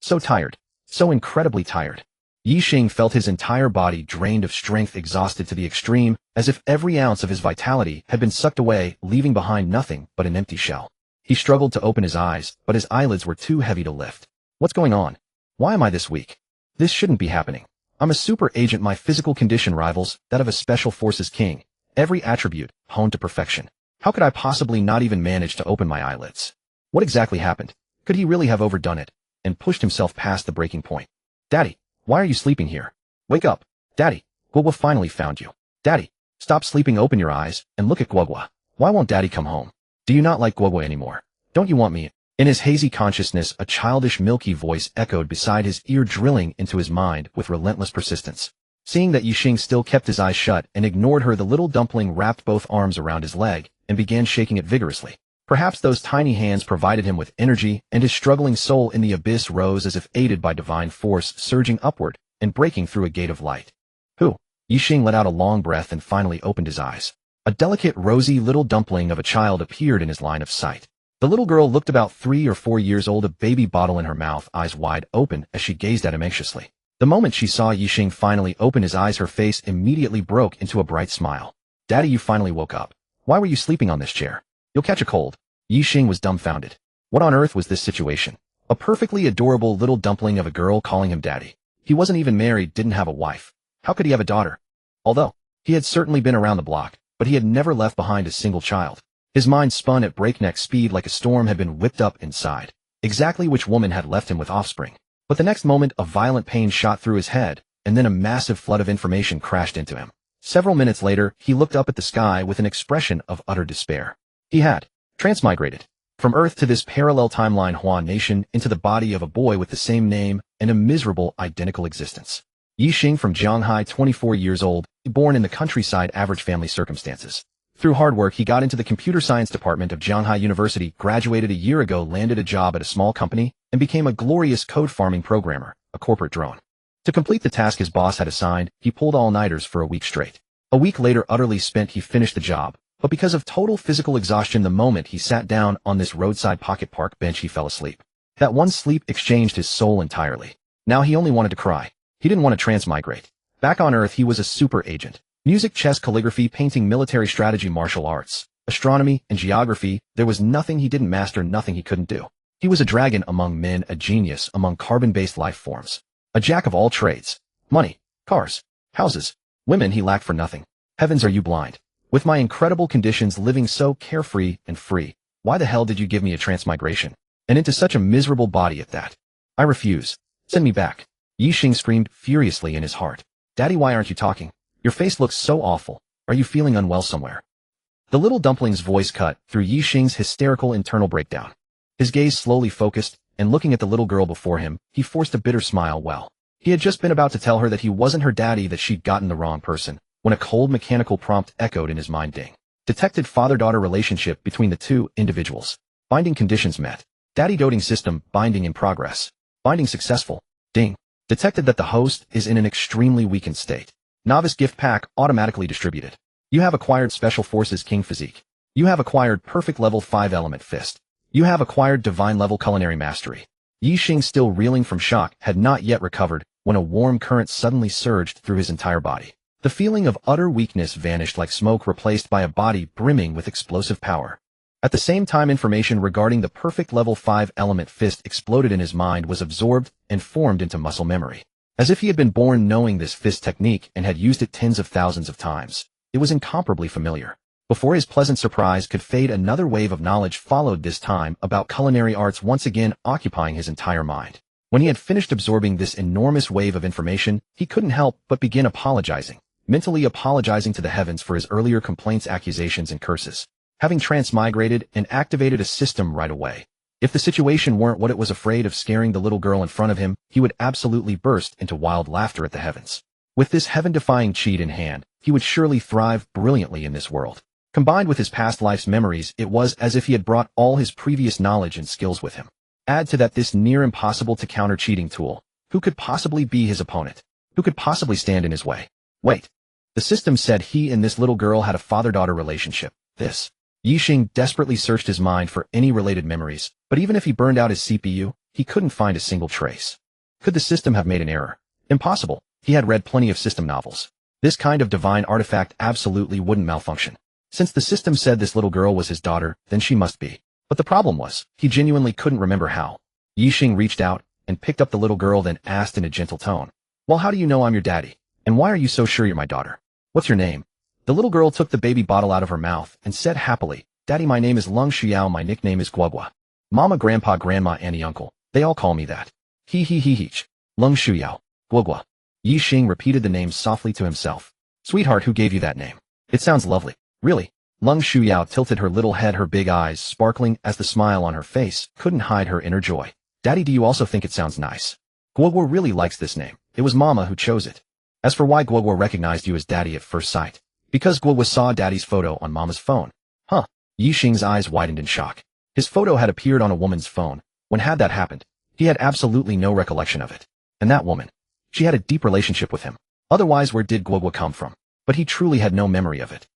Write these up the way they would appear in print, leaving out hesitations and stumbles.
So tired. So incredibly tired. Ye Xing felt his entire body drained of strength, exhausted to the extreme, as if every ounce of his vitality had been sucked away, leaving behind nothing but an empty shell. He struggled to open his eyes, but his eyelids were too heavy to lift. What's going on? Why am I this weak? This shouldn't be happening. I'm a super agent. My physical condition rivals that of a special forces king. Every attribute honed to perfection. How could I possibly not even manage to open my eyelids? What exactly happened? Could he really have overdone it and pushed himself past the breaking point? Daddy, why are you sleeping here? Wake up. Daddy, Guoguo finally found you. Daddy, stop sleeping. Open your eyes and look at Guoguo. Why won't Daddy come home? Do you not like Guoguo anymore? Don't you want me? In his hazy consciousness, a childish milky voice echoed beside his ear, drilling into his mind with relentless persistence. Seeing that Ye Xing still kept his eyes shut and ignored her, the little dumpling wrapped both arms around his leg and began shaking it vigorously. Perhaps those tiny hands provided him with energy, and his struggling soul in the abyss rose as if aided by divine force, surging upward and breaking through a gate of light. Who? Ye Xing let out a long breath and finally opened his eyes. A delicate, rosy little dumpling of a child appeared in his line of sight. The little girl looked about 3 or 4 years old, a baby bottle in her mouth, eyes wide open as she gazed at him anxiously. The moment she saw Ye Xing finally open his eyes, her face immediately broke into a bright smile. Daddy, you finally woke up. Why were you sleeping on this chair? You'll catch a cold. Ye Xing was dumbfounded. What on earth was this situation? A perfectly adorable little dumpling of a girl calling him daddy. He wasn't even married, didn't have a wife. How could he have a daughter? Although, he had certainly been around the block, but he had never left behind a single child. His mind spun at breakneck speed like a storm had been whipped up inside. Exactly which woman had left him with offspring? But the next moment, a violent pain shot through his head, and then a massive flood of information crashed into him. Several minutes later, he looked up at the sky with an expression of utter despair. He had transmigrated from Earth to this parallel timeline Huan nation into the body of a boy with the same name and a miserable, identical existence. Ye Xing from Shanghai, 24 years old, born in the countryside, average family circumstances. Through hard work, he got into the computer science department of Shanghai University, graduated a year ago, landed a job at a small company, and became a glorious code farming programmer, a corporate drone. To complete the task his boss had assigned, he pulled all-nighters for a week straight. A week later, utterly spent, he finished the job, but because of total physical exhaustion, the moment he sat down on this roadside pocket park bench, he fell asleep. That one sleep exchanged his soul entirely. Now he only wanted to cry. He didn't want to transmigrate. Back on Earth, he was a super agent. Music, chess, calligraphy, painting, military strategy, martial arts, astronomy, and geography. There was nothing he didn't master, nothing he couldn't do. He was a dragon among men, a genius among carbon-based life forms. A jack of all trades. Money, cars, houses, women, he lacked for nothing. Heavens, are you blind? With my incredible conditions, living so carefree and free, why the hell did you give me a transmigration? And into such a miserable body at that? I refuse. Send me back. Ye Xing screamed furiously in his heart. Daddy, why aren't you talking? Your face looks so awful. Are you feeling unwell somewhere? The little dumpling's voice cut through Ye Xing's hysterical internal breakdown. His gaze slowly focused, and looking at the little girl before him, he forced a bitter smile. Well, he had just been about to tell her that he wasn't her daddy, that she'd gotten the wrong person, when a cold mechanical prompt echoed in his mind. Ding. Detected father-daughter relationship between the two individuals. Binding conditions met. Daddy doting system, binding in progress. Binding successful. Ding. Detected that the host is in an extremely weakened state. Novice gift pack automatically distributed. You have acquired Special Forces King Physique. You have acquired Perfect Level 5 Element Fist. You have acquired Divine Level Culinary Mastery. Ye Xing, still reeling from shock, had not yet recovered when a warm current suddenly surged through his entire body. The feeling of utter weakness vanished like smoke, replaced by a body brimming with explosive power. At the same time, information regarding the Perfect Level 5 Element Fist exploded in his mind, was absorbed and formed into muscle memory. As if he had been born knowing this fist technique and had used it tens of thousands of times. It was incomparably familiar. Before his pleasant surprise could fade, another wave of knowledge followed, this time about culinary arts, once again occupying his entire mind. When he had finished absorbing this enormous wave of information, he couldn't help but begin apologizing, mentally apologizing to the heavens for his earlier complaints, accusations, and curses. Having transmigrated and activated a system right away. If the situation weren't what it was, afraid of scaring the little girl in front of him, he would absolutely burst into wild laughter at the heavens. With this heaven-defying cheat in hand, he would surely thrive brilliantly in this world. Combined with his past life's memories, it was as if he had brought all his previous knowledge and skills with him. Add to that this near impossible to counter cheating tool. Who could possibly be his opponent? Who could possibly stand in his way? Wait. The system said he and this little girl had a father-daughter relationship. Ye Xing desperately searched his mind for any related memories, but even if he burned out his CPU, he couldn't find a single trace. Could the system have made an error? Impossible. He had read plenty of system novels. This kind of divine artifact absolutely wouldn't malfunction. Since the system said this little girl was his daughter, then she must be. But the problem was, he genuinely couldn't remember how. Ye Xing reached out and picked up the little girl, then asked in a gentle tone, "Well, how do you know I'm your daddy? And why are you so sure you're my daughter? What's your name?" The little girl took the baby bottle out of her mouth and said happily, "Daddy, my name is Lung Shuyao, my nickname is Guoguo. Mama, grandpa, grandma, auntie, uncle, they all call me that. He. Lung Shuyao. Guoguo." Ye Xing repeated the name softly to himself. "Sweetheart, who gave you that name? It sounds lovely." "Really?" Lung Shuyao tilted her little head, her big eyes sparkling as the smile on her face couldn't hide her inner joy. "Daddy, do you also think it sounds nice?" "Guoguo really likes this name. It was Mama who chose it." As for why Guoguo recognized you as Daddy at first sight, because Guoguo saw Daddy's photo on Mama's phone. Huh. Ye Xing's eyes widened in shock. His photo had appeared on a woman's phone. When had that happened? He had absolutely no recollection of it. And that woman, she had a deep relationship with him. Otherwise, where did Guoguo come from? But he truly had no memory of it.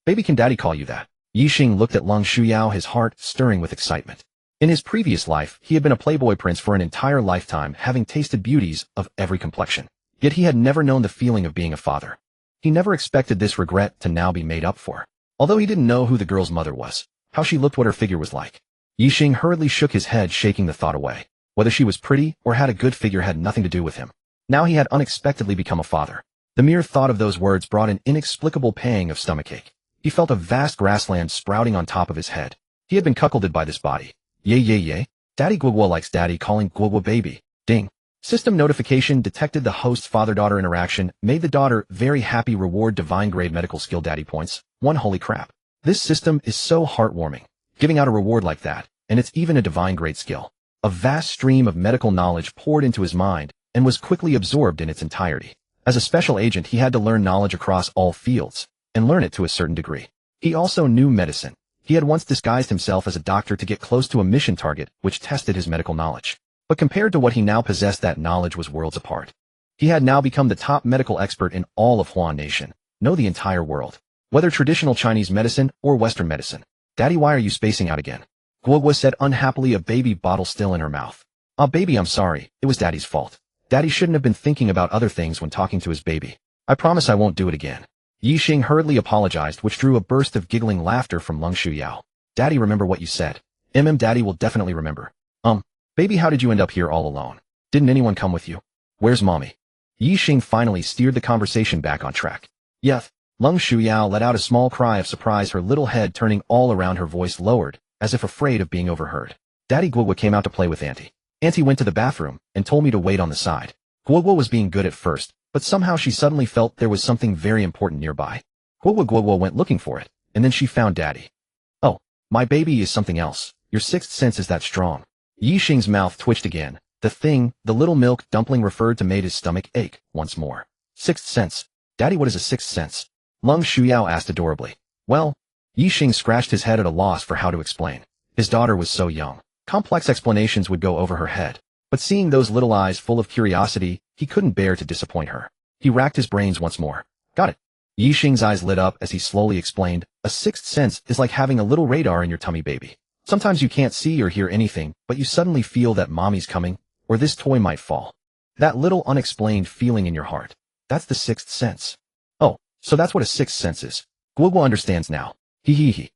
Baby, can Daddy call you that?" Ye Xing looked at Lung Shuyao, his heart stirring with excitement. In his previous life, he had been a playboy prince for an entire lifetime, having tasted beauties of every complexion. Yet he had never known the feeling of being a father. He never expected this regret to now be made up for. Although he didn't know who the girl's mother was, how she looked, what her figure was like. Ye Xing hurriedly shook his head, shaking the thought away. Whether she was pretty or had a good figure had nothing to do with him. Now he had unexpectedly become a father. The mere thought of those words brought an inexplicable pang of stomachache. He felt a vast grassland sprouting on top of his head. He had been cuckolded by this body. Ye. Daddy, Guoguo likes Daddy, calling Guoguo baby. Ding. System notification detected the host father-daughter interaction, made the daughter very happy. Reward divine grade medical skill Daddy points. 1. Holy crap. This system is so heartwarming. Giving out a reward like that, and it's even a divine grade skill. A vast stream of medical knowledge poured into his mind and was quickly absorbed in its entirety. As a special agent, he had to learn knowledge across all fields and learn it to a certain degree. He also knew medicine. He had once disguised himself as a doctor to get close to a mission target which tested his medical knowledge. But compared to what he now possessed, that knowledge was worlds apart. He had now become the top medical expert in all of Huan Nation. Know the entire world. Whether traditional Chinese medicine or Western medicine. Daddy, why are you spacing out again? Guoguo said unhappily, a baby bottle still in her mouth. Baby, I'm sorry. It was Daddy's fault. Daddy shouldn't have been thinking about other things when talking to his baby. I promise I won't do it again. Ye Xing hurriedly apologized, which drew a burst of giggling laughter from Lung Shuyao. Daddy, remember what you said. Daddy will definitely remember. Baby, how did you end up here all alone? Didn't anyone come with you? Where's Mommy? Ye Xing finally steered the conversation back on track. Yup. Lung Shuyao let out a small cry of surprise, her little head turning all around, her voice lowered, as if afraid of being overheard. Daddy, Guoguo came out to play with Auntie. Auntie went to the bathroom and told me to wait on the side. Guoguo was being good at first, but somehow she suddenly felt there was something very important nearby. Guoguo went looking for it, and then she found Daddy. Oh, my baby is something else. Your sixth sense is that strong. Ye Xing's mouth twitched again. The thing, the little milk dumpling referred to, made his stomach ache once more. Sixth sense. Daddy, what is a sixth sense? Lung Shuyao asked adorably. Well, Ye Xing scratched his head at a loss for how to explain. His daughter was so young. Complex explanations would go over her head. But seeing those little eyes full of curiosity, he couldn't bear to disappoint her. He racked his brains once more. Got it. Ye Xing's eyes lit up as he slowly explained, a sixth sense is like having a little radar in your tummy, baby. Sometimes you can't see or hear anything, but you suddenly feel that Mommy's coming, or this toy might fall. That little unexplained feeling in your heart. That's the sixth sense. Oh, so that's what a sixth sense is. Guoguo understands now. Hee.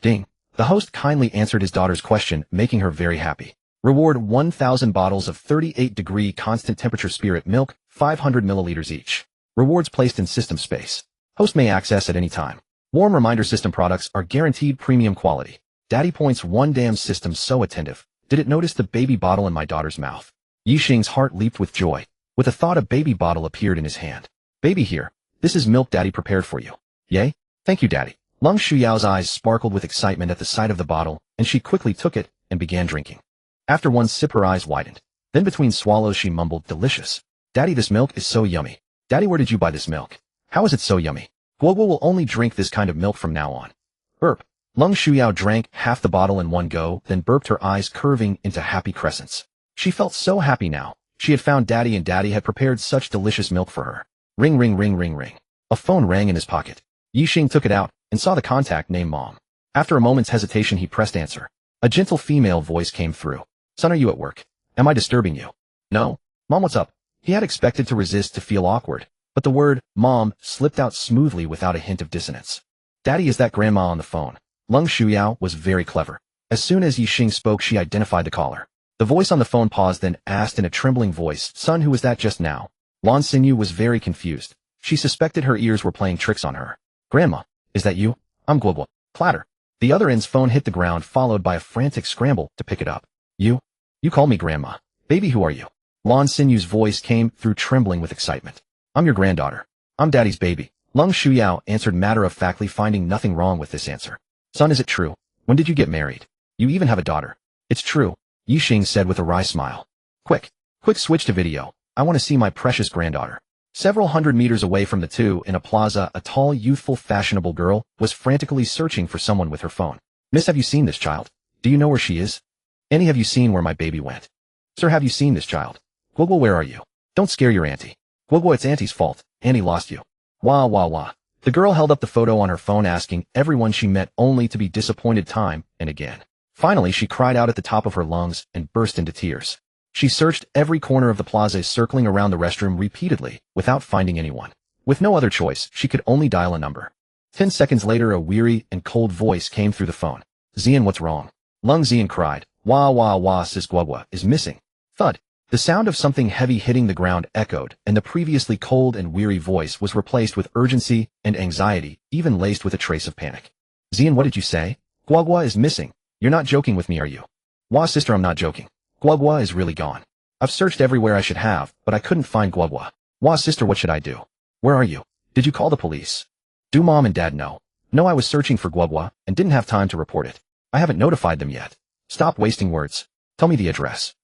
Ding. The host kindly answered his daughter's question, making her very happy. Reward 1,000 bottles of 38-degree constant temperature spirit milk, 500 milliliters each. Rewards placed in system space. Host may access at any time. Warm reminder, system products are guaranteed premium quality. Daddy points, 1. Damn system so attentive. Did it notice the baby bottle in my daughter's mouth? Ye Xing's heart leaped with joy. With a thought, a baby bottle appeared in his hand. Baby, here. This is milk Daddy prepared for you. Yay? Thank you, Daddy. Lung Shuyao's eyes sparkled with excitement at the sight of the bottle, and she quickly took it and began drinking. After one sip, her eyes widened. Then between swallows she mumbled, delicious. Daddy, this milk is so yummy. Daddy, where did you buy this milk? How is it so yummy? Guoguo will only drink this kind of milk from now on. Burp. Lung Shuyao drank half the bottle in one go, then burped, her eyes curving into happy crescents. She felt so happy now. She had found Daddy, and Daddy had prepared such delicious milk for her. Ring, ring, ring, ring, ring. A phone rang in his pocket. Ye Xing took it out and saw the contact name Mom. After a moment's hesitation, he pressed answer. A gentle female voice came through. Son, are you at work? Am I disturbing you? No. Mom, what's up? He had expected to resist to feel awkward, but the word, Mom, slipped out smoothly without a hint of dissonance. Daddy, is that Grandma on the phone? Lung Shuyao was very clever. As soon as Ye Xing spoke, she identified the caller. The voice on the phone paused, then asked in a trembling voice, Son, who was that just now? Lan Xinyu was very confused. She suspected her ears were playing tricks on her. Grandma, is that you? I'm Guoguo. Clatter. The other end's phone hit the ground, followed by a frantic scramble to pick it up. You call me Grandma. Baby, who are you? Lan Xinyu's voice came through trembling with excitement. I'm your granddaughter. I'm Daddy's baby. Lung Shuyao answered matter-of-factly, finding nothing wrong with this answer. Son, is it true? When did you get married? You even have a daughter. It's true, Ye Xing said with a wry smile. Quick switch to video. I want to see my precious granddaughter. Several hundred meters away from the two, in a plaza, a tall, youthful, fashionable girl was frantically searching for someone with her phone. Miss, have you seen this child? Do you know where she is? Annie, have you seen where my baby went? Sir, have you seen this child? Guoguo, where are you? Don't scare your auntie. Guoguo, it's Auntie's fault. Annie lost you. Wah, wah, wah. The girl held up the photo on her phone, asking everyone she met only to be disappointed time and again. Finally, she cried out at the top of her lungs and burst into tears. She searched every corner of the plaza, circling around the restroom repeatedly, without finding anyone. With no other choice, she could only dial a number. 10 seconds later, a weary and cold voice came through the phone. Xian, what's wrong? Lung Xian cried. Wah, wah, wah, sis, Guoguo is missing. Thud. The sound of something heavy hitting the ground echoed, and the previously cold and weary voice was replaced with urgency and anxiety, even laced with a trace of panic. Xian, what did you say? Guoguo is missing. You're not joking with me, are you? Wah, sister, I'm not joking. Guoguo is really gone. I've searched everywhere I should have, but I couldn't find Guoguo. Wah, sister, what should I do? Where are you? Did you call the police? Do Mom and Dad know? No, I was searching for Guoguo and didn't have time to report it. I haven't notified them yet. Stop wasting words. Tell me the address.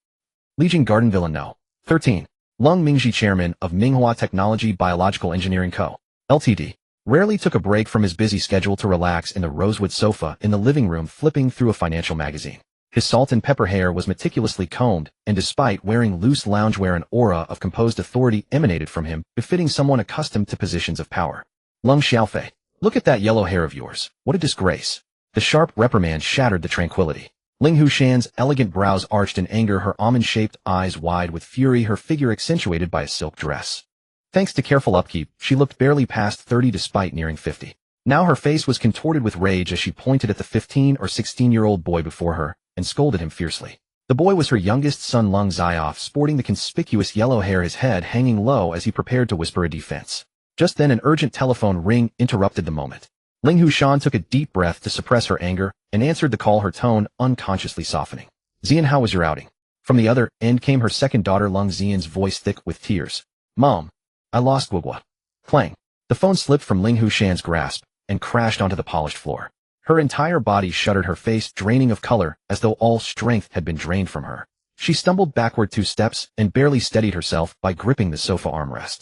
Lijiang Garden Villa No. 13. Lung Mingji, chairman of Minghua Technology Biological Engineering Co. Ltd. Rarely took a break from his busy schedule to relax in the rosewood sofa in the living room, flipping through a financial magazine. His salt and pepper hair was meticulously combed, and despite wearing loose loungewear, an aura of composed authority emanated from him, befitting someone accustomed to positions of power. Lung Xiaofei, look at that yellow hair of yours. What a disgrace. The sharp reprimand shattered the tranquility. Ling Hushan's elegant brows arched in anger, her almond-shaped eyes wide with fury, her figure accentuated by a silk dress. Thanks to careful upkeep, she looked barely past 30 despite nearing 50. Now her face was contorted with rage as she pointed at the 15 or 16-year-old boy before her and scolded him fiercely. The boy was her youngest son, Lung Zioff, sporting the conspicuous yellow hair, his head hanging low as he prepared to whisper a defense. Just then an urgent telephone ring interrupted the moment. Ling Hushan took a deep breath to suppress her anger and answered the call, her tone unconsciously softening. Xian, how was your outing? From the other end came her second daughter, Lung Xian's voice thick with tears. Mom, I lost Guoguo. Clang. The phone slipped from Ling Hushan's grasp and crashed onto the polished floor. Her entire body shuddered, her face draining of color as though all strength had been drained from her. She stumbled backward 2 steps and barely steadied herself by gripping the sofa armrest.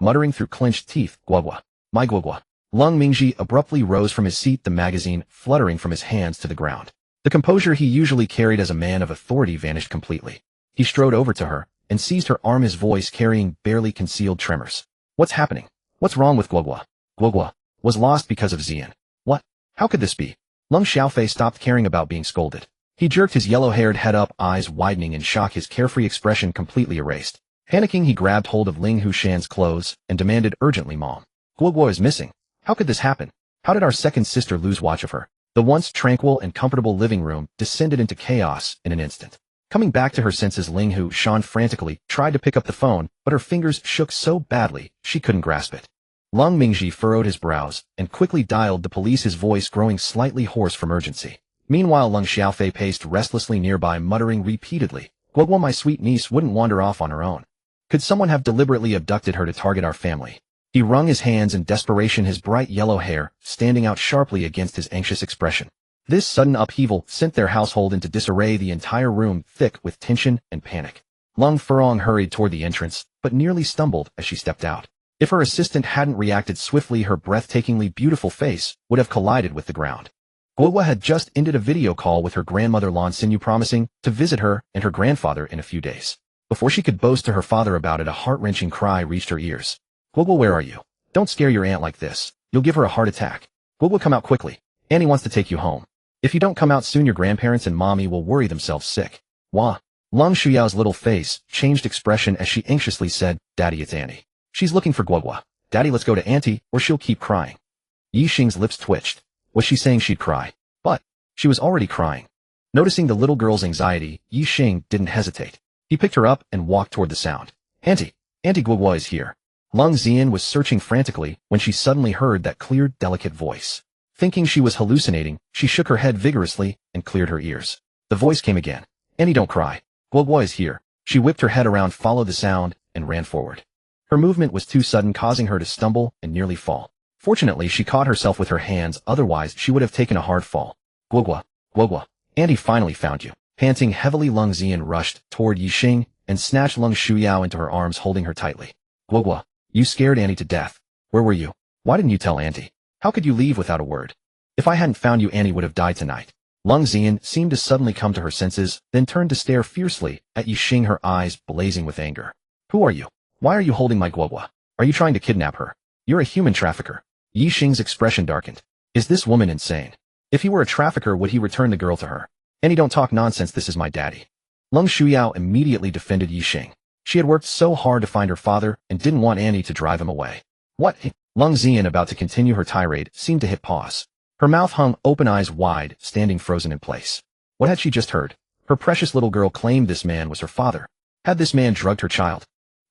Muttering through clenched teeth, Guoguo, my Guoguo. Lung Mingji abruptly rose from his seat, the magazine fluttering from his hands to the ground. The composure he usually carried as a man of authority vanished completely. He strode over to her and seized her arm, his voice carrying barely concealed tremors. What's happening? What's wrong with Guoguo? Guoguo was lost because of Xian. What? How could this be? Lung Xiaofei stopped caring about being scolded. He jerked his yellow-haired head up, eyes widening in shock, his carefree expression completely erased. Panicking, he grabbed hold of Ling Hushan's clothes and demanded urgently, Mom, Guoguo is missing. How could this happen? How did our second sister lose watch of her? The once tranquil and comfortable living room descended into chaos in an instant. Coming back to her senses, Ling Hushan frantically tried to pick up the phone, but her fingers shook so badly she couldn't grasp it. Lung Mingji furrowed his brows and quickly dialed the police, his voice growing slightly hoarse from urgency. Meanwhile, Lung Xiaofei paced restlessly nearby, muttering repeatedly, Guoguo, my sweet niece, wouldn't wander off on her own. Could someone have deliberately abducted her to target our family? He wrung his hands in desperation, his bright yellow hair standing out sharply against his anxious expression. This sudden upheaval sent their household into disarray, the entire room thick with tension and panic. Lung Furong hurried toward the entrance, but nearly stumbled as she stepped out. If her assistant hadn't reacted swiftly, her breathtakingly beautiful face would have collided with the ground. Guoguo had just ended a video call with her grandmother Lan Xinyu, promising to visit her and her grandfather in a few days. Before she could boast to her father about it, a heart-wrenching cry reached her ears. Guoguo, where are you? Don't scare your aunt like this. You'll give her a heart attack. Guoguo, come out quickly. Annie wants to take you home. If you don't come out soon, your grandparents and mommy will worry themselves sick. Wah. Lung Shuyao's little face changed expression as she anxiously said, "Daddy, it's Auntie. She's looking for Guoguo. Daddy, let's go to Auntie, or she'll keep crying." Ye Xing's lips twitched. Was she saying she'd cry? But she was already crying. Noticing the little girl's anxiety, Ye Xing didn't hesitate. He picked her up and walked toward the sound. Auntie Guoguo is here." Lung Xian was searching frantically when she suddenly heard that clear, delicate voice. Thinking she was hallucinating, she shook her head vigorously and cleared her ears. The voice came again. "Auntie, don't cry. Guoguo is here." She whipped her head around, followed the sound, and ran forward. Her movement was too sudden, causing her to stumble and nearly fall. Fortunately, she caught herself with her hands, otherwise she would have taken a hard fall. Guoguo, Auntie finally found you." Panting heavily, Lung Xian rushed toward Ye Xing and snatched Lung Shuyao into her arms, holding her tightly. "Guoguo, you scared Auntie to death. Where were you? Why didn't you tell Auntie? How could you leave without a word? If I hadn't found you, Auntie would have died tonight." Lung Xian seemed to suddenly come to her senses, then turned to stare fiercely at Ye Xing, her eyes blazing with anger. "Who are you? Why are you holding my Guoguo? Are you trying to kidnap her? You're a human trafficker." Ye Xing's expression darkened. Is this woman insane? If he were a trafficker, would he return the girl to her? "Auntie, don't talk nonsense, this is my daddy." Lung Shuyao immediately defended Ye Xing. She had worked so hard to find her father and didn't want Auntie to drive him away. "What?" Lung Xian, about to continue her tirade, seemed to hit pause. Her mouth hung open, eyes wide, standing frozen in place. What had she just heard? Her precious little girl claimed this man was her father. Had this man drugged her child?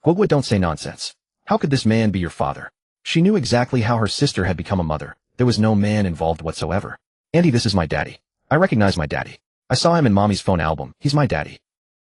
Guoguo, don't say nonsense. How could this man be your father? She knew exactly how her sister had become a mother. There was no man involved whatsoever. "Auntie, this is my daddy. I recognize my daddy. I saw him in Mommy's phone album. He's my daddy."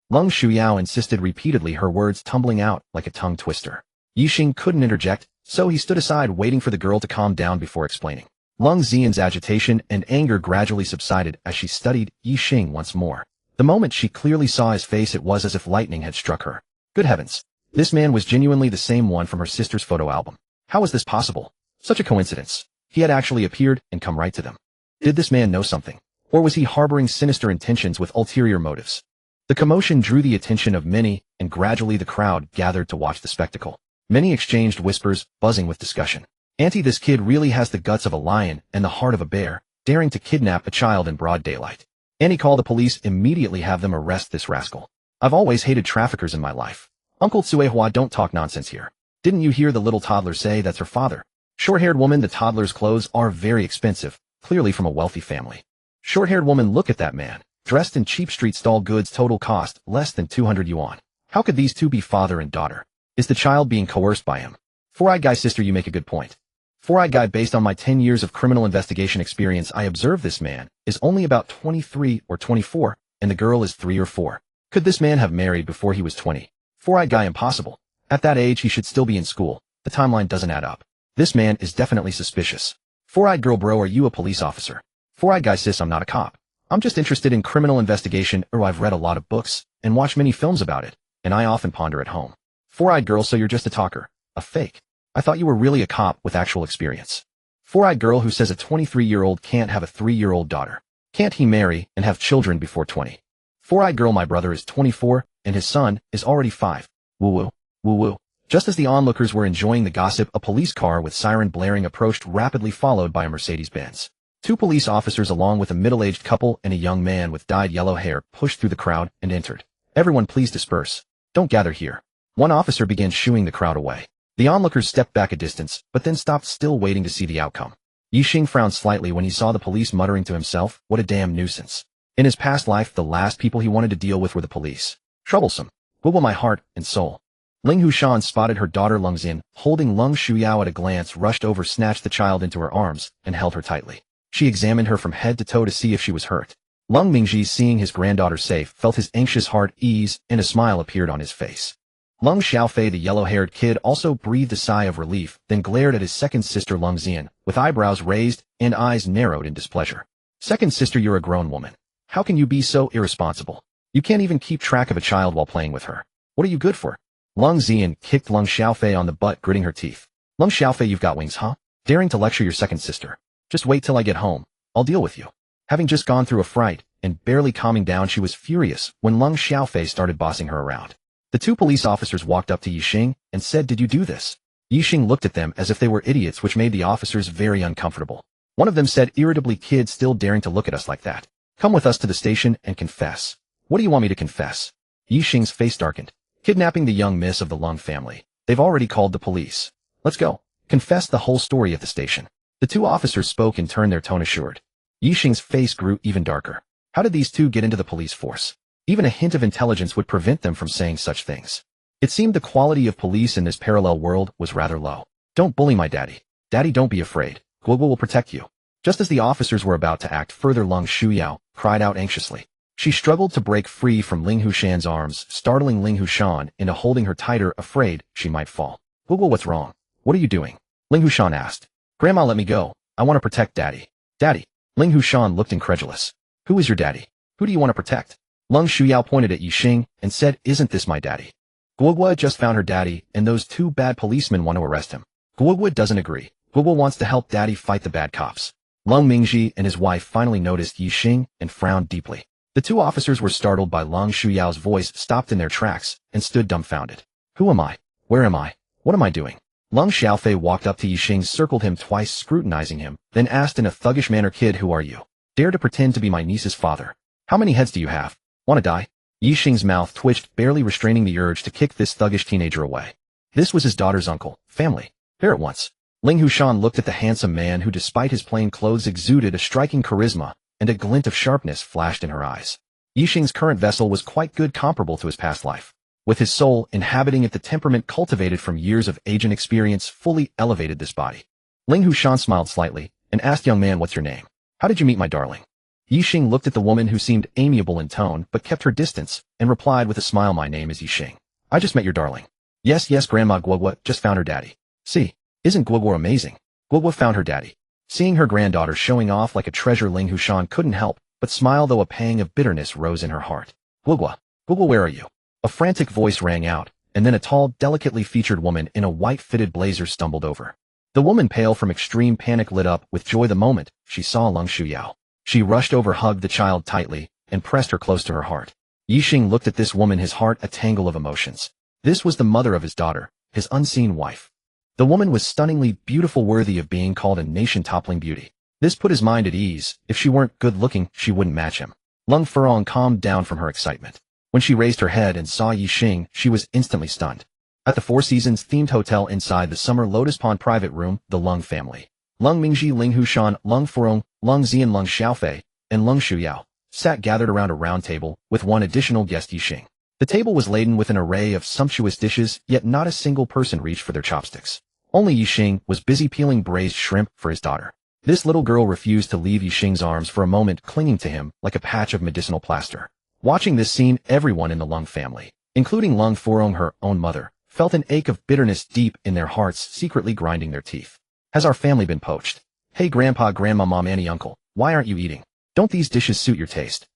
Lung Shuyao insisted repeatedly, her words tumbling out like a tongue twister. Ye Xing couldn't interject, so he stood aside, waiting for the girl to calm down before explaining. Lung Xian's agitation and anger gradually subsided as she studied Ye Xing once more. The moment she clearly saw his face, it was as if lightning had struck her. Good heavens! This man was genuinely the same one from her sister's photo album. How was this possible? Such a coincidence. He had actually appeared and come right to them. Did this man know something? Or was he harboring sinister intentions with ulterior motives? The commotion drew the attention of many, and gradually the crowd gathered to watch the spectacle. Many exchanged whispers, buzzing with discussion. "Auntie, this kid really has the guts of a lion and the heart of a bear, daring to kidnap a child in broad daylight. Auntie, call the police immediately, have them arrest this rascal. I've always hated traffickers in my life." "Uncle Tsuehua, don't talk nonsense here. Didn't you hear the little toddler say that's her father?" "Short-haired woman, the toddler's clothes are very expensive, clearly from a wealthy family." "Short-haired woman, look at that man, dressed in cheap street stall goods, total cost less than 200 yuan. How could these two be father and daughter? Is the child being coerced by him?" "Four-eyed guy, sister, you make a good point. Four-eyed guy, based on my 10 years of criminal investigation experience, I observe this man is only about 23 or 24, and the girl is 3 or 4. Could this man have married before he was 20? Four-eyed guy, impossible. At that age, he should still be in school. The timeline doesn't add up. This man is definitely suspicious." "Four-eyed girl, bro, are you a police officer?" "Four-eyed guy, sis, I'm not a cop. I'm just interested in criminal investigation, or I've read a lot of books and watched many films about it, and I often ponder at home." "Four-eyed girl, so you're just a talker, a fake. I thought you were really a cop with actual experience." "Four-eyed girl, who says a 23-year-old can't have a 3-year-old daughter? Can't he marry and have children before 20? "Four-eyed girl, my brother is 24, and his son is already 5. Woo-woo, woo-woo." Just as the onlookers were enjoying the gossip, a police car with siren blaring approached, rapidly followed by a Mercedes-Benz. 2 police officers, along with a middle-aged couple and a young man with dyed yellow hair, pushed through the crowd and entered. "Everyone, please disperse. Don't gather here." One officer began shooing the crowd away. The onlookers stepped back a distance, but then stopped, still waiting to see the outcome. Ye Xing frowned slightly when he saw the police, muttering to himself, "What a damn nuisance." In his past life, the last people he wanted to deal with were the police. Troublesome. Guoguo, my heart and soul. Ling Hushan spotted her daughter Lung Xin, holding Lung Shuyao at a glance, rushed over, snatched the child into her arms, and held her tightly. She examined her from head to toe to see if she was hurt. Lung Mingji, seeing his granddaughter safe, felt his anxious heart ease, and a smile appeared on his face. Lung Xiaofei, the yellow-haired kid, also breathed a sigh of relief, then glared at his second sister Lung Xian, with eyebrows raised and eyes narrowed in displeasure. "Second sister, you're a grown woman. How can you be so irresponsible? You can't even keep track of a child while playing with her. What are you good for?" Lung Xian kicked Lung Xiaofei on the butt, gritting her teeth. "Lung Xiaofei, you've got wings, huh? Daring to lecture your second sister. Just wait till I get home. I'll deal with you." Having just gone through a fright and barely calming down, she was furious when Lung Xiaofei started bossing her around. The 2 police officers walked up to Ye Xing and said, "Did you do this?" Ye Xing looked at them as if they were idiots, which made the officers very uncomfortable. One of them said irritably, "Kid, still daring to look at us like that. Come with us to the station and confess." "What do you want me to confess?" Ye Xing's face darkened. Kidnapping the young miss of the Lung family. They've already called the police. Let's go. Confess the whole story at the station. The two officers spoke in turn, their tone assured. Ye Xing's face grew even darker. How did these two get into the police force? Even a hint of intelligence would prevent them from saying such things. It seemed the quality of police in this parallel world was rather low. Don't bully my daddy. Daddy, don't be afraid. Guoguo will protect you. Just as the officers were about to act further, Lung Shuyao cried out anxiously. She struggled to break free from Ling Hushan's arms, startling Ling Hushan into holding her tighter, afraid she might fall. Guoguo, what's wrong? What are you doing? Ling Hushan asked. Grandma, let me go. I want to protect Daddy. Daddy. Ling Hushan looked incredulous. Who is your daddy? Who do you want to protect? Lung Shuyao pointed at Ye Xing and said, isn't this my daddy? Guoguo just found her daddy, and those two bad policemen want to arrest him. Guoguo doesn't agree. Guoguo wants to help Daddy fight the bad cops. Lung Mingji and his wife finally noticed Ye Xing and frowned deeply. The two officers were startled by Lung Shuyao's voice, stopped in their tracks, and stood dumbfounded. Who am I? Where am I? What am I doing? Lung Xiaofei walked up to Ye Xing, circled him twice, scrutinizing him, then asked in a thuggish manner, kid, who are you? Dare to pretend to be my niece's father? How many heads do you have? Want to die? Ye Xing's mouth twitched, barely restraining the urge to kick this thuggish teenager away. This was his daughter's uncle, family. There at once. Ling Hushan looked at the handsome man who, despite his plain clothes, exuded a striking charisma, and a glint of sharpness flashed in her eyes. Ye Xing's current vessel was quite good, comparable to his past life. With his soul inhabiting it, the temperament cultivated from years of age and experience fully elevated this body. Ling Hushan smiled slightly, and asked, young man, what's your name? How did you meet my darling? Ye Xing looked at the woman, who seemed amiable in tone but kept her distance, and replied with a smile, my name is Ye Xing. I just met your darling. Yes, Grandma. Guoguo just found her daddy. See, isn't Guoguo amazing? Guoguo found her daddy. Seeing her granddaughter showing off like a treasure, Ling Hushan couldn't help but smile, though a pang of bitterness rose in her heart. Guoguo, where are you? A frantic voice rang out, and then a tall, delicately featured woman in a white fitted blazer stumbled over. The woman, pale from extreme panic, lit up with joy the moment she saw Lung Shuyao. She rushed over, hugged the child tightly, and pressed her close to her heart. Ye Xing looked at this woman, his heart a tangle of emotions. This was the mother of his daughter, his unseen wife. The woman was stunningly beautiful, worthy of being called a nation-toppling beauty. This put his mind at ease. If she weren't good-looking, she wouldn't match him. Lung Furong calmed down from her excitement. When she raised her head and saw Ye Xing, she was instantly stunned. At the Four Seasons-themed hotel inside the Summer Lotus Pond private room, the Lung family, Lung Mingji, Ling Hushan, Lung Furong, Lung Zian, Lung Xiaofei, and Lung Shuyao sat gathered around a round table with one additional guest, Ye Xing. The table was laden with an array of sumptuous dishes, yet not a single person reached for their chopsticks. Only Ye Xing was busy peeling braised shrimp for his daughter. This little girl refused to leave Ye Xing's arms for a moment, clinging to him like a patch of medicinal plaster. Watching this scene, everyone in the Lung family, including Lung Furong, her own mother, felt an ache of bitterness deep in their hearts, secretly grinding their teeth. Has our family been poached? Hey, Grandpa, Grandma, Mom, Auntie, Uncle, why aren't you eating? Don't these dishes suit your taste?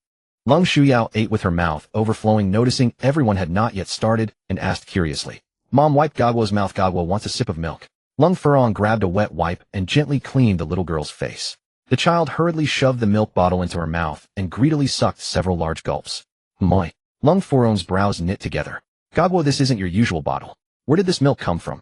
Lung Shuyao ate with her mouth overflowing, noticing everyone had not yet started, and asked curiously. Mom wiped Guoguo's mouth. Guoguo wants a sip of milk. Lung Furong grabbed a wet wipe and gently cleaned the little girl's face. The child hurriedly shoved the milk bottle into her mouth and greedily sucked several large gulps. Moi. Lung Furong's brows knit together. Guoguo, this isn't your usual bottle. Where did this milk come from?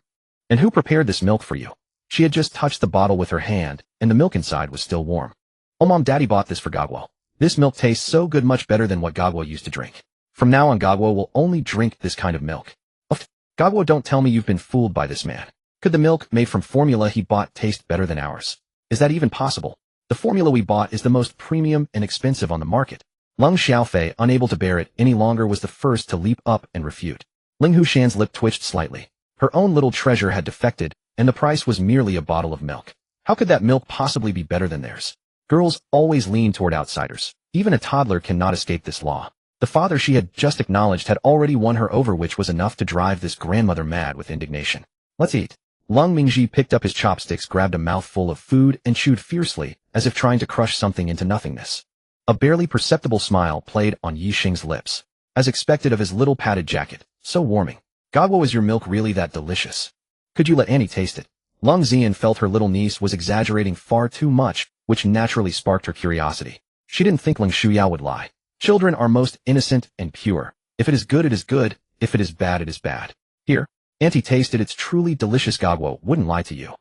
And who prepared this milk for you? She had just touched the bottle with her hand, and the milk inside was still warm. Oh, Mom, Daddy bought this for Guoguo. This milk tastes so good, much better than what Guoguo used to drink. From now on, Guoguo will only drink this kind of milk. Guoguo, don't tell me you've been fooled by this man. Could the milk made from formula he bought taste better than ours? Is that even possible? The formula we bought is the most premium and expensive on the market. Lung Xiaofei, unable to bear it any longer, was the first to leap up and refute. Ling Hushan's lip twitched slightly. Her own little treasure had defected, and the price was merely a bottle of milk. How could that milk possibly be better than theirs? Girls always lean toward outsiders. Even a toddler cannot escape this law. The father she had just acknowledged had already won her over, which was enough to drive this grandmother mad with indignation. Let's eat. Lung Mingji picked up his chopsticks, grabbed a mouthful of food, and chewed fiercely, as if trying to crush something into nothingness. A barely perceptible smile played on Ye Xing's lips, as expected of his little padded jacket, so warming. Guoguo, is your milk really that delicious? Could you let Annie taste it? Lung Zian felt her little niece was exaggerating far too much, which naturally sparked her curiosity. She didn't think Ling Shuyao would lie. Children are most innocent and pure. If it is good, it is good. If it is bad, it is bad. Here, Auntie, taste it. It's truly delicious. Guoguo wouldn't lie to you.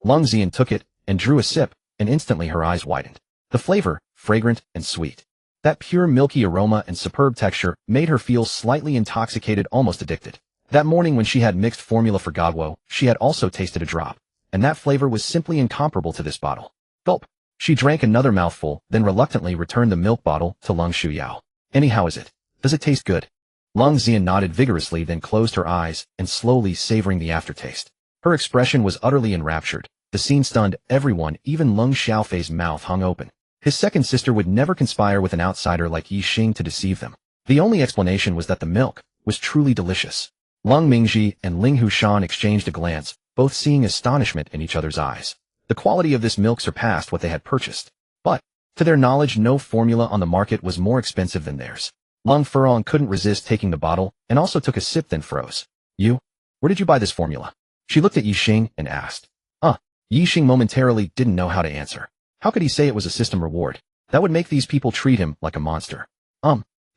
Lung Zian took it and drew a sip, and instantly her eyes widened. The flavor, fragrant and sweet. That pure milky aroma and superb texture made her feel slightly intoxicated, almost addicted. That morning when she had mixed formula for Guoguo, she had also tasted a drop, and that flavor was simply incomparable to this bottle. Gulp. She drank another mouthful, then reluctantly returned the milk bottle to Lung Shuyao. Anyhow, is it? Does it taste good? Lung Xian nodded vigorously, then closed her eyes and slowly savoring the aftertaste. Her expression was utterly enraptured. The scene stunned everyone, even Lung Xiaofei's mouth hung open. His second sister would never conspire with an outsider like Ye Xing to deceive them. The only explanation was that the milk was truly delicious. Lung Mingji and Ling Hushan exchanged a glance, both seeing astonishment in each other's eyes. The quality of this milk surpassed what they had purchased. But, to their knowledge, no formula on the market was more expensive than theirs. Lung Furong couldn't resist taking the bottle, and also took a sip, then froze. You? Where did you buy this formula? She looked at Ye Xing and asked. Ye Xing momentarily didn't know how to answer. How could he say it was a system reward? That would make these people treat him like a monster.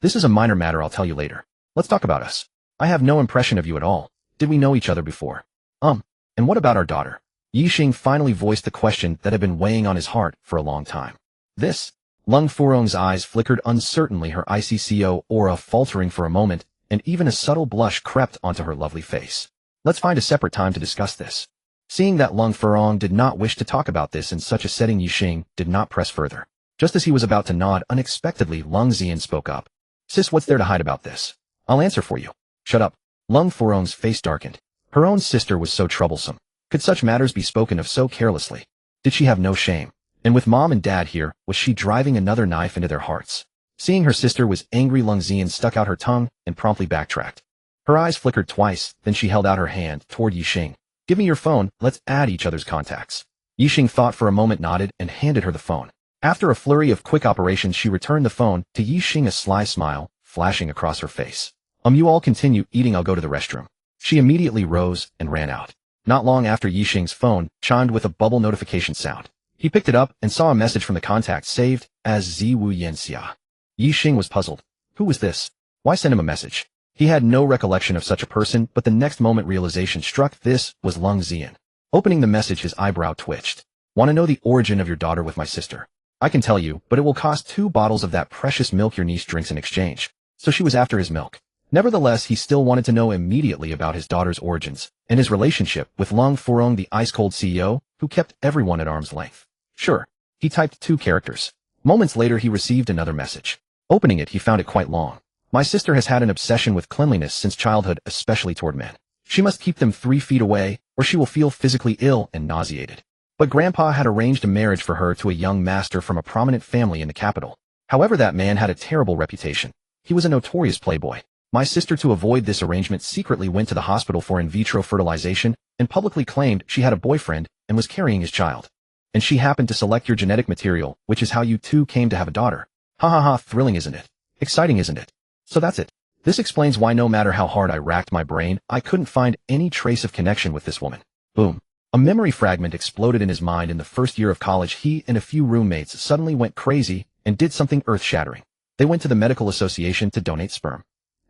This is a minor matter, I'll tell you later. Let's talk about us. I have no impression of you at all. Did we know each other before? And what about our daughter? Ye Xing finally voiced the question that had been weighing on his heart for a long time. This? Lung Furong's eyes flickered uncertainly, her ICCO aura faltering for a moment, and even a subtle blush crept onto her lovely face. Let's find a separate time to discuss this. Seeing that Lung Furong did not wish to talk about this in such a setting, Ye Xing did not press further. Just as he was about to nod, unexpectedly Lung Xian spoke up. Sis, what's there to hide about this? I'll answer for you. Shut up. Lung Furong's face darkened. Her own sister was so troublesome. Could such matters be spoken of so carelessly? Did she have no shame? And with mom and dad here, was she driving another knife into their hearts? Seeing her sister was angry, Lung Xian stuck out her tongue and promptly backtracked. Her eyes flickered twice, then she held out her hand toward Ye Xing. Give me your phone, let's add each other's contacts. Ye Xing thought for a moment, nodded, and handed her the phone. After a flurry of quick operations, she returned the phone to Ye Xing, a sly smile flashing across her face. You all continue eating, I'll go to the restroom. She immediately rose and ran out. Not long after, Ye Xing's phone chimed with a bubble notification sound. He picked it up and saw a message from the contact saved as Ziwu Yanxia. Ye Xing was puzzled. Who was this? Why send him a message? He had no recollection of such a person, but the next moment realization struck. This was Lung Xian. Opening the message, his eyebrow twitched. Want to know the origin of your daughter with my sister? I can tell you, but it will cost 2 bottles of that precious milk your niece drinks in exchange. So she was after his milk. Nevertheless, he still wanted to know immediately about his daughter's origins and his relationship with Lung Furong, the ice-cold CEO, who kept everyone at arm's length. Sure. He typed 2 characters. Moments later, he received another message. Opening it, he found it quite long. My sister has had an obsession with cleanliness since childhood, especially toward men. She must keep them 3 feet away, or she will feel physically ill and nauseated. But Grandpa had arranged a marriage for her to a young master from a prominent family in the capital. However, that man had a terrible reputation. He was a notorious playboy. My sister, to avoid this arrangement, secretly went to the hospital for in vitro fertilization and publicly claimed she had a boyfriend and was carrying his child. And she happened to select your genetic material, which is how you two came to have a daughter. Ha ha ha, thrilling, isn't it? Exciting, isn't it? So that's it. This explains why no matter how hard I racked my brain, I couldn't find any trace of connection with this woman. Boom. A memory fragment exploded in his mind. In the first year of college, he and a few roommates suddenly went crazy and did something earth-shattering. They went to the medical association to donate sperm.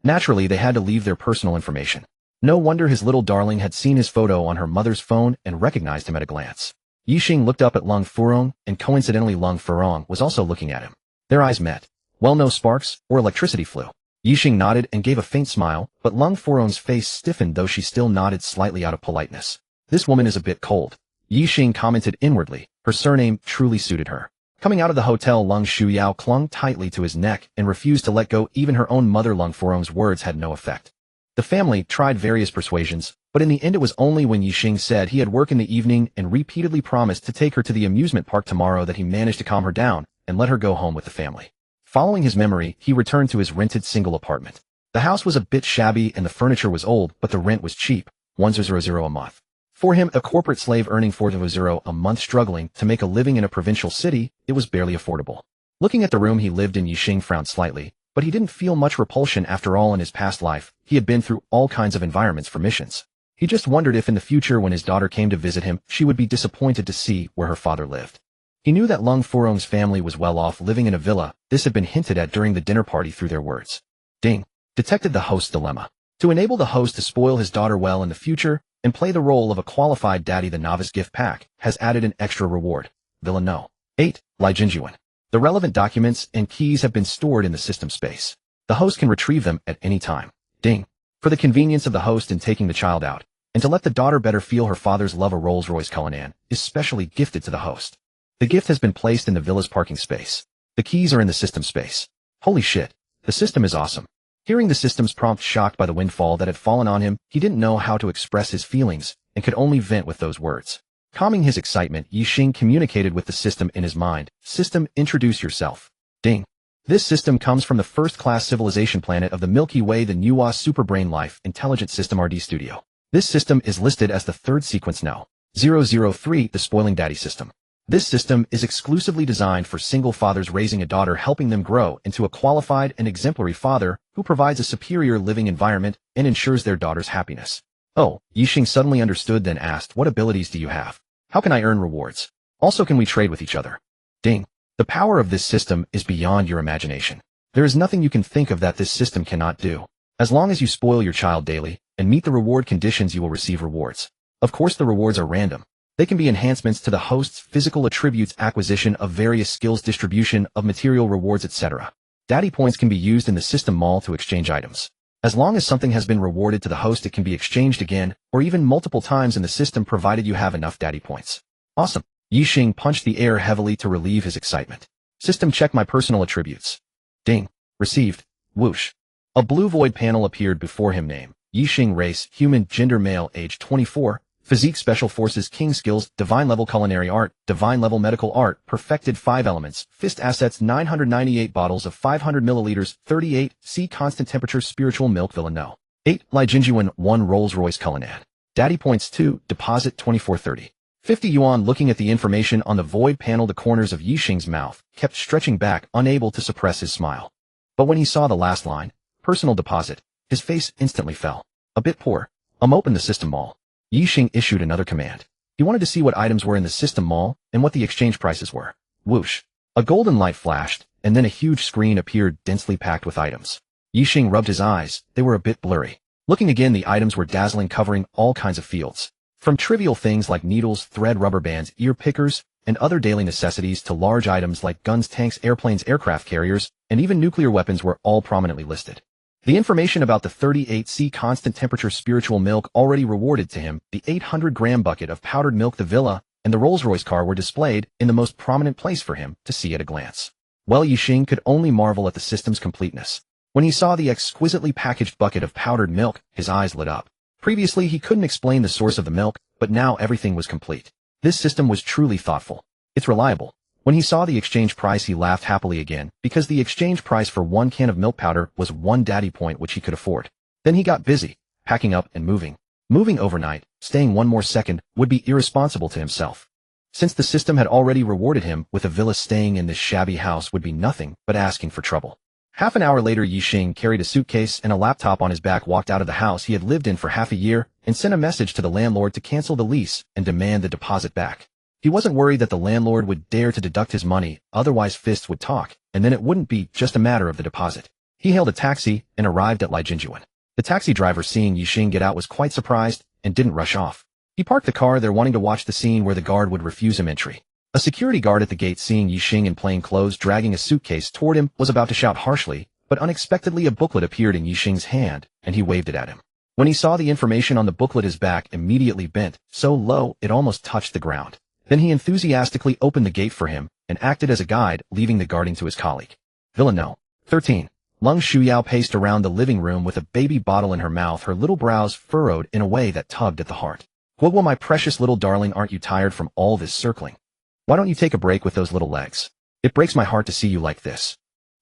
Naturally, they had to leave their personal information. No wonder his little darling had seen his photo on her mother's phone and recognized him at a glance. Ye Xing looked up at Lung Furong, and coincidentally Lung Furong was also looking at him. Their eyes met. Well, no sparks or electricity flew. Ye Xing nodded and gave a faint smile, but Lung Furong's face stiffened, though she still nodded slightly out of politeness. This woman is a bit cold. Ye Xing commented inwardly. Her surname truly suited her. Coming out of the hotel, Lung Shuyao clung tightly to his neck and refused to let go. Even her own mother, Lung Furong's words had no effect. The family tried various persuasions, but in the end it was only when Ye Xing said he had work in the evening and repeatedly promised to take her to the amusement park tomorrow that he managed to calm her down and let her go home with the family. Following his memory, he returned to his rented single apartment. The house was a bit shabby and the furniture was old, but the rent was cheap, $100 a month. For him, a corporate slave earning $400 a month, struggling to make a living in a provincial city, it was barely affordable. Looking at the room he lived in, Ye Xing frowned slightly, but he didn't feel much repulsion. After all, in his past life, he had been through all kinds of environments for missions. He just wondered if in the future, when his daughter came to visit him, she would be disappointed to see where her father lived. He knew that Lung Furong's family was well off, living in a villa. This had been hinted at during the dinner party through their words. Ding. Detected the host's dilemma. To enable the host to spoil his daughter well in the future and play the role of a qualified daddy, the novice gift pack has added an extra reward. Villa No. 8. Lai Jinjuan. The relevant documents and keys have been stored in the system space. The host can retrieve them at any time. Ding. For the convenience of the host in taking the child out, and to let the daughter better feel her father's love, a Rolls-Royce Cullinan is specially gifted to the host. The gift has been placed in the villa's parking space. The keys are in the system space. Holy shit. The system is awesome. Hearing the system's prompt, shocked by the windfall that had fallen on him, he didn't know how to express his feelings and could only vent with those words. Calming his excitement, Ye Xing communicated with the system in his mind. System, introduce yourself. Ding. This system comes from the first-class civilization planet of the Milky Way, the Nuwa Superbrain Life Intelligent System RD Studio. This system is listed as the third sequence now. 003, the Spoiling Daddy System. This system is exclusively designed for single fathers raising a daughter, helping them grow into a qualified and exemplary father who provides a superior living environment and ensures their daughter's happiness. Oh, Ye Xing suddenly understood, then asked, what abilities do you have? How can I earn rewards? Also, can we trade with each other? Ding. The power of this system is beyond your imagination. There is nothing you can think of that this system cannot do. As long as you spoil your child daily and meet the reward conditions, you will receive rewards. Of course, the rewards are random. They can be enhancements to the host's physical attributes, acquisition of various skills, distribution of material rewards, etc. Daddy points can be used in the system mall to exchange items. As long as something has been rewarded to the host, it can be exchanged again, or even multiple times in the system, provided you have enough daddy points. Awesome. Ye Xing punched the air heavily to relieve his excitement. System, check my personal attributes. Ding. Received. Whoosh. A blue void panel appeared before him. Name: Ye Xing. Race: human. Gender: male. Age: 24. Physique: Special Forces, King. Skills: Divine Level Culinary Art, Divine Level Medical Art, Perfected 5 Elements, Fist. Assets: 998 bottles of 500 milliliters, 38, C. Constant Temperature Spiritual Milk. Villa No. 8, Li Jinjuan. 1 Rolls-Royce Cullinan. Daddy points 2, Deposit 2430. 50 yuan. Looking at the information on the void panel, the corners of Ye Xing's mouth kept stretching back, unable to suppress his smile. But when he saw the last line, personal deposit, his face instantly fell. A bit poor. Open the system mall. Ye Xing issued another command. He wanted to see what items were in the system mall and what the exchange prices were. Whoosh. A golden light flashed, and then a huge screen appeared, densely packed with items. Ye Xing rubbed his eyes. They were a bit blurry. Looking again, the items were dazzling, covering all kinds of fields. From trivial things like needles, thread, rubber bands, ear pickers, and other daily necessities to large items like guns, tanks, airplanes, aircraft carriers, and even nuclear weapons were all prominently listed. The information about the 38C constant temperature spiritual milk already rewarded to him, the 800-gram bucket of powdered milk, the villa, and the Rolls-Royce car were displayed in the most prominent place for him to see at a glance. Well, Ye Xing could only marvel at the system's completeness. When he saw the exquisitely packaged bucket of powdered milk, his eyes lit up. Previously, he couldn't explain the source of the milk, but now everything was complete. This system was truly thoughtful. It's reliable. When he saw the exchange price, he laughed happily again, because the exchange price for 1 can of milk powder was 1 daddy point, which he could afford. Then he got busy, packing up and moving. Moving overnight, staying one more second, would be irresponsible to himself. Since the system had already rewarded him with a villa, staying in this shabby house would be nothing but asking for trouble. Half an hour later, Ye Xing carried a suitcase and a laptop on his back, walked out of the house he had lived in for half a year, and sent a message to the landlord to cancel the lease and demand the deposit back. He wasn't worried that the landlord would dare to deduct his money, otherwise fists would talk, and then it wouldn't be just a matter of the deposit. He hailed a taxi and arrived at Li Jinjuan. The taxi driver, seeing Ye Xing get out, was quite surprised and didn't rush off. He parked the car there, wanting to watch the scene where the guard would refuse him entry. A security guard at the gate, seeing Ye Xing in plain clothes dragging a suitcase toward him, was about to shout harshly, but unexpectedly a booklet appeared in Ye Xing's hand, and he waved it at him. When he saw the information on the booklet, his back immediately bent, so low it almost touched the ground. Then he enthusiastically opened the gate for him and acted as a guide, leaving the guarding to his colleague. Villa No. 13. Lung Shuyao paced around the living room with a baby bottle in her mouth, her little brows furrowed in a way that tugged at the heart. Guoguo, my precious little darling, aren't you tired from all this circling? Why don't you take a break with those little legs? It breaks my heart to see you like this.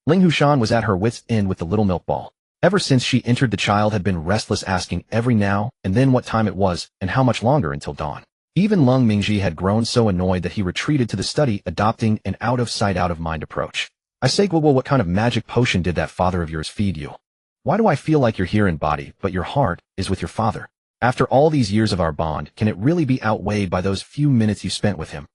Ling Hushan was at her wit's end with the little milk ball. Ever since she entered, the child had been restless, asking every now and then what time it was and how much longer until dawn. Even Lung Mingji had grown so annoyed that he retreated to the study, adopting an out-of-sight, out-of-mind approach. I say, Guoguo, what kind of magic potion did that father of yours feed you? Why do I feel like you're here in body, but your heart is with your father? After all these years of our bond, can it really be outweighed by those few minutes you spent with him?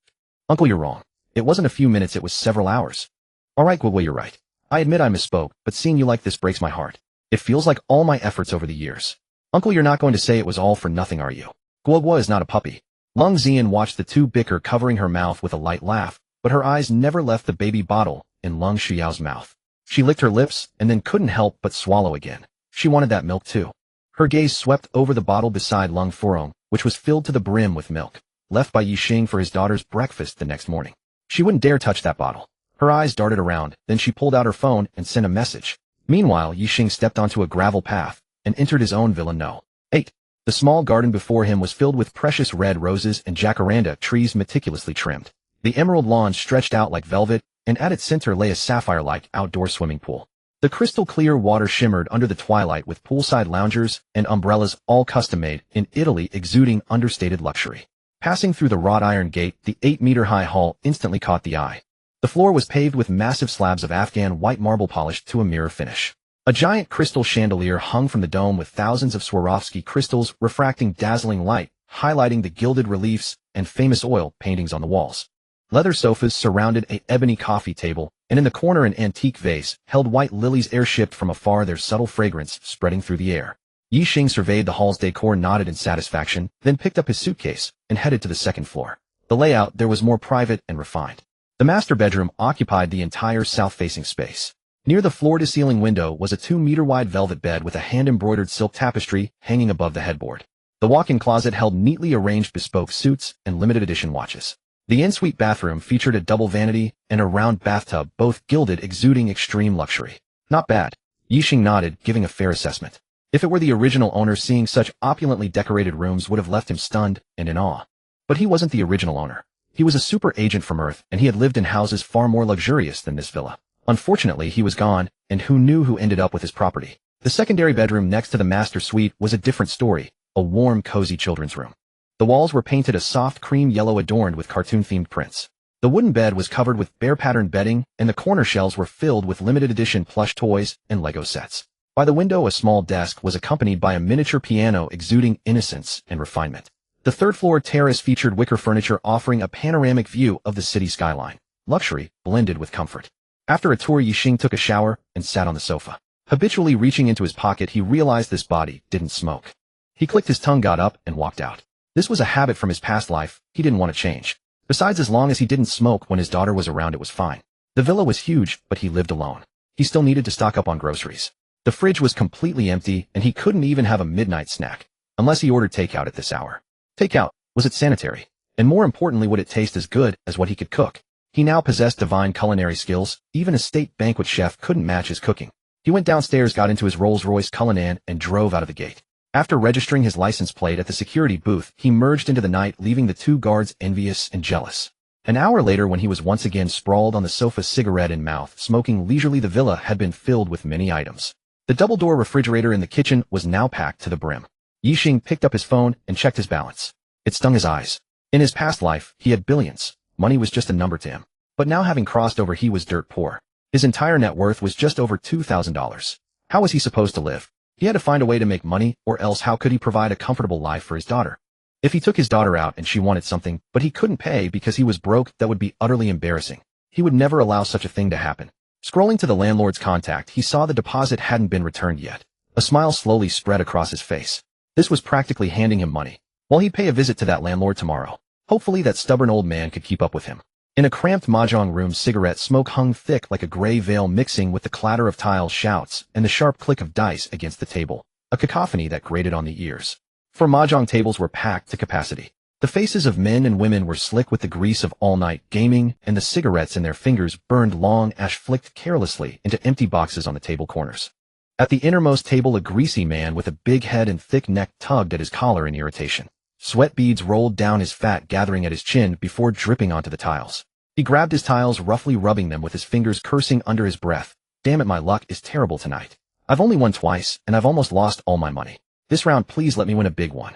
Uncle, you're wrong. It wasn't a few minutes, it was several hours. All right, Guoguo, you're right. I admit I misspoke, but seeing you like this breaks my heart. It feels like all my efforts over the years. Uncle, you're not going to say it was all for nothing, are you? Guoguo is not a puppy. Lung Xian watched the two bicker, covering her mouth with a light laugh, but her eyes never left the baby bottle in Lung Xiao's mouth. She licked her lips and then couldn't help but swallow again. She wanted that milk too. Her gaze swept over the bottle beside Lung Furong, which was filled to the brim with milk, left by Ye Xing for his daughter's breakfast the next morning. She wouldn't dare touch that bottle. Her eyes darted around, then she pulled out her phone and sent a message. Meanwhile, Ye Xing stepped onto a gravel path and entered his own villa No. 8. The small garden before him was filled with precious red roses and jacaranda trees meticulously trimmed. The emerald lawn stretched out like velvet, and at its center lay a sapphire-like outdoor swimming pool. The crystal-clear water shimmered under the twilight with poolside loungers and umbrellas all custom-made in Italy exuding understated luxury. Passing through the wrought iron gate, the 8-meter-high hall instantly caught the eye. The floor was paved with massive slabs of Afghan white marble polished to a mirror finish. A giant crystal chandelier hung from the dome with thousands of Swarovski crystals refracting dazzling light, highlighting the gilded reliefs and famous oil paintings on the walls. Leather sofas surrounded an ebony coffee table, and in the corner an antique vase held white lilies air-shipped from afar, their subtle fragrance spreading through the air. Ye Xing surveyed the hall's decor, nodded in satisfaction, then picked up his suitcase and headed to the second floor. The layout there was more private and refined. The master bedroom occupied the entire south-facing space. Near the floor-to-ceiling window was a 2-meter-wide velvet bed with a hand-embroidered silk tapestry hanging above the headboard. The walk-in closet held neatly arranged bespoke suits and limited-edition watches. The en-suite bathroom featured a double vanity and a round bathtub, both gilded, exuding extreme luxury. Not bad. Ye Xing nodded, giving a fair assessment. If it were the original owner, seeing such opulently decorated rooms would have left him stunned and in awe. But he wasn't the original owner. He was a super agent from Earth, and he had lived in houses far more luxurious than this villa. Unfortunately, he was gone, and who knew who ended up with his property. The secondary bedroom next to the master suite was a different story, a warm, cozy children's room. The walls were painted a soft cream yellow adorned with cartoon-themed prints. The wooden bed was covered with bear-patterned bedding, and the corner shelves were filled with limited-edition plush toys and Lego sets. By the window, a small desk was accompanied by a miniature piano exuding innocence and refinement. The third-floor terrace featured wicker furniture offering a panoramic view of the city skyline. Luxury blended with comfort. After a tour, Ye Xing took a shower and sat on the sofa. Habitually reaching into his pocket, he realized this body didn't smoke. He clicked his tongue, got up, and walked out. This was a habit from his past life he didn't want to change. Besides, as long as he didn't smoke when his daughter was around, it was fine. The villa was huge, but he lived alone. He still needed to stock up on groceries. The fridge was completely empty, and he couldn't even have a midnight snack, unless he ordered takeout at this hour. Takeout, was it sanitary? And more importantly, would it taste as good as what he could cook? He now possessed divine culinary skills. Even a state banquet chef couldn't match his cooking. He went downstairs, got into his Rolls-Royce Cullinan, and drove out of the gate. After registering his license plate at the security booth, he merged into the night, leaving the two guards envious and jealous. An hour later, when he was once again sprawled on the sofa, cigarette in mouth, smoking leisurely, the villa had been filled with many items. The double-door refrigerator in the kitchen was now packed to the brim. Ye Xing picked up his phone and checked his balance. It stung his eyes. In his past life, he had billions. Money was just a number to him. But now, having crossed over, he was dirt poor. His entire net worth was just over $2,000. How was he supposed to live? He had to find a way to make money, or else how could he provide a comfortable life for his daughter? If he took his daughter out and she wanted something, but he couldn't pay because he was broke, that would be utterly embarrassing. He would never allow such a thing to happen. Scrolling to the landlord's contact, he saw the deposit hadn't been returned yet. A smile slowly spread across his face. This was practically handing him money. Well, he'd pay a visit to that landlord tomorrow. Hopefully that stubborn old man could keep up with him. In a cramped mahjong room, cigarette smoke hung thick like a gray veil, mixing with the clatter of tiles, shouts, and the sharp click of dice against the table, a cacophony that grated on the ears. 4 mahjong tables were packed to capacity. The faces of men and women were slick with the grease of all-night gaming, and the cigarettes in their fingers burned long ash flicked carelessly into empty boxes on the table corners. At the innermost table, a greasy man with a big head and thick neck tugged at his collar in irritation. Sweat beads rolled down his fat, gathering at his chin before dripping onto the tiles. He grabbed his tiles, roughly rubbing them with his fingers, cursing under his breath. Damn it, my luck is terrible tonight. I've only won twice, and I've almost lost all my money. This round, please let me win a big one.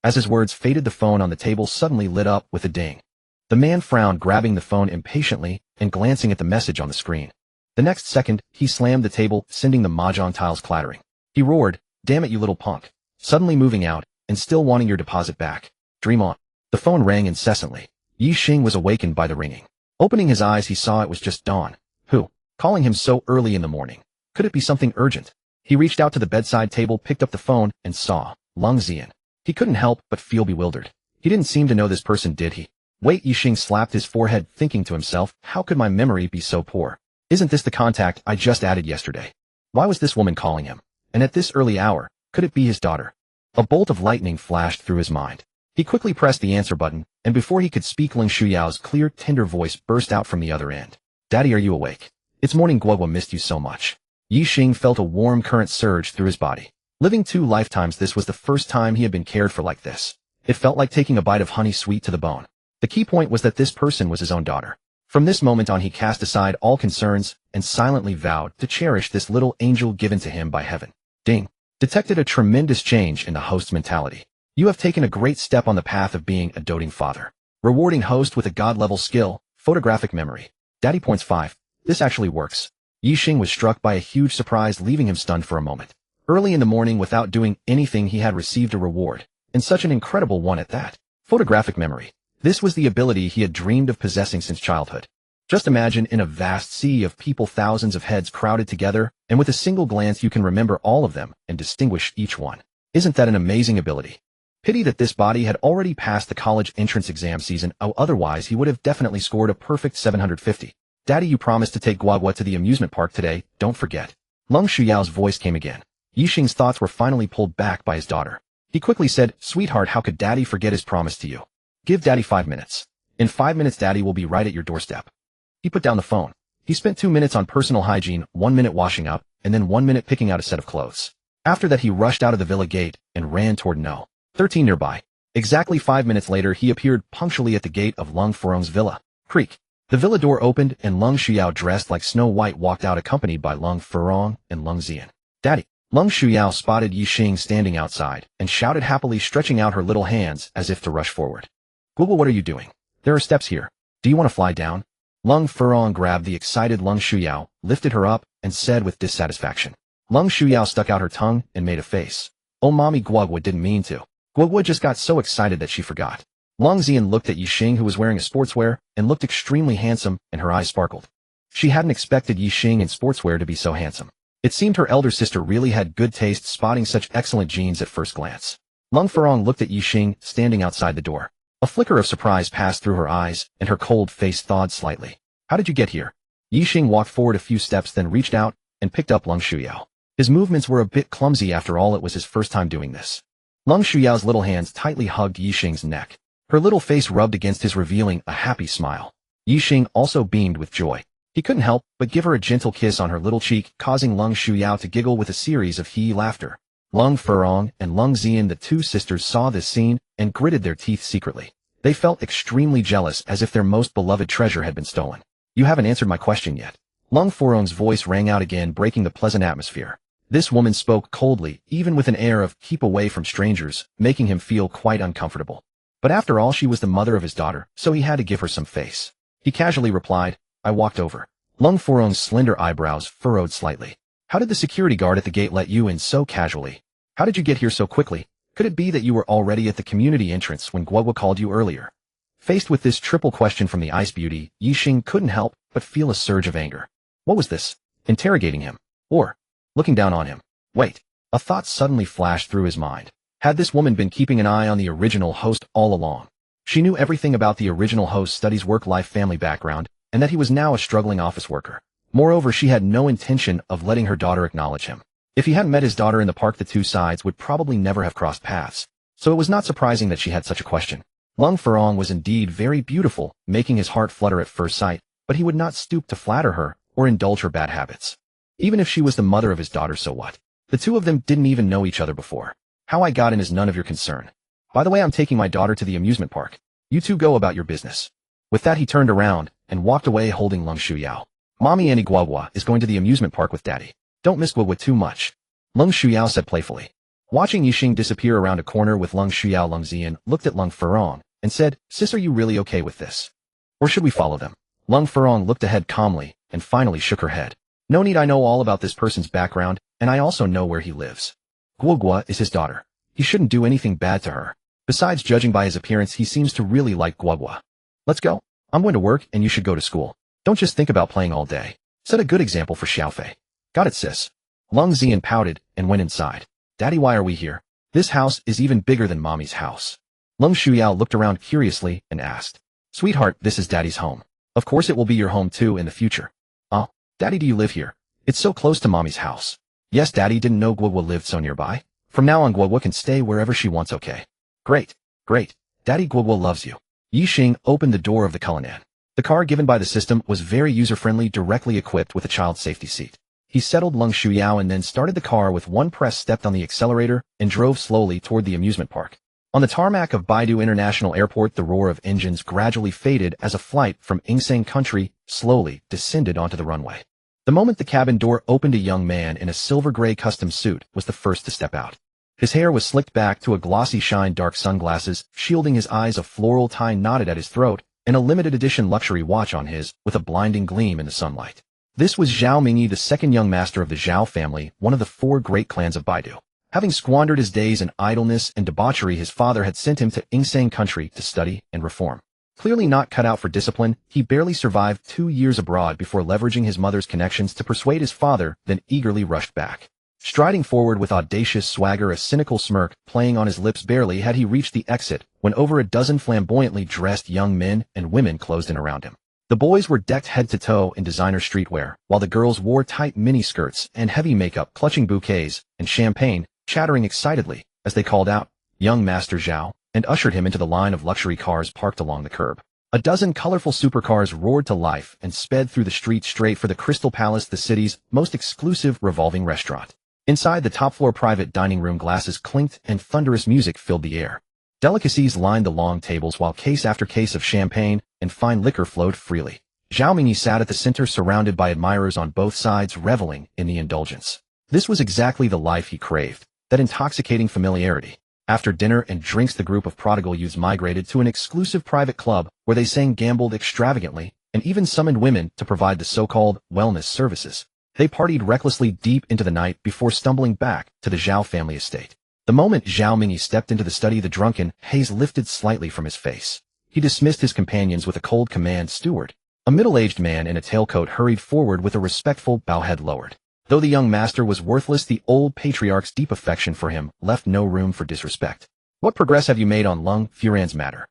As his words faded, the phone on the table suddenly lit up with a ding. The man frowned, grabbing the phone impatiently and glancing at the message on the screen. The next second, he slammed the table, sending the mahjong tiles clattering. He roared, "Damn it, you little punk." Suddenly moving out, and still wanting your deposit back. Dream on. The phone rang incessantly. Ye Xing was awakened by the ringing. Opening his eyes, he saw it was just Dawn. Who? Calling him so early in the morning. Could it be something urgent? He reached out to the bedside table, picked up the phone, and saw Lung Xian. He couldn't help but feel bewildered. He didn't seem to know this person, did he? Wait, Ye Xing slapped his forehead, thinking to himself, how could my memory be so poor? Isn't this the contact I just added yesterday? Why was this woman calling him? And at this early hour, could it be his daughter? A bolt of lightning flashed through his mind. He quickly pressed the answer button, and before he could speak, Ling Shuyao's clear, tender voice burst out from the other end. Daddy, are you awake? It's morning. Guoguo missed you so much. Ye Xing felt a warm current surge through his body. Living 2 lifetimes, this was the first time he had been cared for like this. It felt like taking a bite of honey sweet to the bone. The key point was that this person was his own daughter. From this moment on, he cast aside all concerns and silently vowed to cherish this little angel given to him by heaven. Ding. Detected a tremendous change in the host's mentality. You have taken a great step on the path of being a doting father. Rewarding host with a god-level skill, photographic memory. Daddy points 5. This actually works. Ye Xing was struck by a huge surprise, leaving him stunned for a moment. Early in the morning, without doing anything, he had received a reward, and such an incredible one at that. Photographic memory. This was the ability he had dreamed of possessing since childhood. Just imagine in a vast sea of people, thousands of heads crowded together, and with a single glance you can remember all of them and distinguish each one. Isn't that an amazing ability? Pity that this body had already passed the college entrance exam season. Otherwise he would have definitely scored a perfect 750. Daddy, you promised to take Guoguo to the amusement park today, don't forget. Ling Shuyao's voice came again. Ye Xing's thoughts were finally pulled back by his daughter. He quickly said, sweetheart, how could Daddy forget his promise to you? Give Daddy 5 minutes. In 5 minutes Daddy will be right at your doorstep. He put down the phone. He spent 2 minutes on personal hygiene, 1 minute washing up, and then 1 minute picking out a set of clothes. After that he rushed out of the villa gate and ran toward No. 13 nearby. Exactly 5 minutes later he appeared punctually at the gate of Lung Furong's villa. Creak. The villa door opened and Ling Shuyao, dressed like Snow White, walked out, accompanied by Lung Furong and Lung Zian. Daddy. Ling Shuyao spotted Ye Xing standing outside and shouted happily, stretching out her little hands as if to rush forward. Guoguo, what are you doing? There are steps here. Do you want to fly down? Lung Furong grabbed the excited Ling Shuyao, lifted her up, and said with dissatisfaction. Ling Shuyao stuck out her tongue and made a face. Oh mommy, Guoguo didn't mean to. Guoguo just got so excited that she forgot. Lung Zian looked at Ye Xing, who was wearing a sportswear and looked extremely handsome, and her eyes sparkled. She hadn't expected Ye Xing in sportswear to be so handsome. It seemed her elder sister really had good taste, spotting such excellent genes at first glance. Lung Furong looked at Ye Xing standing outside the door. A flicker of surprise passed through her eyes, and her cold face thawed slightly. How did you get here? Ye Xing walked forward a few steps, then reached out and picked up Ling Shuyao. His movements were a bit clumsy. After all, it was his first time doing this. Ling Shuyao's little hands tightly hugged Ye Xing's neck. Her little face rubbed against his, revealing a happy smile. Ye Xing also beamed with joy. He couldn't help but give her a gentle kiss on her little cheek, causing Ling Shuyao to giggle with a series of hee laughter. Lung Furong and Lung Zian, the two sisters, saw this scene and gritted their teeth secretly. They felt extremely jealous, as if their most beloved treasure had been stolen. You haven't answered my question yet. Lung Furong's voice rang out again, breaking the pleasant atmosphere. This woman spoke coldly, even with an air of keep away from strangers, making him feel quite uncomfortable. But after all, she was the mother of his daughter, so he had to give her some face. He casually replied, I walked over. Lung Furong's slender eyebrows furrowed slightly. How did the security guard at the gate let you in so casually? How did you get here so quickly? Could it be that you were already at the community entrance when Guoguo called you earlier? Faced with this triple question from the ice beauty, Ye Xing couldn't help but feel a surge of anger. What was this? Interrogating him? Or looking down on him? Wait. A thought suddenly flashed through his mind. Had this woman been keeping an eye on the original host all along? She knew everything about the original host's studies, work-life, family background, and that he was now a struggling office worker. Moreover, she had no intention of letting her daughter acknowledge him. If he hadn't met his daughter in the park, the two sides would probably never have crossed paths. So it was not surprising that she had such a question. Lung Furong was indeed very beautiful, making his heart flutter at first sight, but he would not stoop to flatter her or indulge her bad habits. Even if she was the mother of his daughter, so what? The two of them didn't even know each other before. How I got in is none of your concern. By the way, I'm taking my daughter to the amusement park. You two go about your business. With that, he turned around and walked away, holding Ling Shuyao. Mommy Annie, Guoguo is going to the amusement park with Daddy. Don't miss Guoguo too much. Ling Shuyao said playfully. Watching Ye Xing disappear around a corner with Ling Shuyao, Lung Zian looked at Lung Furong and said, Sis, are you really okay with this? Or should we follow them? Lung Furong looked ahead calmly and finally shook her head. No need, I know all about this person's background, and I also know where he lives. Guoguo is his daughter. He shouldn't do anything bad to her. Besides, judging by his appearance, he seems to really like Guoguo. Let's go. I'm going to work and you should go to school. Don't just think about playing all day. Set a good example for Xiaofei. Got it, sis. Lung Zian pouted and went inside. Daddy, why are we here? This house is even bigger than Mommy's house. Ling Shuyao looked around curiously and asked. Sweetheart, this is Daddy's home. Of course it will be your home too in the future. Oh, Daddy, do you live here? It's so close to Mommy's house. Yes, Daddy, didn't know Guoguo lived so nearby. From now on, Guoguo can stay wherever she wants, okay? Great, great. Daddy, Guoguo loves you. Ye Xing opened the door of the Cullinan. The car given by the system was very user-friendly, directly equipped with a child safety seat. He settled Lung Shuyao and then started the car with one press, stepped on the accelerator, and drove slowly toward the amusement park. On the tarmac of Baidu International Airport, the roar of engines gradually faded as a flight from Ye Xing country slowly descended onto the runway. The moment the cabin door opened, a young man in a silver-gray custom suit was the first to step out. His hair was slicked back to a glossy shine, dark sunglasses shielding his eyes, a floral tie knotted at his throat, and a limited-edition luxury watch on his, with a blinding gleam in the sunlight. This was Zhao Mingyi, the second young master of the Zhao family, one of the 4 great clans of Baidu. Having squandered his days in idleness and debauchery, his father had sent him to Ye Xing country to study and reform. Clearly not cut out for discipline, he barely survived 2 years abroad before leveraging his mother's connections to persuade his father, then eagerly rushed back. Striding forward with audacious swagger, a cynical smirk playing on his lips, barely had he reached the exit when over a dozen flamboyantly dressed young men and women closed in around him. The boys were decked head to toe in designer streetwear, while the girls wore tight miniskirts and heavy makeup, clutching bouquets and champagne, chattering excitedly as they called out, "Young Master Zhao," and ushered him into the line of luxury cars parked along the curb. A dozen colorful supercars roared to life and sped through the streets straight for the Crystal Palace, the city's most exclusive revolving restaurant. Inside the top-floor private dining room, glasses clinked and thunderous music filled the air. Delicacies lined the long tables while case after case of champagne and fine liquor flowed freely. Zhao Mingyi sat at the center, surrounded by admirers on both sides, reveling in the indulgence. This was exactly the life he craved, that intoxicating familiarity. After dinner and drinks, the group of prodigal youths migrated to an exclusive private club where they sang, gambled extravagantly, and even summoned women to provide the so-called wellness services. They partied recklessly deep into the night before stumbling back to the Zhao family estate. The moment Zhao Mingyi stepped into the study, the drunken haze lifted slightly from his face. He dismissed his companions with a cold command. Steward, a middle-aged man in a tailcoat, hurried forward with a respectful bow, head lowered. Though the young master was worthless, the old patriarch's deep affection for him left no room for disrespect. What progress have you made on Lung Furan's matter?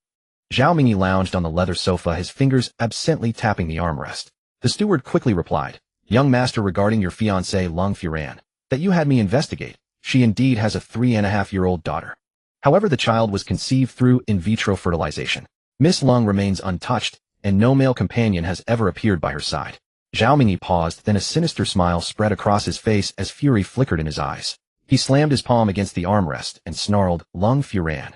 Zhao Mingyi lounged on the leather sofa, his fingers absently tapping the armrest. The steward quickly replied, "Young master, regarding your fiancée Lung Furan, that you had me investigate. She indeed has a 3.5-year-old daughter. However, the child was conceived through in vitro fertilization. Miss Lung remains untouched, and no male companion has ever appeared by her side." Zhao Mingyi paused, then a sinister smile spread across his face as fury flickered in his eyes. He slammed his palm against the armrest and snarled, "Lung Furan,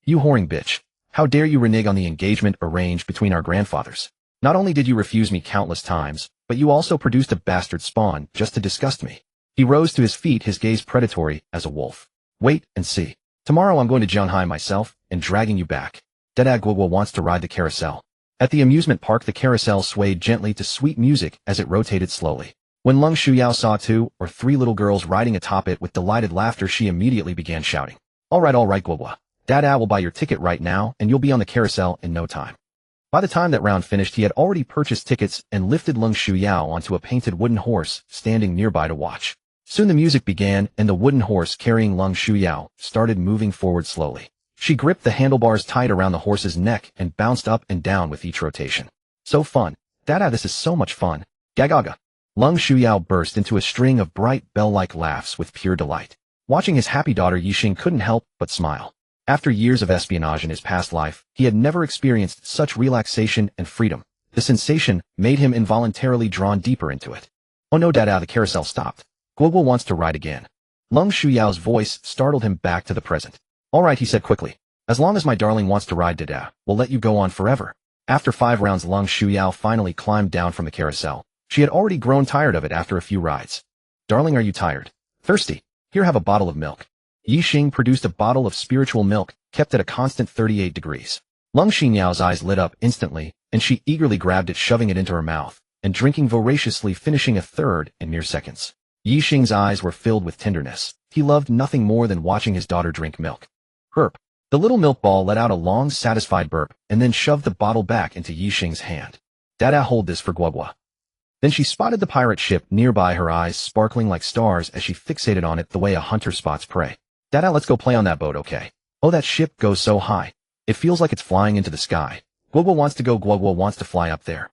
you whoring bitch. How dare you renege on the engagement arranged between our grandfathers? Not only did you refuse me countless times, but you also produced a bastard spawn just to disgust me." He rose to his feet, his gaze predatory as a wolf. "Wait and see. Tomorrow I'm going to Zhanghai myself and dragging you back. Dada Guoguo wants to ride the carousel." At the amusement park, the carousel swayed gently to sweet music as it rotated slowly. When Lung Shuyao saw 2 or 3 little girls riding atop it with delighted laughter, she immediately began shouting, all right, Guoguo. Dada will buy your ticket right now and you'll be on the carousel in no time." By the time that round finished, he had already purchased tickets and lifted Lung Shuyao onto a painted wooden horse standing nearby to watch. Soon the music began and the wooden horse carrying Lung Shuyao started moving forward slowly. She gripped the handlebars tight around the horse's neck and bounced up and down with each rotation. "So fun. Dada, this is so much fun. Gagaga." Lung Shuyao burst into a string of bright bell-like laughs with pure delight. Watching his happy daughter, Ye Xing couldn't help but smile. After years of espionage in his past life, he had never experienced such relaxation and freedom. The sensation made him involuntarily drawn deeper into it. "Oh no, Dada, the carousel stopped. Guoguo wants to ride again." Lung Shuyao's voice startled him back to the present. "All right," he said quickly. "As long as my darling wants to ride, Dada, we'll let you go on forever." After 5 rounds, Lung Shuyao finally climbed down from the carousel. She had already grown tired of it after a few rides. "Darling, are you tired? Thirsty? Here, have a bottle of milk." Ye Xing produced a bottle of spiritual milk, kept at a constant 38 degrees. Lung Xinyao's eyes lit up instantly, and she eagerly grabbed it, shoving it into her mouth, and drinking voraciously, finishing a third in mere seconds. Ye Xing's eyes were filled with tenderness. He loved nothing more than watching his daughter drink milk. Burp. The little milk ball let out a long, satisfied burp, and then shoved the bottle back into Ye Xing's hand. "Dada, hold this for Guoguo." Then she spotted the pirate ship nearby, her eyes sparkling like stars as she fixated on it the way a hunter spots prey. "Dada, let's go play on that boat, okay? Oh, that ship goes so high. It feels like it's flying into the sky. Guoguo wants to go. Guoguo wants to fly up there.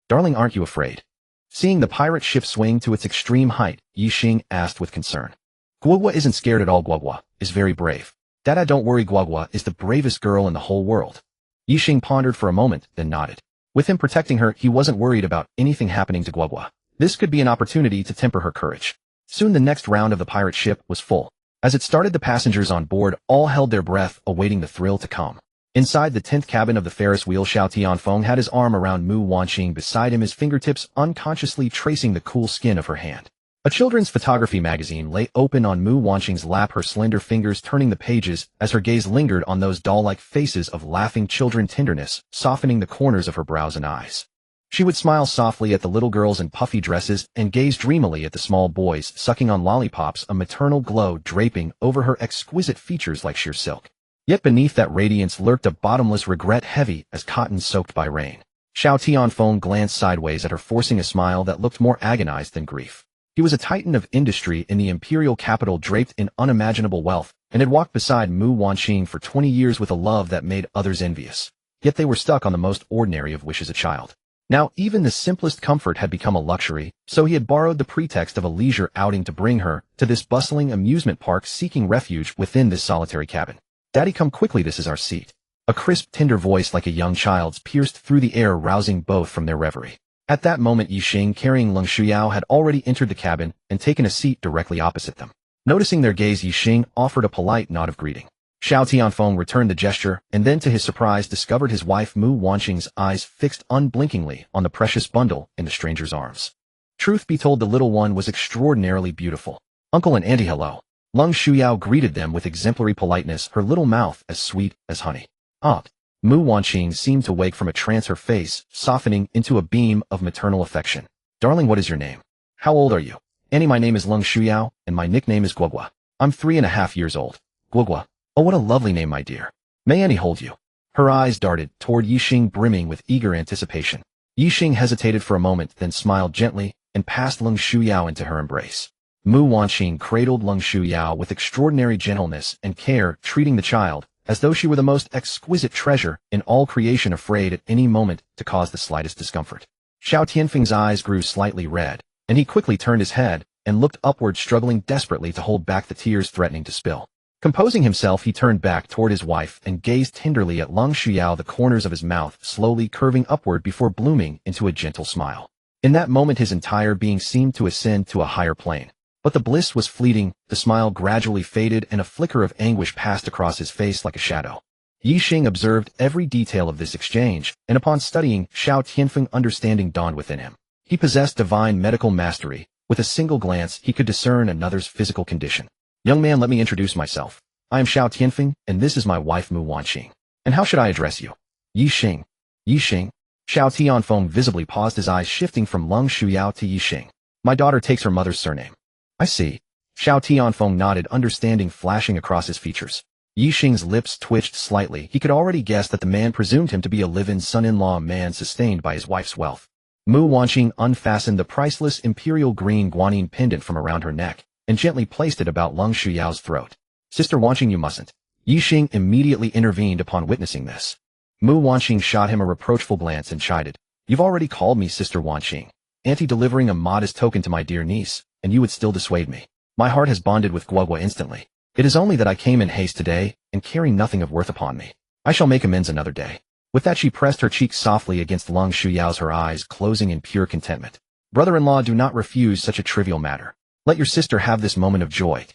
Darling, aren't you afraid? Seeing the pirate ship swing to its extreme height, Ye Xing asked with concern. Guoguo isn't scared at all. Guoguo is very brave. Dada, don't worry. Guoguo is the bravest girl in the whole world. Ye Xing pondered for a moment, then nodded. With him protecting her, he wasn't worried about anything happening to Guoguo. This could be an opportunity to temper her courage. Soon the next round of the pirate ship was full. As it started, the passengers on board all held their breath, awaiting the thrill to come. Inside the 10th cabin of the Ferris wheel, Xiao Tianfeng had his arm around Mu Wanqing beside him, his fingertips unconsciously tracing the cool skin of her hand. A children's photography magazine lay open on Mu Wanqing's lap, her slender fingers turning the pages as her gaze lingered on those doll-like faces of laughing children, tenderness softening the corners of her brows and eyes. She would smile softly at the little girls in puffy dresses and gaze dreamily at the small boys sucking on lollipops, a maternal glow draping over her exquisite features like sheer silk. Yet beneath that radiance lurked a bottomless regret, heavy as cotton soaked by rain. Xiao Tianfeng glanced sideways at her, forcing a smile that looked more agonized than grief. He was a titan of industry in the imperial capital, draped in unimaginable wealth, and had walked beside Mu Wanqing for 20 years with a love that made others envious. Yet they were stuck on the most ordinary of wishes, a child. Now even the simplest comfort had become a luxury, so he had borrowed the pretext of a leisure outing to bring her to this bustling amusement park, seeking refuge within this solitary cabin. Daddy, come quickly, this is our seat. A crisp, tender voice like a young child's pierced through the air, rousing both from their reverie. At that moment, Ye Xing, carrying Leng Shuyao, had already entered the cabin and taken a seat directly opposite them. Noticing their gaze, Ye Xing offered a polite nod of greeting. Xiao Tianfeng returned the gesture, and then to his surprise discovered his wife Mu Wanqing's eyes fixed unblinkingly on the precious bundle in the stranger's arms. Truth be told, the little one was extraordinarily beautiful. Uncle and Auntie, hello. Leng Shuyao greeted them with exemplary politeness, her little mouth as sweet as honey. Mu Wanqing seemed to wake from a trance, her face softening into a beam of maternal affection. Darling, what is your name? How old are you? Auntie, my name is Leng Shuyao, and my nickname is Guoguo. I'm 3.5 years old. Guoguo. Oh, what a lovely name, my dear. May Auntie hold you? Her eyes darted toward Ye Xing, brimming with eager anticipation. Ye Xing hesitated for a moment, then smiled gently and passed Leng Shuyao into her embrace. Mu Wanqing cradled Leng Shuyao with extraordinary gentleness and care, treating the child as though she were the most exquisite treasure in all creation, afraid at any moment to cause the slightest discomfort. Xiao Tianfeng's eyes grew slightly red, and he quickly turned his head and looked upward, struggling desperately to hold back the tears threatening to spill. Composing himself, he turned back toward his wife and gazed tenderly at Leng Shuyao, the corners of his mouth slowly curving upward before blooming into a gentle smile. In that moment, his entire being seemed to ascend to a higher plane. But the bliss was fleeting, the smile gradually faded, and a flicker of anguish passed across his face like a shadow. Ye Xing observed every detail of this exchange, and upon studying, Xiao Tianfeng understanding dawned within him. He possessed divine medical mastery. With a single glance, he could discern another's physical condition. Young man, let me introduce myself. I am Xiao Tianfeng, and this is my wife Mu Wanqing. And how should I address you? Ye Xing. Ye Xing. Xiao Tianfeng visibly paused, his eyes shifting from Leng Shuyao to Ye Xing. My daughter takes her mother's surname. I see. Xiao Tianfeng nodded, understanding flashing across his features. Ye Xing's lips twitched slightly. He could already guess that the man presumed him to be a live-in son-in-law, man sustained by his wife's wealth. Mu Wanqing unfastened the priceless imperial green guanine pendant from around her neck and gently placed it about Leng Shuyao's throat. Sister Wanqing, you mustn't. Ye Xing immediately intervened upon witnessing this. Mu Wanqing shot him a reproachful glance and chided. You've already called me Sister Wanqing. Auntie delivering a modest token to my dear niece, and you would still dissuade me. My heart has bonded with Guoguo instantly. It is only that I came in haste today, and carry nothing of worth upon me. I shall make amends another day. With that, she pressed her cheek softly against Leng Shuyao's, her eyes closing in pure contentment. Brother-in-law, do not refuse such a trivial matter. Let your sister have this moment of joy.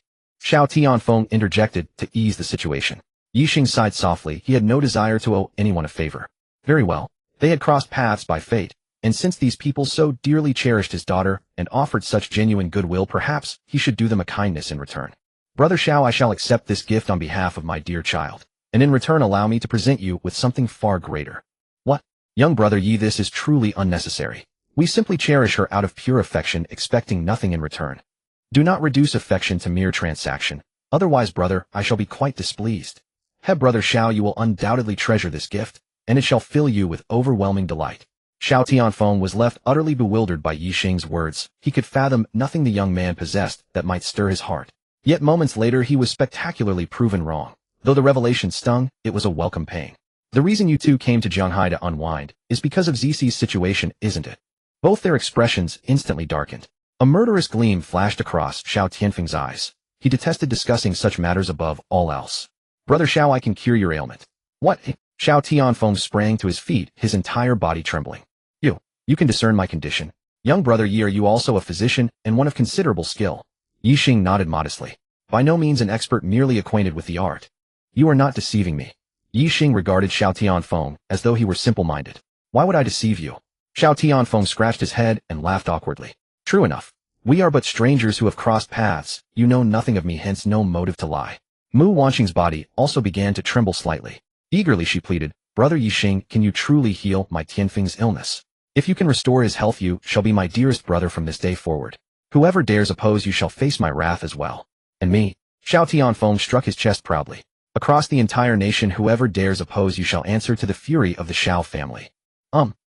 Xiao Tianfeng interjected to ease the situation. Ye Xing sighed softly. He had no desire to owe anyone a favor. Very well. They had crossed paths by fate. And since these people so dearly cherished his daughter and offered such genuine goodwill, perhaps he should do them a kindness in return. Brother Xiao, I shall accept this gift on behalf of my dear child, and in return allow me to present you with something far greater. What? Young brother Yi, this is truly unnecessary. We simply cherish her out of pure affection, expecting nothing in return. Do not reduce affection to mere transaction, otherwise, brother, I shall be quite displeased. Brother Xiao, you will undoubtedly treasure this gift, and it shall fill you with overwhelming delight. Xiao Tianfeng was left utterly bewildered by Ye Xing's words. He could fathom nothing the young man possessed that might stir his heart. Yet moments later he was spectacularly proven wrong. Though the revelation stung, it was a welcome pain. The reason you two came to Zhanghai to unwind is because of Zici's situation, isn't it? Both their expressions instantly darkened. A murderous gleam flashed across Xiao Tianfeng's eyes. He detested discussing such matters above all else. Brother Xiao, I can cure your ailment. What? Xiao Tianfeng sprang to his feet, his entire body trembling. You can discern my condition. Young brother Ye, are you also a physician and one of considerable skill? Ye Xing nodded modestly. By no means an expert, merely acquainted with the art. You are not deceiving me. Ye Xing regarded Xiao Tianfeng as though he were simple-minded. Why would I deceive you? Xiao Tianfeng scratched his head and laughed awkwardly. True enough. We are but strangers who have crossed paths. You know nothing of me, hence no motive to lie. Mu Wanqing's body also began to tremble slightly. Eagerly she pleaded, Brother Ye Xing, can you truly heal my Tianfeng's illness? If you can restore his health, you shall be my dearest brother from this day forward. Whoever dares oppose you shall face my wrath as well. And me? Xiao Tianfeng struck his chest proudly. Across the entire nation, whoever dares oppose you shall answer to the fury of the Xiao family.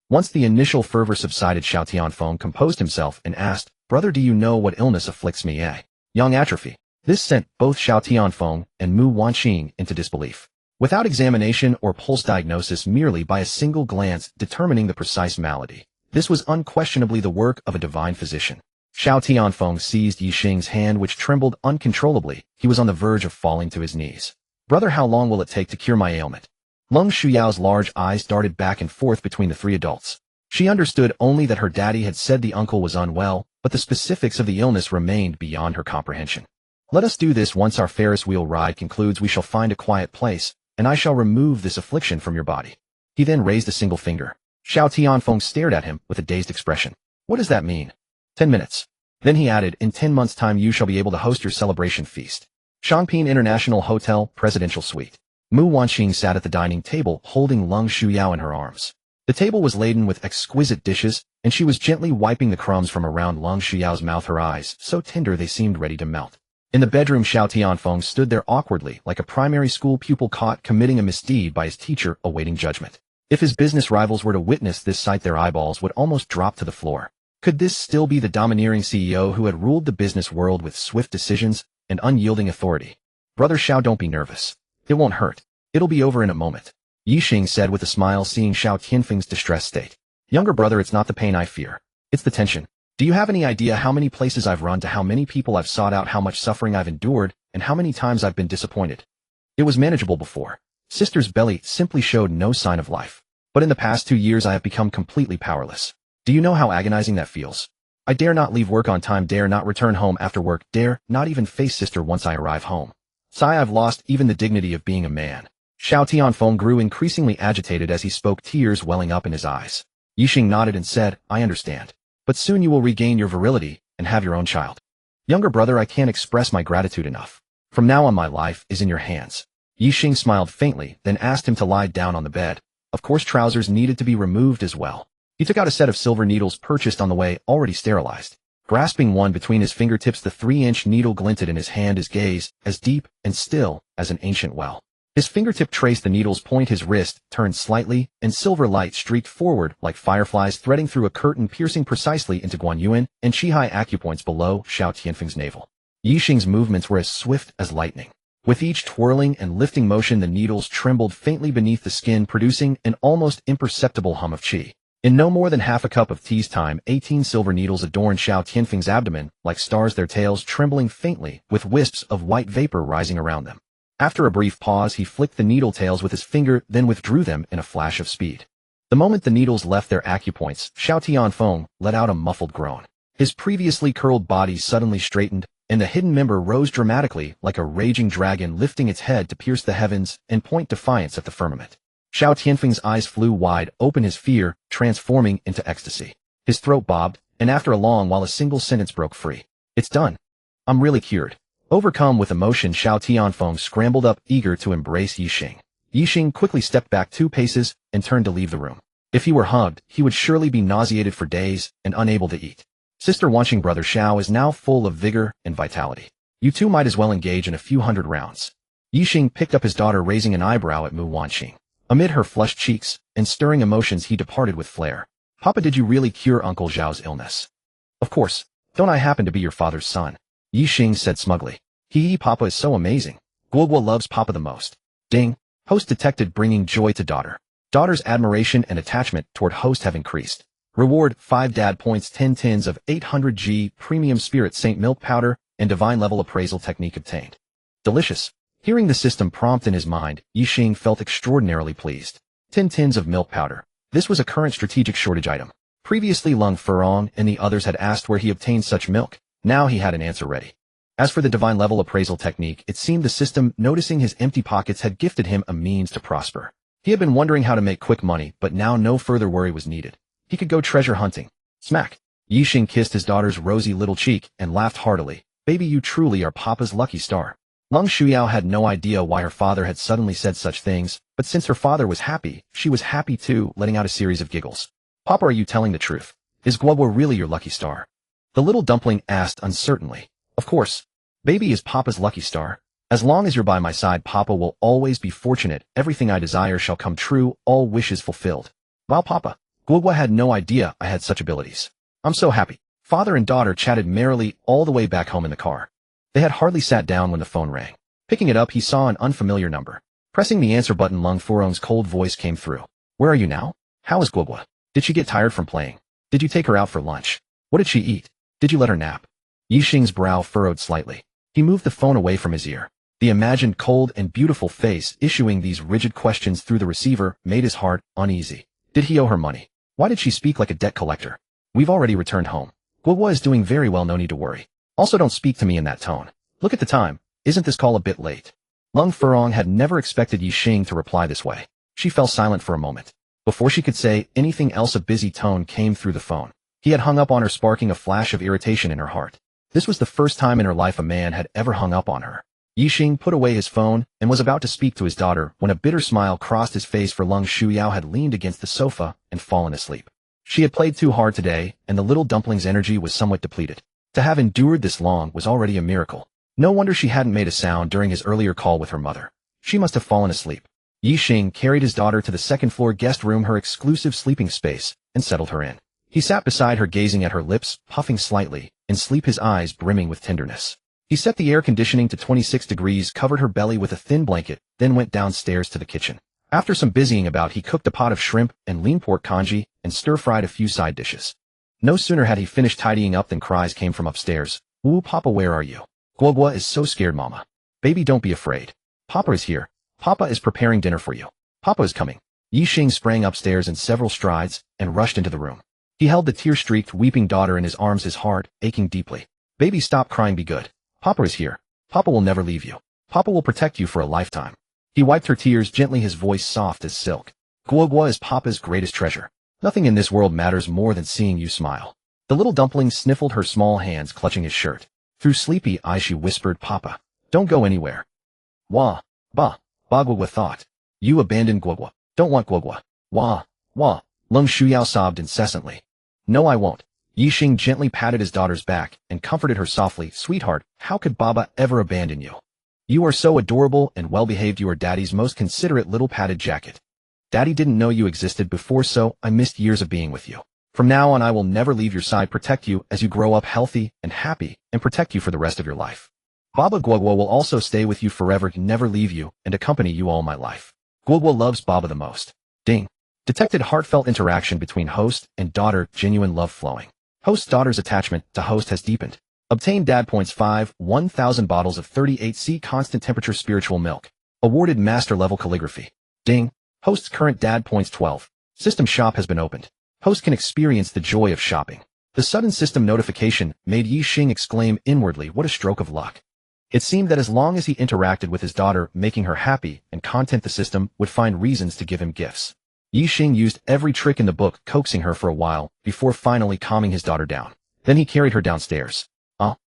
Once the initial fervor subsided, Xiao Tianfeng composed himself and asked, Brother, do you know what illness afflicts me? Young atrophy. This sent both Xiao Tianfeng and Mu Wanqing into disbelief. Without examination or pulse diagnosis, merely by a single glance determining the precise malady, this was unquestionably the work of a divine physician. Xiao Tianfeng seized Ye Xing's hand, which trembled uncontrollably. He was on the verge of falling to his knees. Brother, how long will it take to cure my ailment? Leng Shuyao's large eyes darted back and forth between the three adults. She understood only that her daddy had said the uncle was unwell, but the specifics of the illness remained beyond her comprehension. Let us do this once our Ferris wheel ride concludes. We shall find a quiet place, and I shall remove this affliction from your body. He then raised a single finger. Xiao Tianfeng stared at him with a dazed expression. What does that mean? 10 minutes. Then he added, in 10 months' time you shall be able to host your celebration feast. Shangping International Hotel, Presidential Suite. Mu Wanqing sat at the dining table, holding Leng Shuyao in her arms. The table was laden with exquisite dishes, and she was gently wiping the crumbs from around Leng Shuyao's mouth, her eyes so tender they seemed ready to melt. In the bedroom, Xiao Tianfeng stood there awkwardly, like a primary school pupil caught committing a misdeed by his teacher, awaiting judgment. If his business rivals were to witness this sight, their eyeballs would almost drop to the floor. Could this still be the domineering CEO who had ruled the business world with swift decisions and unyielding authority? Brother Xiao, don't be nervous. It won't hurt. It'll be over in a moment. Ye Xing said with a smile, seeing Xiao Tianfeng's distressed state. Younger brother, it's not the pain I fear. It's the tension. Do you have any idea how many places I've run to, how many people I've sought out, how much suffering I've endured, and how many times I've been disappointed? It was manageable before. Sister's belly simply showed no sign of life. But in the past 2 years I have become completely powerless. Do you know how agonizing that feels? I dare not leave work on time, dare not return home after work, dare not even face sister once I arrive home. Sigh, I've lost even the dignity of being a man. Xiao Tianfeng grew increasingly agitated as he spoke, tears welling up in his eyes. Ye Xing nodded and said, I understand. But soon you will regain your virility and have your own child. Younger brother, I can't express my gratitude enough. From now on my life is in your hands. Ye Xing smiled faintly, then asked him to lie down on the bed. Of course trousers needed to be removed as well. He took out a set of silver needles purchased on the way, already sterilized. Grasping one between his fingertips, the 3-inch needle glinted in his hand, his gaze as deep and still as an ancient well. His fingertip traced the needle's point, his wrist turned slightly, and silver light streaked forward like fireflies threading through a curtain, piercing precisely into Guanyuan and Qihai acupoints below Xiao Tianfeng's navel. Ye Xing's movements were as swift as lightning. With each twirling and lifting motion, the needles trembled faintly beneath the skin, producing an almost imperceptible hum of qi. In no more than half a cup of tea's time, 18 silver needles adorned Xiao Tianfeng's abdomen like stars, their tails trembling faintly, with wisps of white vapor rising around them. After a brief pause, he flicked the needle tails with his finger, then withdrew them in a flash of speed. The moment the needles left their acupoints, Xiao Tianfeng let out a muffled groan. His previously curled body suddenly straightened, and the hidden member rose dramatically like a raging dragon, lifting its head to pierce the heavens and point defiance at the firmament. Xiao Tianfeng's eyes flew wide open, his fear transforming into ecstasy. His throat bobbed, and after a long while a single sentence broke free. It's done. I'm really cured. Overcome with emotion, Xiao Tianfeng scrambled up, eager to embrace Ye Xing. Ye Xing quickly stepped back 2 paces and turned to leave the room. If he were hugged, he would surely be nauseated for days and unable to eat. Sister Wanqing, brother Xiao is now full of vigor and vitality. You two might as well engage in a few hundred rounds. Ye Xing picked up his daughter, raising an eyebrow at Mu Wanqing. Amid her flushed cheeks and stirring emotions, he departed with flair. Papa, did you really cure Uncle Zhao's illness? Of course. Don't I happen to be your father's son? Ye Xing said smugly. Papa is so amazing. Guoguo loves Papa the most. Ding. Host detected bringing joy to daughter. Daughter's admiration and attachment toward host have increased. Reward 5 dad points 10 tins of 800G premium spirit saint milk powder and divine level appraisal technique obtained. Delicious. Hearing the system prompt in his mind, Ye Xing felt extraordinarily pleased. 10 tins of milk powder. This was a current strategic shortage item. Previously Lung Furong and the others had asked where he obtained such milk. Now he had an answer ready. As for the divine level appraisal technique, it seemed the system, noticing his empty pockets, had gifted him a means to prosper. He had been wondering how to make quick money, but now no further worry was needed. He could go treasure hunting. Smack. Ye Xing kissed his daughter's rosy little cheek and laughed heartily. Baby, you truly are Papa's lucky star. Lung Shuyao had no idea why her father had suddenly said such things, but since her father was happy, she was happy too, letting out a series of giggles. Papa, are you telling the truth? Is Guoguo really your lucky star? The little dumpling asked uncertainly. Of course. Baby is Papa's lucky star. As long as you're by my side, Papa will always be fortunate. Everything I desire shall come true, all wishes fulfilled. Wow, Papa. Guoguo had no idea I had such abilities. I'm so happy. Father and daughter chatted merrily all the way back home in the car. They had hardly sat down when the phone rang. Picking it up, he saw an unfamiliar number. Pressing the answer button, Lung Furong's cold voice came through. Where are you now? How is Guoguo? Did she get tired from playing? Did you take her out for lunch? What did she eat? Did you let her nap? Ye Xing's brow furrowed slightly. He moved the phone away from his ear. The imagined cold and beautiful face issuing these rigid questions through the receiver made his heart uneasy. Did he owe her money? Why did she speak like a debt collector? We've already returned home. Guoguo is doing very well, no need to worry. Also, don't speak to me in that tone. Look at the time. Isn't this call a bit late? Lung Furong had never expected Ye Xing to reply this way. She fell silent for a moment. Before she could say anything else, a busy tone came through the phone. He had hung up on her, sparking a flash of irritation in her heart. This was the first time in her life a man had ever hung up on her. Ye Xing put away his phone and was about to speak to his daughter when a bitter smile crossed his face, for Lung Shuyao had leaned against the sofa and fallen asleep. She had played too hard today, and the little dumpling's energy was somewhat depleted. To have endured this long was already a miracle. No wonder she hadn't made a sound during his earlier call with her mother. She must have fallen asleep. Ye Xing carried his daughter to the second-floor guest room, her exclusive sleeping space, and settled her in. He sat beside her, gazing at her lips, puffing slightly, in sleep, his eyes brimming with tenderness. He set the air conditioning to 26 degrees, covered her belly with a thin blanket, then went downstairs to the kitchen. After some busying about, he cooked a pot of shrimp and lean pork congee and stir-fried a few side dishes. No sooner had he finished tidying up than cries came from upstairs. Woo, Papa, where are you? Guoguo is so scared, Mama. Baby, don't be afraid. Papa is here. Papa is preparing dinner for you. Papa is coming. Ye Xing sprang upstairs in several strides and rushed into the room. He held the tear-streaked, weeping daughter in his arms, his heart aching deeply. Baby, stop crying, be good. Papa is here. Papa will never leave you. Papa will protect you for a lifetime. He wiped her tears gently, his voice soft as silk. Guoguo is Papa's greatest treasure. Nothing in this world matters more than seeing you smile. The little dumpling sniffled, her small hands clutching his shirt. Through sleepy eyes she whispered, Papa, don't go anywhere. Wah, ba, Guoguo thought. You abandoned Guoguo. Don't want Guoguo. Wah, wah, Lung Shuyao sobbed incessantly. No, I won't. Ye Xing gently patted his daughter's back and comforted her softly. Sweetheart, how could Baba ever abandon you? You are so adorable and well-behaved. You are Daddy's most considerate little padded jacket. Daddy didn't know you existed before, so I missed years of being with you. From now on, I will never leave your side, protect you as you grow up healthy and happy, and protect you for the rest of your life. Baba Guoguo will also stay with you forever, never leave you, and accompany you all my life. Guoguo loves Baba the most. Ding. Detected heartfelt interaction between host and daughter, genuine love flowing. Host's daughter's attachment to host has deepened. Obtained dad points 5, 1,000 bottles of 38C constant temperature spiritual milk. Awarded master level calligraphy. Ding. Host's current dad points 12. System shop has been opened. Host can experience the joy of shopping. The sudden system notification made Ye Xing exclaim inwardly, what a stroke of luck. It seemed that as long as he interacted with his daughter, making her happy and content, the system would find reasons to give him gifts. Ye Xing used every trick in the book, coaxing her for a while, before finally calming his daughter down. Then he carried her downstairs.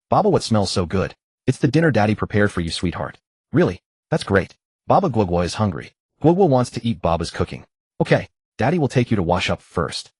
Baba, what smells so good? It's the dinner Daddy prepared for you, sweetheart. Really? That's great. Baba Guoguo is hungry. Guoguo wants to eat Baba's cooking. Okay, Daddy will take you to wash up first.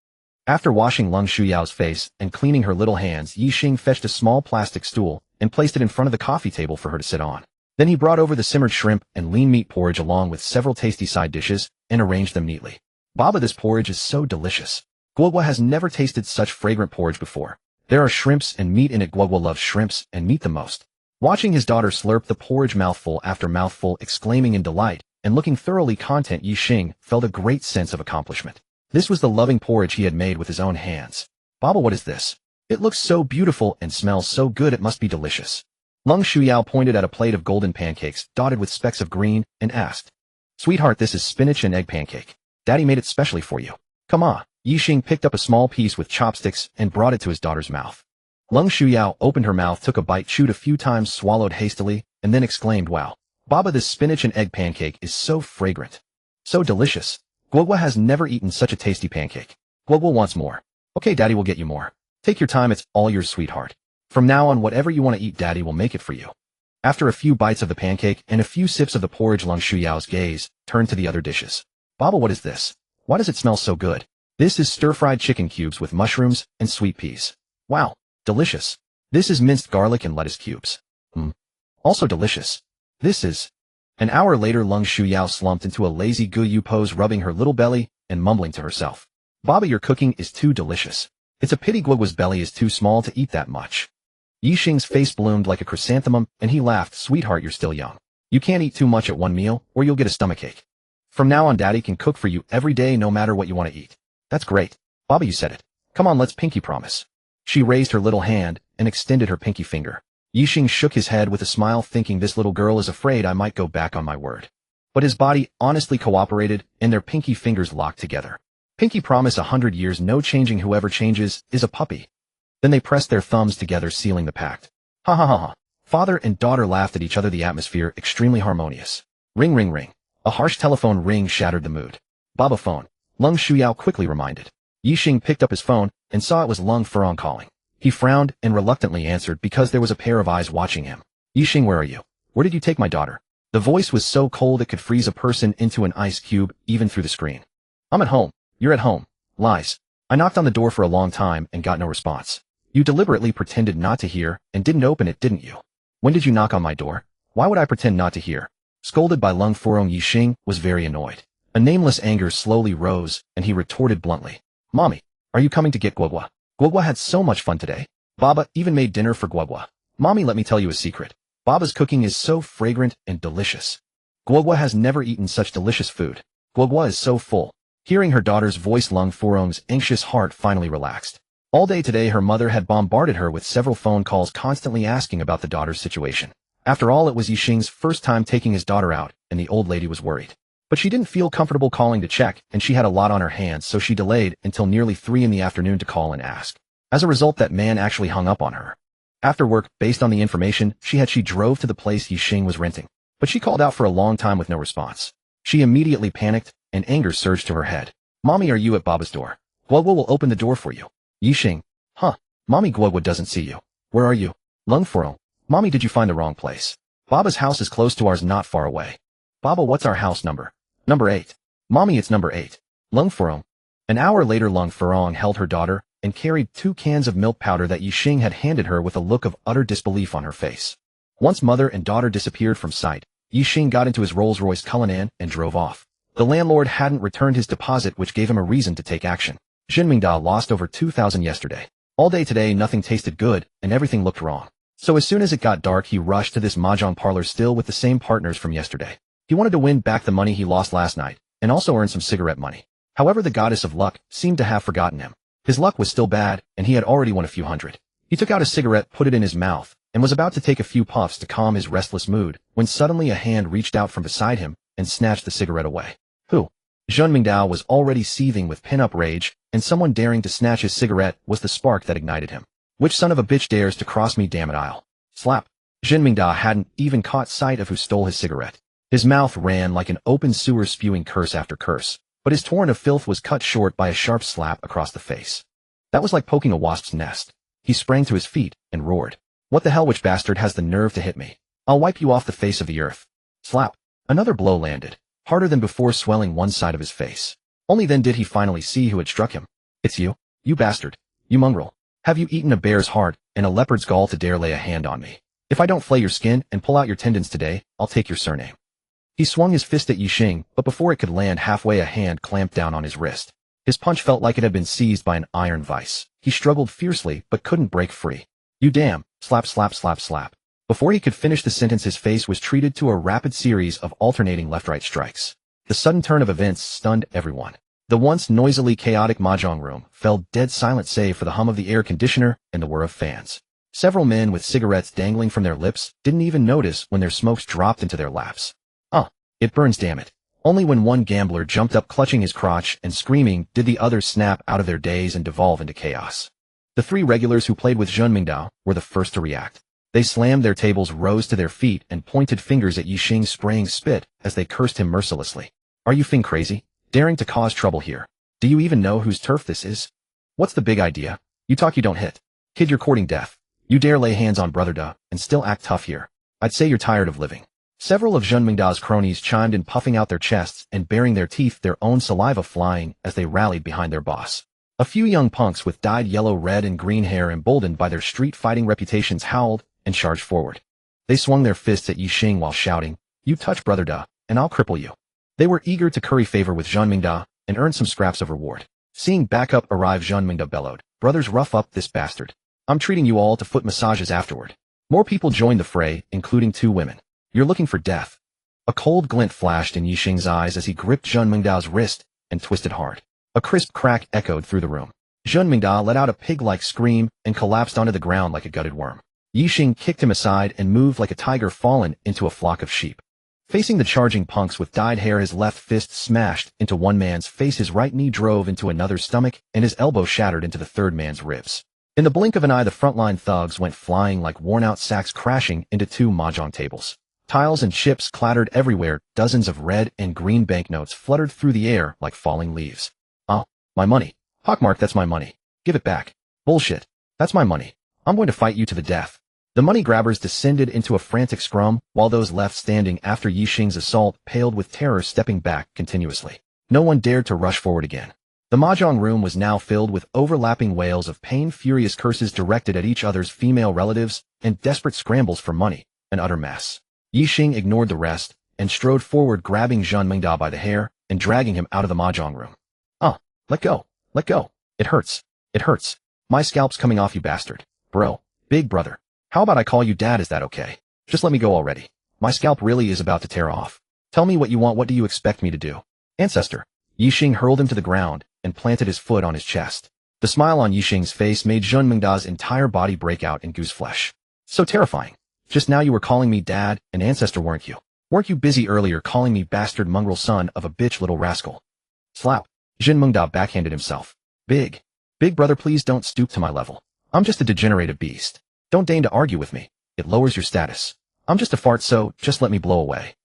After washing Lung Shuyao's face and cleaning her little hands, Ye Xing fetched a small plastic stool and placed it in front of the coffee table for her to sit on. Then he brought over the simmered shrimp and lean meat porridge along with several tasty side dishes and arranged them neatly. Baba, this porridge is so delicious. Guoguo has never tasted such fragrant porridge before. There are shrimps and meat in it. Guoguo loves shrimps and meat the most. Watching his daughter slurp the porridge mouthful after mouthful, exclaiming in delight, and looking thoroughly content, Ye Xing felt a great sense of accomplishment. This was the loving porridge he had made with his own hands. Baba, what is this? It looks so beautiful and smells so good, it must be delicious. Lung Shuyao pointed at a plate of golden pancakes dotted with specks of green and asked, Sweetheart, this is spinach and egg pancake. Daddy made it specially for you. Come on. Ye Xing picked up a small piece with chopsticks and brought it to his daughter's mouth. Lung Shuyao opened her mouth, took a bite, chewed a few times, swallowed hastily, and then exclaimed, Wow. Baba, this spinach and egg pancake is so fragrant. So delicious. Guoguo has never eaten such a tasty pancake. Guoguo wants more. Okay, Daddy will get you more. Take your time, it's all yours, sweetheart. From now on, whatever you want to eat, Daddy will make it for you. After a few bites of the pancake and a few sips of the porridge, Lung Shuyao's gaze turned to the other dishes. Baba, what is this? Why does it smell so good? This is stir-fried chicken cubes with mushrooms and sweet peas. Wow, delicious. This is minced garlic and lettuce cubes. Also delicious. This is... An hour later, Lung Shuyao slumped into a lazy Guoguo pose, rubbing her little belly and mumbling to herself. Baba, your cooking is too delicious. It's a pity Guoguo's belly is too small to eat that much. Ye Xing's face bloomed like a chrysanthemum, and he laughed. Sweetheart, you're still young. You can't eat too much at one meal, or you'll get a stomachache. From now on, Daddy can cook for you every day, no matter what you want to eat. That's great. Baba, you said it. Come on, let's pinky promise. She raised her little hand and extended her pinky finger. Ye Xing shook his head with a smile, thinking this little girl is afraid I might go back on my word. But his body honestly cooperated, and their pinky fingers locked together. Pinky promise, 100 years, no changing. Whoever changes is a puppy. Then they pressed their thumbs together, sealing the pact. Ha ha ha ha. Father and daughter laughed at each other, the atmosphere extremely harmonious. Ring ring ring. A harsh telephone ring shattered the mood. Baba phone. Lung Shuyao quickly reminded. Ye Xing picked up his phone and saw it was Lung Furong calling. He frowned and reluctantly answered because there was a pair of eyes watching him. Ye Xing, where are you? Where did you take my daughter? The voice was so cold it could freeze a person into an ice cube, even through the screen. I'm at home. You're at home. Lies. I knocked on the door for a long time and got no response. You deliberately pretended not to hear and didn't open it, didn't you? When did you knock on my door? Why would I pretend not to hear? Scolded by Lung Furong, Ye Xing was very annoyed. A nameless anger slowly rose, and he retorted bluntly. Mommy, are you coming to get Guoguo? Guoguo had so much fun today. Baba even made dinner for Guoguo. Mommy, let me tell you a secret. Baba's cooking is so fragrant and delicious. Guoguo has never eaten such delicious food. Guoguo is so full. Hearing her daughter's voice, Lung Furong's anxious heart finally relaxed. All day today, her mother had bombarded her with several phone calls, constantly asking about the daughter's situation. After all, it was Ye Xing's first time taking his daughter out, and the old lady was worried. But she didn't feel comfortable calling to check, and she had a lot on her hands, so she delayed until nearly 3 in the afternoon to call and ask. As a result, that man actually hung up on her. After work, based on the information she drove to the place Ye Xing was renting. But she called out for a long time with no response. She immediately panicked, and anger surged to her head. Mommy, are you at Baba's door? Guoguo will open the door for you. Ye Xing. Huh. Mommy, Guoguo doesn't see you. Where are you? Lung Furong. Mommy, did you find the wrong place? Baba's house is close to ours, not far away. Baba, what's our house number? Number 8. Mommy, it's number 8. Lung Furong. An hour later, Lung Furong held her daughter and carried 2 cans of milk powder that Ye Xing had handed her with a look of utter disbelief on her face. Once mother and daughter disappeared from sight, Ye Xing got into his Rolls-Royce Cullinan and drove off. The landlord hadn't returned his deposit, which gave him a reason to take action. Jinmingda lost over 2,000 yesterday. All day today, nothing tasted good, and everything looked wrong. So as soon as it got dark, he rushed to this mahjong parlor, still with the same partners from yesterday. He wanted to win back the money he lost last night, and also earn some cigarette money. However, the goddess of luck seemed to have forgotten him. His luck was still bad, and he had already won a few hundred. He took out a cigarette, put it in his mouth, and was about to take a few puffs to calm his restless mood, when suddenly a hand reached out from beside him and snatched the cigarette away. Who? Zhun Mingdao was already seething with pin-up rage, and someone daring to snatch his cigarette was the spark that ignited him. Which son of a bitch dares to cross me, damn it, I'll... Slap. Zhun Mingdao hadn't even caught sight of who stole his cigarette. His mouth ran like an open sewer, spewing curse after curse, but his torrent of filth was cut short by a sharp slap across the face. That was like poking a wasp's nest. He sprang to his feet and roared. What the hell, which bastard has the nerve to hit me? I'll wipe you off the face of the earth. Slap. Another blow landed, harder than before, swelling one side of his face. Only then did he finally see who had struck him. It's you, you bastard, you mongrel. Have you eaten a bear's heart and a leopard's gall to dare lay a hand on me? If I don't flay your skin and pull out your tendons today, I'll take your surname. He swung his fist at Ye Xing, but before it could land halfway, a hand clamped down on his wrist. His punch felt like it had been seized by an iron vice. He struggled fiercely, but couldn't break free. You damn, slap slap slap slap. Before he could finish the sentence, his face was treated to a rapid series of alternating left-right strikes. The sudden turn of events stunned everyone. The once noisily chaotic mahjong room fell dead silent save for the hum of the air conditioner and the whir of fans. Several men with cigarettes dangling from their lips didn't even notice when their smokes dropped into their laps. It burns, damn it. Only when one gambler jumped up clutching his crotch and screaming did the others snap out of their daze and devolve into chaos. The three regulars who played with Zhen Mingdao were the first to react. They slammed their tables, rose to their feet, and pointed fingers at Ye Xing, spraying spit as they cursed him mercilessly. Are you f***ing crazy? Daring to cause trouble here? Do you even know whose turf this is? What's the big idea? You talk, you don't hit. Kid, you're courting death. You dare lay hands on Brother Da and still act tough here. I'd say you're tired of living. Several of Zhen Mingdao's cronies chimed in, puffing out their chests and baring their teeth, their own saliva flying as they rallied behind their boss. A few young punks with dyed yellow, red, and green hair, emboldened by their street-fighting reputations, howled and charged forward. They swung their fists at Ye Xing while shouting, "You touch Brother Da, and I'll cripple you." They were eager to curry favor with Zhen Mingdao and earn some scraps of reward. Seeing backup arrive, Zhen Mingdao bellowed, "Brothers, rough up this bastard. I'm treating you all to foot massages afterward." More people joined the fray, including two women. "You're looking for death." A cold glint flashed in Ye Xing's eyes as he gripped Zhen Mingdao's wrist and twisted hard. A crisp crack echoed through the room. Zhen Mingdao let out a pig-like scream and collapsed onto the ground like a gutted worm. Ye Xing kicked him aside and moved like a tiger fallen into a flock of sheep. Facing the charging punks with dyed hair, his left fist smashed into one man's face, his right knee drove into another's stomach, and his elbow shattered into the third man's ribs. In the blink of an eye, the frontline thugs went flying like worn-out sacks, crashing into two mahjong tables. Tiles and chips clattered everywhere, dozens of red and green banknotes fluttered through the air like falling leaves. "Oh, my money. Pockmark, that's my money. Give it back." "Bullshit. That's my money. I'm going to fight you to the death." The money grabbers descended into a frantic scrum, while those left standing after Ye Xing's assault paled with terror, stepping back continuously. No one dared to rush forward again. The mahjong room was now filled with overlapping wails of pain, furious curses directed at each other's female relatives, and desperate scrambles for money, an utter mess. Ye Xing ignored the rest and strode forward, grabbing Zhen Mingdao by the hair and dragging him out of the mahjong room. Let go. Let go. It hurts. It hurts. My scalp's coming off, you bastard. Bro. Big brother. How about I call you dad? Is that okay? Just let me go already. My scalp really is about to tear off. Tell me what you want. What do you expect me to do? Ancestor. Ye Xing hurled him to the ground and planted his foot on his chest. The smile on Ye Xing's face made Zhen Mingdao's entire body break out in goose flesh. So terrifying. Just now you were calling me dad and ancestor, weren't you? Weren't you busy earlier calling me bastard, mongrel son of a bitch, little rascal? Slap. Zhen Mingdao backhanded himself. Big brother, please don't stoop to my level. I'm just a degenerated beast. Don't deign to argue with me. It lowers your status. I'm just a fart, so just let me blow away.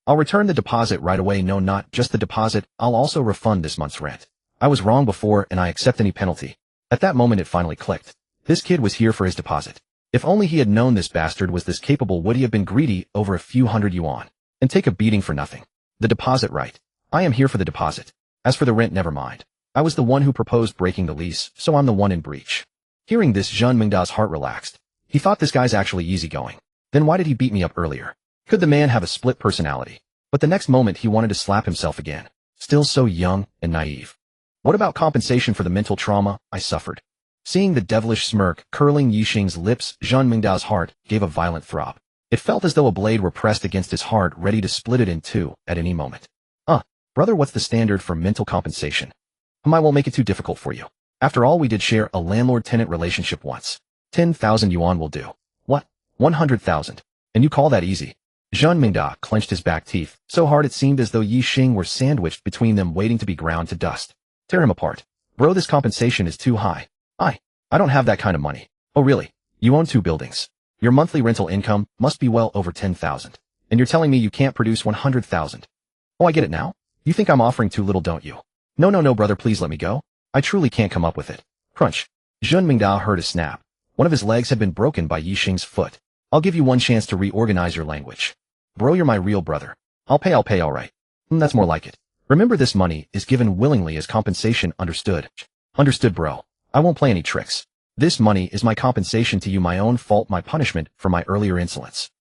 I'll return the deposit right away. No, not just the deposit. I'll also refund this month's rent. I was wrong before and I accept any penalty. At that moment it finally clicked. This kid was here for his deposit. If only he had known this bastard was this capable, would he have been greedy over a few hundred yuan and take a beating for nothing? The deposit, right? I am here for the deposit. As for the rent, never mind. I was the one who proposed breaking the lease, so I'm the one in breach. Hearing this, Zhen Mingdao's heart relaxed. He thought, this guy's actually easygoing. Then why did he beat me up earlier? Could the man have a split personality? But the next moment he wanted to slap himself again. Still so young and naive. What about compensation for the mental trauma I suffered? Seeing the devilish smirk curling Ye Xing's lips, Zhen Mingdao's heart gave a violent throb. It felt as though a blade were pressed against his heart, ready to split it in two at any moment. Brother, what's the standard for mental compensation? I won't make it too difficult for you. After all, we did share a landlord-tenant relationship once. 10,000 yuan will do. What? 100,000. And you call that easy? Zhen Mingdao clenched his back teeth so hard it seemed as though Ye Xing were sandwiched between them, waiting to be ground to dust. Tear him apart. Bro, this compensation is too high. I don't have that kind of money. Oh really? You own 2 buildings. Your monthly rental income must be well over 10,000. And you're telling me you can't produce 100,000. Oh, I get it now. You think I'm offering too little, don't you? No, brother, please let me go. I truly can't come up with it. Crunch. Zhen Mingdao heard a snap. One of his legs had been broken by Ye Xing's foot. I'll give you one chance to reorganize your language. Bro, you're my real brother. I'll pay, alright. That's more like it. Remember, this money is given willingly as compensation, understood? Understood, bro. I won't play any tricks. This money is my compensation to you, my own fault, my punishment for my earlier insolence.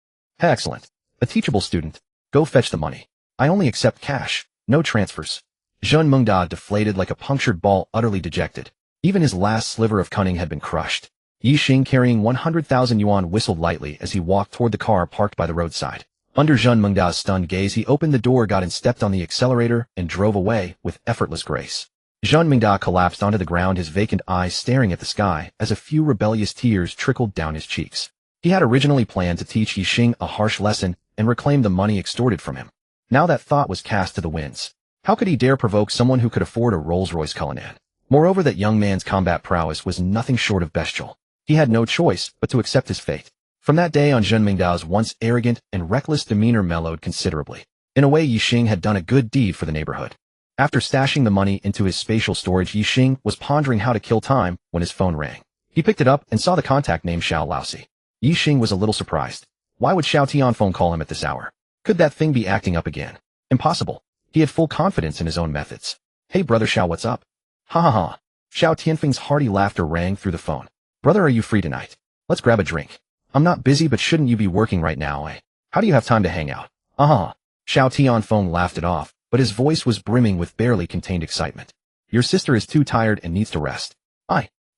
Excellent. A teachable student. Go fetch the money. I only accept cash, no transfers. Zhen Mingdao deflated like a punctured ball, utterly dejected. Even his last sliver of cunning had been crushed. Ye Xing, carrying 100,000 yuan, whistled lightly as he walked toward the car parked by the roadside. Under Zhen Mengda's stunned gaze, he opened the door, got in, stepped on the accelerator, and drove away with effortless grace. Zhen Mengda collapsed onto the ground, his vacant eyes staring at the sky as a few rebellious tears trickled down his cheeks. He had originally planned to teach Ye Xing a harsh lesson and reclaim the money extorted from him. Now that thought was cast to the winds. How could he dare provoke someone who could afford a Rolls-Royce Cullinan? Moreover, that young man's combat prowess was nothing short of bestial. He had no choice but to accept his fate. From that day on, Zhen Mengda's once arrogant and reckless demeanor mellowed considerably. In a way, Ye Xing had done a good deed for the neighborhood. After stashing the money into his spatial storage, Ye Xing was pondering how to kill time when his phone rang. He picked it up and saw the contact name Xiao Laosi. Ye Xing was a little surprised. Why would Xiao Tianfeng call him at this hour? Could that thing be acting up again? Impossible. He had full confidence in his own methods. Hey brother Xiao, what's up? Ha ha ha. Xiao Tianfeng's hearty laughter rang through the phone. Brother, are you free tonight? Let's grab a drink. I'm not busy, but shouldn't you be working right now, eh? How do you have time to hang out? Uh-huh. Xiao Tianfeng laughed it off, but his voice was brimming with barely contained excitement. Your sister is too tired and needs to rest.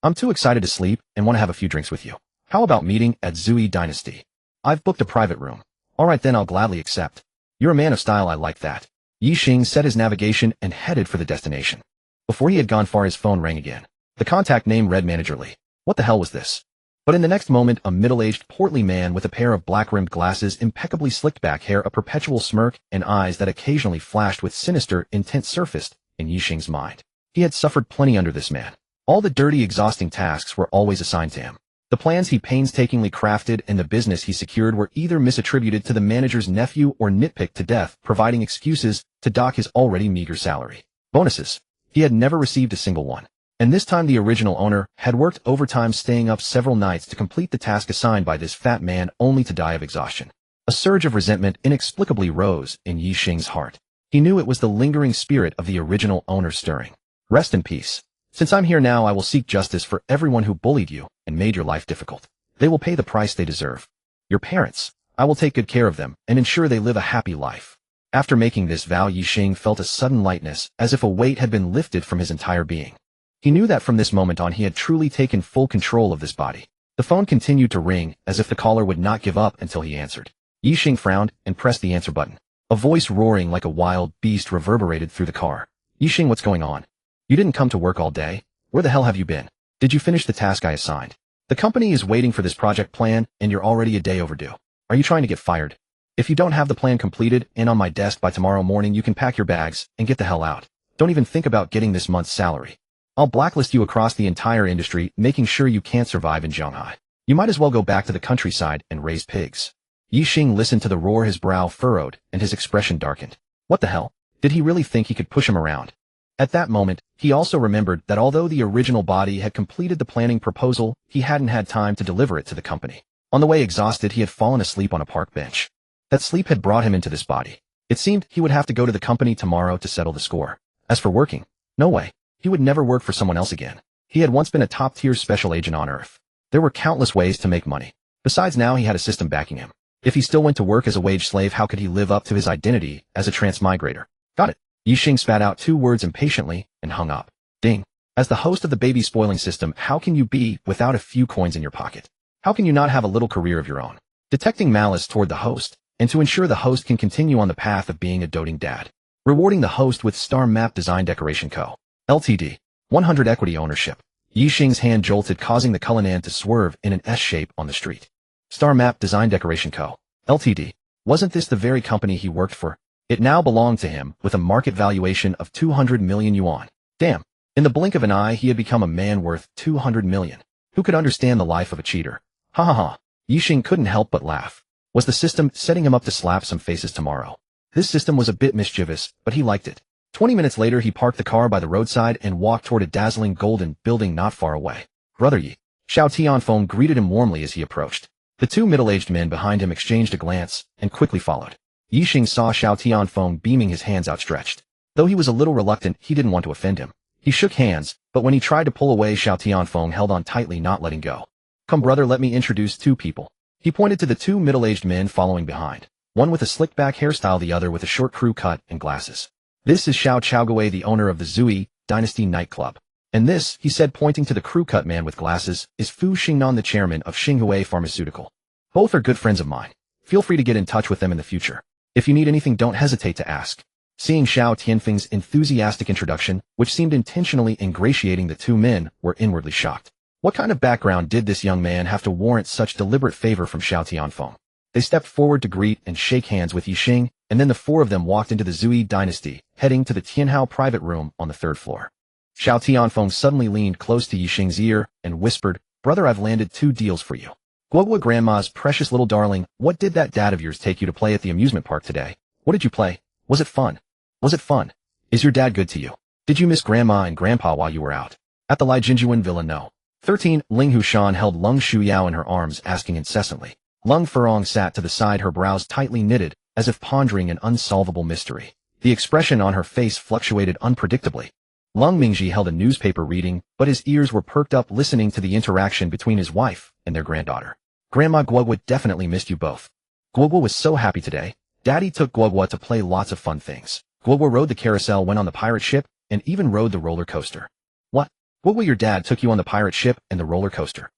I'm too excited to sleep and want to have a few drinks with you. How about meeting at Zui Dynasty? I've booked a private room. Alright then, I'll gladly accept. You're a man of style, I like that. Ye Xing set his navigation and headed for the destination. Before he had gone far, his phone rang again. The contact name read Manager Li. What the hell was this? But in the next moment, a middle-aged, portly man with a pair of black-rimmed glasses, impeccably slicked back hair, a perpetual smirk, and eyes that occasionally flashed with sinister intent surfaced in Ye Xing's mind. He had suffered plenty under this man. All the dirty, exhausting tasks were always assigned to him. The plans he painstakingly crafted and the business he secured were either misattributed to the manager's nephew or nitpicked to death, providing excuses to dock his already meager salary. Bonuses. He had never received a single one. And this time the original owner had worked overtime, staying up several nights to complete the task assigned by this fat man, only to die of exhaustion. A surge of resentment inexplicably rose in Ye Xing's heart. He knew it was the lingering spirit of the original owner stirring. Rest in peace. Since I'm here now, I will seek justice for everyone who bullied you and made your life difficult. They will pay the price they deserve. Your parents, I will take good care of them and ensure they live a happy life. After making this vow, Ye Xing felt a sudden lightness, as if a weight had been lifted from his entire being. He knew that from this moment on he had truly taken full control of this body. The phone continued to ring, as if the caller would not give up until he answered. Ye Xing frowned and pressed the answer button. A voice roaring like a wild beast reverberated through the car. Ye Xing, what's going on? You didn't come to work all day? Where the hell have you been? Did you finish the task I assigned? The company is waiting for this project plan, and you're already a day overdue. Are you trying to get fired? If you don't have the plan completed and on my desk by tomorrow morning, you can pack your bags and get the hell out. Don't even think about getting this month's salary. I'll blacklist you across the entire industry, making sure you can't survive in Shanghai. You might as well go back to the countryside and raise pigs. Ye Xing listened to the roar, his brow furrowed, and his expression darkened. What the hell? Did he really think he could push him around? At that moment, he also remembered that although the original body had completed the planning proposal, he hadn't had time to deliver it to the company. On the way, exhausted, he had fallen asleep on a park bench. That sleep had brought him into this body. It seemed he would have to go to the company tomorrow to settle the score. As for working, no way. He would never work for someone else again. He had once been a top-tier special agent on Earth. There were countless ways to make money. Besides, now he had a system backing him. If he still went to work as a wage slave, how could he live up to his identity as a transmigrator? Got it. Ye Xing spat out 2 words impatiently and hung up. Ding. As the host of the baby spoiling system, how can you be without a few coins in your pocket? How can you not have a little career of your own? Detecting malice toward the host, and to ensure the host can continue on the path of being a doting dad. Rewarding the host with Star Map Design Decoration Co. Ltd. 100 equity ownership. Ye Xing's hand jolted, causing the Cullinan to swerve in an S shape on the street. Star Map Design Decoration Co. Ltd. Wasn't this the very company he worked for? It now belonged to him, with a market valuation of 200 million yuan. Damn. In the blink of an eye, he had become a man worth 200 million. Who could understand the life of a cheater? Ha ha ha. Ye Xing couldn't help but laugh. Was the system setting him up to slap some faces tomorrow? This system was a bit mischievous, but he liked it. 20 minutes later, he parked the car by the roadside and walked toward a dazzling golden building not far away. Brother Ye. Xiao Tianfeng greeted him warmly as he approached. The 2 middle-aged men behind him exchanged a glance and quickly followed. Ye Xing saw Xiao Tianfeng beaming, his hands outstretched. Though he was a little reluctant, he didn't want to offend him. He shook hands, but when he tried to pull away, Xiao Tianfeng held on tightly, not letting go. Come brother, let me introduce 2 people. He pointed to the 2 middle-aged men following behind. One with a slick-back hairstyle, the other with a short crew cut and glasses. This is Xiao Guoguo, the owner of the Zui Dynasty nightclub. And this, he said pointing to the crew-cut man with glasses, is Fu Xingnan, the chairman of Xinghua Pharmaceutical. Both are good friends of mine. Feel free to get in touch with them in the future. If you need anything, don't hesitate to ask. Seeing Xiao Tianfeng's enthusiastic introduction, which seemed intentionally ingratiating the two men, were inwardly shocked. What kind of background did this young man have to warrant such deliberate favor from Xiao Tianfeng? They stepped forward to greet and shake hands with Ye Xing, and then the four of them walked into the Zui dynasty, heading to the Tianhao private room on the third floor. Xiao Tianfeng suddenly leaned close to Ye Xing's ear and whispered, "Brother, I've landed 2 deals for you. Guoguo grandma's precious little darling, what did that dad of yours take you to play at the amusement park today? What did you play? Was it fun? Was it fun? Is your dad good to you? Did you miss grandma and grandpa while you were out? At the Lai Jinjuan villa? No." 13. Ling Hushan held Lung Shuyao in her arms, asking incessantly. Lung Furong sat to the side, her brows tightly knitted, as if pondering an unsolvable mystery. The expression on her face fluctuated unpredictably. Lung Mingji held a newspaper reading, but his ears were perked up listening to the interaction between his wife and their granddaughter. Grandma, Guoguo definitely missed you both. Guoguo was so happy today. Daddy took Guoguo to play lots of fun things. Guoguo rode the carousel, went on the pirate ship, and even rode the roller coaster. What? Guoguo, your dad took you on the pirate ship and the roller coaster?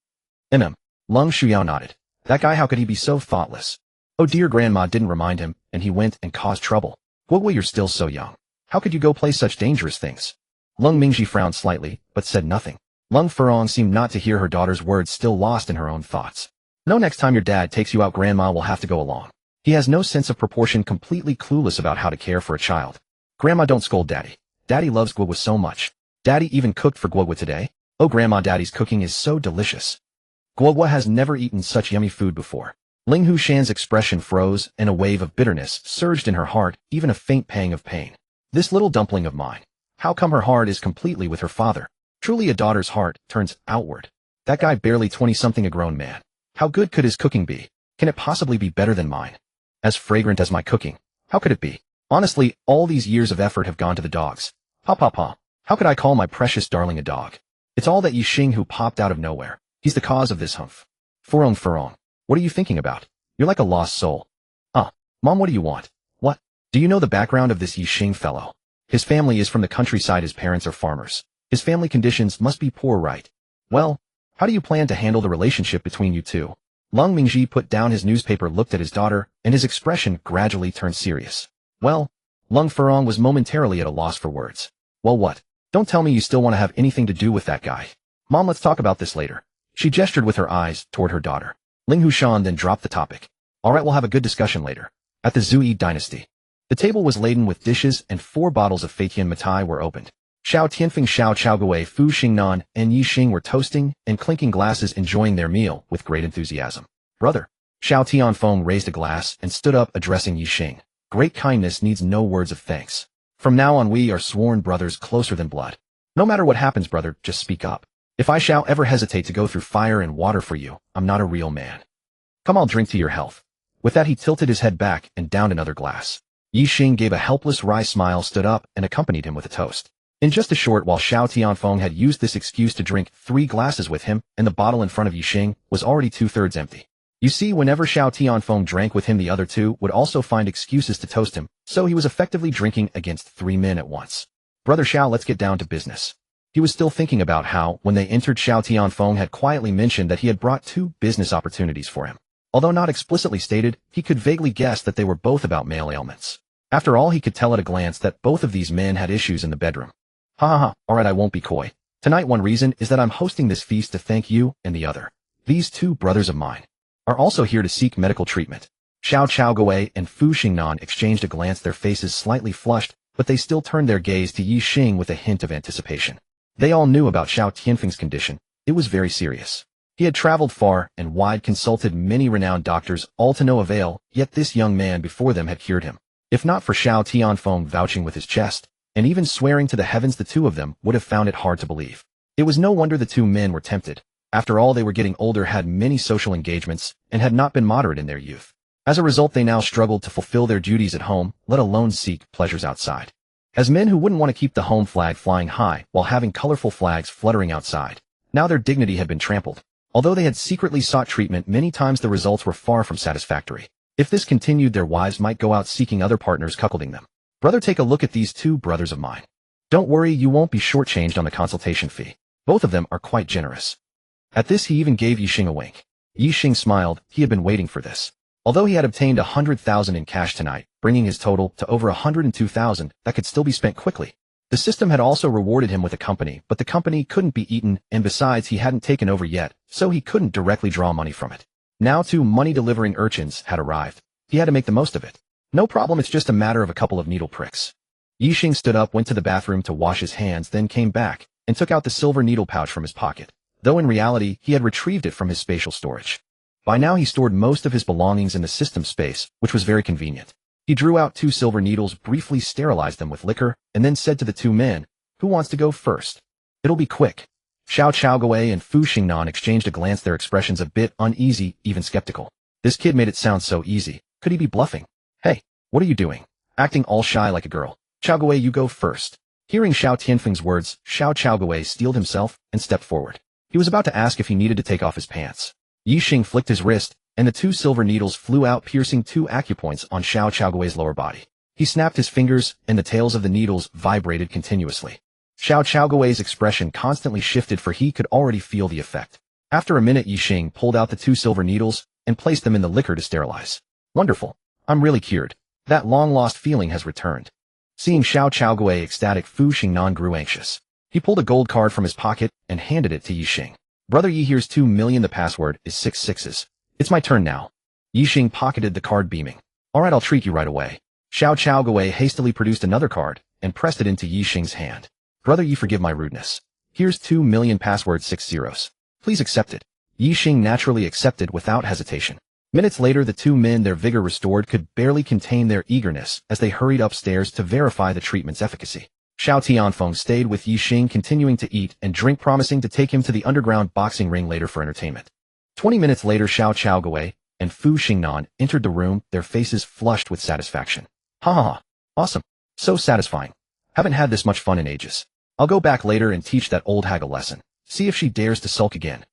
Lung Shuyao nodded. That guy, how could he be so thoughtless? Oh dear, grandma didn't remind him, and he went and caused trouble. Guoguo, you're still so young. How could you go play such dangerous things? Lung Mingji frowned slightly, but said nothing. Lung Furong seemed not to hear her daughter's words, still lost in her own thoughts. No, next time your dad takes you out, grandma will have to go along. He has no sense of proportion, completely clueless about how to care for a child. Grandma, don't scold daddy. Daddy loves Guoguo so much. Daddy even cooked for Guoguo today. Oh grandma, daddy's cooking is so delicious. Guoguo has never eaten such yummy food before. Ling Hushan's expression froze, and a wave of bitterness surged in her heart, even a faint pang of pain. This little dumpling of mine. How come her heart is completely with her father? Truly a daughter's heart turns outward. That guy barely 20-something, a grown man. How good could his cooking be? Can it possibly be better than mine? As fragrant as my cooking? How could it be? Honestly, all these years of effort have gone to the dogs. Pa. How could I call my precious darling a dog? It's all that Ye Xing who popped out of nowhere. He's the cause of this humph. Furong, what are you thinking about? You're like a lost soul. Mom, what do you want? What? Do you know the background of this Ye Xing fellow? His family is from the countryside, his parents are farmers. His family conditions must be poor, right? Well, how do you plan to handle the relationship between you two? Lung Mingji put down his newspaper, looked at his daughter, and his expression gradually turned serious. Well, Lung Furong was momentarily at a loss for words. Well, what? Don't tell me you still want to have anything to do with that guy. Mom, let's talk about this later. She gestured with her eyes toward her daughter. Ling Hushan then dropped the topic. All right, we'll have a good discussion later. At the Zui dynasty. The table was laden with dishes, and 4 bottles of Feitian Matai were opened. Xiao Tianfeng, Xiao Chaoguo, Fu Xingnan, and Ye Xing were toasting and clinking glasses, enjoying their meal with great enthusiasm. Brother. Xiao Tianfeng raised a glass and stood up, addressing Ye Xing. Great kindness needs no words of thanks. From now on we are sworn brothers, closer than blood. No matter what happens, brother, just speak up. If I shall ever hesitate to go through fire and water for you, I'm not a real man. Come, I'll drink to your health. With that he tilted his head back and downed another glass. Ye Xing gave a helpless wry smile, stood up, and accompanied him with a toast. In just a short while, Xiao Tianfeng had used this excuse to drink 3 glasses with him, and the bottle in front of Ye Xing was already 2/3 empty. You see, whenever Xiao Tianfeng drank with him, the other 2 would also find excuses to toast him, so he was effectively drinking against 3 men at once. Brother Xiao, let's get down to business. He was still thinking about how, when they entered, Xiao Tianfeng had quietly mentioned that he had brought 2 business opportunities for him. Although not explicitly stated, he could vaguely guess that they were both about male ailments. After all, he could tell at a glance that both of these men had issues in the bedroom. Alright, I won't be coy. Tonight one reason is that I'm hosting this feast to thank you, and the other. These 2 brothers of mine are also here to seek medical treatment. Xiao Chaoguo and Fu Xingnan exchanged a glance, their faces slightly flushed, but they still turned their gaze to Ye Xing with a hint of anticipation. They all knew about Xiao Tianfeng's condition. It was very serious. He had traveled far and wide, consulted many renowned doctors, all to no avail, yet this young man before them had cured him. If not for Xiao Tianfeng vouching with his chest, and even swearing to the heavens, the 2 of them would have found it hard to believe. It was no wonder the 2 men were tempted. After all, they were getting older, had many social engagements, and had not been moderate in their youth. As a result, they now struggled to fulfill their duties at home, let alone seek pleasures outside. As men who wouldn't want to keep the home flag flying high while having colorful flags fluttering outside, now their dignity had been trampled. Although they had secretly sought treatment many times, the results were far from satisfactory. If this continued, their wives might go out seeking other partners, cuckolding them. Brother, take a look at these 2 brothers of mine. Don't worry, you won't be shortchanged on the consultation fee. Both of them are quite generous. At this he even gave Ye Xing a wink. Ye Xing smiled, he had been waiting for this. Although he had obtained 100,000 in cash tonight, bringing his total to over 102,000 that could still be spent quickly. The system had also rewarded him with a company, but the company couldn't be eaten, and besides he hadn't taken over yet, so he couldn't directly draw money from it. Now 2 money-delivering urchins had arrived. He had to make the most of it. No problem, it's just a matter of a couple of needle pricks. Ye Xing stood up, went to the bathroom to wash his hands, then came back, and took out the silver needle pouch from his pocket, though in reality he had retrieved it from his spatial storage. By now he stored most of his belongings in the system space, which was very convenient. He drew out 2 silver needles, briefly sterilized them with liquor, and then said to the 2 men, "Who wants to go first? It'll be quick." Xiao Chaoguo and Fu Xingnan exchanged a glance, their expressions a bit uneasy, even skeptical. This kid made it sound so easy. Could he be bluffing? "Hey, what are you doing? Acting all shy like a girl. Chaoguo, you go first." Hearing Xiao Tianfeng's words, Xiao Chaoguo steeled himself and stepped forward. He was about to ask if he needed to take off his pants. Ye Xing flicked his wrist, and the 2 silver needles flew out, piercing 2 acupoints on Xiao Chaoguo's lower body. He snapped his fingers, and the tails of the needles vibrated continuously. Xiao Chaoguo's expression constantly shifted, for he could already feel the effect. After a minute, Ye Xing pulled out the 2 silver needles and placed them in the liquor to sterilize. "Wonderful. I'm really cured. That long-lost feeling has returned." Seeing Xiao Chaoguo ecstatic, Fu Xingnan grew anxious. He pulled a gold card from his pocket and handed it to Ye Xing. "Brother Yi, here's 2 million. The password is 6 6s. It's my turn now." Ye Xing pocketed the card, beaming. "Alright, I'll treat you right away." Xiao Chaoguo hastily produced another card and pressed it into Ye Xing's hand. "Brother Yi, forgive my rudeness. Here's 2 million, password 6 zeros. Please accept it." Ye Xing naturally accepted without hesitation. Minutes later, the 2 men, their vigor restored, could barely contain their eagerness as they hurried upstairs to verify the treatment's efficacy. Xiao Tianfeng stayed with Ye Xing, continuing to eat and drink, promising to take him to the underground boxing ring later for entertainment. 20 minutes later, Xiao Chaoguo and Fu Xingnan entered the room, their faces flushed with satisfaction. "Ha ha ha. Awesome. So satisfying. Haven't had this much fun in ages. I'll go back later and teach that old hag a lesson. See if she dares to sulk again."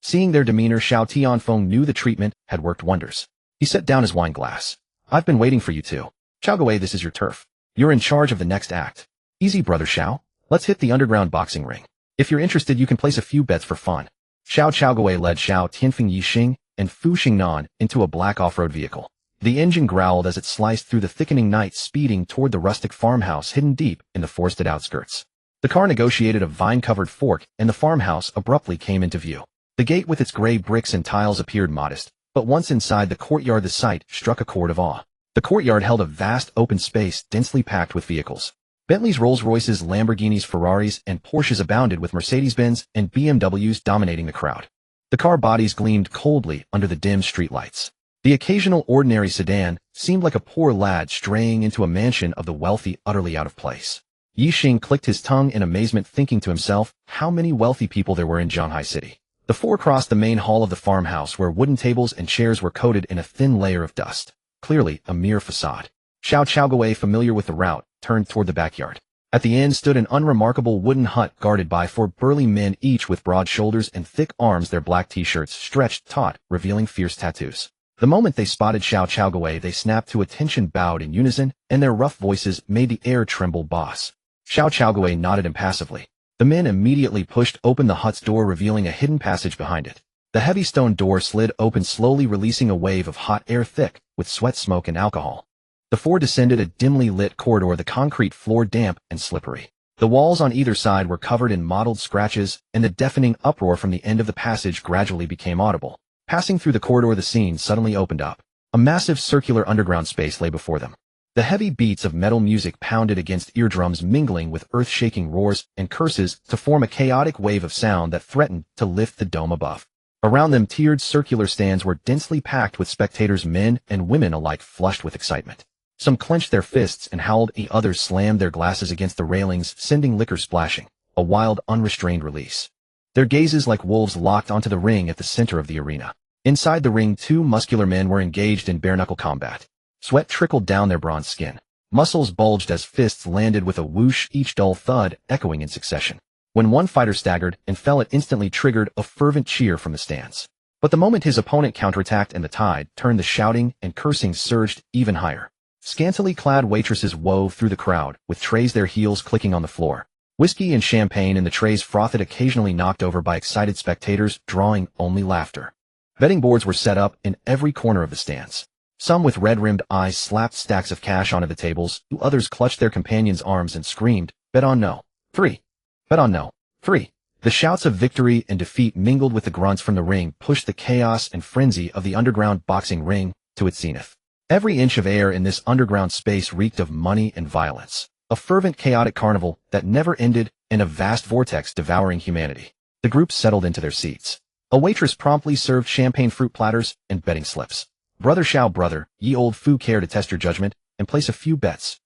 Seeing their demeanor, Xiao Tianfeng knew the treatment had worked wonders. He set down his wine glass. "I've been waiting for you too. Chaoguo, this is your turf. You're in charge of the next act. Easy, brother Xiao. Let's hit the underground boxing ring. If you're interested, you can place a few bets for fun." Xiao Chaoguo led Xiao Tianfeng, Ye Xing, and Fu Xingnan into a black off-road vehicle. The engine growled as it sliced through the thickening night, speeding toward the rustic farmhouse hidden deep in the forested outskirts. The car negotiated a vine-covered fork, and the farmhouse abruptly came into view. The gate with its gray bricks and tiles appeared modest, but once inside the courtyard, the sight struck a chord of awe. The courtyard held a vast open space densely packed with vehicles. Bentleys, Rolls-Royces, Lamborghinis, Ferraris, and Porsches abounded, with Mercedes-Benz and BMWs dominating the crowd. The car bodies gleamed coldly under the dim streetlights. The occasional ordinary sedan seemed like a poor lad straying into a mansion of the wealthy, utterly out of place. Ye Xing clicked his tongue in amazement, thinking to himself how many wealthy people there were in Shanghai City. The 4 crossed the main hall of the farmhouse, where wooden tables and chairs were coated in a thin layer of dust. Clearly a mere facade. Xiao Chaoguo, familiar with the route, turned toward the backyard. At the end stood an unremarkable wooden hut guarded by 4 burly men, each with broad shoulders and thick arms, their black t-shirts stretched taut, revealing fierce tattoos. The moment they spotted Xiao Chaoguo, they snapped to attention, bowed in unison, and their rough voices made the air tremble. "Boss." Xiao Chaoguo nodded impassively. The men immediately pushed open the hut's door, revealing a hidden passage behind it. The heavy stone door slid open slowly, releasing a wave of hot air thick with sweat, smoke, and alcohol. The 4 descended a dimly lit corridor, the concrete floor damp and slippery. The walls on either side were covered in mottled scratches, and the deafening uproar from the end of the passage gradually became audible. Passing through the corridor, the scene suddenly opened up. A massive circular underground space lay before them. The heavy beats of metal music pounded against eardrums, mingling with earth-shaking roars and curses to form a chaotic wave of sound that threatened to lift the dome above. Around them, tiered circular stands were densely packed with spectators, men and women alike, flushed with excitement. Some clenched their fists and howled, others slammed their glasses against the railings, sending liquor splashing, a wild, unrestrained release. Their gazes, like wolves, locked onto the ring at the center of the arena. Inside the ring, 2 muscular men were engaged in bare-knuckle combat. Sweat trickled down their bronze skin. Muscles bulged as fists landed with a whoosh, each dull thud echoing in succession. When one fighter staggered and fell, it instantly triggered a fervent cheer from the stands. But the moment his opponent counterattacked and the tide turned, the shouting and cursing surged even higher. Scantily clad waitresses wove through the crowd, with trays, their heels clicking on the floor. Whiskey and champagne in the trays frothed, occasionally knocked over by excited spectators, drawing only laughter. Betting boards were set up in every corner of the stands. Some with red-rimmed eyes slapped stacks of cash onto the tables, others clutched their companions' arms and screamed, "Bet on no. 3. Bet on no. 3. The shouts of victory and defeat mingled with the grunts from the ring pushed the chaos and frenzy of the underground boxing ring to its zenith. Every inch of air in this underground space reeked of money and violence, a fervent chaotic carnival that never ended and a vast vortex devouring humanity. The group settled into their seats. A waitress promptly served champagne fruit platters and betting slips. "Brother Xiao, brother, ye old foo, care to test your judgment and place a few bets?"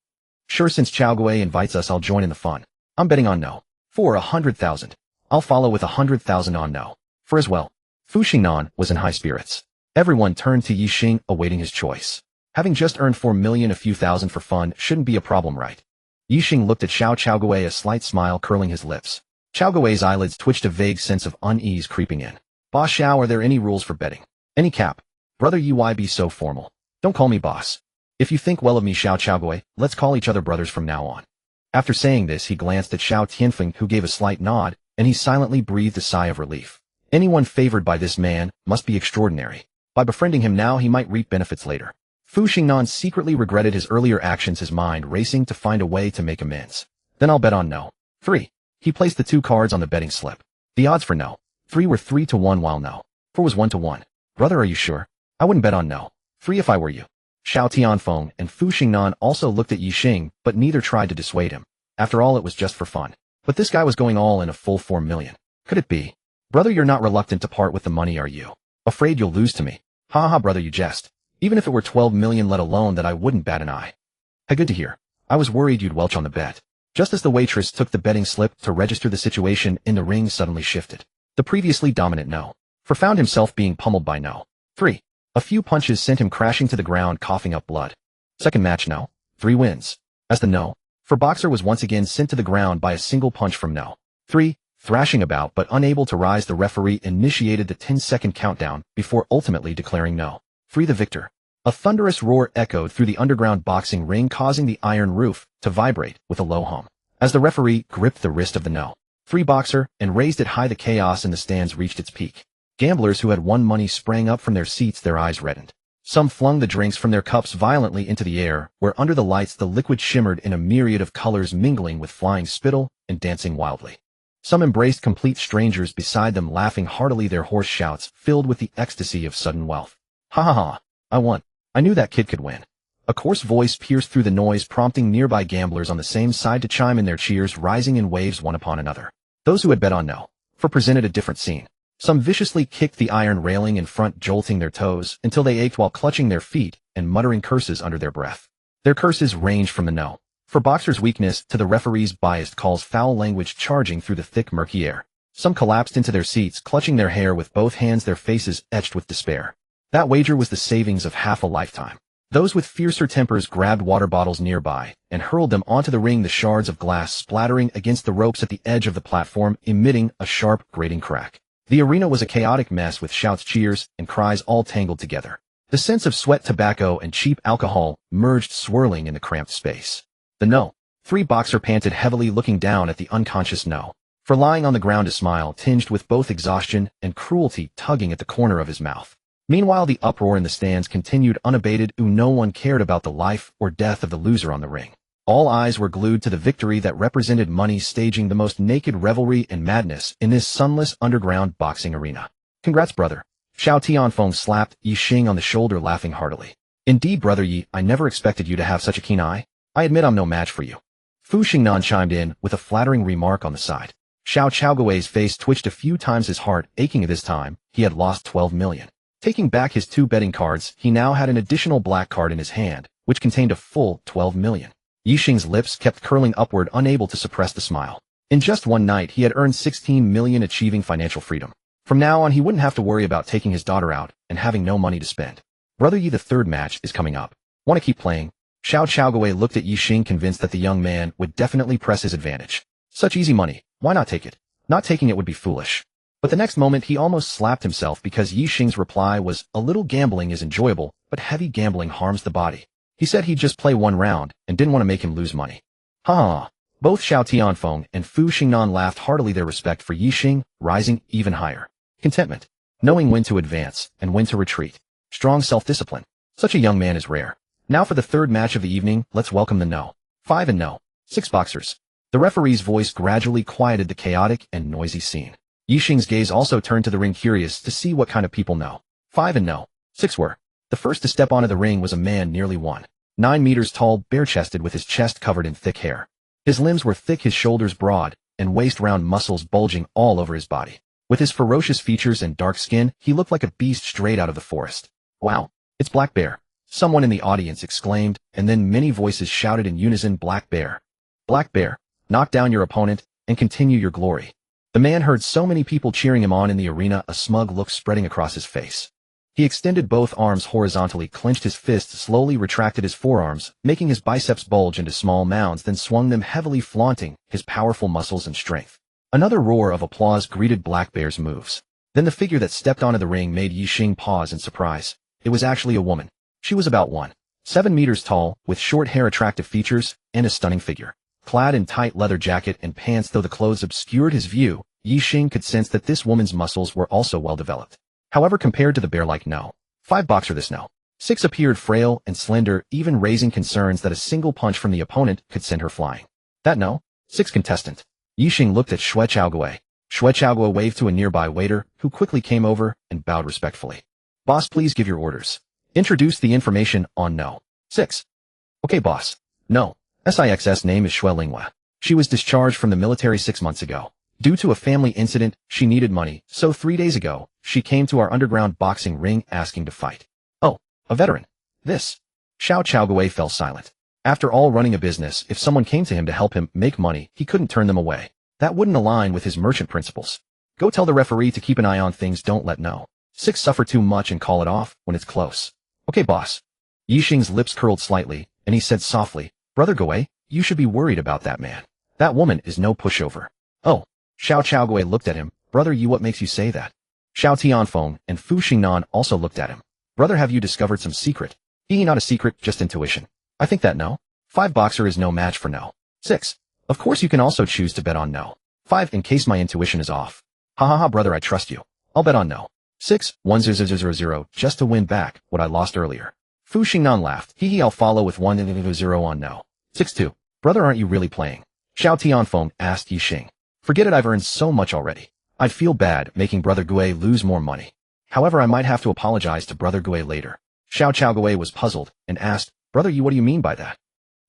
"Sure, since Guoguo invites us, I'll join in the fun. I'm betting on no. For 100,000. I'll follow with 100,000 on no. For as well." Fu Xingnan was in high spirits. Everyone turned to Ye Xing, awaiting his choice. Having just earned 4 million, a few thousand for fun shouldn't be a problem, right? Ye Xing looked at Xiao Guoguo, a slight smile curling his lips. Guoguo's eyelids twitched, a vague sense of unease creeping in. "Boss Xiao, are there any rules for betting? Any cap? Brother Ye, why be so formal? Don't call me boss. If you think well of me, Xiao Guoguo, let's call each other brothers from now on." After saying this, he glanced at Xiao Tianfeng, who gave a slight nod, and he silently breathed a sigh of relief. Anyone favored by this man must be extraordinary. By befriending him now, he might reap benefits later. Fu Xingnan secretly regretted his earlier actions, his mind racing to find a way to make amends. "Then I'll bet on no. 3. He placed the 2 cards on the betting slip. The odds for no. 3 were 3 to 1, while no. 4 was 1 to 1. "Brother, are you sure? I wouldn't bet on no. 3 if I were you." Xiao Tianfeng and Fu Xingnan also looked at Ye Xing, but neither tried to dissuade him. After all, it was just for fun. But this guy was going all in, a full 4 million. Could it be? "Brother, you're not reluctant to part with the money, are you? Afraid you'll lose to me?" "Ha ha, brother, you jest. Even if it were 12 million, let alone that, I wouldn't bat an eye." "Hey, good to hear. I was worried you'd welch on the bet." Just as the waitress took the betting slip to register, the situation in the ring suddenly shifted. The previously dominant no. For found himself being pummeled by no. 3. A few punches sent him crashing to the ground, coughing up blood. Second match no. 3 wins. As the no. For boxer was once again sent to the ground by a single punch from no. 3. Thrashing about but unable to rise, the referee initiated the 10-second countdown before ultimately declaring no. 3 the victor. A thunderous roar echoed through the underground boxing ring, causing the iron roof to vibrate with a low hum. As the referee gripped the wrist of the no. 3 boxer and raised it high, the chaos in the stands reached its peak. Gamblers who had won money sprang up from their seats, their eyes reddened. Some flung the drinks from their cups violently into the air, where under the lights the liquid shimmered in a myriad of colors, mingling with flying spittle and dancing wildly. Some embraced complete strangers beside them, laughing heartily, their hoarse shouts filled with the ecstasy of sudden wealth. "Ha ha ha! I won. I knew that kid could win." A coarse voice pierced through the noise, prompting nearby gamblers on the same side to chime in, their cheers rising in waves one upon another. Those who had bet on no. For presented a different scene. Some viciously kicked the iron railing in front, jolting their toes until they ached while clutching their feet and muttering curses under their breath. Their curses ranged from the no. For boxers' weakness to the referee's biased calls, foul language charging through the thick, murky air. Some collapsed into their seats, clutching their hair with both hands, their faces etched with despair. That wager was the savings of half a lifetime. Those with fiercer tempers grabbed water bottles nearby and hurled them onto the ring, the shards of glass splattering against the ropes at the edge of the platform, emitting a sharp, grating crack. The arena was a chaotic mess, with shouts, cheers, and cries all tangled together. The scents of sweat, tobacco, and cheap alcohol merged, swirling in the cramped space. The no. 3 boxer panted heavily, looking down at the unconscious no. For lying on the ground, a smile tinged with both exhaustion and cruelty tugging at the corner of his mouth. Meanwhile, the uproar in the stands continued unabated. No one cared about the life or death of the loser on the ring. All eyes were glued to the victory that represented money, staging the most naked revelry and madness in this sunless underground boxing arena. "Congrats, brother." Xiao Tianfeng slapped Ye Xing on the shoulder, laughing heartily. "Indeed, brother Ye, I never expected you to have such a keen eye. I admit I'm no match for you." Fu Xingnan chimed in with a flattering remark on the side. Xiao Guoguo's face twitched a few times, his heart aching. At this time, he had lost 12 million. Taking back his 2 betting cards, he now had an additional black card in his hand, which contained a full 12 million. Ye Xing's lips kept curling upward, unable to suppress the smile. In just one night, he had earned 16 million, achieving financial freedom. From now on, he wouldn't have to worry about taking his daughter out and having no money to spend. "Brother Ye, the 3rd match is coming up. Want to keep playing?" Xiao Guoguo looked at Ye Xing, convinced that the young man would definitely press his advantage. Such easy money, why not take it? Not taking it would be foolish. But the next moment, he almost slapped himself, because Ye Xing's reply was, "A little gambling is enjoyable, but heavy gambling harms the body." He said he'd just play 1 round and didn't want to make him lose money. "Ha ha. Both Xiao Tianfeng and Fu Xingnan laughed heartily, their respect for Ye Xing rising even higher. Contentment. Knowing when to advance and when to retreat. Strong self-discipline. Such a young man is rare. Now for the third match of the evening, let's welcome the No. 5 and No. 6 boxers. The referee's voice gradually quieted the chaotic and noisy scene. Ye Xing's gaze also turned to the ring, curious to see what kind of people No. 5 and No. 6 were. The first to step onto the ring was a man nearly 1.9 meters tall, bare-chested with his chest covered in thick hair. His limbs were thick, his shoulders broad, and waist-round muscles bulging all over his body. With his ferocious features and dark skin, he looked like a beast straight out of the forest. Wow, it's Black Bear, someone in the audience exclaimed, and then many voices shouted in unison, Black Bear. Black Bear, knock down your opponent, and continue your glory. The man heard so many people cheering him on in the arena, a smug look spreading across his face. He extended both arms horizontally, clenched his fists, slowly retracted his forearms, making his biceps bulge into small mounds, then swung them heavily, flaunting his powerful muscles and strength. Another roar of applause greeted Black Bear's moves. Then the figure that stepped onto the ring made Ye Xing pause in surprise. It was actually a woman. She was about 1.7 meters tall, with short hair, attractive features, and a stunning figure. Clad in tight leather jacket and pants, though the clothes obscured his view, Ye Xing could sense that this woman's muscles were also well developed. However, compared to the bear-like No. 5 boxer, this No. 6 appeared frail and slender, even raising concerns that a single punch from the opponent could send her flying. That No. 6 contestant. Ye Xing looked at Xue Chaoguo. Xue Chaoguo waved to a nearby waiter, who quickly came over and bowed respectfully. Boss, please give your orders. Introduce the information on No. 6. Okay, boss. No. SIX's name is Xue Linghua. She was discharged from the military 6 months ago. Due to a family incident, she needed money, so 3 days ago, she came to our underground boxing ring asking to fight. Oh, a veteran. This. Xiao Chaoguo fell silent. After all, running a business, if someone came to him to help him make money, he couldn't turn them away. That wouldn't align with his merchant principles. Go tell the referee to keep an eye on things, don't let No. 6 suffer too much and call it off when it's close. Okay, boss. Ye Xing's lips curled slightly, and he said softly, Brother Guoguo, you should be worried about that man. That woman is no pushover. Oh. Xiao Chaoguo looked at him. Brother Yi, what makes you say that? Xiao Tianfeng and Fu Xingnan also looked at him. Brother, have you discovered some secret? Not a secret, just intuition. I think that No. 5 boxer is no match for No. 6. Of course you can also choose to bet on No. 5 in case my intuition is off. Ha ha ha, brother, I trust you. I'll bet on No. 6, 10000 just to win back what I lost earlier. Fu Xingnan laughed. I'll follow with 100 on No. 6 2. Brother, aren't you really playing? Xiao Tianfeng asked Ye Xing. Forget it, I've earned so much already. I'd feel bad making Brother Guoguo lose more money. However, I might have to apologize to Brother Guoguo later. Xiao Chaoguo was puzzled and asked, Brother Yi, what do you mean by that?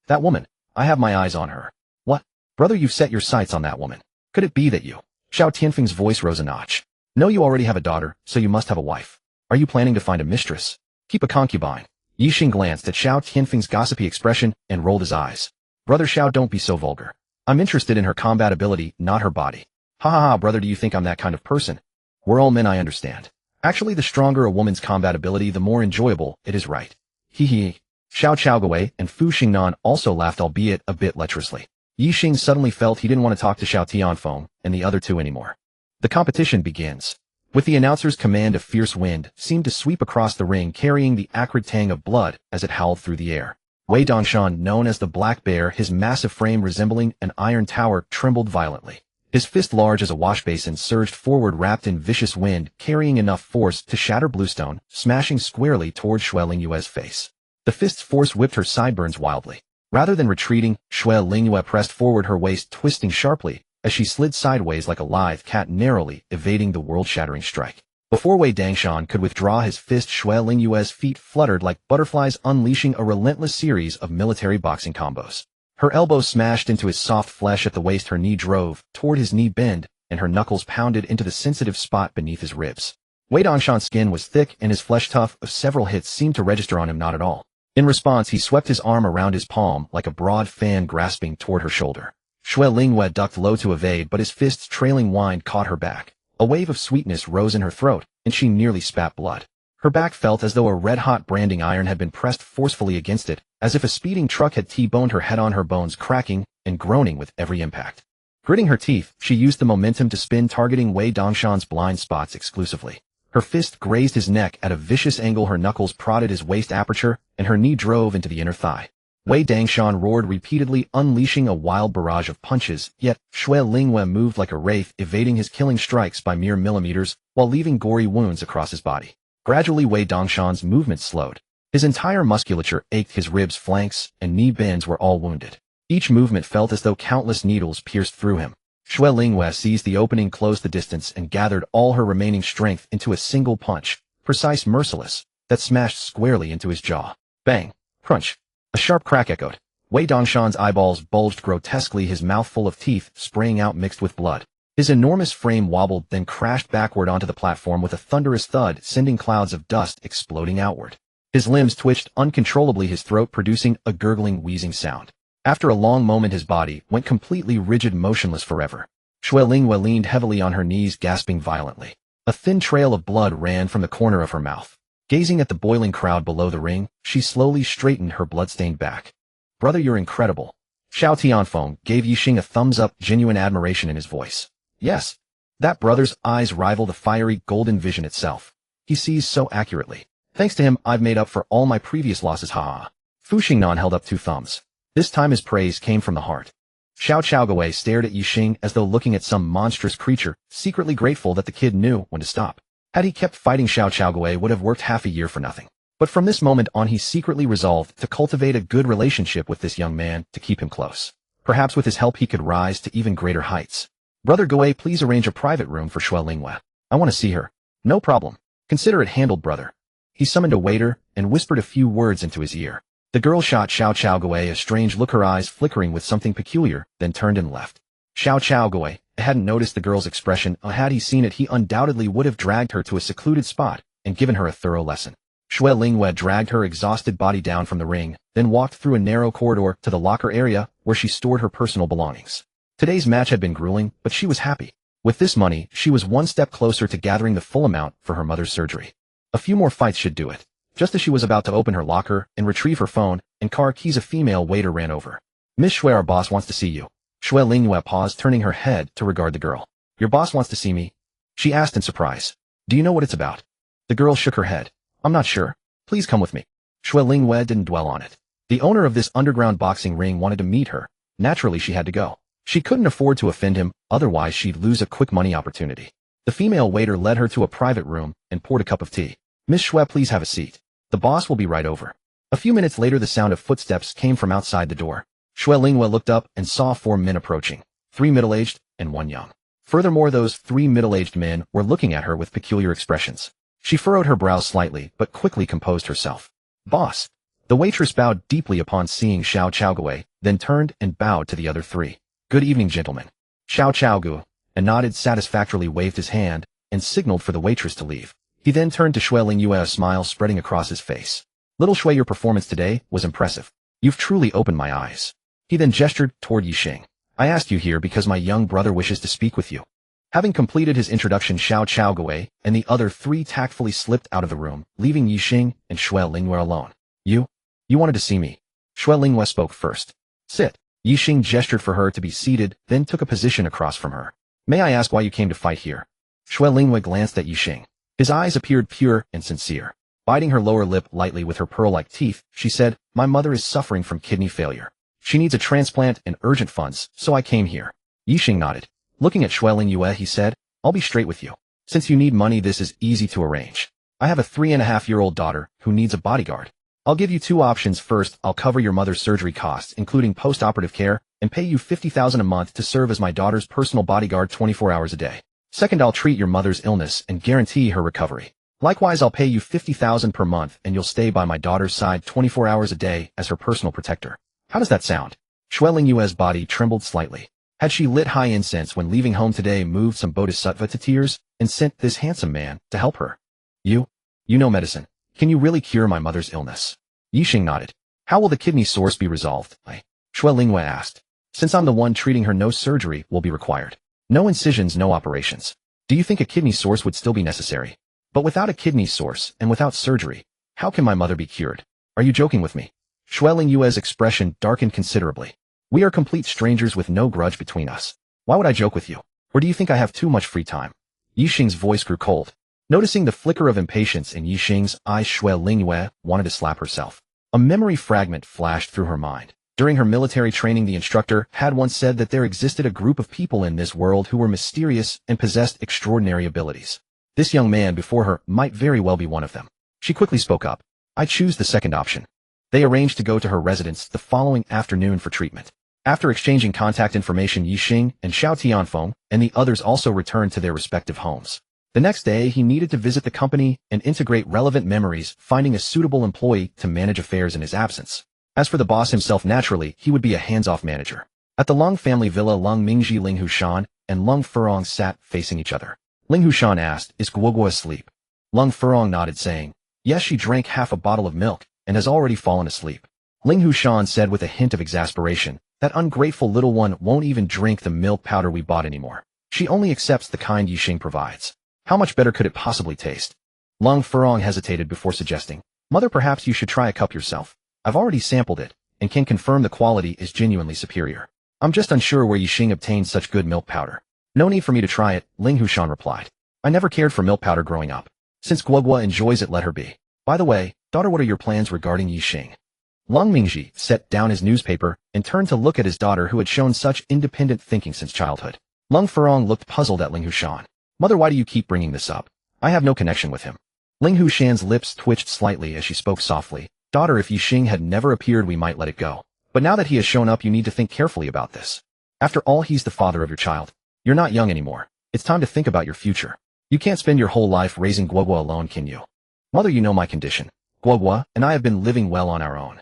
That woman. I have my eyes on her. What? Brother, you've set your sights on that woman. Could it be that you? Xiao Tianfeng's voice rose a notch. No, you already have a daughter, so you must have a wife. Are you planning to find a mistress? Keep a concubine. Ye Xing glanced at Xiao Tianfeng's gossipy expression and rolled his eyes. Brother Xiao, don't be so vulgar. I'm interested in her combat ability, not her body. Ha ha ha, brother, do you think I'm that kind of person? We're all men, I understand. Actually, the stronger a woman's combat ability, the more enjoyable it is, right? Hee. Xiao Chaoguo and Fu Xingnan also laughed, albeit a bit lecherously. Ye Xing suddenly felt he didn't want to talk to Xiao Tianfeng and the other two anymore. The competition begins. With the announcer's command, a fierce wind seemed to sweep across the ring, carrying the acrid tang of blood as it howled through the air. Wei Dongshan, known as the Black Bear, his massive frame resembling an iron tower, trembled violently. His fist, large as a washbasin, surged forward, wrapped in vicious wind, carrying enough force to shatter bluestone, smashing squarely toward Xue Lingyue's face. The fist's force whipped her sideburns wildly. Rather than retreating, Xue Lingyue pressed forward, her waist twisting sharply as she slid sideways like a lithe cat, narrowly evading the world-shattering strike. Before Wei Dongshan could withdraw his fist, Xue Lingyue's feet fluttered like butterflies, unleashing a relentless series of military boxing combos. Her elbow smashed into his soft flesh at the waist, her knee drove toward his knee bend, and her knuckles pounded into the sensitive spot beneath his ribs. Wei Dongshan's skin was thick and his flesh tough, of several hits seemed to register on him not at all. In response, he swept his arm around his palm like a broad fan grasping toward her shoulder. Xue Lingyue ducked low to evade, but his fist's trailing wind caught her back. A wave of sweetness rose in her throat, and she nearly spat blood. Her back felt as though a red-hot branding iron had been pressed forcefully against it, as if a speeding truck had T-boned her head on, her bones cracking and groaning with every impact. Gritting her teeth, she used the momentum to spin, targeting Wei Dongshan's blind spots exclusively. Her fist grazed his neck at a vicious angle, her knuckles prodded his waist aperture, and her knee drove into the inner thigh. Wei Dangshan roared repeatedly, unleashing a wild barrage of punches, yet Xue Lingyue moved like a wraith, evading his killing strikes by mere millimeters, while leaving gory wounds across his body. Gradually Wei Dangshan's movement slowed. His entire musculature ached, his ribs, flanks, and knee bends were all wounded. Each movement felt as though countless needles pierced through him. Xue Lingyue seized the opening, closed the distance, and gathered all her remaining strength into a single punch, precise, merciless, that smashed squarely into his jaw. Bang! Crunch! A sharp crack echoed. Wei Dangshan's eyeballs bulged grotesquely, his mouth full of teeth spraying out mixed with blood. His enormous frame wobbled, then crashed backward onto the platform with a thunderous thud, sending clouds of dust exploding outward. His limbs twitched uncontrollably, his throat producing a gurgling, wheezing sound. After a long moment his body went completely rigid, motionless forever. Xue Lingyue leaned heavily on her knees, gasping violently. A thin trail of blood ran from the corner of her mouth. Gazing at the boiling crowd below the ring, she slowly straightened her bloodstained back. "Brother, you're incredible." Xiao Tianfeng gave Ye Xing a thumbs-up, genuine admiration in his voice. Yes. That brother's eyes rival the fiery golden vision itself. He sees so accurately. Thanks to him, I've made up for all my previous losses, haha. Fu Xingnan held up 2 thumbs. This time his praise came from the heart. Xiao Chaoguo stared at Ye Xing as though looking at some monstrous creature, secretly grateful that the kid knew when to stop. Had he kept fighting, Xiao Chaoguo would have worked half a year for nothing. But from this moment on he secretly resolved to cultivate a good relationship with this young man to keep him close. Perhaps with his help he could rise to even greater heights. "Brother Guoguo, please arrange a private room for Xue Lingyue. I want to see her." "No problem. Consider it handled, brother." He summoned a waiter and whispered a few words into his ear. The girl shot Xiao Chaoguo a strange look, her eyes flickering with something peculiar, then turned and left. Xiao Chaoguo hadn't noticed the girl's expression. Had he seen it, he undoubtedly would have dragged her to a secluded spot and given her a thorough lesson. Xue Lingyue dragged her exhausted body down from the ring, then walked through a narrow corridor to the locker area where she stored her personal belongings. Today's match had been grueling, but she was happy. With this money, she was one step closer to gathering the full amount for her mother's surgery. A few more fights should do it. Just as she was about to open her locker and retrieve her phone, and car keys, a female waiter ran over. "Miss Xue, our boss wants to see you." Xue Lingyue paused, turning her head to regard the girl. "Your boss wants to see me?" she asked in surprise. "Do you know what it's about?" The girl shook her head. "I'm not sure. Please come with me." Xue Lingyue didn't dwell on it. The owner of this underground boxing ring wanted to meet her. Naturally, she had to go. She couldn't afford to offend him, otherwise she'd lose a quick money opportunity. The female waiter led her to a private room and poured a cup of tea. "Miss Xue, please have a seat. The boss will be right over." A few minutes later the sound of footsteps came from outside the door. Xue Lingyue looked up and saw 4 men approaching, 3 middle-aged and 1 young. Furthermore, those 3 middle-aged men were looking at her with peculiar expressions. She furrowed her brows slightly, but quickly composed herself. "Boss." The waitress bowed deeply upon seeing Xiao Chaoguo, then turned and bowed to the other 3. "Good evening, gentlemen." Xiao Chaoguo nodded satisfactorily, waved his hand, and signaled for the waitress to leave. He then turned to Xue Lingyue, a smile spreading across his face. "Little Xue, your performance today was impressive. You've truly opened my eyes." He then gestured toward Ye Xing. "I asked you here because my young brother wishes to speak with you." Having completed his introduction, Xiao Chaoguo and the other 3 tactfully slipped out of the room, leaving Ye Xing and Xue Lingyue alone. You wanted to see me." Xue Lingyue spoke first. "Sit." Ye Xing gestured for her to be seated, then took a position across from her. "May I ask why you came to fight here?" Xue Lingyue glanced at Ye Xing. His eyes appeared pure and sincere. Biting her lower lip lightly with her pearl-like teeth, she said, "My mother is suffering from kidney failure. She needs a transplant and urgent funds, so I came here." Ye Xing nodded. Looking at Xue Lingyue, he said, "I'll be straight with you. Since you need money, this is easy to arrange. I have a 3.5-year-old daughter who needs a bodyguard. I'll give you 2 options. First, I'll cover your mother's surgery costs, including post-operative care, and pay you 50,000 a month to serve as my daughter's personal bodyguard 24 hours a day. Second, I'll treat your mother's illness and guarantee her recovery. Likewise, I'll pay you 50,000 per month and you'll stay by my daughter's side 24 hours a day as her personal protector. How does that sound?" Xue Lingyue's body trembled slightly. Had she lit high incense when leaving home today, moved some bodhisattva to tears, and sent this handsome man to help her? You know medicine. Can you really cure my mother's illness?" Ye Xing nodded. "How will the kidney source be resolved?" Xue Lingyue asked. "Since I'm the one treating her, no surgery will be required. No incisions, no operations. Do you think a kidney source would still be necessary? But without a kidney source and without surgery, how can my mother be cured? Are you joking with me?" Xue Lingyue's expression darkened considerably. "We are complete strangers with no grudge between us. Why would I joke with you? Or do you think I have too much free time?" Ye Xing's voice grew cold. Noticing the flicker of impatience in Ye Xing's eyes, Xue Lingyue wanted to slap herself. A memory fragment flashed through her mind. During her military training, the instructor had once said that there existed a group of people in this world who were mysterious and possessed extraordinary abilities. This young man before her might very well be one of them. She quickly spoke up. I choose the second option. They arranged to go to her residence the following afternoon for treatment. After exchanging contact information, Ye Xing and Xiao Tianfeng and the others also returned to their respective homes. The next day, he needed to visit the company and integrate relevant memories, finding a suitable employee to manage affairs in his absence. As for the boss himself, naturally, he would be a hands-off manager. At the Lung family villa, Lung Mingji, Ling Hushan, and Lung Furong sat facing each other. Ling Hushan asked, "Is Guoguo asleep?" Lung Furong nodded, saying, "Yes, she drank half a bottle of milk and has already fallen asleep." Ling Hushan said with a hint of exasperation, "That ungrateful little one won't even drink the milk powder we bought anymore. She only accepts the kind Ye Xing provides. How much better could it possibly taste?" Lung Furong hesitated before suggesting, "Mother, perhaps you should try a cup yourself. I've already sampled it and can confirm the quality is genuinely superior. I'm just unsure where Ye Xing obtained such good milk powder." "No need for me to try it," Ling Hushan replied. "I never cared for milk powder growing up. Since Guoguo enjoys it, let her be. By the way, daughter, what are your plans regarding Ye Xing?" Lung Mingji set down his newspaper and turned to look at his daughter, who had shown such independent thinking since childhood. Lung Furong looked puzzled at Ling Hushan. "Mother, why do you keep bringing this up? I have no connection with him." Ling Hushan's lips twitched slightly as she spoke softly. "Daughter, if Ye Xing had never appeared, we might let it go. But now that he has shown up, you need to think carefully about this. After all, he's the father of your child. You're not young anymore. It's time to think about your future. You can't spend your whole life raising Guoguo alone, can you? Mother, you know my condition. Guoguo and I have been living well on our own."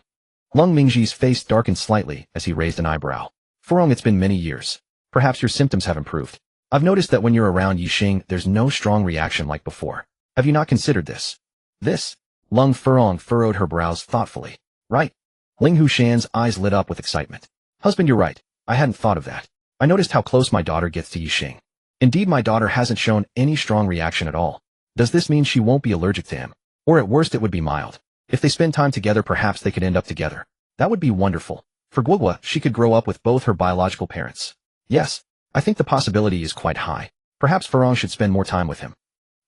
Lung Mingji's face darkened slightly as he raised an eyebrow. "Furong, it's been many years. Perhaps your symptoms have improved. I've noticed that when you're around Ye Xing, there's no strong reaction like before. Have you not considered this?" "This?" Lung Furong furrowed her brows thoughtfully. "Right." Ling Hushan's eyes lit up with excitement. "Husband, you're right. I hadn't thought of that. I noticed how close my daughter gets to Ye Xing. Indeed, my daughter hasn't shown any strong reaction at all. Does this mean she won't be allergic to him? Or at worst it would be mild. If they spend time together, perhaps they could end up together. That would be wonderful. For Guoguo, she could grow up with both her biological parents. Yes, I think the possibility is quite high. Perhaps Furong should spend more time with him."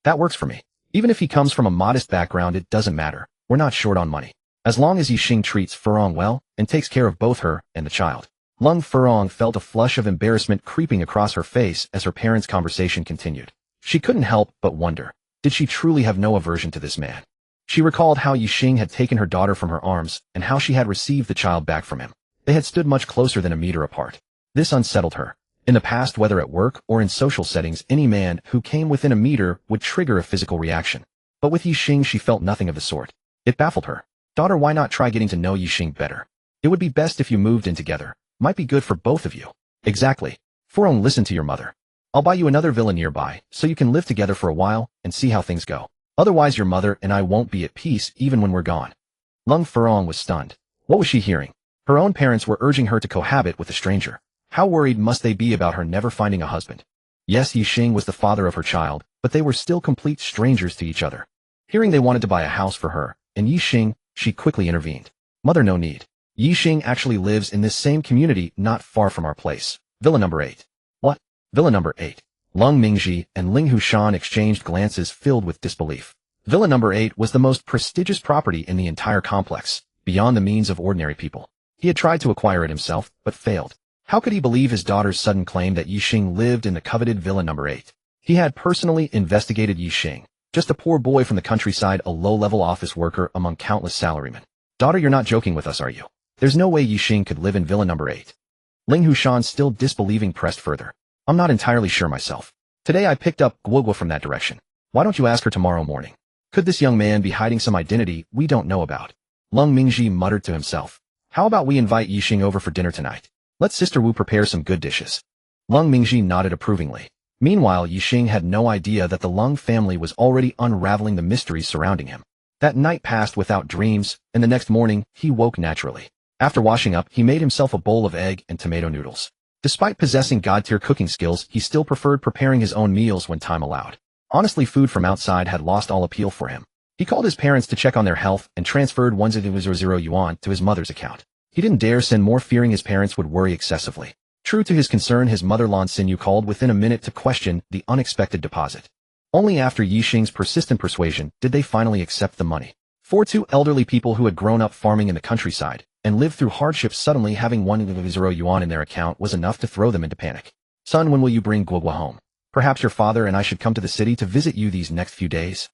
"That works for me. Even if he comes from a modest background, it doesn't matter. We're not short on money. As long as Ye Xing treats Furong well and takes care of both her and the child." Lung Furong felt a flush of embarrassment creeping across her face as her parents' conversation continued. She couldn't help but wonder, did she truly have no aversion to this man? She recalled how Ye Xing had taken her daughter from her arms and how she had received the child back from him. They had stood much closer than a meter apart. This unsettled her. In the past, whether at work or in social settings, any man who came within a meter would trigger a physical reaction. But with Ye Xing, she felt nothing of the sort. It baffled her. "Daughter, why not try getting to know Ye Xing better? It would be best if you moved in together. Might be good for both of you." "Exactly. Furong, listen to your mother. I'll buy you another villa nearby so you can live together for a while and see how things go. Otherwise, your mother and I won't be at peace even when we're gone." Lung Furong was stunned. What was she hearing? Her own parents were urging her to cohabit with a stranger. How worried must they be about her never finding a husband? Yes, Ye Xing was the father of her child, but they were still complete strangers to each other. Hearing they wanted to buy a house for her and Ye Xing, she quickly intervened. "Mother, no need. Ye Xing actually lives in this same community not far from our place. Villa number 8. "What? Villa number 8? Lung Mingji and Ling Hushan exchanged glances filled with disbelief. Villa number 8 was the most prestigious property in the entire complex, beyond the means of ordinary people. He had tried to acquire it himself, but failed. How could he believe his daughter's sudden claim that Ye Xing lived in the coveted Villa number 8? He had personally investigated Ye Xing, just a poor boy from the countryside, a low-level office worker among countless salarymen. "Daughter, you're not joking with us, are you? There's no way Ye Xing could live in Villa number 8. Ling Hushan, still disbelieving, pressed further. "I'm not entirely sure myself. Today I picked up Guoguo from that direction. Why don't you ask her tomorrow morning? Could this young man be hiding some identity we don't know about?" Lung Mingji muttered to himself. "How about we invite Ye Xing over for dinner tonight? Let Sister Wu prepare some good dishes." Lung Mingji nodded approvingly. Meanwhile, Ye Xing had no idea that the Lung family was already unraveling the mysteries surrounding him. That night passed without dreams, and the next morning, he woke naturally. After washing up, he made himself a bowl of egg and tomato noodles. Despite possessing god-tier cooking skills, he still preferred preparing his own meals when time allowed. Honestly, food from outside had lost all appeal for him. He called his parents to check on their health and transferred 1,000 yuan to his mother's account. He didn't dare send more, fearing his parents would worry excessively. True to his concern, his mother Lan Xinyu called within a minute to question the unexpected deposit. Only after Ye Xing's persistent persuasion did they finally accept the money. For two elderly people who had grown up farming in the countryside and lived through hardships, suddenly having 1,000 yuan in their account was enough to throw them into panic. Son, when will you bring Guoguo home? Perhaps your father and I should come to the city to visit you these next few days.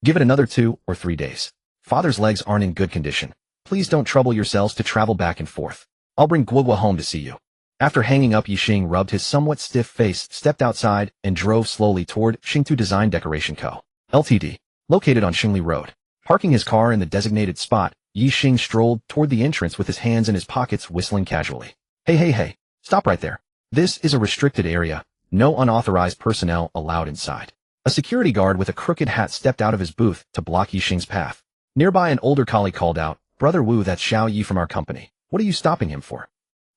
Give it another 2 or 3 days. Father's legs aren't in good condition. Please don't trouble yourselves to travel back and forth. I'll bring Guoguo home to see you. After hanging up, Ye Xing rubbed his somewhat stiff face, stepped outside, and drove slowly toward Xingtu Design Decoration Co. Ltd., located on Xingli Road. Parking his car in the designated spot, Ye Xing strolled toward the entrance with his hands in his pockets, whistling casually. Hey, stop right there. This is a restricted area. No unauthorized personnel allowed inside. A security guard with a crooked hat stepped out of his booth to block Ye Xing's path. Nearby, an older colleague called out, Brother Wu, that's Xiao Yi from our company. What are you stopping him for?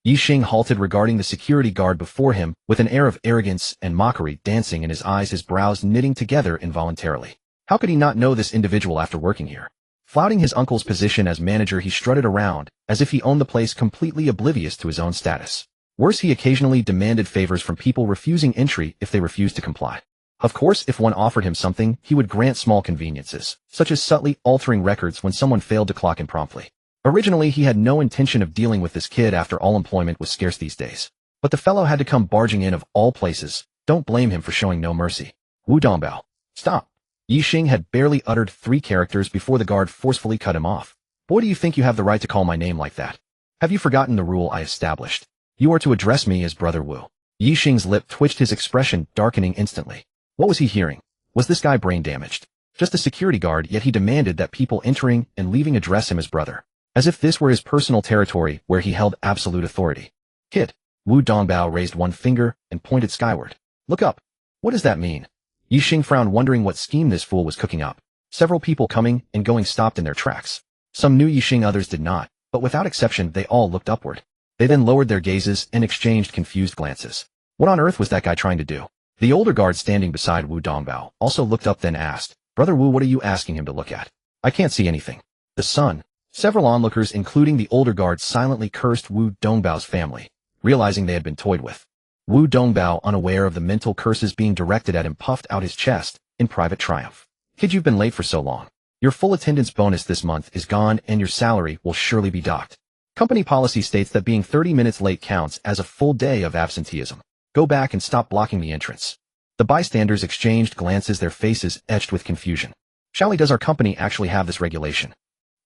Ye Xing halted, regarding the security guard before him with an air of arrogance and mockery dancing in his eyes, his brows knitting together involuntarily. How could he not know this individual after working here? Flouting his uncle's position as manager, he strutted around as if he owned the place, completely oblivious to his own status. Worse, he occasionally demanded favors from people, refusing entry if they refused to comply. Of course, if one offered him something, he would grant small conveniences, such as subtly altering records when someone failed to clock in promptly. Originally, he had no intention of dealing with this kid, after all employment was scarce these days. But the fellow had to come barging in of all places. Don't blame him for showing no mercy. Wu Dongbao. Stop. Ye Xing had barely uttered 3 characters before the guard forcefully cut him off. Boy, do you think you have the right to call my name like that? Have you forgotten the rule I established? You are to address me as Brother Wu. Ye Xing's lip twitched, his expression darkening instantly. What was he hearing? Was this guy brain damaged? Just a security guard, yet he demanded that people entering and leaving address him as brother. As if this were his personal territory where he held absolute authority. Kid. Wu Dongbao raised one finger and pointed skyward. Look up. What does that mean? Ye Xing frowned, wondering what scheme this fool was cooking up. Several people coming and going stopped in their tracks. Some knew Ye Xing, others did not, but without exception they all looked upward. They then lowered their gazes and exchanged confused glances. What on earth was that guy trying to do? The older guard standing beside Wu Dongbao also looked up, then asked, Brother Wu, what are you asking him to look at? I can't see anything. The sun. Several onlookers, including the older guard, silently cursed Wu Dongbao's family, realizing they had been toyed with. Wu Dongbao, unaware of the mental curses being directed at him, puffed out his chest in private triumph. Kid, you've been late for so long. Your full attendance bonus this month is gone, and your salary will surely be docked. Company policy states that being 30 minutes late counts as a full day of absenteeism. Go back and stop blocking the entrance. The bystanders exchanged glances, their faces etched with confusion. Xiaoli, does our company actually have this regulation?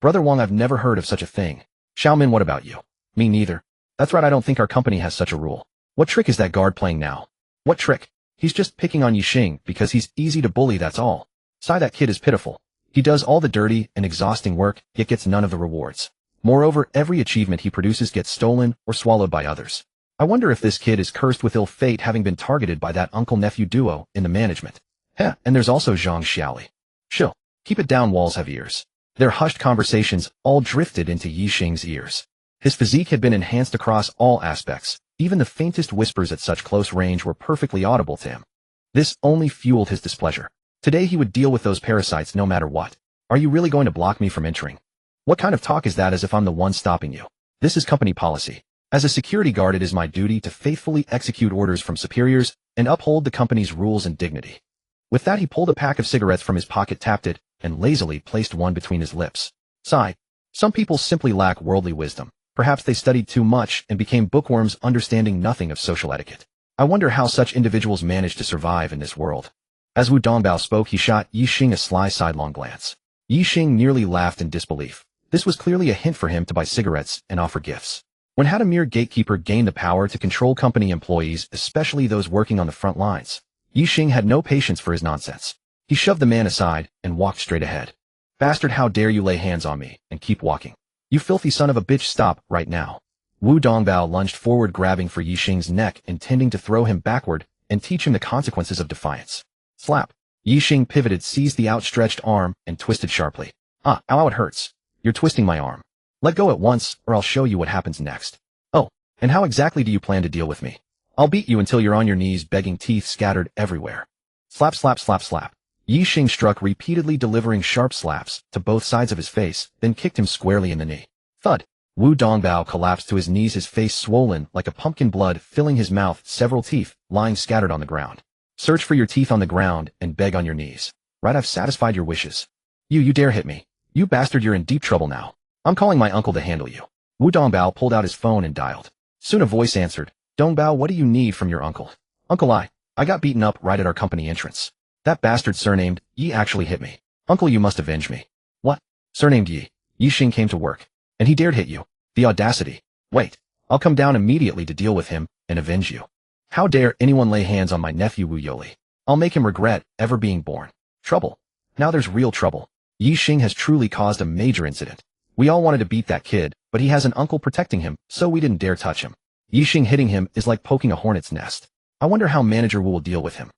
Brother Wang, I've never heard of such a thing. Xiaomin, what about you? Me neither. That's right, I don't think our company has such a rule. What trick is that guard playing now? What trick? He's just picking on Ye Xing because he's easy to bully, that's all. Sigh, that kid is pitiful. He does all the dirty and exhausting work, yet gets none of the rewards. Moreover, every achievement he produces gets stolen or swallowed by others. I wonder if this kid is cursed with ill fate, having been targeted by that uncle-nephew duo in the management. Heh, and there's also Zhang Xiaoli. Chill. Keep it down, walls have ears. Their hushed conversations all drifted into Ye Xing's ears. His physique had been enhanced across all aspects. Even the faintest whispers at such close range were perfectly audible to him. This only fueled his displeasure. Today he would deal with those parasites no matter what. Are you really going to block me from entering? What kind of talk is that, as if I'm the one stopping you? This is company policy. As a security guard, it is my duty to faithfully execute orders from superiors and uphold the company's rules and dignity. With that, he pulled a pack of cigarettes from his pocket, tapped it, and lazily placed one between his lips. Sigh. Some people simply lack worldly wisdom. Perhaps they studied too much and became bookworms, understanding nothing of social etiquette. I wonder how such individuals manage to survive in this world. As Wu Dongbao spoke, he shot Ye Xing a sly sidelong glance. Ye Xing nearly laughed in disbelief. This was clearly a hint for him to buy cigarettes and offer gifts. When had a mere gatekeeper gained the power to control company employees, especially those working on the front lines? Ye Xing had no patience for his nonsense. He shoved the man aside and walked straight ahead. Bastard, how dare you lay hands on me and keep walking? You filthy son of a bitch, stop right now. Wu Dongbao lunged forward, grabbing for Ye Xing's neck, intending to throw him backward and teach him the consequences of defiance. Slap. Ye Xing pivoted, seized the outstretched arm, and twisted sharply. Ah, ow, it hurts. You're twisting my arm. Let go at once, or I'll show you what happens next. Oh, and how exactly do you plan to deal with me? I'll beat you until you're on your knees, begging, teeth scattered everywhere. Slap, slap, slap, slap. Ye Xing struck repeatedly, delivering sharp slaps to both sides of his face, then kicked him squarely in the knee. Thud. Wu Dongbao collapsed to his knees, his face swollen like a pumpkin, blood filling his mouth, several teeth lying scattered on the ground. Search for your teeth on the ground and beg on your knees. Right, I've satisfied your wishes. You dare hit me. You bastard, you're in deep trouble now. I'm calling my uncle to handle you. Wu Dongbao pulled out his phone and dialed. Soon a voice answered. Dongbao, what do you need from your uncle? Uncle, I got beaten up right at our company entrance. That bastard surnamed Ye actually hit me. Uncle, you must avenge me. What? Surnamed Ye. Ye Xing came to work. And he dared hit you. The audacity. Wait. I'll come down immediately to deal with him and avenge you. How dare anyone lay hands on my nephew Wu Yoli? I'll make him regret ever being born. Trouble. Now there's real trouble. Ye Xing has truly caused a major incident. We all wanted to beat that kid, but he has an uncle protecting him, so we didn't dare touch him. Ye Xing hitting him is like poking a hornet's nest. I wonder how Manager Wu will deal with him.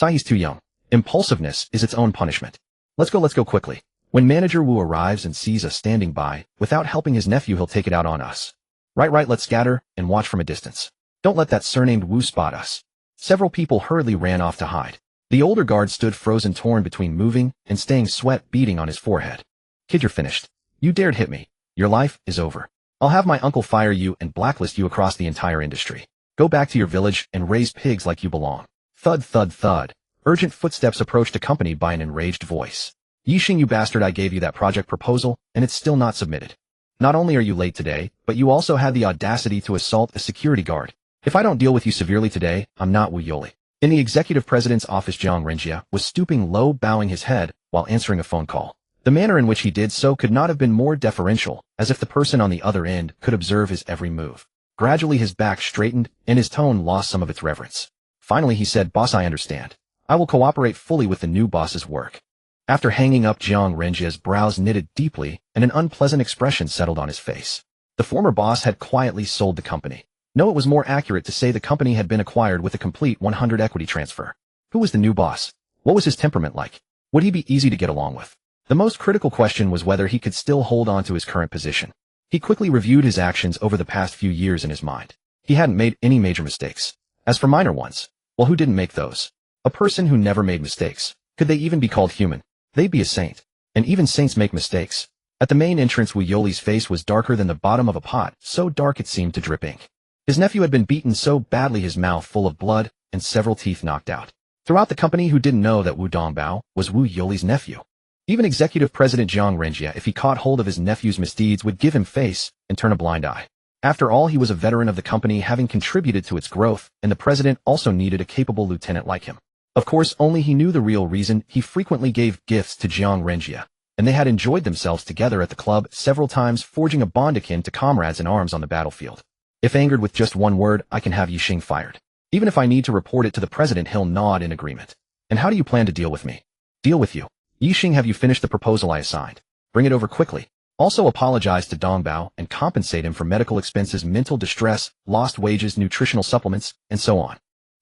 He's too young. Impulsiveness is its own punishment. Let's go quickly. When Manager Wu arrives and sees us standing by, without helping his nephew, he'll take it out on us. Right, let's scatter and watch from a distance. Don't let that surnamed Wu spot us. Several people hurriedly ran off to hide. The older guard stood frozen, torn between moving and staying, sweat beading on his forehead. Kid, you're finished. You dared hit me. Your life is over. I'll have my uncle fire you and blacklist you across the entire industry. Go back to your village and raise pigs like you belong. Thud, thud, thud. Urgent footsteps approached, accompanied by an enraged voice. Ye Xing, you bastard, I gave you that project proposal, and it's still not submitted. Not only are you late today, but you also had the audacity to assault a security guard. If I don't deal with you severely today, I'm not Wu Yoli. In the executive president's office, Jiang Renjia was stooping low, bowing his head while answering a phone call. The manner in which he did so could not have been more deferential, as if the person on the other end could observe his every move. Gradually his back straightened, and his tone lost some of its reverence. Finally he said, Boss, I understand. I will cooperate fully with the new boss's work. After hanging up, Jiang Renjia's brows knitted deeply, and an unpleasant expression settled on his face. The former boss had quietly sold the company. No, it was more accurate to say the company had been acquired with a complete 100 equity transfer. Who was the new boss? What was his temperament like? Would he be easy to get along with? The most critical question was whether he could still hold on to his current position. He quickly reviewed his actions over the past few years in his mind. He hadn't made any major mistakes. As for minor ones, well, who didn't make those? A person who never made mistakes. Could they even be called human? They'd be a saint. And even saints make mistakes. At the main entrance, Wu Yoli's face was darker than the bottom of a pot, so dark it seemed to drip ink. His nephew had been beaten so badly, his mouth full of blood and several teeth knocked out. Throughout the company, who didn't know that Wu Dongbao was Wu Yoli's nephew? Even Executive President Jiang Renjia, if he caught hold of his nephew's misdeeds, would give him face and turn a blind eye. After all, he was a veteran of the company, having contributed to its growth, and the president also needed a capable lieutenant like him. Of course, only he knew the real reason he frequently gave gifts to Jiang Renjia, and they had enjoyed themselves together at the club several times, forging a bond akin to comrades in arms on the battlefield. If angered with just one word, I can have Ye Xing fired. Even if I need to report it to the president, he'll nod in agreement. And how do you plan to deal with me? Deal with you? Ye Xing, have you finished the proposal I assigned? Bring it over quickly. Also apologize to Dongbao and compensate him for medical expenses, mental distress, lost wages, nutritional supplements, and so on.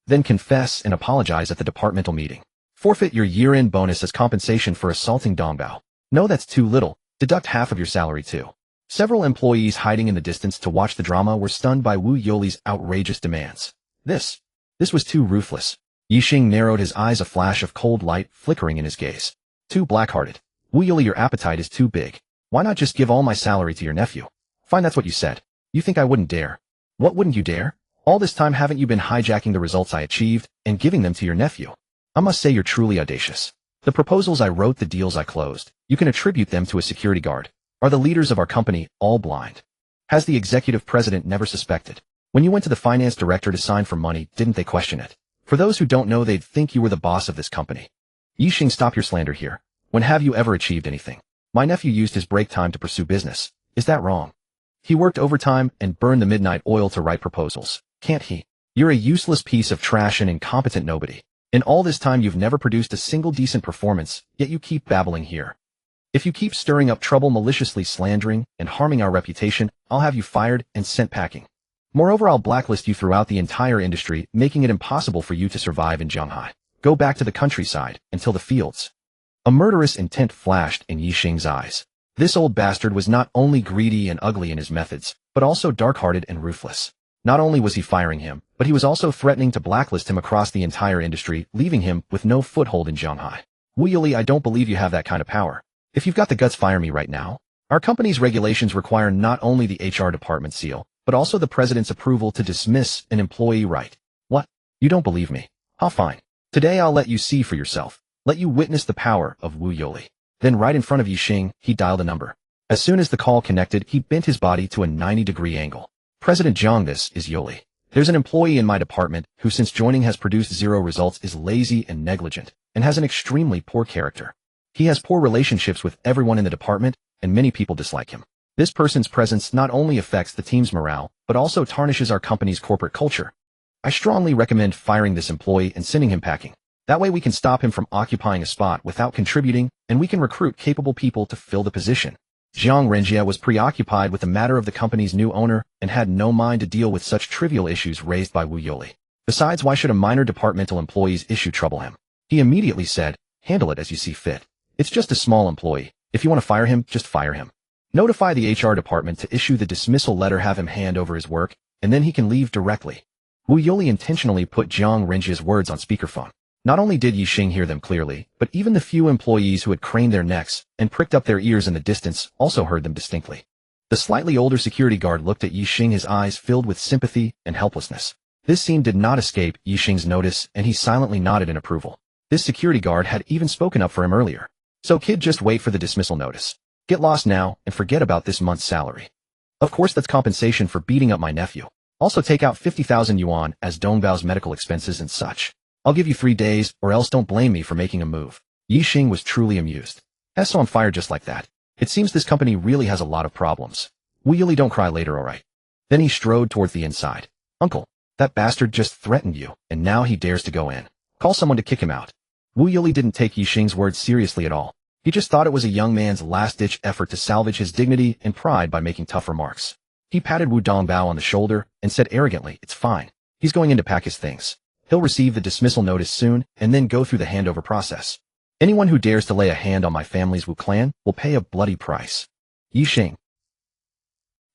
Then confess and apologize at the departmental meeting. Forfeit your year-end bonus as compensation for assaulting Dongbao. No, that's too little. Deduct half of your salary too. Several employees hiding in the distance to watch the drama were stunned by Wu Yoli's outrageous demands. This was too ruthless. Ye Xing narrowed his eyes, a flash of cold light flickering in his gaze. Too black-hearted. Wu Yoli, your appetite is too big. Why not just give all my salary to your nephew? Fine, that's what you said. You think I wouldn't dare? What wouldn't you dare? All this time haven't you been hijacking the results I achieved and giving them to your nephew? I must say you're truly audacious. The proposals I wrote, the deals I closed, you can attribute them to a security guard. Are the leaders of our company all blind? Has the executive president never suspected? When you went to the finance director to sign for money, didn't they question it? For those who don't know, they'd think you were the boss of this company. Ye Xing, stop your slander here. When have you ever achieved anything? My nephew used his break time to pursue business. Is that wrong? He worked overtime and burned the midnight oil to write proposals. Can't he? You're a useless piece of trash and incompetent nobody. In all this time you've never produced a single decent performance, yet you keep babbling here. If you keep stirring up trouble, maliciously slandering and harming our reputation, I'll have you fired and sent packing. Moreover, I'll blacklist you throughout the entire industry, making it impossible for you to survive in Shanghai. Go back to the countryside and till the fields. A murderous intent flashed in Ye Xing's eyes. This old bastard was not only greedy and ugly in his methods, but also dark-hearted and ruthless. Not only was he firing him, but he was also threatening to blacklist him across the entire industry, leaving him with no foothold in Shanghai. Wu Yoli, I don't believe you have that kind of power. If you've got the guts, fire me right now. Our company's regulations require not only the HR department seal, but also the president's approval to dismiss an employee, right? What? You don't believe me? How fine. Today I'll let you see for yourself. Let you witness the power of Wu Yoli. Then right in front of Ye Xing, he dialed a number. As soon as the call connected, he bent his body to a 90-degree angle. President Zhang, this is Yoli. There's an employee in my department who since joining has produced 0 results, is lazy and negligent, and has an extremely poor character. He has poor relationships with everyone in the department, and many people dislike him. This person's presence not only affects the team's morale, but also tarnishes our company's corporate culture. I strongly recommend firing this employee and sending him packing. That way we can stop him from occupying a spot without contributing, and we can recruit capable people to fill the position. Jiang Renjie was preoccupied with the matter of the company's new owner and had no mind to deal with such trivial issues raised by Wu Yoli. Besides, why should a minor departmental employee's issue trouble him? He immediately said, "Handle it as you see fit. It's just a small employee. If you want to fire him, just fire him. Notify the HR department to issue the dismissal letter, have him hand over his work, and then he can leave directly." Wu Yoli intentionally put Jiang Renjie's words on speakerphone. Not only did Ye Xing hear them clearly, but even the few employees who had craned their necks and pricked up their ears in the distance also heard them distinctly. The slightly older security guard looked at Ye Xing, his eyes filled with sympathy and helplessness. This scene did not escape Ye Xing's notice, and he silently nodded in approval. This security guard had even spoken up for him earlier. "So kid, just wait for the dismissal notice. Get lost now and forget about this month's salary. Of course that's compensation for beating up my nephew. Also take out 50,000 yuan as Dongbao's medical expenses and such. I'll give you 3 days, or else don't blame me for making a move." Ye Xing was truly amused. "So I'm fired just like that. It seems this company really has a lot of problems. Wu Yoli, don't cry later, alright?" Then he strode towards the inside. "Uncle, that bastard just threatened you, and now he dares to go in. Call someone to kick him out." Wu Yoli didn't take Ye Xing's words seriously at all. He just thought it was a young man's last-ditch effort to salvage his dignity and pride by making tough remarks. He patted Wu Dongbao on the shoulder and said arrogantly, "It's fine. He's going in to pack his things. He'll receive the dismissal notice soon and then go through the handover process. Anyone who dares to lay a hand on my family's Wu clan will pay a bloody price." Ye Xing.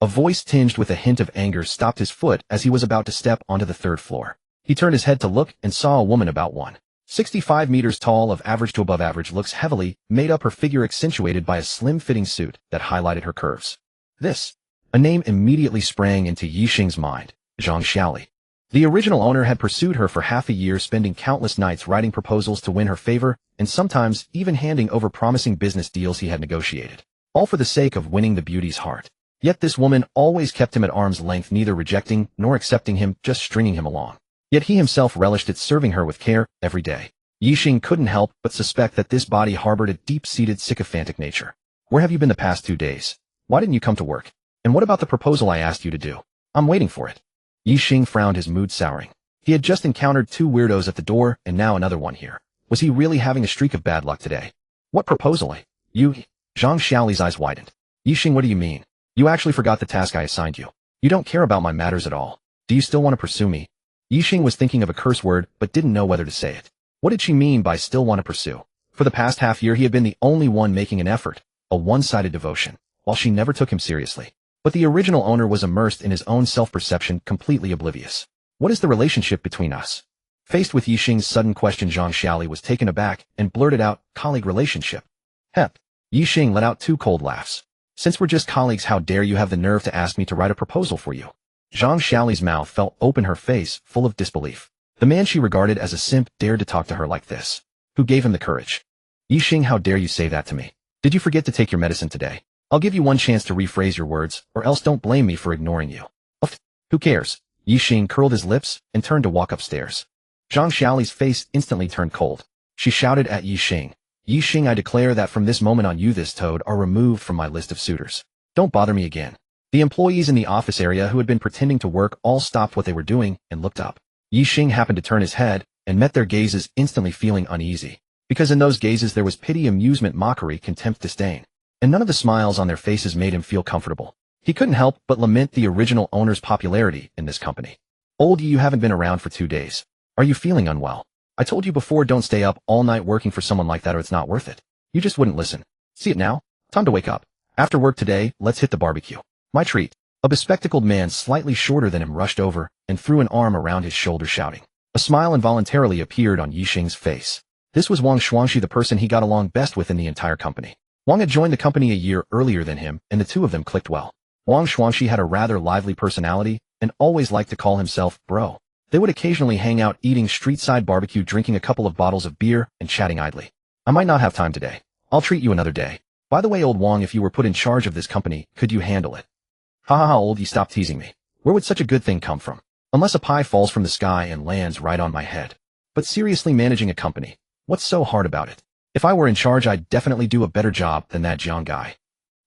A voice tinged with a hint of anger stopped his foot as he was about to step onto the 3rd floor. He turned his head to look and saw a woman about 1.65 meters tall, of average to above average looks, heavily made up, her figure accentuated by a slim-fitting suit that highlighted her curves. A name immediately sprang into Ye Xing's mind: Zhang Xiaoli. The original owner had pursued her for half a year, spending countless nights writing proposals to win her favor, and sometimes even handing over promising business deals he had negotiated, all for the sake of winning the beauty's heart. Yet this woman always kept him at arm's length, neither rejecting nor accepting him, just stringing him along. Yet he himself relished it, serving her with care every day. Ye Xing couldn't help but suspect that this body harbored a deep-seated sycophantic nature. "Where have you been the past 2 days? Why didn't you come to work? And what about the proposal I asked you to do? I'm waiting for it." Ye Xing frowned, his mood souring. He had just encountered 2 weirdos at the door, and now another one here. Was he really having a streak of bad luck today? "What proposal? You?" Zhang Xiaoli's eyes widened. "Ye Xing, what do you mean? You actually forgot the task I assigned you. You don't care about my matters at all. Do you still want to pursue me?" Ye Xing was thinking of a curse word, but didn't know whether to say it. What did she mean by still want to pursue? For the past half year he had been the only one making an effort, a one-sided devotion, while she never took him seriously. But the original owner was immersed in his own self-perception, completely oblivious. "What is the relationship between us?" Faced with Ye Xing's sudden question, Zhang Xiaoli was taken aback and blurted out, "Colleague relationship." "Hep." Ye Xing let out 2 cold laughs. "Since we're just colleagues, how dare you have the nerve to ask me to write a proposal for you?" Zhang Xiaoli's mouth fell open, her face full of disbelief. The man she regarded as a simp dared to talk to her like this. Who gave him the courage? "Ye Xing, how dare you say that to me? Did you forget to take your medicine today? I'll give you one chance to rephrase your words, or else don't blame me for ignoring you." "Who cares?" Ye Xing curled his lips and turned to walk upstairs. Zhang Xiaoli's face instantly turned cold. She shouted at Ye Xing, "Ye Xing, I declare that from this moment on you, this toad, are removed from my list of suitors. Don't bother me again." The employees in the office area who had been pretending to work all stopped what they were doing and looked up. Ye Xing happened to turn his head and met their gazes, instantly feeling uneasy. Because in those gazes there was pity, amusement, mockery, contempt, disdain. And none of the smiles on their faces made him feel comfortable. He couldn't help but lament the original owner's popularity in this company. "Old Ye, you haven't been around for 2 days. Are you feeling unwell? I told you before, don't stay up all night working for someone like that, or it's not worth it. You just wouldn't listen. See it now? Time to wake up. After work today, let's hit the barbecue. My treat." A bespectacled man slightly shorter than him rushed over and threw an arm around his shoulder, shouting. A smile involuntarily appeared on Ye Xing's face. This was Wang Xuanxi, the person he got along best with in the entire company. Wang had joined the company a year earlier than him, and the two of them clicked well. Wang Xuanxi had a rather lively personality and always liked to call himself bro. They would occasionally hang out eating street-side barbecue, drinking a couple of bottles of beer and chatting idly. "I might not have time today. I'll treat you another day. By the way, old Wang, if you were put in charge of this company, could you handle it? Ha ha ha, old Ye, stop teasing me. Where would such a good thing come from? Unless a pie falls from the sky and lands right on my head. But seriously, managing a company, what's so hard about it? If I were in charge, I'd definitely do a better job than that Jiang guy.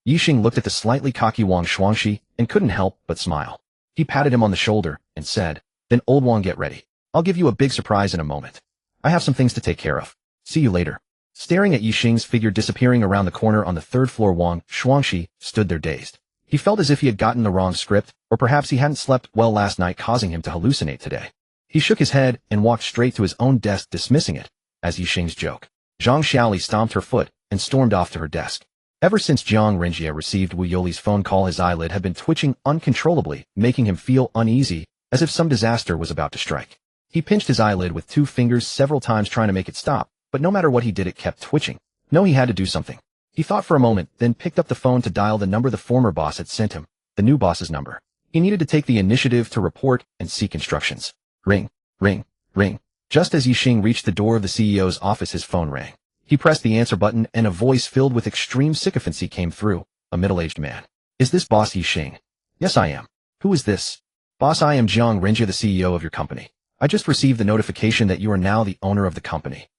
Ye Xing looked at the slightly cocky Wang Shuangxi and couldn't help but smile. He patted him on the shoulder and said, then old Wang, get ready. I'll give you a big surprise in a moment. I have some things to take care of. See you later. Staring at Ye Xing's figure disappearing around the corner on the third floor, Wang Shuangxi stood there dazed. He felt as if he had gotten the wrong script, or perhaps he hadn't slept well last night, causing him to hallucinate today. He shook his head and walked straight to his own desk, dismissing it as Ye Xing's joke. Zhang Xiaoli stomped her foot and stormed off to her desk. Ever since Jiang Renjie received Wu Yoli's phone call, his eyelid had been twitching uncontrollably, making him feel uneasy, as if some disaster was about to strike. He pinched his eyelid with 2 fingers several times, trying to make it stop, but no matter what he did, it kept twitching. No, he had to do something. He thought for a moment, then picked up the phone to dial the number the former boss had sent him, the new boss's number. He needed to take the initiative to report and seek instructions. Ring, ring, ring. Just as Ye Xing reached the door of the CEO's office, his phone rang. He pressed the answer button and a voice filled with extreme sycophancy came through, a middle-aged man. Is this boss Ye Xing? Yes, I am. Who is this? Boss, I am Jiang Renjie, the CEO of your company. I just received the notification that you are now the owner of the company.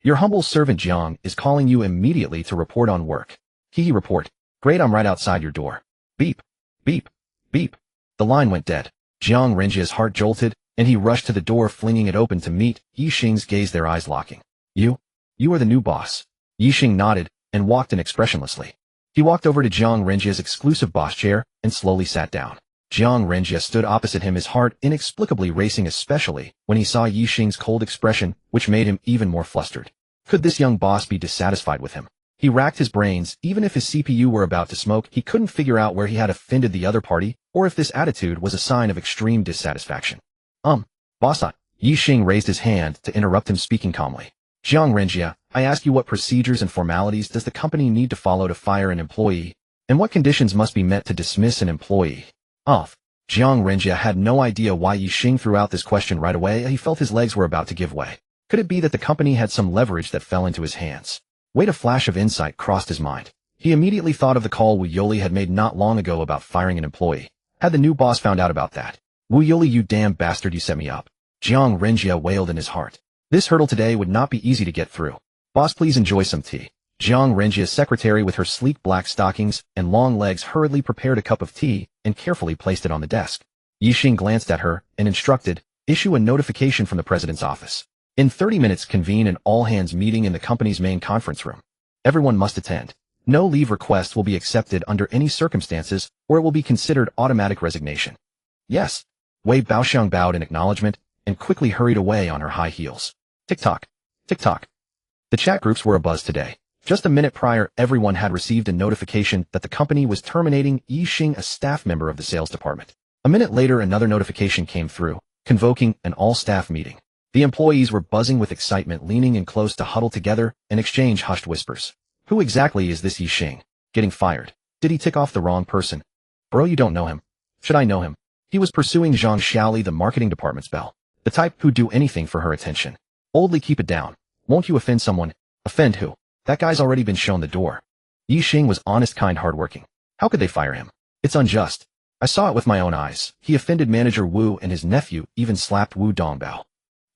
Your humble servant Jiang is calling you immediately to report on work. He report. Great, I'm right outside your door. Beep, beep, beep. The line went dead. Jiang Renjie's heart jolted, and he rushed to the door, flinging it open to meet Ye Xing's gaze, their eyes locking. You are the new boss. Ye Xing nodded and walked in expressionlessly. He walked over to Jiang Renjie's exclusive boss chair and slowly sat down. Jiang Renjie stood opposite him, his heart inexplicably racing, especially when he saw Ye Xing's cold expression, which made him even more flustered. Could this young boss be dissatisfied with him? He racked his brains. Even if his CPU were about to smoke, he couldn't figure out where he had offended the other party, or if this attitude was a sign of extreme dissatisfaction. Boss, Ye Xing raised his hand to interrupt him, speaking calmly. Jiang Renjie, I ask you, what procedures and formalities does the company need to follow to fire an employee, and what conditions must be met to dismiss an employee? Jiang Renjie had no idea why Ye Xing threw out this question right away. He felt his legs were about to give way. Could it be that the company had some leverage that fell into his hands? Wait, a flash of insight crossed his mind. He immediately thought of the call Wu Yoli had made not long ago about firing an employee. Had the new boss found out about that? Wu Yoli, you damn bastard, you set me up. Jiang Renjie wailed in his heart. This hurdle today would not be easy to get through. Boss, please enjoy some tea. Jiang Renjie's secretary, with her sleek black stockings and long legs, hurriedly prepared a cup of tea and carefully placed it on the desk. Ye Xing glanced at her and instructed, issue a notification from the president's office. In 30 minutes, convene an all-hands meeting in the company's main conference room. Everyone must attend. No leave request will be accepted under any circumstances, or it will be considered automatic resignation. Yes. Wei Baoxiang bowed in acknowledgement and quickly hurried away on her high heels. Tick-tock, tick-tock. The chat groups were abuzz today. Just a minute prior, everyone had received a notification that the company was terminating Ye Xing, a staff member of the sales department. A minute later, another notification came through, convoking an all-staff meeting. The employees were buzzing with excitement, leaning in close to huddle together and exchange hushed whispers. Who exactly is this Ye Xing? Getting fired? Did he tick off the wrong person? Bro, you don't know him. Should I know him? He was pursuing Zhang Xiaoli, the marketing department's belle. The type who'd do anything for her attention. Oldly, keep it down. Won't you offend someone? Offend who? That guy's already been shown the door. Ye Xing was honest, kind, hardworking. How could they fire him? It's unjust. I saw it with my own eyes. He offended manager Wu, and his nephew even slapped Wu Dongbao.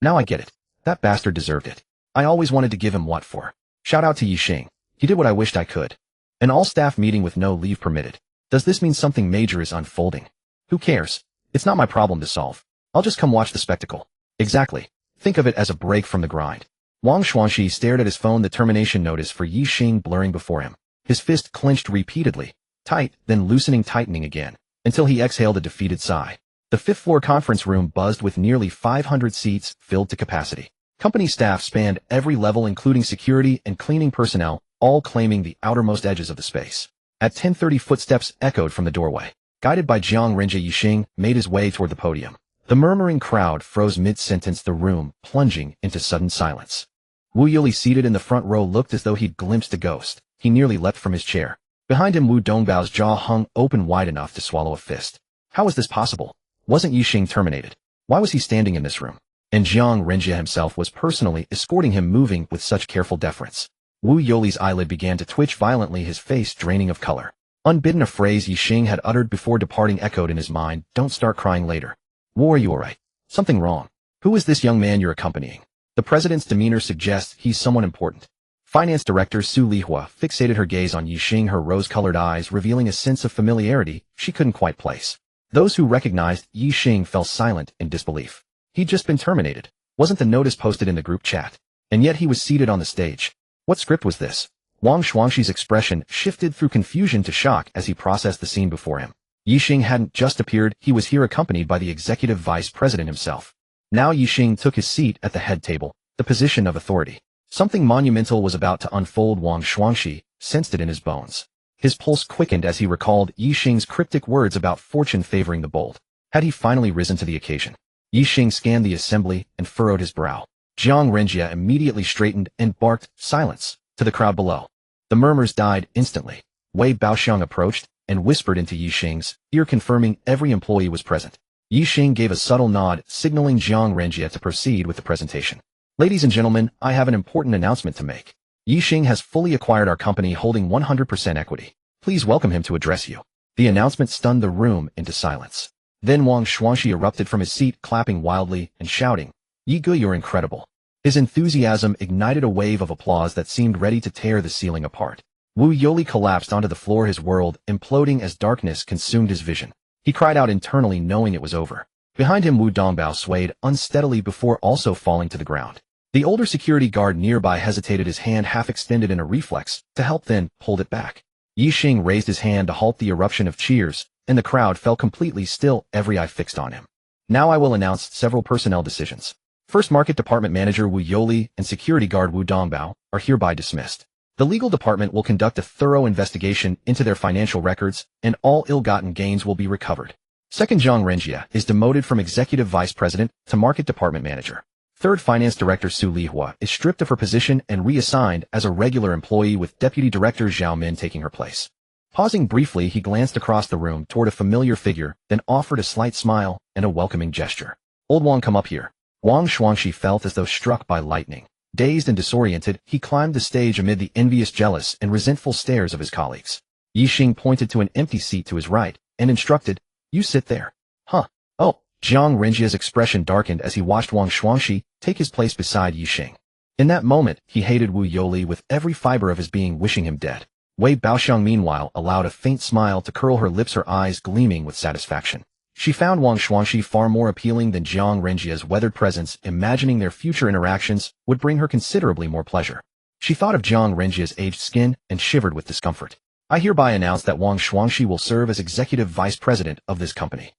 Now I get it. That bastard deserved it. I always wanted to give him what for. Shout out to Ye Xing. He did what I wished I could. An all-staff meeting with no leave permitted. Does this mean something major is unfolding? Who cares? It's not my problem to solve. I'll just come watch the spectacle. Exactly. Think of it as a break from the grind. Wang Shuangxi stared at his phone, the termination notice for Ye Xing blurring before him. His fist clenched repeatedly, tight, then loosening, tightening again, until he exhaled a defeated sigh. The fifth-floor conference room buzzed with nearly 500 seats filled to capacity. Company staff spanned every level, including security and cleaning personnel, all claiming the outermost edges of the space. At 10:30, footsteps echoed from the doorway. Guided by Jiang Renjie, Ye Xing made his way toward the podium. The murmuring crowd froze mid-sentence, the room plunging into sudden silence. Wu Yoli, seated in the front row, looked as though he'd glimpsed a ghost. He nearly leapt from his chair. Behind him, Wu Dongbao's jaw hung open wide enough to swallow a fist. How was this possible? Wasn't Ye Xing terminated? Why was he standing in this room? And Jiang Renjie himself was personally escorting him, moving with such careful deference. Wu Yoli's eyelid began to twitch violently, his face draining of color. Unbidden, a phrase Ye Xing had uttered before departing echoed in his mind, "Don't start crying later." "Wu, are you alright? Something wrong? Who is this young man you're accompanying?" The president's demeanor suggests he's someone important. Finance Director Su Lihua fixated her gaze on Ye Xing, her rose-colored eyes revealing a sense of familiarity she couldn't quite place. Those who recognized Ye Xing fell silent in disbelief. He'd just been terminated. Wasn't the notice posted in the group chat? And yet he was seated on the stage. What script was this? Wang Shuangxi's expression shifted through confusion to shock as he processed the scene before him. Ye Xing hadn't just appeared, he was here accompanied by the executive vice president himself. Now Ye Xing took his seat at the head table, the position of authority. Something monumental was about to unfold. Wang Shuangxi sensed it in his bones. His pulse quickened as he recalled Ye Xing's cryptic words about fortune favoring the bold. Had he finally risen to the occasion? Ye Xing scanned the assembly and furrowed his brow. Jiang Renjia immediately straightened and barked, "Silence," to the crowd below. The murmurs died instantly. Wei Baoxiang approached and whispered into Ye Xing's ear, confirming every employee was present. Ye Xing gave a subtle nod, signaling Jiang Renjia to proceed with the presentation. "Ladies and gentlemen, I have an important announcement to make. Ye Xing has fully acquired our company, holding 100% equity. Please welcome him to address you." The announcement stunned the room into silence. Then Wang Shuangxi erupted from his seat, clapping wildly and shouting, "Ye Ge, you're incredible." His enthusiasm ignited a wave of applause that seemed ready to tear the ceiling apart. Wu Yoli collapsed onto the floor, his world imploding as darkness consumed his vision. He cried out internally, knowing it was over. Behind him, Wu Dongbao swayed unsteadily before also falling to the ground. The older security guard nearby hesitated, his hand half extended in a reflex to help, then pulled it back. Ye Xing raised his hand to halt the eruption of cheers, and the crowd fell completely still, every eye fixed on him. "Now I will announce several personnel decisions. First, Market Department Manager Wu Yoli and Security Guard Wu Dongbao are hereby dismissed. The Legal Department will conduct a thorough investigation into their financial records, and all ill-gotten gains will be recovered. Second, Jiang Renjia is demoted from Executive Vice President to Market Department Manager. Third, Finance Director Su Lihua is stripped of her position and reassigned as a regular employee, with Deputy Director Zhao Min taking her place." Pausing briefly, he glanced across the room toward a familiar figure, then offered a slight smile and a welcoming gesture. "Old Wang, come up here." Wang Shuangxi felt as though struck by lightning. Dazed and disoriented, he climbed the stage amid the envious, jealous, and resentful stares of his colleagues. Ye Xing pointed to an empty seat to his right and instructed, "You sit there." "Huh. Oh." Jiang Renjia's expression darkened as he watched Wang Shuangxi take his place beside Ye Xing. In that moment, he hated Wu Yoli with every fiber of his being, wishing him dead. Wei Baoxiang meanwhile allowed a faint smile to curl her lips, her eyes gleaming with satisfaction. She found Wang Shuangxi far more appealing than Jiang Renjia's weathered presence, imagining their future interactions would bring her considerably more pleasure. She thought of Jiang Renjia's aged skin and shivered with discomfort. "I hereby announce that Wang Shuangxi will serve as Executive Vice President of this company.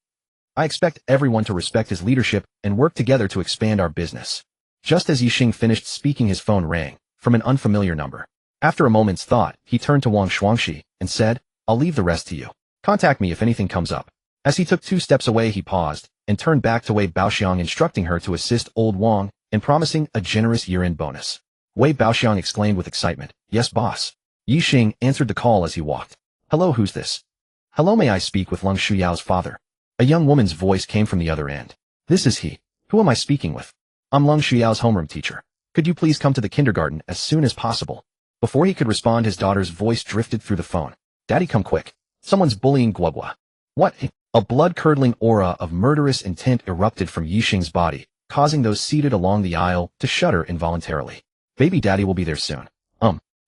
I expect everyone to respect his leadership and work together to expand our business." Just as Ye Xing finished speaking, his phone rang from an unfamiliar number. After a moment's thought, he turned to Wang Shuangxi and said, "I'll leave the rest to you. Contact me if anything comes up." As he took 2 steps away, he paused and turned back to Wei Baoxiang, instructing her to assist old Wang and promising a generous year-end bonus. Wei Baoxiang exclaimed with excitement, "Yes, boss." Ye Xing answered the call as he walked. "Hello, who's this?" "Hello, may I speak with Lung Shuyao's father?" A young woman's voice came from the other end. "This is he. Who am I speaking with?" "I'm Lung Shuyao's homeroom teacher. Could you please come to the kindergarten as soon as possible?" Before he could respond, his daughter's voice drifted through the phone. "Daddy, come quick. Someone's bullying Guoguo." "What?" A blood-curdling aura of murderous intent erupted from Ye Xing's body, causing those seated along the aisle to shudder involuntarily. "Baby daddy will be there soon."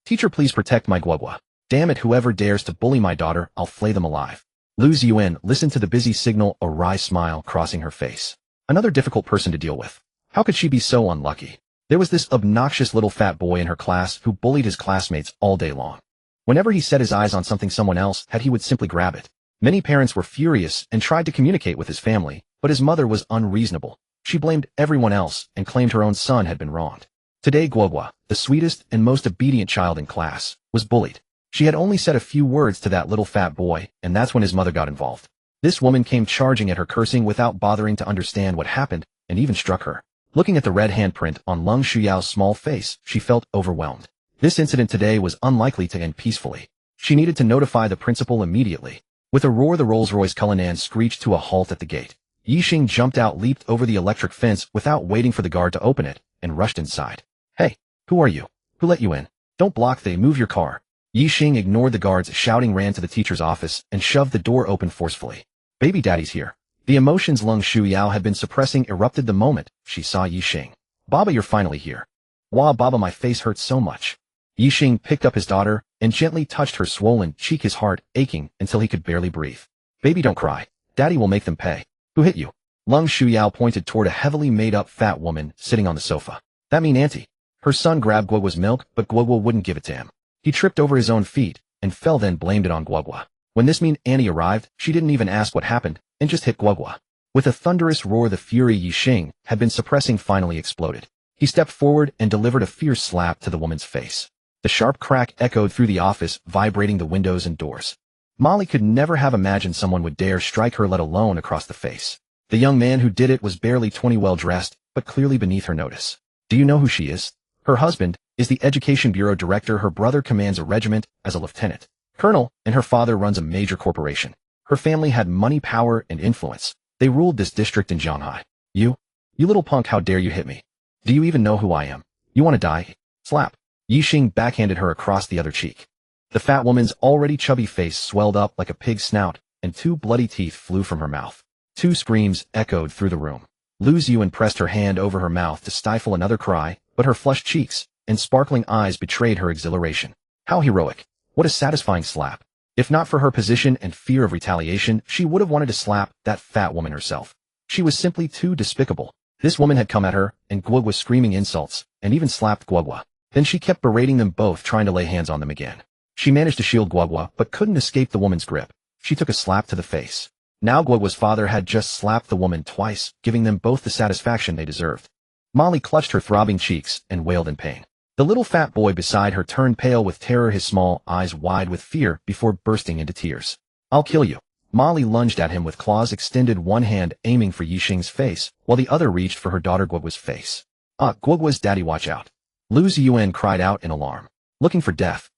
Teacher, please protect my Guoguo. Damn it, whoever dares to bully my daughter, I'll flay them alive." Lu Ziyuan listened to the busy signal, a wry smile crossing her face. Another difficult person to deal with. How could she be so unlucky? There was this obnoxious little fat boy in her class who bullied his classmates all day long. Whenever he set his eyes on something someone else had, he would simply grab it. Many parents were furious and tried to communicate with his family, but his mother was unreasonable. She blamed everyone else and claimed her own son had been wronged. Today Guoguo, the sweetest and most obedient child in class, was bullied. She had only said a few words to that little fat boy, and that's when his mother got involved. This woman came charging at her, cursing without bothering to understand what happened, and even struck her. Looking at the red handprint on Lung Shuyao's small face, she felt overwhelmed. This incident today was unlikely to end peacefully. She needed to notify the principal immediately. With a roar, the Rolls-Royce Cullinan screeched to a halt at the gate. Ye Xing jumped out, leaped over the electric fence without waiting for the guard to open it, and rushed inside. "Hey, who are you? Who let you in?" Don't block, they move your car. Ye Xing ignored the guards shouting, ran to the teacher's office, and shoved the door open forcefully. Baby daddy's here. The emotions Lung Shuyao had been suppressing erupted the moment she saw Ye Xing. Baba, you're finally here. Wah, Baba, my face hurts so much. Ye Xing picked up his daughter and gently touched her swollen cheek, his heart aching until he could barely breathe. Baby, don't cry. Daddy will make them pay. Who hit you? Lung Shuyao pointed toward a heavily made-up fat woman sitting on the sofa. That mean auntie. Her son grabbed Guoguo's milk, but Guoguo wouldn't give it to him. He tripped over his own feet and fell, then blamed it on Guoguo. When this mean auntie arrived, she didn't even ask what happened and just hit Guoguo. With a thunderous roar, the fury Ye Xing had been suppressing finally exploded. He stepped forward and delivered a fierce slap to the woman's face. The sharp crack echoed through the office, vibrating the windows and doors. Molly could never have imagined someone would dare strike her, let alone across the face. The young man who did it was barely 20, well-dressed, but clearly beneath her notice. Do you know who she is? Her husband is the Education Bureau director, her brother commands a regiment as a lieutenant colonel, and her father runs a major corporation. Her family had money, power, and influence. They ruled this district in Shanghai. You little punk, how dare you hit me? Do you even know who I am? You want to die? Slap. Ye Xing backhanded her across the other cheek. The fat woman's already chubby face swelled up like a pig's snout, and 2 bloody teeth flew from her mouth. 2 screams echoed through the room. Lu Ziyuan pressed her hand over her mouth to stifle another cry, but her flushed cheeks and sparkling eyes betrayed her exhilaration. How heroic. What a satisfying slap. If not for her position and fear of retaliation, she would have wanted to slap that fat woman herself. She was simply too despicable. This woman had come at her, and Guoguo was screaming insults, and even slapped Guoguo. Then she kept berating them both, trying to lay hands on them again. She managed to shield Guoguo, but couldn't escape the woman's grip. She took a slap to the face. Now Guoguo's father had just slapped the woman twice, giving them both the satisfaction they deserved. Molly clutched her throbbing cheeks and wailed in pain. The little fat boy beside her turned pale with terror, his small eyes wide with fear before bursting into tears. I'll kill you. Molly lunged at him with claws extended, one hand aiming for Ye Xing's face, while the other reached for her daughter Guoguo's face. Guoguo's daddy, watch out. Lu Ziyuan cried out in alarm. Looking for death.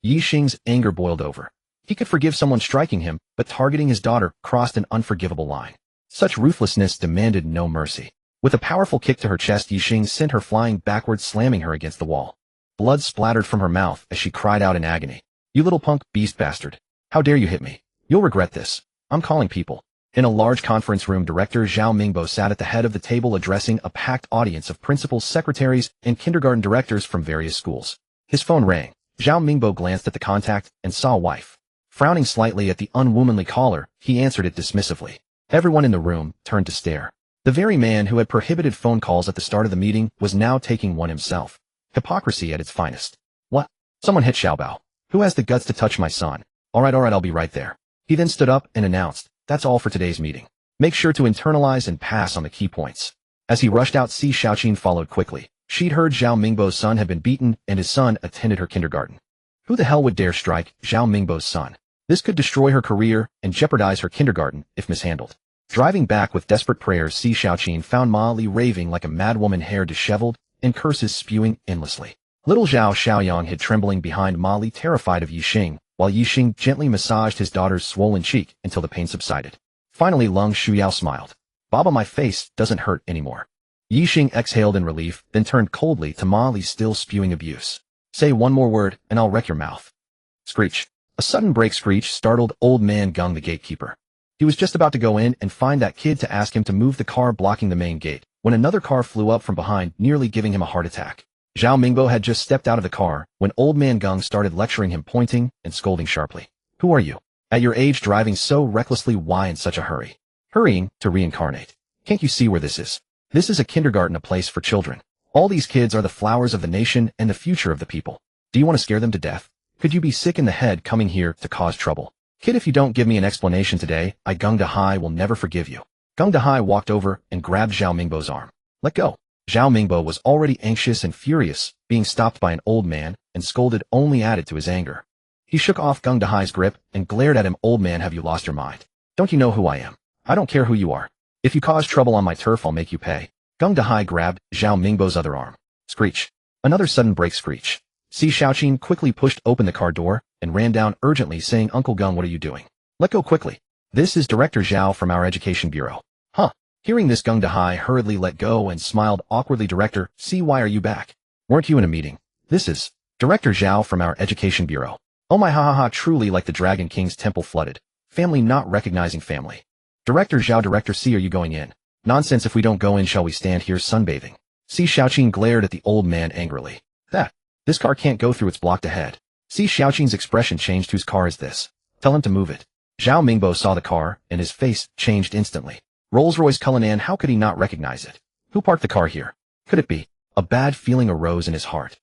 Ye Xing's anger boiled over. He could forgive someone striking him, but targeting his daughter crossed an unforgivable line. Such ruthlessness demanded no mercy. With a powerful kick to her chest, Ye Xing sent her flying backwards, slamming her against the wall. Blood splattered from her mouth as she cried out in agony. You little punk, beast bastard. How dare you hit me? You'll regret this. I'm calling people. In a large conference room, Director Zhao Mingbo sat at the head of the table addressing a packed audience of principals, secretaries, and kindergarten directors from various schools. His phone rang. Zhao Mingbo glanced at the contact and saw a wife. Frowning slightly at the unwomanly caller, he answered it dismissively. Everyone in the room turned to stare. The very man who had prohibited phone calls at the start of the meeting was now taking one himself. Hypocrisy at its finest. What? Someone hit Xiaobao. Who has the guts to touch my son? All right, I'll be right there. He then stood up and announced, that's all for today's meeting. Make sure to internalize and pass on the key points. As he rushed out, Si Xiaoqin followed quickly. She'd heard Zhao Mingbo's son had been beaten and his son attended her kindergarten. Who the hell would dare strike Zhao Mingbo's son? This could destroy her career and jeopardize her kindergarten if mishandled. Driving back with desperate prayers, Si Xiaoqin found Ma Li raving like a madwoman, hair disheveled, and curses spewing endlessly. Little Zhao Xiaoyang hid trembling behind Ma Li, terrified of Ye Xing, while Ye Xing gently massaged his daughter's swollen cheek until the pain subsided. Finally, Lung Shuyao smiled. Baba, my face doesn't hurt anymore. Ye Xing exhaled in relief, then turned coldly to Ma Li, still spewing abuse. Say one more word, and I'll wreck your mouth. Screech. A sudden brake screech startled Old Man Gung, the gatekeeper. He was just about to go in and find that kid to ask him to move the car blocking the main gate, when another car flew up from behind, nearly giving him a heart attack. Zhao Mingbo had just stepped out of the car when Old Man Gung started lecturing him, pointing and scolding sharply. Who are you? At your age, driving so recklessly, why in such a hurry? Hurrying to reincarnate. Can't you see where this is? This is a kindergarten, a place for children. All these kids are the flowers of the nation and the future of the people. Do you want to scare them to death? Could you be sick in the head coming here to cause trouble? Kid, if you don't give me an explanation today, I Gung Dahai will never forgive you. Gung Dahai walked over and grabbed Zhao Mingbo's arm. Let go. Zhao Mingbo was already anxious and furious, being stopped by an old man, and scolded only added to his anger. He shook off Gung Dahai's grip and glared at him. Old man, have you lost your mind? Don't you know who I am? I don't care who you are. If you cause trouble on my turf, I'll make you pay. Gung Dahai grabbed Zhao Mingbo's other arm. Screech. Another sudden brake screech. Si Xiaoqin quickly pushed open the car door and ran down urgently, saying, Uncle Gung, what are you doing? Let go quickly. This is Director Zhao from our Education Bureau. Huh. Hearing this, Gung Dahai hurriedly let go and smiled awkwardly. Director, see, why are you back? Weren't you in a meeting? This is Director Zhao from our Education Bureau. Oh my ha, truly like the Dragon King's temple flooded. Family not recognizing family. Director Zhao, Director C, are you going in? Nonsense, if we don't go in, shall we stand here sunbathing? Si Xiaoqing glared at the old man angrily. This car can't go through, it's blocked ahead. Si Xiaoqing's expression changed. Whose car is this? Tell him to move it. Zhao Mingbo saw the car, and his face changed instantly. Rolls-Royce Cullinan, how could he not recognize it? Who parked the car here? Could it be? A bad feeling arose in his heart.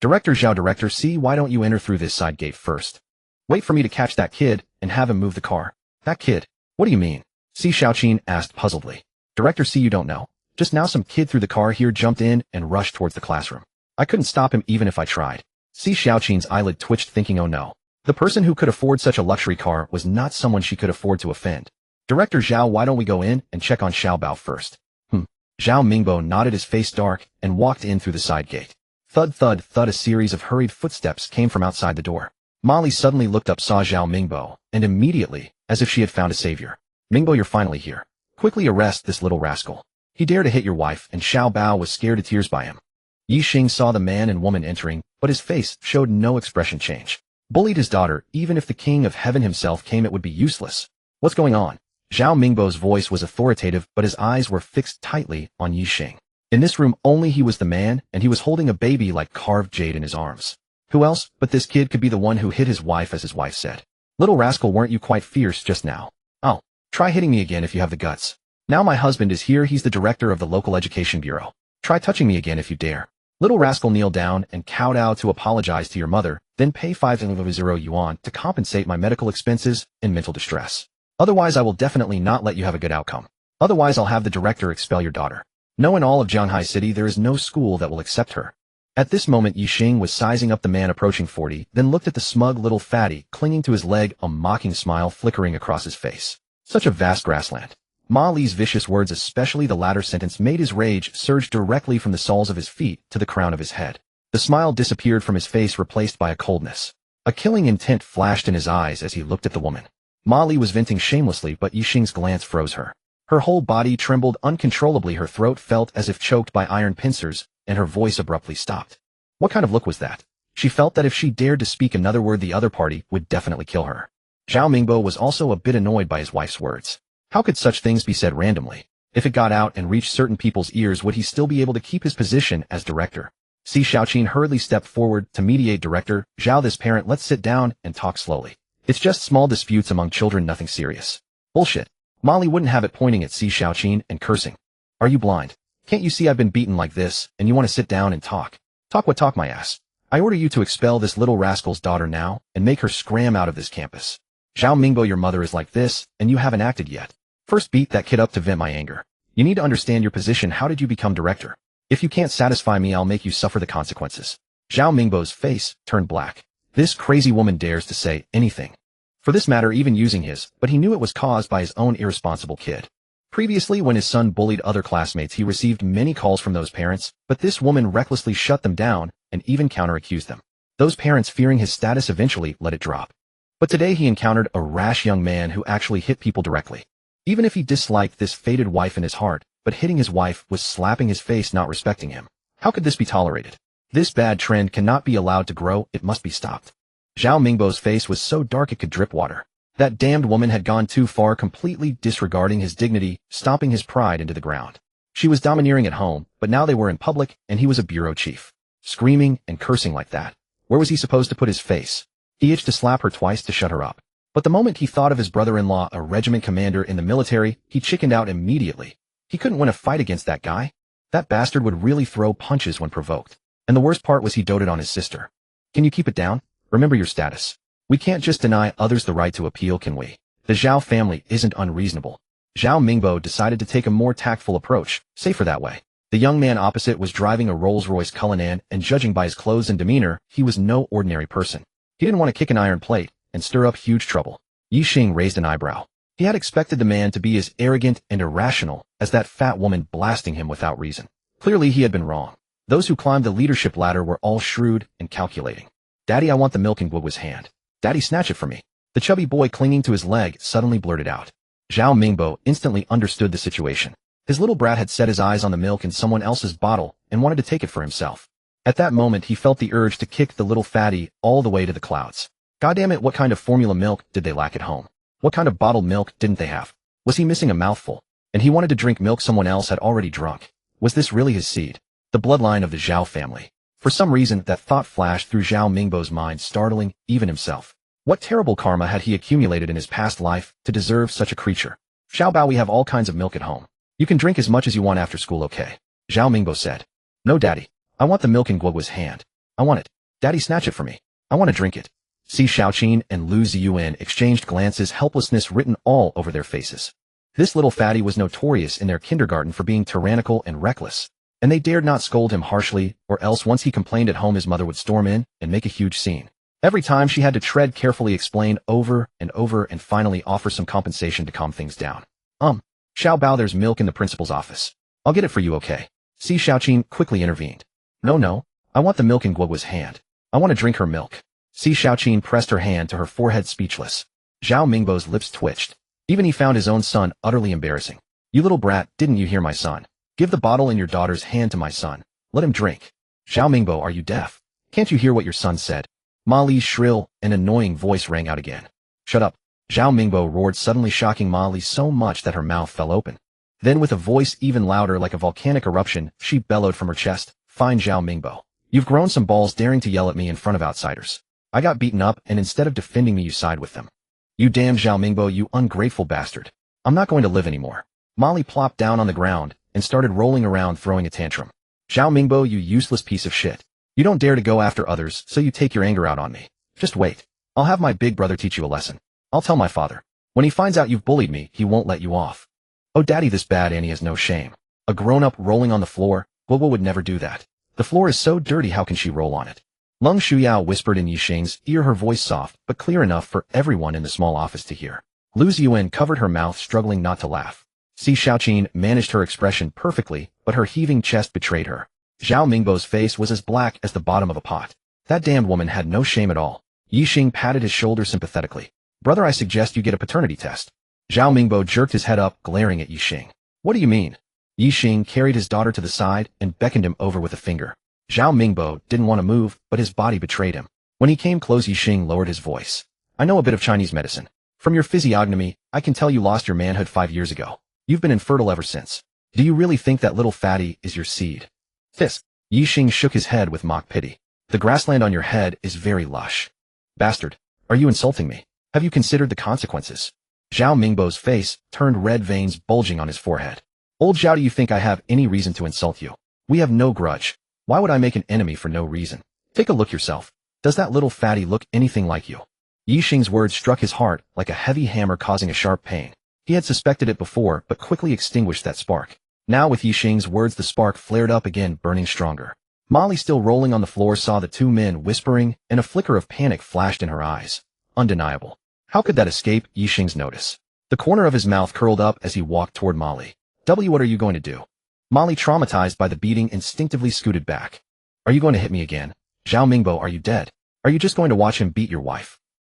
Director Zhao, Director C, why don't you enter through this side gate first? Wait for me to catch that kid, and have him move the car. That kid? What do you mean? Si Xiaoqing asked puzzledly. Director C, you don't know. Just now some kid through the car here jumped in and rushed towards the classroom. I couldn't stop him even if I tried. Si Xiaoqing's eyelid twitched, thinking, oh no. The person who could afford such a luxury car was not someone she could afford to offend. Director Zhao, why don't we go in and check on Xiao Bao first? Zhao Mingbo nodded, his face dark, and walked in through the side gate. Thud, thud, thud, a series of hurried footsteps came from outside the door. Molly suddenly looked up, saw Zhao Mingbo, and immediately, as if she had found a savior. Mingbo, you're finally here. Quickly arrest this little rascal. He dared to hit your wife, and Xiao Bao was scared to tears by him. Ye Xing saw the man and woman entering, but his face showed no expression change. Bullied his daughter, even if the king of heaven himself came, it would be useless. What's going on? Zhao Mingbo's voice was authoritative, but his eyes were fixed tightly on Ye Xing. In this room only he was the man, and he was holding a baby like carved jade in his arms. Who else but this kid could be the one who hit his wife, as his wife said. Little rascal, weren't you quite fierce just now? Oh, try hitting me again if you have the guts. Now my husband is here, he's the director of the local education bureau. Try touching me again if you dare. Little rascal, kneel down and kowtow to apologize to your mother, then pay 500 yuan to compensate my medical expenses and mental distress. Otherwise I will definitely not let you have a good outcome. Otherwise I'll have the director expel your daughter. No, in all of Jianghai City there is no school that will accept her. At this moment Ye Xing was sizing up the man approaching 40, then looked at the smug little fatty clinging to his leg, a mocking smile flickering across his face. Such a vast grassland. Ma Li's vicious words, especially the latter sentence, made his rage surge directly from the soles of his feet to the crown of his head. The smile disappeared from his face, replaced by a coldness. A killing intent flashed in his eyes as he looked at the woman. Ma Li was venting shamelessly, but Ye Xing's glance froze her. Her whole body trembled uncontrollably, her throat felt as if choked by iron pincers, and her voice abruptly stopped. What kind of look was that? She felt that if she dared to speak another word, the other party would definitely kill her. Zhao Mingbo was also a bit annoyed by his wife's words. How could such things be said randomly? If it got out and reached certain people's ears, would he still be able to keep his position as director? Si Xiaoqing hurriedly stepped forward to mediate. Director Zhao, this parent, let's sit down and talk slowly. It's just small disputes among children, nothing serious. Bullshit. Molly wouldn't have it, pointing at Si Xiaoqing and cursing. Are you blind? Can't you see I've been beaten like this, and you want to sit down and talk? Talk what talk, my ass. I order you to expel this little rascal's daughter now, and make her scram out of this campus. Zhao Mingbo, your mother is like this, and you haven't acted yet. First beat that kid up to vent my anger. You need to understand your position. How did you become director? If you can't satisfy me, I'll make you suffer the consequences. Zhao Mingbo's face turned black. This crazy woman dares to say anything. For this matter, even using his, but he knew it was caused by his own irresponsible kid. Previously, when his son bullied other classmates, he received many calls from those parents, but this woman recklessly shut them down and even counter-accused them. Those parents, fearing his status, eventually let it drop. But today he encountered a rash young man who actually hit people directly. Even if he disliked this fated wife in his heart, but hitting his wife was slapping his face, not respecting him. How could this be tolerated? This bad trend cannot be allowed to grow, it must be stopped. Zhao Mingbo's face was so dark it could drip water. That damned woman had gone too far, completely disregarding his dignity, stomping his pride into the ground. She was domineering at home, but now they were in public, and he was a bureau chief. Screaming and cursing like that. Where was he supposed to put his face? He itched to slap her twice to shut her up. But the moment he thought of his brother-in-law, a regiment commander in the military, he chickened out immediately. He couldn't win a fight against that guy. That bastard would really throw punches when provoked. And the worst part was he doted on his sister. Can you keep it down? Remember your status. We can't just deny others the right to appeal, can we? The Zhao family isn't unreasonable. Zhao Mingbo decided to take a more tactful approach, safer that way. The young man opposite was driving a Rolls-Royce Cullinan, and judging by his clothes and demeanor, he was no ordinary person. He didn't want to kick an iron plate and stir up huge trouble. Ye Xing raised an eyebrow. He had expected the man to be as arrogant and irrational as that fat woman blasting him without reason. Clearly he had been wrong. Those who climbed the leadership ladder were all shrewd and calculating. Daddy, I want the milk in Guoguo's hand. Daddy, snatch it from me. The chubby boy clinging to his leg suddenly blurted out. Zhao Mingbo instantly understood the situation. His little brat had set his eyes on the milk in someone else's bottle and wanted to take it for himself. At that moment he felt the urge to kick the little fatty all the way to the clouds. Goddamn it, what kind of formula milk did they lack at home? What kind of bottled milk didn't they have? Was he missing a mouthful? And he wanted to drink milk someone else had already drunk. Was this really his seed? The bloodline of the Zhao family. For some reason, that thought flashed through Zhao Mingbo's mind, startling even himself. What terrible karma had he accumulated in his past life to deserve such a creature? Xiao Bao, we have all kinds of milk at home. You can drink as much as you want after school, okay? Zhao Mingbo said. No, Daddy. I want the milk in Guoguo's hand. I want it. Daddy, snatch it for me. I want to drink it. Si Xiaoqin and Lu Ziyuan exchanged glances, helplessness written all over their faces. This little fatty was notorious in their kindergarten for being tyrannical and reckless, and they dared not scold him harshly, or else once he complained at home his mother would storm in and make a huge scene. Every time she had to tread carefully, explain over and over, and finally offer some compensation to calm things down. Xiao Bao, there's milk in the principal's office. I'll get it for you, okay? Si Xiaoqin quickly intervened. No, I want the milk in Guoguo's hand. I want to drink her milk. Si Xiaoqin pressed her hand to her forehead, speechless. Zhao Mingbo's lips twitched. Even he found his own son utterly embarrassing. You little brat, didn't you hear my son? Give the bottle in your daughter's hand to my son. Let him drink. Zhao Mingbo, are you deaf? Can't you hear what your son said? Ma Li's shrill and annoying voice rang out again. Shut up. Zhao Mingbo roared, suddenly shocking Ma Li so much that her mouth fell open. Then with a voice even louder like a volcanic eruption, she bellowed from her chest, Fine, Zhao Mingbo. You've grown some balls daring to yell at me in front of outsiders. I got beaten up, and instead of defending me you side with them. You damned Zhao Mingbo, you ungrateful bastard. I'm not going to live anymore. Ma Li plopped down on the ground and started rolling around, throwing a tantrum. Zhao Mingbo, you useless piece of shit. You don't dare to go after others, so you take your anger out on me. Just wait. I'll have my big brother teach you a lesson. I'll tell my father. When he finds out you've bullied me, he won't let you off. Oh Daddy, this bad Annie has no shame. A grown-up rolling on the floor? Guoguo would never do that. The floor is so dirty, how can she roll on it? Lung Shuyao whispered in Ye Xing's ear, her voice soft, but clear enough for everyone in the small office to hear. Lu Ziyuan covered her mouth, struggling not to laugh. Si Xiaoqin managed her expression perfectly, but her heaving chest betrayed her. Zhao Mingbo's face was as black as the bottom of a pot. That damned woman had no shame at all. Ye Xing patted his shoulder sympathetically. Brother, I suggest you get a paternity test. Zhao Mingbo jerked his head up, glaring at Ye Xing. What do you mean? Ye Xing carried his daughter to the side and beckoned him over with a finger. Zhao Mingbo didn't want to move, but his body betrayed him. When he came close, Ye Xing lowered his voice. I know a bit of Chinese medicine. From your physiognomy, I can tell you lost your manhood 5 years ago. You've been infertile ever since. Do you really think that little fatty is your seed? Fisk. Ye Xing shook his head with mock pity. The grassland on your head is very lush. Bastard. Are you insulting me? Have you considered the consequences? Zhao Mingbo's face turned red, veins bulging on his forehead. Old Zhao, do you think I have any reason to insult you? We have no grudge. Why would I make an enemy for no reason? Take a look yourself. Does that little fatty look anything like you? Ye Xing's words struck his heart like a heavy hammer, causing a sharp pain. He had suspected it before, but quickly extinguished that spark. Now with Ye Xing's words, the spark flared up again, burning stronger. Molly, still rolling on the floor, saw the two men whispering, and a flicker of panic flashed in her eyes. Undeniable. How could that escape Ye Xing's notice? The corner of his mouth curled up as he walked toward Molly. What are you going to do? Molly, traumatized by the beating, instinctively scooted back. Are you going to hit me again? Zhao Mingbo, are you dead? Are you just going to watch him beat your wife?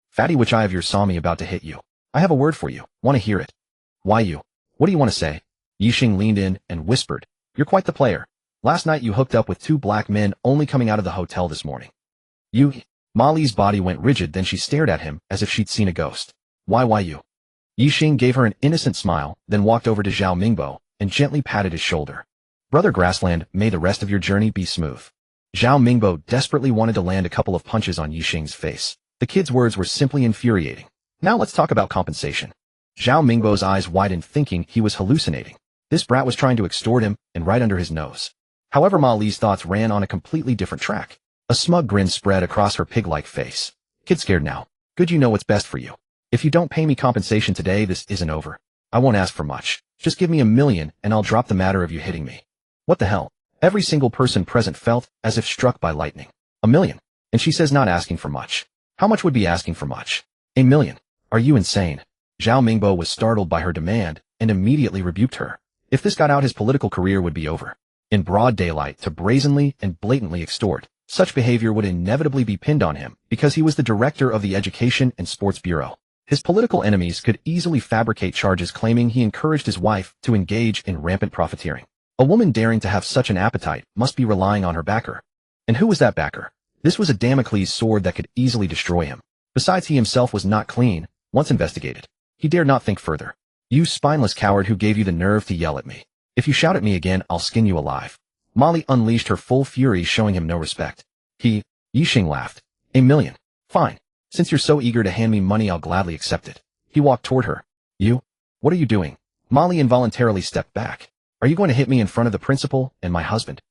Fatty, which eye of yours saw me about to hit you? I have a word for you. Want to hear it? Why you? What do you want to say? Ye Xing leaned in and whispered. You're quite the player. Last night you hooked up with 2 black men only coming out of the hotel this morning. You? Molly's body went rigid, then she stared at him as if she'd seen a ghost. Why you? Ye Xing gave her an innocent smile, then walked over to Zhao Mingbo and gently patted his shoulder. Brother Grassland, may the rest of your journey be smooth. Zhao Mingbo desperately wanted to land a couple of punches on Ye Xing's face. The kid's words were simply infuriating. Now let's talk about compensation. Zhao Mingbo's eyes widened, thinking he was hallucinating. This brat was trying to extort him, and right under his nose. However, Ma Li's thoughts ran on a completely different track. A smug grin spread across her pig-like face. Kid scared now. Good, you know what's best for you. If you don't pay me compensation today, this isn't over. I won't ask for much. Just give me $1 million and I'll drop the matter of you hitting me. What the hell? Every single person present felt as if struck by lightning. $1 million. And she says not asking for much. How much would be asking for much? $1 million. Are you insane? Zhao Mingbo was startled by her demand and immediately rebuked her. If this got out, his political career would be over. In broad daylight, to brazenly and blatantly extort, such behavior would inevitably be pinned on him because he was the director of the Education and Sports Bureau. His political enemies could easily fabricate charges claiming he encouraged his wife to engage in rampant profiteering. A woman daring to have such an appetite must be relying on her backer. And who was that backer? This was a Damocles sword that could easily destroy him. Besides, he himself was not clean, once investigated. He dared not think further. You spineless coward, who gave you the nerve to yell at me? If you shout at me again, I'll skin you alive. Molly unleashed her full fury, showing him no respect. Ye Xing laughed. $1 million. Fine. Since you're so eager to hand me money, I'll gladly accept it. He walked toward her. You? What are you doing? Molly involuntarily stepped back. Are you going to hit me in front of the principal and my husband?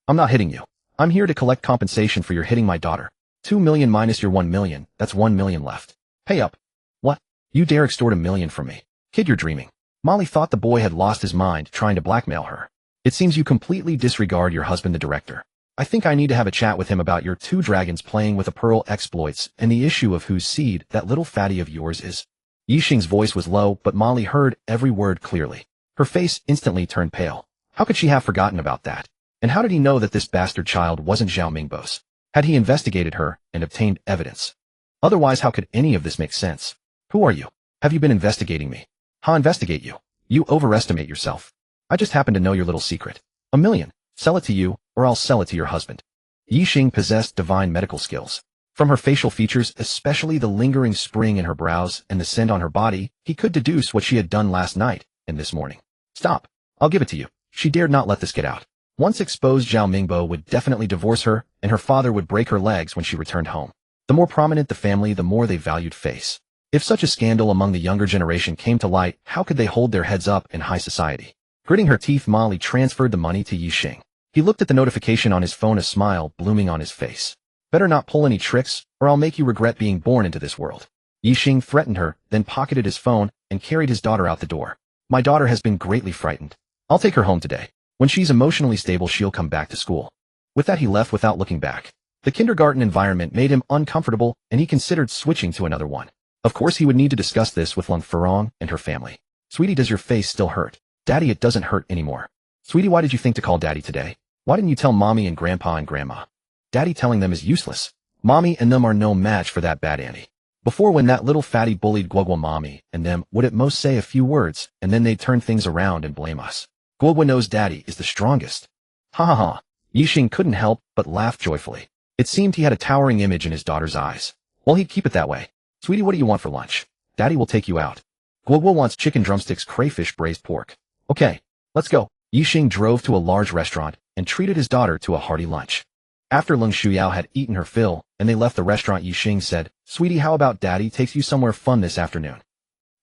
I'm not hitting you. I'm here to collect compensation for your hitting my daughter. 2 million minus your 1 million, that's 1 million left. Pay up. What? You dare extort $1 million from me? Kid, you're dreaming. Molly thought the boy had lost his mind, trying to blackmail her. It seems you completely disregard your husband, the director. I think I need to have a chat with him about your 2 dragons playing with a pearl exploits and the issue of whose seed that little fatty of yours is. Ye Xing's voice was low, but Molly heard every word clearly. Her face instantly turned pale. How could she have forgotten about that? And how did he know that this bastard child wasn't Zhao Mingbo's? Had he investigated her and obtained evidence? Otherwise, how could any of this make sense? Who are you? Have you been investigating me? How investigate you? You overestimate yourself. I just happen to know your little secret. $1 million. Sell it to you, or I'll sell it to your husband. Ye Xing possessed divine medical skills. From her facial features, especially the lingering spring in her brows and the scent on her body, he could deduce what she had done last night and this morning. Stop. I'll give it to you. She dared not let this get out. Once exposed, Zhao Mingbo would definitely divorce her, and her father would break her legs when she returned home. The more prominent the family, the more they valued face. If such a scandal among the younger generation came to light, how could they hold their heads up in high society? Gritting her teeth, Molly transferred the money to Ye Xing. He looked at the notification on his phone, a smile blooming on his face. Better not pull any tricks, or I'll make you regret being born into this world. Ye Xing threatened her, then pocketed his phone and carried his daughter out the door. My daughter has been greatly frightened. I'll take her home today. When she's emotionally stable, she'll come back to school. With that, he left without looking back. The kindergarten environment made him uncomfortable, and he considered switching to another one. Of course, he would need to discuss this with Lung Furong and her family. Sweetie, does your face still hurt? Daddy, it doesn't hurt anymore. Sweetie, why did you think to call Daddy today? Why didn't you tell Mommy and Grandpa and Grandma? Daddy telling them is useless. Mommy and them are no match for that bad auntie. Before, when that little fatty bullied Guoguo, Mommy and them would at most say a few words, and then they'd turn things around and blame us. Guoguo knows Daddy is the strongest. Ha ha ha. Ye Xing couldn't help but laugh joyfully. It seemed he had a towering image in his daughter's eyes. Well, he'd keep it that way. Sweetie, what do you want for lunch? Daddy will take you out. Guoguo wants chicken drumsticks, crayfish, braised pork. Okay, let's go. Ye Xing drove to a large restaurant and treated his daughter to a hearty lunch. After Lung Shuyao had eaten her fill and they left the restaurant, Ye Xing said, Sweetie, how about Daddy takes you somewhere fun this afternoon?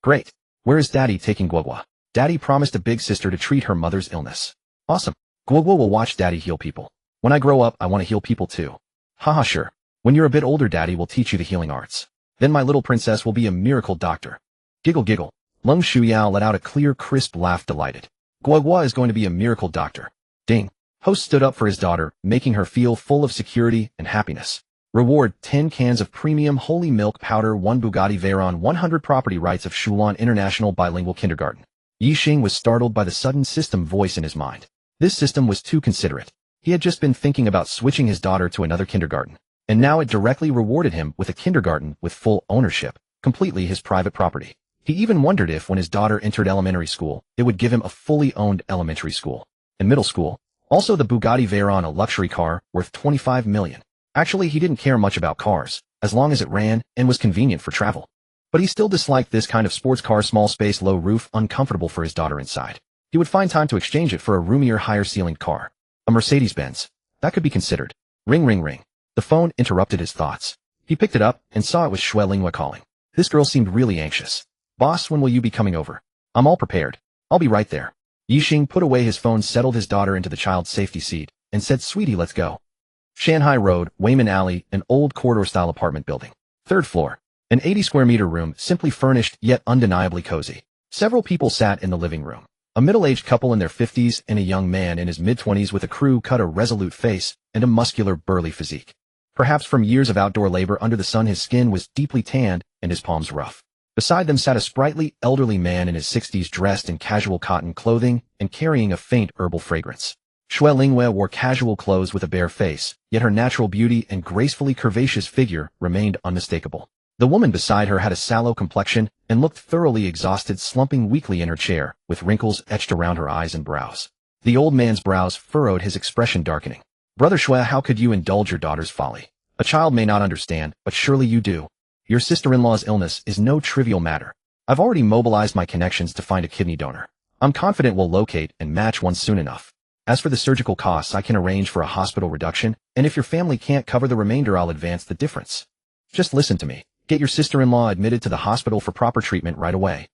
Great. Where is Daddy taking Guoguo? Daddy promised a big sister to treat her mother's illness. Awesome. Guoguo will watch Daddy heal people. When I grow up, I want to heal people too. Haha, sure. When you're a bit older, Daddy will teach you the healing arts. Then my little princess will be a miracle doctor. Giggle giggle. Lung Shuyao let out a clear, crisp laugh, delighted. Guoguo is going to be a miracle doctor. Ding. Host stood up for his daughter, making her feel full of security and happiness. Reward: 10 cans of premium holy milk powder, 1 Bugatti Veyron, 100 property rights of Shulan International Bilingual Kindergarten. Ye Xing was startled by the sudden system voice in his mind. This system was too considerate. He had just been thinking about switching his daughter to another kindergarten, and now it directly rewarded him with a kindergarten with full ownership, completely his private property. He even wondered if, when his daughter entered elementary school, it would give him a fully owned elementary school and middle school. Also, the Bugatti Veyron, a luxury car worth 25 million. Actually, he didn't care much about cars, as long as it ran and was convenient for travel. But he still disliked this kind of sports car, small space, low roof, uncomfortable for his daughter inside. He would find time to exchange it for a roomier, higher-ceilinged car. A Mercedes-Benz. That could be considered. Ring ring ring. The phone interrupted his thoughts. He picked it up and saw it was Xue Lingwei calling. This girl seemed really anxious. Boss, when will you be coming over? I'm all prepared. I'll be right there. Ye Xing put away his phone, settled his daughter into the child's safety seat, and said, Sweetie, let's go. Shanghai Road, Weiman Alley, an old corridor-style apartment building. 3rd floor. An 80-square-meter room, simply furnished, yet undeniably cozy. Several people sat in the living room. A middle-aged couple in their 50s and a young man in his mid-20s with a crew-cut, a resolute face, and a muscular, burly physique. Perhaps from years of outdoor labor under the sun, his skin was deeply tanned and his palms rough. Beside them sat a sprightly, elderly man in his 60s, dressed in casual cotton clothing and carrying a faint herbal fragrance. Xue Lingwei wore casual clothes with a bare face, yet her natural beauty and gracefully curvaceous figure remained unmistakable. The woman beside her had a sallow complexion and looked thoroughly exhausted, slumping weakly in her chair, with wrinkles etched around her eyes and brows. The old man's brows furrowed, his expression darkening. Brother Xue, how could you indulge your daughter's folly? A child may not understand, but surely you do. Your sister-in-law's illness is no trivial matter. I've already mobilized my connections to find a kidney donor. I'm confident we'll locate and match one soon enough. As for the surgical costs, I can arrange for a hospital reduction, and if your family can't cover the remainder, I'll advance the difference. Just listen to me. Get your sister-in-law admitted to the hospital for proper treatment right away.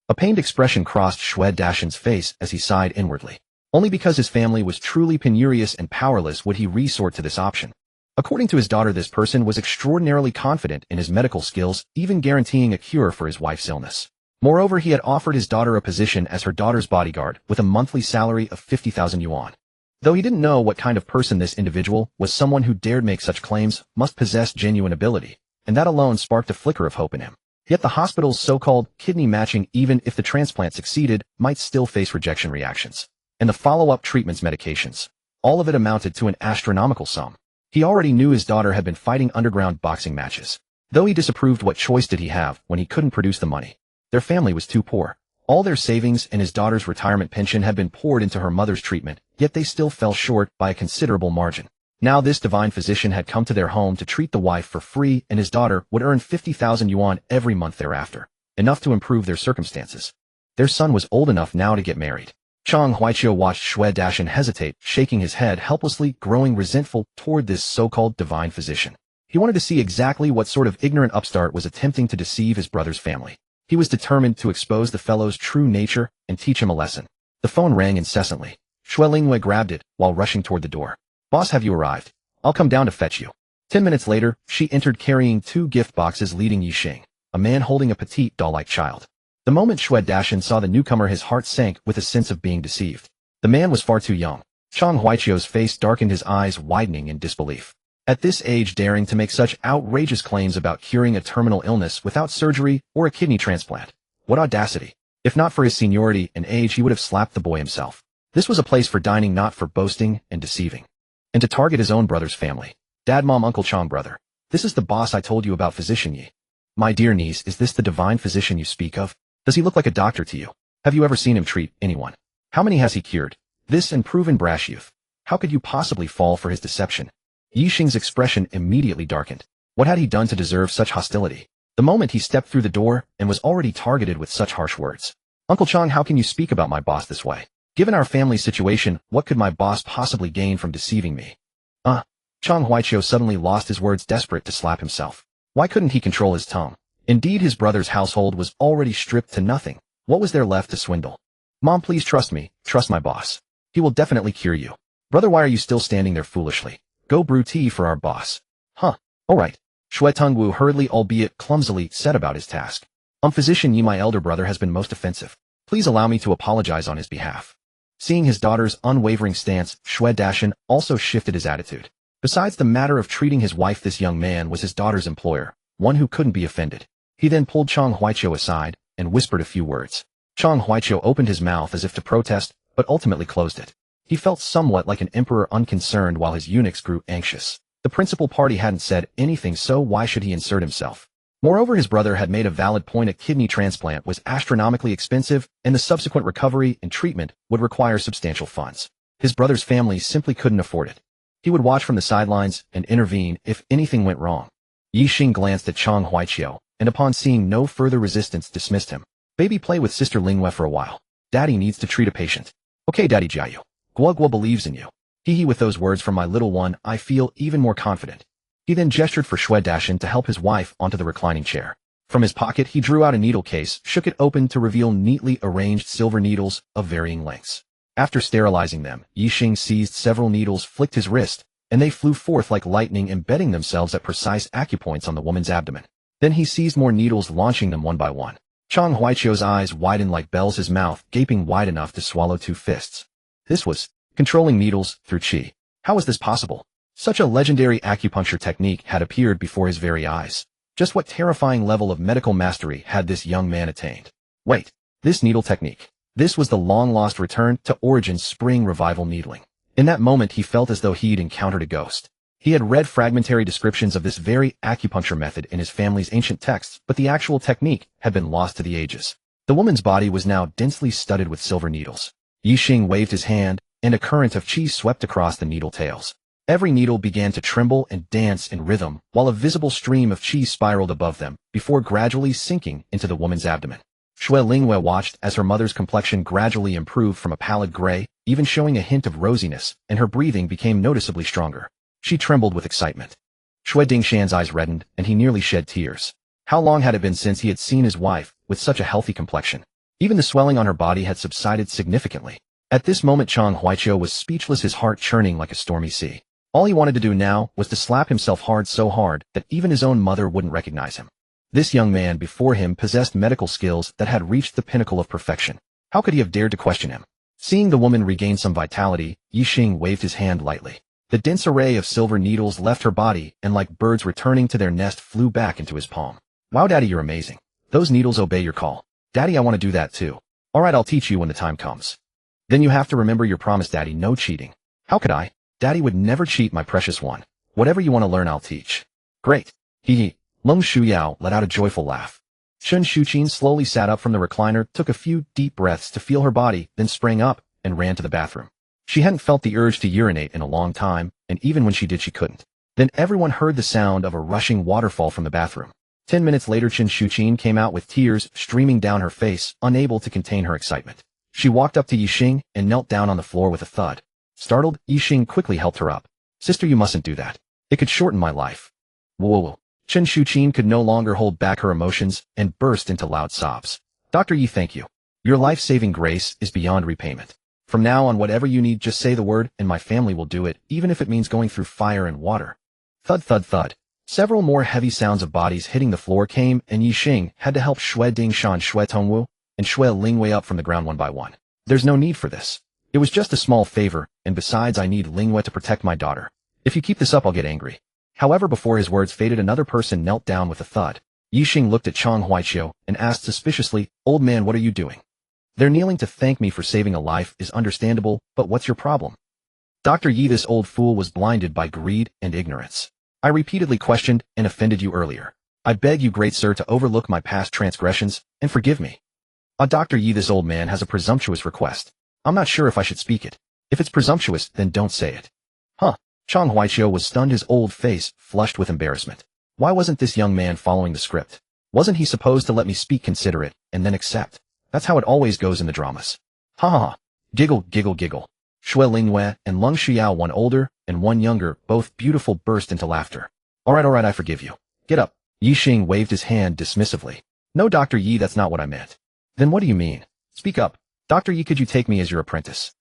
A pained expression crossed Xue Dashan's face as he sighed inwardly. Only because his family was truly penurious and powerless would he resort to this option. According to his daughter, this person was extraordinarily confident in his medical skills, even guaranteeing a cure for his wife's illness. Moreover, he had offered his daughter a position as her daughter's bodyguard with a monthly salary of 50,000 yuan. Though he didn't know what kind of person this individual was, someone who dared make such claims must possess genuine ability, and that alone sparked a flicker of hope in him. Yet the hospital's so-called kidney matching, even if the transplant succeeded, might still face rejection reactions. And the follow-up treatments, medications. All of it amounted to an astronomical sum. He already knew his daughter had been fighting underground boxing matches. Though he disapproved, what choice did he have when he couldn't produce the money? Their family was too poor. All their savings and his daughter's retirement pension had been poured into her mother's treatment, yet they still fell short by a considerable margin. Now this divine physician had come to their home to treat the wife for free, and his daughter would earn 50,000 yuan every month thereafter, enough to improve their circumstances. Their son was old enough now to get married. Chang Huaiqiu watched Xue Dashan hesitate, shaking his head helplessly, growing resentful toward this so-called divine physician. He wanted to see exactly what sort of ignorant upstart was attempting to deceive his brother's family. He was determined to expose the fellow's true nature and teach him a lesson. The phone rang incessantly. Xue Lingwei grabbed it while rushing toward the door. Boss, have you arrived? I'll come down to fetch you. 10 minutes later, she entered carrying 2 gift boxes leading Ye Xing, a man holding a petite doll-like child. The moment Xue Dashan saw the newcomer, his heart sank with a sense of being deceived. The man was far too young. Chang Huaiqiu's face darkened, his eyes widening in disbelief. At this age, daring to make such outrageous claims about curing a terminal illness without surgery or a kidney transplant. What audacity! If not for his seniority and age, he would have slapped the boy himself. This was a place for dining, not for boasting and deceiving. And to target his own brother's family. Dad, Mom, Uncle Chang, brother. This is the boss I told you about, Physician Yi. My dear niece, is this the divine physician you speak of? Does he look like a doctor to you? Have you ever seen him treat anyone? How many has he cured? This and proven brash youth. How could you possibly fall for his deception? Ye Xing's expression immediately darkened. What had he done to deserve such hostility? The moment he stepped through the door and was already targeted with such harsh words. Uncle Chang, how can you speak about my boss this way? Given our family's situation, what could my boss possibly gain from deceiving me? Chang Huaiqiu suddenly lost his words, desperate to slap himself. Why couldn't he control his tongue? Indeed, his brother's household was already stripped to nothing. What was there left to swindle? Mom, please trust me. Trust my boss. He will definitely cure you. Brother, why are you still standing there foolishly? Go brew tea for our boss. All right. Xue Tongwu hurriedly, albeit clumsily, set about his task. Physician Yi, my elder brother has been most offensive. Please allow me to apologize on his behalf. Seeing his daughter's unwavering stance, Xue Dashan also shifted his attitude. Besides the matter of treating his wife, this young man was his daughter's employer, one who couldn't be offended. He then pulled Chang Huaiqiu aside and whispered a few words. Chang Huaiqiu opened his mouth as if to protest, but ultimately closed it. He felt somewhat like an emperor, unconcerned while his eunuchs grew anxious. The principal party hadn't said anything, so why should he insert himself? Moreover, his brother had made a valid point. A kidney transplant was astronomically expensive, and the subsequent recovery and treatment would require substantial funds. His brother's family simply couldn't afford it. He would watch from the sidelines and intervene if anything went wrong. Ye Xing glanced at Chang Huaiqiu, and upon seeing no further resistance, dismissed him. Baby, play with Sister Lingwei for a while. Daddy needs to treat a patient. Okay, Daddy Jiayu. Guoguo believes in you. Hee, with those words from my little one, I feel even more confident. He then gestured for Xue Dashan to help his wife onto the reclining chair. From his pocket, he drew out a needle case, shook it open to reveal neatly arranged silver needles of varying lengths. After sterilizing them, Ye Xing seized several needles, flicked his wrist, and they flew forth like lightning, embedding themselves at precise acupoints on the woman's abdomen. Then he seized more needles, launching them one by one. Chang Huaiqiu's eyes widened like bells, his mouth gaping wide enough to swallow 2 fists. This was controlling needles through qi. How was this possible? Such a legendary acupuncture technique had appeared before his very eyes. Just what terrifying level of medical mastery had this young man attained? Wait, this needle technique. This was the long-lost return to Origin's spring revival needling. In that moment, he felt as though he'd encountered a ghost. He had read fragmentary descriptions of this very acupuncture method in his family's ancient texts, but the actual technique had been lost to the ages. The woman's body was now densely studded with silver needles. Ye Xing waved his hand, and a current of qi swept across the needle tails. Every needle began to tremble and dance in rhythm, while a visible stream of qi spiraled above them, before gradually sinking into the woman's abdomen. Xue Lingwei watched as her mother's complexion gradually improved from a pallid gray, even showing a hint of rosiness, and her breathing became noticeably stronger. She trembled with excitement. Xue Dingshan's eyes reddened, and he nearly shed tears. How long had it been since he had seen his wife with such a healthy complexion? Even the swelling on her body had subsided significantly. At this moment Chang Huaiqiu was speechless, his heart churning like a stormy sea. All he wanted to do now was to slap himself hard, so hard that even his own mother wouldn't recognize him. This young man before him possessed medical skills that had reached the pinnacle of perfection. How could he have dared to question him? Seeing the woman regain some vitality, Ye Xing waved his hand lightly. The dense array of silver needles left her body, and like birds returning to their nest flew back into his palm. Wow, Daddy, you're amazing. Those needles obey your call. Daddy, I want to do that too. Alright, I'll teach you when the time comes. Then you have to remember your promise, Daddy, no cheating. How could I? Daddy would never cheat, my precious one. Whatever you want to learn, I'll teach. Great. Hee. Leng Shuyao let out a joyful laugh. Chen Shuqin slowly sat up from the recliner, took a few deep breaths to feel her body, then sprang up and ran to the bathroom. She hadn't felt the urge to urinate in a long time, and even when she did, she couldn't. Then everyone heard the sound of a rushing waterfall from the bathroom. 10 minutes later, Chen Shuqin came out with tears streaming down her face, unable to contain her excitement. She walked up to Ye Xing and knelt down on the floor with a thud. Startled, Ye Xing quickly helped her up. Sister, you mustn't do that. It could shorten my life. Whoa. Chen Shuqin could no longer hold back her emotions and burst into loud sobs. Dr. Yi, thank you. Your life-saving grace is beyond repayment. From now on, whatever you need, just say the word and my family will do it, even if it means going through fire and water. Thud, thud, thud. Several more heavy sounds of bodies hitting the floor came, and Ye Xing had to help Xue Dingshan, Xue Tongwu, and Xue Lingwei up from the ground one by one. There's no need for this. It was just a small favor, and besides, I need Lingwei to protect my daughter. If you keep this up, I'll get angry. However, before his words faded, another person knelt down with a thud. Ye Xing looked at Chang Huaiqiu and asked suspiciously, Old man, what are you doing? Their kneeling to thank me for saving a life is understandable, but what's your problem? Dr. Yi, this old fool was blinded by greed and ignorance. I repeatedly questioned and offended you earlier. I beg you, great sir, to overlook my past transgressions and forgive me. Dr. Yi, this old man has a presumptuous request. I'm not sure if I should speak it. If it's presumptuous, then don't say it. Huh. Chang Huaiqiu was stunned, his old face flushed with embarrassment. Why wasn't this young man following the script? Wasn't he supposed to let me speak, consider it, and then accept? That's how it always goes in the dramas. Ha ha ha. Giggle, giggle, giggle. Xue Lingwei and Leng Xiao, one older and one younger, both beautiful, burst into laughter. Alright, I forgive you. Get up. Ye Xing waved his hand dismissively. No, Dr. Yi, that's not what I meant. Then what do you mean? Speak up. Dr. Yi, could you take me as your apprentice?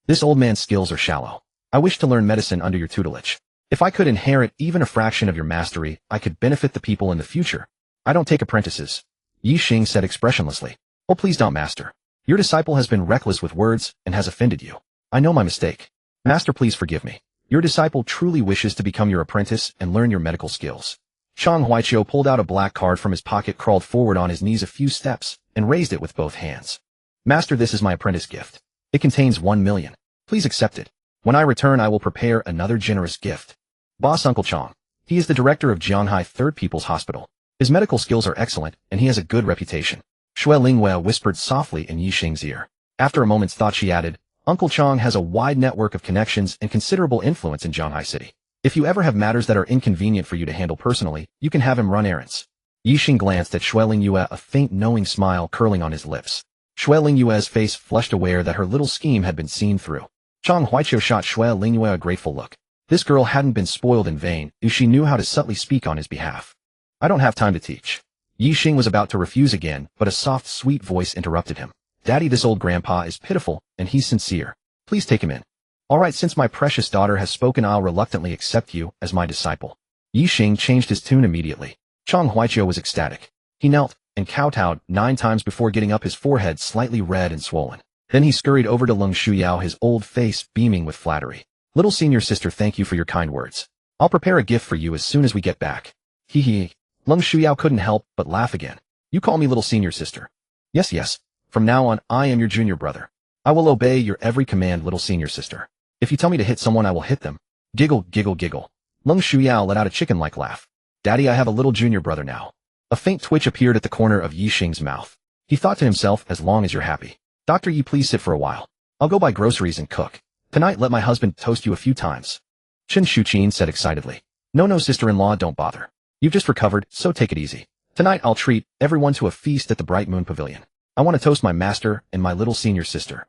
This old man's skills are shallow. I wish to learn medicine under your tutelage. If I could inherit even a fraction of your mastery, I could benefit the people in the future. I don't take apprentices. Ye Xing said expressionlessly. Oh, please don't, master. Your disciple has been reckless with words and has offended you. I know my mistake. Master, please forgive me. Your disciple truly wishes to become your apprentice and learn your medical skills. Chang Huaiqiu pulled out a black card from his pocket, crawled forward on his knees a few steps, and raised it with both hands. Master, this is my apprentice gift. It contains 1 million. Please accept it. When I return, I will prepare another generous gift. Boss Uncle Chang. He is the director of Jianghai Third People's Hospital. His medical skills are excellent, and he has a good reputation. Xue Lingwei whispered softly in Ye Xing's ear. After a moment's thought, she added, Uncle Chang has a wide network of connections and considerable influence in Jianghai City. If you ever have matters that are inconvenient for you to handle personally, you can have him run errands. Ye Xing glanced at Xue Lingwei, a faint knowing smile curling on his lips. Xue Lingwei's face flushed, aware that her little scheme had been seen through. Chang Huaiqiu shot Xue Lingwei a grateful look. This girl hadn't been spoiled in vain, as she knew how to subtly speak on his behalf. I don't have time to teach. Ye Xing was about to refuse again, but a soft, sweet voice interrupted him. Daddy, this old grandpa is pitiful, and he's sincere. Please take him in. Alright, since my precious daughter has spoken, I'll reluctantly accept you as my disciple. Ye Xing changed his tune immediately. Chang Huaiqiu was ecstatic. He knelt and kowtowed 9 times before getting up, his forehead slightly red and swollen. Then he scurried over to Leng Shuyao, his old face beaming with flattery. Little senior sister, thank you for your kind words. I'll prepare a gift for you as soon as we get back. Hee hee. Leng Shuyao couldn't help but laugh again. You call me little senior sister. Yes. From now on, I am your junior brother. I will obey your every command, little senior sister. If you tell me to hit someone, I will hit them. Giggle, giggle, giggle. Leng Shuyao let out a chicken-like laugh. Daddy, I have a little junior brother now. A faint twitch appeared at the corner of Ye Xing's mouth. He thought to himself, as long as you're happy. Dr. Yi, please sit for a while. I'll go buy groceries and cook. Tonight, let my husband toast you a few times. Chen Shuqin said excitedly. No, sister-in-law, don't bother. You've just recovered, so take it easy. Tonight I'll treat everyone to a feast at the Bright Moon Pavilion. I want to toast my master and my little senior sister.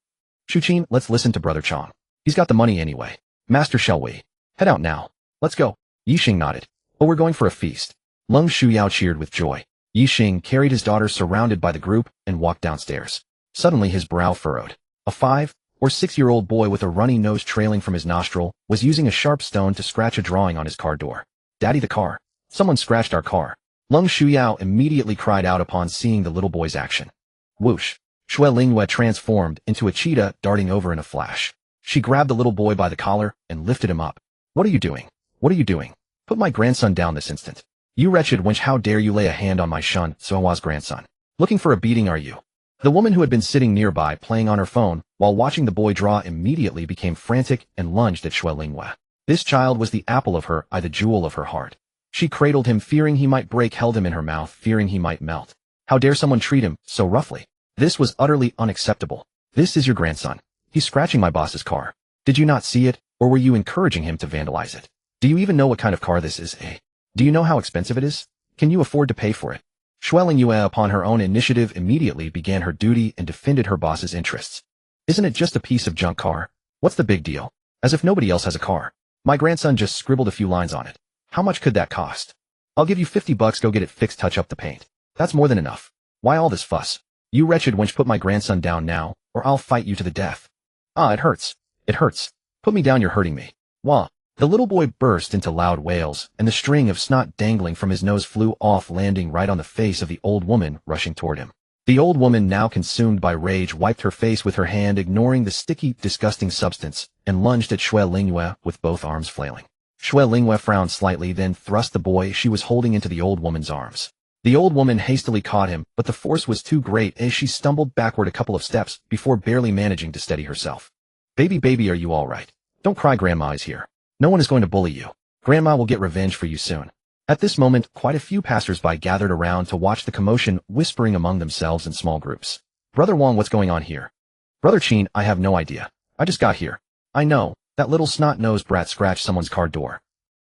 Shuqin, let's listen to Brother Chong. He's got the money anyway. Master, shall we? Head out now. Let's go. Ye Xing nodded. Oh, we're going for a feast. Lung Shuyao cheered with joy. Ye Xing carried his daughter surrounded by the group and walked downstairs. Suddenly his brow furrowed. A 5 or 6-year-old boy with a runny nose trailing from his nostril was using a sharp stone to scratch a drawing on his car door. Daddy, the car. Someone scratched our car. Lung Shuyao immediately cried out upon seeing the little boy's action. Whoosh! Shui Lingyue transformed into a cheetah darting over in a flash. She grabbed the little boy by the collar and lifted him up. What are you doing? What are you doing? Put my grandson down this instant. You wretched wench, how dare you lay a hand on my Shun Suihua's grandson? Looking for a beating, are you? The woman who had been sitting nearby playing on her phone while watching the boy draw immediately became frantic and lunged at Shui Lingyue. This child was the apple of her eye, the jewel of her heart. She cradled him, fearing he might break, held him in her mouth, fearing he might melt. How dare someone treat him so roughly? This was utterly unacceptable. This is your grandson. He's scratching my boss's car. Did you not see it, or were you encouraging him to vandalize it? Do you even know what kind of car this is, eh? Do you know how expensive it is? Can you afford to pay for it? Shui Lingyue, upon her own initiative, immediately began her duty and defended her boss's interests. Isn't it just a piece of junk car? What's the big deal? As if nobody else has a car. My grandson just scribbled a few lines on it. How much could that cost? I'll give you $50, go get it fixed, touch up the paint. That's more than enough. Why all this fuss? You wretched wench, put my grandson down now, or I'll fight you to the death. Ah, it hurts. It hurts. Put me down, you're hurting me. Wah. The little boy burst into loud wails, and the string of snot dangling from his nose flew off, landing right on the face of the old woman rushing toward him. The old woman, now consumed by rage, wiped her face with her hand, ignoring the sticky, disgusting substance, and lunged at Shui Lingyue with both arms flailing. Shui Lingyue frowned slightly, then thrust the boy she was holding into the old woman's arms. The old woman hastily caught him, but the force was too great as she stumbled backward a couple of steps before barely managing to steady herself. Baby, are you all right? Don't cry, Grandma is here. No one is going to bully you. Grandma will get revenge for you soon. At this moment, quite a few passers-by gathered around to watch the commotion, whispering among themselves in small groups. Brother Wong, what's going on here? Brother Qin, I have no idea. I just got here. I know, that little snot-nosed brat scratched someone's car door.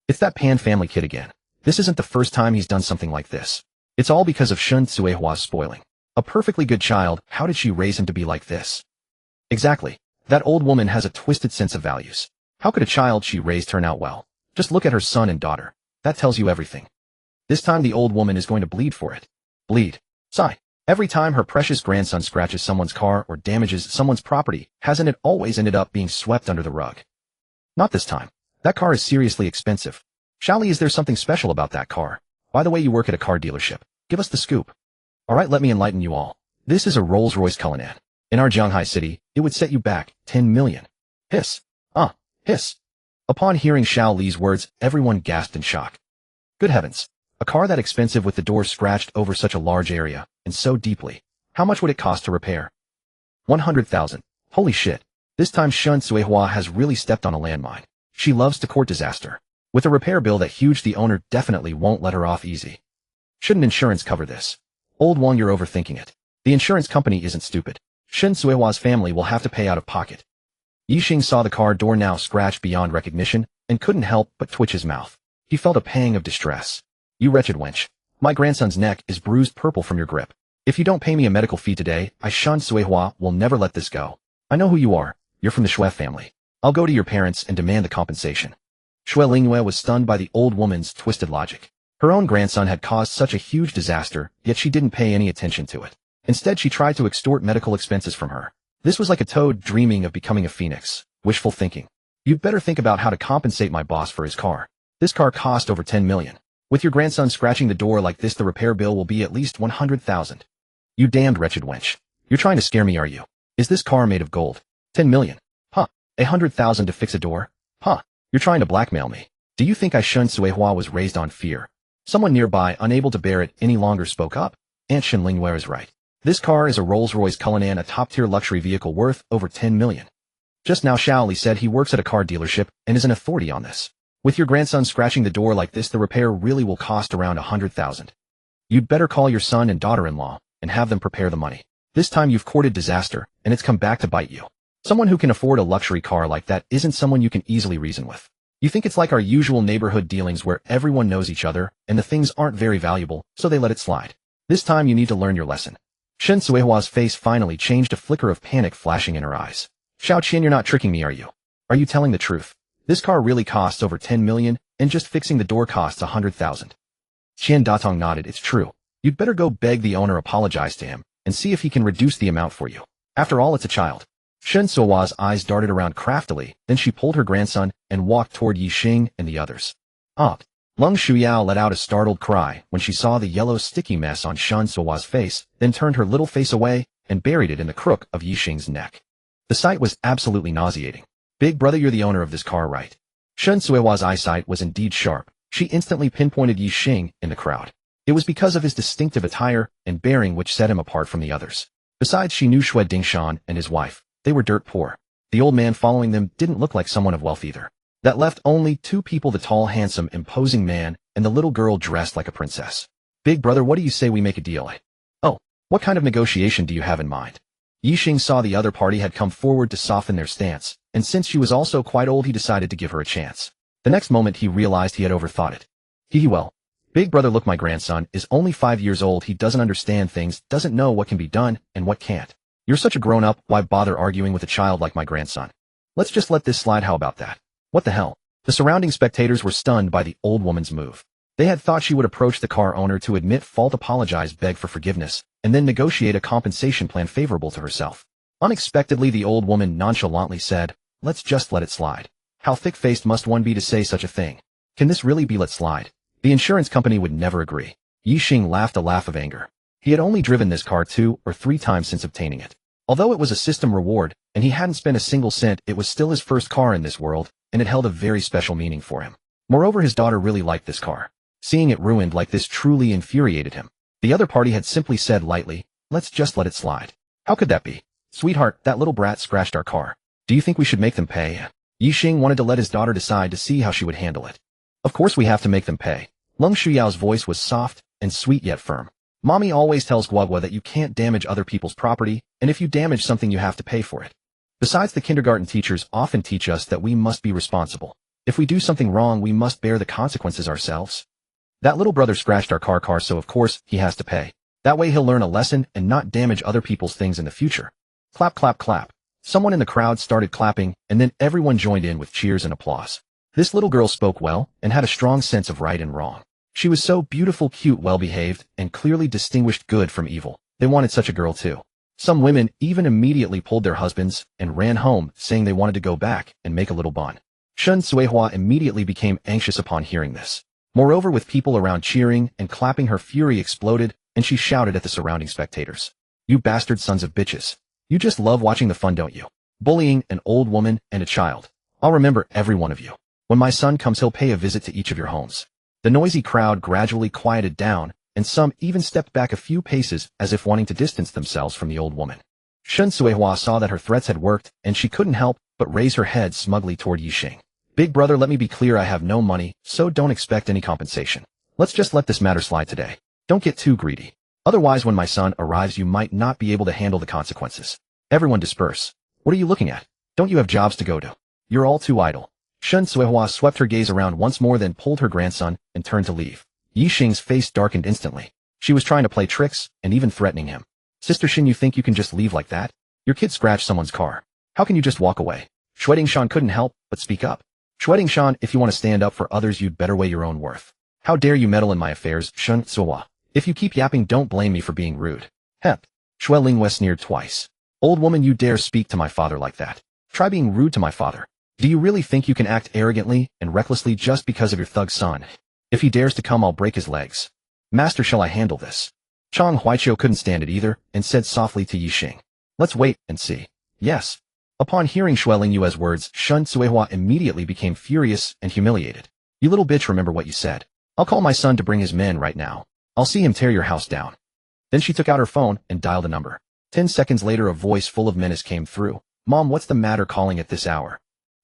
It's that Pan family kid again. This isn't the first time he's done something like this. It's all because of Shun Suihua's spoiling. A perfectly good child, how did she raise him to be like this? Exactly. That old woman has a twisted sense of values. How could a child she raised turn out well? Just look at her son and daughter. That tells you everything. This time the old woman is going to bleed for it. Bleed. Sigh. Every time her precious grandson scratches someone's car or damages someone's property, hasn't it always ended up being swept under the rug? Not this time. That car is seriously expensive. Xiaoli, is there something special about that car? By the way, you work at a car dealership. Give us the scoop. Alright, let me enlighten you all. This is a Rolls-Royce Cullinan. In our Jianghai city, it would set you back 10 million. Hiss. Hiss. Upon hearing Xiao Li's words, everyone gasped in shock. Good heavens. A car that expensive with the door scratched over such a large area, and so deeply. How much would it cost to repair? 100,000. Holy shit. This time Shun Suihua has really stepped on a landmine. She loves to court disaster. With a repair bill that huge, the owner definitely won't let her off easy. Shouldn't insurance cover this? Old Wong, you're overthinking it. The insurance company isn't stupid. Shun Suihua's family will have to pay out of pocket. Ye Xing saw the car door now scratched beyond recognition, and couldn't help but twitch his mouth. He felt a pang of distress. You wretched wench. My grandson's neck is bruised purple from your grip. If you don't pay me a medical fee today, I Shun Suihua will never let this go. I know who you are. You're from the Shui family. I'll go to your parents and demand the compensation. Shui Lingyue was stunned by the old woman's twisted logic. Her own grandson had caused such a huge disaster, yet she didn't pay any attention to it. Instead, she tried to extort medical expenses from her. This was like a toad dreaming of becoming a phoenix. Wishful thinking. You'd better think about how to compensate my boss for his car. This car cost over 10 million. With your grandson scratching the door like this, the repair bill will be at least 100,000. You damned wretched wench. You're trying to scare me, are you? Is this car made of gold? 10 million. Huh. 100,000 to fix a door? Huh. You're trying to blackmail me. Do you think I Shun Suihua was raised on fear? Someone nearby, unable to bear it any longer, spoke up. Aunt Shen Lingyue is right. This car is a Rolls-Royce Cullinan, a top-tier luxury vehicle worth over 10 million. Just now Xiao Li said he works at a car dealership and is an authority on this. With your grandson scratching the door like this, the repair really will cost around 100,000. You'd better call your son and daughter-in-law and have them prepare the money. This time you've courted disaster, and it's come back to bite you. Someone who can afford a luxury car like that isn't someone you can easily reason with. You think it's like our usual neighborhood dealings where everyone knows each other, and the things aren't very valuable, so they let it slide. This time you need to learn your lesson. Shen Suihua's face finally changed, a flicker of panic flashing in her eyes. Xiao Qian, you're not tricking me, are you? Are you telling the truth? This car really costs over 10 million, and just fixing the door costs 100,000. Qian Datong nodded. It's true. You'd better go beg the owner, apologize to him, and see if he can reduce the amount for you. After all, it's a child. Shen Suihua's eyes darted around craftily, then she pulled her grandson and walked toward Ye Xing and the others. Lung Shuyao let out a startled cry when she saw the yellow sticky mess on Shen Suihua's face, then turned her little face away and buried it in the crook of Ye Xing's neck. The sight was absolutely nauseating. Big brother, you're the owner of this car, right? Shen Suihua's eyesight was indeed sharp. She instantly pinpointed Ye Xing in the crowd. It was because of his distinctive attire and bearing which set him apart from the others. Besides, she knew Xue Dingshan and his wife. They were dirt poor. The old man following them didn't look like someone of wealth either. That left only two people, the tall, handsome, imposing man and the little girl dressed like a princess. Big brother, what do you say we make a deal? Oh, what kind of negotiation do you have in mind? Ye Xing saw the other party had come forward to soften their stance, and since she was also quite old, he decided to give her a chance. The next moment he realized he had overthought it. Well, big brother, look, my grandson is only 5 years old. He doesn't understand things, doesn't know what can be done and what can't. You're such a grown-up, why bother arguing with a child like my grandson? Let's just let this slide, how about that? What the hell? The surrounding spectators were stunned by the old woman's move. They had thought she would approach the car owner to admit fault, apologize, beg for forgiveness, and then negotiate a compensation plan favorable to herself. Unexpectedly, the old woman nonchalantly said, let's just let it slide. How thick-faced must one be to say such a thing? Can this really be let slide? The insurance company would never agree. Ye Xing laughed a laugh of anger. He had only driven this car 2 or 3 times since obtaining it. Although it was a system reward, and he hadn't spent a single cent, it was still his first car in this world, and it held a very special meaning for him. Moreover, his daughter really liked this car. Seeing it ruined like this truly infuriated him. The other party had simply said lightly, let's just let it slide. How could that be? Sweetheart, that little brat scratched our car. Do you think we should make them pay? Ye Xing wanted to let his daughter decide to see how she would handle it. Of course we have to make them pay. Lung Shuyao's voice was soft and sweet yet firm. Mommy always tells Guoguo that you can't damage other people's property, and if you damage something you have to pay for it. Besides, the kindergarten teachers often teach us that we must be responsible. If we do something wrong, we must bear the consequences ourselves. That little brother scratched our car, so of course he has to pay. That way he'll learn a lesson and not damage other people's things in the future. Clap, clap, clap. Someone in the crowd started clapping, and then everyone joined in with cheers and applause. This little girl spoke well and had a strong sense of right and wrong. She was so beautiful, cute, well-behaved, and clearly distinguished good from evil. They wanted such a girl too. Some women even immediately pulled their husbands and ran home, saying they wanted to go back and make a little bun. Shen Suihua immediately became anxious upon hearing this. Moreover, with people around cheering and clapping, her fury exploded, and she shouted at the surrounding spectators. You bastard sons of bitches. You just love watching the fun, don't you? Bullying an old woman and a child. I'll remember every one of you. When my son comes, he'll pay a visit to each of your homes. The noisy crowd gradually quieted down, and some even stepped back a few paces as if wanting to distance themselves from the old woman. Shen Suihua saw that her threats had worked, and she couldn't help but raise her head smugly toward Ye Xing. Big brother, let me be clear, I have no money, so don't expect any compensation. Let's just let this matter slide today. Don't get too greedy. Otherwise, when my son arrives, you might not be able to handle the consequences. Everyone disperse. What are you looking at? Don't you have jobs to go to? You're all too idle. Shen Suihua swept her gaze around once more, then pulled her grandson and turned to leave. Ye Xing's face darkened instantly. She was trying to play tricks and even threatening him. Sister Shin, you think you can just leave like that? Your kid scratched someone's car. How can you just walk away? Xue Dingshan couldn't help but speak up. Xue Dingshan, if you want to stand up for others, you'd better weigh your own worth. How dare you meddle in my affairs, Shen Suihua? If you keep yapping, don't blame me for being rude. Hep. Xue Lingwei sneered twice. Old woman, you dare speak to my father like that? Try being rude to my father. Do you really think you can act arrogantly and recklessly just because of your thug son? If he dares to come, I'll break his legs. Master, shall I handle this? Chang Huaiqiu couldn't stand it either and said softly to Ye Xing. Let's wait and see. Yes. Upon hearing Xue Lingyue's words, Shen Suihua immediately became furious and humiliated. You little bitch, remember what you said. I'll call my son to bring his men right now. I'll see him tear your house down. Then she took out her phone and dialed a number. 10 seconds later, a voice full of menace came through. Mom, what's the matter calling at this hour?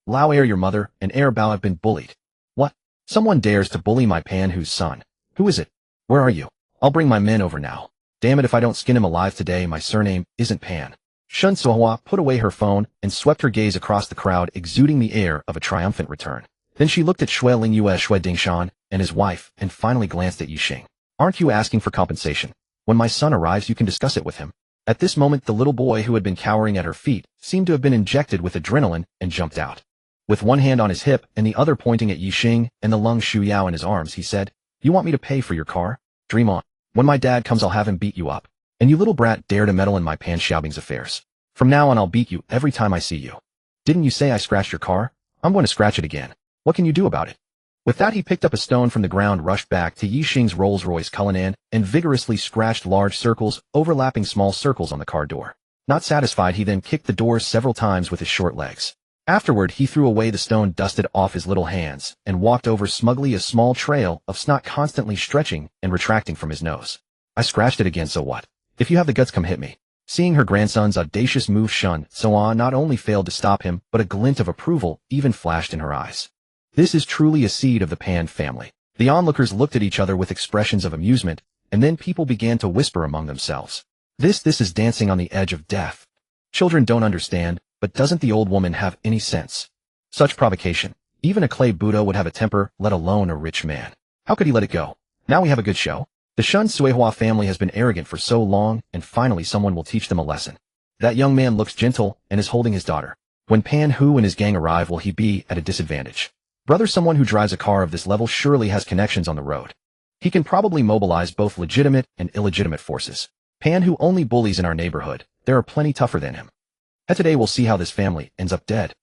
Lao Air, your mother, and Air Bao have been bullied. What? Someone dares to bully my Pan-Hu's son. Who is it? Where are you? I'll bring my men over now. Damn it, if I don't skin him alive today, my surname isn't Pan. Shen Suihua put away her phone and swept her gaze across the crowd, exuding the air of a triumphant return. Then she looked at Shui Dingshan and his wife and finally glanced at Ye Xing. Aren't you asking for compensation? When my son arrives you can discuss it with him. At this moment the little boy who had been cowering at her feet seemed to have been injected with adrenaline and jumped out. With one hand on his hip and the other pointing at Ye Xing and the Lung Shuyao in his arms, he said, "You want me to pay for your car? Dream on. When my dad comes I'll have him beat you up. And you little brat dare to meddle in my Pan Xiaobing's affairs. From now on I'll beat you every time I see you. Didn't you say I scratched your car? I'm going to scratch it again. What can you do about it?" With that he picked up a stone from the ground, rushed back to Ye Xing's Rolls-Royce Cullinan, and vigorously scratched large circles, overlapping small circles on the car door. Not satisfied, he then kicked the door several times with his short legs. Afterward he threw away the stone, dusted off his little hands, and walked over smugly, a small trail of snot constantly stretching and retracting from his nose. "I scratched it again, so what? If you have the guts, come hit me." Seeing her grandson's audacious move, Shun Soan not only failed to stop him, but a glint of approval even flashed in her eyes. This is truly a seed of the Pan family. The onlookers looked at each other with expressions of amusement, and then people began to whisper among themselves. This is dancing on the edge of death. Children don't understand, but doesn't the old woman have any sense? Such provocation. Even a clay Buddha would have a temper, let alone a rich man. How could he let it go? Now we have a good show. The Shun Suihua family has been arrogant for so long, and finally someone will teach them a lesson. That young man looks gentle and is holding his daughter. When Pan Hu and his gang arrive, will he be at a disadvantage? Brother, someone who drives a car of this level surely has connections on the road. He can probably mobilize both legitimate and illegitimate forces. Pan Hu only bullies in our neighborhood. There are plenty tougher than him. And today we'll see how this family ends up dead.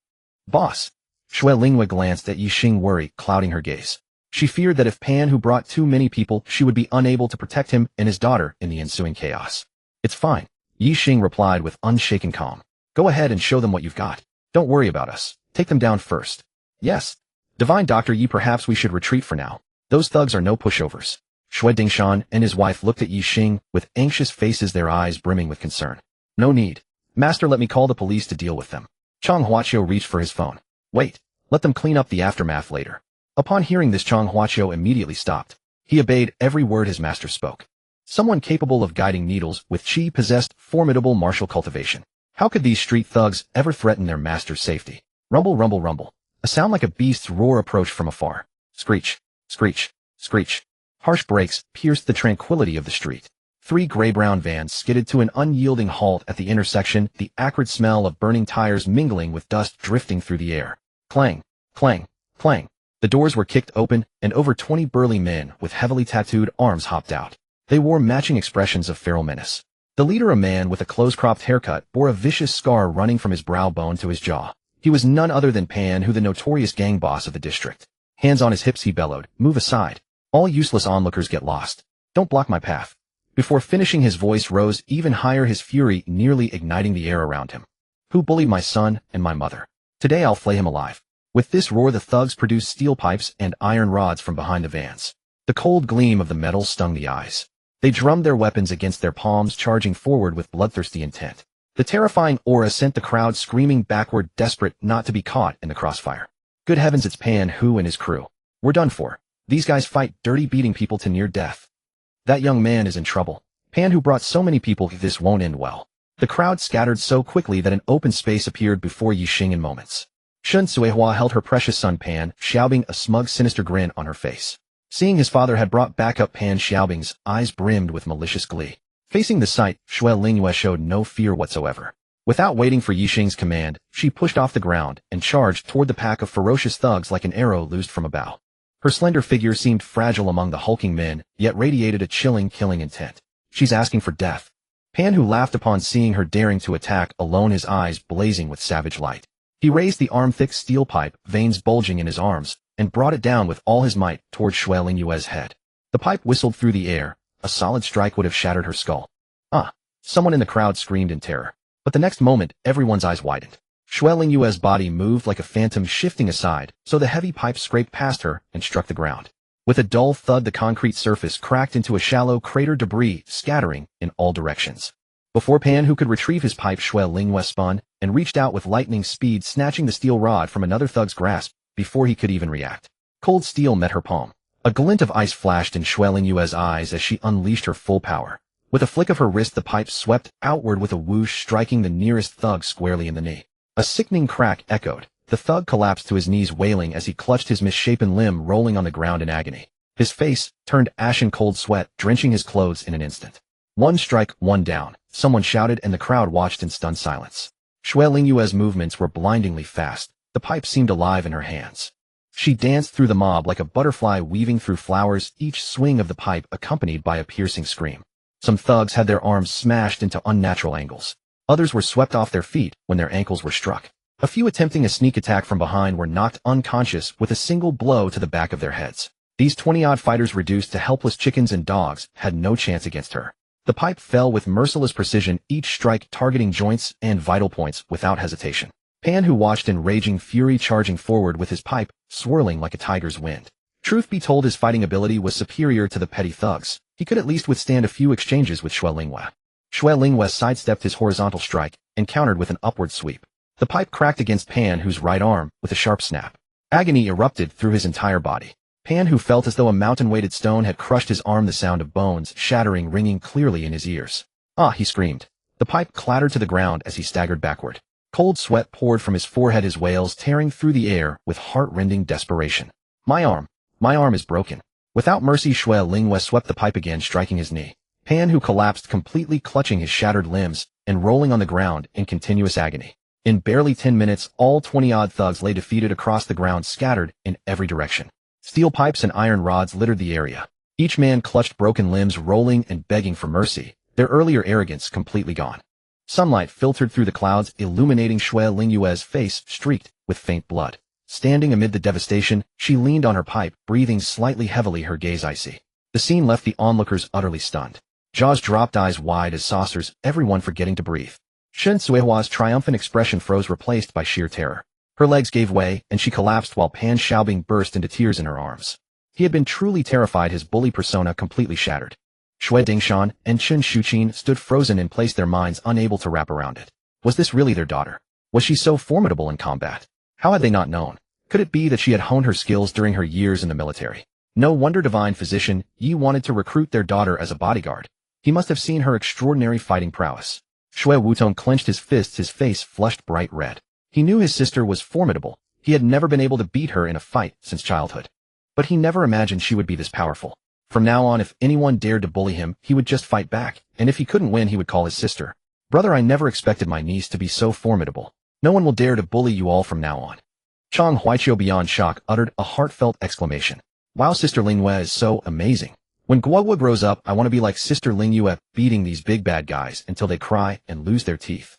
Boss. Shui Lingyue glanced at Ye Xing, worry clouding her gaze. She feared that if Pan Hu brought too many people, she would be unable to protect him and his daughter in the ensuing chaos. It's fine, Ye Xing replied with unshaken calm. Go ahead and show them what you've got. Don't worry about us. Take them down first. Yes. Divine Dr. Yi, perhaps we should retreat for now. Those thugs are no pushovers. Shui Dingshan and his wife looked at Ye Xing with anxious faces, their eyes brimming with concern. No need. Master, let me call the police to deal with them. Chang Huaqiu reached for his phone. Wait. Let them clean up the aftermath later. Upon hearing this, Chang Huaqiu immediately stopped. He obeyed every word his master spoke. Someone capable of guiding needles with chi possessed formidable martial cultivation. How could these street thugs ever threaten their master's safety? Rumble, rumble, rumble. A sound like a beast's roar approached from afar. Screech, screech, screech. Harsh brakes pierced the tranquility of the street. 3 gray-brown vans skidded to an unyielding halt at the intersection, the acrid smell of burning tires mingling with dust drifting through the air. Clang, clang, clang. The doors were kicked open, and over 20 burly men with heavily tattooed arms hopped out. They wore matching expressions of feral menace. The leader, a man with a close-cropped haircut, bore a vicious scar running from his brow bone to his jaw. He was none other than Pan Hu, the notorious gang boss of the district. Hands on his hips he bellowed, "Move aside. All useless onlookers get lost. Don't block my path." Before finishing, his voice rose even higher, his fury nearly igniting the air around him. "Who bullied my son and my mother? Today I'll flay him alive." With this roar, the thugs produced steel pipes and iron rods from behind the vans. The cold gleam of the metal stung the eyes. They drummed their weapons against their palms, charging forward with bloodthirsty intent. The terrifying aura sent the crowd screaming backward, desperate not to be caught in the crossfire. Good heavens, it's Pan Hu and his crew. We're done for. These guys fight dirty, beating people to near death. That young man is in trouble. Pan Hu brought so many people, this won't end well. The crowd scattered so quickly that an open space appeared before Ye Xing in moments. Shun Suihua held her precious son Pan Xiaobing, a smug, sinister grin on her face. Seeing his father had brought back up, Pan Xiaobing's eyes brimmed with malicious glee. Facing the sight, Shui Lingyue showed no fear whatsoever. Without waiting for Ye Xing's command, she pushed off the ground and charged toward the pack of ferocious thugs like an arrow loosed from a bow. Her slender figure seemed fragile among the hulking men, yet radiated a chilling, killing intent. She's asking for death. Pan Hu laughed upon seeing her daring to attack alone, his eyes blazing with savage light. He raised the arm-thick steel pipe, veins bulging in his arms, and brought it down with all his might toward Shui Lingyue's head. The pipe whistled through the air. A solid strike would have shattered her skull. Ah! Someone in the crowd screamed in terror. But the next moment, everyone's eyes widened. Shui Lingyue's body moved like a phantom, shifting aside, so the heavy pipe scraped past her and struck the ground. With a dull thud, the concrete surface cracked into a shallow crater, debris scattering in all directions. Before Pan Hu could retrieve his pipe, Shui Lingyue spun and reached out with lightning speed, snatching the steel rod from another thug's grasp before he could even react. Cold steel met her palm. A glint of ice flashed in Shui Lingyue's eyes as she unleashed her full power. With a flick of her wrist, the pipe swept outward with a whoosh, striking the nearest thug squarely in the knee. A sickening crack echoed, The thug collapsed to his knees wailing as he clutched his misshapen limb rolling on the ground in agony. His face turned ashen cold sweat, drenching his clothes in an instant. One strike, one down, someone shouted and the crowd watched in stunned silence. Xue Lingyue's movements were blindingly fast. The pipe seemed alive in her hands. She danced through the mob like a butterfly weaving through flowers, each swing of the pipe accompanied by a piercing scream. Some thugs had their arms smashed into unnatural angles. Others were swept off their feet when their ankles were struck. A few attempting a sneak attack from behind were knocked unconscious with a single blow to the back of their heads. These 20-odd fighters reduced to helpless chickens and dogs had no chance against her. The pipe fell with merciless precision, each strike targeting joints and vital points without hesitation. Pan, who watched in raging fury, charging forward with his pipe swirling like a tiger's wind. Truth be told, his fighting ability was superior to the petty thugs. He could at least withstand a few exchanges with Xue Lingyue. Xue Lingyue sidestepped his horizontal strike and countered with an upward sweep. The pipe cracked against Pan, whose right arm, with a sharp snap. Agony erupted through his entire body. Pan, who felt as though a mountain-weighted stone had crushed his arm, the sound of bones shattering ringing clearly in his ears. "Ah!" he screamed. The pipe clattered to the ground as he staggered backward. Cold sweat poured from his forehead, his wails tearing through the air with heart-rending desperation. My arm is broken." Without mercy, Xue Lingyue swept the pipe again, striking his knee. Pan, who collapsed completely, clutching his shattered limbs and rolling on the ground in continuous agony. In barely 10 minutes, all 20-odd thugs lay defeated across the ground, scattered in every direction. Steel pipes and iron rods littered the area. Each man clutched broken limbs, rolling and begging for mercy, their earlier arrogance completely gone. Sunlight filtered through the clouds, illuminating Xue Lingyue's face streaked with faint blood. Standing amid the devastation, she leaned on her pipe, breathing slightly heavily, her gaze icy. The scene left the onlookers utterly stunned. Jaws dropped, eyes wide as saucers, everyone forgetting to breathe. Shen Suihua's triumphant expression froze, replaced by sheer terror. Her legs gave way, and she collapsed while Pan Xiaobing burst into tears in her arms. He had been truly terrified, his bully persona completely shattered. Xue Dingshan and Chen Shuqin stood frozen in place, their minds unable to wrap around it. Was this really their daughter? Was she so formidable in combat? How had they not known? Could it be that she had honed her skills during her years in the military? No wonder divine physician Yi wanted to recruit their daughter as a bodyguard. He must have seen her extraordinary fighting prowess. Xue Wutong clenched his fists, his face flushed bright red. He knew his sister was formidable. He had never been able to beat her in a fight since childhood. But he never imagined she would be this powerful. From now on, if anyone dared to bully him, he would just fight back, and if he couldn't win, he would call his sister. "Brother, I never expected my niece to be so formidable. No one will dare to bully you all from now on." Chang Huaiqiu, beyond shock, uttered a heartfelt exclamation. "Wow, Sister Lingyue is so amazing. When Guoguo grows up, I want to be like Sister Lingyue, beating these big bad guys until they cry and lose their teeth."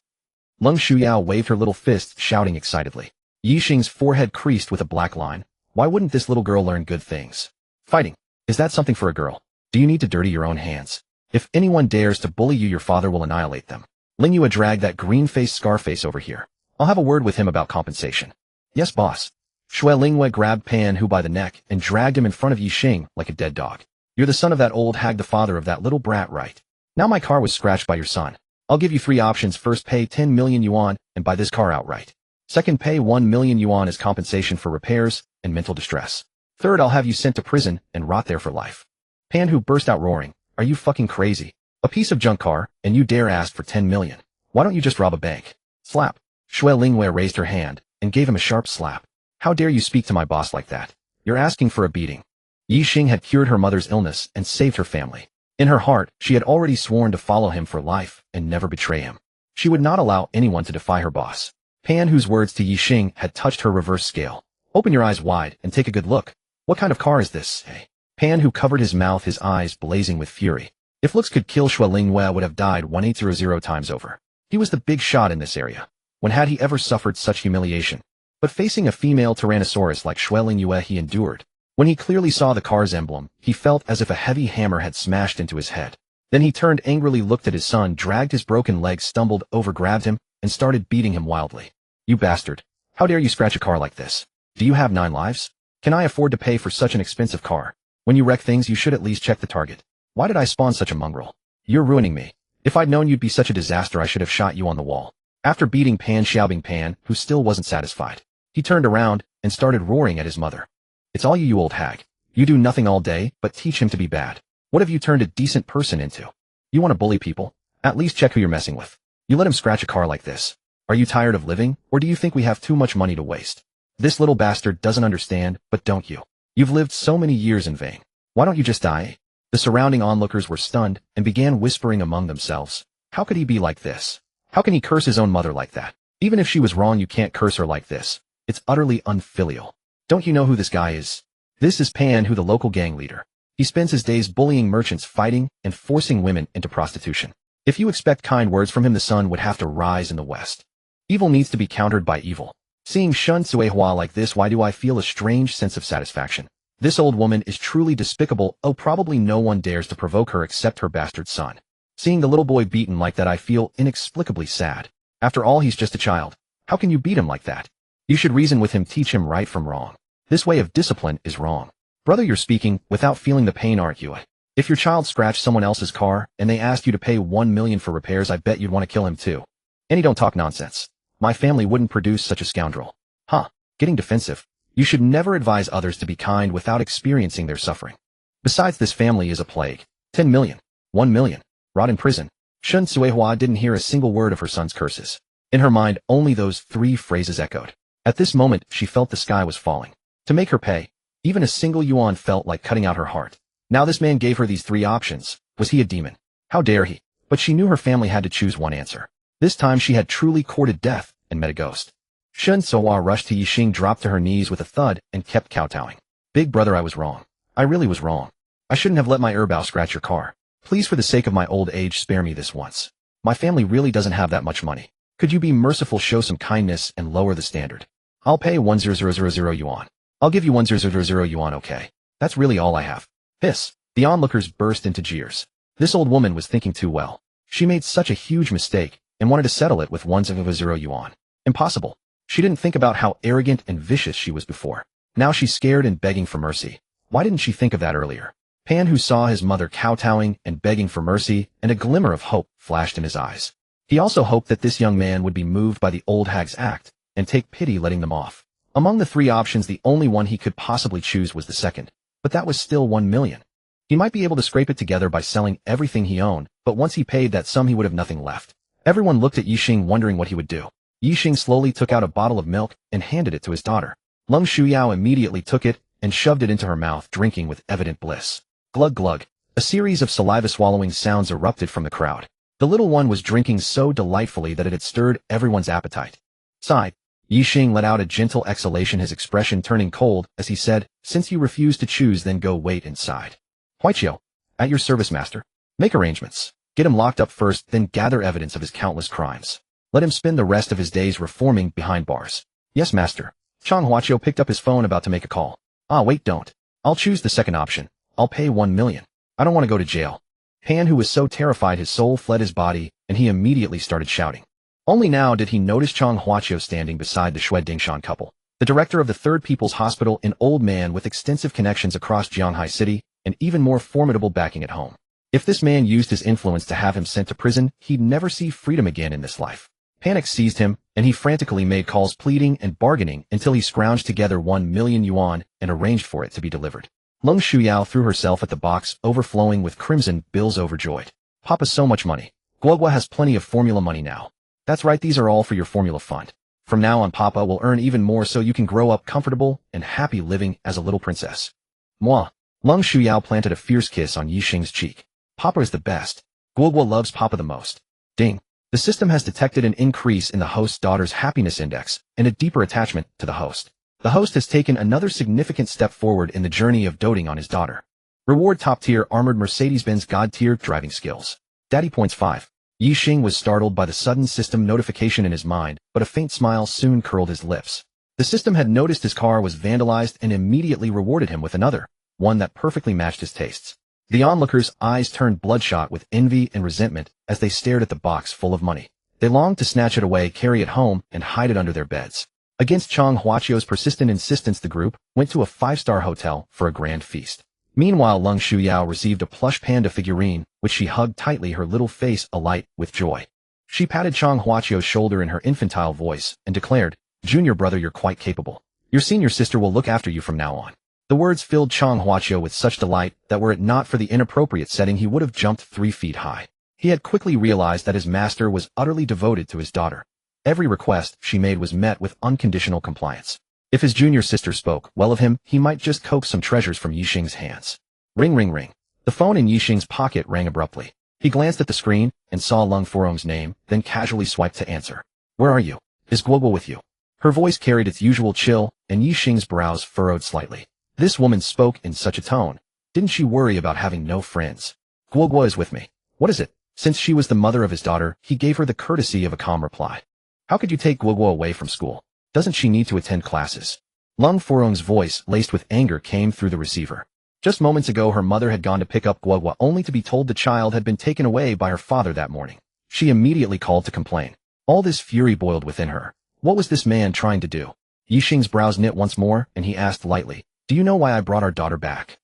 Leng Shuyao waved her little fist, shouting excitedly. Ye Xing's forehead creased with a black line. Why wouldn't this little girl learn good things? Fighting. Is that something for a girl? Do you need to dirty your own hands? If anyone dares to bully you, your father will annihilate them. Lingyue dragged that green-faced Scarface over here. I'll have a word with him about compensation. Yes, boss. Xue Lingyue grabbed Pan, who by the neck, and dragged him in front of Ye Xing like a dead dog. You're the son of that old hag, the father of that little brat, right? Now my car was scratched by your son. I'll give you 3 options. First, pay 10 million yuan and buy this car outright. Second, pay 1 million yuan as compensation for repairs and mental distress. Third, I'll have you sent to prison and rot there for life. Pan, who burst out roaring, are you fucking crazy? A piece of junk car, and you dare ask for 10 million. Why don't you just rob a bank? Slap. Xue Lingyue raised her hand and gave him a sharp slap. How dare you speak to my boss like that? You're asking for a beating. Ye Xing had cured her mother's illness and saved her family. In her heart, she had already sworn to follow him for life and never betray him. She would not allow anyone to defy her boss. Pan, whose words to Ye Xing had touched her reverse scale. Open your eyes wide and take a good look. What kind of car is this, eh? Pan, who covered his mouth, his eyes blazing with fury. If looks could kill, Xue Lingyue would have died 1800 times over. He was the big shot in this area. When had he ever suffered such humiliation? But facing a female Tyrannosaurus like Xue Lingyue, he endured. When he clearly saw the car's emblem, he felt as if a heavy hammer had smashed into his head. Then he turned angrily, looked at his son, dragged his broken leg, stumbled over, grabbed him, and started beating him wildly. You bastard. How dare you scratch a car like this? Do you have 9 lives? Can I afford to pay for such an expensive car? When you wreck things, you should at least check the target. Why did I spawn such a mongrel? You're ruining me. If I'd known you'd be such a disaster, I should have shot you on the wall. After beating Pan Xiaobing, Pan, who still wasn't satisfied, he turned around and started roaring at his mother. It's all you old hag. You do nothing all day but teach him to be bad. What have you turned a decent person into? You want to bully people? At least check who you're messing with. You let him scratch a car like this. Are you tired of living, or do you think we have too much money to waste? This little bastard doesn't understand, but don't you? You've lived so many years in vain. Why don't you just die? The surrounding onlookers were stunned and began whispering among themselves. How could he be like this? How can he curse his own mother like that? Even if she was wrong, you can't curse her like this. It's utterly unfilial. Don't you know who this guy is? This is Pan, who the local gang leader. He spends his days bullying merchants, fighting, and forcing women into prostitution. If you expect kind words from him, the sun would have to rise in the west. Evil needs to be countered by evil. Seeing Shun Suehua like this, why do I feel a strange sense of satisfaction? This old woman is truly despicable. Oh, probably no one dares to provoke her except her bastard son. Seeing the little boy beaten like that, I feel inexplicably sad. After all, he's just a child. How can you beat him like that? You should reason with him, teach him right from wrong. This way of discipline is wrong. Brother, you're speaking without feeling the pain, aren't you? If your child scratched someone else's car and they asked you to pay 1 million for repairs, I bet you'd want to kill him too. And he don't talk nonsense. My family wouldn't produce such a scoundrel. Huh, getting defensive. You should never advise others to be kind without experiencing their suffering. Besides, this family is a plague. 10 million. 1 million. Rot in prison. Shun Suehua didn't hear a single word of her son's curses. In her mind, only those 3 phrases echoed. At this moment, she felt the sky was falling. To make her pay, even a single yuan felt like cutting out her heart. Now this man gave her these 3 options. Was he a demon? How dare he? But she knew her family had to choose one answer. This time she had truly courted death and met a ghost. Shun Suehua rushed to Ye Xing, dropped to her knees with a thud, and kept kowtowing. Big brother, I was wrong. I really was wrong. I shouldn't have let my erbao scratch your car. Please, for the sake of my old age, spare me this once. My family really doesn't have that much money. Could you be merciful, show some kindness, and lower the standard? I'll pay 10000 yuan. I'll give you 10000 yuan, okay? That's really all I have. Hiss. The onlookers burst into jeers. This old woman was thinking too well. She made such a huge mistake and wanted to settle it with 100 yuan. Impossible. She didn't think about how arrogant and vicious she was before. Now she's scared and begging for mercy. Why didn't she think of that earlier? Pan, who saw his mother kowtowing and begging for mercy, and a glimmer of hope flashed in his eyes. He also hoped that this young man would be moved by the old hag's act and take pity, letting them off. Among the 3 options, the only one he could possibly choose was the second, but that was still 1 million. He might be able to scrape it together by selling everything he owned, but once he paid that sum, he would have nothing left. Everyone looked at Ye Xing, wondering what he would do. Ye Xing slowly took out a bottle of milk and handed it to his daughter. Lung Shuyao immediately took it and shoved it into her mouth, drinking with evident bliss. Glug glug. A series of saliva-swallowing sounds erupted from the crowd. The little one was drinking so delightfully that it had stirred everyone's appetite. Sigh. Ye Xing let out a gentle exhalation, his expression turning cold as he said, "Since you refuse to choose, then go wait inside." Huiqiu. At your service, master. Make arrangements. Get him locked up first, then gather evidence of his countless crimes. Let him spend the rest of his days reforming behind bars. Yes, master. Chang Huaqiu picked up his phone, about to make a call. Ah, wait, don't. I'll choose the second option. I'll pay 1 million. I don't want to go to jail. Pan, who was so terrified his soul fled his body, and he immediately started shouting. Only now did he notice Chang Huaqiu standing beside the Shui Dingshan couple. The director of the Third People's Hospital, an old man with extensive connections across Jianghai City, and even more formidable backing at home. If this man used his influence to have him sent to prison, he'd never see freedom again in this life. Panic seized him, and he frantically made calls, pleading and bargaining until he scrounged together 1 million yuan and arranged for it to be delivered. Lung Shuyao threw herself at the box, overflowing with crimson bills, overjoyed. Papa, so much money. Guoguo has plenty of formula money now. That's right, these are all for your formula fund. From now on, Papa will earn even more so you can grow up comfortable and happy living as a little princess. Moi. Lung Shuyao planted a fierce kiss on Ye Xing's cheek. Papa is the best. Guoguo loves Papa the most. Ding. The system has detected an increase in the host's daughter's happiness index and a deeper attachment to the host. The host has taken another significant step forward in the journey of doting on his daughter. Reward: top-tier armored Mercedes-Benz God-tier driving skills. Daddy points 5. Ye Xing was startled by the sudden system notification in his mind, but a faint smile soon curled his lips. The system had noticed his car was vandalized and immediately rewarded him with another, one that perfectly matched his tastes. The onlookers' eyes turned bloodshot with envy and resentment as they stared at the box full of money. They longed to snatch it away, carry it home, and hide it under their beds. Against Chang Huaqiu's persistent insistence, the group went to a 5-star hotel for a grand feast. Meanwhile, Lung Shuyao received a plush panda figurine, which she hugged tightly, her little face alight with joy. She patted Chang Huaqiu's shoulder in her infantile voice and declared, "Junior brother, you're quite capable. Your senior sister will look after you from now on." The words filled Chang Huaqiu with such delight that were it not for the inappropriate setting, he would have jumped 3 feet high. He had quickly realized that his master was utterly devoted to his daughter. every request she made was met with unconditional compliance. If his junior sister spoke well of him, he might just coax some treasures from Ye Xing's hands. Ring ring ring. The phone in Ye Xing's pocket rang abruptly. He glanced at the screen and saw Lung Furong's name, then casually swiped to answer. Where are you? Is Guoguo with you? Her voice carried its usual chill, and Ye Xing's brows furrowed slightly. This woman spoke in such a tone. Didn't she worry about having no friends? Guoguo is with me. What is it? Since she was the mother of his daughter, he gave her the courtesy of a calm reply. How could you take Guoguo away from school? Doesn't she need to attend classes? Lung Furong's voice, laced with anger, came through the receiver. Just moments ago her mother had gone to pick up Guoguo only to be told the child had been taken away by her father that morning. She immediately called to complain. All this fury boiled within her. What was this man trying to do? Ye Xing's brows knit once more, and he asked lightly, Do you know why I brought our daughter back?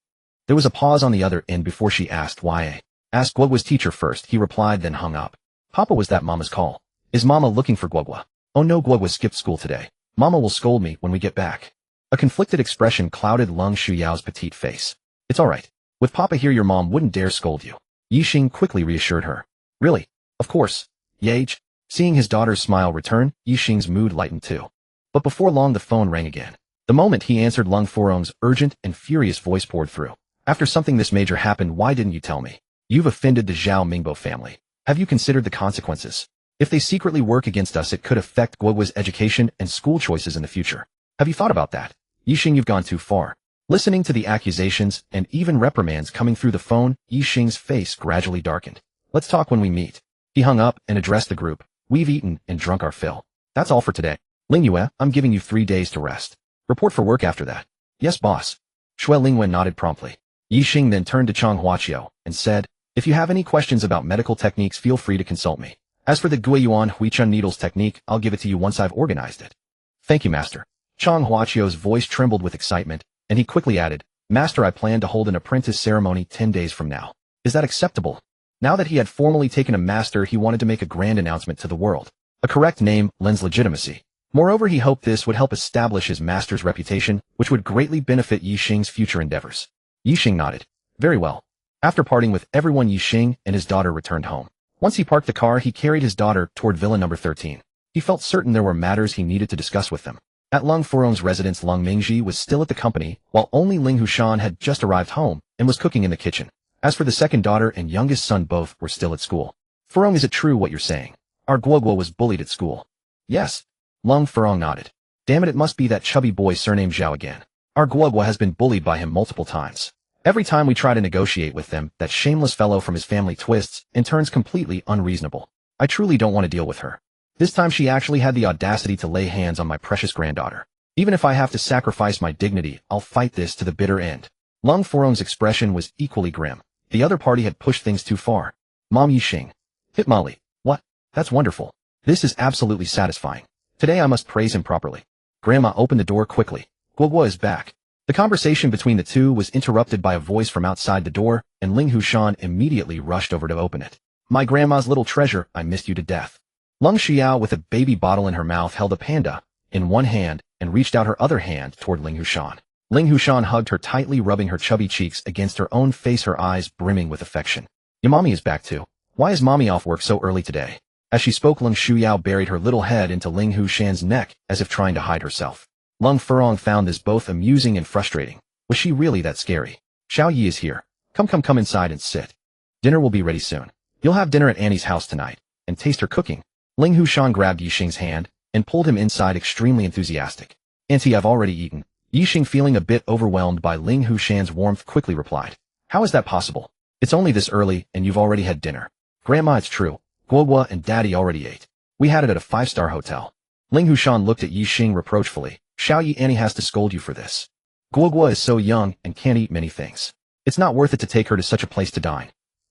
There was a pause on the other end before she asked why. Ask Guoguo's teacher first, he replied, then hung up. Papa, was that Mama's call? Is Mama looking for Guoguo? Oh no, Guoguo skipped school today. Mama will scold me when we get back. A conflicted expression clouded Lung Shuyao's petite face. It's all right. With Papa here, your mom wouldn't dare scold you. Ye Xing quickly reassured her. Really? Of course. Ye. Seeing his daughter's smile return, Ye Xing's mood lightened too. But before long the phone rang again. The moment he answered, Lung Furong's urgent and furious voice poured through. After something this major happened, why didn't you tell me? You've offended the Zhao Mingbo family. Have you considered the consequences? If they secretly work against us, it could affect Guoguo's education and school choices in the future. Have you thought about that? Ye Xing, you've gone too far. Listening to the accusations and even reprimands coming through the phone, Ye Xing's face gradually darkened. Let's talk when we meet. He hung up and addressed the group. We've eaten and drunk our fill. That's all for today. Ling Yue, I'm giving you 3 days to rest. Report for work after that. Yes, boss. Shui Lingwen nodded promptly. Ye Xing then turned to Chang Huaqiu and said, If you have any questions about medical techniques, feel free to consult me. As for the Guiyuan Huichun needles technique, I'll give it to you once I've organized it. Thank you, Master. Chang Huaqiu's voice trembled with excitement, and he quickly added, Master, I plan to hold an apprentice ceremony 10 days from now. Is that acceptable? Now that he had formally taken a master, he wanted to make a grand announcement to the world. A correct name lends legitimacy. Moreover, he hoped this would help establish his master's reputation, which would greatly benefit Ye Xing's future endeavors. Ye Xing nodded. Very well. After parting with everyone, Ye Xing and his daughter returned home. Once he parked the car, he carried his daughter toward villa number 13. He felt certain there were matters he needed to discuss with them. At Lung Furong's residence, Lung Mingji was still at the company, while only Ling Hushan had just arrived home and was cooking in the kitchen. As for the second daughter and youngest son, both were still at school. Furong, is it true what you're saying? Our Guoguo was bullied at school. Yes. Lung Furong nodded. Damn it, it must be that chubby boy surnamed Zhao again. Our Guoguo has been bullied by him multiple times. Every time we try to negotiate with them, that shameless fellow from his family twists and turns completely unreasonable. I truly don't want to deal with her. This time she actually had the audacity to lay hands on my precious granddaughter. Even if I have to sacrifice my dignity, I'll fight this to the bitter end. Lung Furong's expression was equally grim. The other party had pushed things too far. Mom, Ye Xing. Hit Molly. What? That's wonderful. This is absolutely satisfying. Today I must praise him properly. Grandma opened the door quickly. Guoguo is back. The conversation between the two was interrupted by a voice from outside the door, and Ling Hushan immediately rushed over to open it. My grandma's little treasure, I missed you to death. Lung Xiao, with a baby bottle in her mouth, held a panda in one hand and reached out her other hand toward Ling Hushan. Ling Hushan hugged her tightly, rubbing her chubby cheeks against her own face, her eyes brimming with affection. Your mommy is back too. Why is mommy off work so early today? As she spoke, Lung Shuyao buried her little head into Ling Hushan's neck as if trying to hide herself. Lung Furong found this both amusing and frustrating. Was she really that scary? Xiao Yi is here. Come inside and sit. Dinner will be ready soon. You'll have dinner at Annie's house tonight, and taste her cooking. Ling Hushan grabbed Ye Xing's hand and pulled him inside, extremely enthusiastic. Auntie, I've already eaten. Ye Xing, feeling a bit overwhelmed by Ling Hushan's warmth, quickly replied. How is that possible? It's only this early and you've already had dinner. Grandma, it's true. Guoguo and Daddy already ate. We had it at a 5-star hotel. Ling Hushan looked at Ye Xing reproachfully. Xiao Yi, Annie has to scold you for this. Guoguo is so young and can't eat many things. It's not worth it to take her to such a place to dine.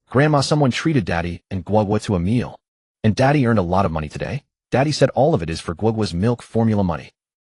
Grandma, someone treated Daddy and Guoguo to a meal. And Daddy earned a lot of money today. Daddy said all of it is for Guoguo's milk formula money.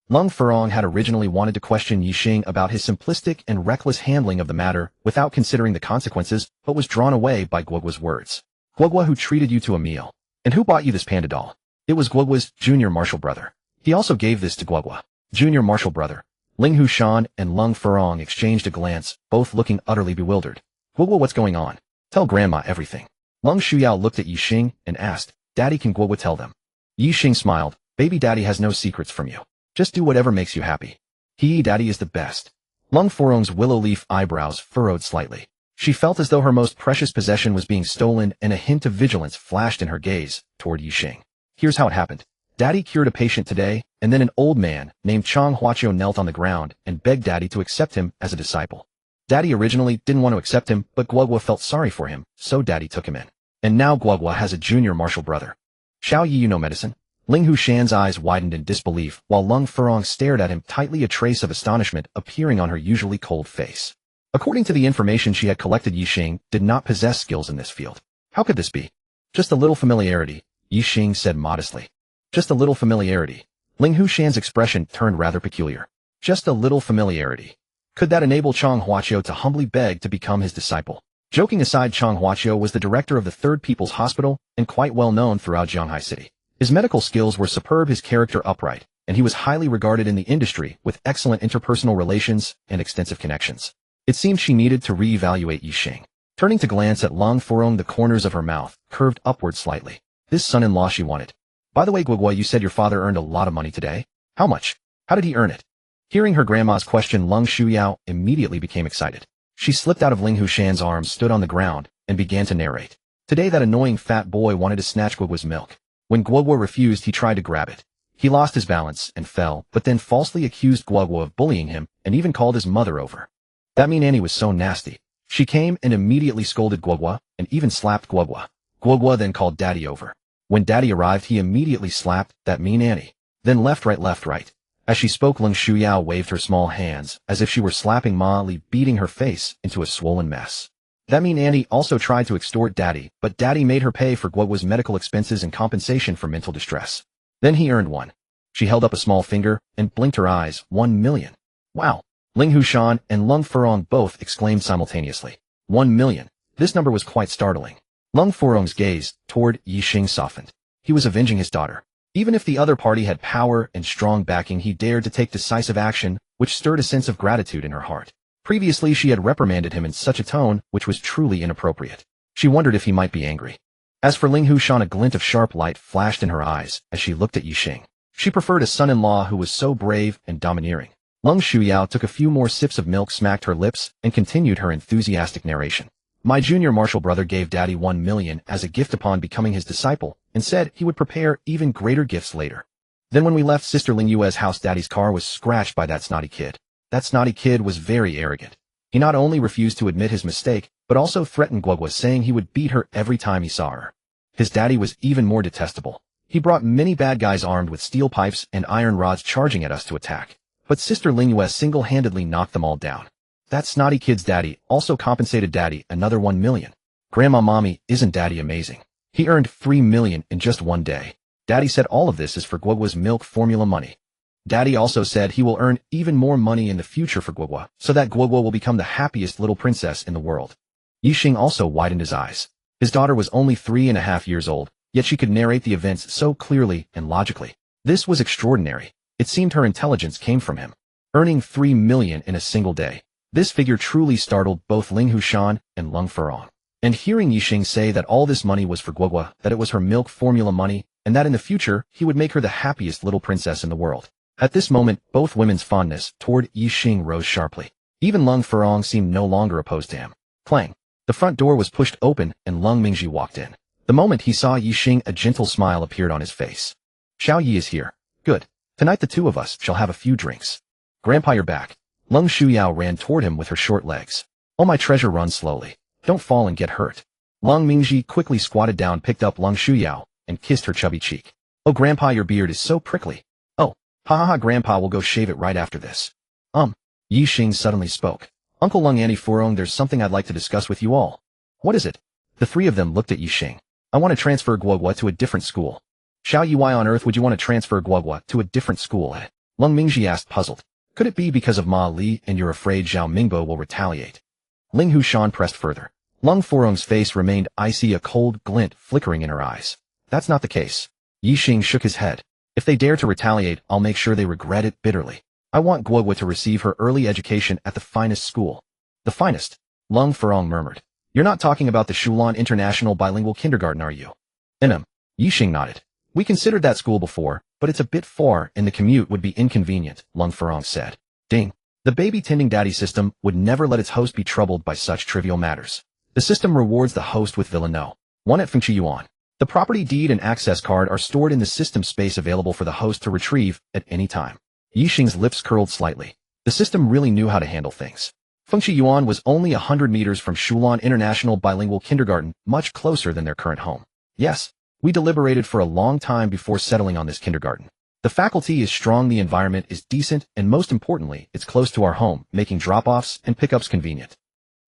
Lung Furong had originally wanted to question Ye Xing about his simplistic and reckless handling of the matter without considering the consequences, but was drawn away by Guoguo's words. Guoguo, who treated you to a meal? And who bought you this panda doll? It was Guoguo's junior martial brother. He also gave this to Guoguo. Junior martial brother. Ling Hushan and Lung Furong exchanged a glance, both looking utterly bewildered. Guoguo, what's going on? Tell Grandma everything. Lung Shuyao looked at Ye Xing and asked, Daddy, can Guoguo tell them? Ye Xing smiled. Baby daddy has no secrets from you. Just do whatever makes you happy. Daddy is the best. Lung Furong's willow leaf eyebrows furrowed slightly. She felt as though her most precious possession was being stolen, and a hint of vigilance flashed in her gaze toward Ye Xing. Here's how it happened. Daddy cured a patient today, and then an old man named Chang Huachio knelt on the ground and begged Daddy to accept him as a disciple. Daddy originally didn't want to accept him, but Guoguo felt sorry for him, so Daddy took him in. And now Guoguo has a junior martial brother. Xiao Yi, you know medicine? Ling Hushan's eyes widened in disbelief, while Lung Furong stared at him, tightly, a trace of astonishment appearing on her usually cold face. According to the information she had collected, Ye Xing did not possess skills in this field. How could this be? Just a little familiarity, Ye Xing said modestly. Just a little familiarity. Ling Hushan's expression turned rather peculiar. Just a little familiarity. Could that enable Chang Huachio to humbly beg to become his disciple? Joking aside, Chang Huachio was the director of the Third People's Hospital and quite well known throughout Jianghai City. His medical skills were superb, his character upright, and he was highly regarded in the industry with excellent interpersonal relations and extensive connections. It seemed she needed to re-evaluate Ye Xing. Turning to glance at Lung Furong, the corners of her mouth curved upward slightly. This son-in-law she wanted. By the way, Guoguo, you said your father earned a lot of money today? How much? How did he earn it? Hearing her grandma's question, Lung Shuyao immediately became excited. She slipped out of Ling Hushan's arms, stood on the ground, and began to narrate. Today that annoying fat boy wanted to snatch Guoguo's milk. When Guoguo refused, he tried to grab it. He lost his balance and fell, but then falsely accused Guoguo of bullying him and even called his mother over. That mean Annie was so nasty. She came and immediately scolded Guoguo and even slapped Guoguo. Guoguo then called Daddy over. When Daddy arrived, he immediately slapped that mean Annie. Then left, right. As she spoke, Lung Shuyao waved her small hands as if she were slapping Ma Li, beating her face into a swollen mess. That mean Annie also tried to extort Daddy, but Daddy made her pay for Guoguo's medical expenses and compensation for mental distress. Then he earned one. She held up a small finger and blinked her eyes. 1 million. Wow. Ling Hushan and Lung Furong both exclaimed simultaneously. 1 million. This number was quite startling. Lung Furong's gaze toward Ye Xing softened. He was avenging his daughter. Even if the other party had power and strong backing, he dared to take decisive action, which stirred a sense of gratitude in her heart. Previously, she had reprimanded him in such a tone which was truly inappropriate. She wondered if he might be angry. As for Ling Hushan, a glint of sharp light flashed in her eyes as she looked at Ye Xing. She preferred a son-in-law who was so brave and domineering. Lung Shuyao took a few more sips of milk, smacked her lips, and continued her enthusiastic narration. My junior martial brother gave Daddy 1 million as a gift upon becoming his disciple, and said he would prepare even greater gifts later. Then when we left Sister Ling Yue's house, Daddy's car was scratched by that snotty kid. That snotty kid was very arrogant. He not only refused to admit his mistake, but also threatened Guoguo, saying he would beat her every time he saw her. His daddy was even more detestable. He brought many bad guys armed with steel pipes and iron rods charging at us to attack. But Sister Ling Yue single-handedly knocked them all down. That snotty kid's daddy also compensated Daddy another 1 million. Grandma, Mommy, isn't Daddy amazing? He earned 3 million in just one day. Daddy said all of this is for Guoguo's milk formula money. Daddy also said he will earn even more money in the future for Guoguo, so that Guoguo will become the happiest little princess in the world. Ye Xing also widened his eyes. His daughter was only 3.5 years old, yet she could narrate the events so clearly and logically. This was extraordinary. It seemed her intelligence came from him. Earning 3 million in a single day. This figure truly startled both Ling Hushan and Lung Furong. And hearing Ye Xing say that all this money was for Guoguo, that it was her milk formula money, and that in the future he would make her the happiest little princess in the world. At this moment, both women's fondness toward Ye Xing rose sharply. Even Lung Furong seemed no longer opposed to him. Clang. The front door was pushed open and Lung Mingji walked in. The moment he saw Ye Xing, a gentle smile appeared on his face. Xiao Yi is here. Good. Tonight the two of us shall have a few drinks. Grandpa, you're back. Lung Shuyao ran toward him with her short legs. Oh, my treasure, run slowly. Don't fall and get hurt. Lung Mingji quickly squatted down, picked up Lung Shuyao, and kissed her chubby cheek. Oh, Grandpa, your beard is so prickly. Oh, ha ha ha, Grandpa will go shave it right after this. Ye Xing suddenly spoke. Uncle Lung, Annie Furong, there's something I'd like to discuss with you all. What is it? The three of them looked at Ye Xing. I want to transfer Guoguo to a different school. Xiao Yi, why on earth would you want to transfer Guoguo to a different school? Lung Mingji asked, puzzled. Could it be because of Ma Li and you're afraid Zhao Mingbo will retaliate? Ling Hushan pressed further. Lung Furong's face remained icy, a cold glint flickering in her eyes. That's not the case. Ye Xing shook his head. If they dare to retaliate, I'll make sure they regret it bitterly. I want Guoguo to receive her early education at the finest school. The finest? Lung Furong murmured. You're not talking about the Shulan International Bilingual Kindergarten, are you? Ye Xing nodded. We considered that school before, but it's a bit far and the commute would be inconvenient, Lung Furong said. Ding. The baby-tending daddy system would never let its host be troubled by such trivial matters. The system rewards the host with Villa No. 1 at Fengqi Yuan. The property deed and access card are stored in the system space available for the host to retrieve at any time. Ye Xing's lips curled slightly. The system really knew how to handle things. Fengqi Yuan was only 100 meters from Shulan International Bilingual Kindergarten, much closer than their current home. Yes, we deliberated for a long time before settling on this kindergarten. The faculty is strong, the environment is decent, and most importantly, it's close to our home, making drop-offs and pickups convenient.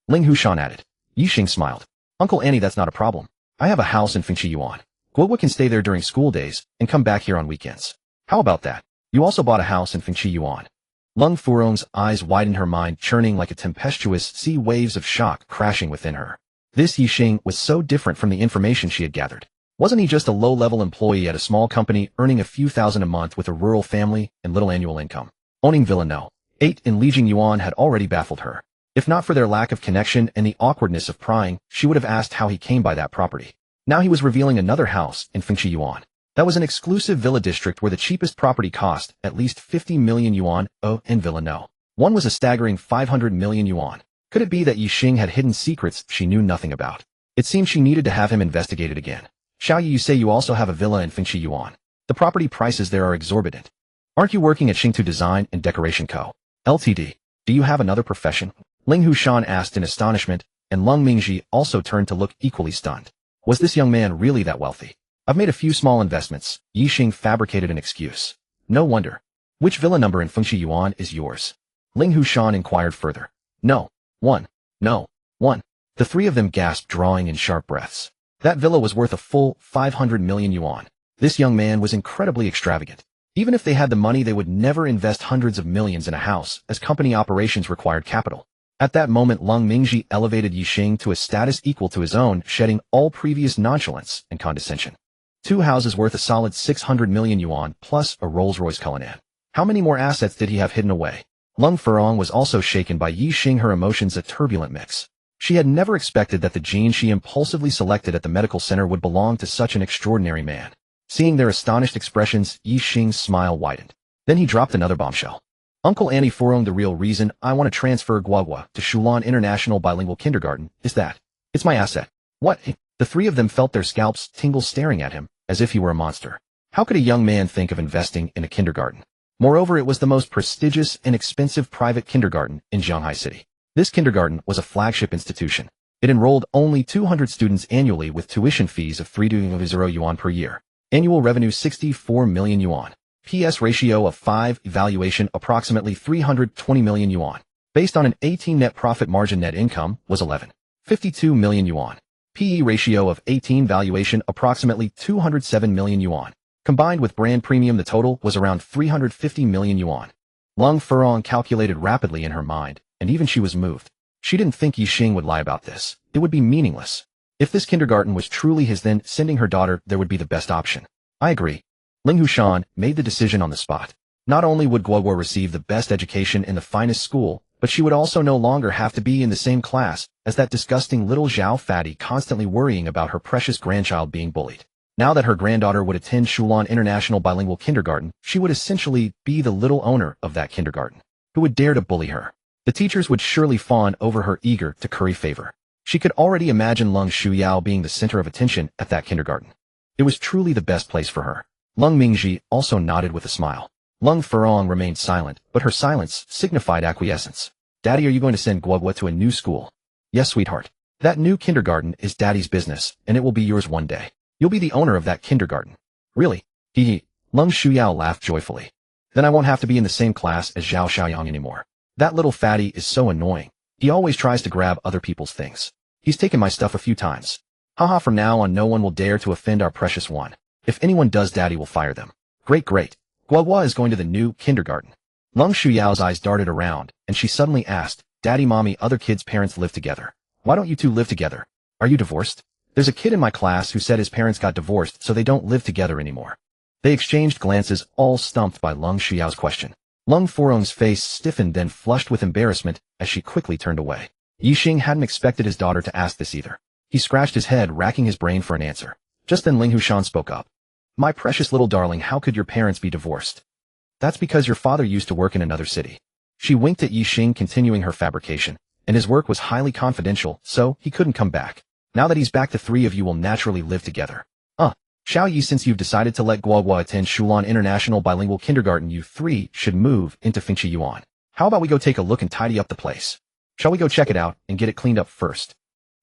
Ling Hushan added. Ye Xing smiled. Uncle Annie, that's not a problem. I have a house in Fengqi Yuan. Guoguo can stay there during school days and come back here on weekends. How about that? You also bought a house in Fengqi Yuan. Lung Furong's eyes widened, her mind churning like a tempestuous sea, waves of shock crashing within her. This Ye Xing was so different from the information she had gathered. Wasn't he just a low-level employee at a small company earning a few thousand a month with a rural family and little annual income? Owning Villa No. 8 in Lijiang Yuan had already baffled her. If not for their lack of connection and the awkwardness of prying, she would have asked how he came by that property. Now he was revealing another house in Fengqi Yuan. That was an exclusive villa district where the cheapest property cost at least 50 million yuan, and Villa No. 1 was a staggering 500 million yuan. Could it be that Ye Xing had hidden secrets she knew nothing about? It seemed she needed to have him investigated again. Xiao Yi, you say you also have a villa in Fengqi Yuan. The property prices there are exorbitant. Aren't you working at Xingtu Design and Decoration Co. Ltd.? Do you have another profession? Ling Hushan asked in astonishment, and Lung Mingji also turned to look equally stunned. Was this young man really that wealthy? I've made a few small investments. Ye Xing fabricated an excuse. No wonder. Which villa number in Fengqi Yuan is yours? Ling Hushan inquired further. No. 1. No. 1. The three of them gasped, drawing in sharp breaths. That villa was worth a full 500 million yuan. This young man was incredibly extravagant. Even if they had the money, they would never invest hundreds of millions in a house, as company operations required capital. At that moment, Lung Mingji elevated Ye Xing to a status equal to his own, shedding all previous nonchalance and condescension. 2 houses worth a solid 600 million yuan, plus a Rolls-Royce Cullinan. How many more assets did he have hidden away? Lung Furong was also shaken by Ye Xing, her emotions a turbulent mix. She had never expected that the gene she impulsively selected at the medical center would belong to such an extraordinary man. Seeing their astonished expressions, Ye Xing's smile widened. Then he dropped another bombshell. Uncle Annie Furong, the real reason I want to transfer Guoguo to Shulan International Bilingual Kindergarten is that it's my asset. What? The three of them felt their scalps tingle, staring at him as if he were a monster. How could a young man think of investing in a kindergarten? Moreover, it was the most prestigious and expensive private kindergarten in Shanghai City. This kindergarten was a flagship institution. It enrolled only 200 students annually with tuition fees of 3.0 yuan per year. Annual revenue 64 million yuan. PS ratio of 5, evaluation approximately 320 million yuan. Based on an 18 net profit margin, net income was 11.52 million yuan. PE ratio of 18, valuation approximately 207 million yuan. Combined with brand premium, the total was around 350 million yuan. Lung Furong calculated rapidly in her mind, and even she was moved. She didn't think Ye Xing would lie about this. It would be meaningless. If this kindergarten was truly his, then sending her daughter there would be the best option. I agree. Ling Hushan made the decision on the spot. Not only would Guoguo receive the best education in the finest school, but she would also no longer have to be in the same class as that disgusting little Zhao fatty, constantly worrying about her precious grandchild being bullied. Now that her granddaughter would attend Shulan International Bilingual Kindergarten, she would essentially be the little owner of that kindergarten. Who would dare to bully her? The teachers would surely fawn over her, eager to curry favor. She could already imagine Lung Shuyao being the center of attention at that kindergarten. It was truly the best place for her. Lung Mingji also nodded with a smile. Lung Furong remained silent, but her silence signified acquiescence. Daddy, are you going to send Guoguo to a new school? Yes, sweetheart. That new kindergarten is Daddy's business, and it will be yours one day. You'll be the owner of that kindergarten. Really? Hee. Lung Shuyao laughed joyfully. Then I won't have to be in the same class as Zhao Xiaoyang anymore. That little fatty is so annoying. He always tries to grab other people's things. He's taken my stuff a few times. Haha, from now on no one will dare to offend our precious one. If anyone does, Daddy will fire them. Great. Guoguo is going to the new kindergarten. Lung Shuyao's eyes darted around, and she suddenly asked, Daddy, Mommy, other kids' parents live together. Why don't you two live together? Are you divorced? There's a kid in my class who said his parents got divorced, so they don't live together anymore. They exchanged glances, all stumped by Lung Shuyao's question. Lung Furong's face stiffened, then flushed with embarrassment as she quickly turned away. Ye Xing hadn't expected his daughter to ask this either. He scratched his head, racking his brain for an answer. Just then Ling Hushan spoke up. My precious little darling, how could your parents be divorced? That's because your father used to work in another city. She winked at Ye Xing, continuing her fabrication, and his work was highly confidential, so he couldn't come back. Now that he's back, the three of you will naturally live together. Xiao Yi, since you've decided to let Guoguo attend Shulan International Bilingual Kindergarten, you three should move into Fengqi Yuan. How about we go take a look and tidy up the place? Shall we go check it out and get it cleaned up first?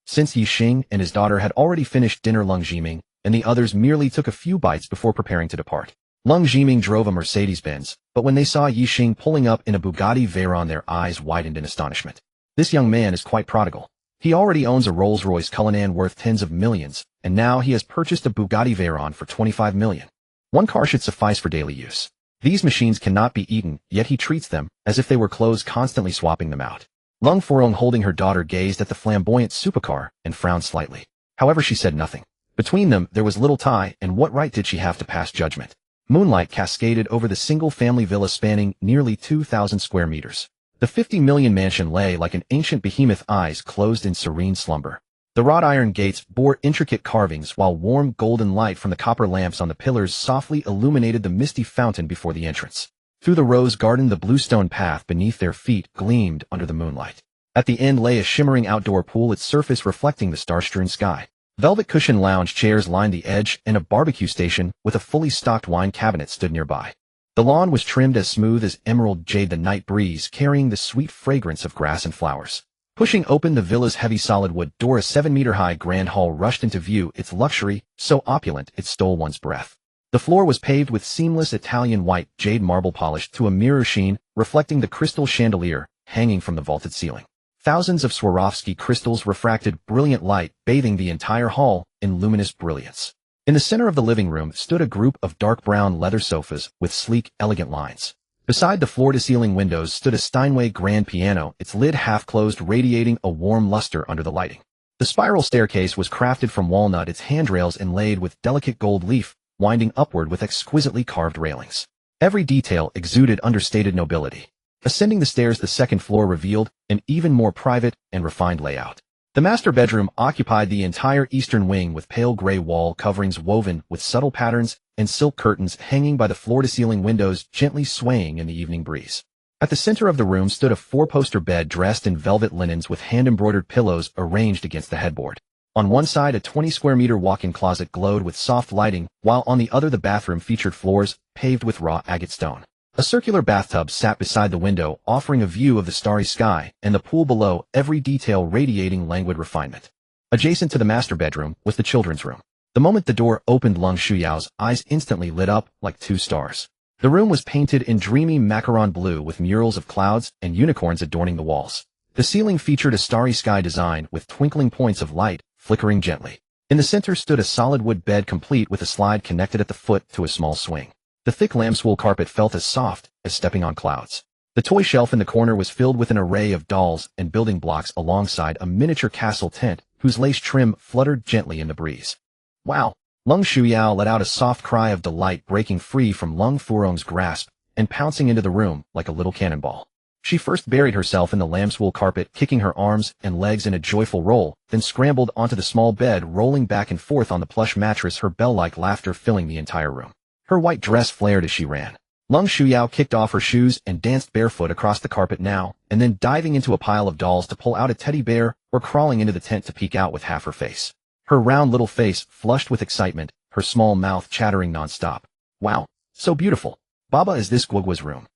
Since Ye Xing and his daughter had already finished dinner, Leng Zhiming and the others merely took a few bites before preparing to depart. Leng Zhiming drove a Mercedes-Benz, but when they saw Ye Xing pulling up in a Bugatti Veyron, their eyes widened in astonishment. This young man is quite prodigal. He already owns a Rolls-Royce Cullinan worth tens of millions, and now he has purchased a Bugatti Veyron for 25 million. One car should suffice for daily use. These machines cannot be eaten, yet he treats them as if they were clothes, constantly swapping them out. Leng Furong, holding her daughter, gazed at the flamboyant supercar and frowned slightly. However, she said nothing. Between them, there was little tie, and what right did she have to pass judgment? Moonlight cascaded over the single-family villa spanning nearly 2,000 square meters. The 50 million mansion lay like an ancient behemoth, eyes closed in serene slumber. The wrought iron gates bore intricate carvings, while warm golden light from the copper lamps on the pillars softly illuminated the misty fountain before the entrance. Through the rose garden, the bluestone path beneath their feet gleamed under the moonlight. At the end lay a shimmering outdoor pool, its surface reflecting the star-strewn sky. Velvet cushioned lounge chairs lined the edge, and a barbecue station with a fully stocked wine cabinet stood nearby. The lawn was trimmed as smooth as emerald jade, the night breeze carrying the sweet fragrance of grass and flowers. Pushing open the villa's heavy solid wood door, a 7-meter-high grand hall rushed into view, its luxury so opulent it stole one's breath. The floor was paved with seamless Italian white jade marble polished to a mirror sheen, reflecting the crystal chandelier hanging from the vaulted ceiling. Thousands of Swarovski crystals refracted brilliant light, bathing the entire hall in luminous brilliance. In the center of the living room stood a group of dark brown leather sofas with sleek, elegant lines. Beside the floor-to-ceiling windows stood a Steinway grand piano, its lid half-closed, radiating a warm luster under the lighting. The spiral staircase was crafted from walnut, its handrails inlaid with delicate gold leaf, winding upward with exquisitely carved railings. Every detail exuded understated nobility. Ascending the stairs, the second floor revealed an even more private and refined layout. The master bedroom occupied the entire eastern wing, with pale gray wall coverings woven with subtle patterns and silk curtains hanging by the floor-to-ceiling windows, gently swaying in the evening breeze. At the center of the room stood a 4-poster bed dressed in velvet linens with hand-embroidered pillows arranged against the headboard. On one side, a 20-square-meter walk-in closet glowed with soft lighting, while on the other the bathroom featured floors paved with raw agate stone. A circular bathtub sat beside the window, offering a view of the starry sky and the pool below, every detail radiating languid refinement. Adjacent to the master bedroom was the children's room. The moment the door opened, Leng Shuyao's eyes instantly lit up like 2 stars. The room was painted in dreamy macaron blue with murals of clouds and unicorns adorning the walls. The ceiling featured a starry sky design with twinkling points of light flickering gently. In the center stood a solid wood bed complete with a slide connected at the foot to a small swing. The thick lambswool carpet felt as soft as stepping on clouds. The toy shelf in the corner was filled with an array of dolls and building blocks alongside a miniature castle tent whose lace trim fluttered gently in the breeze. Wow! Leng Shuyao let out a soft cry of delight, breaking free from Leng Furong's grasp and pouncing into the room like a little cannonball. She first buried herself in the lambswool carpet, kicking her arms and legs in a joyful roll, then scrambled onto the small bed, rolling back and forth on the plush mattress, her bell-like laughter filling the entire room. Her white dress flared as she ran. Leng Shuyao kicked off her shoes and danced barefoot across the carpet now and then, diving into a pile of dolls to pull out a teddy bear or crawling into the tent to peek out with half her face. Her round little face flushed with excitement, her small mouth chattering nonstop. Wow, so beautiful. Baba, is this Guoguo's room?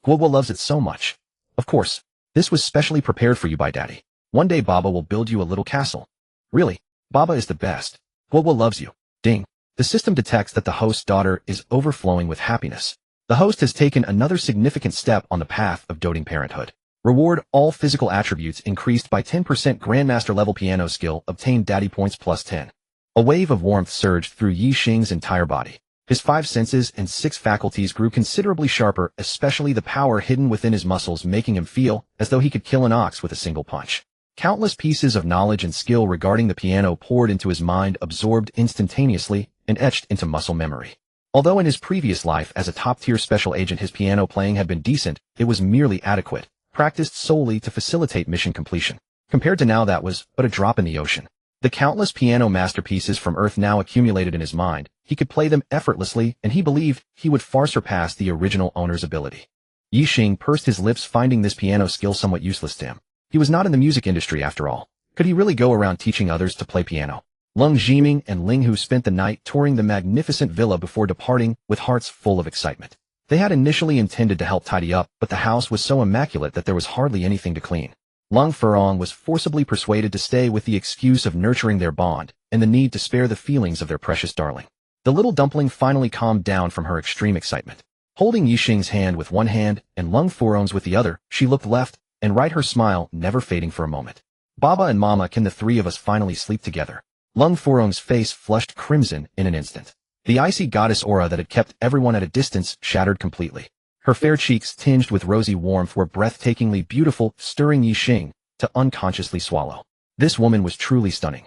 Guoguo loves it so much. Of course, this was specially prepared for you by Daddy. One day Baba will build you a little castle. Really, Baba is the best. Guoguo loves you. Ding. The system detects that the host's daughter is overflowing with happiness. The host has taken another significant step on the path of doting parenthood. Reward: all physical attributes increased by 10%. Grandmaster level piano skill obtained, daddy points plus 10. A wave of warmth surged through Ye Xing's entire body. His 5 senses and 6 faculties grew considerably sharper, especially the power hidden within his muscles, making him feel as though he could kill an ox with a single punch. Countless pieces of knowledge and skill regarding the piano poured into his mind, absorbed instantaneously and etched into muscle memory. Although in his previous life as a top-tier special agent his piano playing had been decent, it was merely adequate, practiced solely to facilitate mission completion. Compared to now, that was but a drop in the ocean. The countless piano masterpieces from Earth now accumulated in his mind, he could play them effortlessly, and he believed he would far surpass the original owner's ability. Ye Xing pursed his lips, finding this piano skill somewhat useless to him. He was not in the music industry after all. Could he really go around teaching others to play piano? Lung Jiming and Ling Hu spent the night touring the magnificent villa before departing, with hearts full of excitement. They had initially intended to help tidy up, but the house was so immaculate that there was hardly anything to clean. Lung Furong was forcibly persuaded to stay with the excuse of nurturing their bond and the need to spare the feelings of their precious darling. The little dumpling finally calmed down from her extreme excitement. Holding Ye Xing's hand with one hand and Lung Furong's with the other, she looked left and right, her smile never fading for a moment. Baba and Mama, can the three of us finally sleep together? Lung Furong's face flushed crimson in an instant. The icy goddess aura that had kept everyone at a distance shattered completely. Her fair cheeks, tinged with rosy warmth, were breathtakingly beautiful, stirring Ye Xing to unconsciously swallow. This woman was truly stunning.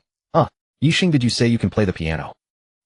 Ye Xing, did you say you can play the piano?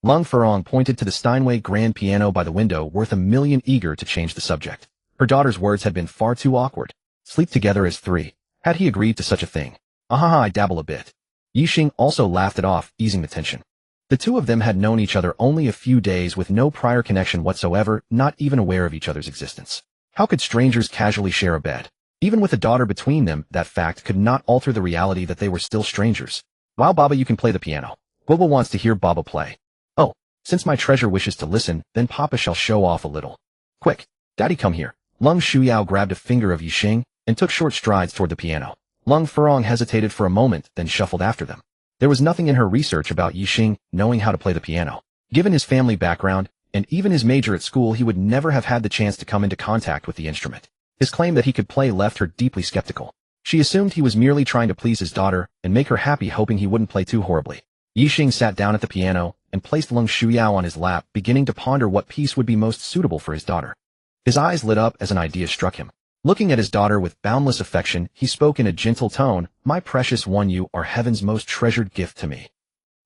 Lung Furong pointed to the Steinway grand piano by the window, worth a million, eager to change the subject. Her daughter's words had been far too awkward. Sleep together as three. Had he agreed to such a thing? Ahaha, I dabble a bit. Ye Xing also laughed it off, easing the tension. The two of them had known each other only a few days, with no prior connection whatsoever, not even aware of each other's existence. How could strangers casually share a bed? Even with a daughter between them, that fact could not alter the reality that they were still strangers. Wow, Baba, you can play the piano. Guoguo wants to hear Baba play. Oh, since my treasure wishes to listen, then Papa shall show off a little. Quick, Daddy, come here. Lung Shuyao grabbed a finger of Ye Xing and took short strides toward the piano. Lung Furong hesitated for a moment, then shuffled after them. There was nothing in her research about Ye Xing knowing how to play the piano. Given his family background, and even his major at school, he would never have had the chance to come into contact with the instrument. His claim that he could play left her deeply skeptical. She assumed he was merely trying to please his daughter and make her happy, hoping he wouldn't play too horribly. Ye Xing sat down at the piano and placed Lung Shuyao on his lap, beginning to ponder what piece would be most suitable for his daughter. His eyes lit up as an idea struck him. Looking at his daughter with boundless affection, he spoke in a gentle tone, "My precious one, you are heaven's most treasured gift to me.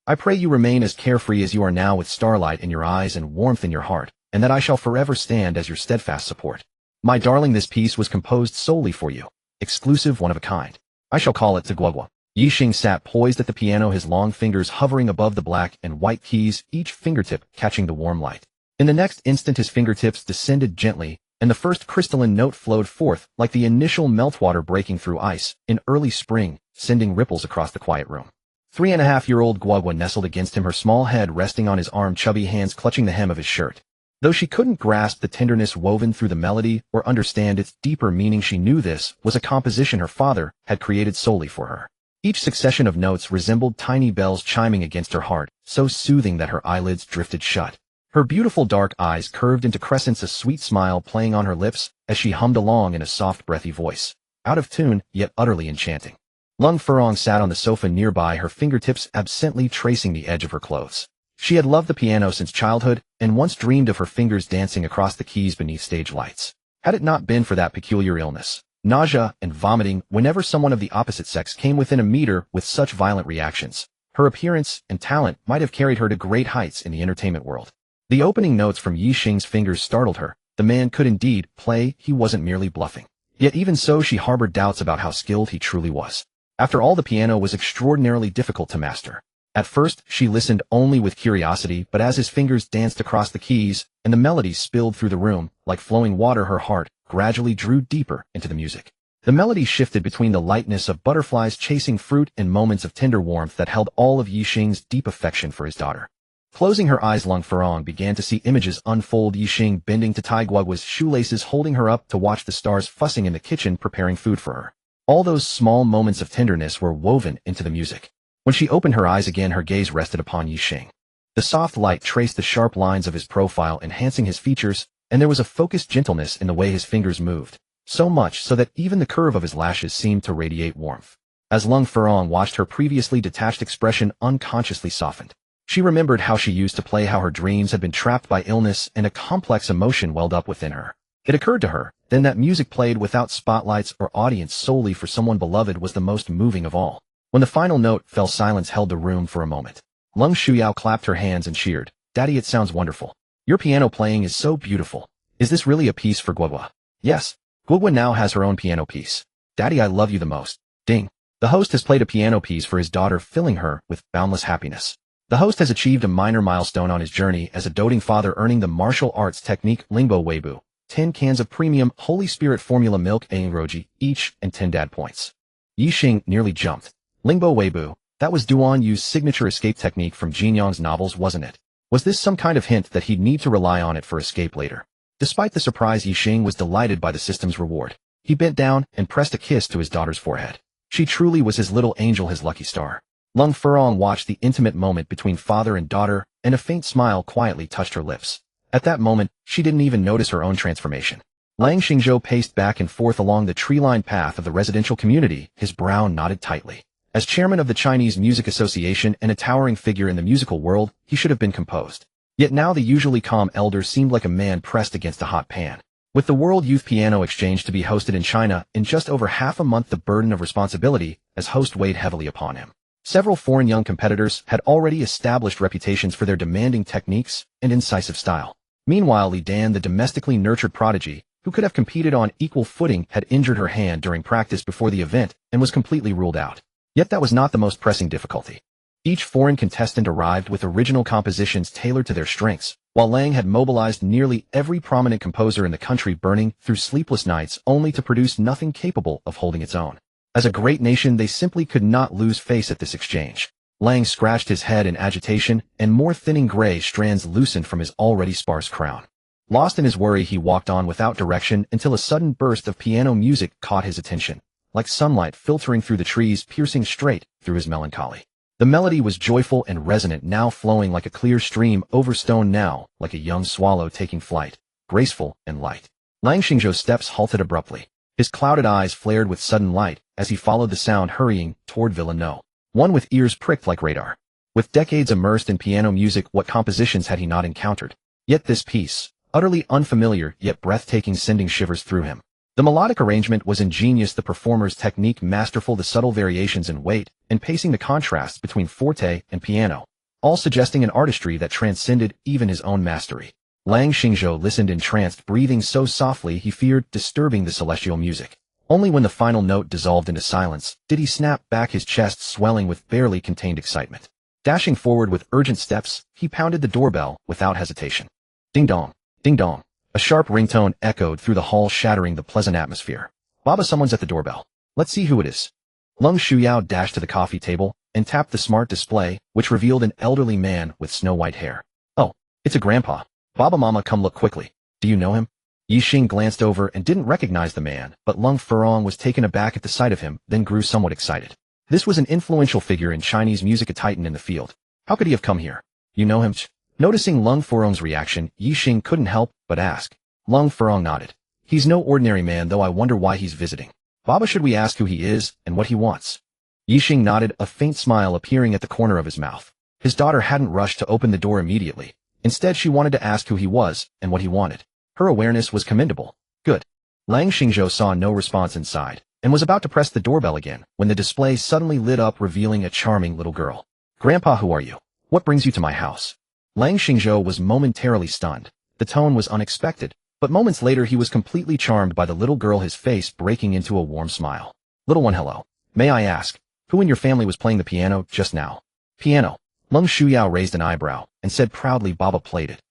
I pray you remain as carefree as you are now, with starlight in your eyes and warmth in your heart, and that I shall forever stand as your steadfast support. My darling, this piece was composed solely for you. Exclusive, one of a kind. I shall call it to Guoguo." Ye Xing sat poised at the piano, his long fingers hovering above the black and white keys, each fingertip catching the warm light. In the next instant, his fingertips descended gently, and the first crystalline note flowed forth like the initial meltwater breaking through ice in early spring, sending ripples across the quiet room. 3.5-year-old Guoguo nestled against him, her small head resting on his arm, chubby hands clutching the hem of his shirt. Though she couldn't grasp the tenderness woven through the melody or understand its deeper meaning, she knew this was a composition her father had created solely for her. Each succession of notes resembled tiny bells chiming against her heart, so soothing that her eyelids drifted shut. Her beautiful dark eyes curved into crescents, a sweet smile playing on her lips as she hummed along in a soft, breathy voice. Out of tune, yet utterly enchanting. Lung Furong sat on the sofa nearby, her fingertips absently tracing the edge of her clothes. She had loved the piano since childhood, and once dreamed of her fingers dancing across the keys beneath stage lights. Had it not been for that peculiar illness, nausea and vomiting, whenever someone of the opposite sex came within a meter with such violent reactions, her appearance and talent might have carried her to great heights in the entertainment world. The opening notes from Ye Xing's fingers startled her. The man could indeed play, he wasn't merely bluffing. Yet even so, she harbored doubts about how skilled he truly was. After all, the piano was extraordinarily difficult to master. At first, she listened only with curiosity, but as his fingers danced across the keys and the melodies spilled through the room, like flowing water, her heart gradually drew deeper into the music. The melody shifted between the lightness of butterflies chasing fruit and moments of tender warmth that held all of Ye Xing's deep affection for his daughter. Closing her eyes, Lung Furong began to see images unfold. Ye Xing bending to tie Guoguo's shoelaces, holding her up to watch the stars fussing in the kitchen preparing food for her. All those small moments of tenderness were woven into the music. When she opened her eyes again, her gaze rested upon Ye Xing. The soft light traced the sharp lines of his profile, enhancing his features, and there was a focused gentleness in the way his fingers moved, so much so that even the curve of his lashes seemed to radiate warmth. As Lung Furong watched, her previously detached expression unconsciously softened. She remembered how she used to play, how her dreams had been trapped by illness, and a complex emotion welled up within her. It occurred to her, then, that music played without spotlights or audience solely for someone beloved was the most moving of all. When the final note fell, silence held the room for a moment. Lung Shuyao clapped her hands and cheered. "Daddy, it sounds wonderful. Your piano playing is so beautiful. Is this really a piece for Guoguo?" "Yes. Guoguo now has her own piano piece. Daddy, I love you the most." Ding. The host has played a piano piece for his daughter, filling her with boundless happiness. The host has achieved a minor milestone on his journey as a doting father, earning the martial arts technique Lingbo Weibu, 10 cans of premium Holy Spirit formula milk Roji each, and 10 dad points. Ye Xing nearly jumped. Lingbo Weibu, that was Duan Yu's signature escape technique from Jin Yang's novels, wasn't it? Was this some kind of hint that he'd need to rely on it for escape later? Despite the surprise, Ye Xing was delighted by the system's reward. He bent down and pressed a kiss to his daughter's forehead. She truly was his little angel, his lucky star. Lung Furong watched the intimate moment between father and daughter, and a faint smile quietly touched her lips. At that moment, she didn't even notice her own transformation. Lang Xingzhou paced back and forth along the tree-lined path of the residential community, his brow knotted tightly. As chairman of the Chinese Music Association and a towering figure in the musical world, he should have been composed. Yet now the usually calm elder seemed like a man pressed against a hot pan. With the World Youth Piano Exchange to be hosted in China in just over half a month, the burden of responsibility as host weighed heavily upon him. Several foreign young competitors had already established reputations for their demanding techniques and incisive style. Meanwhile, Li Dan, the domestically nurtured prodigy, who could have competed on equal footing, had injured her hand during practice before the event and was completely ruled out. Yet that was not the most pressing difficulty. Each foreign contestant arrived with original compositions tailored to their strengths, while Lang had mobilized nearly every prominent composer in the country, burning through sleepless nights only to produce nothing capable of holding its own. As a great nation, they simply could not lose face at this exchange. Lang scratched his head in agitation, and more thinning gray strands loosened from his already sparse crown. Lost in his worry, he walked on without direction until a sudden burst of piano music caught his attention, like sunlight filtering through the trees, piercing straight through his melancholy. The melody was joyful and resonant, now flowing like a clear stream over stone, now like a young swallow taking flight, graceful and light. Lang Xingzhou's steps halted abruptly. His clouded eyes flared with sudden light as he followed the sound hurrying toward Villa No. One with ears pricked like radar. With decades immersed in piano music, what compositions had he not encountered? Yet this piece, utterly unfamiliar yet breathtaking, sending shivers through him. The melodic arrangement was ingenious, the performer's technique masterful, the subtle variations in weight and pacing, the contrasts between forte and piano, all suggesting an artistry that transcended even his own mastery. Lang Xingzhou listened entranced, breathing so softly he feared disturbing the celestial music. Only when the final note dissolved into silence did he snap back, his chest swelling with barely contained excitement. Dashing forward with urgent steps, he pounded the doorbell without hesitation. Ding dong, ding dong. A sharp ringtone echoed through the hall, shattering the pleasant atmosphere. Baba, someone's at the doorbell. Let's see who it is. Lung Shuyao dashed to the coffee table and tapped the smart display, which revealed an elderly man with snow-white hair. Oh, it's a grandpa. Baba, mama, come look quickly. Do you know him? Ye Xing glanced over and didn't recognize the man, but Lung Furong was taken aback at the sight of him, then grew somewhat excited. This was an influential figure in Chinese music, a titan in the field. How could he have come here? You know him? Noticing Lung Furong's reaction, Ye Xing couldn't help but ask. Lung Furong nodded. He's no ordinary man, though I wonder why he's visiting. Baba, should we ask who he is and what he wants? Ye Xing nodded, a faint smile appearing at the corner of his mouth. His daughter hadn't rushed to open the door immediately. Instead, she wanted to ask who he was and what he wanted. Her awareness was commendable. Good. Lang Xingzhou saw no response inside and was about to press the doorbell again when the display suddenly lit up, revealing a charming little girl. Grandpa, who are you? What brings you to my house? Lang Xingzhou was momentarily stunned. The tone was unexpected, but moments later he was completely charmed by the little girl, his face breaking into a warm smile. Little one, hello. May I ask, who in your family was playing the piano just now? Piano. Lung Shuyao raised an eyebrow and said proudly, Baba played it.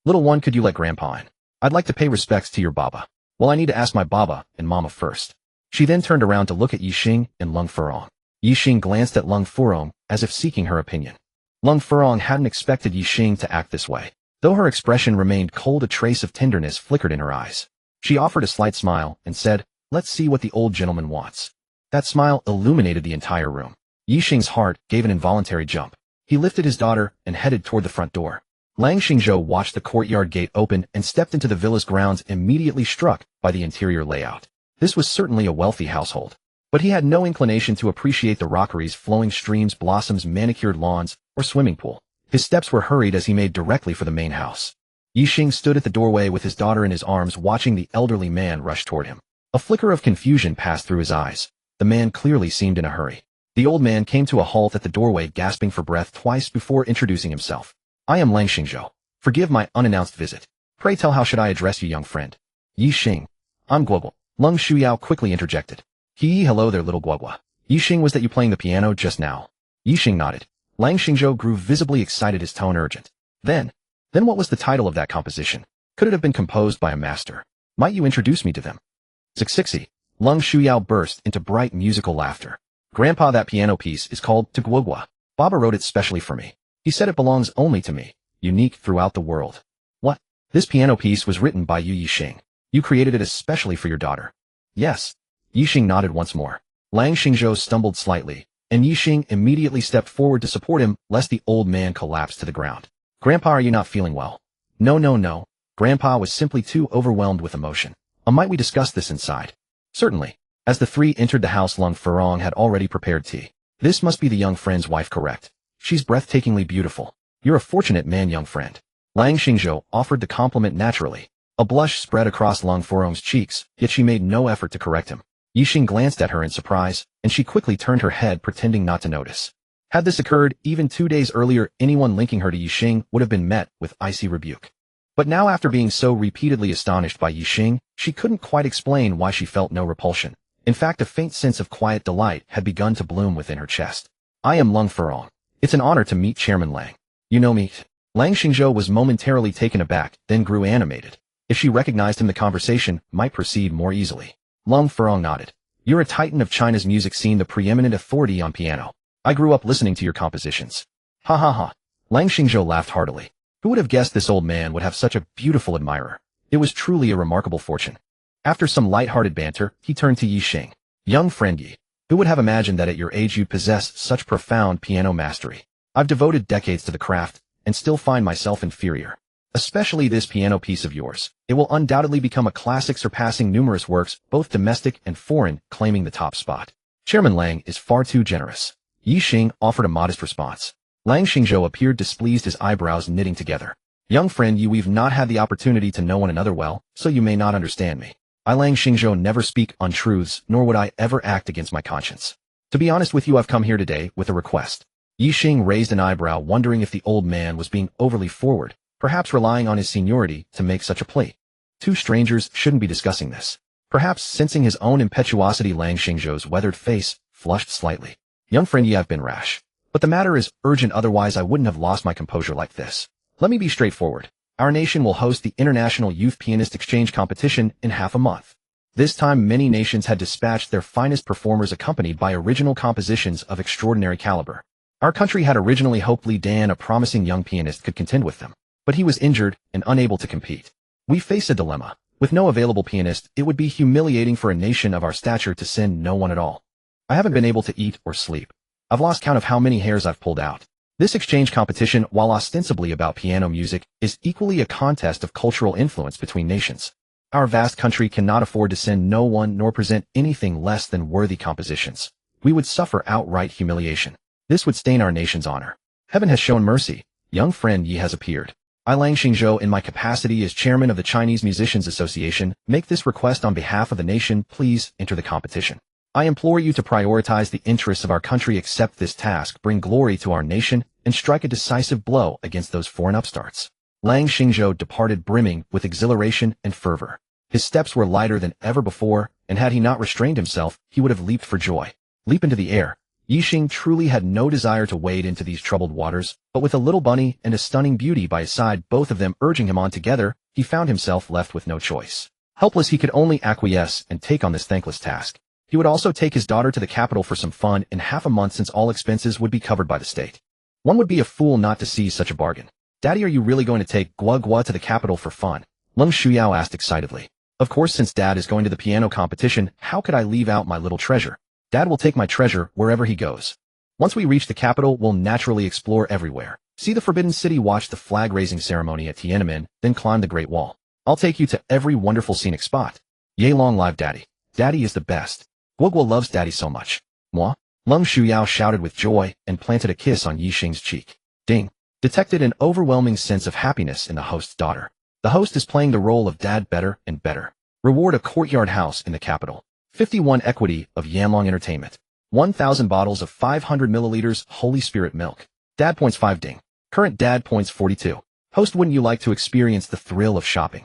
Little one, could you let Grandpa in? I'd like to pay respects to your Baba. Well, I need to ask my Baba and Mama first. She then turned around to look at Ye Xing and Lung Furong. Ye Xing glanced at Lung Furong as if seeking her opinion. Lung Furong hadn't expected Ye Xing to act this way. Though her expression remained cold, a trace of tenderness flickered in her eyes. She offered a slight smile and said, let's see what the old gentleman wants. That smile illuminated the entire room. Ye Xing's heart gave an involuntary jump. He lifted his daughter and headed toward the front door. Lang Xingzhou watched the courtyard gate open and stepped into the villa's grounds, immediately struck by the interior layout. This was certainly a wealthy household. But he had no inclination to appreciate the rockeries, flowing streams, blossoms, manicured lawns, or swimming pool. His steps were hurried as he made directly for the main house. Ye Xing stood at the doorway with his daughter in his arms, watching the elderly man rush toward him. A flicker of confusion passed through his eyes. The man clearly seemed in a hurry. The old man came to a halt at the doorway, gasping for breath twice before introducing himself. I am Lang Xingzhou. Forgive my unannounced visit. Pray tell, how should I address you, young friend? Ye Xing. I'm Guoguo. Lung Shuyao quickly interjected. Hello there, little Guoguo. Ye Xing, was that you playing the piano just now? Ye Xing nodded. Lang Xingzhou grew visibly excited, his tone urgent. Then what was the title of that composition? Could it have been composed by a master? Might you introduce me to them? Zixixi. Lung Shuyao burst into bright musical laughter. Grandpa, that piano piece is called To Guoguo. Baba wrote it specially for me. He said it belongs only to me, unique throughout the world. What? This piano piece was written by you, Ye Xing. You created it especially for your daughter. Yes. Ye Xing nodded once more. Lang Xingzhou stumbled slightly, and Ye Xing immediately stepped forward to support him, lest the old man collapse to the ground. Grandpa, are you not feeling well? No. Grandpa was simply too overwhelmed with emotion. Might we discuss this inside? Certainly. As the three entered the house, Lung Furong had already prepared tea. This must be the young friend's wife, correct? She's breathtakingly beautiful. You're a fortunate man, young friend. Lang Xingzhou offered the compliment naturally. A blush spread across Lung Furong's cheeks, yet she made no effort to correct him. Ye Xing glanced at her in surprise, and she quickly turned her head, pretending not to notice. Had this occurred even 2 days earlier, anyone linking her to Ye Xing would have been met with icy rebuke. But now, after being so repeatedly astonished by Ye Xing, she couldn't quite explain why she felt no repulsion. In fact, a faint sense of quiet delight had begun to bloom within her chest. I am Lung Furong. It's an honor to meet Chairman Lang. You know me? Lang Xingzhou was momentarily taken aback, then grew animated. If she recognized him, the conversation might proceed more easily. Lung Furong nodded. You're a titan of China's music scene, the preeminent authority on piano. I grew up listening to your compositions. Ha ha ha. Lang Xingzhou laughed heartily. Who would have guessed this old man would have such a beautiful admirer? It was truly a remarkable fortune. After some light-hearted banter, he turned to Ye Xing. Young friend Ye, who would have imagined that at your age you'd possess such profound piano mastery? I've devoted decades to the craft, and still find myself inferior. Especially this piano piece of yours. It will undoubtedly become a classic, surpassing numerous works, both domestic and foreign, claiming the top spot. Chairman Lang is far too generous. Ye Xing offered a modest response. Lang Xingzhou appeared displeased, his eyebrows knitting together. Young friend Ye, we've not had the opportunity to know one another well, so you may not understand me. I, Lang Xingzhou, never speak untruths, nor would I ever act against my conscience. To be honest with you, I've come here today with a request. Ye Xing raised an eyebrow, wondering if the old man was being overly forward, perhaps relying on his seniority to make such a plea. Two strangers shouldn't be discussing this. Perhaps sensing his own impetuosity, Lang Xingzhou's weathered face flushed slightly. Young friend Ye, I've been rash. But the matter is urgent, otherwise I wouldn't have lost my composure like this. Let me be straightforward. Our nation will host the International Youth Pianist Exchange Competition in half a month. This time many nations had dispatched their finest performers accompanied by original compositions of extraordinary caliber. Our country had originally hoped Li Dan, a promising young pianist, could contend with them. But he was injured and unable to compete. We face a dilemma. With no available pianist, it would be humiliating for a nation of our stature to send no one at all. I haven't been able to eat or sleep. I've lost count of how many hairs I've pulled out. This exchange competition, while ostensibly about piano music, is equally a contest of cultural influence between nations. Our vast country cannot afford to send no one nor present anything less than worthy compositions. We would suffer outright humiliation. This would stain our nation's honor. Heaven has shown mercy. Young friend Ye has appeared. I, Lang Xingzhou, in my capacity as chairman of the Chinese Musicians Association, make this request on behalf of the nation. Please enter the competition. I implore you to prioritize the interests of our country, accept this task, bring glory to our nation, and strike a decisive blow against those foreign upstarts. Lang Xingzhou departed brimming with exhilaration and fervor. His steps were lighter than ever before, and had he not restrained himself, he would have leaped for joy. Leap into the air. Ye Xing truly had no desire to wade into these troubled waters, but with a little bunny and a stunning beauty by his side, both of them urging him on together, he found himself left with no choice. Helpless, he could only acquiesce and take on this thankless task. He would also take his daughter to the capital for some fun in half a month, since all expenses would be covered by the state. One would be a fool not to seize such a bargain. Daddy, are you really going to take Guoguo to the capital for fun? Lung Shuyao asked excitedly. Of course, since Dad is going to the piano competition, how could I leave out my little treasure? Dad will take my treasure wherever he goes. Once we reach the capital, we'll naturally explore everywhere. See the Forbidden City, watch the flag-raising ceremony at Tiananmen, then climb the Great Wall. I'll take you to every wonderful scenic spot. Yea, long live Daddy. Daddy is the best. Guoguo loves Daddy so much. Moi? Lung Shuyao shouted with joy and planted a kiss on Ye Xing's cheek. Ding! Detected an overwhelming sense of happiness in the host's daughter. The host is playing the role of dad better and better. Reward: a courtyard house in the capital. 51 equity of Yanlong Entertainment. 1,000 bottles of 500 milliliters Holy Spirit milk. Dad points 5 ding. Current dad points 42. Host, wouldn't you like to experience the thrill of shopping?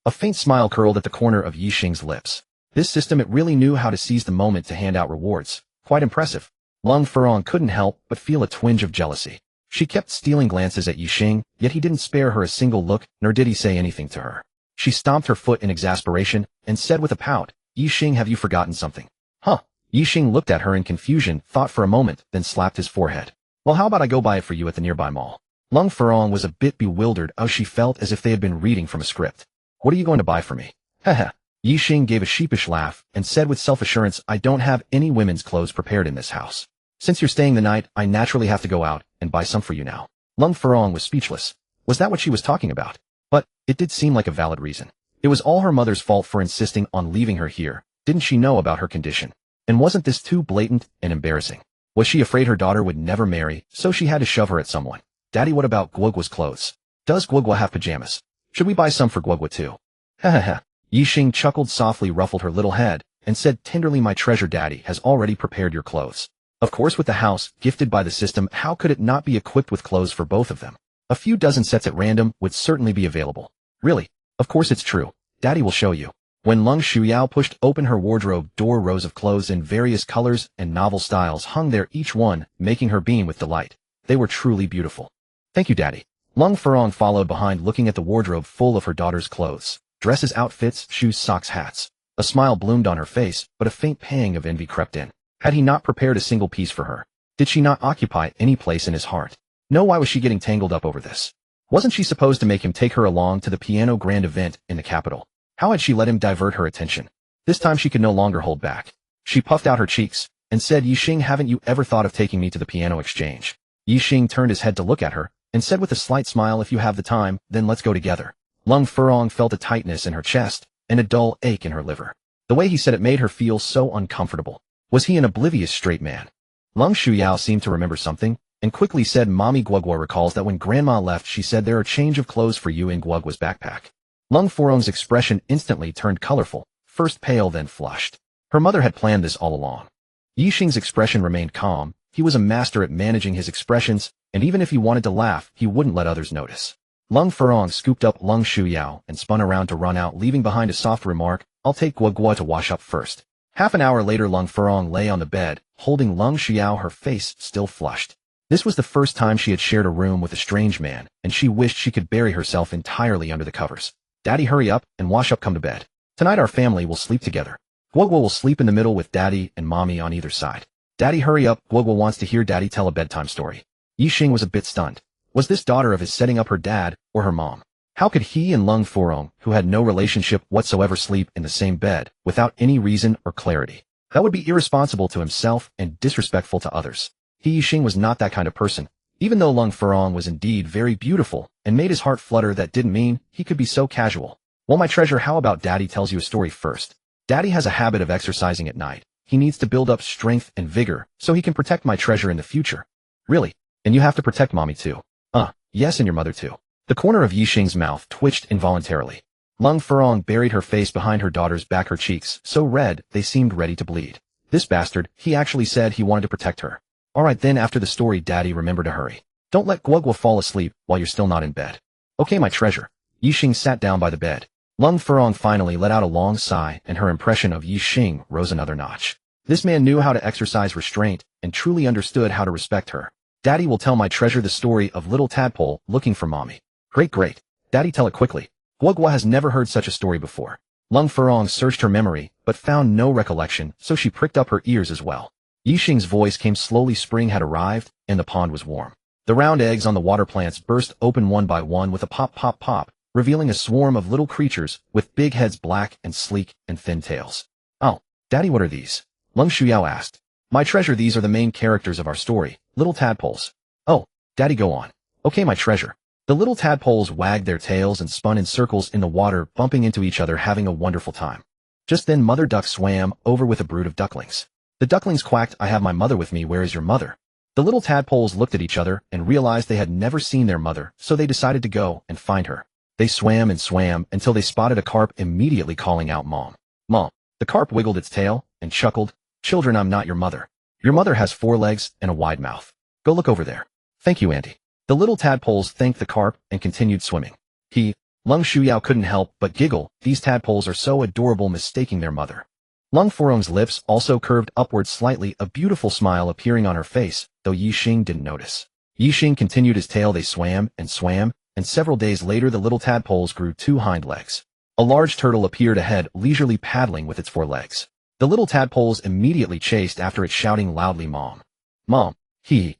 A faint smile curled at the corner of Ye Xing's lips. This system, it really knew how to seize the moment to hand out rewards. Quite impressive. Lung Furong couldn't help but feel a twinge of jealousy. She kept stealing glances at Ye Xing, yet he didn't spare her a single look, nor did he say anything to her. She stomped her foot in exasperation and said with a pout, "Ye Xing, have you forgotten something?" Huh? Ye Xing looked at her in confusion, thought for a moment, then slapped his forehead. "Well, how about I go buy it for you at the nearby mall?" Lung Furong was a bit bewildered as she felt as if they had been reading from a script. "What are you going to buy for me?" Haha. Ye Xing gave a sheepish laugh and said with self-assurance, "I don't have any women's clothes prepared in this house. Since you're staying the night, I naturally have to go out and buy some for you now." Lung Furong was speechless. Was that what she was talking about? But it did seem like a valid reason. It was all her mother's fault for insisting on leaving her here. Didn't she know about her condition? And wasn't this too blatant and embarrassing? Was she afraid her daughter would never marry, so she had to shove her at someone? "Daddy, what about Guoguo's clothes? Does Guoguo have pajamas? Should we buy some for Guoguo too?" Ha ha ha. Ye Xing chuckled softly, ruffled her little head, and said tenderly, "My treasure, Daddy has already prepared your clothes." Of course, with the house gifted by the system, how could it not be equipped with clothes for both of them? A few dozen sets at random would certainly be available. Really? Of course it's true. Daddy will show you. When Lung Shuyao pushed open her wardrobe door, rows of clothes in various colors and novel styles hung there, each one making her beam with delight. They were truly beautiful. "Thank you, Daddy." Lung Furong followed behind, looking at the wardrobe full of her daughter's clothes. Dresses, outfits, shoes, socks, hats. A smile bloomed on her face, but a faint pang of envy crept in. Had he not prepared a single piece for her? Did she not occupy any place in his heart? No, why was she getting tangled up over this? Wasn't she supposed to make him take her along to the piano grand event in the capital? How had she let him divert her attention? This time she could no longer hold back. She puffed out her cheeks and said, "Ye Xing, haven't you ever thought of taking me to the piano exchange?" Ye Xing turned his head to look at her and said with a slight smile, "If you have the time, then let's go together." Lung Furong felt a tightness in her chest and a dull ache in her liver. The way he said it made her feel so uncomfortable. Was he an oblivious straight man? Lung Shuyao seemed to remember something and quickly said, "Mommy, Guoguo recalls that when Grandma left, she said there are a change of clothes for you in Guoguo's backpack." Lung Furong's expression instantly turned colorful, first pale then flushed. Her mother had planned this all along. Ye Xing's expression remained calm. He was a master at managing his expressions, and even if he wanted to laugh, he wouldn't let others notice. Lung Furong scooped up Lung Shuyao and spun around to run out, leaving behind a soft remark, "I'll take Guoguo to wash up first." Half an hour later, Lung Furong lay on the bed, holding Lung Shuyao, her face still flushed. This was the first time she had shared a room with a strange man, and she wished she could bury herself entirely under the covers. "Daddy, hurry up and wash up, come to bed. Tonight our family will sleep together. Guoguo will sleep in the middle with Daddy and Mommy on either side. Daddy, hurry up, Guoguo wants to hear Daddy tell a bedtime story." Ye Xing was a bit stunned. Was this daughter of his setting up her dad or her mom? How could he and Lung Furong, who had no relationship whatsoever, sleep in the same bed without any reason or clarity? That would be irresponsible to himself and disrespectful to others. Ye Xing was not that kind of person. Even though Lung Furong was indeed very beautiful and made his heart flutter, that didn't mean he could be so casual. "Well, my treasure, how about Daddy tells you a story first? Daddy has a habit of exercising at night. He needs to build up strength and vigor so he can protect my treasure in the future." "Really? And you have to protect Mommy too?" Yes, and your mother too." The corner of Ye Xing's mouth twitched involuntarily. Lung Furong buried her face behind her daughter's back, her cheeks so red they seemed ready to bleed. This bastard, he actually said he wanted to protect her. "All right then, after the story, Daddy, remember to hurry. Don't let Guoguo fall asleep while you're still not in bed." "Okay, my treasure." Ye Xing sat down by the bed. Lung Furong finally let out a long sigh, and her impression of Ye Xing rose another notch. This man knew how to exercise restraint and truly understood how to respect her. "Daddy will tell my treasure the story of little tadpole looking for Mommy." Great, great. Daddy, tell it quickly. Guoguo has never heard such a story before." Lung Furong searched her memory, but found no recollection, so she pricked up her ears as well. Ye Xing's voice came slowly. Spring had arrived, and the pond was warm. The round eggs on the water plants burst open one by one with a pop, pop, pop, revealing a swarm of little creatures with big heads, black and sleek, and thin tails. "Oh, Daddy, what are these?" Lung Shuyao asked. "My treasure, these are the main characters of our story, little tadpoles." "Oh, Daddy, go on." "Okay, my treasure." The little tadpoles wagged their tails and spun in circles in the water, bumping into each other, having a wonderful time. Just then Mother Duck swam over with a brood of ducklings. The ducklings quacked, "I have my mother with me, where is your mother?" The little tadpoles looked at each other and realized they had never seen their mother, so they decided to go and find her. They swam and swam until they spotted a carp, immediately calling out, "Mom, Mom." The carp wiggled its tail and chuckled, "Children, I'm not your mother. Your mother has 4 legs and a wide mouth. Go look over there." "Thank you, Auntie." The little tadpoles thanked the carp and continued swimming. Lung Shuyao couldn't help but giggle. These tadpoles are so adorable, mistaking their mother. Lung Furong's lips also curved upward slightly, a beautiful smile appearing on her face, though Ye Xing didn't notice. Ye Xing continued his tale. They swam, and several days later the little tadpoles grew 2 hind legs. A large turtle appeared ahead, leisurely paddling with its 4 legs. The little tadpoles immediately chased after it, shouting loudly, "Mom! Mom! Hee!"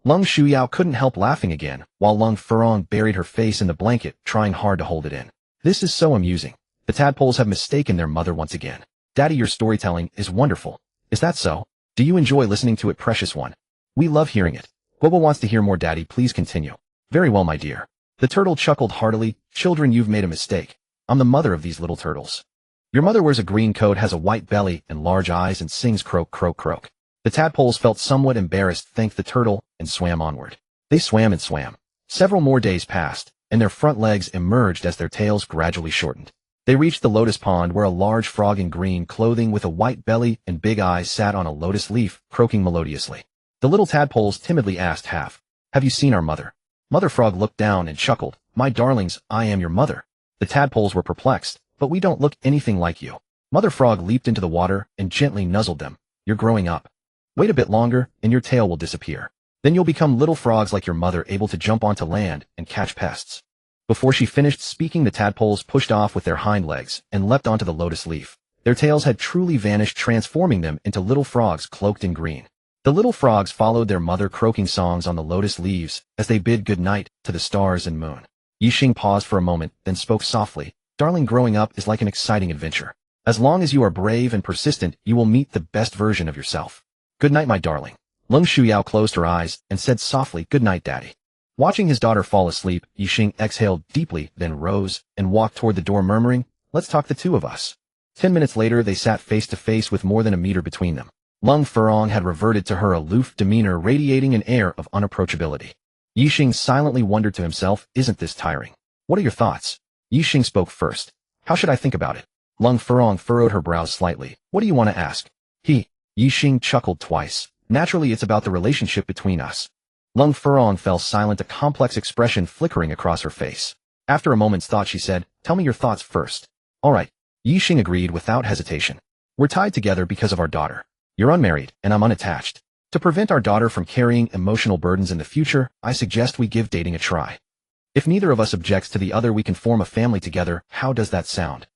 Lung Shuyao couldn't help laughing again, while Lung Furong buried her face in the blanket, trying hard to hold it in. This is so amusing. The tadpoles have mistaken their mother once again. Daddy, your storytelling is wonderful. Is that so? Do you enjoy listening to it, precious one? We love hearing it. Guoguo wants to hear more, Daddy. Please continue. Very well, my dear. The turtle chuckled heartily. Children, you've made a mistake. I'm the mother of these little turtles. Your mother wears a green coat, has a white belly and large eyes, and sings croak, croak, croak. The tadpoles felt somewhat embarrassed, thanked the turtle, and swam onward. They swam and swam. Several more days passed, and their front legs emerged as their tails gradually shortened. They reached the lotus pond, where a large frog in green clothing with a white belly and big eyes sat on a lotus leaf, croaking melodiously. The little tadpoles timidly asked, Have you seen our mother? Mother Frog looked down and chuckled. My darlings, I am your mother. The tadpoles were perplexed. But we don't look anything like you. Mother Frog leaped into the water and gently nuzzled them. You're growing up. Wait a bit longer, and your tail will disappear. Then you'll become little frogs like your mother, able to jump onto land and catch pests. Before she finished speaking, the tadpoles pushed off with their hind legs and leapt onto the lotus leaf. Their tails had truly vanished, transforming them into little frogs cloaked in green. The little frogs followed their mother, croaking songs on the lotus leaves as they bid good night to the stars and moon. Ye Xing paused for a moment, then spoke softly. Darling, growing up is like an exciting adventure. As long as you are brave and persistent, you will meet the best version of yourself. Good night, my darling. Lung Shuyao closed her eyes and said softly, Good night, Daddy. Watching his daughter fall asleep, Ye Xing exhaled deeply, then rose and walked toward the door, murmuring, Let's talk, the 2 of us. 10 minutes later, they sat face to face with more than a meter between them. Lung Furong had reverted to her aloof demeanor, radiating an air of unapproachability. Ye Xing silently wondered to himself, Isn't this tiring? What are your thoughts? Ye Xing spoke first. How should I think about it? Lung Furong furrowed her brows slightly. What do you want to ask? Ye Xing chuckled twice. Naturally, it's about the relationship between us. Lung Furong fell silent, a complex expression flickering across her face. After a moment's thought, she said, Tell me your thoughts first. All right. Ye Xing agreed without hesitation. We're tied together because of our daughter. You're unmarried, and I'm unattached. To prevent our daughter from carrying emotional burdens in the future, I suggest we give dating a try. If neither of us objects to the other, we can form a family together. How does that sound?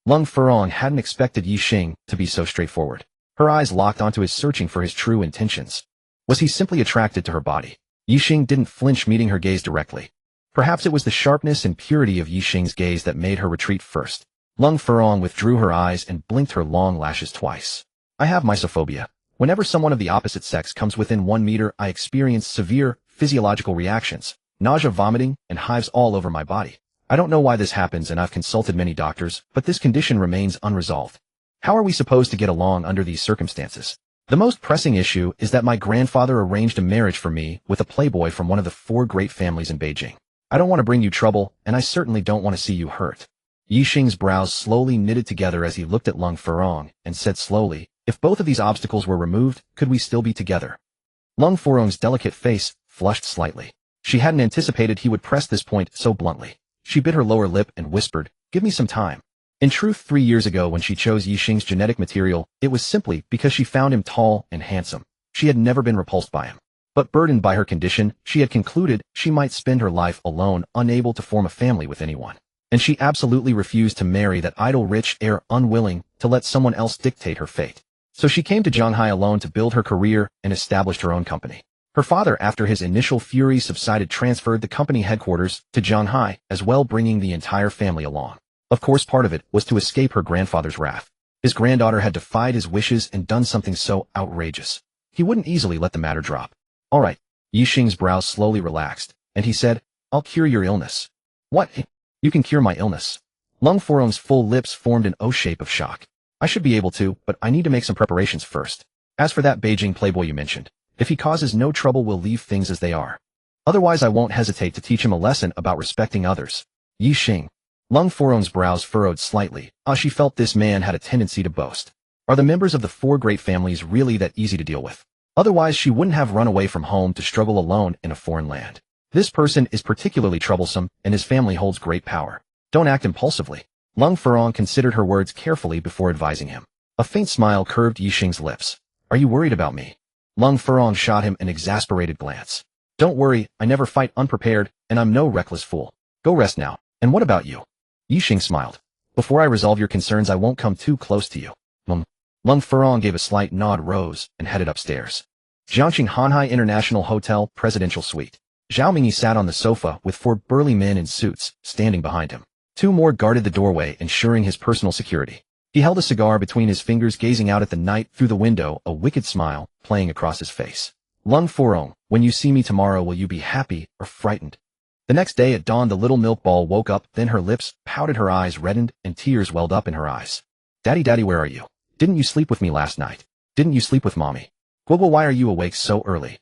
Lung Furong hadn't expected Ye Xing to be so straightforward. Her eyes locked onto his, searching for his true intentions. Was he simply attracted to her body? Ye Xing didn't flinch, meeting her gaze directly. Perhaps it was the sharpness and purity of Ye Xing's gaze that made her retreat first. Lung Furong withdrew her eyes and blinked her long lashes twice. I have mysophobia. Whenever someone of the opposite sex comes within 1 meter, I experience severe physiological reactions, nausea, vomiting, and hives all over my body. I don't know why this happens, and I've consulted many doctors, but this condition remains unresolved. How are we supposed to get along under these circumstances? The most pressing issue is that my grandfather arranged a marriage for me with a playboy from one of the 4 great families in Beijing. I don't want to bring you trouble, and I certainly don't want to see you hurt. Ye Xing's brows slowly knitted together as he looked at Lung Furong and said slowly, If both of these obstacles were removed, could we still be together? Lung Furong's delicate face flushed slightly. She hadn't anticipated he would press this point so bluntly. She bit her lower lip and whispered, Give me some time. In truth, 3 years ago when she chose Ye Xing's genetic material, it was simply because she found him tall and handsome. She had never been repulsed by him. But burdened by her condition, she had concluded she might spend her life alone, unable to form a family with anyone. And she absolutely refused to marry that idle rich heir, unwilling to let someone else dictate her fate. So she came to Shanghai alone to build her career and established her own company. Her father, after his initial fury subsided, transferred the company headquarters to Shanghai as well, bringing the entire family along. Of course, part of it was to escape her grandfather's wrath. His granddaughter had defied his wishes and done something so outrageous. He wouldn't easily let the matter drop. All right. Ye Xing's brows slowly relaxed, and he said, I'll cure your illness. What? You can cure my illness? Lung Furong's full lips formed an O shape of shock. I should be able to, but I need to make some preparations first. As for that Beijing playboy you mentioned, if he causes no trouble, we'll leave things as they are. Otherwise, I won't hesitate to teach him a lesson about respecting others. Ye Xing. Lung Furong's brows furrowed slightly. She felt this man had a tendency to boast. Are the members of the 4 great families really that easy to deal with? Otherwise, she wouldn't have run away from home to struggle alone in a foreign land. This person is particularly troublesome, and his family holds great power. Don't act impulsively. Lung Furong considered her words carefully before advising him. A faint smile curved Ye Xing's lips. Are you worried about me? Lung Furong shot him an exasperated glance. Don't worry, I never fight unprepared, and I'm no reckless fool. Go rest now. And what about you? Ye Xing smiled. Before I resolve your concerns, I won't come too close to you. Lung Furong gave a slight nod, rose, and headed upstairs. Jiangxing Hanhai International Hotel, Presidential Suite. Zhao Mingyi sat on the sofa with 4 burly men in suits standing behind him. 2 more guarded the doorway, ensuring his personal security. He held a cigar between his fingers, gazing out at the night through the window, a wicked smile playing across his face. Lung Furong, when you see me tomorrow, will you be happy or frightened? The next day at dawn, the little milk ball woke up, then her lips pouted, her eyes reddened, and tears welled up in her eyes. Daddy, Daddy, where are you? Didn't you sleep with me last night? Didn't you sleep with Mommy? Guoguo, why are you awake so early?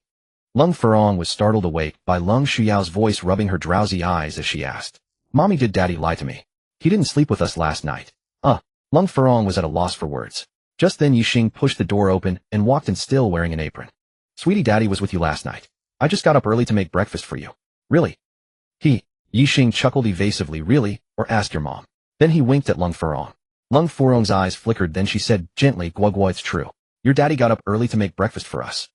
Lung Furong was startled awake by Lung Shuyao's voice rubbing her drowsy eyes as she asked. Mommy, did Daddy lie to me? He didn't sleep with us last night. Lung Furong was at a loss for words. Just then Ye Xing pushed the door open and walked in, still wearing an apron. Sweetie, Daddy was with you last night. I just got up early to make breakfast for you. Really? Ye Xing chuckled evasively. Really? Or ask your mom. Then he winked at Lung Furong. Lung Furong's eyes flickered, then she said gently, Guoguo, it's true. Your daddy got up early to make breakfast for us.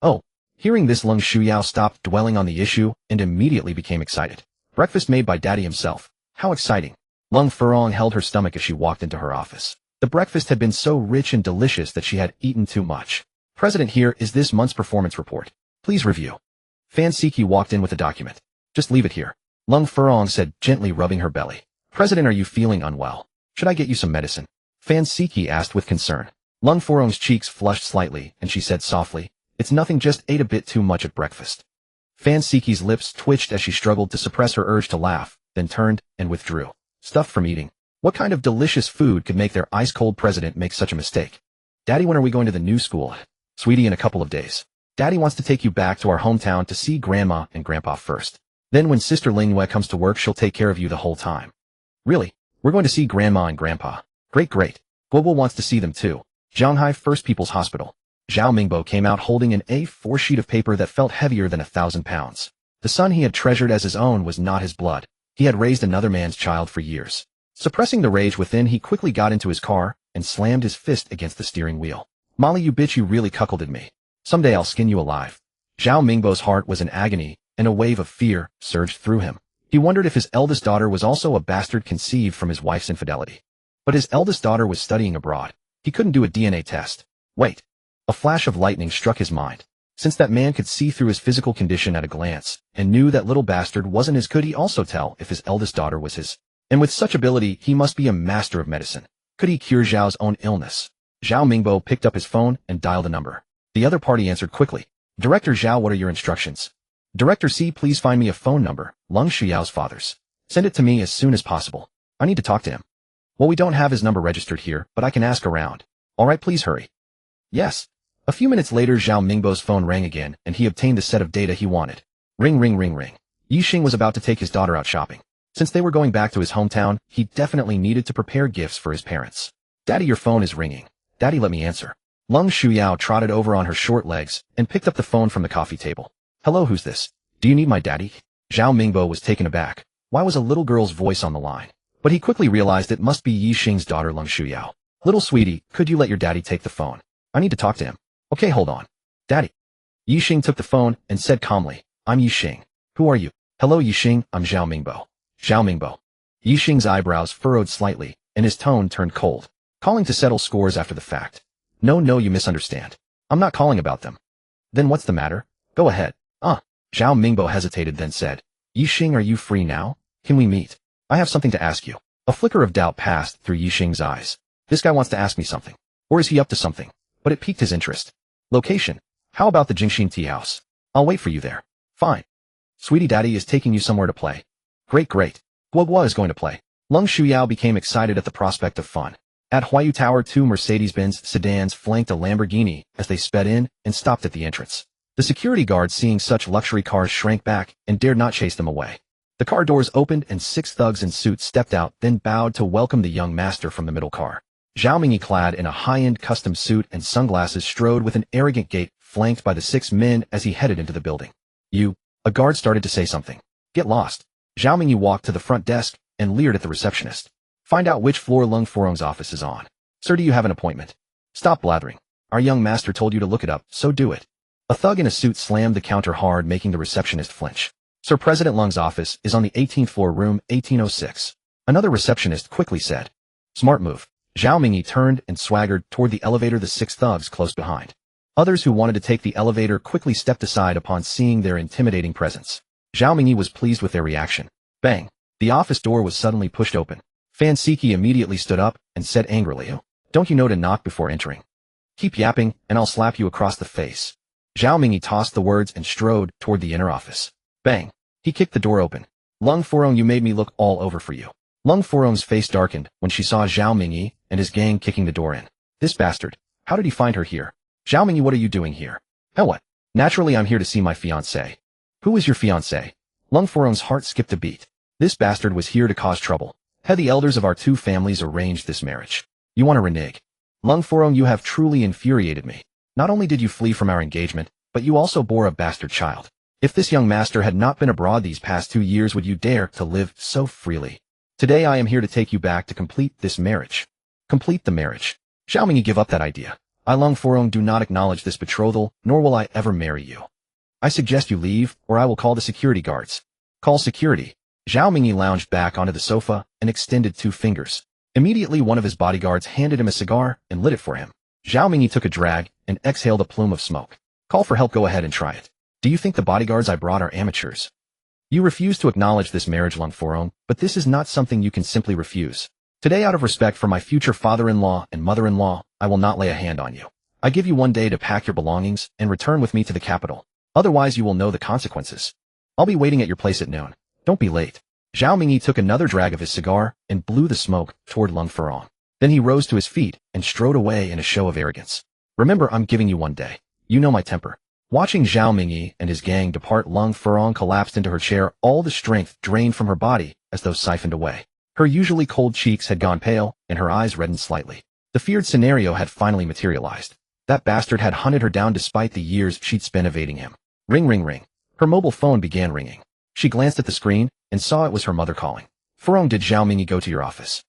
Oh. Hearing this, Lung Shuyao stopped dwelling on the issue and immediately became excited. Breakfast made by Daddy himself. How exciting. Lung Furong held her stomach as she walked into her office. The breakfast had been so rich and delicious that she had eaten too much. President, here is this month's performance report. Please review. Fan Siki walked in with a document. Just leave it here. Lung Furong said, gently rubbing her belly. President, are you feeling unwell? Should I get you some medicine? Fan Siki asked with concern. Lung Furong's cheeks flushed slightly, and she said softly, it's nothing, just ate a bit too much at breakfast. Fan Siki's lips twitched as she struggled to suppress her urge to laugh, then turned and withdrew. Stuffed from eating. What kind of delicious food could make their ice-cold president make such a mistake? Daddy, when are we going to the new school? Sweetie, in a couple of days. Daddy wants to take you back to our hometown to see Grandma and Grandpa first. Then when Sister Lingyue comes to work, she'll take care of you the whole time. Really? We're going to see Grandma and Grandpa. Great, great. Guoguo wants to see them too. Shanghai First People's Hospital. Zhao Mingbo came out holding an A4 sheet of paper that felt heavier than 1,000 pounds. The son he had treasured as his own was not his blood. He had raised another man's child for years. Suppressing the rage within, he quickly got into his car and slammed his fist against the steering wheel. Molly, you bitch, you really cuckolded me. Someday I'll skin you alive. Zhao Mingbo's heart was in agony, and a wave of fear surged through him. He wondered if his eldest daughter was also a bastard conceived from his wife's infidelity. But his eldest daughter was studying abroad. He couldn't do a DNA test. Wait. A flash of lightning struck his mind. Since that man could see through his physical condition at a glance, and knew that little bastard wasn't his, could he also tell if his eldest daughter was his? And with such ability, he must be a master of medicine. Could he cure Zhao's own illness? Zhao Mingbo picked up his phone and dialed a number. The other party answered quickly. Director Zhao, what are your instructions? Director C, please find me a phone number, Lung Shuyao's father's. Send it to me as soon as possible. I need to talk to him. Well, we don't have his number registered here, but I can ask around. All right, please hurry. Yes. A few minutes later, Zhao Mingbo's phone rang again, and he obtained the set of data he wanted. Ring, ring, ring, ring. Ye Xing was about to take his daughter out shopping. Since they were going back to his hometown, he definitely needed to prepare gifts for his parents. Daddy, your phone is ringing. Daddy, let me answer. Lung Shuyao trotted over on her short legs and picked up the phone from the coffee table. Hello, who's this? Do you need my daddy? Zhao Mingbo was taken aback. Why was a little girl's voice on the line? But he quickly realized it must be Ye Xing's daughter, Lung Shuyao. Little sweetie, could you let your daddy take the phone? I need to talk to him. Okay, hold on. Daddy. Ye Xing took the phone and said calmly, I'm Ye Xing. Who are you? Hello, Ye Xing, I'm Zhao Mingbo. Zhao Mingbo. Ye Xing's eyebrows furrowed slightly, and his tone turned cold. Calling to settle scores after the fact. No, you misunderstand. I'm not calling about them. Then what's the matter? Go ahead. Zhao Mingbo hesitated, then said, Ye Xing, are you free now? Can we meet? I have something to ask you. A flicker of doubt passed through Ye Xing's eyes. This guy wants to ask me something. Or is he up to something? But it piqued his interest. Location. How about the Jingxin tea house? I'll wait for you there. Fine. Sweetie, daddy is taking you somewhere to play. Great. Guoguo is going to play. Lung Shuyao became excited at the prospect of fun. At Huayu Tower, 2 Mercedes-Benz sedans flanked a Lamborghini as they sped in and stopped at the entrance. The security guards, seeing such luxury cars, shrank back and dared not chase them away. The car doors opened and 6 thugs in suits stepped out, then bowed to welcome the young master from the middle car. Zhao Mingyi, clad in a high-end custom suit and sunglasses, strode with an arrogant gait, flanked by the 6 men as he headed into the building. A guard started to say something. Get lost. Zhao Mingyi walked to the front desk and leered at the receptionist. Find out which floor Lung Furong's office is on. Sir, do you have an appointment? Stop blathering. Our young master told you to look it up, so do it. A thug in a suit slammed the counter hard, making the receptionist flinch. Sir President Lung's office is on the 18th floor, room 1806. Another receptionist quickly said. Smart move. Zhao Mingyi turned and swaggered toward the elevator, the 6 thugs close behind. Others who wanted to take the elevator quickly stepped aside upon seeing their intimidating presence. Zhao Mingyi was pleased with their reaction. Bang! The office door was suddenly pushed open. Fan Siki immediately stood up and said angrily, Don't you know to knock before entering? Keep yapping, and I'll slap you across the face. Zhao Mingyi tossed the words and strode toward the inner office. Bang! He kicked the door open. Lung Furong, you made me look all over for you. Lung Furong's face darkened when she saw Zhao Mingyi and his gang kicking the door in. This bastard. How did he find her here? Zhao Mingyi, what are you doing here? Hell what? Naturally I'm here to see my fiancé. Who is your fiancé? Lung Furong's heart skipped a beat. This bastard was here to cause trouble. Had the elders of our 2 families arranged this marriage? You want to renege? Lung Furong, you have truly infuriated me. Not only did you flee from our engagement, but you also bore a bastard child. If this young master had not been abroad these past 2 years, would you dare to live so freely? Today I am here to take you back to complete this marriage. Complete the marriage. Zhao Mingyi, give up that idea. I, Lung Furong, do not acknowledge this betrothal, nor will I ever marry you. I suggest you leave, or I will call the security guards. Call security. Zhao Mingyi lounged back onto the sofa and extended 2 fingers. Immediately one of his bodyguards handed him a cigar and lit it for him. Zhao Mingyi took a drag and exhaled a plume of smoke. Call for help, go ahead and try it. Do you think the bodyguards I brought are amateurs? You refuse to acknowledge this marriage, Lung Furong, but this is not something you can simply refuse. Today, out of respect for my future father-in-law and mother-in-law, I will not lay a hand on you. I give you 1 day to pack your belongings and return with me to the capital. Otherwise you will know the consequences. I'll be waiting at your place at noon. Don't be late. Zhao Mingyi took another drag of his cigar and blew the smoke toward Lung Furong. Then he rose to his feet and strode away in a show of arrogance. Remember, I'm giving you 1 day. You know my temper. Watching Zhao Mingyi and his gang depart, Lung Furong collapsed into her chair, all the strength drained from her body as though siphoned away. Her usually cold cheeks had gone pale, and her eyes reddened slightly. The feared scenario had finally materialized. That bastard had hunted her down despite the years she'd spent evading him. Ring, ring, ring. Her mobile phone began ringing. She glanced at the screen and saw it was her mother calling. Furong, did Zhao Mingyi go to your office?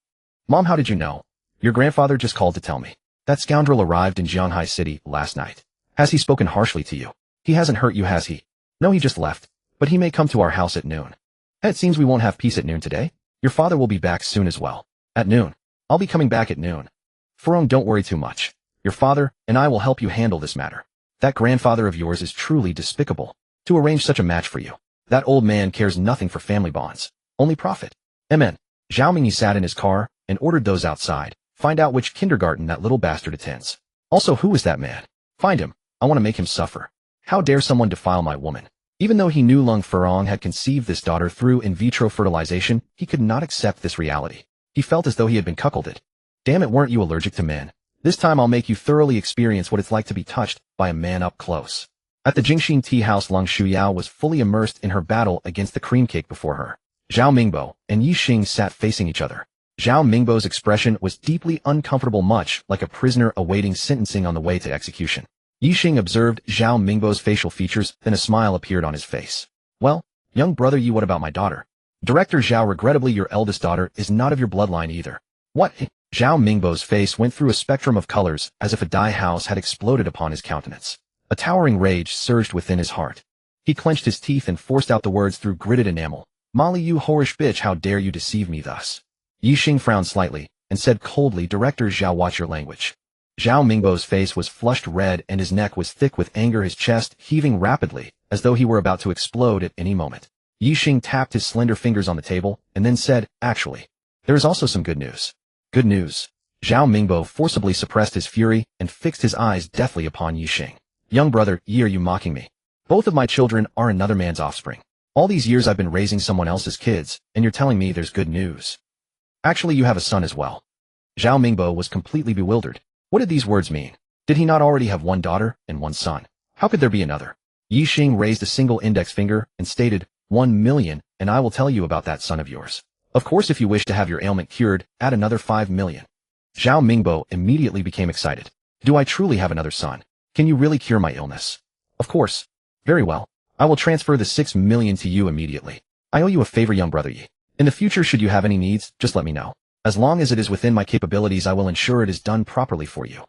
Mom, how did you know? Your grandfather just called to tell me. That scoundrel arrived in Jianghai City last night. Has he spoken harshly to you? He hasn't hurt you, has he? No, he just left. But he may come to our house at noon. It seems we won't have peace at noon today. Your father will be back soon as well. At noon. I'll be coming back at noon. Furong, don't worry too much. Your father and I will help you handle this matter. That grandfather of yours is truly despicable. To arrange such a match for you. That old man cares nothing for family bonds. Only profit. Amen. Zhao Mingyi sat in his car and ordered those outside. Find out which kindergarten that little bastard attends. Also, who is that man? Find him. I want to make him suffer. How dare someone defile my woman? Even though he knew Lung Furong had conceived this daughter through in vitro fertilization, he could not accept this reality. He felt as though he had been cuckolded. Damn it, weren't you allergic to men? This time I'll make you thoroughly experience what it's like to be touched by a man up close. At the Jingxin tea house, Lung Shuyao was fully immersed in her battle against the cream cake before her. Zhao Mingbo and Ye Xing sat facing each other. Zhao Mingbo's expression was deeply uncomfortable, much like a prisoner awaiting sentencing on the way to execution. Ye Xing observed Zhao Mingbo's facial features, then a smile appeared on his face. Well, young brother Yi, what about my daughter? Director Zhao, regrettably your eldest daughter is not of your bloodline either. What? Zhao Mingbo's face went through a spectrum of colors as if a dye house had exploded upon his countenance. A towering rage surged within his heart. He clenched his teeth and forced out the words through gritted enamel. Molly, you whorish bitch, how dare you deceive me thus? Ye Xing frowned slightly and said coldly, Director Zhao, watch your language. Zhao Mingbo's face was flushed red and his neck was thick with anger, his chest heaving rapidly as though he were about to explode at any moment. Ye Xing tapped his slender fingers on the table and then said, actually, there is also some good news. Good news. Zhao Mingbo forcibly suppressed his fury and fixed his eyes deathly upon Ye Xing. Young brother, Yi, are you mocking me? Both of my children are another man's offspring. All these years I've been raising someone else's kids, and you're telling me there's good news. Actually, you have a son as well. Zhao Mingbo was completely bewildered. What did these words mean? Did he not already have one daughter and one son? How could there be another? Ye Xing raised a single index finger and stated, 1 million, and I will tell you about that son of yours. Of course, if you wish to have your ailment cured, add another 5 million. Zhao Mingbo immediately became excited. Do I truly have another son? Can you really cure my illness? Of course. Very well. I will transfer the 6 million to you immediately. I owe you a favor, young brother Yi. In the future, should you have any needs, just let me know. As long as it is within my capabilities, I will ensure it is done properly for you.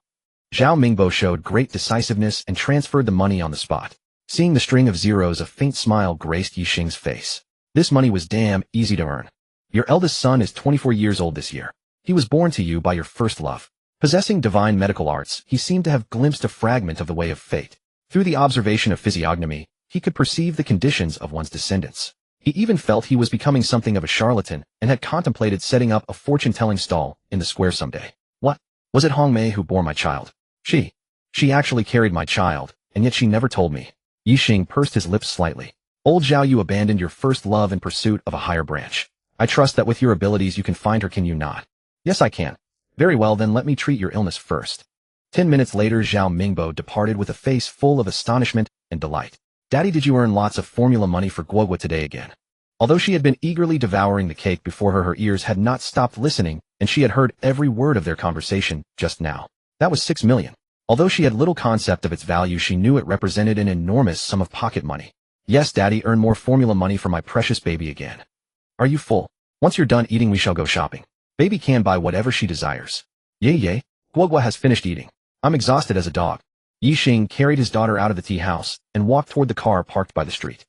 Zhao Mingbo showed great decisiveness and transferred the money on the spot. Seeing the string of zeros, a faint smile graced Ye Xing's face. This money was damn easy to earn. Your eldest son is 24 years old this year. He was born to you by your first love. Possessing divine medical arts, he seemed to have glimpsed a fragment of the way of fate. Through the observation of physiognomy, he could perceive the conditions of one's descendants. He even felt he was becoming something of a charlatan and had contemplated setting up a fortune-telling stall in the square someday. What? Was it Hong Mei who bore my child? She actually carried my child, and yet she never told me. Ye Xing pursed his lips slightly. Old Zhao, you abandoned your first love in pursuit of a higher branch. I trust that with your abilities you can find her, can you not? Yes, I can. Very well, then let me treat your illness first. 10 minutes later, Zhao Mingbo departed with a face full of astonishment and delight. Daddy, did you earn lots of formula money for Guoguo today again? Although she had been eagerly devouring the cake before her, her ears had not stopped listening, and she had heard every word of their conversation just now. That was 6 million. Although she had little concept of its value, she knew it represented an enormous sum of pocket money. Yes, Daddy, earn more formula money for my precious baby again. Are you full? Once you're done eating, we shall go shopping. Baby can buy whatever she desires. Ye, Guoguo has finished eating. I'm exhausted as a dog. Ye Xing carried his daughter out of the tea house and walked toward the car parked by the street.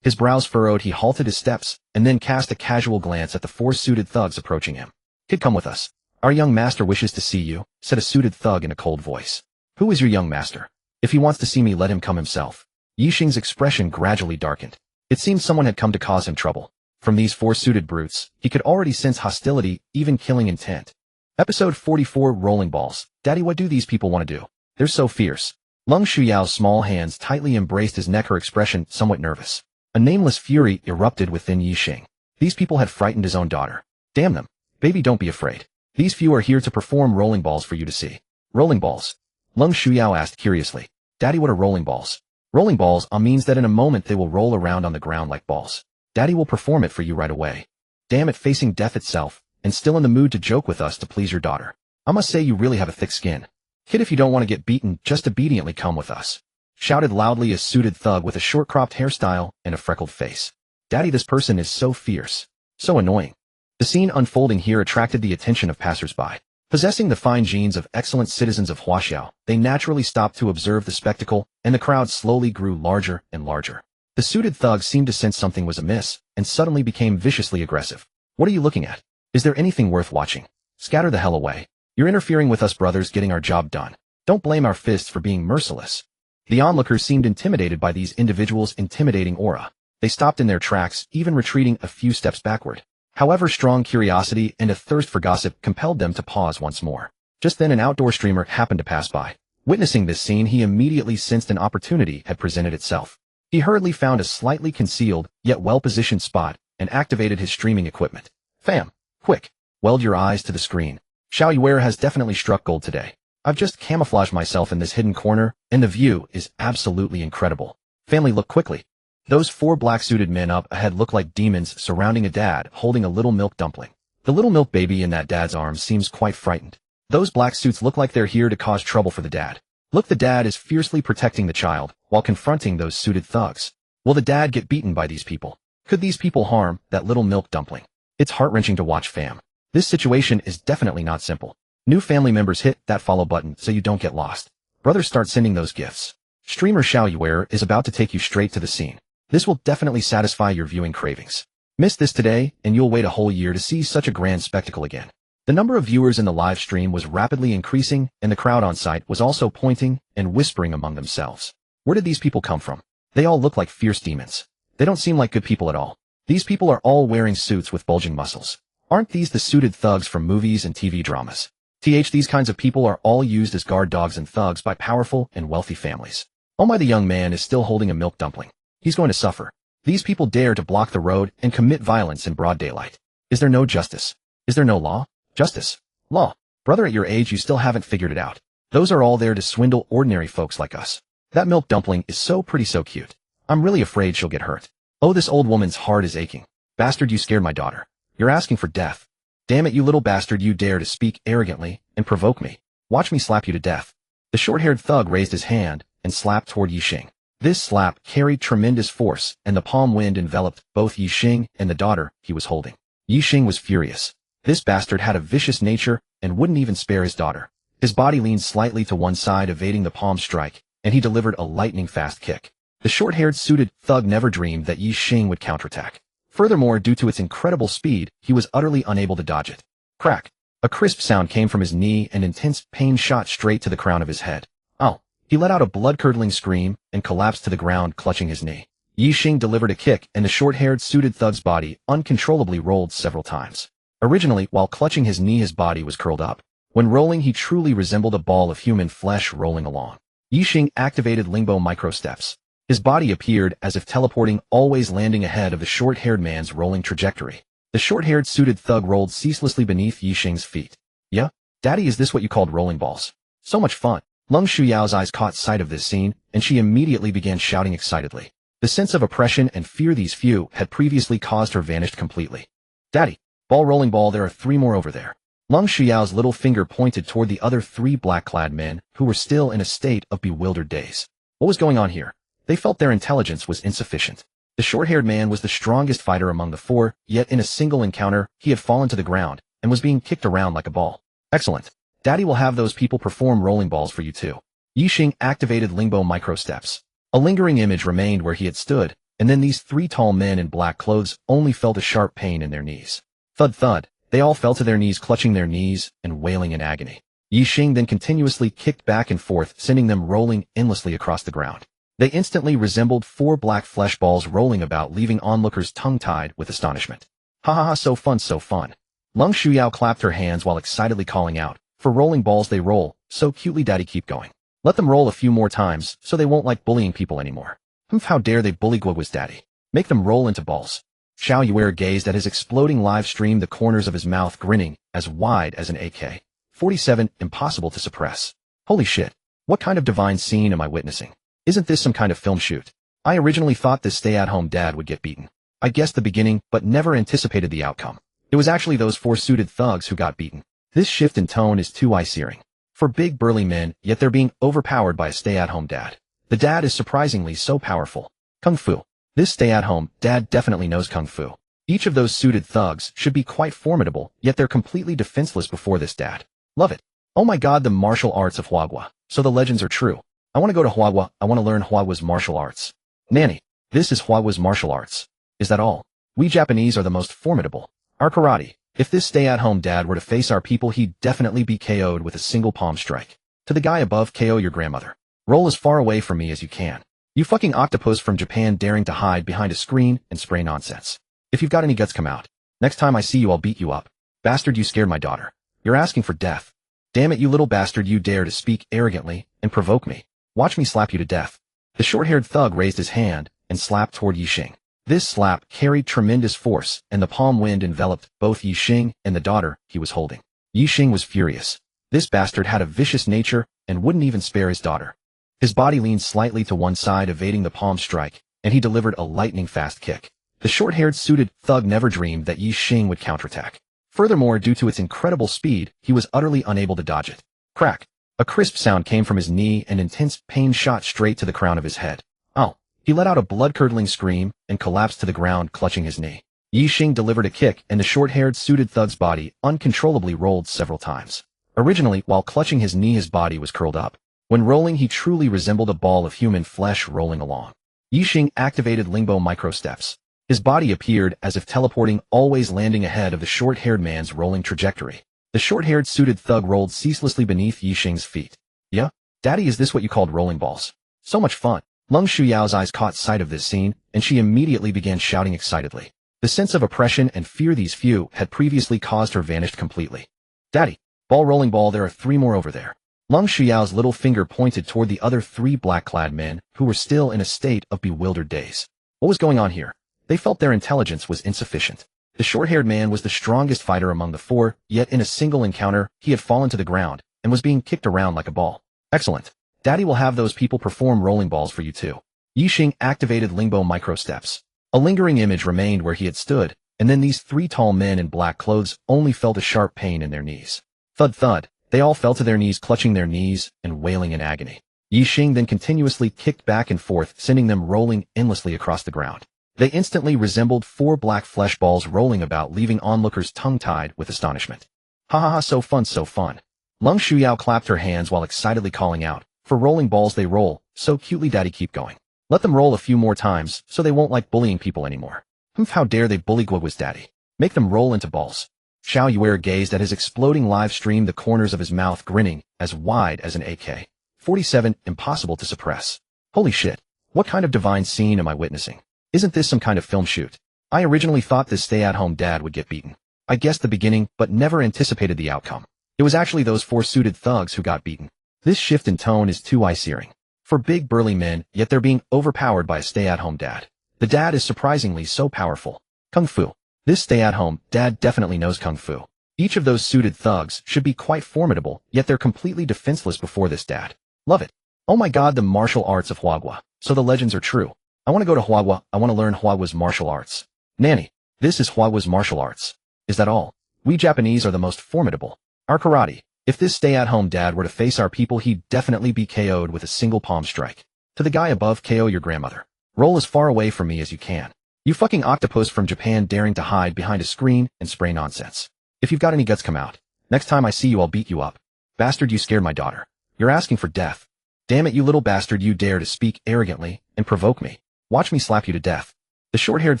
His brows furrowed, he halted his steps and then cast a casual glance at the 4 suited thugs approaching him. Kid, come with us. Our young master wishes to see you, said a suited thug in a cold voice. Who is your young master? If he wants to see me, let him come himself. Ye Xing's expression gradually darkened. It seemed someone had come to cause him trouble. From these 4 suited brutes, he could already sense hostility, even killing intent. Episode 44, Rolling Balls. Daddy, what do these people want to do? They're so fierce. Lung Shuyao's small hands tightly embraced his neck, her expression somewhat nervous. A nameless fury erupted within Ye Xing. These people had frightened his own daughter. Damn them. Baby, don't be afraid. These few are here to perform rolling balls for you to see. Rolling balls? Lung Shuyao asked curiously. Daddy, what are rolling balls? Rolling balls means that in a moment they will roll around on the ground like balls. Daddy will perform it for you right away. Damn it, facing death itself, and still in the mood to joke with us to please your daughter. I must say you really have a thick skin. Kid, if you don't want to get beaten, just obediently come with us. Shouted loudly a suited thug with a short cropped hairstyle and a freckled face. Daddy, this person is so fierce. So annoying. The scene unfolding here attracted the attention of passersby. Possessing the fine genes of excellent citizens of Huaxiao, they naturally stopped to observe the spectacle, and the crowd slowly grew larger and larger. The suited thug seemed to sense something was amiss, and suddenly became viciously aggressive. What are you looking at? Is there anything worth watching? Scatter the hell away. You're interfering with us brothers getting our job done. Don't blame our fists for being merciless. The onlookers seemed intimidated by these individuals' intimidating aura. They stopped in their tracks, even retreating a few steps backward. However, strong curiosity and a thirst for gossip compelled them to pause once more. Just then an outdoor streamer happened to pass by. Witnessing this scene, he immediately sensed an opportunity had presented itself. He hurriedly found a slightly concealed, yet well-positioned spot, and activated his streaming equipment. Fam, quick, weld your eyes to the screen. Xiao Yuer has definitely struck gold today. I've just camouflaged myself in this hidden corner, and the view is absolutely incredible. Family, look quickly. Those 4 black-suited men up ahead look like demons surrounding a dad holding a little milk dumpling. The little milk baby in that dad's arms seems quite frightened. Those black suits look like they're here to cause trouble for the dad. Look, the dad is fiercely protecting the child while confronting those suited thugs. Will the dad get beaten by these people? Could these people harm that little milk dumpling? It's heart-wrenching to watch, fam. This situation is definitely not simple. New family members, hit that follow button so you don't get lost. Brothers, start sending those gifts. Streamer Xiao Yuer is about to take you straight to the scene. This will definitely satisfy your viewing cravings. Miss this today, and you'll wait a whole year to see such a grand spectacle again. The number of viewers in the live stream was rapidly increasing, and the crowd on site was also pointing and whispering among themselves. Where did these people come from? They all look like fierce demons. They don't seem like good people at all. These people are all wearing suits with bulging muscles. Aren't these the suited thugs from movies and TV dramas? These kinds of people are all used as guard dogs and thugs by powerful and wealthy families. Oh my, the young man is still holding a milk dumpling. He's going to suffer. These people dare to block the road and commit violence in broad daylight. Is there no justice? Is there no law? Justice. Law. Brother, at your age you still haven't figured it out. Those are all there to swindle ordinary folks like us. That milk dumpling is so pretty, so cute. I'm really afraid she'll get hurt. Oh, this old woman's heart is aching. Bastard, you scared my daughter. You're asking for death. Damn it, you little bastard, you dare to speak arrogantly and provoke me. Watch me slap you to death. The short-haired thug raised his hand and slapped toward Ye Xing. This slap carried tremendous force, and the palm wind enveloped both Ye Xing and the daughter he was holding. Ye Xing was furious. This bastard had a vicious nature and wouldn't even spare his daughter. His body leaned slightly to one side, evading the palm strike, and he delivered a lightning-fast kick. The short-haired suited thug never dreamed that Ye Xing would counterattack. Furthermore, due to its incredible speed, he was utterly unable to dodge it. Crack! A crisp sound came from his knee and intense pain shot straight to the crown of his head. Oh! He let out a blood-curdling scream and collapsed to the ground, clutching his knee. Ye Xing delivered a kick and the short-haired suited thug's body uncontrollably rolled several times. Originally, while clutching his knee, his body was curled up. When rolling, he truly resembled a ball of human flesh rolling along. Ye Xing activated Lingbo microsteps. His body appeared as if teleporting, always landing ahead of the short-haired man's rolling trajectory. The short-haired suited thug rolled ceaselessly beneath Ye Xing's feet. Yeah? Daddy, is this what you called rolling balls? So much fun. Lung Shuyao's eyes caught sight of this scene, and she immediately began shouting excitedly. The sense of oppression and fear these few had previously caused her vanished completely. Daddy! Ball rolling ball, there are 3 more over there. Lung Shuyao's little finger pointed toward the other 3 black-clad men, who were still in a state of bewildered daze. What was going on here? They felt their intelligence was insufficient. The short-haired man was the strongest fighter among the 4, yet in a single encounter, he had fallen to the ground, and was being kicked around like a ball. Excellent. Daddy will have those people perform rolling balls for you too. Ye Xing activated Lingbo microsteps. A lingering image remained where he had stood, and then these 3 tall men in black clothes only felt a sharp pain in their knees. Thud thud, they all fell to their knees, clutching their knees and wailing in agony. Ye Xing then continuously kicked back and forth, sending them rolling endlessly across the ground. They instantly resembled 4 black flesh balls rolling about, leaving onlookers tongue-tied with astonishment. Ha ha ha, so fun, so fun. Lung Shuyao clapped her hands while excitedly calling out, for rolling balls they roll, so cutely, Daddy, keep going. Let them roll a few more times, so they won't like bullying people anymore. Humph, how dare they bully Guoguo's daddy. Make them roll into balls. Xiao Yuer gazed at his exploding live stream, the corners of his mouth grinning, as wide as an AK-47, impossible to suppress. Holy shit. What kind of divine scene am I witnessing? Isn't this some kind of film shoot? I originally thought this stay-at-home dad would get beaten. I guessed the beginning, but never anticipated the outcome. It was actually those 4 suited thugs who got beaten. This shift in tone is too eye-searing. For big burly men, yet they're being overpowered by a stay-at-home dad. The dad is surprisingly so powerful. Kung Fu. This stay-at-home dad definitely knows Kung Fu. Each of those suited thugs should be quite formidable, yet they're completely defenseless before this dad. Love it. Oh my god, the martial arts of Guoguo. So the legends are true. I want to go to Guoguo. I want to learn Guoguo's martial arts. Nanny, this is Guoguo's martial arts. Is that all? We Japanese are the most formidable. Our karate. If this stay-at-home dad were to face our people, he'd definitely be KO'd with a single palm strike. To the guy above, KO your grandmother. Roll as far away from me as you can. You fucking octopus from Japan daring to hide behind a screen and spray nonsense. If you've got any guts, come out. Next time I see you, I'll beat you up. Bastard, you scared my daughter. You're asking for death. Damn it, you little bastard, you dare to speak arrogantly and provoke me. Watch me slap you to death. The short-haired thug raised his hand and slapped toward Ye Xing. This slap carried tremendous force, and the palm wind enveloped both Ye Xing and the daughter he was holding. Ye Xing was furious. This bastard had a vicious nature and wouldn't even spare his daughter. His body leaned slightly to one side, evading the palm strike, and he delivered a lightning-fast kick. The short-haired suited thug never dreamed that Ye Xing would counterattack. Furthermore, due to its incredible speed, he was utterly unable to dodge it. Crack! A crisp sound came from his knee and intense pain shot straight to the crown of his head. Oh! He let out a blood-curdling scream and collapsed to the ground, clutching his knee. Ye Xing delivered a kick and the short-haired suited thug's body uncontrollably rolled several times. Originally, while clutching his knee, his body was curled up. When rolling, he truly resembled a ball of human flesh rolling along. Ye Xing activated Lingbo microsteps. His body appeared as if teleporting, always landing ahead of the short-haired man's rolling trajectory. The short-haired suited thug rolled ceaselessly beneath Ye Xing's feet. Yeah? Daddy, is this what you called rolling balls? So much fun. Lung Shuyao's eyes caught sight of this scene, and she immediately began shouting excitedly. The sense of oppression and fear these few had previously caused her vanished completely. Daddy! Ball rolling ball, there are 3 more over there. Lung Shuyao's little finger pointed toward the other 3 black-clad men, who were still in a state of bewildered daze. What was going on here? They felt their intelligence was insufficient. The short-haired man was the strongest fighter among the 4, yet in a single encounter, he had fallen to the ground, and was being kicked around like a ball. Excellent. Daddy will have those people perform rolling balls for you too. Ye Xing activated Lingbo microsteps. A lingering image remained where he had stood, and then these 3 tall men in black clothes only felt a sharp pain in their knees. Thud thud, they all fell to their knees, clutching their knees and wailing in agony. Ye Xing then continuously kicked back and forth, sending them rolling endlessly across the ground. They instantly resembled 4 black flesh balls rolling about, leaving onlookers tongue-tied with astonishment. Ha ha ha, so fun, so fun. Leng Shuyao clapped her hands while excitedly calling out, "For rolling balls they roll, so cutely daddy keep going. Let them roll a few more times, so they won't like bullying people anymore. Humph, how dare they bully Guoguo's daddy. Make them roll into balls." Xiao Yuer gazed at his exploding live stream, the corners of his mouth grinning, as wide as an AK-47, impossible to suppress. Holy shit. What kind of divine scene am I witnessing? Isn't this some kind of film shoot? I originally thought this stay-at-home dad would get beaten. I guessed the beginning, but never anticipated the outcome. It was actually those 4 suited thugs who got beaten. This shift in tone is too eye-searing. For big burly men, yet they're being overpowered by a stay-at-home dad. The dad is surprisingly so powerful. Kung Fu. This stay-at-home dad definitely knows Kung Fu. Each of those suited thugs should be quite formidable, yet they're completely defenseless before this dad. Love it. Oh my god, the martial arts of Guoguo. So the legends are true. I want to go to Guoguo. I want to learn Guoguo's martial arts. Nanny, this is Guoguo's martial arts. Is that all? We Japanese are the most formidable. Our karate. If this stay-at-home dad were to face our people, he'd definitely be KO'd with a single palm strike. To the guy above, KO your grandmother. Roll as far away from me as you can. You fucking octopus from Japan daring to hide behind a screen and spray nonsense. If you've got any guts, come out. Next time I see you, I'll beat you up. Bastard, you scared my daughter. You're asking for death. Damn it, you little bastard, you dare to speak arrogantly and provoke me. Watch me slap you to death. The short-haired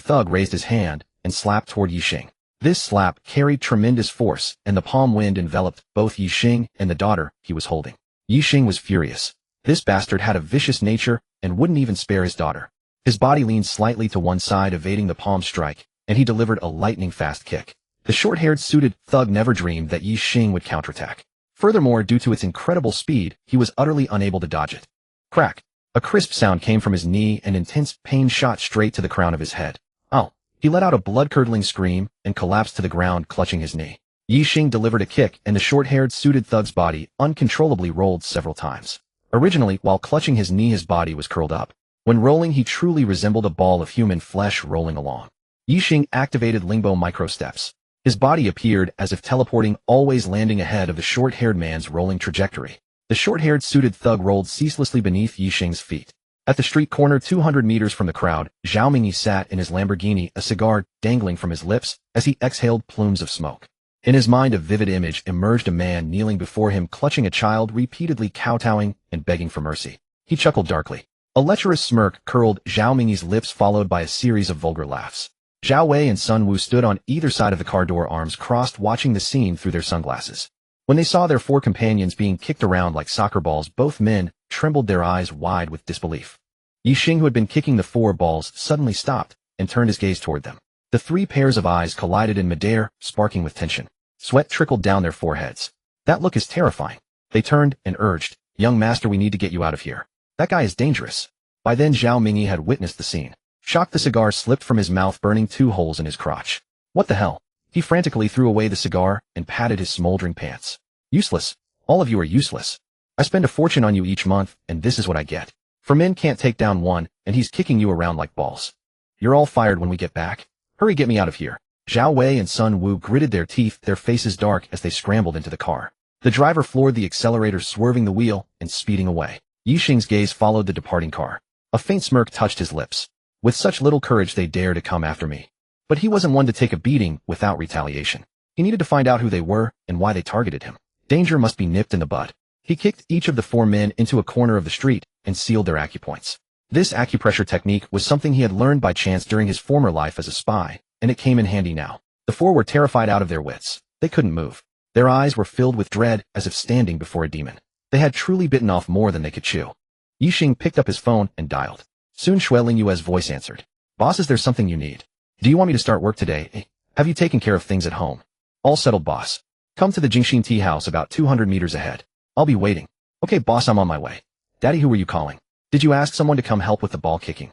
thug raised his hand and slapped toward Ye Xing. This slap carried tremendous force, and the palm wind enveloped both Ye Xing and the daughter he was holding. Ye Xing was furious. This bastard had a vicious nature and wouldn't even spare his daughter. His body leaned slightly to one side, evading the palm strike, and he delivered a lightning-fast kick. The short-haired suited thug never dreamed that Ye Xing would counterattack. Furthermore, due to its incredible speed, he was utterly unable to dodge it. Crack! A crisp sound came from his knee, and intense pain shot straight to the crown of his head. Oh! He let out a blood-curdling scream and collapsed to the ground, clutching his knee. Ye Xing delivered a kick, and the short-haired suited thug's body uncontrollably rolled several times. Originally, while clutching his knee, his body was curled up. When rolling, he truly resembled a ball of human flesh rolling along. Ye Xing activated Lingbo micro-steps. His body appeared as if teleporting, always landing ahead of the short-haired man's rolling trajectory. The short-haired suited thug rolled ceaselessly beneath Ye Xing's feet. At the street corner 200 meters from the crowd, Zhao Mingyi sat in his Lamborghini, a cigar dangling from his lips as he exhaled plumes of smoke. In his mind, a vivid image emerged: a man kneeling before him, clutching a child, repeatedly kowtowing and begging for mercy. He chuckled darkly. A lecherous smirk curled Zhao Mingyi's lips, followed by a series of vulgar laughs. Zhao Wei and Sun Wu stood on either side of the car door, arms crossed, watching the scene through their sunglasses. When they saw their 4 companions being kicked around like soccer balls, both men trembled, their eyes wide with disbelief. Ye Xing, who had been kicking the 4 balls, suddenly stopped and turned his gaze toward them. The 3 pairs of eyes collided in midair, sparking with tension. Sweat trickled down their foreheads. That look is terrifying. They turned and urged, "Young master, we need to get you out of here. That guy is dangerous." By then, Zhao Mingyi had witnessed the scene. Shocked, the cigar slipped from his mouth, burning 2 holes in his crotch. What the hell? He frantically threw away the cigar and patted his smoldering pants. Useless. All of you are useless. I spend a fortune on you each month, and this is what I get. 4 men can't take down 1, and he's kicking you around like balls. You're all fired when we get back. Hurry, get me out of here. Zhao Wei and Sun Wu gritted their teeth, their faces dark as they scrambled into the car. The driver floored the accelerator, swerving the wheel and speeding away. Ye Xing's gaze followed the departing car. A faint smirk touched his lips. With such little courage, they dare to come after me. But he wasn't one to take a beating without retaliation. He needed to find out who they were and why they targeted him. Danger must be nipped in the bud. He kicked each of the 4 men into a corner of the street and sealed their acupoints. This acupressure technique was something he had learned by chance during his former life as a spy, and it came in handy now. The 4 were terrified out of their wits. They couldn't move. Their eyes were filled with dread, as if standing before a demon. They had truly bitten off more than they could chew. Ye Xing picked up his phone and dialed. Soon Xue Lingyue's voice answered. "Boss, is there something you need? Do you want me to start work today? Have you taken care of things at home?" "All settled, boss. Come to the Jingxin tea house about 200 meters ahead. I'll be waiting." "Okay, boss, I'm on my way." "Daddy, who were you calling? Did you ask someone to come help with the ball kicking?"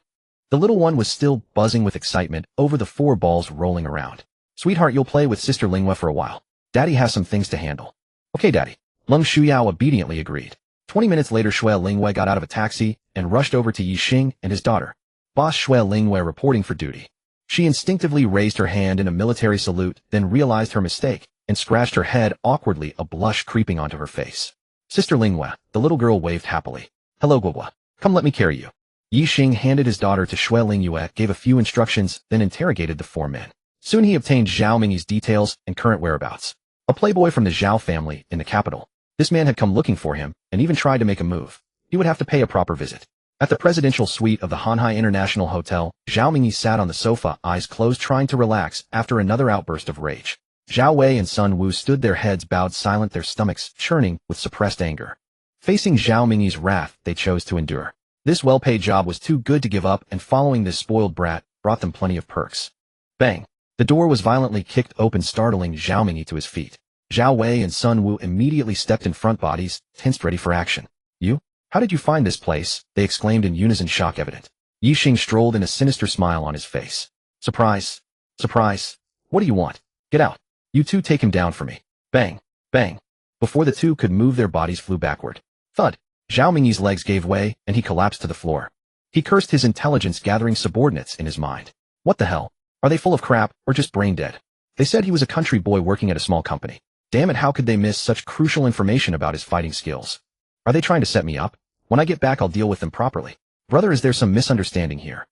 The little one was still buzzing with excitement over the 4 balls rolling around. "Sweetheart, you'll play with Sister Lingyue for a while. Daddy has some things to handle." "Okay, Daddy." Leng Shuyao obediently agreed. 20 minutes later, Xue Lingyue got out of a taxi and rushed over to Ye Xing and his daughter. Boss, Xue Lingyue reporting for duty. She instinctively raised her hand in a military salute, then realized her mistake and scratched her head awkwardly, a blush creeping onto her face. "Sister Lingyue," the little girl waved happily. "Hello, Guoguo. Come, let me carry you." Ye Xing handed his daughter to Xue Lingyue, gave a few instructions, then interrogated the 4 men. Soon he obtained Zhao Mingyi's details and current whereabouts. A playboy from the Zhao family in the capital. This man had come looking for him, and even tried to make a move. He would have to pay a proper visit. At the presidential suite of the Hanhai International Hotel, Zhao Mingyi sat on the sofa, eyes closed, trying to relax after another outburst of rage. Zhao Wei and Sun Wu stood, their heads bowed silent, their stomachs churning with suppressed anger. Facing Zhao Mingyi's wrath, they chose to endure. This well-paid job was too good to give up, and following this spoiled brat brought them plenty of perks. Bang! The door was violently kicked open, startling Zhao Mingyi to his feet. Zhao Wei and Sun Wu immediately stepped in front, bodies tensed, ready for action. You? How did you find this place? They exclaimed in unison, shock evident. Ye Xing strolled in, a sinister smile on his face. Surprise. Surprise. What do you want? Get out. You two take him down for me. Bang. Bang. Before the two could move, their bodies flew backward. Thud. Zhao Mingyi's legs gave way, and he collapsed to the floor. He cursed his intelligence gathering subordinates in his mind. What the hell? Are they full of crap, or just brain dead? They said he was a country boy working at a small company. Damn it, how could they miss such crucial information about his fighting skills? Are they trying to set me up? When I get back, I'll deal with them properly. Brother, is there some misunderstanding here?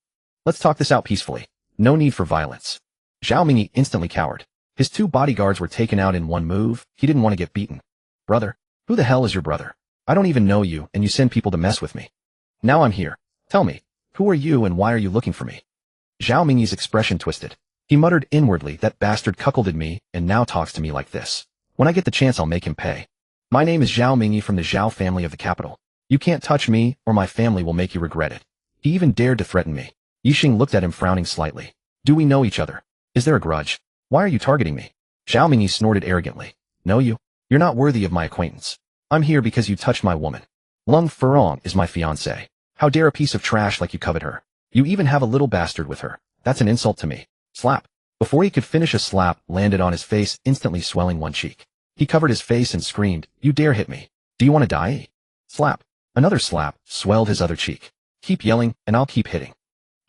Let's talk this out peacefully. No need for violence. Zhao Mingyi instantly cowered. His two bodyguards were taken out in one move. He didn't want to get beaten. Brother? Who the hell is your brother? I don't even know you, and you send people to mess with me. Now I'm here. Tell me, who are you and why are you looking for me? Zhao Mingyi's expression twisted. He muttered inwardly, that bastard cuckolded me and now talks to me like this. When I get the chance, I'll make him pay. My name is Zhao Mingyi from the Zhao family of the capital. You can't touch me, or my family will make you regret it. He even dared to threaten me. Ye Xing looked at him, frowning slightly. Do we know each other? Is there a grudge? Why are you targeting me? Zhao Mingyi snorted arrogantly. Know you? You're not worthy of my acquaintance. I'm here because you touched my woman. Lung Furong is my fiancée. How dare a piece of trash like you covet her? You even have a little bastard with her. That's an insult to me. Slap. Before he could finish, a slap landed on his face, instantly swelling one cheek. He covered his face and screamed, You dare hit me? Do you want to die? Slap. Another slap swelled his other cheek. Keep yelling, and I'll keep hitting.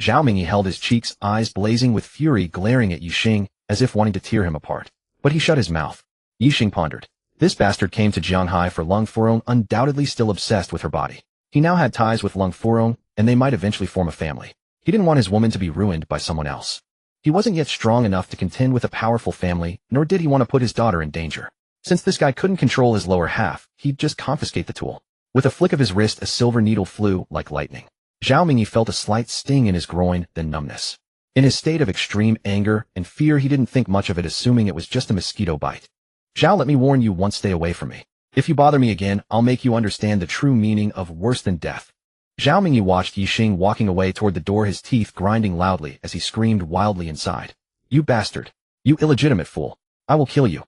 Zhao Mingyi held his cheeks, eyes blazing with fury, glaring at Ye Xing, as if wanting to tear him apart. But he shut his mouth. Ye Xing pondered. This bastard came to Jianghai for Lung Furong, undoubtedly still obsessed with her body. He now had ties with Lung Furong, and they might eventually form a family. He didn't want his woman to be ruined by someone else. He wasn't yet strong enough to contend with a powerful family, nor did he want to put his daughter in danger. Since this guy couldn't control his lower half, he'd just confiscate the tool. With a flick of his wrist, a silver needle flew like lightning. Zhao Mingyi felt a slight sting in his groin, then numbness. In his state of extreme anger and fear, he didn't think much of it, assuming it was just a mosquito bite. Zhao, let me warn you once, stay away from me. If you bother me again, I'll make you understand the true meaning of worse than death. Zhao Mingyi watched Ye Xing walking away toward the door, his teeth grinding loudly as he screamed wildly inside. You bastard. You illegitimate fool. I will kill you.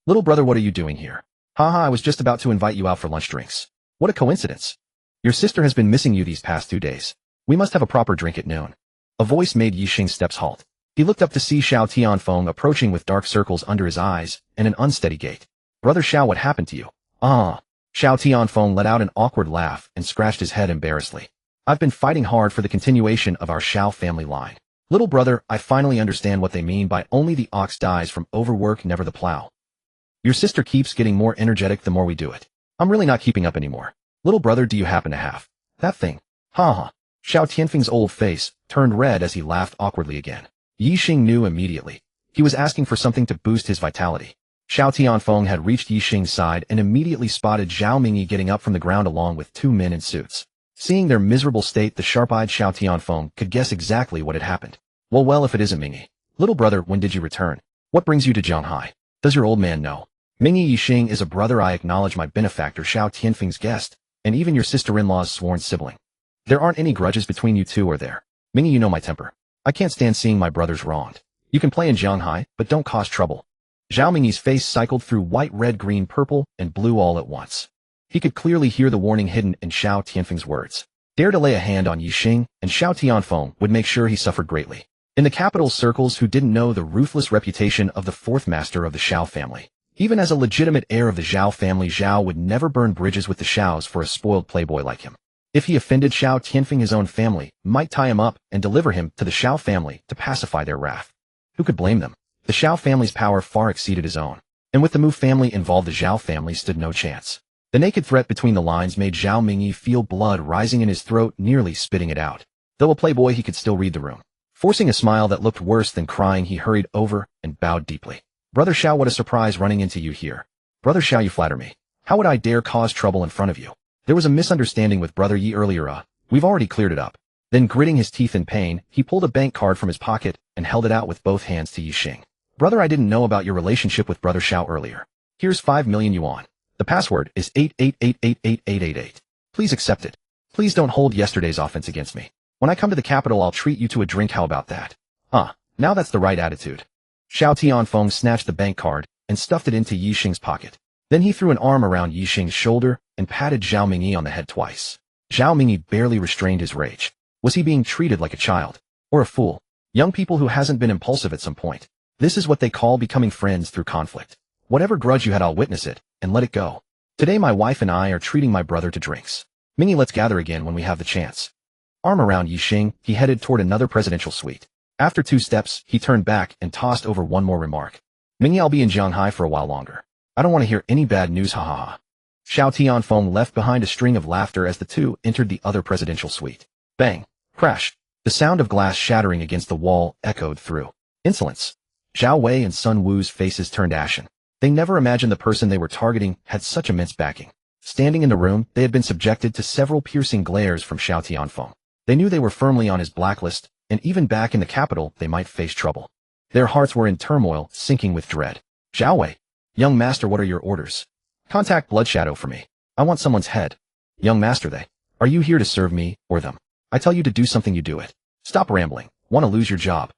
Little brother, what are you doing here? Haha, I was just about to invite you out for lunch drinks. What a coincidence. Your sister has been missing you these past 2 days. We must have a proper drink at noon. A voice made Ye Xing's steps halt. He looked up to see Xiao Tianfeng approaching with dark circles under his eyes and an unsteady gait. Brother Xiao, what happened to you? Xiao Tianfeng let out an awkward laugh and scratched his head embarrassedly. I've been fighting hard for the continuation of our Xiao family line. Little brother, I finally understand what they mean by only the ox dies from overwork, never the plow. Your sister keeps getting more energetic the more we do it. I'm really not keeping up anymore. Little brother, do you happen to have that thing? Xiao Tianfeng's old face turned red as he laughed awkwardly again. Ye Xing knew immediately. He was asking for something to boost his vitality. Xiao Tianfeng had reached Ye Xing's side and immediately spotted Zhao Mingyi getting up from the ground along with 2 men in suits. Seeing their miserable state, the sharp-eyed Xiao Tianfeng could guess exactly what had happened. Well, if it isn't Mingyi. Little brother, when did you return? What brings you to Jianghai? Does your old man know? Mingyi Ye Xing is a brother. I acknowledge my benefactor, Xiao Tianfeng's guest, and even your sister-in-law's sworn sibling. There aren't any grudges between you two, are there? Mingyi, you know my temper. I can't stand seeing my brothers wronged. You can play in Jianghai, but don't cause trouble. Zhao Mingyi's face cycled through white, red, green, purple, and blue all at once. He could clearly hear the warning hidden in Xiao Tianfeng's words. Dare to lay a hand on Ye Xing, and Xiao Tianfeng would make sure he suffered greatly. In the capital circles, who didn't know the ruthless reputation of the fourth master of the Xiao family? Even as a legitimate heir of the Zhao family, Zhao would never burn bridges with the Xiaos for a spoiled playboy like him. If he offended Xiao Tianfeng, his own family might tie him up and deliver him to the Xiao family to pacify their wrath. Who could blame them? The Xiao family's power far exceeded his own, and with the Mu family involved, the Zhao family stood no chance. The naked threat between the lines made Zhao Mingyi feel blood rising in his throat, nearly spitting it out. Though a playboy, he could still read the room. Forcing a smile that looked worse than crying, he hurried over and bowed deeply. Brother Xiao, what a surprise running into you here. Brother Xiao, you flatter me. How would I dare cause trouble in front of you? There was a misunderstanding with Brother Yi earlier, we've already cleared it up. Then gritting his teeth in pain, he pulled a bank card from his pocket and held it out with both hands to Ye Xing. Brother, I didn't know about your relationship with Brother Xiao earlier. Here's 5 million yuan. The password is 88888888. Please accept it. Please don't hold yesterday's offense against me. When I come to the capital, I'll treat you to a drink. How about that? Now that's the right attitude. Xiao Tianfeng snatched the bank card and stuffed it into Ye Xing's pocket. Then he threw an arm around Ye Xing's shoulder and patted Zhao Mingyi on the head twice. Zhao Mingyi barely restrained his rage. Was he being treated like a child? Or a fool? Young people who hasn't been impulsive at some point. This is what they call becoming friends through conflict. Whatever grudge you had, I'll witness it and let it go. Today my wife and I are treating my brother to drinks. Mingyi, let's gather again when we have the chance. Arm around Ye Xing, he headed toward another presidential suite. After 2 steps, he turned back and tossed over one more remark. Mingyi, I'll be in Shanghai for a while longer. I don't want to hear any bad news, ha ha ha. Xiao Tianfeng left behind a string of laughter as the two entered the other presidential suite. Bang! Crash! The sound of glass shattering against the wall echoed through. Insolence! Zhao Wei and Sun Wu's faces turned ashen. They never imagined the person they were targeting had such immense backing. Standing in the room, they had been subjected to several piercing glares from Xiao Tianfeng. They knew they were firmly on his blacklist, and even back in the capital, they might face trouble. Their hearts were in turmoil, sinking with dread. Zhao Wei. Young master, what are your orders? Contact Blood Shadow for me. I want someone's head. Young master, they. Are you here to serve me, or them? I tell you to do something, you do it. Stop rambling. Want to lose your job?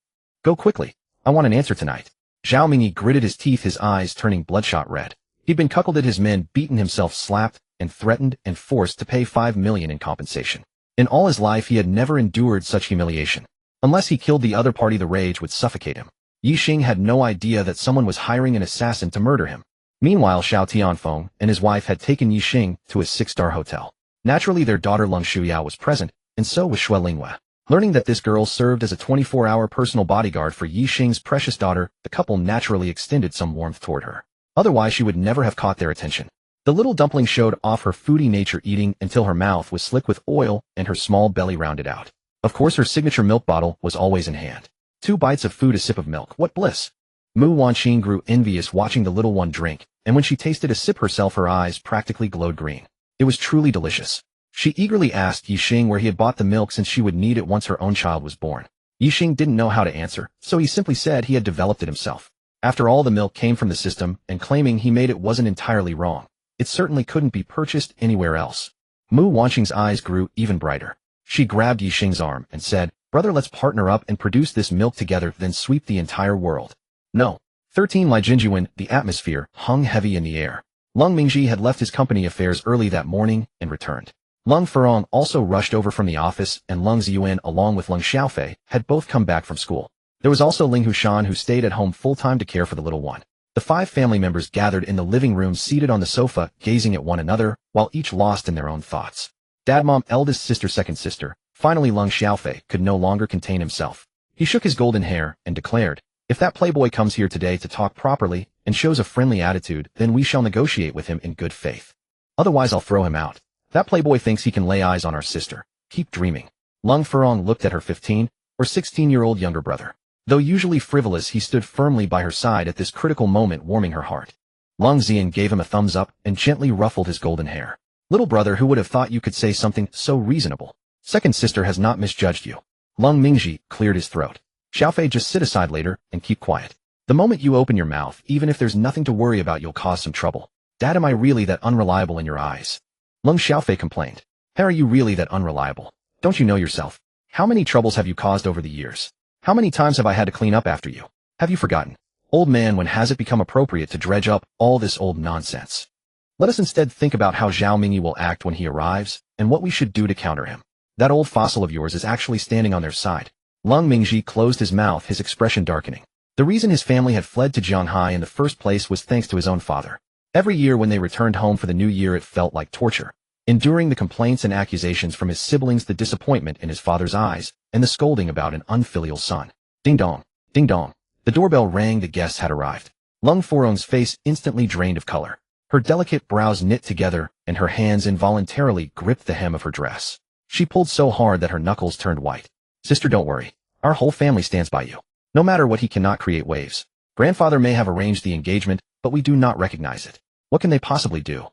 Go quickly. I want an answer tonight. Zhao Mingyi gritted his teeth, his eyes turning bloodshot red. He'd been cuckolded, his men beaten, himself slapped, and threatened and forced to pay 5 million in compensation. In all his life, he had never endured such humiliation. Unless he killed the other party, the rage would suffocate him. Ye Xing had no idea that someone was hiring an assassin to murder him. Meanwhile, Xiao Tianfeng and his wife had taken Ye Xing to a 6-star hotel. Naturally, their daughter Leng Shuyao was present, and so was Xue Linghua. Learning that this girl served as a 24-hour personal bodyguard for Ye Xing's precious daughter, the couple naturally extended some warmth toward her. Otherwise, she would never have caught their attention. The little dumpling showed off her foodie nature, eating until her mouth was slick with oil and her small belly rounded out. Of course, her signature milk bottle was always in hand. 2 bites of food, a sip of milk. What bliss! Mu Wanqing grew envious watching the little one drink, and when she tasted a sip herself, her eyes practically glowed green. It was truly delicious. She eagerly asked Ye Xing where he had bought the milk, since she would need it once her own child was born. Ye Xing didn't know how to answer, so he simply said he had developed it himself. After all, the milk came from the system, and claiming he made it wasn't entirely wrong. It certainly couldn't be purchased anywhere else. Mu Wanqing's eyes grew even brighter. She grabbed Ye Xing's arm and said, "Brother, let's partner up and produce this milk together, then sweep the entire world." No. 13 Li Jinjuan, the atmosphere hung heavy in the air. Leng Mingji had left his company affairs early that morning and returned. Leng Furong also rushed over from the office, and Leng Ziyuan along with Leng Xiaofei had both come back from school. There was also Ling Hushan, who stayed at home full-time to care for the little one. The 5 family members gathered in the living room, seated on the sofa, gazing at one another, while each lost in their own thoughts. Dad, mom, eldest sister, second sister. Finally, Leng Xiaofei could no longer contain himself. He shook his golden hair and declared, "If that playboy comes here today to talk properly and shows a friendly attitude, then we shall negotiate with him in good faith. Otherwise, I'll throw him out. That playboy thinks he can lay eyes on our sister. Keep dreaming." Leng Furong looked at her 15 or 16-year-old younger brother. Though usually frivolous, he stood firmly by her side at this critical moment, warming her heart. Leng Ziyan gave him a thumbs up and gently ruffled his golden hair. "Little brother, who would have thought you could say something so reasonable? Second sister has not misjudged you." Leng Mingji cleared his throat. "Xiaofei, just sit aside later and keep quiet. The moment you open your mouth, even if there's nothing to worry about, you'll cause some trouble. Dad, am I really that unreliable in your eyes?" Leng Xiaofei complained. "Hey, are you really that unreliable? Don't you know yourself? How many troubles have you caused over the years? How many times have I had to clean up after you? Have you forgotten? Old man, when has it become appropriate to dredge up all this old nonsense? Let us instead think about how Zhao Mingyi will act when he arrives, and what we should do to counter him. That old fossil of yours is actually standing on their side." Leng Mingji closed his mouth, his expression darkening. The reason his family had fled to Shanghai in the first place was thanks to his own father. Every year when they returned home for the new year, it felt like torture. Enduring the complaints and accusations from his siblings, the disappointment in his father's eyes, and the scolding about an unfilial son. Ding dong, ding dong. The doorbell rang, the guests had arrived. Leng Furong's face instantly drained of color. Her delicate brows knit together, and her hands involuntarily gripped the hem of her dress. She pulled so hard that her knuckles turned white. "Sister, don't worry. Our whole family stands by you. No matter what, he cannot create waves. Grandfather may have arranged the engagement, but we do not recognize it. What can they possibly do?"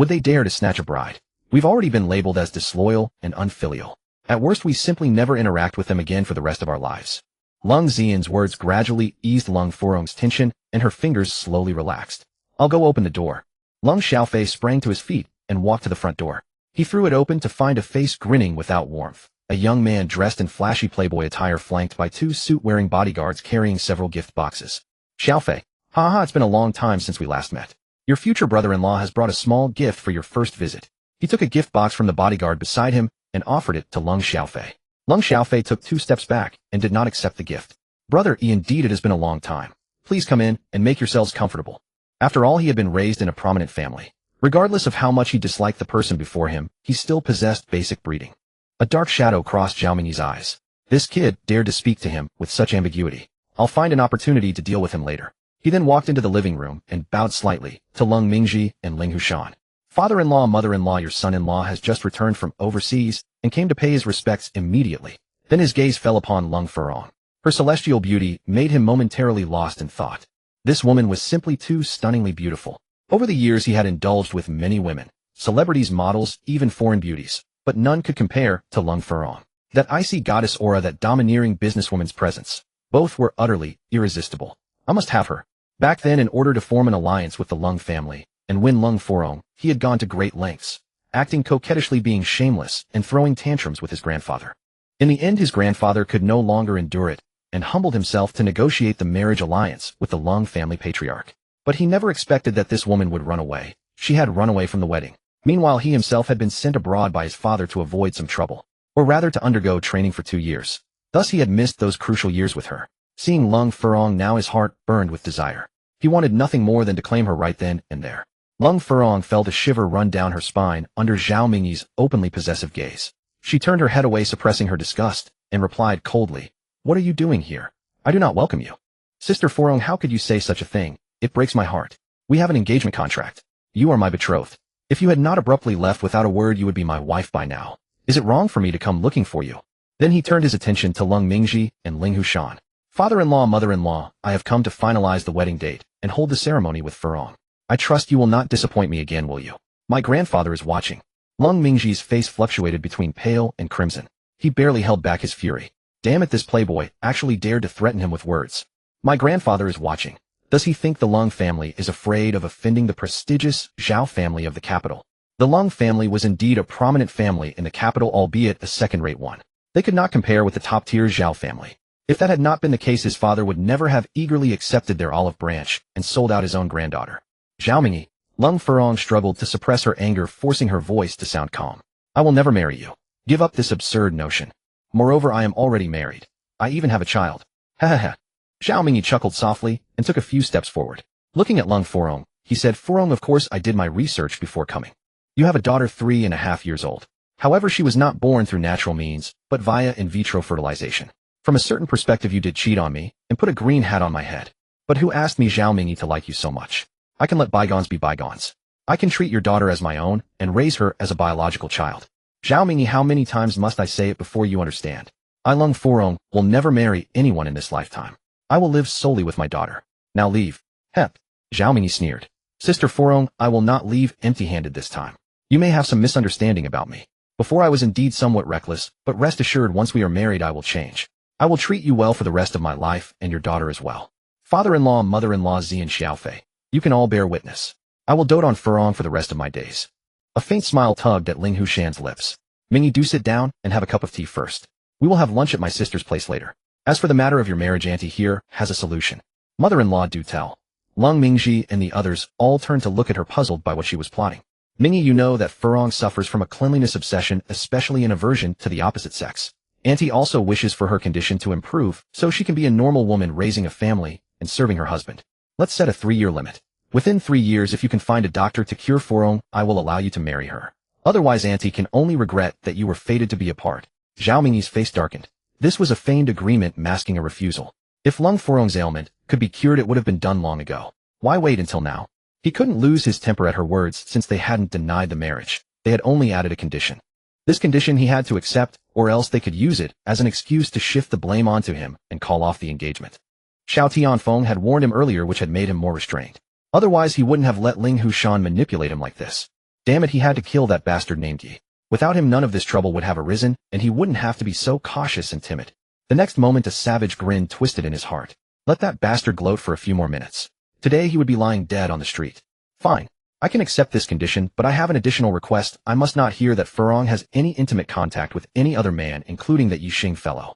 Would they dare to snatch a bride? We've already been labeled as disloyal and unfilial. At worst, we simply never interact with them again for the rest of our lives. Lung Xian's words gradually eased Lung Furong's tension, and her fingers slowly relaxed. I'll go open the door. Lung Xiaofei sprang to his feet and walked to the front door. He threw it open to find a face grinning without warmth. A young man dressed in flashy playboy attire flanked by two suit-wearing bodyguards carrying several gift boxes. Xiaofei, haha, it's been a long time since we last met. Your future brother-in-law has brought a small gift for your first visit. He took a gift box from the bodyguard beside him and offered it to Lung Xiaofei. Lung Xiaofei took 2 steps back and did not accept the gift. Brother Yi, indeed it has been a long time. Please come in and make yourselves comfortable. After all, he had been raised in a prominent family. Regardless of how much he disliked the person before him, he still possessed basic breeding. A dark shadow crossed Zhao Mingyi's eyes. This kid dared to speak to him with such ambiguity. I'll find an opportunity to deal with him later. He then walked into the living room and bowed slightly to Lung Mingyi and Ling Hushan. Father-in-law, mother-in-law, your son-in-law has just returned from overseas and came to pay his respects immediately. Then his gaze fell upon Lung Furong. Her celestial beauty made him momentarily lost in thought. This woman was simply too stunningly beautiful. Over the years he had indulged with many women, celebrities, models, even foreign beauties, but none could compare to Lung Furong. That icy goddess aura, that domineering businesswoman's presence, both were utterly irresistible. I must have her. Back then, in order to form an alliance with the Lung family and win Lung Furong, he had gone to great lengths, acting coquettishly, being shameless, and throwing tantrums with his grandfather. In the end, his grandfather could no longer endure it and humbled himself to negotiate the marriage alliance with the Lung family patriarch. But he never expected that this woman would run away. She had run away from the wedding. Meanwhile, he himself had been sent abroad by his father to avoid some trouble, or rather to undergo training for 2 years. Thus he had missed those crucial years with her. Seeing Lung Furong now, his heart burned with desire. He wanted nothing more than to claim her right then and there. Lung Furong felt a shiver run down her spine under Zhao Mingyi's openly possessive gaze. She turned her head away, suppressing her disgust, and replied coldly, "What are you doing here? I do not welcome you." "Sister Furong, how could you say such a thing? It breaks my heart. We have an engagement contract. You are my betrothed. If you had not abruptly left without a word, you would be my wife by now. Is it wrong for me to come looking for you?" Then he turned his attention to Lung Mingyi and Ling Hushan. "Father-in-law, mother-in-law, I have come to finalize the wedding date and hold the ceremony with Furong. I trust you will not disappoint me again, will you? My grandfather is watching." Lung Mingyi's face fluctuated between pale and crimson. He barely held back his fury. Damn it, this playboy actually dared to threaten him with words. My grandfather is watching. Does he think the Lung family is afraid of offending the prestigious Zhao family of the capital? The Lung family was indeed a prominent family in the capital, albeit a second-rate one. They could not compare with the top-tier Zhao family. If that had not been the case, his father would never have eagerly accepted their olive branch and sold out his own granddaughter. "Zhao Mingyi." Lung Furong struggled to suppress her anger, forcing her voice to sound calm. "I will never marry you. Give up this absurd notion. Moreover, I am already married. I even have a child." "Ha ha ha." Zhao Mingyi chuckled softly and took a few steps forward. Looking at Lung Furong, he said, "Furong, of course I did my research before coming. You have a daughter 3.5 years old. However, she was not born through natural means, but via in vitro fertilization. From a certain perspective, you did cheat on me and put a green hat on my head. But who asked me, Zhao Mingyi, to like you so much? I can let bygones be bygones. I can treat your daughter as my own and raise her as a biological child. Zhao Mingyi, how many times must I say it before you understand? I, Lung Furong, will never marry anyone in this lifetime. I will live solely with my daughter. Now leave." "Hep." Zhao Mingyi sneered. "Sister Furong, I will not leave empty-handed this time. You may have some misunderstanding about me. Before I was indeed somewhat reckless, but rest assured, once we are married I will change. I will treat you well for the rest of my life, and your daughter as well. Father-in-law, mother-in-law, Zi and Xiaofei, you can all bear witness. I will dote on Furong for the rest of my days." A faint smile tugged at Ling Hushan's lips. "Mingyi, do sit down and have a cup of tea first. We will have lunch at my sister's place later. As for the matter of your marriage, Auntie here has a solution. Mother-in-law, do tell." Lung Mingyi and the others all turned to look at her, puzzled by what she was plotting. "Mingyi, you know that Furong suffers from a cleanliness obsession, especially an aversion to the opposite sex. Auntie also wishes for her condition to improve so she can be a normal woman raising a family and serving her husband. Let's set a 3-year limit. Within 3 years, if you can find a doctor to cure Furong, I will allow you to marry her. Otherwise, Auntie can only regret that you were fated to be apart." Zhao Mingyi's face darkened. This was a feigned agreement masking a refusal. If Lung Furong's ailment could be cured, it would have been done long ago. Why wait until now? He couldn't lose his temper at her words, since they hadn't denied the marriage. They had only added a condition. This condition he had to accept, or else they could use it as an excuse to shift the blame onto him and call off the engagement. Xiao Tianfeng had warned him earlier, which had made him more restrained. Otherwise, he wouldn't have let Ling Hushan manipulate him like this. Damn it, he had to kill that bastard named Ye. Without him none of this trouble would have arisen, and he wouldn't have to be so cautious and timid. The next moment a savage grin twisted in his heart. Let that bastard gloat for a few more minutes. Today he would be lying dead on the street. Fine. I can accept this condition, but I have an additional request. I must not hear that Furong has any intimate contact with any other man, including that Ye Xing fellow.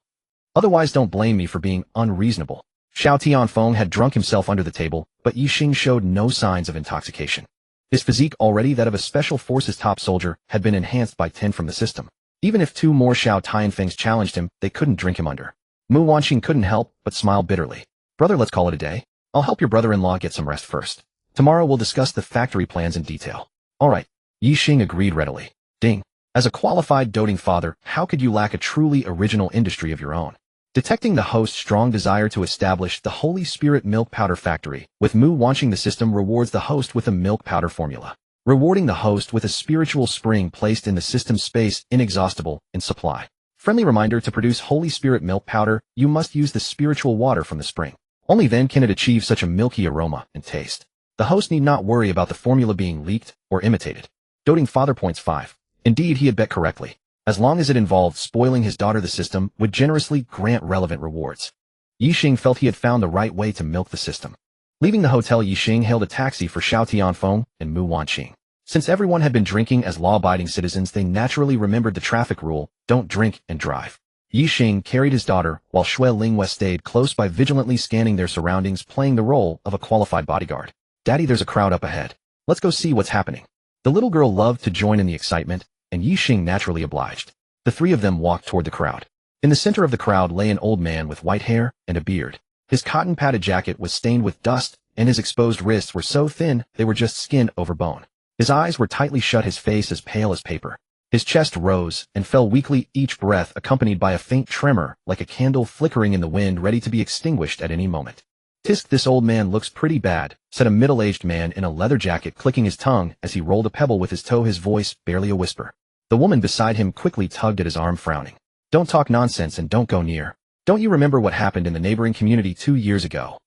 Otherwise don't blame me for being unreasonable. Xiao Tianfeng had drunk himself under the table, but Ye Xing showed no signs of intoxication. His physique, already that of a special forces top soldier, had been enhanced by 10 from the system. Even if 2 more Xiao Tianfengs challenged him, they couldn't drink him under. Mu Wanqing couldn't help but smile bitterly. Brother, let's call it a day. I'll help your brother-in-law get some rest first. Tomorrow we'll discuss the factory plans in detail. All right. Ye Xing agreed readily. Ding. As a qualified doting father, how could you lack a truly original industry of your own? Detecting the host's strong desire to establish the Holy Spirit milk powder factory, with Mu Wanqing, the system rewards the host with a milk powder formula. Rewarding the host with a spiritual spring placed in the system space, inexhaustible in supply. Friendly reminder: to produce Holy Spirit milk powder, you must use the spiritual water from the spring. Only then can it achieve such a milky aroma and taste. The host need not worry about the formula being leaked or imitated. Doting father points 5. Indeed, he had bet correctly. As long as it involved spoiling his daughter, the system would generously grant relevant rewards. Ye Xing felt he had found the right way to milk the system. Leaving the hotel, Ye Xing hailed a taxi for Xiao Tianfeng and Mu Wanqing. Since everyone had been drinking as law-abiding citizens, they naturally remembered the traffic rule: don't drink and drive. Ye Xing carried his daughter, while Shui Lingwei stayed close by, vigilantly scanning their surroundings, playing the role of a qualified bodyguard. Daddy, there's a crowd up ahead. Let's go see what's happening. The little girl loved to join in the excitement, and Ye Xing naturally obliged. The 3 of them walked toward the crowd. In the center of the crowd lay an old man with white hair and a beard. His cotton-padded jacket was stained with dust, and his exposed wrists were so thin they were just skin over bone. His eyes were tightly shut, his face as pale as paper. His chest rose and fell weakly, each breath accompanied by a faint tremor, like a candle flickering in the wind ready to be extinguished at any moment. "Tisk, this old man looks pretty bad," said a middle-aged man in a leather jacket, clicking his tongue as he rolled a pebble with his toe, his voice barely a whisper. The woman beside him quickly tugged at his arm, frowning. "Don't talk nonsense and don't go near. Don't you remember what happened in the neighboring community 2 years ago?"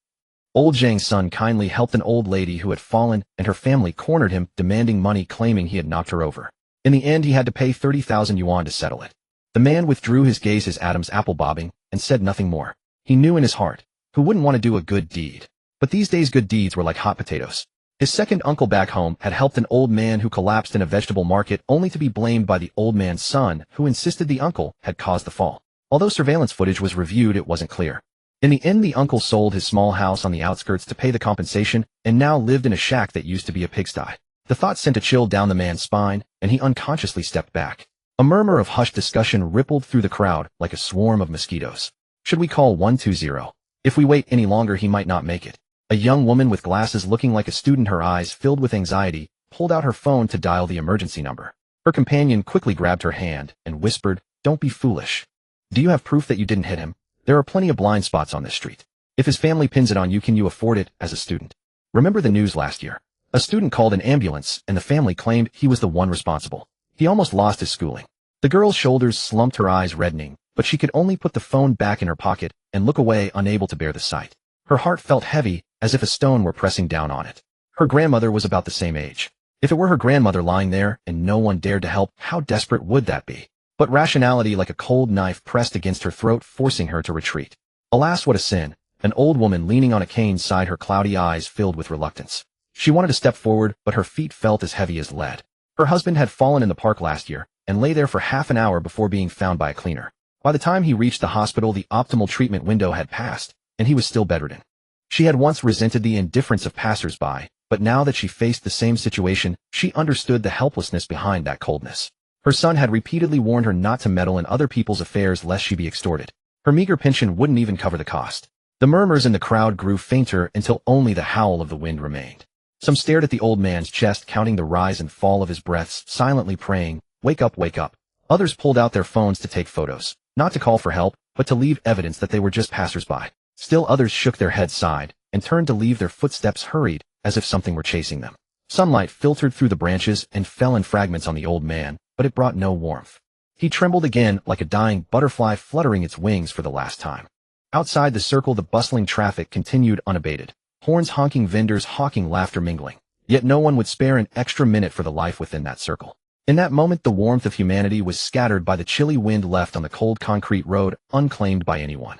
Old Zhang's son kindly helped an old lady who had fallen, and her family cornered him, demanding money, claiming he had knocked her over. In the end, he had to pay 30,000 yuan to settle it. The man withdrew his gaze, his Adam's apple bobbing, and said nothing more. He knew in his heart, who wouldn't want to do a good deed? But these days good deeds were like hot potatoes. His second uncle back home had helped an old man who collapsed in a vegetable market, only to be blamed by the old man's son, who insisted the uncle had caused the fall. Although surveillance footage was reviewed, it wasn't clear. In the end, the uncle sold his small house on the outskirts to pay the compensation, and now lived in a shack that used to be a pigsty. The thought sent a chill down the man's spine, and he unconsciously stepped back. A murmur of hushed discussion rippled through the crowd like a swarm of mosquitoes. Should we call 120? If we wait any longer, he might not make it. A young woman with glasses, looking like a student, her eyes filled with anxiety, pulled out her phone to dial the emergency number. Her companion quickly grabbed her hand and whispered, "Don't be foolish. Do you have proof that you didn't hit him? There are plenty of blind spots on this street. If his family pins it on you, can you afford it as a student? Remember the news last year? A student called an ambulance, and the family claimed he was the one responsible. He almost lost his schooling." The girl's shoulders slumped, her eyes reddening, but she could only put the phone back in her pocket and look away, unable to bear the sight. Her heart felt heavy, as if a stone were pressing down on it. Her grandmother was about the same age. If it were her grandmother lying there and no one dared to help, how desperate would that be? But rationality, like a cold knife, pressed against her throat, forcing her to retreat. Alas, what a sin! An old woman leaning on a cane sighed, her cloudy eyes filled with reluctance. She wanted to step forward, but her feet felt as heavy as lead. Her husband had fallen in the park last year, and lay there for half an hour before being found by a cleaner. By the time he reached the hospital, the optimal treatment window had passed, and he was still bedridden. She had once resented the indifference of passers-by, but now that she faced the same situation, she understood the helplessness behind that coldness. Her son had repeatedly warned her not to meddle in other people's affairs lest she be extorted. Her meager pension wouldn't even cover the cost. The murmurs in the crowd grew fainter until only the howl of the wind remained. Some stared at the old man's chest, counting the rise and fall of his breaths, silently praying, "Wake up, wake up." Others pulled out their phones to take photos, not to call for help, but to leave evidence that they were just passers-by. Still others shook their heads, sighed, and turned to leave, their footsteps hurried, as if something were chasing them. Sunlight filtered through the branches and fell in fragments on the old man, but it brought no warmth. He trembled again, like a dying butterfly fluttering its wings for the last time. Outside the circle, the bustling traffic continued unabated. Horns honking, vendors hawking, laughter mingling. Yet no one would spare an extra minute for the life within that circle. In that moment, the warmth of humanity was scattered by the chilly wind left on the cold concrete road, unclaimed by anyone.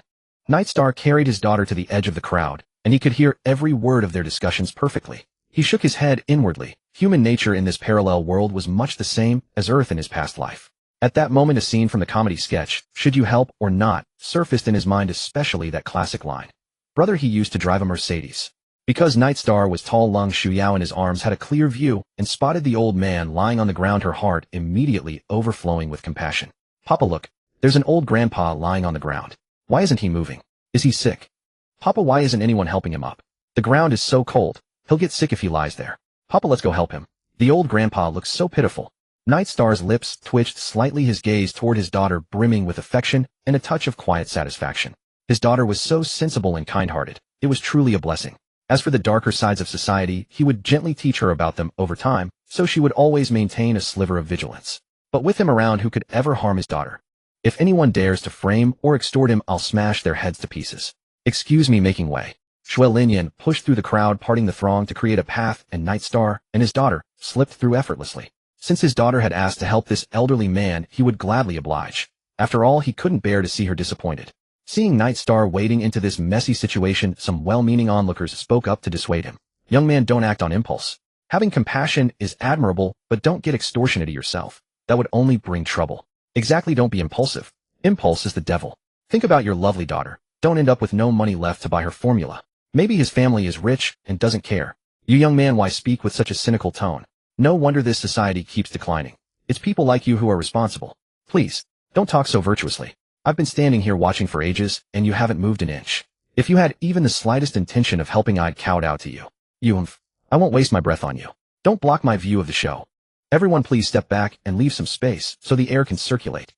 Nightstar carried his daughter to the edge of the crowd, and he could hear every word of their discussions perfectly. He shook his head inwardly. Human nature in this parallel world was much the same as Earth in his past life. At that moment, a scene from the comedy sketch, Should You Help or Not, surfaced in his mind, especially that classic line. Brother, he used to drive a Mercedes. Because Nightstar was tall, Lung Shuyao in his arms had a clear view and spotted the old man lying on the ground, her heart immediately overflowing with compassion. Papa, look, there's an old grandpa lying on the ground. Why isn't he moving? Is he sick? Papa, why isn't anyone helping him up? The ground is so cold. He'll get sick if he lies there. Papa, let's go help him. The old grandpa looks so pitiful. Nightstar's lips twitched slightly, his gaze toward his daughter brimming with affection and a touch of quiet satisfaction. His daughter was so sensible and kind-hearted. It was truly a blessing. As for the darker sides of society, he would gently teach her about them over time, so she would always maintain a sliver of vigilance. But with him around, who could ever harm his daughter? If anyone dares to frame or extort him, I'll smash their heads to pieces. Excuse me, making way. Shui Linyan pushed through the crowd, parting the throng to create a path, and Nightstar and his daughter slipped through effortlessly. Since his daughter had asked to help this elderly man, he would gladly oblige. After all, he couldn't bear to see her disappointed. Seeing Nightstar wading into this messy situation, some well-meaning onlookers spoke up to dissuade him. Young man, don't act on impulse. Having compassion is admirable, but don't get extortionate yourself. That would only bring trouble. Exactly, don't be impulsive. Impulse is the devil. Think about your lovely daughter. Don't end up with no money left to buy her formula. Maybe his family is rich and doesn't care. You young man, why speak with such a cynical tone? No wonder this society keeps declining. It's people like you who are responsible. Please, don't talk so virtuously. I've been standing here watching for ages, and you haven't moved an inch. If you had even the slightest intention of helping, I'd kowtow to you. I won't waste my breath on you. Don't block my view of the show. Everyone please step back and leave some space so the air can circulate.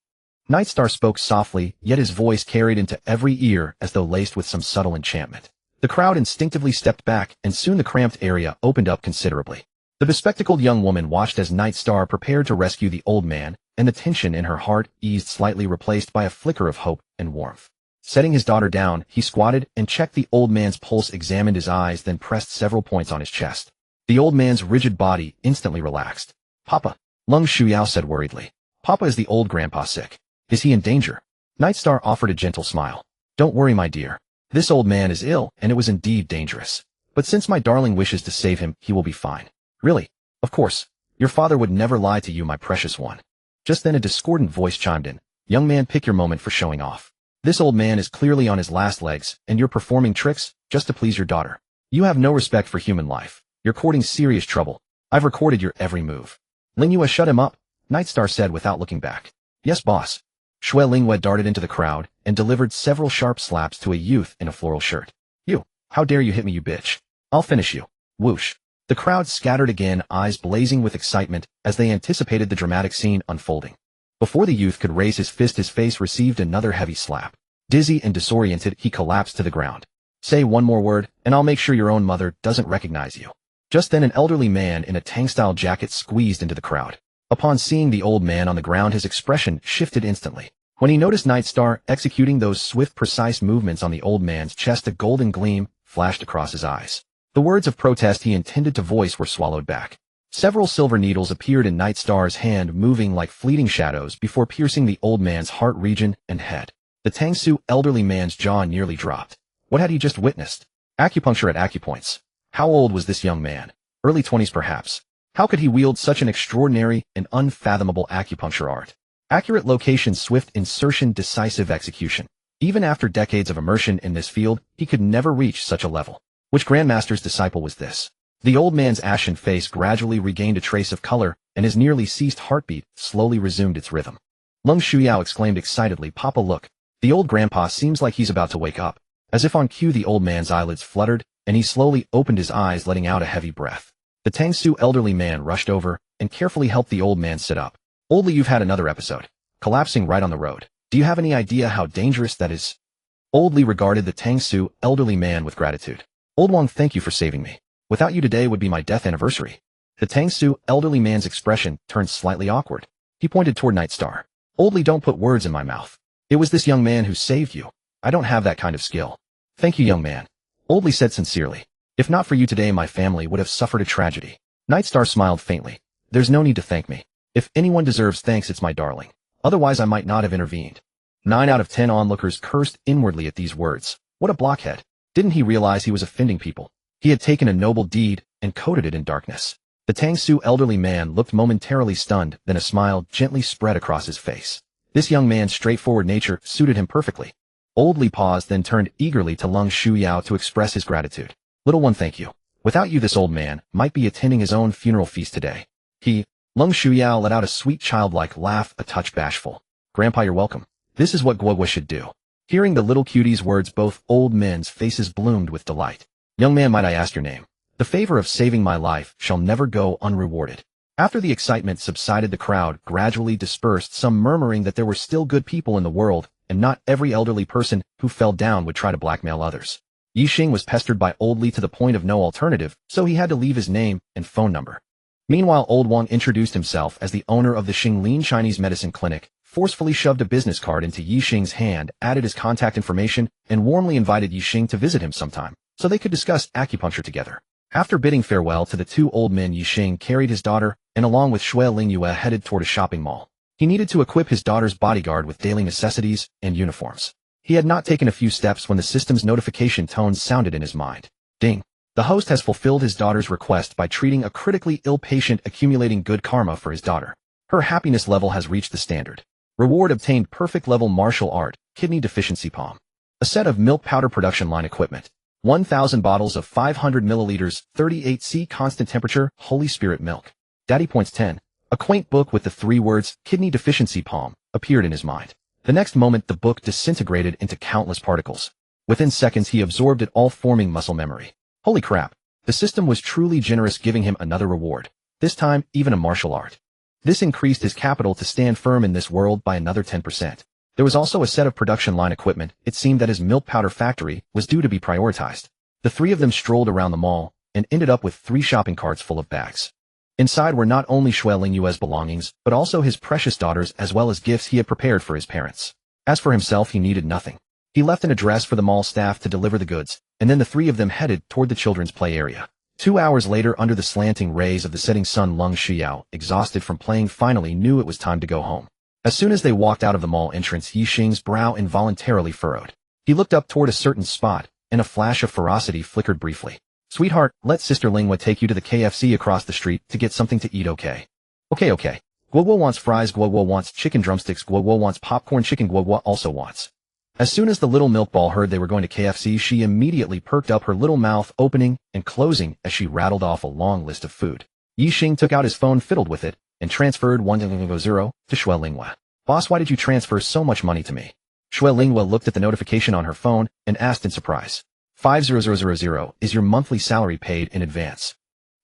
Nightstar spoke softly, yet his voice carried into every ear as though laced with some subtle enchantment. The crowd instinctively stepped back, and soon the cramped area opened up considerably. The bespectacled young woman watched as Nightstar prepared to rescue the old man, and the tension in her heart eased slightly, replaced by a flicker of hope and warmth. Setting his daughter down, he squatted and checked the old man's pulse, examined his eyes, then pressed several points on his chest. The old man's rigid body instantly relaxed. Papa, Lung Shuyao said worriedly. Papa, is the old grandpa sick? Is he in danger? Nightstar offered a gentle smile. Don't worry, my dear. This old man is ill, and it was indeed dangerous. But since my darling wishes to save him, he will be fine. Really? Of course. Your father would never lie to you, my precious one. Just then a discordant voice chimed in. Young man, pick your moment for showing off. This old man is clearly on his last legs, and you're performing tricks just to please your daughter. You have no respect for human life. You're courting serious trouble. I've recorded your every move. Lingyue, shut him up, Nightstar said without looking back. Yes, boss. Shui Lingyue darted into the crowd and delivered several sharp slaps to a youth in a floral shirt. You, how dare you hit me, you bitch. I'll finish you. Whoosh. The crowd scattered again, eyes blazing with excitement as they anticipated the dramatic scene unfolding. Before the youth could raise his fist, his face received another heavy slap. Dizzy and disoriented, he collapsed to the ground. Say one more word, and I'll make sure your own mother doesn't recognize you. Just then an elderly man in a tank-style jacket squeezed into the crowd. Upon seeing the old man on the ground, his expression shifted instantly. When he noticed Nightstar executing those swift, precise movements on the old man's chest, a golden gleam flashed across his eyes. The words of protest he intended to voice were swallowed back. Several silver needles appeared in Nightstar's hand, moving like fleeting shadows before piercing the old man's heart region and head. The Tangsu elderly man's jaw nearly dropped. What had he just witnessed? Acupuncture at acupoints. How old was this young man? Early 20s perhaps. How could he wield such an extraordinary and unfathomable acupuncture art? Accurate location, swift insertion, decisive execution. Even after decades of immersion in this field, he could never reach such a level. Which Grandmaster's disciple was this? The old man's ashen face gradually regained a trace of color, and his nearly ceased heartbeat slowly resumed its rhythm. Lung Shuyao exclaimed excitedly, Papa, look. The old grandpa seems like he's about to wake up. As if on cue, the old man's eyelids fluttered, and he slowly opened his eyes, letting out a heavy breath. The Tangsu elderly man rushed over and carefully helped the old man sit up. Oldly, you've had another episode. Collapsing right on the road. Do you have any idea how dangerous that is? Oldly regarded the Tangsu elderly man with gratitude. Old Wang, thank you for saving me. Without you, today would be my death anniversary. The Tangsu elderly man's expression turned slightly awkward. He pointed toward Nightstar. Oldly, don't put words in my mouth. It was this young man who saved you. I don't have that kind of skill. Thank you, young man. Oldly said sincerely. If not for you today, my family would have suffered a tragedy. Nightstar smiled faintly. There's no need to thank me. If anyone deserves thanks, it's my darling. Otherwise, I might not have intervened. 9 out of 10 onlookers cursed inwardly at these words. What a blockhead. Didn't he realize he was offending people? He had taken a noble deed and coated it in darkness. The Tangsu elderly man looked momentarily stunned, then a smile gently spread across his face. This young man's straightforward nature suited him perfectly. Old Li paused, then turned eagerly to Lung Shuyao to express his gratitude. Little one, thank you. Without you, this old man might be attending his own funeral feast today. Lung Shuyao let out a sweet childlike laugh, a touch bashful. Grandpa, you're welcome. This is what Guoguo should do. Hearing the little cutie's words, both old men's faces bloomed with delight. Young man, might I ask your name? The favor of saving my life shall never go unrewarded. After the excitement subsided, the crowd gradually dispersed, some murmuring that there were still good people in the world, and not every elderly person who fell down would try to blackmail others. Ye Xing was pestered by Old Li to the point of no alternative, so he had to leave his name and phone number. Meanwhile, Old Wang introduced himself as the owner of the Xinglin Chinese Medicine Clinic, forcefully shoved a business card into Ye Xing's hand, added his contact information, and warmly invited Ye Xing to visit him sometime, so they could discuss acupuncture together. After bidding farewell to the two old men, Ye Xing carried his daughter, and along with Shui Lingyue headed toward a shopping mall. He needed to equip his daughter's bodyguard with daily necessities and uniforms. He had not taken a few steps when the system's notification tones sounded in his mind. Ding! The host has fulfilled his daughter's request by treating a critically ill patient, accumulating good karma for his daughter. Her happiness level has reached the standard. Reward obtained: perfect level martial art, kidney deficiency palm. A set of milk powder production line equipment. 1,000 bottles of 500 milliliters, 38°C constant temperature, Holy Spirit milk. Daddy points 10. A quaint book with the 3 words, kidney deficiency palm, appeared in his mind. The next moment, the book disintegrated into countless particles. Within seconds, he absorbed it all, forming muscle memory. Holy crap. The system was truly generous, giving him another reward. This time, even a martial art. This increased his capital to stand firm in this world by another 10%. There was also a set of production line equipment. It seemed that his milk powder factory was due to be prioritized. The 3 of them strolled around the mall and ended up with 3 shopping carts full of bags. Inside were not only Shui Lingyue's belongings, but also his precious daughter's, as well as gifts he had prepared for his parents. As for himself, he needed nothing. He left an address for the mall staff to deliver the goods, and then the 3 of them headed toward the children's play area. 2 hours later, under the slanting rays of the setting sun, Lung Shuyao, exhausted from playing, finally knew it was time to go home. As soon as they walked out of the mall entrance, Ye Xing's brow involuntarily furrowed. He looked up toward a certain spot, and a flash of ferocity flickered briefly. Sweetheart, let Sister Lingyue take you to the KFC across the street to get something to eat, okay? Okay. Guoguo wants fries, Guoguo wants chicken drumsticks, Guoguo wants popcorn chicken, Guoguo also wants. As soon as the little milk ball heard they were going to KFC, she immediately perked up, her little mouth opening and closing as she rattled off a long list of food. Ye Xing took out his phone, fiddled with it, and transferred 100 to Shui Lingyue. Boss, why did you transfer so much money to me? Shui Lingyue looked at the notification on her phone and asked in surprise. 50000 is your monthly salary paid in advance.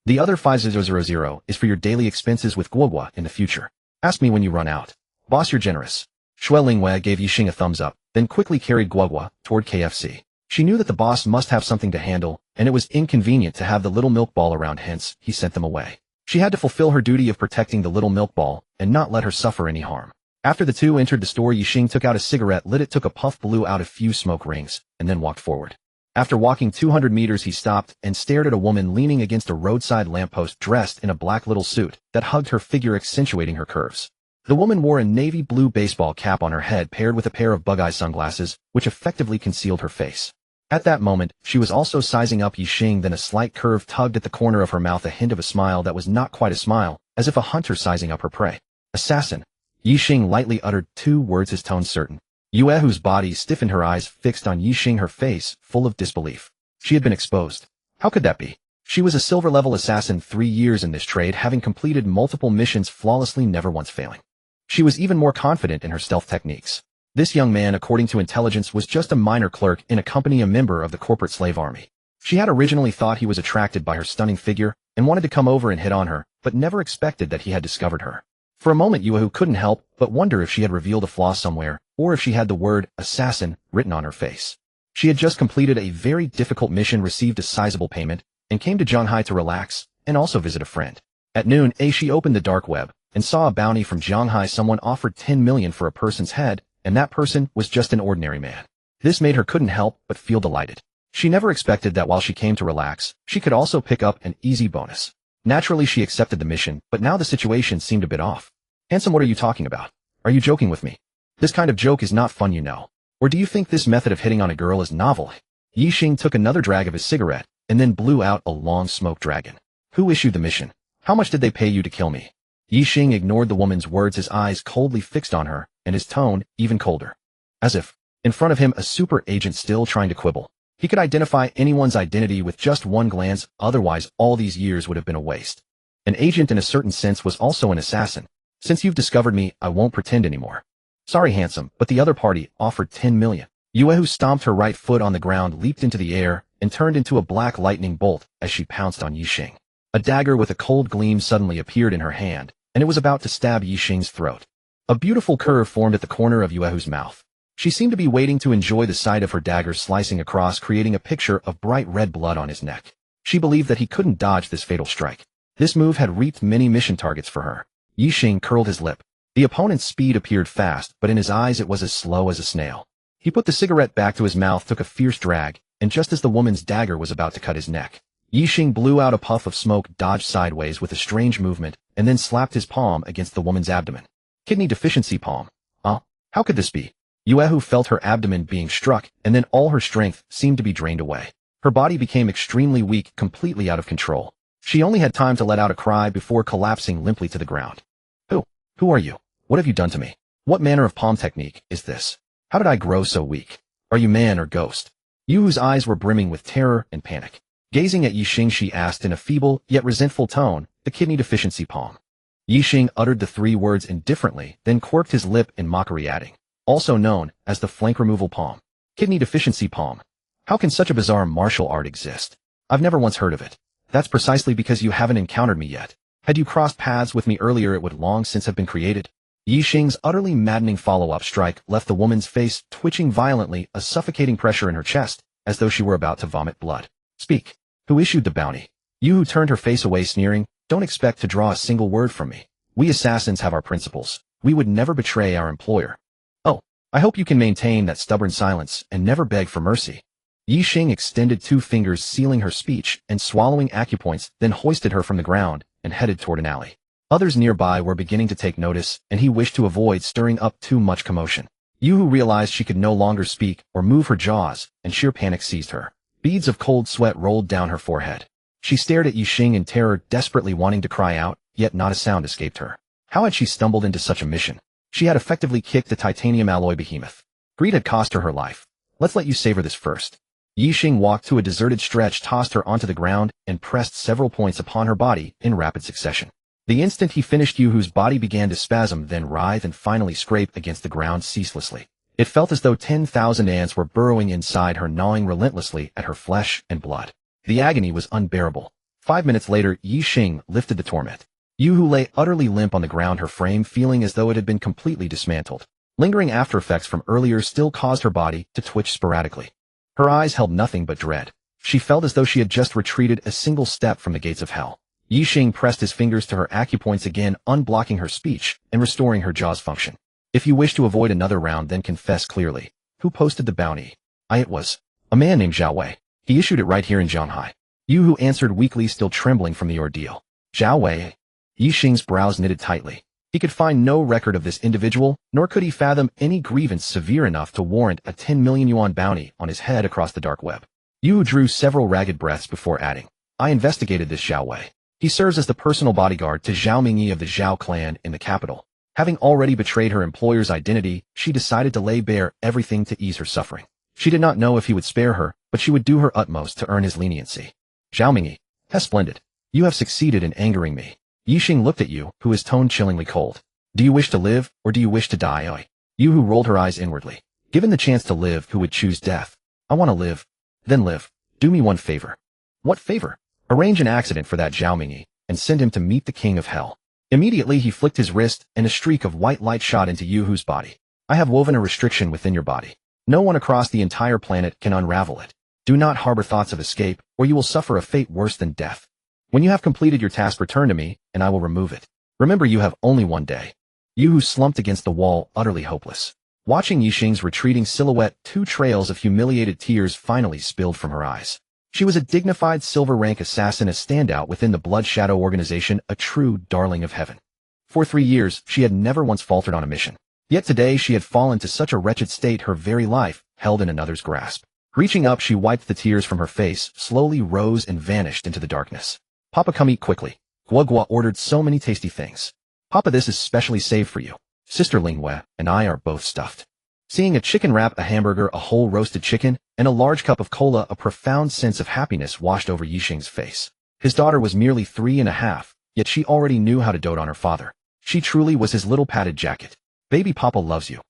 The other 5000 is for your daily expenses with Guoguo in the future. Ask me when you run out. Boss, you're generous. Shui Lingyue gave Ye Xing a thumbs up, then quickly carried Guoguo toward KFC. She knew that the boss must have something to handle, and it was inconvenient to have the little milk ball around, hence he sent them away. She had to fulfill her duty of protecting the little milk ball and not let her suffer any harm. After the 2 entered the store, Ye Xing took out a cigarette, lit it, took a puff, blew out a few smoke rings, and then walked forward. After walking 200 meters, he stopped and stared at a woman leaning against a roadside lamppost, dressed in a black little suit that hugged her figure, accentuating her curves. The woman wore a navy blue baseball cap on her head, paired with a pair of bug-eye sunglasses, which effectively concealed her face. At that moment, she was also sizing up Ye Xing, then a slight curve tugged at the corner of her mouth, a hint of a smile that was not quite a smile, as if a hunter sizing up her prey. Assassin. Ye Xing lightly uttered 2 words, his tone certain. Yue, whose body stiffened, her eyes fixed on Ye Xing, her face full of disbelief. She had been exposed. How could that be? She was a silver-level assassin, 3 years in this trade, having completed multiple missions flawlessly, never once failing. She was even more confident in her stealth techniques. This young man, according to intelligence, was just a minor clerk in a company, a member of the corporate slave army. She had originally thought he was attracted by her stunning figure and wanted to come over and hit on her, but never expected that he had discovered her. For a moment, Yue couldn't help but wonder if she had revealed a flaw somewhere, or if she had the word assassin written on her face. She had just completed a very difficult mission, received a sizable payment, and came to Shanghai to relax and also visit a friend. At noon, she opened the dark web and saw a bounty from Shanghai. Someone offered 10 million for a person's head, and that person was just an ordinary man. This made her couldn't help but feel delighted. She never expected that while she came to relax, she could also pick up an easy bonus. Naturally, she accepted the mission, but now the situation seemed a bit off. Handsome, what are you talking about? Are you joking with me? This kind of joke is not fun, you know. Or do you think this method of hitting on a girl is novel? Ye Xing took another drag of his cigarette, and then blew out a long smoke dragon. Who issued the mission? How much did they pay you to kill me? Ye Xing ignored the woman's words, his eyes coldly fixed on her, and his tone even colder. As if, in front of him, a super agent still trying to quibble. He could identify anyone's identity with just one glance, otherwise all these years would have been a waste. An agent in a certain sense was also an assassin. Since you've discovered me, I won't pretend anymore. Sorry, handsome, but the other party offered 10 million. Guoguo stomped her right foot on the ground, leaped into the air, and turned into a black lightning bolt as she pounced on Ye Xing. A dagger with a cold gleam suddenly appeared in her hand, and it was about to stab Ye Xing's throat. A beautiful curve formed at the corner of Guoguo's mouth. She seemed to be waiting to enjoy the sight of her dagger slicing across, creating a picture of bright red blood on his neck. She believed that he couldn't dodge this fatal strike. This move had reaped many mission targets for her. Ye Xing curled his lip. The opponent's speed appeared fast, but in his eyes it was as slow as a snail. He put the cigarette back to his mouth, took a fierce drag, and just as the woman's dagger was about to cut his neck, Ye Xing blew out a puff of smoke, dodged sideways with a strange movement, and then slapped his palm against the woman's abdomen. Kidney deficiency palm. How could this be? Guoguo felt her abdomen being struck, and then all her strength seemed to be drained away. Her body became extremely weak, completely out of control. She only had time to let out a cry before collapsing limply to the ground. Who are you? What have you done to me? What manner of palm technique is this? How did I grow so weak? Are you man or ghost? Yuhu's eyes were brimming with terror and panic. Gazing at Ye Xing, she asked in a feeble yet resentful tone, the kidney deficiency palm. Ye Xing uttered the 3 words indifferently, then quirked his lip in mockery, adding, also known as the flank removal palm. Kidney deficiency palm. How can such a bizarre martial art exist? I've never once heard of it. That's precisely because you haven't encountered me yet. Had you crossed paths with me earlier, it would long since have been created. Ye Xing's utterly maddening follow-up strike left the woman's face twitching violently, a suffocating pressure in her chest, as though she were about to vomit blood. Speak. Who issued the bounty? Yuhu turned her face away, sneering, don't expect to draw a single word from me. We assassins have our principles. We would never betray our employer. Oh, I hope you can maintain that stubborn silence and never beg for mercy. Ye Xing extended 2 fingers, sealing her speech and swallowing acupoints, then hoisted her from the ground and headed toward an alley. Others nearby were beginning to take notice, and he wished to avoid stirring up too much commotion. Yuhu realized she could no longer speak or move her jaws, and sheer panic seized her. Beads of cold sweat rolled down her forehead. She stared at Ye Xing in terror, desperately wanting to cry out, yet not a sound escaped her. How had she stumbled into such a mission? She had effectively kicked the titanium alloy behemoth. Greed had cost her her life. Let's let you savor this first. Ye Xing walked to a deserted stretch, tossed her onto the ground, and pressed several points upon her body in rapid succession. The instant he finished, Yuhu's body began to spasm, then writhe and finally scrape against the ground ceaselessly. It felt as though 10,000 ants were burrowing inside her, gnawing relentlessly at her flesh and blood. The agony was unbearable. 5 minutes later, Ye Xing lifted the torment. Yuhu lay utterly limp on the ground, her frame feeling as though it had been completely dismantled. Lingering after effects from earlier still caused her body to twitch sporadically. Her eyes held nothing but dread. She felt as though she had just retreated a single step from the gates of hell. Ye Xing pressed his fingers to her acupoints again, unblocking her speech and restoring her jaw's function. If you wish to avoid another round, then confess clearly. Who posted the bounty? It was a man named Zhao Wei. He issued it right here in Shanghai. Yuhu answered weakly, still trembling from the ordeal. Zhao Wei? Ye Xing's brows knitted tightly. He could find no record of this individual, nor could he fathom any grievance severe enough to warrant a 10 million yuan bounty on his head across the dark web. Yuhu drew several ragged breaths before adding, I investigated this Zhao Wei. He serves as the personal bodyguard to Zhao Mingyi of the Zhao clan in the capital. Having already betrayed her employer's identity, she decided to lay bare everything to ease her suffering. She did not know if he would spare her, but she would do her utmost to earn his leniency. Zhao Mingyi, how splendid. You have succeeded in angering me. Ye Xing looked at Yuhu, his tone chillingly cold. Do you wish to live, or do you wish to die? Yuhu rolled her eyes inwardly. Given the chance to live, who would choose death? I want to live. Then live. Do me one favor. What favor? Arrange an accident for that Zhao Mingyi, and send him to meet the king of hell. Immediately he flicked his wrist, and a streak of white light shot into Yuhu's body. I have woven a restriction within your body. No one across the entire planet can unravel it. Do not harbor thoughts of escape, or you will suffer a fate worse than death. When you have completed your task, return to me, and I will remove it. Remember, you have only one day. Yuhu slumped against the wall, utterly hopeless. Watching Ye Xing's retreating silhouette, 2 trails of humiliated tears finally spilled from her eyes. She was a dignified silver-rank assassin, a standout within the Blood Shadow organization, a true darling of heaven. For 3 years, she had never once faltered on a mission. Yet today she had fallen to such a wretched state, her very life held in another's grasp. Reaching up, she wiped the tears from her face, slowly rose and vanished into the darkness. Papa, come eat quickly. Guoguo ordered so many tasty things. Papa, this is specially saved for you. Sister Lingwei and I are both stuffed. Seeing a chicken wrap, a hamburger, a whole roasted chicken, and a large cup of cola, a profound sense of happiness washed over Ye Xing's face. His daughter was merely 3.5, yet she already knew how to dote on her father. She truly was his little padded jacket. Baby Papa loves you.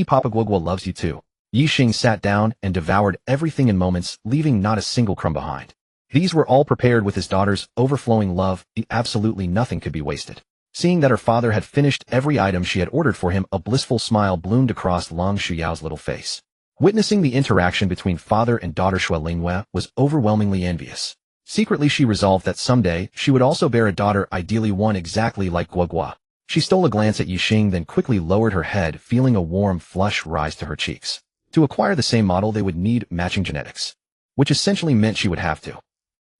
Papa, Guoguo loves you too. Ye Xing sat down and devoured everything in moments, leaving not a single crumb behind. These were all prepared with his daughter's overflowing love. Absolutely nothing could be wasted. Seeing that her father had finished every item she had ordered for him, a blissful smile bloomed across Long Shuyao's little face. Witnessing the interaction between father and daughter, Xue Lingwei was overwhelmingly envious. Secretly, she resolved that someday she would also bear a daughter, ideally one exactly like Guoguo. She stole a glance at Ye Xing, then quickly lowered her head, feeling a warm flush rise to her cheeks. To acquire the same model, they would need matching genetics, which essentially meant she would have to.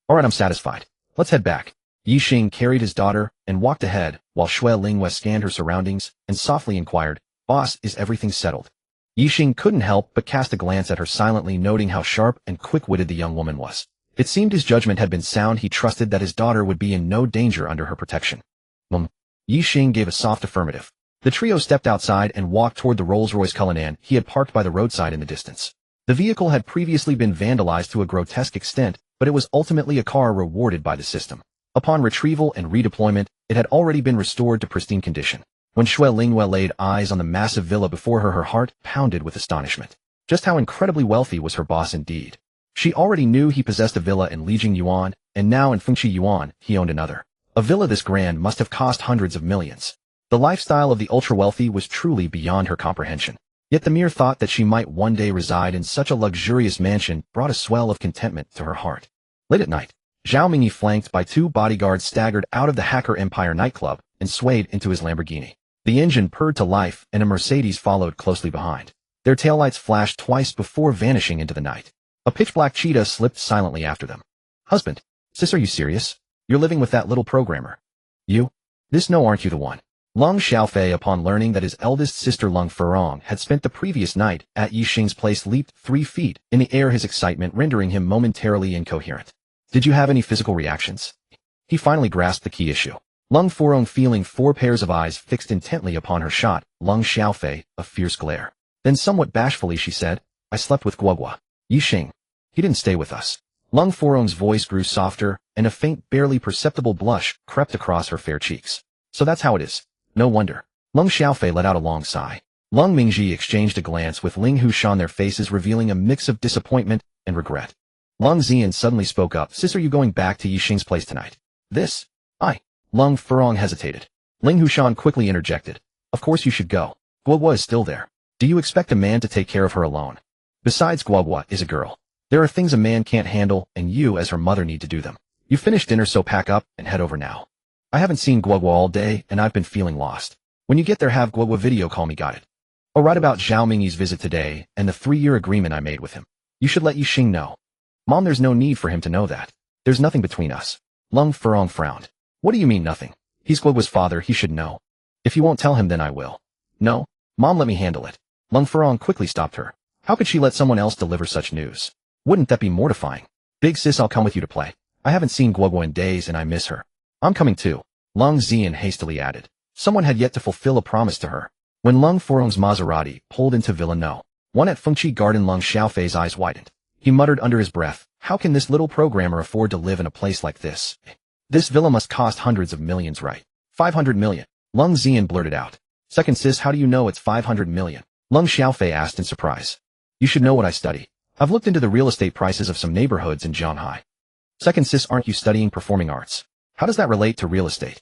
Alright, I'm satisfied. Let's head back. Ye Xing carried his daughter and walked ahead, while Xue Lingwei scanned her surroundings and softly inquired, "Boss, is everything settled?" Ye Xing couldn't help but cast a glance at her silently, noting how sharp and quick-witted the young woman was. It seemed his judgment had been sound. He trusted that his daughter would be in no danger under her protection. Ye Xing gave a soft affirmative. The trio stepped outside and walked toward the Rolls-Royce Cullinan he had parked by the roadside in the distance. The vehicle had previously been vandalized to a grotesque extent, but it was ultimately a car rewarded by the system. Upon retrieval and redeployment, it had already been restored to pristine condition. When Xue Lingwei laid eyes on the massive villa before her, her heart pounded with astonishment. Just how incredibly wealthy was her boss indeed. She already knew he possessed a villa in Lijiang Yuan, and now in Fengqi Yuan, he owned another. A villa this grand must have cost hundreds of millions. The lifestyle of the ultra-wealthy was truly beyond her comprehension. Yet the mere thought that she might one day reside in such a luxurious mansion brought a swell of contentment to her heart. Late at night, Zhao Mingyi, flanked by 2 bodyguards, staggered out of the Hacker Empire nightclub and swayed into his Lamborghini. The engine purred to life, and a Mercedes followed closely behind. Their taillights flashed twice before vanishing into the night. A pitch-black cheetah slipped silently after them. "Husband, sis, are you serious? You're living with that little programmer. You? This? No, aren't you the one?" Lung Xiaofei, upon learning that his eldest sister Lung Furong had spent the previous night at Ye Xing's place, leaped 3 feet in the air, his excitement rendering him momentarily incoherent. "Did you have any physical reactions?" He finally grasped the key issue. Lung Furong, feeling 4 pairs of eyes fixed intently upon her, shot Lung Xiaofei a fierce glare. Then somewhat bashfully she said, "I slept with Guoguo. Ye Xing. He didn't stay with us." Lung Furong's voice grew softer, and a faint, barely perceptible blush crept across her fair cheeks. "So that's how it is. No wonder." Lung Xiaofei let out a long sigh. Lung Mingji exchanged a glance with Ling Hushan, their faces revealing a mix of disappointment and regret. Lung Zian suddenly spoke up, "Sis, are you going back to Ye Xing's place tonight?" "This? I." Lung Furong hesitated. Ling Hushan quickly interjected, "Of course you should go. Guoguo is still there. Do you expect a man to take care of her alone? Besides, Guoguo is a girl. There are things a man can't handle, and you as her mother need to do them. You finished dinner, so pack up and head over now. I haven't seen Guoguo all day, and I've been feeling lost. When you get there, have Guoguo video call me, got it? Oh, right, about Zhao Mingyi's visit today and the 3-year agreement I made with him. You should let Ye Xing know." "Mom, there's no need for him to know that. There's nothing between us." Lung Furong frowned. "What do you mean nothing? He's Guoguo's father, he should know. If you won't tell him, then I will." "No, Mom, let me handle it." Lung Furong quickly stopped her. How could she let someone else deliver such news? Wouldn't that be mortifying? "Big sis, I'll come with you to play. I haven't seen Guoguo in days and I miss her." "I'm coming too," Lung Zian hastily added. Someone had yet to fulfill a promise to her. When Lung Furong's Maserati pulled into Villa No. 1 at Fengqi Garden, Lung Xiaofei's eyes widened. He muttered under his breath, "How can this little programmer afford to live in a place like this? This villa must cost hundreds of millions, right?" 500 million. Lung Zian blurted out. "Second sis, how do you know it's 500 million? Lung Xiaofei asked in surprise. "You should know what I study. I've looked into the real estate prices of some neighborhoods in Zhanghai." "Second sis, aren't you studying performing arts? How does that relate to real estate?"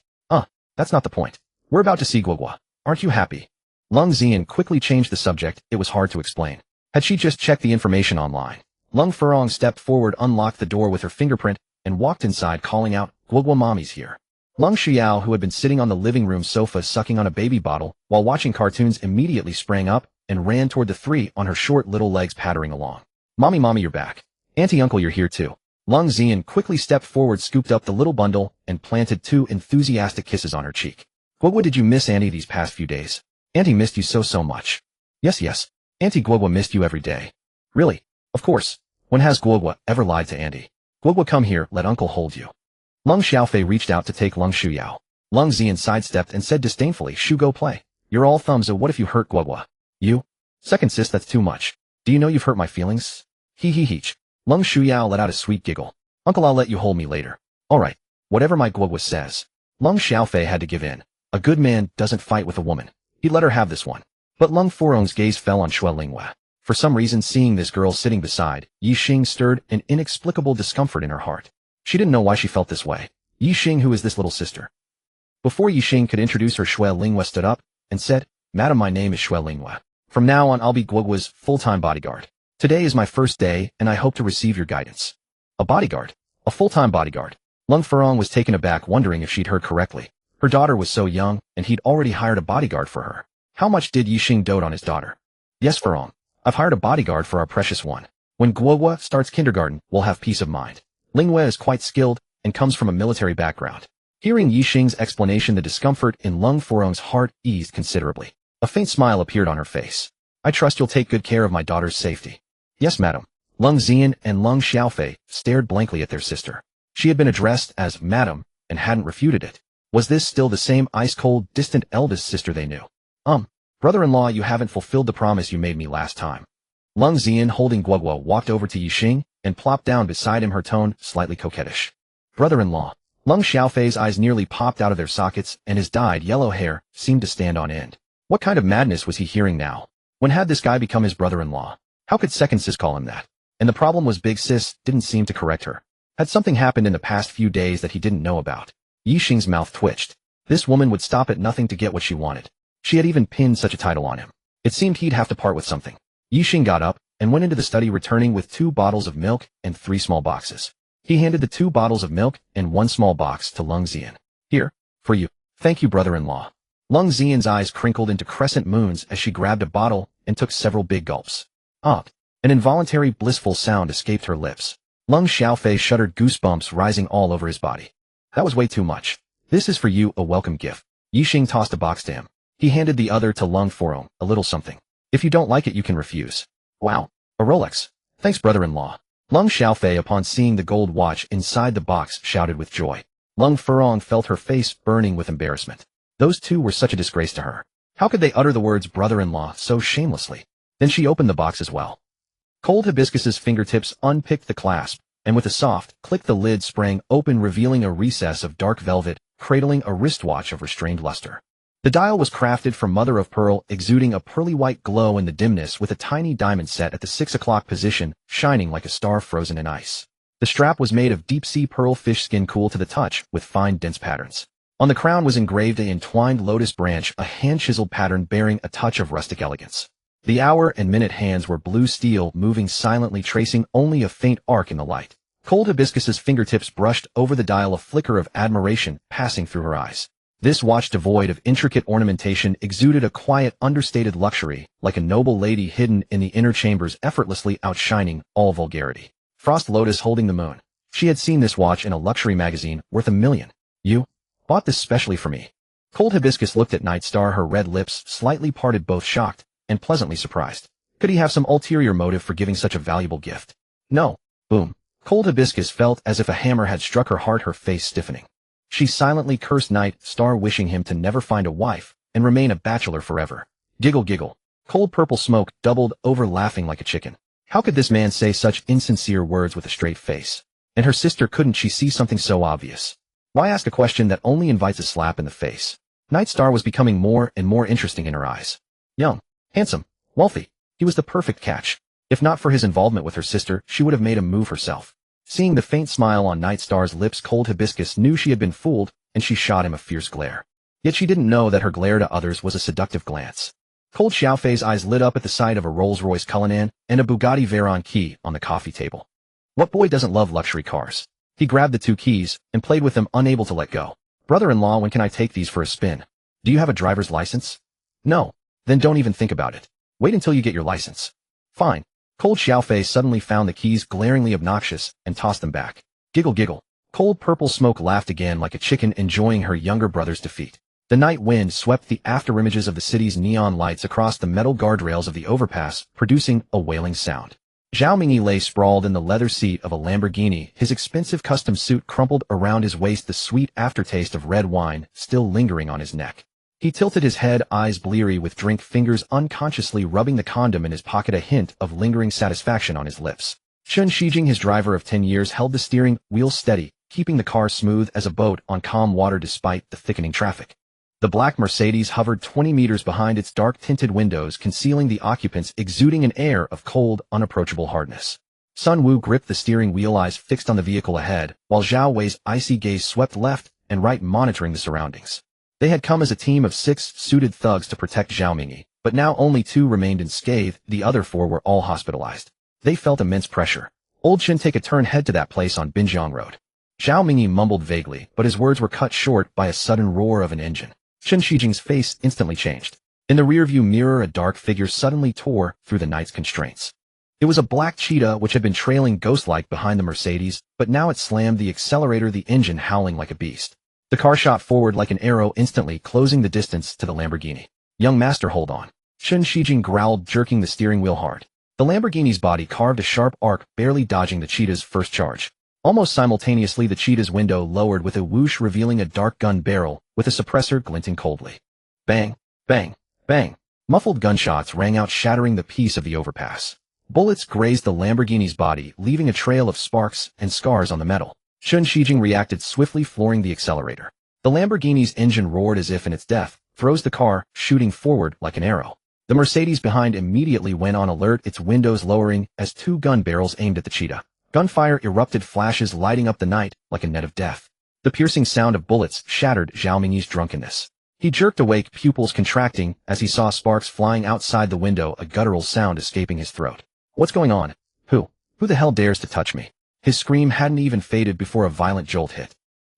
That's not the point. We're about to see Guoguo. Aren't you happy?" Lung Zian quickly changed the subject. It was hard to explain. Had she just checked the information online? Lung Furong stepped forward, unlocked the door with her fingerprint, and walked inside, calling out, "Guoguo, mommy's here." Lung Xiao, who had been sitting on the living room sofa sucking on a baby bottle while watching cartoons, immediately sprang up and ran toward the three on her short little legs pattering along. Mommy, you're back. Auntie, uncle, you're here too. Lung Xian quickly stepped forward, scooped up the little bundle, and planted 2 enthusiastic kisses on her cheek. Guoguo, did you miss Auntie these past few days? Auntie missed you so much. Yes. Auntie Guoguo missed you every day. Really? Of course. When has Guoguo ever lied to Auntie? Guoguo, come here, let uncle hold you. Lung Xiaofei reached out to take Lung Shuyao. Lung Xian sidestepped and said disdainfully, Shu, go play. You're all thumbs, so what if you hurt Guoguo? You? Second sis, that's too much. Do you know you've hurt my feelings? Hee. Lung Shuyao let out a sweet giggle. Uncle, I'll let you hold me later. Alright. Whatever my Guoguo says. Lung Xiaofei had to give in. A good man doesn't fight with a woman. He'd let her have this one. But Lung Furong's gaze fell on Xue Linghua. For some reason, seeing this girl sitting beside Ye Xing stirred an inexplicable discomfort in her heart. She didn't know why she felt this way. Ye Xing, who is this little sister? Before Ye Xing could introduce her, Xue Linghua stood up and said, Madam, my name is Xue Linghua. From now on, I'll be Guoguo's full-time bodyguard. Today is my first day, and I hope to receive your guidance. A bodyguard? A full-time bodyguard? Lung Furong was taken aback, wondering if she'd heard correctly. Her daughter was so young, and he'd already hired a bodyguard for her. How much did Ye Xing dote on his daughter? Yes, Furong. I've hired a bodyguard for our precious one. When Guoguo starts kindergarten, we'll have peace of mind. Linghua is quite skilled and comes from a military background. Hearing Ye Xing's explanation, the discomfort in Lung Furong's heart eased considerably. A faint smile appeared on her face. I trust you'll take good care of my daughter's safety. Yes, madam. Lung Xian and Lung Xiaofei stared blankly at their sister. She had been addressed as madam and hadn't refuted it. Was this still the same ice-cold, distant eldest sister they knew? Brother-in-law, you haven't fulfilled the promise you made me last time. Lung Xian, holding Guoguo, walked over to Ye Xing and plopped down beside him, her tone slightly coquettish. Brother-in-law. Lung Xiaofei's eyes nearly popped out of their sockets, and his dyed yellow hair seemed to stand on end. What kind of madness was he hearing now? When had this guy become his brother-in-law? How could second sis call him that? And the problem was big sis didn't seem to correct her. Had something happened in the past few days that he didn't know about? Ye Xing's mouth twitched. This woman would stop at nothing to get what she wanted. She had even pinned such a title on him. It seemed he'd have to part with something. Ye Xing got up and went into the study, returning with 2 bottles of milk and 3 small boxes. He handed the 2 bottles of milk and 1 small box to Lung Xian. Here, for you. Thank you, brother-in-law. Lung Xian's eyes crinkled into crescent moons as she grabbed a bottle and took several big gulps. An involuntary blissful sound escaped her lips. Lung Xiaofei shuddered, goosebumps rising all over his body. That was way too much. This is for you, a welcome gift. Ye Xing tossed a box to him. He handed the other to Lung Furong, a little something. If you don't like it, you can refuse. Wow. A Rolex. Thanks, brother-in-law. Lung Xiaofei, upon seeing the gold watch inside the box, shouted with joy. Lung Furong felt her face burning with embarrassment. Those two were such a disgrace to her. How could they utter the words brother-in-law so shamelessly? Then she opened the box as well. Cold Hibiscus's fingertips unpicked the clasp, and with a soft click the lid sprang open, revealing a recess of dark velvet, cradling a wristwatch of restrained luster. The dial was crafted from mother of pearl, exuding a pearly white glow in the dimness, with a tiny diamond set at the 6 o'clock position, shining like a star frozen in ice. The strap was made of deep-sea pearl fish skin, cool to the touch, with fine dense patterns. On the crown was engraved an entwined lotus branch, a hand-chiseled pattern bearing a touch of rustic elegance. The hour and minute hands were blue steel, moving silently, tracing only a faint arc in the light. Cold Hibiscus's fingertips brushed over the dial, a flicker of admiration passing through her eyes. This watch, devoid of intricate ornamentation, exuded a quiet, understated luxury, like a noble lady hidden in the inner chambers, effortlessly outshining all vulgarity. Frost Lotus holding the moon. She had seen this watch in a luxury magazine, worth $1 million. You bought this specially for me. Cold Hibiscus looked at Night Star, her red lips slightly parted, both shocked and pleasantly surprised. Could he have some ulterior motive for giving such a valuable gift? No. Boom. Cold Hibiscus felt as if a hammer had struck her heart, her face stiffening. She silently cursed Night Star, wishing him to never find a wife and remain a bachelor forever. Giggle, giggle. Cold Purple Smoke doubled over, laughing like a chicken. How could this man say such insincere words with a straight face? And her sister, couldn't she see something so obvious? Why ask a question that only invites a slap in the face? Night Star was becoming more and more interesting in her eyes. Young, handsome, wealthy. He was the perfect catch. If not for his involvement with her sister, she would have made him move herself. Seeing the faint smile on Night Star's lips, Cold Hibiscus knew she had been fooled, and she shot him a fierce glare. Yet she didn't know that her glare to others was a seductive glance. Cold Xiaofei's eyes lit up at the sight of a Rolls-Royce Cullinan and a Bugatti Veyron key on the coffee table. What boy doesn't love luxury cars? He grabbed the 2 keys and played with them, unable to let go. Brother-in-law, when can I take these for a spin? Do you have a driver's license? No. Then don't even think about it. Wait until you get your license. Fine. Cold Xiaofei suddenly found the keys glaringly obnoxious and tossed them back. Giggle giggle. Cold purple smoke laughed again like a chicken enjoying her younger brother's defeat. The night wind swept the afterimages of the city's neon lights across the metal guardrails of the overpass, producing a wailing sound. Zhao Mingyi lay sprawled in the leather seat of a Lamborghini, his expensive custom suit crumpled around his waist, the sweet aftertaste of red wine still lingering on his neck. He tilted his head, eyes bleary with drink, fingers unconsciously rubbing the condom in his pocket, a hint of lingering satisfaction on his lips. Chen Shijing, his driver of 10 years, held the steering wheel steady, keeping the car smooth as a boat on calm water despite the thickening traffic. The black Mercedes hovered 20 meters behind its dark-tinted windows, concealing the occupants, exuding an air of cold, unapproachable hardness. Sun Wu gripped the steering wheel, eyes fixed on the vehicle ahead, while Zhao Wei's icy gaze swept left and right, monitoring the surroundings. They had come as a team of 6 suited thugs to protect Zhao Mingyi, but now only 2 remained unscathed, the other 4 were all hospitalized. They felt immense pressure. Old Chen, take a turn, head to that place on Binjiang Road. Zhao Mingyi mumbled vaguely, but his words were cut short by a sudden roar of an engine. Chen Shijing's face instantly changed. In the rearview mirror, a dark figure suddenly tore through the night's constraints. It was a black cheetah which had been trailing ghost-like behind the Mercedes, but now it slammed the accelerator, the engine howling like a beast. The car shot forward like an arrow, instantly closing the distance to the Lamborghini. Young master, hold on. Chen Shijing growled, jerking the steering wheel hard. The Lamborghini's body carved a sharp arc, barely dodging the cheetah's first charge. Almost simultaneously, the cheetah's window lowered with a whoosh, revealing a dark gun barrel, with a suppressor glinting coldly. Bang, bang, bang. Muffled gunshots rang out, shattering the peace of the overpass. Bullets grazed the Lamborghini's body, leaving a trail of sparks and scars on the metal. Chen Shijing reacted swiftly, flooring the accelerator. The Lamborghini's engine roared as if in its death, throws the car, shooting forward like an arrow. The Mercedes behind immediately went on alert, its windows lowering as 2 gun barrels aimed at the cheetah. Gunfire erupted, flashes lighting up the night like a net of death. The piercing sound of bullets shattered Zhao Mingyi's drunkenness. He jerked awake, pupils contracting, as he saw sparks flying outside the window, a guttural sound escaping his throat. What's going on? Who the hell dares to touch me? His scream hadn't even faded before a violent jolt hit.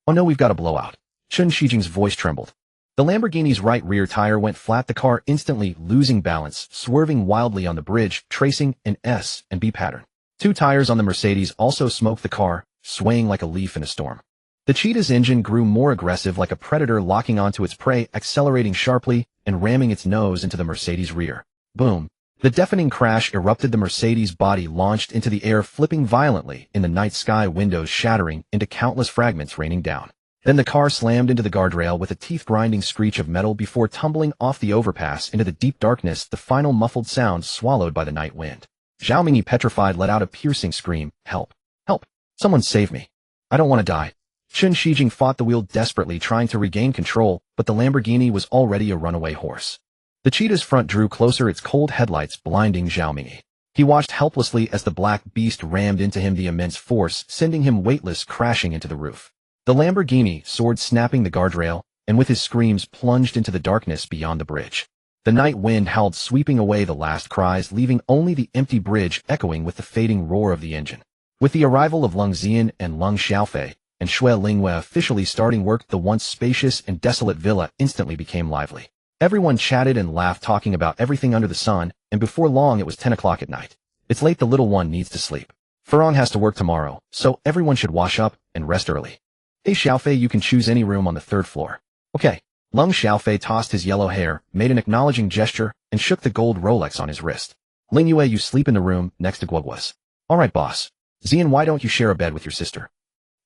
Oh no, we've got a blowout. Chen Shijing's voice trembled. The Lamborghini's right rear tire went flat, the car instantly losing balance, swerving wildly on the bridge, tracing an S and B pattern. 2 tires on the Mercedes also smoked the car, swaying like a leaf in a storm. The cheetah's engine grew more aggressive, like a predator locking onto its prey, accelerating sharply and ramming its nose into the Mercedes' rear. Boom. The deafening crash erupted, the Mercedes' body launched into the air, flipping violently in the night sky, windows shattering into countless fragments raining down. Then the car slammed into the guardrail with a teeth-grinding screech of metal before tumbling off the overpass into the deep darkness, the final muffled sound swallowed by the night wind. Zhao Mingyi, petrified, let out a piercing scream. Help! Help! Someone save me! I don't want to die. Chen Shijing fought the wheel desperately, trying to regain control, but the Lamborghini was already a runaway horse. The cheetah's front drew closer, its cold headlights blinding Zhao Mingyi. He watched helplessly as the black beast rammed into him, the immense force sending him weightless, crashing into the roof. The Lamborghini soared, snapping the guardrail, and with his screams plunged into the darkness beyond the bridge. The night wind howled, sweeping away the last cries, leaving only the empty bridge echoing with the fading roar of the engine. With the arrival of Leng Zian and Leng Xiaofei, and Xue Lingwei officially starting work, the once spacious and desolate villa instantly became lively. Everyone chatted and laughed, talking about everything under the sun, and before long it was 10 o'clock at night. It's late, the little one needs to sleep. Furong has to work tomorrow, so everyone should wash up and rest early. Hey Xiaofei, you can choose any room on the 3rd floor. Okay. Leng Xiaofei tossed his yellow hair, made an acknowledging gesture, and shook the gold Rolex on his wrist. Lingyue, you sleep in the room next to Guoguo's. Alright boss. Zian, why don't you share a bed with your sister?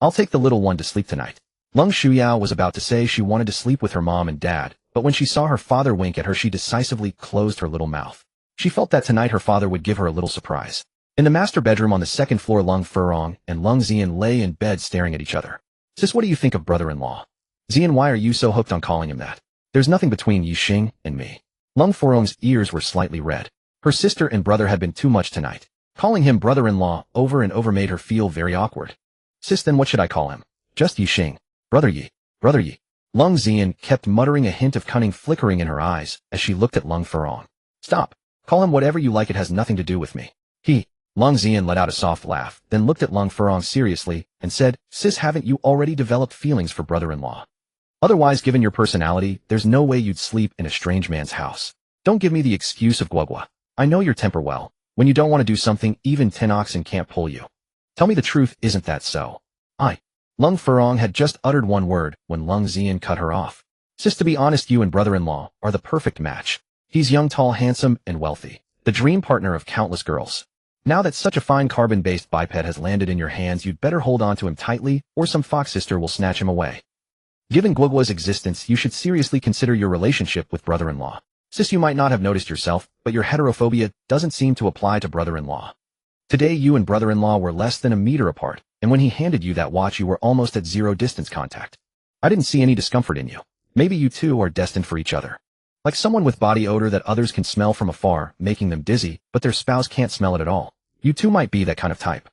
I'll take the little one to sleep tonight. Leng Shuyao was about to say she wanted to sleep with her mom and dad, but when she saw her father wink at her, she decisively closed her little mouth. She felt that tonight her father would give her a little surprise. In the master bedroom on the 2nd floor, Leng Furong and Leng Zian lay in bed staring at each other. Sis, what do you think of brother-in-law? Zian, why are you so hooked on calling him that? There's nothing between Ye Xing and me. Leng Furong's ears were slightly red. Her sister and brother had been too much tonight. Calling him brother-in-law over and over made her feel very awkward. Sis, then what should I call him? Just Ye Xing. Brother Ye. Brother Ye. Leng Zian kept muttering, a hint of cunning flickering in her eyes as she looked at Leng Furong. Stop. Call him whatever you like, it has nothing to do with me. Leng Zian let out a soft laugh, then looked at Leng Furong seriously and said, Sis, haven't you already developed feelings for brother-in-law? Otherwise, given your personality, there's no way you'd sleep in a strange man's house. Don't give me the excuse of Guoguo. I know your temper well. When you don't want to do something, even 10 oxen can't pull you. Tell me the truth, isn't that so? Lung Furong had just uttered one word when Lung Zian cut her off. Sis, to be honest, you and brother-in-law are the perfect match. He's young, tall, handsome, and wealthy. The dream partner of countless girls. Now that such a fine carbon-based biped has landed in your hands, you'd better hold on to him tightly, or some fox sister will snatch him away. Given Guoguo's existence, you should seriously consider your relationship with brother-in-law. Sis, you might not have noticed yourself, but your heterophobia doesn't seem to apply to brother-in-law. Today you and brother-in-law were less than a meter apart, and when he handed you that watch you were almost at zero distance contact. I didn't see any discomfort in you. Maybe you two are destined for each other. Like someone with body odor that others can smell from afar, making them dizzy, but their spouse can't smell it at all. You two might be that kind of type.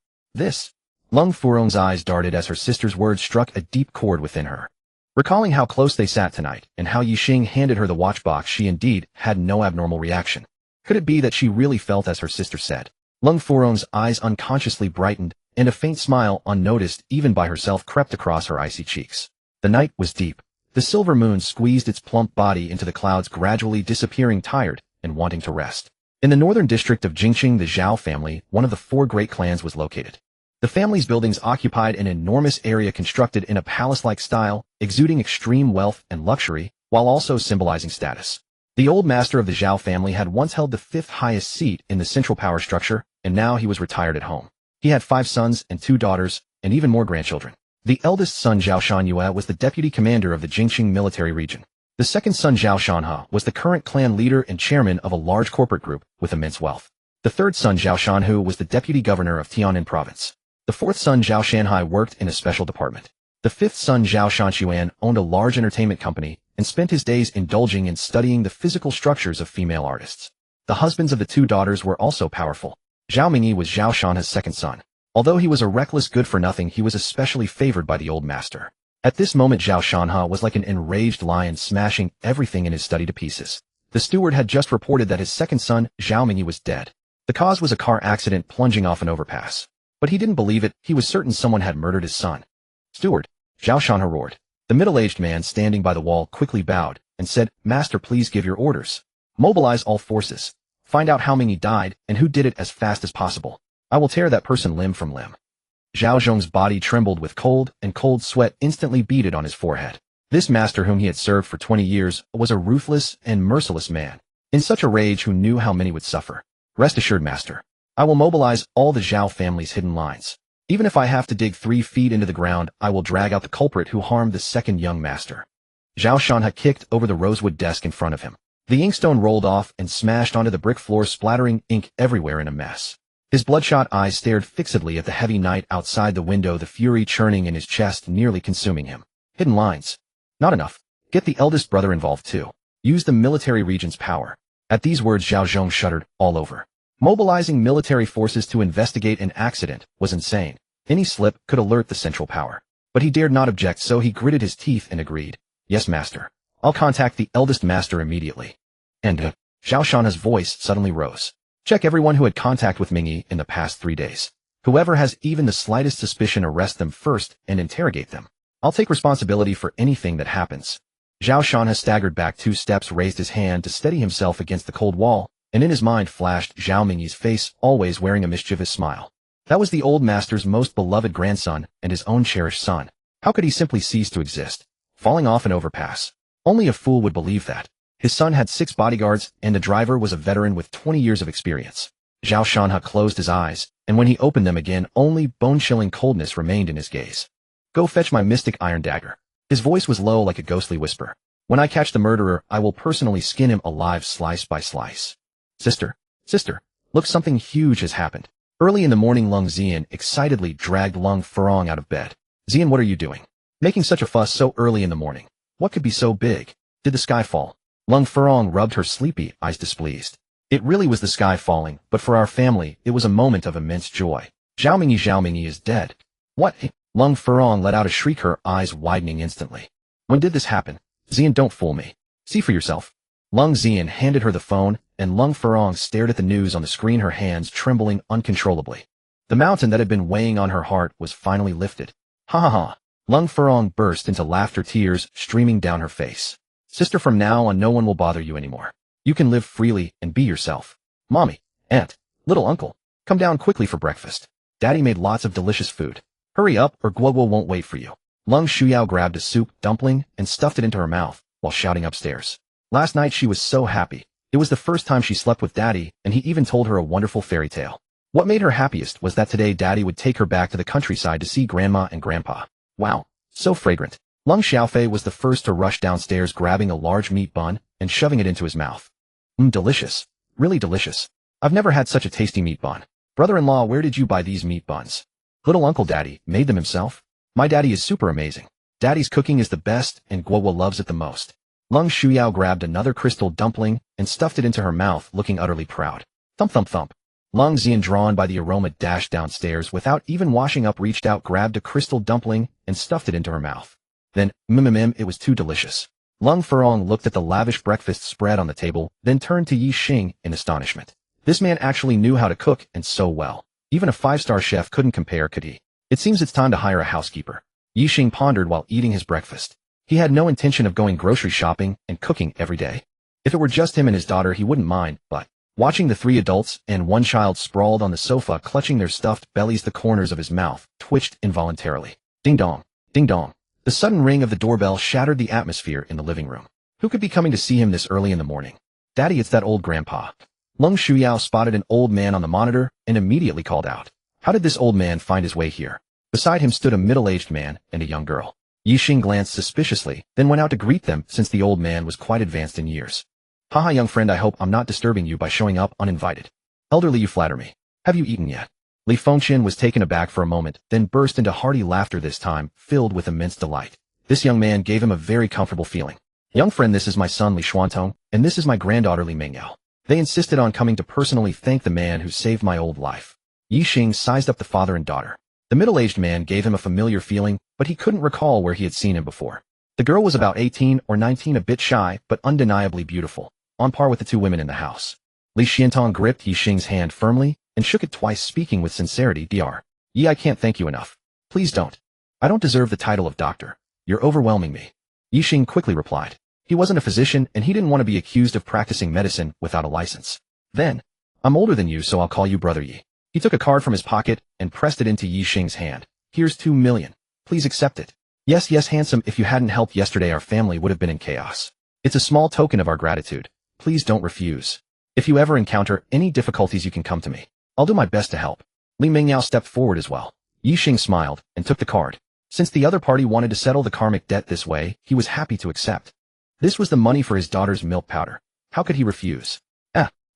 Lung Furong's eyes darted as her sister's words struck a deep chord within her. Recalling how close they sat tonight, and how Ye Xing handed her the watch box, she indeed had no abnormal reaction. Could it be that she really felt as her sister said? Lung Furong's eyes unconsciously brightened, and a faint smile, unnoticed even by herself, crept across her icy cheeks. The night was deep. The silver moon squeezed its plump body into the clouds, gradually disappearing, tired and wanting to rest. In the northern district of Jingqing, the Zhao family, one of the 4 great clans, was located. The family's buildings occupied an enormous area constructed in a palace-like style, exuding extreme wealth and luxury, while also symbolizing status. The old master of the Zhao family had once held the 5th highest seat in the central power structure, and now he was retired at home. He had 5 sons and 2 daughters, and even more grandchildren. The eldest son, Zhao Shanyue, was the deputy commander of the Jingqing military region. The second son, Zhao Shanhe, was the current clan leader and chairman of a large corporate group with immense wealth. The third son, Zhao Shanhu, was the deputy governor of Tianan province. The fourth son, Zhao Shanhai, worked in a special department. The fifth son, Zhao Shanxuan, owned a large entertainment company and spent his days indulging in studying the physical structures of female artists. The husbands of the 2 daughters were also powerful. Zhao Mingyi was Zhao Shanhe's second son. Although he was a reckless good-for-nothing, he was especially favored by the old master. At this moment, Zhao Shanhe was like an enraged lion, smashing everything in his study to pieces. The steward had just reported that his second son, Zhao Mingyi, was dead. The cause was a car accident plunging off an overpass. But he didn't believe it. He was certain someone had murdered his son. Steward, Zhao Shanhe roared. The middle-aged man standing by the wall quickly bowed and said, "Master, please give your orders. Mobilize all forces. Find out how Mingyi died and who did it as fast as possible. I will tear that person limb from limb." Zhao Zhong's body trembled with cold, and cold sweat instantly beaded on his forehead. This master, whom he had served for 20 years, was a ruthless and merciless man. In such a rage, who knew how many would suffer. "Rest assured, master. I will mobilize all the Zhao family's hidden lines. Even if I have to dig 3 feet into the ground, I will drag out the culprit who harmed the second young master." Zhao Shanhe kicked over the rosewood desk in front of him. The inkstone rolled off and smashed onto the brick floor, splattering ink everywhere in a mess. His bloodshot eyes stared fixedly at the heavy night outside the window, the fury churning in his chest, nearly consuming him. Hidden lines. Not enough. Get the eldest brother involved too. Use the military region's power. At these words, Zhao Zhong shuddered all over. Mobilizing military forces to investigate an accident was insane. Any slip could alert the central power. But he dared not object, so he gritted his teeth and agreed. "Yes, master. I'll contact the eldest master immediately." And, Zhao Shanhe's voice suddenly rose. "Check everyone who had contact with Mingyi in the past 3 days. Whoever has even the slightest suspicion, arrest them first and interrogate them. I'll take responsibility for anything that happens." Zhao Shanhe staggered back 2 steps, raised his hand to steady himself against the cold wall, and in his mind flashed Zhao Mingyi's face, always wearing a mischievous smile. That was the old master's most beloved grandson and his own cherished son. How could he simply cease to exist? Falling off an overpass. Only a fool would believe that. His son had 6 bodyguards, and the driver was a veteran with 20 years of experience. Zhao Shanhe closed his eyes, and when he opened them again, only bone-chilling coldness remained in his gaze. "Go fetch my mystic iron dagger." His voice was low, like a ghostly whisper. "When I catch the murderer, I will personally skin him alive, slice by slice." Sister, look, something huge has happened." Early in the morning, Lung Zian excitedly dragged Lung Furong out of bed. "Zian, what are you doing? Making such a fuss so early in the morning? What could be so big? Did the sky fall?" Lung Furong rubbed her sleepy eyes, displeased. "It really was the sky falling, but for our family, it was a moment of immense joy. Zhao Mingyi is dead." "What?" Lung Furong let out a shriek, her eyes widening instantly. "When did this happen? Zian, don't fool me. See for yourself." Lung Zian handed her the phone, and Lung Furong stared at the news on the screen, her hands trembling uncontrollably. The mountain that had been weighing on her heart was finally lifted. "Ha ha ha." Lung Furong burst into laughter, tears streaming down her face. "Sister, from now on no one will bother you anymore. You can live freely and be yourself. Mommy, Aunt, little uncle, come down quickly for breakfast. Daddy made lots of delicious food. Hurry up or Guoguo won't wait for you. Lung Shuyao grabbed a soup dumpling and stuffed it into her mouth while shouting upstairs. Last night she was so happy. It was the first time she slept with Daddy, and he even told her a wonderful fairy tale. What made her happiest was that today Daddy would take her back to the countryside to see Grandma and Grandpa. Wow, so fragrant. Lung Xiaofei was the first to rush downstairs, grabbing a large meat bun and shoving it into his mouth. Delicious. Really delicious. I've never had such a tasty meat bun. Brother-in-law, where did you buy these meat buns? Little Uncle Daddy made them himself? My daddy is super amazing. Daddy's cooking is the best, and Guoguo loves it the most. Lung Shuyao grabbed another crystal dumpling and stuffed it into her mouth, looking utterly proud. Thump thump thump. Lung Xian, drawn by the aroma, dashed downstairs without even washing up, reached out, grabbed a crystal dumpling, and stuffed it into her mouth. Then, it was too delicious. Lung Furong looked at the lavish breakfast spread on the table, then turned to Ye Xing in astonishment. This man actually knew how to cook, and so well. Even a 5-star chef couldn't compare, could he? It seems it's time to hire a housekeeper. Ye Xing pondered while eating his breakfast. He had no intention of going grocery shopping and cooking every day. If it were just him and his daughter, he wouldn't mind, but watching the 3 adults and 1 child sprawled on the sofa clutching their stuffed bellies, the corners of his mouth twitched involuntarily. Ding dong, ding dong. The sudden ring of the doorbell shattered the atmosphere in the living room. Who could be coming to see him this early in the morning? Daddy, it's that old grandpa. Lung Shuyao spotted an old man on the monitor and immediately called out. How did this old man find his way here? Beside him stood a middle-aged man and a young girl. Ye Xing glanced suspiciously, then went out to greet them since the old man was quite advanced in years. Haha, young friend, I hope I'm not disturbing you by showing up uninvited. Elderly, you flatter me. Have you eaten yet? Li Fengqian was taken aback for a moment, then burst into hearty laughter, this time filled with immense delight. This young man gave him a very comfortable feeling. Young friend, this is my son Li Xuantong, and this is my granddaughter Li Mingyao. They insisted on coming to personally thank the man who saved my old life. Ye Xing sized up the father and daughter. The middle-aged man gave him a familiar feeling, but he couldn't recall where he had seen him before. The girl was about 18 or 19, a bit shy, but undeniably beautiful, on par with the 2 women in the house. Li Xiantong gripped Ye Xing's hand firmly and shook it twice, speaking with sincerity. Dr. Yi, I can't thank you enough. Please don't. I don't deserve the title of doctor. You're overwhelming me. Ye Xing quickly replied. He wasn't a physician, and he didn't want to be accused of practicing medicine without a license. Then, I'm older than you, so I'll call you Brother Yi. He took a card from his pocket and pressed it into Ye Xing's hand. Here's 2 million. Please accept it. Yes, yes, handsome. If you hadn't helped yesterday, our family would have been in chaos. It's a small token of our gratitude. Please don't refuse. If you ever encounter any difficulties, you can come to me. I'll do my best to help. Li Mingyao stepped forward as well. Ye Xing smiled and took the card. Since the other party wanted to settle the karmic debt this way, he was happy to accept. This was the money for his daughter's milk powder. How could he refuse?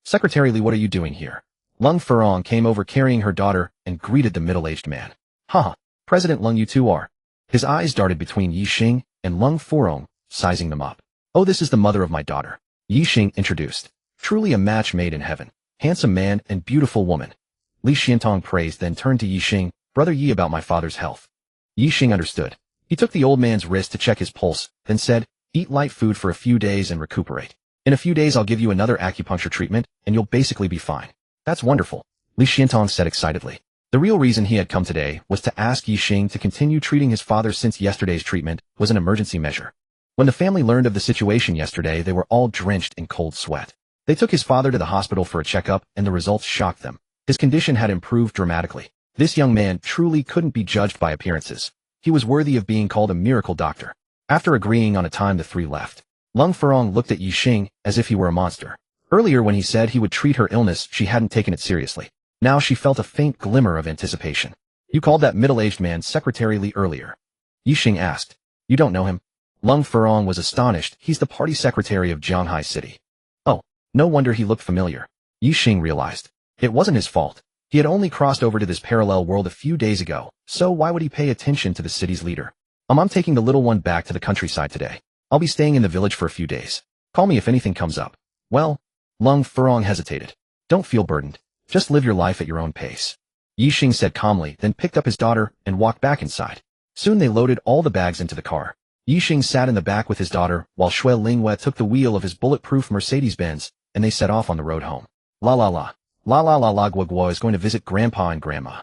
Secretary Li, what are you doing here? Lung Furong came over carrying her daughter and greeted the middle-aged man. Haha, President Lung, you two are. His eyes darted between Ye Xing and Lung Furong, sizing them up. Oh, this is the mother of my daughter. Ye Xing introduced. Truly a match made in heaven. Handsome man and beautiful woman. Li Xiantong praised, then turned to Ye Xing. Brother Yi, about my father's health. Ye Xing understood. He took the old man's wrist to check his pulse, then said, eat light food for a few days and recuperate. In a few days I'll give you another acupuncture treatment, and you'll basically be fine. That's wonderful, Li Xiantong said excitedly. The real reason he had come today was to ask Ye Xing to continue treating his father, since yesterday's treatment was an emergency measure. When the family learned of the situation yesterday, they were all drenched in cold sweat. They took his father to the hospital for a checkup, and the results shocked them. His condition had improved dramatically. This young man truly couldn't be judged by appearances. He was worthy of being called a miracle doctor. After agreeing on a time, the 3 left. Lung Furong looked at Ye Xing as if he were a monster. Earlier, when he said he would treat her illness, she hadn't taken it seriously. Now she felt a faint glimmer of anticipation. You called that middle-aged man Secretary Li earlier? Ye Xing asked. You don't know him? Lung Furong was astonished. He's the party secretary of Jianghai City. Oh, no wonder he looked familiar. Ye Xing realized. It wasn't his fault. He had only crossed over to this parallel world a few days ago, so why would he pay attention to the city's leader? I'm taking the little one back to the countryside today. I'll be staying in the village for a few days. Call me if anything comes up. Well, Lung Furong hesitated. Don't feel burdened. Just live your life at your own pace. Ye Xing said calmly, then picked up his daughter and walked back inside. Soon they loaded all the bags into the car. Ye Xing sat in the back with his daughter, while Shui Lingwei took the wheel of his bulletproof Mercedes-Benz, and they set off on the road home. La la la. La la la la, Guoguo is going to visit Grandpa and Grandma.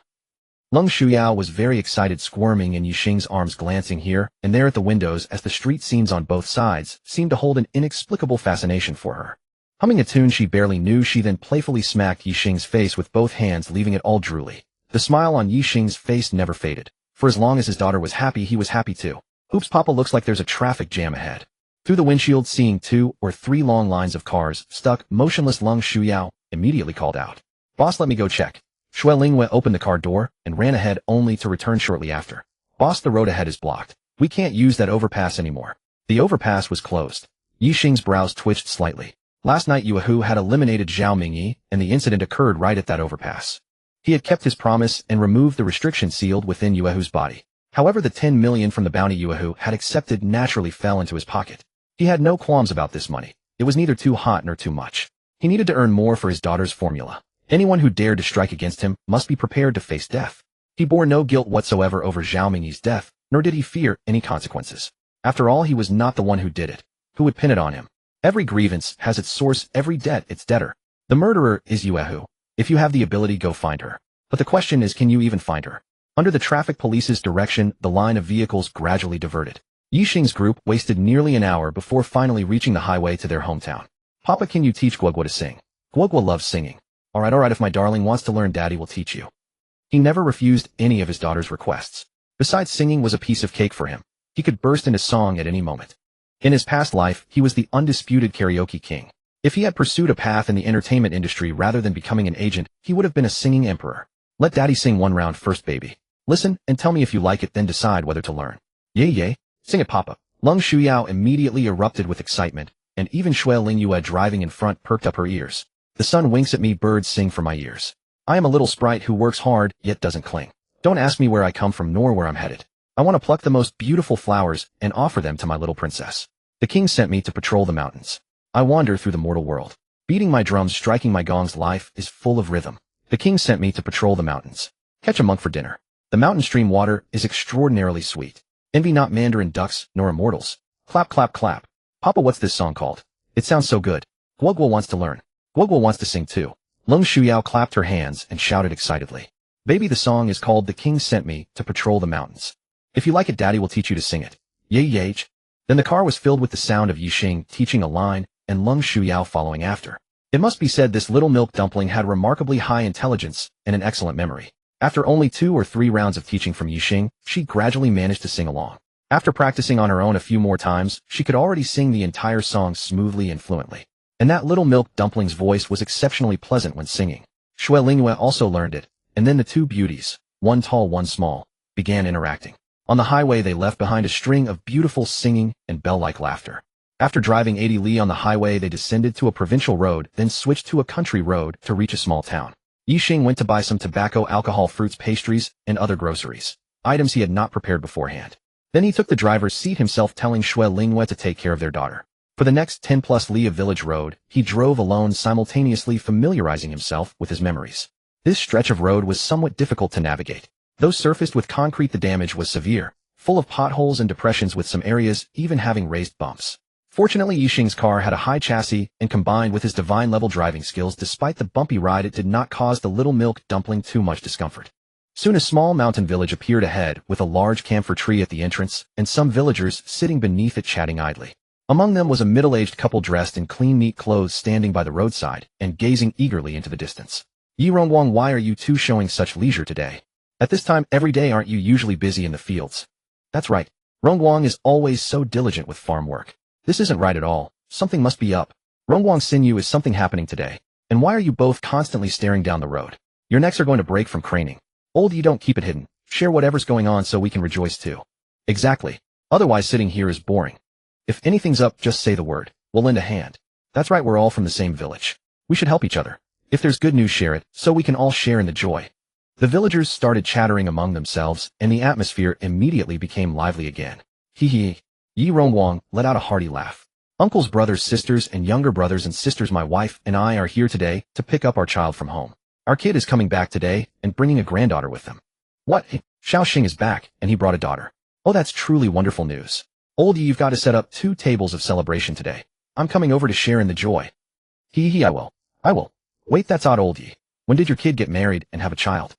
Lung Shuyao was very excited, squirming in Ye Xing's arms, glancing here and there at the windows as the street scenes on both sides seemed to hold an inexplicable fascination for her. Humming a tune she barely knew, she then playfully smacked Ye Xing's face with both hands, leaving it all drooly. The smile on Ye Xing's face never faded. For as long as his daughter was happy, he was happy too. Oops, Papa, looks like there's a traffic jam ahead. Through the windshield, seeing 2 or 3 long lines of cars stuck motionless, Leng Shuyao immediately called out, "Boss, let me go check." Shui Lingwei opened the car door and ran ahead, only to return shortly after. "Boss, the road ahead is blocked. We can't use that overpass anymore." The overpass was closed. Ye Xing's brows twitched slightly. Last night Yuehu had eliminated Zhao Mingyi, and the incident occurred right at that overpass. He had kept his promise and removed the restriction sealed within Yuehu's body. However, the 10 million from the bounty Yuehu had accepted naturally fell into his pocket. He had no qualms about this money. It was neither too hot nor too much. He needed to earn more for his daughter's formula. Anyone who dared to strike against him must be prepared to face death. He bore no guilt whatsoever over Zhao Mingyi's death, nor did he fear any consequences. After all, he was not the one who did it. Who would pin it on him? Every grievance has its source, every debt its debtor. The murderer is Yuehu. If you have the ability, go find her. But the question is, can you even find her? Under the traffic police's direction, the line of vehicles gradually diverted. Ye Xing's group wasted nearly an hour before finally reaching the highway to their hometown. "Papa, can you teach Guoguo to sing? Guoguo loves singing." Alright, if my darling wants to learn, Daddy will teach you." He never refused any of his daughter's requests. Besides, singing was a piece of cake for him. He could burst into song at any moment. In his past life, he was the undisputed karaoke king. If he had pursued a path in the entertainment industry rather than becoming an agent, he would have been a singing emperor. "Let Daddy sing one round first, baby. Listen, and tell me if you like it, then decide whether to learn." Ye, sing it, Papa." Leng Shuyao immediately erupted with excitement, and even Shui Lingyue driving in front perked up her ears. "The sun winks at me, birds sing for my ears. I am a little sprite who works hard, yet doesn't cling. Don't ask me where I come from nor where I'm headed. I want to pluck the most beautiful flowers and offer them to my little princess. The king sent me to patrol the mountains. I wander through the mortal world. Beating my drums, striking my gongs, life is full of rhythm. The king sent me to patrol the mountains. Catch a monk for dinner. The mountain stream water is extraordinarily sweet. Envy not mandarin ducks nor immortals. Clap, clap, clap. Papa, what's this song called? It sounds so good. Guoguo wants to learn. Guoguo wants to sing too." Leng Shuyao clapped her hands and shouted excitedly, "Baby, the song is called 'The King Sent Me to Patrol the Mountains.' If you like it, Daddy will teach you to sing it." Ye. Then the car was filled with the sound of Ye Xing teaching a line and Leng Shuyao following after. It must be said this little milk dumpling had remarkably high intelligence and an excellent memory. After only 2 or 3 rounds of teaching from Ye Xing, she gradually managed to sing along. After practicing on her own a few more times, she could already sing the entire song smoothly and fluently. And that little milk dumpling's voice was exceptionally pleasant when singing. Shui Lingyue also learned it, and then the two beauties, one tall, one small, began interacting. On the highway they left behind a string of beautiful singing and bell-like laughter. After driving 80 li on the highway, they descended to a provincial road, then switched to a country road to reach a small town. Ye Xing went to buy some tobacco, alcohol, fruits, pastries, and other groceries, items he had not prepared beforehand. Then he took the driver's seat himself, telling Shui Lingyue to take care of their daughter. For the next 10+ li of village road, he drove alone, simultaneously familiarizing himself with his memories. This stretch of road was somewhat difficult to navigate. Though surfaced with concrete, the damage was severe, full of potholes and depressions, with some areas even having raised bumps. Fortunately, Ye Xing's car had a high chassis, and combined with his divine-level driving skills, despite the bumpy ride, it did not cause the little milk dumpling too much discomfort. Soon a small mountain village appeared ahead, with a large camphor tree at the entrance, and some villagers sitting beneath it chatting idly. Among them was a middle-aged couple dressed in clean, neat clothes, standing by the roadside and gazing eagerly into the distance. "Ye Rongguang, why are you two showing such leisure today? At this time every day, aren't you usually busy in the fields?" "That's right. Rongguang is always so diligent with farm work. This isn't right at all. Something must be up. Rongguang Xinyu, is something happening today? And why are you both constantly staring down the road? Your necks are going to break from craning. Old, you don't keep it hidden. Share whatever's going on so we can rejoice too." "Exactly. Otherwise sitting here is boring. If anything's up, just say the word. We'll lend a hand. That's right, we're all from the same village. We should help each other. If there's good news, share it, so we can all share in the joy." The villagers started chattering among themselves, and the atmosphere immediately became lively again. Hee hee. Ye Rongguang let out a hearty laugh. "Uncles, brothers, sisters, and younger brothers and sisters, my wife and I are here today to pick up our child from home. Our kid is coming back today and bringing a granddaughter with them." "What? Xiao Xing is back, and he brought a daughter. Oh, that's truly wonderful news. Old, you've got to set up 2 tables of celebration today. I'm coming over to share in the joy." Hee, I will. Wait, that's odd, old Yi. When did your kid get married and have a child?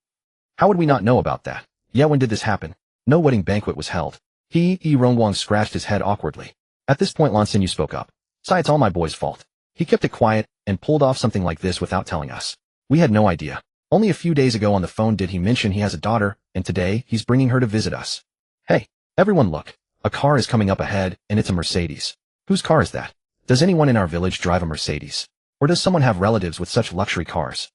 How would we not know about that? Yeah, when did this happen? No wedding banquet was held. He Rongguang scratched his head awkwardly. At this point, Lan Xinyu spoke up. "Sai, it's all my boy's fault. He kept it quiet and pulled off something like this without telling us. We had no idea. Only a few days ago on the phone did he mention he has a daughter, and today he's bringing her to visit us. Hey, everyone look. A car is coming up ahead, and it's a Mercedes. Whose car is that? Does anyone in our village drive a Mercedes? Or does someone have relatives with such luxury cars?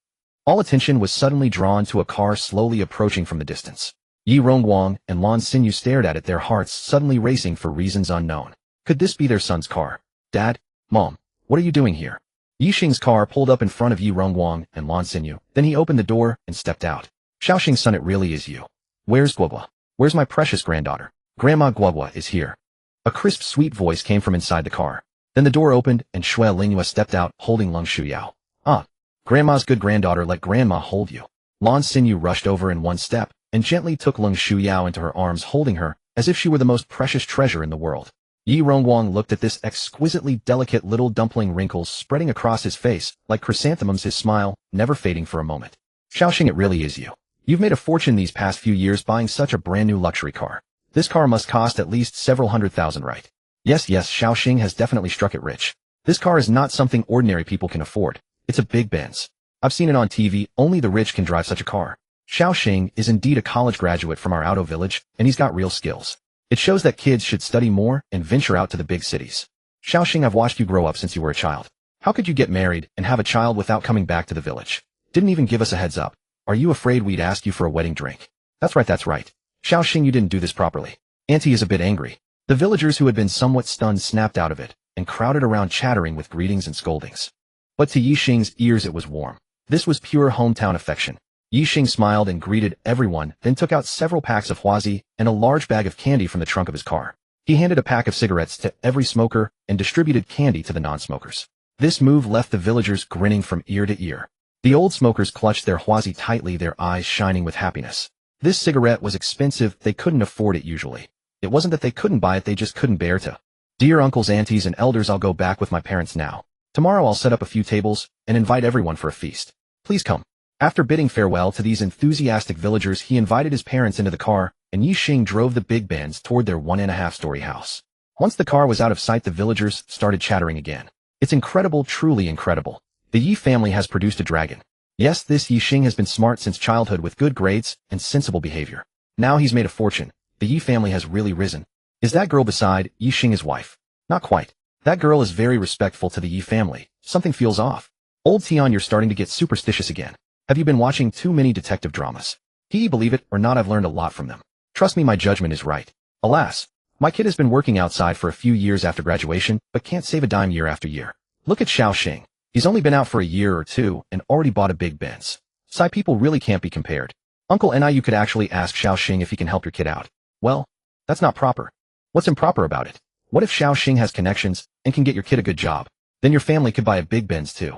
All attention was suddenly drawn to a car slowly approaching from the distance. Ye Xing and Lan Xinyu stared at it, their hearts suddenly racing for reasons unknown. Could this be their son's car? Dad? Mom? What are you doing here? Ye Xing's car pulled up in front of Ye Xing and Lan Xinyu. Then he opened the door and stepped out. Xiaoxing's son, it really is you. Where's Guoguo? Where's my precious granddaughter? Grandma Guoguo is here. A crisp, sweet voice came from inside the car. Then the door opened and Shui Lingyue stepped out, holding Leng Shuyao. Ah, Grandma's good granddaughter, let Grandma hold you. Lan Xinyu rushed over in one step and gently took Leng Shuyao into her arms, holding her as if she were the most precious treasure in the world. Ye Xing looked at this exquisitely delicate little dumpling, wrinkles spreading across his face like chrysanthemums, his smile never fading for a moment. Xiaoxing, it really is you. You've made a fortune these past few years buying such a brand new luxury car. This car must cost at least several $100,000, right? Yes, Xiaoxing has definitely struck it rich. This car is not something ordinary people can afford. It's a big Benz. I've seen it on TV, only the rich can drive such a car. Xiaoxing is indeed a college graduate from our Auto village, and he's got real skills. It shows that kids should study more and venture out to the big cities. Xiaoxing, I've watched you grow up since you were a child. How could you get married and have a child without coming back to the village? Didn't even give us a heads up. Are you afraid we'd ask you for a wedding drink? That's right. Xiaoxing, you didn't do this properly. Auntie is a bit angry. The villagers, who had been somewhat stunned, snapped out of it and crowded around, chattering with greetings and scoldings. But to Ye Xing's ears it was warm. This was pure hometown affection. Ye Xing smiled and greeted everyone, then took out several packs of huazi and a large bag of candy from the trunk of his car. He handed a pack of cigarettes to every smoker and distributed candy to the non-smokers. This move left the villagers grinning from ear to ear. The old smokers clutched their huazi tightly, their eyes shining with happiness. This cigarette was expensive, they couldn't afford it usually. It wasn't that they couldn't buy it, they just couldn't bear to. Dear uncles, aunties, and elders, I'll go back with my parents now. Tomorrow I'll set up a few tables and invite everyone for a feast. Please come. After bidding farewell to these enthusiastic villagers, he invited his parents into the car, and Ye Xing drove the big Benz toward their 1.5-story house. Once the car was out of sight, the villagers started chattering again. It's incredible, truly incredible. The Ye family has produced a dragon. Yes, this Ye Xing has been smart since childhood with good grades and sensible behavior. Now he's made a fortune. The Ye family has really risen. Is that girl beside Ye Xing his wife? Not quite. That girl is very respectful to the Ye family. Something feels off. Old Tian, you're starting to get superstitious again. Have you been watching too many detective dramas? Believe it or not, I've learned a lot from them. Trust me, my judgment is right. Alas, my kid has been working outside for a few years after graduation, but can't save a dime year after year. Look at Xiaoxing. He's only been out for a year or two and already bought a big Benz. Sai people really can't be compared. Uncle Ni, you could actually ask Xiaoxing if he can help your kid out. Well, that's not proper. What's improper about it? What if Xiaoxing has connections and can get your kid a good job? Then your family could buy a big Benz too.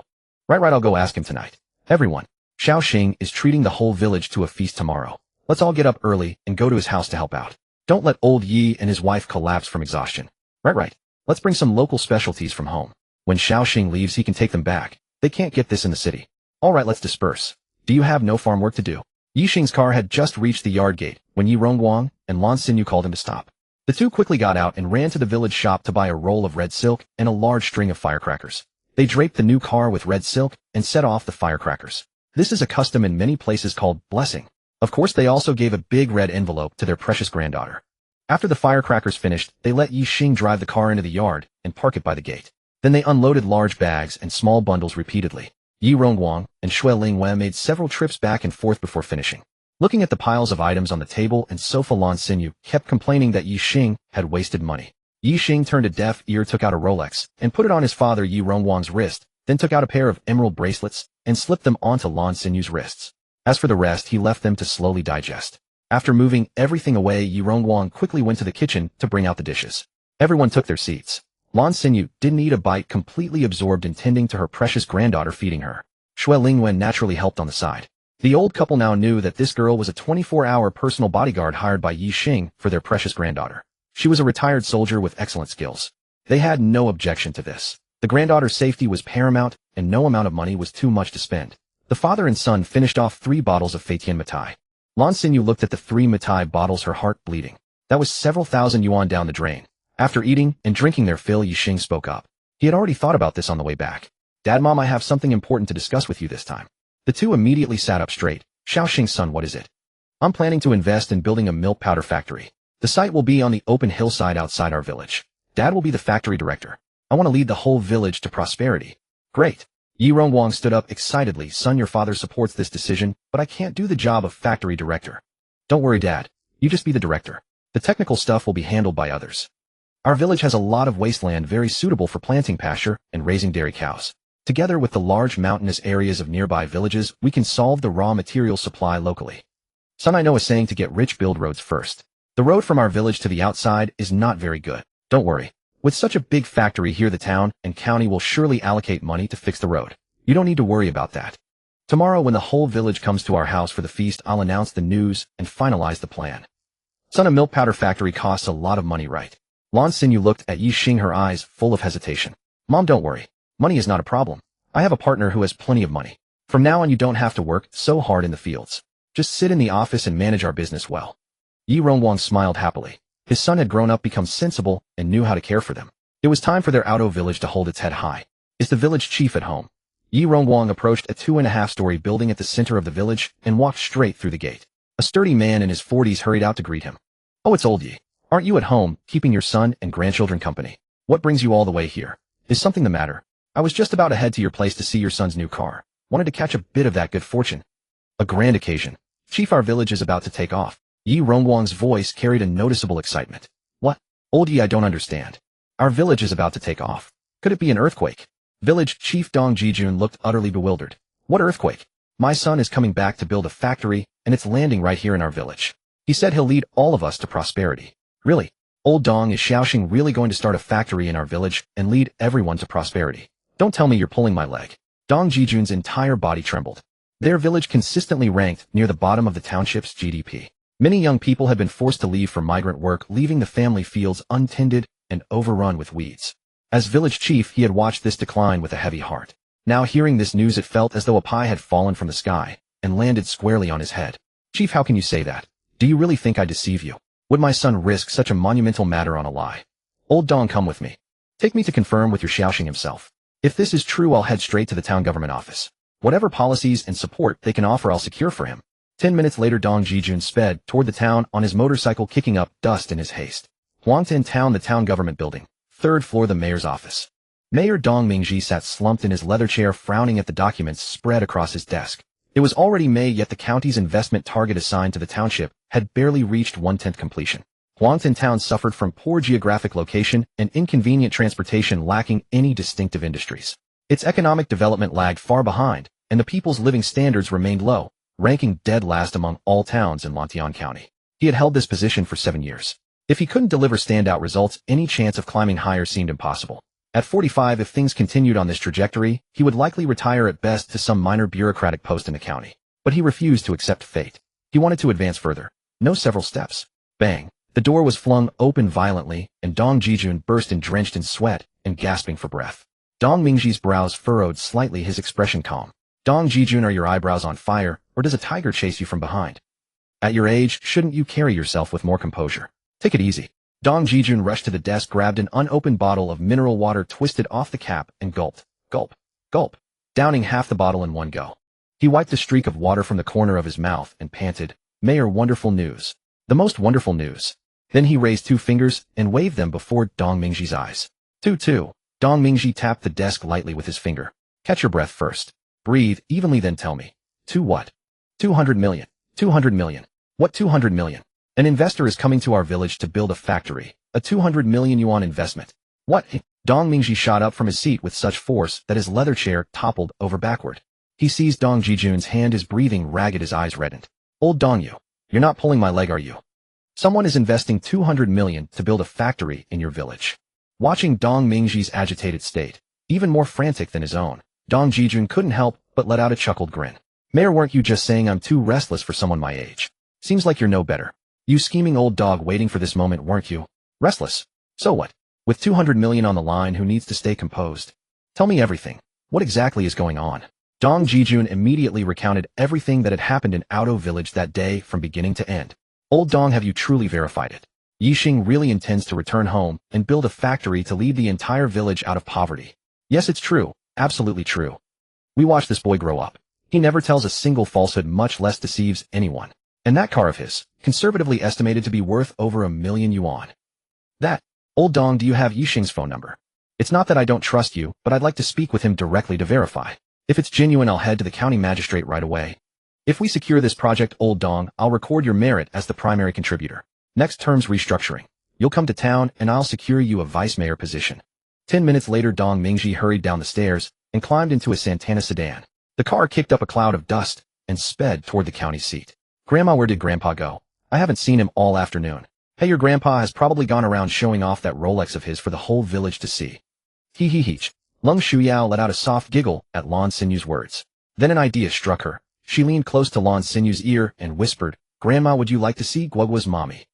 Right, I'll go ask him tonight. Everyone. Xiaoxing is treating the whole village to a feast tomorrow. Let's all get up early and go to his house to help out. Don't let old Yi and his wife collapse from exhaustion. Right. Let's bring some local specialties from home. When Xiaoxing leaves, he can take them back. They can't get this in the city. All right, let's disperse. Do you have no farm work to do? Ye Xing's car had just reached the yard gate when Ye Xing and Lan Xinyu called him to stop. The two quickly got out and ran to the village shop to buy a roll of red silk and a large string of firecrackers. They draped the new car with red silk and set off the firecrackers. This is a custom in many places called blessing. Of course, they also gave a big red envelope to their precious granddaughter. After the firecrackers finished, they let Ye Xing drive the car into the yard and park it by the gate. Then they unloaded large bags and small bundles repeatedly. Ye Xing and Shui Lingyue made several trips back and forth before finishing. Looking at the piles of items on the table and sofa, Lan Xinyu kept complaining that Ye Xing had wasted money. Ye Xing turned a deaf ear, took out a Rolex, and put it on his father Ye Xing's wrist, then took out a pair of emerald bracelets and slipped them onto Lan Xinyu's wrists. As for the rest, he left them to slowly digest. After moving everything away, Ye Xing quickly went to the kitchen to bring out the dishes. Everyone took their seats. Lan Xinyu didn't eat a bite, completely absorbed in tending to her precious granddaughter, feeding her. Shui Lingyue naturally helped on the side. The old couple now knew that this girl was a 24-hour personal bodyguard hired by Ye Xing for their precious granddaughter. She was a retired soldier with excellent skills. They had no objection to this. The granddaughter's safety was paramount, and no amount of money was too much to spend. The father and son finished off 3 bottles of Feitian Mitai. Lan Xinyu looked at the 3 Mitai bottles, her heart bleeding. That was several thousand yuan down the drain. After eating and drinking their fill, Ye Xing spoke up. He had already thought about this on the way back. Dad, Mom, I have something important to discuss with you this time. The two immediately sat up straight. Xiaoxing's son, what is it? I'm planning to invest in building a milk powder factory. The site will be on the open hillside outside our village. Dad will be the factory director. I want to lead the whole village to prosperity. Great. Ye Xing stood up excitedly. Son, your father supports this decision, but I can't do the job of factory director. Don't worry, Dad. You just be the director. The technical stuff will be handled by others. Our village has a lot of wasteland very suitable for planting pasture and raising dairy cows. Together with the large mountainous areas of nearby villages, we can solve the raw material supply locally. Son, I know a saying to get rich, build roads first. The road from our village to the outside is not very good. Don't worry. With such a big factory here, the town and county will surely allocate money to fix the road. You don't need to worry about that. Tomorrow, when the whole village comes to our house for the feast, I'll announce the news and finalize the plan. Son, a milk powder factory costs a lot of money, right? Lan Xinyu looked at Ye Xing, her eyes full of hesitation. Mom, don't worry. Money is not a problem. I have a partner who has plenty of money. From now on, you don't have to work so hard in the fields. Just sit in the office and manage our business well. Ye Xing smiled happily. His son had grown up, become sensible, and knew how to care for them. It was time for their Auto village to hold its head high. Is the village chief at home? Ye Xing approached a 2.5-story building at the center of the village and walked straight through the gate. A sturdy man in his 40s hurried out to greet him. Oh, it's old Ye. Aren't you at home, keeping your son and grandchildren company? What brings you all the way here? Is something the matter? I was just about to head to your place to see your son's new car. Wanted to catch a bit of that good fortune. A grand occasion. Chief, our village is about to take off. Ye Xing's voice carried a noticeable excitement. What? Old Ye, I don't understand. Our village is about to take off. Could it be an earthquake? Village Chief Dong Jijun looked utterly bewildered. What earthquake? My son is coming back to build a factory, and it's landing right here in our village. He said he'll lead all of us to prosperity. Really? Old Dong, is Xiaoxing really going to start a factory in our village and lead everyone to prosperity? Don't tell me you're pulling my leg. Dong Jijun's entire body trembled. Their village consistently ranked near the bottom of the township's GDP. Many young people had been forced to leave for migrant work, leaving the family fields untended and overrun with weeds. As village chief, he had watched this decline with a heavy heart. Now hearing this news, it felt as though a pie had fallen from the sky and landed squarely on his head. Chief, how can you say that? Do you really think I deceive you? Would my son risk such a monumental matter on a lie? Old Dong, come with me. Take me to confirm with your Xiaoxing himself. If this is true, I'll head straight to the town government office. Whatever policies and support they can offer, I'll secure for him. 10 minutes later, Dong Jijun sped toward the town on his motorcycle, kicking up dust in his haste. Huangtan Town, the town government building. 3rd floor, the mayor's office. Mayor Dong Mingji sat slumped in his leather chair, frowning at the documents spread across his desk. It was already May, yet the county's investment target assigned to the township had barely reached 1/10 completion. Huangtan Town suffered from poor geographic location and inconvenient transportation, lacking any distinctive industries. Its economic development lagged far behind, and the people's living standards remained low, ranking dead last among all towns in Lantian County. He had held this position for 7 years. If he couldn't deliver standout results, any chance of climbing higher seemed impossible. At 45, if things continued on this trajectory, he would likely retire at best to some minor bureaucratic post in the county. But he refused to accept fate. He wanted to advance further. No several steps. Bang. The door was flung open violently, and Dong Jijun burst in, drenched in sweat and gasping for breath. Dong Mingji's brows furrowed slightly, his expression calm. Dong Jijun, are your eyebrows on fire, or does a tiger chase you from behind? At your age, shouldn't you carry yourself with more composure? Take it easy. Dong Jijun rushed to the desk, grabbed an unopened bottle of mineral water, twisted off the cap, and gulped. Gulp. Gulp. Downing half the bottle in one go. He wiped a streak of water from the corner of his mouth and panted, Mayor, wonderful news. The most wonderful news. Then he raised 2 fingers and waved them before Dong Mingji's eyes. 2. Dong Mingji tapped the desk lightly with his finger. Catch your breath first. Breathe evenly, then tell me. 2 what? 200 million. 200 million. What 200 million? An investor is coming to our village to build a factory. A 200 million yuan investment. What? Dong Mingji shot up from his seat with such force that his leather chair toppled over backward. He seized Dong Jijun's hand, his breathing ragged, his eyes reddened. Old Dong, you're not pulling my leg, are you? Someone is investing 200 million to build a factory in your village. Watching Dong Mingji's agitated state, even more frantic than his own, Dong Jijun couldn't help but let out a chuckled grin. Mayor, weren't you just saying I'm too restless for someone my age? Seems like you're no better. You scheming old dog, waiting for this moment, weren't you? Restless? So what? With 200 million on the line, who needs to stay composed? Tell me everything. What exactly is going on? Dong Jijun immediately recounted everything that had happened in Auto village that day from beginning to end. Old Dong, have you truly verified it? Ye Xing really intends to return home and build a factory to lead the entire village out of poverty. Yes, it's true. Absolutely true. We watched this boy grow up. He never tells a single falsehood, much less deceives anyone. And that car of his, conservatively estimated to be worth over 1,000,000 yuan. That, old Dong, do you have Ye Xing's phone number? It's not that I don't trust you, but I'd like to speak with him directly to verify. If it's genuine, I'll head to the county magistrate right away. If we secure this project, old Dong, I'll record your merit as the primary contributor. Next term's restructuring. You'll come to town and I'll secure you a vice mayor position. 10 minutes later, Dong Mingji hurried down the stairs and climbed into a Santana sedan. The car kicked up a cloud of dust and sped toward the county seat. Grandma, where did Grandpa go? I haven't seen him all afternoon. Hey, your grandpa has probably gone around showing off that Rolex of his for the whole village to see. Hee hee hee. Lung Shuyao let out a soft giggle at Lan Sinyu's words. Then an idea struck her. She leaned close to Lan Sinyu's ear and whispered, Grandma, would you like to see Guoguo's mommy?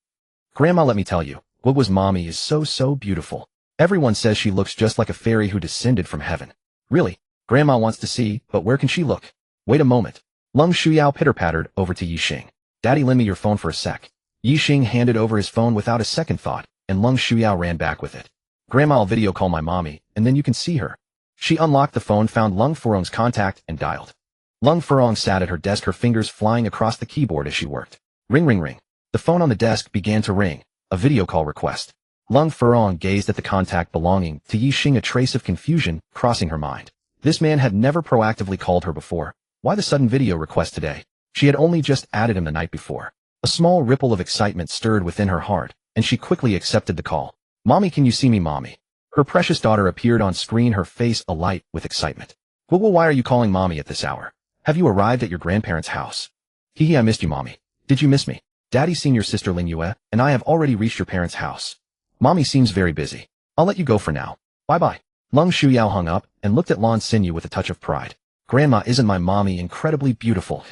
Grandma, let me tell you, Guoguo's mommy is so beautiful. Everyone says she looks just like a fairy who descended from heaven. Really? Grandma wants to see, but where can she look? Wait a moment. Lung Shuyao pitter-pattered over to Ye Xing. Daddy, lend me your phone for a sec. Ye Xing handed over his phone without a second thought, and Lung Shuyao ran back with it. Grandma, I'll video call my mommy, and then you can see her. She unlocked the phone, found Lung Furong's contact, and dialed. Lung Furong sat at her desk, her fingers flying across the keyboard as she worked. Ring ring ring. The phone on the desk began to ring. A video call request. Lung Furong gazed at the contact belonging to Ye Xing, a trace of confusion crossing her mind. This man had never proactively called her before. Why the sudden video request today? She had only just added him the night before. A small ripple of excitement stirred within her heart, and she quickly accepted the call. Mommy, can you see me, Mommy? Her precious daughter appeared on screen, her face alight with excitement. Guoguo, why are you calling Mommy at this hour? Have you arrived at your grandparents' house? Hee, I missed you, Mommy. Did you miss me? Daddy's seen your sister Ling Yue, and I have already reached your parents' house. Mommy seems very busy. I'll let you go for now. Bye-bye. Lung Shuyao hung up and looked at Lan Xinyu with a touch of pride. Grandma, isn't my mommy incredibly beautiful?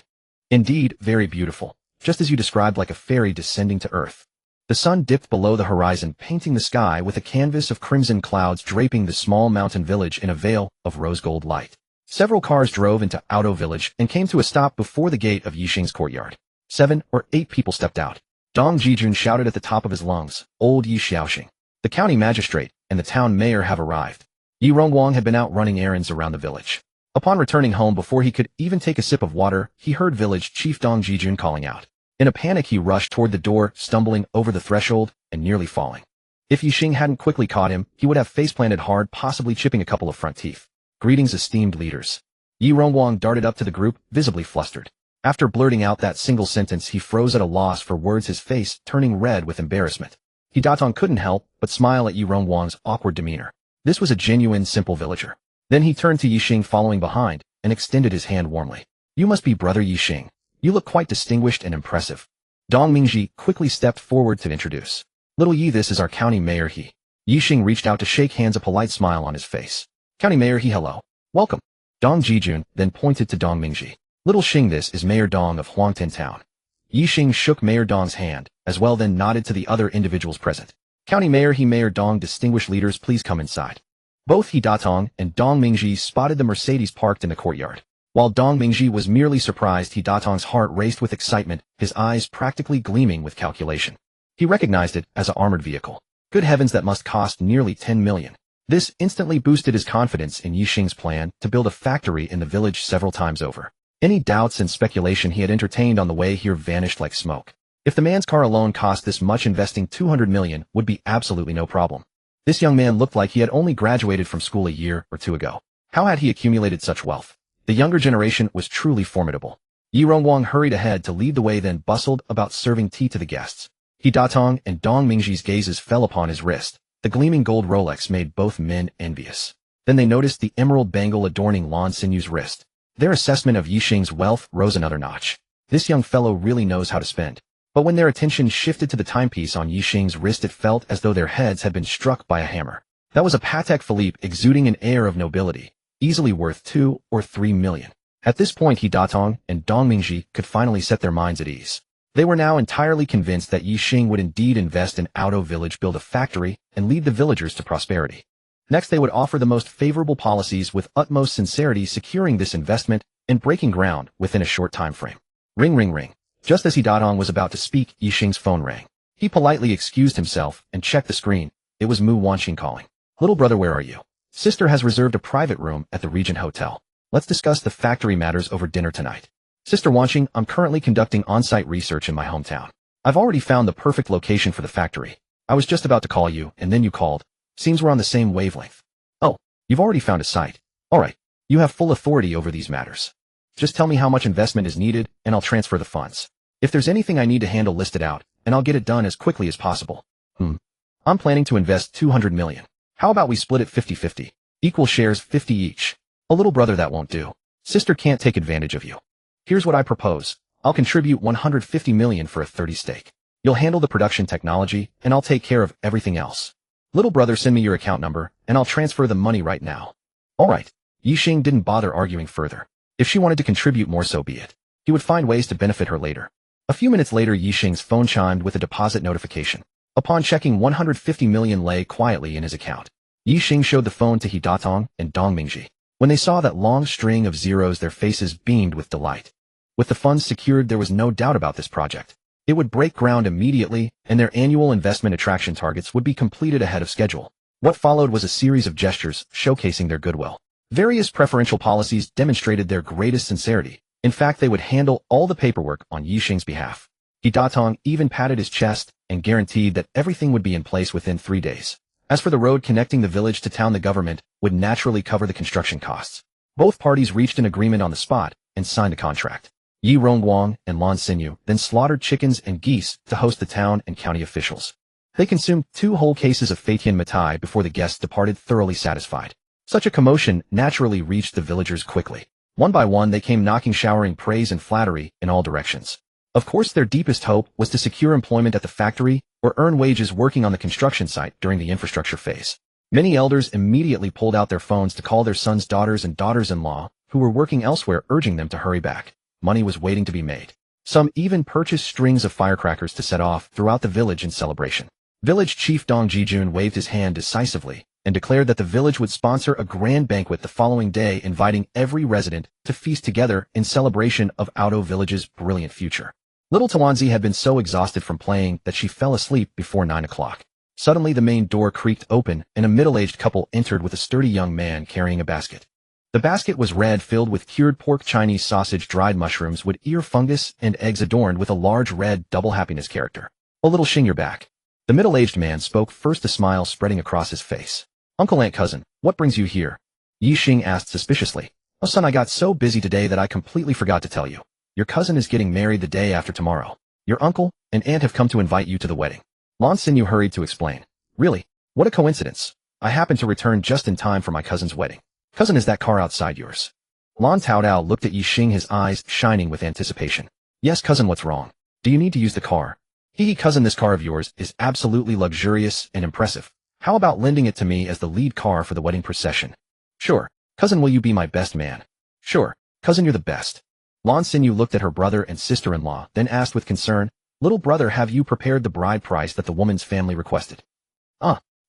Indeed, very beautiful. Just as you described, like a fairy descending to earth. The sun dipped below the horizon, painting the sky with a canvas of crimson clouds, draping the small mountain village in a veil of rose-gold light. Several cars drove into Auto Village and came to a stop before the gate of Ye Xing's courtyard. 7 or 8 people stepped out. Dong Jijun shouted at the top of his lungs, Old Ye Xiaoxing. The county magistrate and the town mayor have arrived. Yi Rongwang had been out running errands around the village. Upon returning home, before he could even take a sip of water, he heard village chief Dong Jijun calling out. In a panic, he rushed toward the door, stumbling over the threshold and nearly falling. If Ye Xing hadn't quickly caught him, he would have face-planted hard, possibly chipping a couple of front teeth. Greetings, esteemed leaders. Yi Rongwang darted up to the group, visibly flustered. After blurting out that single sentence, he froze at a loss for words, his face turning red with embarrassment. He Datong couldn't help but smile at Yi Rongwang's awkward demeanor. This was a genuine, simple villager. Then he turned to Ye Xing following behind and extended his hand warmly. You must be Brother Ye Xing. You look quite distinguished and impressive. Dong Mingji quickly stepped forward to introduce. Little Yi, this is our county mayor He. Ye Xing reached out to shake hands, a polite smile on his face. County mayor He, hello. Welcome. Dong Jijun then pointed to Dong Mingji. Little Xing, this is Mayor Dong of Huangtin Town. Ye Xing shook Mayor Dong's hand, as well then nodded to the other individuals present. County mayor He, Mayor Dong, distinguished leaders, please come inside. Both He Datong and Dong Mingji spotted the Mercedes parked in the courtyard. While Dong Mingji was merely surprised, He Datong's heart raced with excitement, his eyes practically gleaming with calculation. He recognized it as an armored vehicle. Good heavens, that must cost nearly 10 million. This instantly boosted his confidence in Ye Xing's plan to build a factory in the village several times over. Any doubts and speculation he had entertained on the way here vanished like smoke. If the man's car alone cost this much, investing 200 million would be absolutely no problem. This young man looked like he had only graduated from school a year or two ago. How had he accumulated such wealth? The younger generation was truly formidable. Yi Rongwang hurried ahead to lead the way, then bustled about serving tea to the guests. He Datong and Dong Mingji's gazes fell upon his wrist. The gleaming gold Rolex made both men envious. Then they noticed the emerald bangle adorning Lan Sinyu's wrist. Their assessment of Ye Xing's wealth rose another notch. This young fellow really knows how to spend. But when their attention shifted to the timepiece on Ye Xing's wrist, it felt as though their heads had been struck by a hammer. That was a Patek Philippe exuding an air of nobility, easily worth 2 or 3 million. At this point, He Datong and Dong Mingji could finally set their minds at ease. They were now entirely convinced that Ye Xing would indeed invest in Auto Village, build a factory, and lead the villagers to prosperity. Next, they would offer the most favorable policies with utmost sincerity, securing this investment and breaking ground within a short time frame. Ring ring ring. Just as He Datong was about to speak, Ye Xing's phone rang. He politely excused himself and checked the screen. It was Mu Wanxing calling. Little brother, where are you? Sister has reserved a private room at the Regent Hotel. Let's discuss the factory matters over dinner tonight. Sister Wanqing, I'm currently conducting on-site research in my hometown. I've already found the perfect location for the factory. I was just about to call you, and then you called. Seems we're on the same wavelength. Oh, you've already found a site. Alright, you have full authority over these matters. Just tell me how much investment is needed, and I'll transfer the funds. If there's anything I need to handle, list it out, and I'll get it done as quickly as possible. I'm planning to invest 200 million. How about we split it 50-50? Equal shares 50 each. A little brother, that won't do. Sister can't take advantage of you. Here's what I propose. I'll contribute 150 million for a 30 stake. You'll handle the production technology, and I'll take care of everything else. Little brother, send me your account number, and I'll transfer the money right now. Alright. Ye Xing didn't bother arguing further. If she wanted to contribute more, so be it. He would find ways to benefit her later. A few minutes later, Ye Xing's phone chimed with a deposit notification. Upon checking, 150 million lay quietly in his account. Ye Xing showed the phone to He Datong and Dong Mingji. When they saw that long string of zeros, their faces beamed with delight. With the funds secured, there was no doubt about this project. It would break ground immediately, and their annual investment attraction targets would be completed ahead of schedule. What followed was a series of gestures showcasing their goodwill. Various preferential policies demonstrated their greatest sincerity. In fact, they would handle all the paperwork on Ye Xing's behalf. He Datong even patted his chest and guaranteed that everything would be in place within 3 days. As for the road connecting the village to town, the government would naturally cover the construction costs. Both parties reached an agreement on the spot and signed a contract. Yi Rongguang and Lan Xinyu then slaughtered chickens and geese to host the town and county officials. They consumed 2 whole cases of Feitian Mitai before the guests departed, thoroughly satisfied. Such a commotion naturally reached the villagers quickly. One by one, they came knocking, showering praise and flattery in all directions. Of course, their deepest hope was to secure employment at the factory or earn wages working on the construction site during the infrastructure phase. Many elders immediately pulled out their phones to call their sons, daughters, and daughters-in-law who were working elsewhere, urging them to hurry back. Money was waiting to be made. Some even purchased strings of firecrackers to set off throughout the village in celebration. Village Chief Dong Jijun waved his hand decisively and declared that the village would sponsor a grand banquet the following day, inviting every resident to feast together in celebration of Auto Village's brilliant future. Little Tawanzi had been so exhausted from playing that she fell asleep before 9 o'clock. Suddenly, the main door creaked open and a middle-aged couple entered with a sturdy young man carrying a basket. The basket was red, filled with cured pork, Chinese sausage, dried mushrooms with ear fungus, and eggs adorned with a large red double happiness character. "Oh, little Xing, you're back." The middle-aged man spoke first, a smile spreading across his face. "Uncle, aunt, cousin, what brings you here?" Ye Xing asked suspiciously. "Oh, son, I got so busy today that I completely forgot to tell you. Your cousin is getting married the day after tomorrow. Your uncle and aunt have come to invite you to the wedding." Lan Xinyu hurried to explain. "Really? What a coincidence. I happened to return just in time for my cousin's wedding. Cousin, is that car outside yours?" Lan Taodao looked at Ye Xing, his eyes shining with anticipation. "Yes, cousin, what's wrong? Do you need to use the car?" "Hee, cousin, this car of yours is absolutely luxurious and impressive. How about lending it to me as the lead car for the wedding procession?" "Sure. Cousin, will you be my best man?" "Sure. Cousin, you're the best." Lan Xinyu looked at her brother and sister-in-law, then asked with concern, "Little brother, have you prepared the bride price that the woman's family requested?"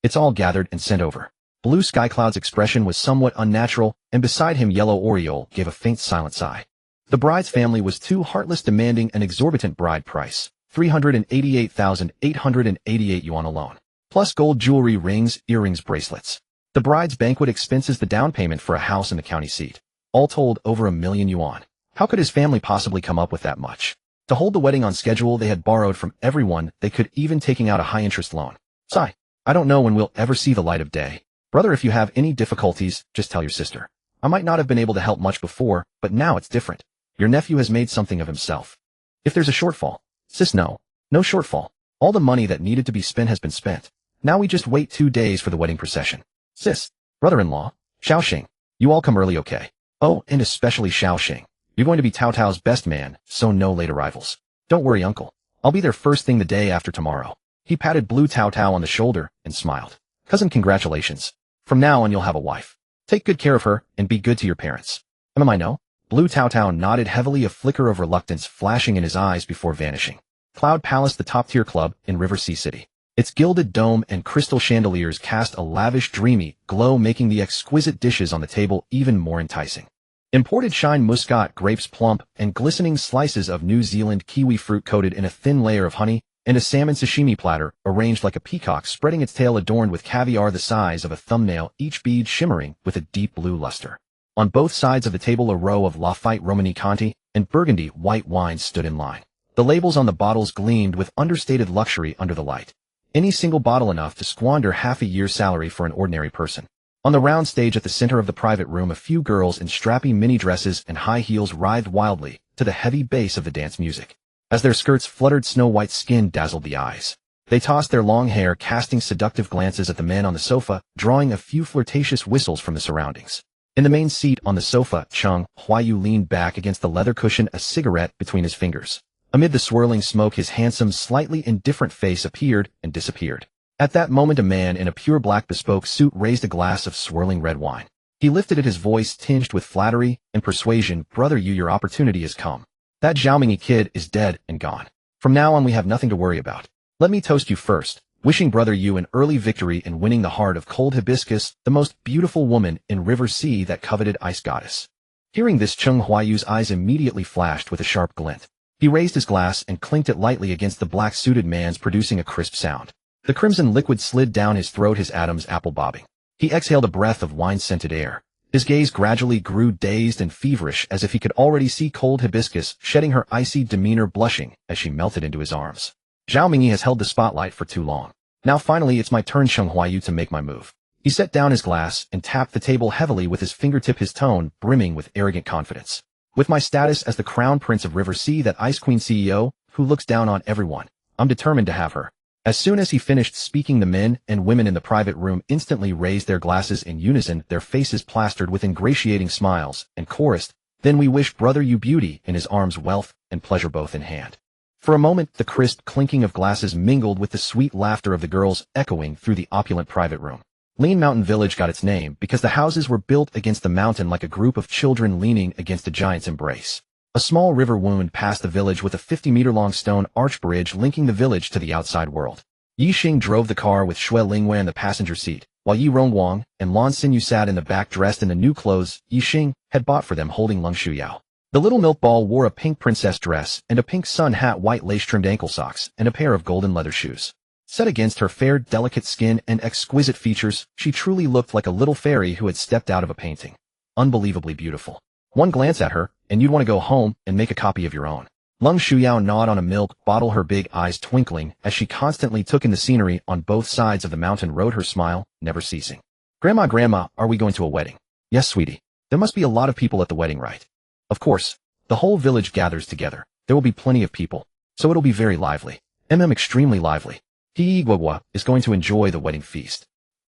It's all gathered and sent over." Blue Sky Cloud's expression was somewhat unnatural, and beside him Yellow Oriole gave a faint silent sigh. The bride's family was too heartless, demanding an exorbitant bride price, 388,888 yuan alone, plus gold jewelry, rings, earrings, bracelets. The bride's banquet expenses, the down payment for a house in the county seat. All told, over 1 million yuan. How could his family possibly come up with that much? To hold the wedding on schedule, they had borrowed from everyone they could, even taking out a high-interest loan. Sigh. I don't know when we'll ever see the light of day. Brother, if you have any difficulties, just tell your sister. I might not have been able to help much before, but now it's different. Your nephew has made something of himself. If there's a shortfall, sis, no shortfall. All the money that needed to be spent has been spent. Now we just wait 2 days for the wedding procession. Sis, brother-in-law, Xiaoxing, you all come early, okay? Oh, and especially Xiaoxing. You're going to be Tao Tao's best man, so no late arrivals. Don't worry, uncle. I'll be there first thing the day after tomorrow." He patted Blue Tao Tao on the shoulder and smiled. "Cousin, congratulations. From now on, you'll have a wife. Take good care of her and be good to your parents." I know?" Blue Tao Tao nodded heavily, a flicker of reluctance flashing in his eyes before vanishing. Cloud Palace, the top-tier club in River Sea City. Its gilded dome and crystal chandeliers cast a lavish, dreamy glow, making the exquisite dishes on the table even more enticing. Imported Shine Muscat grapes, plump and glistening slices of New Zealand kiwi fruit coated in a thin layer of honey, and a salmon sashimi platter, arranged like a peacock spreading its tail adorned with caviar the size of a thumbnail, each bead shimmering with a deep blue luster. On both sides of the table a row of Lafite Romani Conti and Burgundy white wines stood in line. The labels on the bottles gleamed with understated luxury under the light. Any single bottle enough to squander half a year's salary for an ordinary person. On the round stage at the center of the private room a few girls in strappy mini dresses and high heels writhed wildly to the heavy bass of the dance music. As their skirts fluttered, snow-white skin dazzled the eyes. They tossed their long hair, casting seductive glances at the men on the sofa, drawing a few flirtatious whistles from the surroundings. In the main seat on the sofa, Cheng Huayu leaned back against the leather cushion, a cigarette between his fingers. Amid the swirling smoke his handsome, slightly indifferent face appeared and disappeared. At that moment a man in a pure black bespoke suit raised a glass of swirling red wine. He lifted it, his voice tinged with flattery and persuasion. "Brother Yu, your opportunity has come. That Zhaomingyi kid is dead and gone. From now on we have nothing to worry about. Let me toast you first, wishing Brother Yu an early victory in winning the heart of cold hibiscus, the most beautiful woman in River Sea, that coveted ice goddess." Hearing this, Cheng Huayu's eyes immediately flashed with a sharp glint. He raised his glass and clinked it lightly against the black-suited man's, producing a crisp sound. The crimson liquid slid down his throat, his Adam's apple bobbing. He exhaled a breath of wine-scented air. His gaze gradually grew dazed and feverish, as if he could already see cold hibiscus shedding her icy demeanor, blushing as she melted into his arms. Zhaomingyi has held the spotlight for too long. Now finally it's my turn, Cheng Huayu, to make my move. He set down his glass and tapped the table heavily with his fingertip, his tone brimming with arrogant confidence. With my status as the crown prince of River Sea, that Ice Queen CEO, who looks down on everyone, I'm determined to have her. As soon as he finished speaking, the men and women in the private room instantly raised their glasses in unison, their faces plastered with ingratiating smiles, and chorused, "Then we wish Brother Yu beauty in his arms, wealth and pleasure both in hand." For a moment, the crisp clinking of glasses mingled with the sweet laughter of the girls, echoing through the opulent private room. Lean Mountain Village got its name because the houses were built against the mountain like a group of children leaning against a giant's embrace. A small river wound past the village with a 50-meter-long stone arch bridge linking the village to the outside world. Ye Xing drove the car with Xue Lingwei in the passenger seat, while Yi Rongguang and Lan Xinyu sat in the back dressed in the new clothes Ye Xing had bought for them, holding Lung Shuyao. The little milk ball wore a pink princess dress and a pink sun hat, white lace-trimmed ankle socks, and a pair of golden leather shoes. Set against her fair, delicate skin and exquisite features, she truly looked like a little fairy who had stepped out of a painting. Unbelievably beautiful. One glance at her, and you'd want to go home and make a copy of your own. Lung Shuyao gnawed on a milk bottle, her big eyes twinkling as she constantly took in the scenery on both sides of the mountain road, her smile never ceasing. Grandma, are we going to a wedding?" "Yes, sweetie. There must be a lot of people at the wedding, right?" "Of course. The whole village gathers together. There will be plenty of people. So it'll be very lively. Extremely lively. Guoguo is going to enjoy the wedding feast."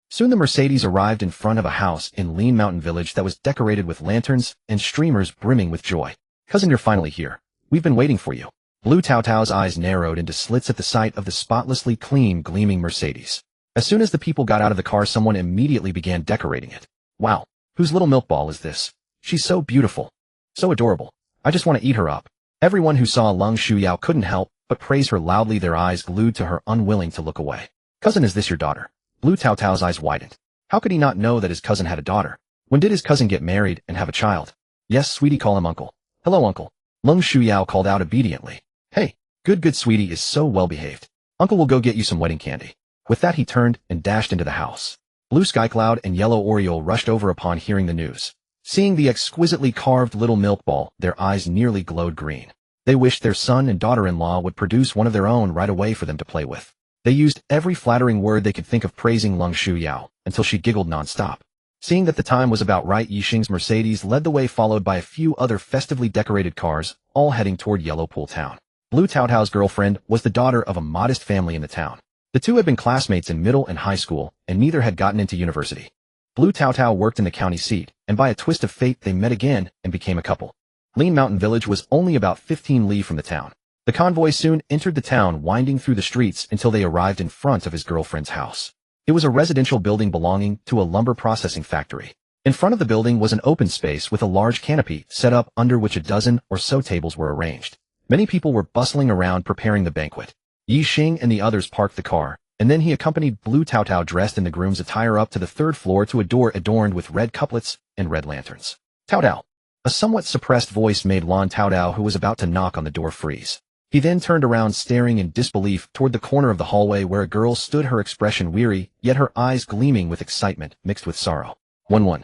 Soon the Mercedes arrived in front of a house in Lean Mountain Village that was decorated with lanterns and streamers brimming with joy. "Cousin, you're finally here. We've been waiting for you." Blue Taotao's eyes narrowed into slits at the sight of the spotlessly clean, gleaming Mercedes. As soon as the people got out of the car, someone immediately began decorating it. "Wow, whose little milk ball is this? She's so beautiful. So adorable. I just want to eat her up." Everyone who saw Lung Shuyao couldn't help but praise her loudly, their eyes glued to her, unwilling to look away. "Cousin, is this your daughter?" Blue Taotao's eyes widened. How could he not know that his cousin had a daughter? When did his cousin get married and have a child? "Yes, sweetie, call him uncle." "Hello, uncle." Lung Shuyao called out obediently. "Hey, good sweetie is so well behaved. Uncle will go get you some wedding candy." With that he turned and dashed into the house. Blue Sky Cloud and Yellow Oriole rushed over upon hearing the news. Seeing the exquisitely carved little milk ball, their eyes nearly glowed green. They wished their son and daughter-in-law would produce one of their own right away for them to play with. They used every flattering word they could think of praising Lung Shuyao, until she giggled non-stop. Seeing that the time was about right, Ye Xing's Mercedes led the way, followed by a few other festively decorated cars, all heading toward Yellow Pool Town. Blue Taotao's girlfriend was the daughter of a modest family in the town. The two had been classmates in middle and high school, and neither had gotten into university. Blue Taotao worked in the county seat, and by a twist of fate they met again and became a couple. Lean Mountain Village was only about 15 li from the town. The convoy soon entered the town, winding through the streets until they arrived in front of his girlfriend's house. It was a residential building belonging to a lumber processing factory. In front of the building was an open space with a large canopy set up under which a dozen or so tables were arranged. Many people were bustling around preparing the banquet. Ye Xing and the others parked the car, and then he accompanied Blue Taotao dressed in the groom's attire up to the third floor to a door adorned with red couplets and red lanterns. "Taotao." A somewhat suppressed voice made Lan Taotao, who was about to knock on the door, freeze. He then turned around staring in disbelief toward the corner of the hallway where a girl stood, her expression weary, yet her eyes gleaming with excitement mixed with sorrow. 1-1.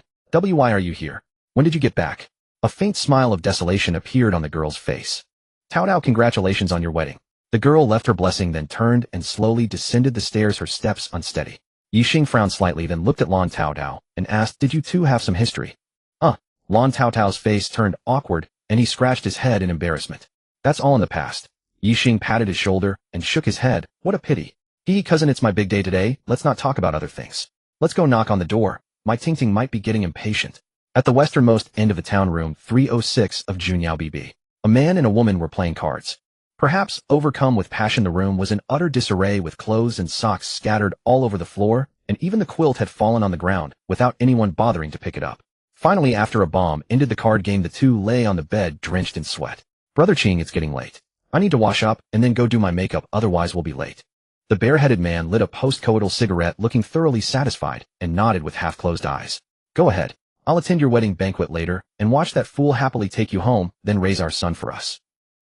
Why are you here? When did you get back? A faint smile of desolation appeared on the girl's face. Tao, congratulations on your wedding. The girl left her blessing, then turned and slowly descended the stairs, her steps unsteady. Ye Xing frowned slightly, then looked at Lan Tao and asked, did you two have some history? Lan Tao's face turned awkward, and he scratched his head in embarrassment. That's all in the past. Ye Xing patted his shoulder and shook his head. What a pity. Cousin, it's my big day today. Let's not talk about other things. Let's go knock on the door. My Tingting might be getting impatient. At the westernmost end of the town, room 306 of Junyao BB, a man and a woman were playing cards. Perhaps overcome with passion, the room was in utter disarray with clothes and socks scattered all over the floor, and even the quilt had fallen on the ground without anyone bothering to pick it up. Finally, after a bomb ended the card game, the two lay on the bed drenched in sweat. Brother Qing, it's getting late. I need to wash up and then go do my makeup, otherwise we'll be late. The bare-headed man lit a post-coital cigarette, looking thoroughly satisfied, and nodded with half-closed eyes. Go ahead. I'll attend your wedding banquet later and watch that fool happily take you home, then raise our son for us.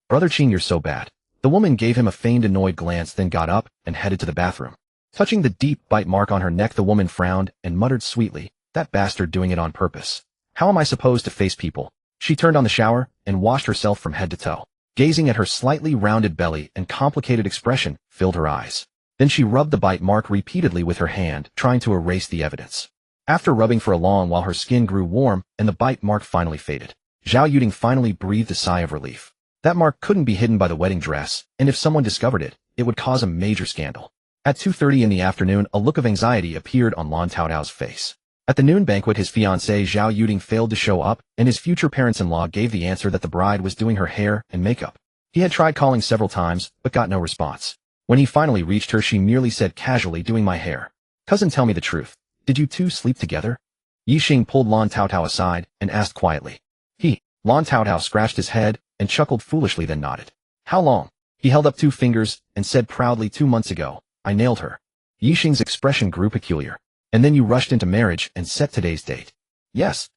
Brother Qing, you're so bad. The woman gave him a feigned annoyed glance, then got up and headed to the bathroom. Touching the deep bite mark on her neck, the woman frowned and muttered sweetly, that bastard doing it on purpose. How am I supposed to face people? She turned on the shower and washed herself from head to toe. Gazing at her slightly rounded belly and complicated expression filled her eyes. Then she rubbed the bite mark repeatedly with her hand, trying to erase the evidence. After rubbing for a long while, her skin grew warm and the bite mark finally faded. Zhao Yuding finally breathed a sigh of relief. That mark couldn't be hidden by the wedding dress, and if someone discovered it, it would cause a major scandal. At 2:30 in the afternoon, a look of anxiety appeared on Lan Tao's face. At the noon banquet, his fiancée Zhao Yuding failed to show up, and his future parents-in-law gave the answer that the bride was doing her hair and makeup. He had tried calling several times, but got no response. When he finally reached her, she merely said casually, doing my hair. Cousin, tell me the truth. Did you two sleep together? Ye Xing pulled Lan Tao aside and asked quietly. Lan Tao scratched his head and chuckled foolishly, then nodded. How long? He held up 2 fingers and said proudly, 2 months ago. I nailed her. Ye Xing's expression grew peculiar. And then you rushed into marriage and set today's date. Yes.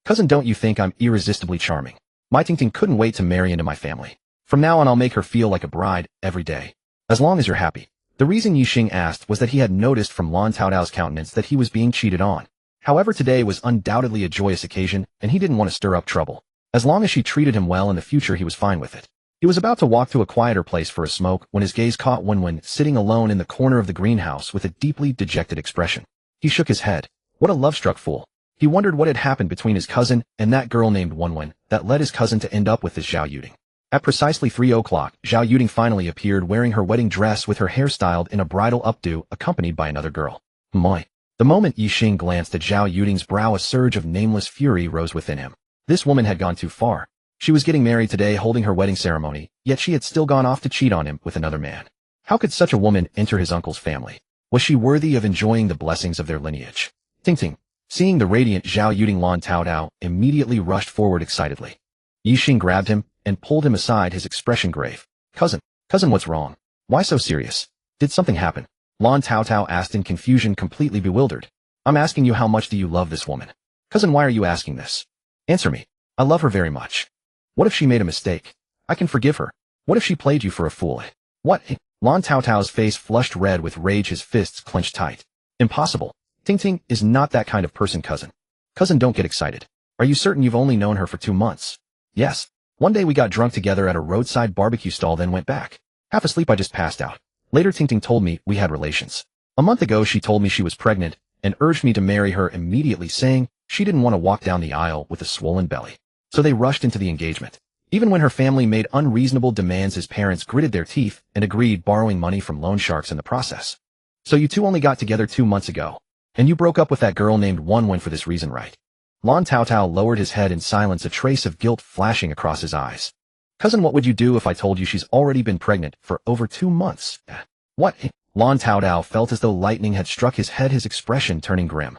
Cousin, don't you think I'm irresistibly charming? My Tingting couldn't wait to marry into my family. From now on, I'll make her feel like a bride every day. As long as you're happy. The reason Ye Xing asked was that he had noticed from Lan Tao's countenance that he was being cheated on. However, today was undoubtedly a joyous occasion, and he didn't want to stir up trouble. As long as she treated him well in the future, he was fine with it. He was about to walk to a quieter place for a smoke when his gaze caught Wenwen sitting alone in the corner of the greenhouse with a deeply dejected expression. He shook his head. What a love-struck fool. He wondered what had happened between his cousin and that girl named Wenwen that led his cousin to end up with this Zhao Yuding. At precisely 3 o'clock, Zhao Yuding finally appeared wearing her wedding dress with her hair styled in a bridal updo, accompanied by another girl. My. The moment Ye Xing glanced at Zhao Yuding's brow, a surge of nameless fury rose within him. This woman had gone too far. She was getting married today, holding her wedding ceremony, yet she had still gone off to cheat on him with another man. How could such a woman enter his uncle's family? Was she worthy of enjoying the blessings of their lineage? Tingting. Seeing the radiant Zhao Yuding, Lan Tao immediately rushed forward excitedly. Ye Xing grabbed him and pulled him aside, his expression grave. Cousin, what's wrong? Why so serious? Did something happen? Lan Tao asked in confusion, completely bewildered. I'm asking you, how much do you love this woman? Cousin, why are you asking this? Answer me. I love her very much. What if she made a mistake? I can forgive her. What if she played you for a fool? What? Lan Tao's face flushed red with rage, his fists clenched tight. Impossible. Tingting is not that kind of person, cousin. Cousin, don't get excited. Are you certain you've only known her for 2 months? Yes. One day we got drunk together at a roadside barbecue stall, then went back. Half asleep, I just passed out. Later, Tingting told me we had relations. A month ago, she told me she was pregnant and urged me to marry her immediately, saying she didn't want to walk down the aisle with a swollen belly. So they rushed into the engagement. Even when her family made unreasonable demands, his parents gritted their teeth and agreed, borrowing money from loan sharks in the process. So you two only got together 2 months ago. And you broke up with that girl named Wenwen for this reason, right? Lan Tao lowered his head in silence, a trace of guilt flashing across his eyes. Cousin, what would you do if I told you she's already been pregnant for over 2 months? What? Lan Tao felt as though lightning had struck his head, his expression turning grim.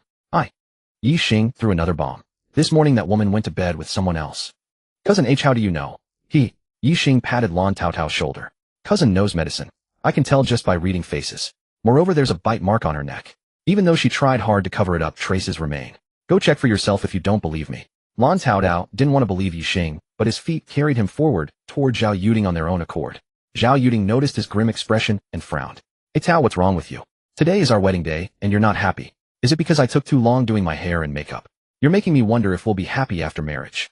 Ye Xing threw another bomb. This morning that woman went to bed with someone else. Cousin H, how do you know? Ye Xing patted Lan Tao's shoulder. Cousin knows medicine. I can tell just by reading faces. Moreover, there's a bite mark on her neck. Even though she tried hard to cover it up, traces remain. Go check for yourself if you don't believe me. Lan Tao didn't want to believe Ye Xing, but his feet carried him forward toward Zhao Yuding on their own accord. Zhao Yuding noticed his grim expression and frowned. Hey Tao, what's wrong with you? Today is our wedding day, and you're not happy. Is it because I took too long doing my hair and makeup? You're making me wonder if we'll be happy after marriage.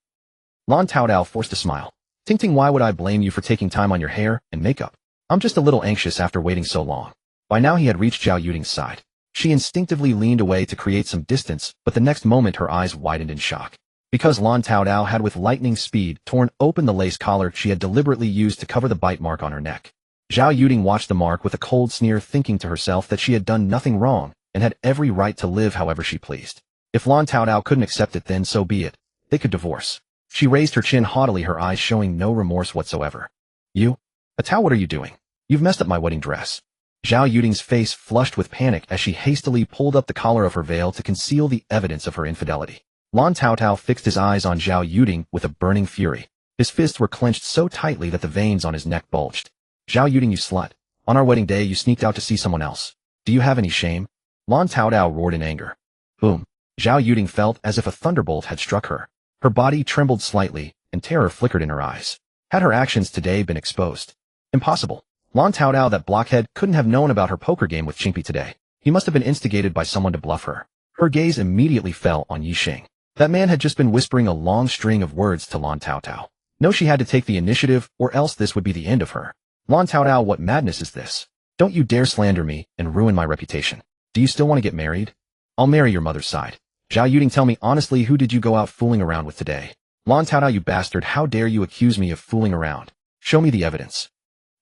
Lan Taodao forced a smile. Ting Ting, why would I blame you for taking time on your hair and makeup? I'm just a little anxious after waiting so long. By now he had reached Zhao Yuding's side. She instinctively leaned away to create some distance, but the next moment her eyes widened in shock. Because Lan Taodao had with lightning speed torn open the lace collar she had deliberately used to cover the bite mark on her neck. Zhao Yuding watched the mark with a cold sneer, thinking to herself that she had done nothing wrong and had every right to live however she pleased. If Lan Taodao couldn't accept it, then so be it. They could divorce. She raised her chin haughtily, her eyes showing no remorse whatsoever. You? Tao, what are you doing? You've messed up my wedding dress. Zhao Yuding's face flushed with panic as she hastily pulled up the collar of her veil to conceal the evidence of her infidelity. Lan Taodao fixed his eyes on Zhao Yuding with a burning fury. His fists were clenched so tightly that the veins on his neck bulged. Zhao Yuding, you slut. On our wedding day you sneaked out to see someone else. Do you have any shame? Lan Taodao roared in anger. Boom. Zhao Yuding felt as if a thunderbolt had struck her. Her body trembled slightly, and terror flickered in her eyes. Had her actions today been exposed? Impossible. Lan Taodao, that blockhead, couldn't have known about her poker game with Qingpi today. He must have been instigated by someone to bluff her. Her gaze immediately fell on Ye Xing. That man had just been whispering a long string of words to Lan Taodao. No, she had to take the initiative, or else this would be the end of her. Lan Taodao, what madness is this? Don't you dare slander me and ruin my reputation. Do you still want to get married? I'll marry your mother's side. Zhao Yuding, tell me honestly, who did you go out fooling around with today? Lan Taodao, you bastard, how dare you accuse me of fooling around? Show me the evidence.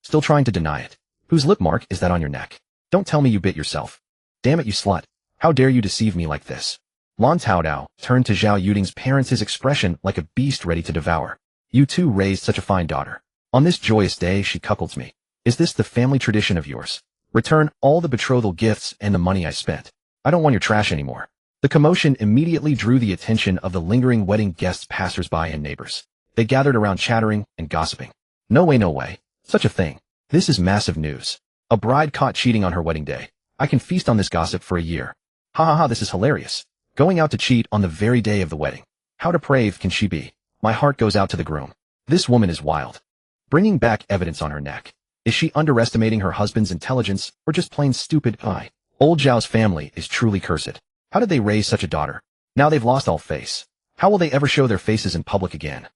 Still trying to deny it. Whose lip mark is that on your neck? Don't tell me you bit yourself. Damn it, you slut. How dare you deceive me like this? Lan Taodao turned to Zhao Yuding's parents, his expression like a beast ready to devour. You too raised such a fine daughter. On this joyous day she cuckolds me. Is this the family tradition of yours? Return all the betrothal gifts and the money I spent. I don't want your trash anymore. The commotion immediately drew the attention of the lingering wedding guests, passers-by, and neighbors. They gathered around chattering and gossiping. No way, no way. Such a thing. This is massive news. A bride caught cheating on her wedding day. I can feast on this gossip for a year. Ha ha ha, this is hilarious. Going out to cheat on the very day of the wedding. How depraved can she be? My heart goes out to the groom. This woman is wild. Bringing back evidence on her neck. Is she underestimating her husband's intelligence, or just plain stupid? Old Zhao's family is truly cursed. How did they raise such a daughter? Now they've lost all face. How will they ever show their faces in public again?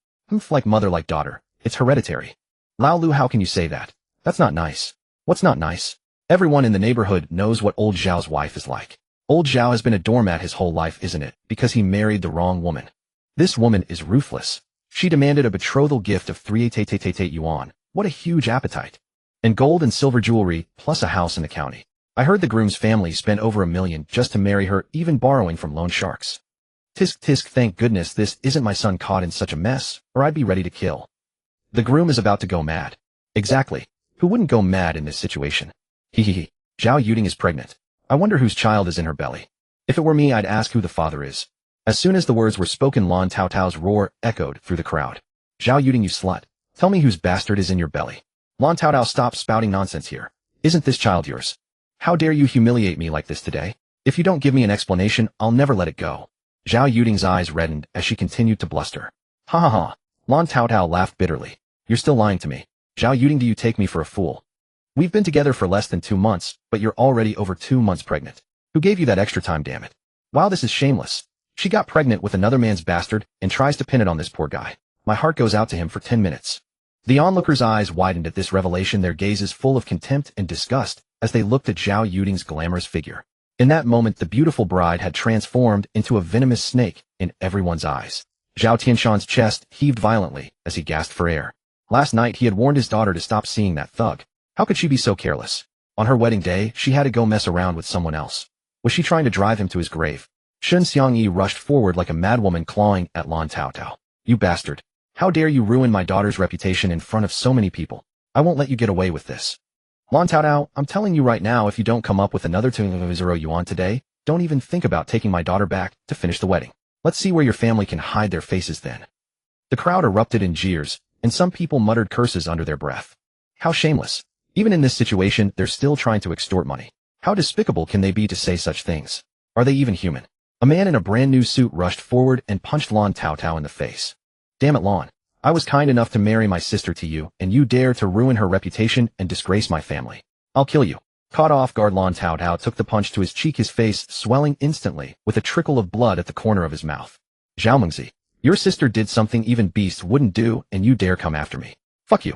Like mother like daughter. It's hereditary. Lao Lu, how can you say that? That's not nice. What's not nice? Everyone in the neighborhood knows what old Zhao's wife is like. Old Zhao has been a doormat his whole life, isn't it? Because he married the wrong woman. This woman is ruthless. She demanded a betrothal gift of 388 yuan. What a huge appetite. And gold and silver jewelry, plus a house in the county. I heard the groom's family spent over $1 million just to marry her, even borrowing from loan sharks. Tisk tisk, thank goodness this isn't my son caught in such a mess, or I'd be ready to kill. The groom is about to go mad. Exactly. Who wouldn't go mad in this situation? Hehehe. Zhao Yuding is pregnant. I wonder whose child is in her belly. If it were me, I'd ask who the father is. As soon as the words were spoken, Lan Taotao's roar echoed through the crowd. Zhao Yuding, you slut. Tell me whose bastard is in your belly. Lan Taotao, stop spouting nonsense here. Isn't this child yours? How dare you humiliate me like this today? If you don't give me an explanation, I'll never let it go. Zhao Yuding's eyes reddened as she continued to bluster. Ha ha ha. Lan Taotao laughed bitterly. You're still lying to me. Zhao Yuding, do you take me for a fool? We've been together for less than 2 months, but you're already over 2 months pregnant. Who gave you that extra time, damn it? Wow, this is shameless. She got pregnant with another man's bastard and tries to pin it on this poor guy. My heart goes out to him for 10 minutes. The onlookers' eyes widened at this revelation, their gazes full of contempt and disgust as they looked at Zhao Yuding's glamorous figure. In that moment, the beautiful bride had transformed into a venomous snake in everyone's eyes. Zhao Tianshan's chest heaved violently as he gasped for air. Last night, he had warned his daughter to stop seeing that thug. How could she be so careless? On her wedding day, she had to go mess around with someone else. Was she trying to drive him to his grave? Shun Xiangyi rushed forward like a madwoman, clawing at Lan Taotao. You bastard. How dare you ruin my daughter's reputation in front of so many people? I won't let you get away with this. Lan Taotao, I'm telling you right now, if you don't come up with another 200 yuan today, don't even think about taking my daughter back to finish the wedding. Let's see where your family can hide their faces then. The crowd erupted in jeers, and some people muttered curses under their breath. How shameless. Even in this situation, they're still trying to extort money. How despicable can they be to say such things? Are they even human? A man in a brand new suit rushed forward and punched Lan Taotao in the face. Damn it, Lan. I was kind enough to marry my sister to you, and you dare to ruin her reputation and disgrace my family. I'll kill you. Caught off guard, Lan Taotao took the punch to his cheek, his face swelling instantly, with a trickle of blood at the corner of his mouth. Zhao Mengzi, your sister did something even beasts wouldn't do, and you dare come after me. Fuck you.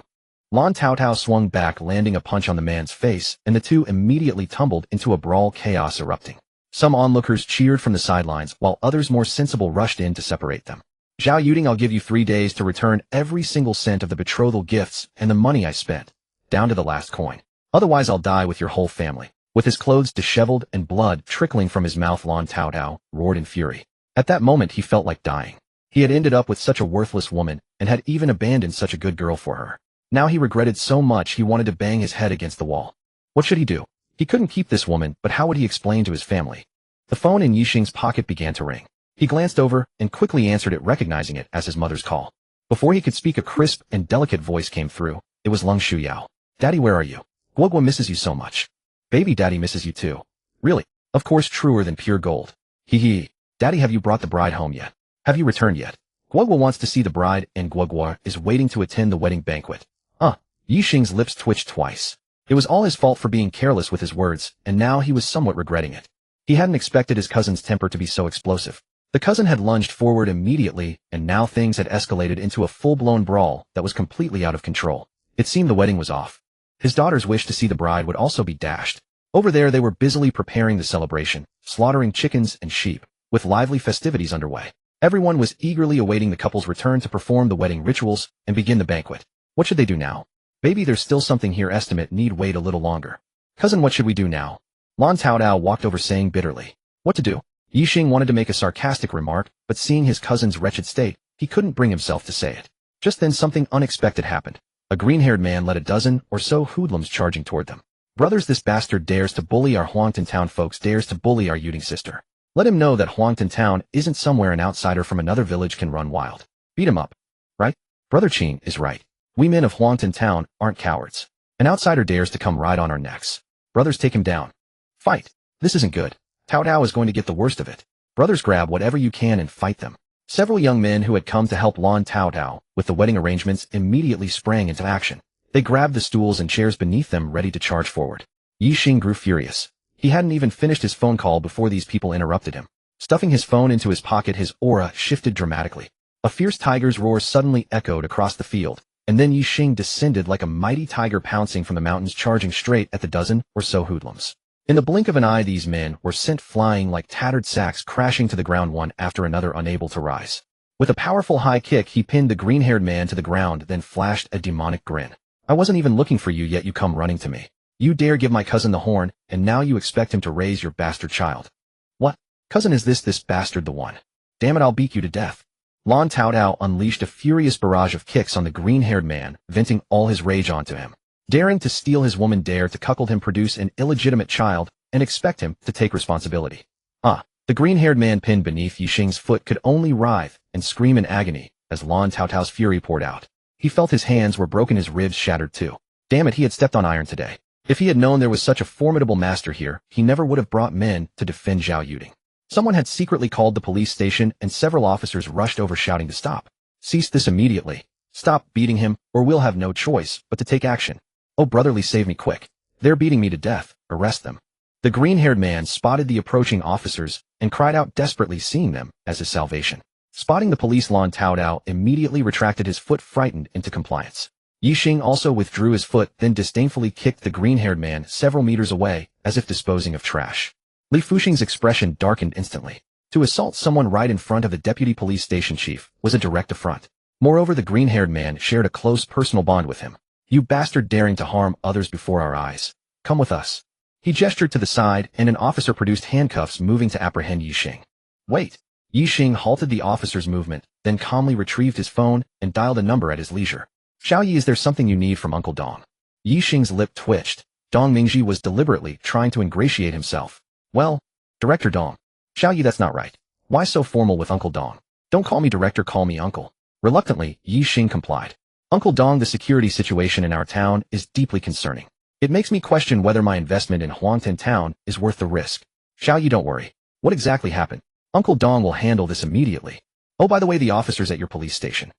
Lan Taotao swung back, landing a punch on the man's face, and the two immediately tumbled into a brawl, chaos erupting. Some onlookers cheered from the sidelines, while others more sensible rushed in to separate them. Zhao Yuding, I'll give you 3 days to return every single cent of the betrothal gifts and the money I spent, down to the last coin. Otherwise I'll die with your whole family. With his clothes disheveled and blood trickling from his mouth, Lan Taotao roared in fury. At that moment he felt like dying. He had ended up with such a worthless woman, and had even abandoned such a good girl for her. Now he regretted so much he wanted to bang his head against the wall. What should he do? He couldn't keep this woman, but how would he explain to his family? The phone in Ye Xing's pocket began to ring. He glanced over and quickly answered it, recognizing it as his mother's call. Before he could speak, a crisp and delicate voice came through. It was Leng Shuyao. Daddy, where are you? Guoguo misses you so much. Baby daddy misses you too. Really? Of course, truer than pure gold. Hee hee. Daddy, have you brought the bride home yet? Have you returned yet? Guoguo wants to see the bride, and Guoguo is waiting to attend the wedding banquet. Ye Xing's lips twitched twice. It was all his fault for being careless with his words, and now he was somewhat regretting it. He hadn't expected his cousin's temper to be so explosive. The cousin had lunged forward immediately, and now things had escalated into a full-blown brawl that was completely out of control. It seemed the wedding was off. His daughter's wish to see the bride would also be dashed. Over there they were busily preparing the celebration, slaughtering chickens and sheep, with lively festivities underway. Everyone was eagerly awaiting the couple's return to perform the wedding rituals and begin the banquet. What should they do now? Baby, there's still something here. Estimate need wait a little longer. Cousin, what should we do now? Lan Taotao walked over, saying bitterly. What to do? Ye Xing wanted to make a sarcastic remark, but seeing his cousin's wretched state, he couldn't bring himself to say it. Just then something unexpected happened. A green-haired man led a dozen or so hoodlums charging toward them. Brothers, this bastard dares to bully our Huangtan Town folks, dares to bully our Yuding sister. Let him know that Huangtan Town isn't somewhere an outsider from another village can run wild. Beat him up. Right? Brother Qing is right. We men of Huangtan Town aren't cowards. An outsider dares to come right on our necks. Brothers, take him down. Fight. This isn't good. Taotao is going to get the worst of it. Brothers, grab whatever you can and fight them. Several young men who had come to help Lan Taotao with the wedding arrangements immediately sprang into action. They grabbed the stools and chairs beneath them, ready to charge forward. Ye Xing grew furious. He hadn't even finished his phone call before these people interrupted him. Stuffing his phone into his pocket, his aura shifted dramatically. A fierce tiger's roar suddenly echoed across the field, and then Ye Xing descended like a mighty tiger pouncing from the mountains, charging straight at the dozen or so hoodlums. In the blink of an eye, these men were sent flying like tattered sacks, crashing to the ground one after another, unable to rise. With a powerful high kick, he pinned the green-haired man to the ground, then flashed a demonic grin. I wasn't even looking for you, yet you come running to me. You dare give my cousin the horn, and now you expect him to raise your bastard child. What? Cousin, is this bastard the one? Damn it, I'll beat you to death. Lan Taotao unleashed a furious barrage of kicks on the green-haired man, venting all his rage onto him. Daring to steal his woman, dare to cuckold him, produce an illegitimate child, and expect him to take responsibility. The green-haired man pinned beneath Ye Xing's foot could only writhe and scream in agony as Lan Taotao's fury poured out. He felt his hands were broken, his ribs shattered too. Damn it, he had stepped on iron today. If he had known there was such a formidable master here, he never would have brought men to defend Zhao Yuding. Someone had secretly called the police station, and several officers rushed over, shouting to stop. Cease this immediately. Stop beating him, or we'll have no choice but to take action. Oh brotherly, save me quick. They're beating me to death. Arrest them. The green-haired man spotted the approaching officers and cried out desperately, seeing them as his salvation. Spotting the police, Lan Taotao immediately retracted his foot, frightened into compliance. Ye Xing also withdrew his foot, then disdainfully kicked the green-haired man several meters away, as if disposing of trash. Li Fuxing's expression darkened instantly. To assault someone right in front of the deputy police station chief was a direct affront. Moreover, the green-haired man shared a close personal bond with him. You bastard, daring to harm others before our eyes. Come with us. He gestured to the side, and an officer produced handcuffs, moving to apprehend Ye Xing. Wait. Ye Xing halted the officer's movement, then calmly retrieved his phone and dialed a number at his leisure. Xiao Yi, is there something you need from Uncle Dong? Ye Xing's lip twitched. Dong Mingji was deliberately trying to ingratiate himself. Well, Director Dong. Xiao Yi, that's not right. Why so formal with Uncle Dong? Don't call me director, call me uncle. Reluctantly, Ye Xing complied. Uncle Dong, the security situation in our town is deeply concerning. It makes me question whether my investment in Huangtan Town is worth the risk. Xiao Yi, don't worry. What exactly happened? Uncle Dong will handle this immediately. Oh, by the way, the officers at your police station.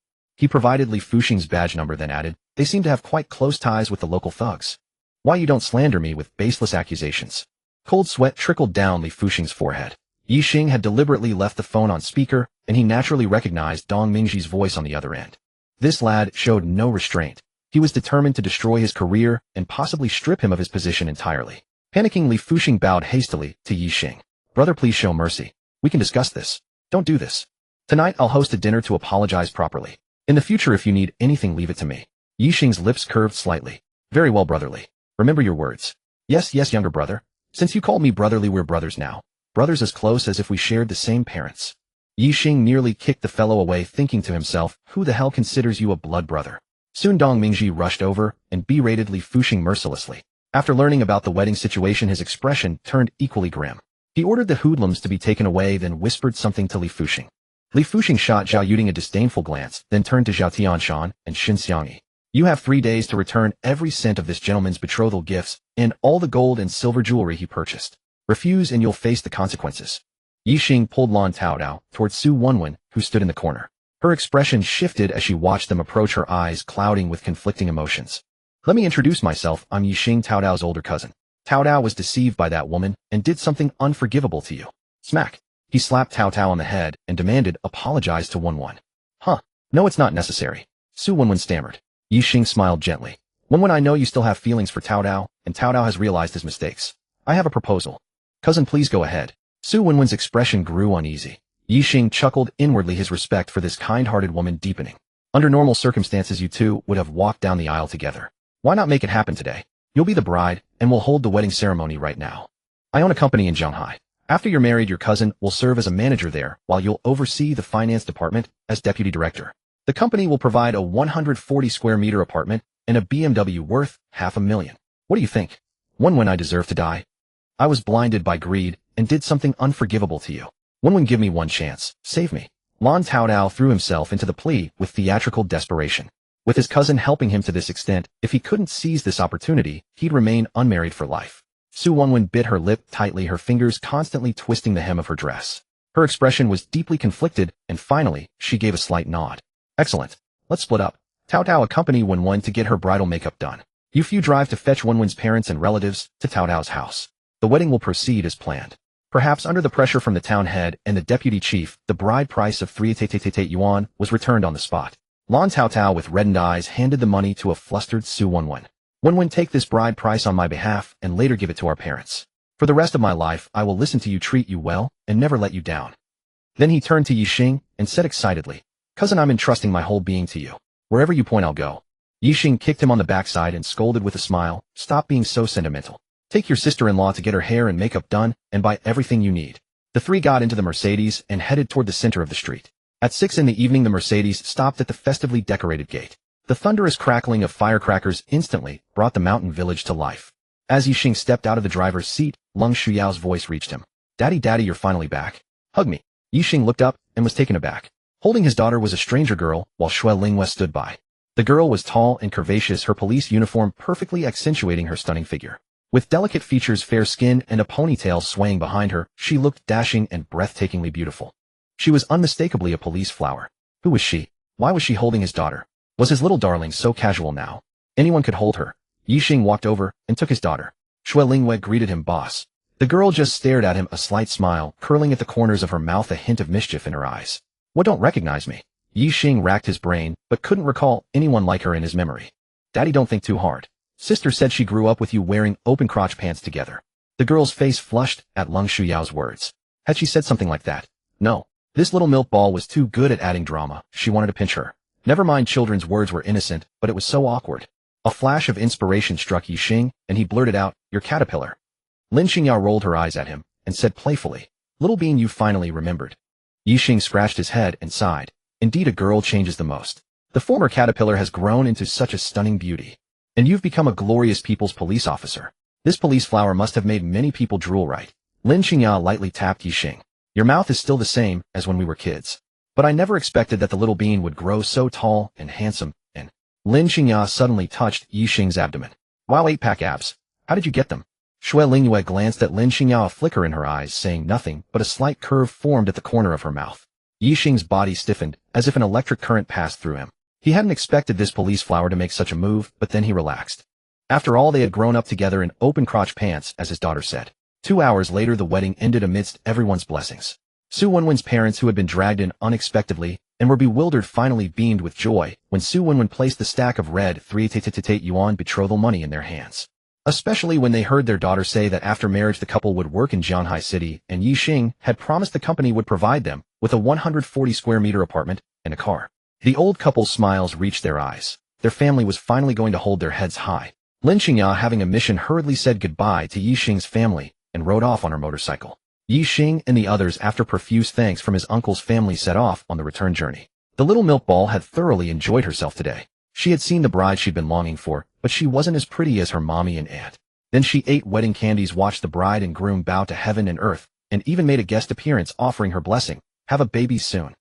He provided Li Fuxing's badge number, then added, "They seem to have quite close ties with the local thugs. Why you don't slander me with baseless accusations?" Cold sweat trickled down Li Fuxing's forehead. Ye Xing had deliberately left the phone on speaker, and he naturally recognized Dong Mingji's voice on the other end. This lad showed no restraint. He was determined to destroy his career and possibly strip him of his position entirely. Panicking, Li Fuxing bowed hastily to Ye Xing. "Brother, please show mercy. We can discuss this. Don't do this. Tonight I'll host a dinner to apologize properly. In the future, if you need anything, leave it to me." Ye Xing's lips curved slightly. "Very well, brotherly. Remember your words." Yes, younger brother. Since you called me brotherly, we're brothers now. Brothers as close as if we shared the same parents." Ye Xing nearly kicked the fellow away, thinking to himself, who the hell considers you a blood brother? Soon Dong Mingji rushed over and berated Li Fuxing mercilessly. After learning about the wedding situation, his expression turned equally grim. He ordered the hoodlums to be taken away, then whispered something to Li Fuxing. Li Fuxing shot Zhao Yuding a disdainful glance, then turned to Zhao Tianshan and Xin Xiangyi. "You have 3 days to return every cent of this gentleman's betrothal gifts and all the gold and silver jewelry he purchased. Refuse and you'll face the consequences." Ye Xing pulled Lan Taodao towards Su Wenwen, who stood in the corner. Her expression shifted as she watched them approach, her eyes clouding with conflicting emotions. "Let me introduce myself. I'm Ye Xing, Taodao's older cousin. Taodao was deceived by that woman and did something unforgivable to you." Smack. He slapped Tao Tao on the head and demanded, "Apologize to Wenwen." "Huh. No, it's not necessary." Su Wenwen stammered. Ye Xing smiled gently. "Wenwen, I know you still have feelings for Taodao, and Taodao has realized his mistakes. I have a proposal." "Cousin, please go ahead." Su Wenwen's expression grew uneasy. Ye Xing chuckled inwardly, his respect for this kind-hearted woman deepening. "Under normal circumstances, you two would have walked down the aisle together. Why not make it happen today? You'll be the bride, and we'll hold the wedding ceremony right now. I own a company in Shanghai. After you're married, your cousin will serve as a manager there, while you'll oversee the finance department as deputy director. The company will provide a 140 square meter apartment and a BMW worth $500,000. What do you think? Wenwen, I deserve to die. I was blinded by greed and did something unforgivable to you. Wenwen, give me one chance. Save me." Lan Taodao threw himself into the plea with theatrical desperation. With his cousin helping him to this extent, if he couldn't seize this opportunity, he'd remain unmarried for life. Su Wenwen bit her lip tightly, her fingers constantly twisting the hem of her dress. Her expression was deeply conflicted, and finally, she gave a slight nod. "Excellent. Let's split up. Tao Tao accompany Wenwen to get her bridal makeup done. You few drive to fetch Wenwen's parents and relatives to Tao Tao's house. The wedding will proceed as planned." Perhaps under the pressure from the town head and the deputy chief, the bride price of 3 yuan was returned on the spot. Lan Tao Tao, with reddened eyes, handed the money to a flustered Su Wenwen. "Wenwen, take this bride price on my behalf and later give it to our parents. For the rest of my life, I will listen to you, treat you well, and never let you down." Then he turned to Ye Xing and said excitedly, "Cousin, I'm entrusting my whole being to you. Wherever you point, I'll go." Ye Xing kicked him on the backside and scolded with a smile, "Stop being so sentimental. Take your sister-in-law to get her hair and makeup done and buy everything you need." The three got into the Mercedes and headed toward the center of the street. At 6 in the evening, the Mercedes stopped at the festively decorated gate. The thunderous crackling of firecrackers instantly brought the mountain village to life. As Ye Xing stepped out of the driver's seat, Leng Shuyao's voice reached him. "Daddy, Daddy, you're finally back. Hug me." Ye Xing looked up and was taken aback. Holding his daughter was a stranger girl, while Xue Lingwei stood by. The girl was tall and curvaceous, her police uniform perfectly accentuating her stunning figure. With delicate features, fair skin, and a ponytail swaying behind her, she looked dashing and breathtakingly beautiful. She was unmistakably a police flower. Who was she? Why was she holding his daughter? Was his little darling so casual now? Anyone could hold her. Ye Xing walked over and took his daughter. Xue Lingwei greeted him, "Boss." The girl just stared at him, a slight smile curling at the corners of her mouth, a hint of mischief in her eyes. "What, don't recognize me?" Ye Xing racked his brain, but couldn't recall anyone like her in his memory. "Daddy, don't think too hard. Sister said she grew up with you wearing open crotch pants together." The girl's face flushed at Leng Shuyao's words. Had she said something like that? No. This little milk ball was too good at adding drama. She wanted to pinch her. Never mind, children's words were innocent, but it was so awkward. A flash of inspiration struck Ye Xing, and he blurted out, "Your caterpillar." Lin Xingyao rolled her eyes at him and said playfully, "Little bean, you finally remembered." Ye Xing scratched his head and sighed. Indeed, a girl changes the most. The former caterpillar has grown into such a stunning beauty. And you've become a glorious people's police officer. This police flower must have made many people drool, right? Lin Xingyao lightly tapped Ye Xing. "Your mouth is still the same as when we were kids. But I never expected that the little bean would grow so tall and handsome," and Lin Xingyao suddenly touched Ye Xing's abdomen. "Wow, 8-pack abs. How did you get them?" Xue Lingwei glanced at Lin Xingyao, a flicker in her eyes, saying nothing, but a slight curve formed at the corner of her mouth. Ye Xing's body stiffened, as if an electric current passed through him. He hadn't expected this police flower to make such a move, but then he relaxed. After all, they had grown up together in open-crotch pants, as his daughter said. 2 hours later, the wedding ended amidst everyone's blessings. Su Wenwen's parents, who had been dragged in unexpectedly and were bewildered, finally beamed with joy when Su Wenwen placed the stack of red 388 yuan betrothal money in their hands. Especially when they heard their daughter say that after marriage the couple would work in Jianhai City, and Ye Xing had promised the company would provide them with a 140 square meter apartment and a car. The old couple's smiles reached their eyes. Their family was finally going to hold their heads high. Lin Xingya, having a mission, hurriedly said goodbye to Ye Xing's family and rode off on her motorcycle. Ye Xing and the others, after profuse thanks from his uncle's family, set off on the return journey. The little milk ball had thoroughly enjoyed herself today. She had seen the bride she'd been longing for, but she wasn't as pretty as her mommy and aunt. Then she ate wedding candies, watched the bride and groom bow to heaven and earth, and even made a guest appearance offering her blessing. Have a baby soon.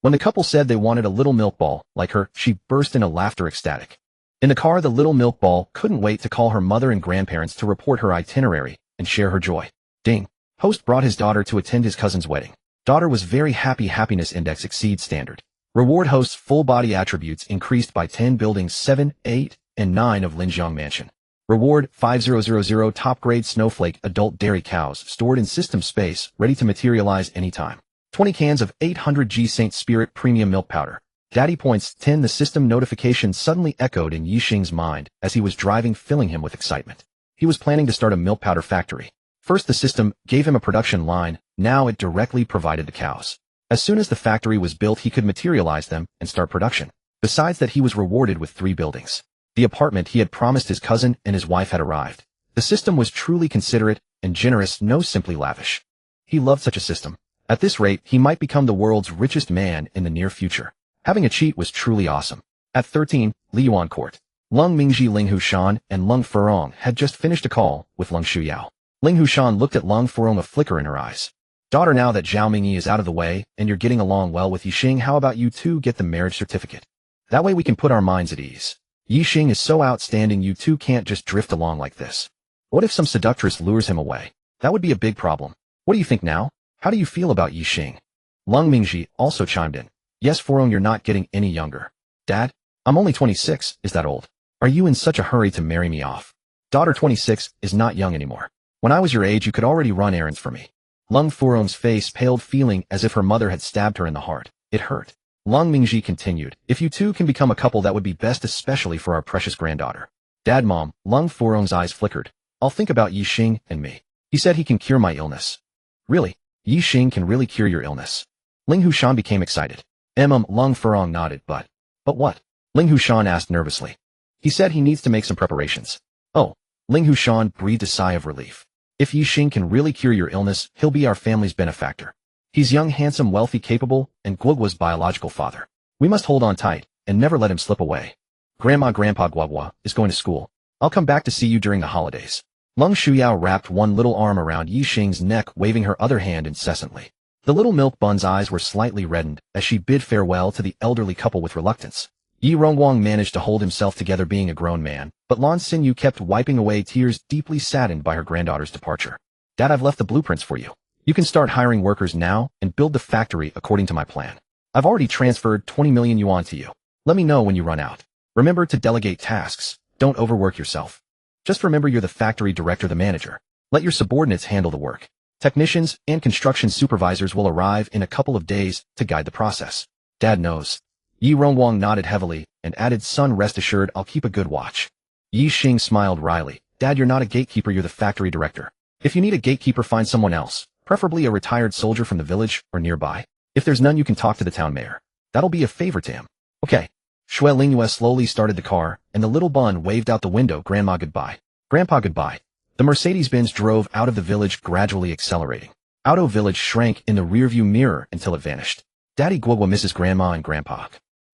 When the couple said they wanted a little milk ball like her, she burst into laughter, ecstatic. In the car, the little milk ball couldn't wait to call her mother and grandparents to report her itinerary and share her joy. Ding. Host brought his daughter to attend his cousin's wedding. Daughter was very happy. Happiness index exceeds standard. Reward: host's full body attributes increased by 10. Buildings 7, 8, and 9 of Linjiang Mansion. Reward: 5000 top grade snowflake adult dairy cows stored in system space, ready to materialize anytime. 20 cans of 800 G Saint Spirit premium milk powder. Daddy points 10. The system notification suddenly echoed in Ye Xing's mind as he was driving, filling him with excitement. He was planning to start a milk powder factory. First, the system gave him a production line. Now it directly provided the cows. As soon as the factory was built, he could materialize them and start production. Besides that, he was rewarded with 3 buildings. The apartment he had promised his cousin and his wife had arrived. The system was truly considerate and generous, no simply lavish. He loved such a system. At this rate, he might become the world's richest man in the near future. Having a cheat was truly awesome. At 13, Liyuan Court. Lung Mingji, Ling Hushan, and Lung Furong had just finished a call with Lung Shuyao. Ling Hushan looked at Lung Furong, a flicker in her eyes. Daughter, now that Zhao Mingyi is out of the way and you're getting along well with Ye Xing, how about you two get the marriage certificate? That way we can put our minds at ease. Ye Xing is so outstanding, you two can't just drift along like this. What if some seductress lures him away? That would be a big problem. What do you think now? How do you feel about Ye Xing? Lung Mingji also chimed in. Yes, Furong, you're not getting any younger. Dad, I'm only 26, is that old? Are you in such a hurry to marry me off? Daughter, 26 is not young anymore. When I was your age, you could already run errands for me. Lung Furong's face paled, feeling as if her mother had stabbed her in the heart. It hurt. Lung Mingji continued, if you two can become a couple, that would be best, especially for our precious granddaughter. Dad, Mom, Lung Furong's eyes flickered. I'll think about Ye Xing and me. He said he can cure my illness. Really? Ye Xing can really cure your illness? Ling Hushan became excited. Lung Furong nodded, but what? Ling Hushan asked nervously. He said he needs to make some preparations. Oh. Ling Hushan breathed a sigh of relief. If Ye Xing can really cure your illness, he'll be our family's benefactor. He's young, handsome, wealthy, capable, and Guoguo's biological father. We must hold on tight and never let him slip away. Grandpa Guoguo is going to school. I'll come back to see you during the holidays. Lung Shuyao wrapped one little arm around Ye Xing's neck, waving her other hand incessantly. The little milk bun's eyes were slightly reddened as she bid farewell to the elderly couple with reluctance. Yi Rongwang managed to hold himself together, being a grown man, but Lan Xinyu kept wiping away tears, deeply saddened by her granddaughter's departure. Dad, I've left the blueprints for you. You can start hiring workers now and build the factory according to my plan. I've already transferred 20 million yuan to you. Let me know when you run out. Remember to delegate tasks. Don't overwork yourself. Just remember you're the factory director, the manager. Let your subordinates handle the work. Technicians and construction supervisors will arrive in a couple of days to guide the process. Dad knows. Yi Rongwang nodded heavily and added, son, rest assured, I'll keep a good watch. Ye Xing smiled wryly. Dad, you're not a gatekeeper, you're the factory director. If you need a gatekeeper, find someone else, preferably a retired soldier from the village or nearby. If there's none, you can talk to the town mayor. That'll be a favor to him. Okay. Shui Lingyue slowly started the car, and the little bun waved out the window. Grandma, goodbye. Grandpa, goodbye. The Mercedes-Benz drove out of the village, gradually accelerating. Auto Village shrank in the rearview mirror until it vanished. Daddy Guoguo misses Grandma and Grandpa.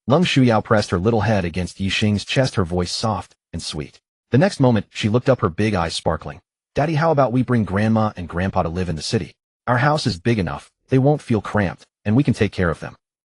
Lung Shuyao pressed her little head against Ye Xing's chest, her voice soft and sweet. The next moment, she looked up, her big eyes sparkling. Daddy, how about we bring Grandma and Grandpa to live in the city? Our house is big enough, they won't feel cramped, and we can take care of them.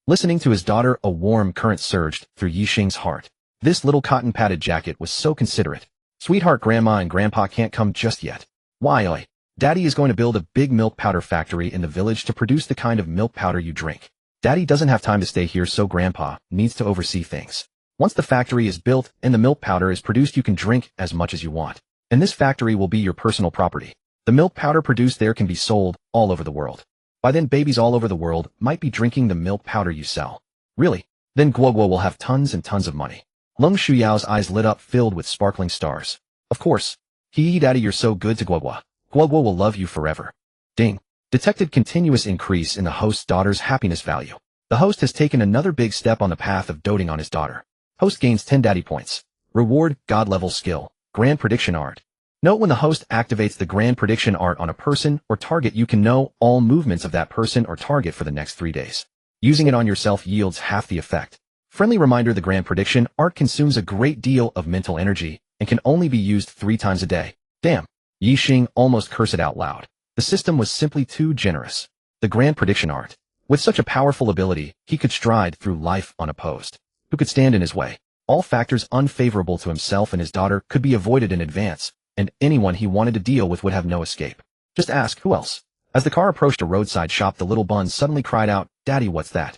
Listening to his daughter, a warm current surged through Ye Xing's heart. This little cotton-padded jacket was so considerate. Sweetheart, Grandma and Grandpa can't come just yet. Why, oi? Daddy is going to build a big milk powder factory in the village to produce the kind of milk powder you drink. Daddy doesn't have time to stay here, so Grandpa needs to oversee things. Once the factory is built and the milk powder is produced, you can drink as much as you want. And this factory will be your personal property. The milk powder produced there can be sold all over the world. By then, babies all over the world might be drinking the milk powder you sell. Really? Then Guoguo will have tons and tons of money. Lung Shuyao's eyes lit up, filled with sparkling stars. Of course. Daddy, you're so good to Guoguo. Guoguo will love you forever. Ding. Detected continuous increase in the host's daughter's happiness value. The host has taken another big step on the path of doting on his daughter. Host gains 10 daddy points. Reward, God-level skill, Grand Prediction Art. Note, when the host activates the Grand Prediction Art on a person or target, you can know all movements of that person or target for the next 3 days. Using it on yourself yields half the effect. Friendly reminder: the Grand Prediction Art consumes a great deal of mental energy and can only be used 3 times a day. Damn. Ye Xing almost cursed out loud. The system was simply too generous. The Grand Prediction Art. With such a powerful ability, he could stride through life unopposed. Who could stand in his way? All factors unfavorable to himself and his daughter could be avoided in advance, and anyone he wanted to deal with would have no escape. Just ask, who else? As the car approached a roadside shop, the little bun suddenly cried out, "Daddy, what's that?"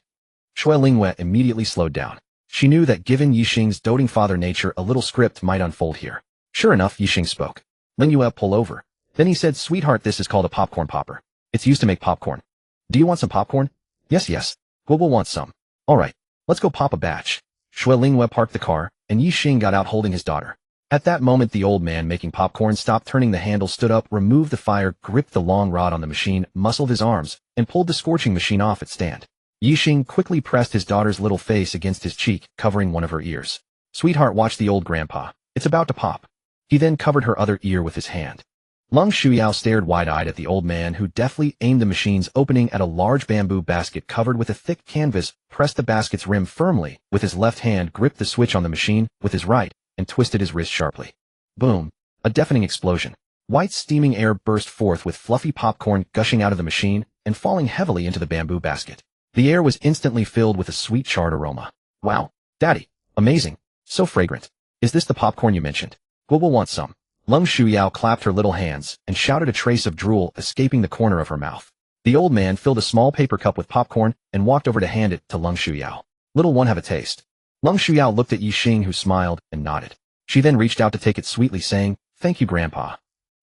Shui Lingwei immediately slowed down. She knew that given Ye Xing's doting father nature, a little script might unfold here. Sure enough, Ye Xing spoke. Lingwei, pull over. Then he said, "Sweetheart, this is called a popcorn popper. It's used to make popcorn. Do you want some popcorn?" "Yes, yes. Guoguo wants some." "All right, let's go pop a batch." Shui Lingwei parked the car, and Ye Xing got out holding his daughter. At that moment, the old man making popcorn stopped turning the handle, stood up, removed the fire, gripped the long rod on the machine, muscled his arms, and pulled the scorching machine off its stand. Ye Xing quickly pressed his daughter's little face against his cheek, covering one of her ears. "Sweetheart, watch the old grandpa. It's about to pop." He then covered her other ear with his hand. Lung Shuyao stared wide-eyed at the old man, who deftly aimed the machine's opening at a large bamboo basket covered with a thick canvas, pressed the basket's rim firmly with his left hand, gripped the switch on the machine with his right, and twisted his wrist sharply. Boom! A deafening explosion. White steaming air burst forth, with fluffy popcorn gushing out of the machine and falling heavily into the bamboo basket. The air was instantly filled with a sweet charred aroma. "Wow, Daddy! Amazing! So fragrant! Is this the popcorn you mentioned? Guoguo wants some." Lung Shuyao clapped her little hands and shouted, a trace of drool escaping the corner of her mouth. The old man filled a small paper cup with popcorn and walked over to hand it to Lung Shuyao. "Little one, have a taste." Lung Shuyao looked at Ye Xing, who smiled and nodded. She then reached out to take it sweetly, saying, "Thank you, Grandpa."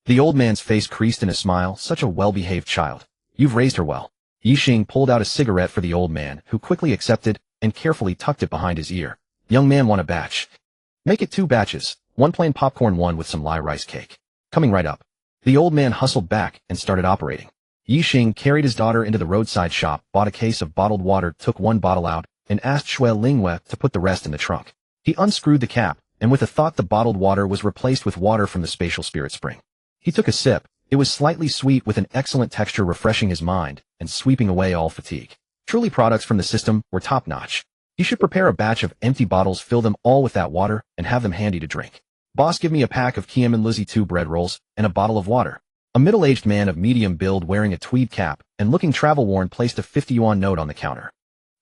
The old man's face creased in a smile. "Such a well-behaved child. You've raised her well." Ye Xing pulled out a cigarette for the old man, who quickly accepted and carefully tucked it behind his ear. "Young man, want a batch?" "Make it 2 batches. 1 plain popcorn, 1 with some lye rice cake." "Coming right up." The old man hustled back and started operating. Ye Xing carried his daughter into the roadside shop, bought a case of bottled water, took 1 bottle out, and asked Shui Lingwei to put the rest in the trunk. He unscrewed the cap, and with a thought, the bottled water was replaced with water from the spatial spirit spring. He took a sip. It was slightly sweet with an excellent texture, refreshing his mind and sweeping away all fatigue. Truly, products from the system were top-notch. He should prepare a batch of empty bottles, fill them all with that water, and have them handy to drink. "Boss, give me a pack of Kiem and Lizzie 2 bread rolls and a bottle of water." A middle-aged man of medium build, wearing a tweed cap and looking travel-worn, placed a 50-yuan note on the counter.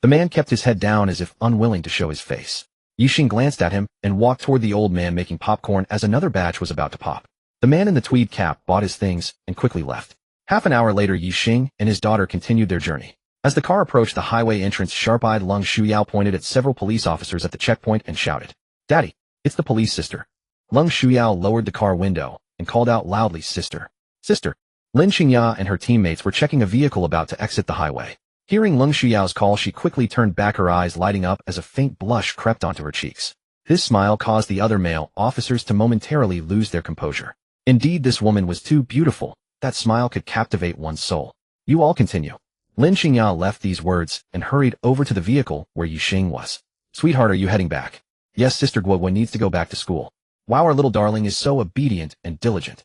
The man kept his head down as if unwilling to show his face. Ye Xing glanced at him and walked toward the old man making popcorn as another batch was about to pop. The man in the tweed cap bought his things and quickly left. Half an hour later, Ye Xing and his daughter continued their journey. As the car approached the highway entrance, sharp-eyed Lung Shuyao pointed at several police officers at the checkpoint and shouted, "Daddy, it's the police, sister." Lung Shuyao lowered the car window and called out loudly, "Sister! Sister!" Lin Xingya and her teammates were checking a vehicle about to exit the highway. Hearing Lung Shuyao's call, she quickly turned back, her eyes lighting up as a faint blush crept onto her cheeks. This smile caused the other male officers to momentarily lose their composure. Indeed, this woman was too beautiful. That smile could captivate one's soul. "You all continue." Lin Xingya left these words and hurried over to the vehicle where Ye Xing was. "Sweetheart, are you heading back?" "Yes, Sister. Guoguo needs to go back to school." "Wow, our little darling is so obedient and diligent."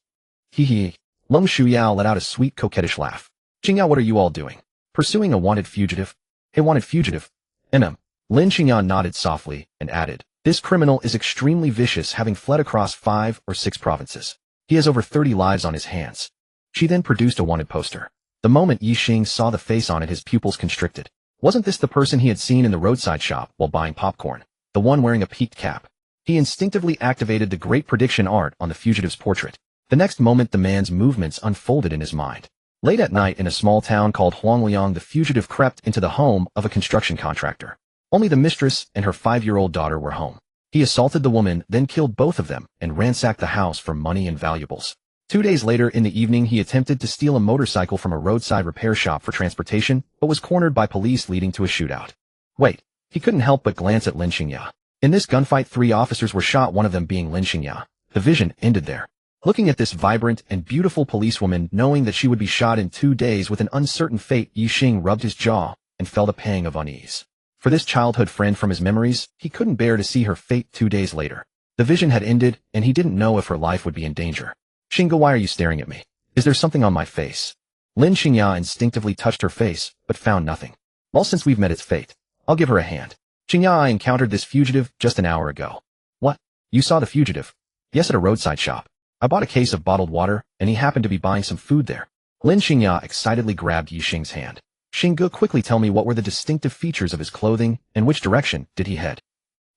Hee hee. Lung Shuyao let out a sweet, coquettish laugh. "Xingya, what are you all doing? Pursuing a wanted fugitive?" "A wanted fugitive?" Lin Xingya nodded softly and added, "This criminal is extremely vicious, having fled across 5 or 6 provinces. He has over 30 lives on his hands." She then produced a wanted poster. The moment Ye Xing saw the face on it, his pupils constricted. Wasn't this the person he had seen in the roadside shop while buying popcorn? The one wearing a peaked cap. He instinctively activated the Great Prediction Art on the fugitive's portrait. The next moment, the man's movements unfolded in his mind. Late at night in a small town called Huangliang, the fugitive crept into the home of a construction contractor. Only the mistress and her 5-year-old daughter were home. He assaulted the woman, then killed both of them, and ransacked the house for money and valuables. 2 days later in the evening, he attempted to steal a motorcycle from a roadside repair shop for transportation, but was cornered by police, leading to a shootout. Wait, he couldn't help but glance at Lin Xingya. In this gunfight, 3 officers were shot, one of them being Lin Xingya. The vision ended there. Looking at this vibrant and beautiful policewoman, knowing that she would be shot in 2 days with an uncertain fate, Ye Xing rubbed his jaw and felt a pang of unease. For this childhood friend from his memories, he couldn't bear to see her fate 2 days later. The vision had ended, and he didn't know if her life would be in danger. Xingge, why are you staring at me? Is there something on my face? Lin Xingya instinctively touched her face, but found nothing. Well, since we've met, it's fate. I'll give her a hand. Xingya, I encountered this fugitive just an hour ago. What? You saw the fugitive? Yes, at a roadside shop. I bought a case of bottled water, and he happened to be buying some food there. Lin Xingya excitedly grabbed Ye Xing's hand. Xingge, quickly tell me, what were the distinctive features of his clothing, and which direction did he head?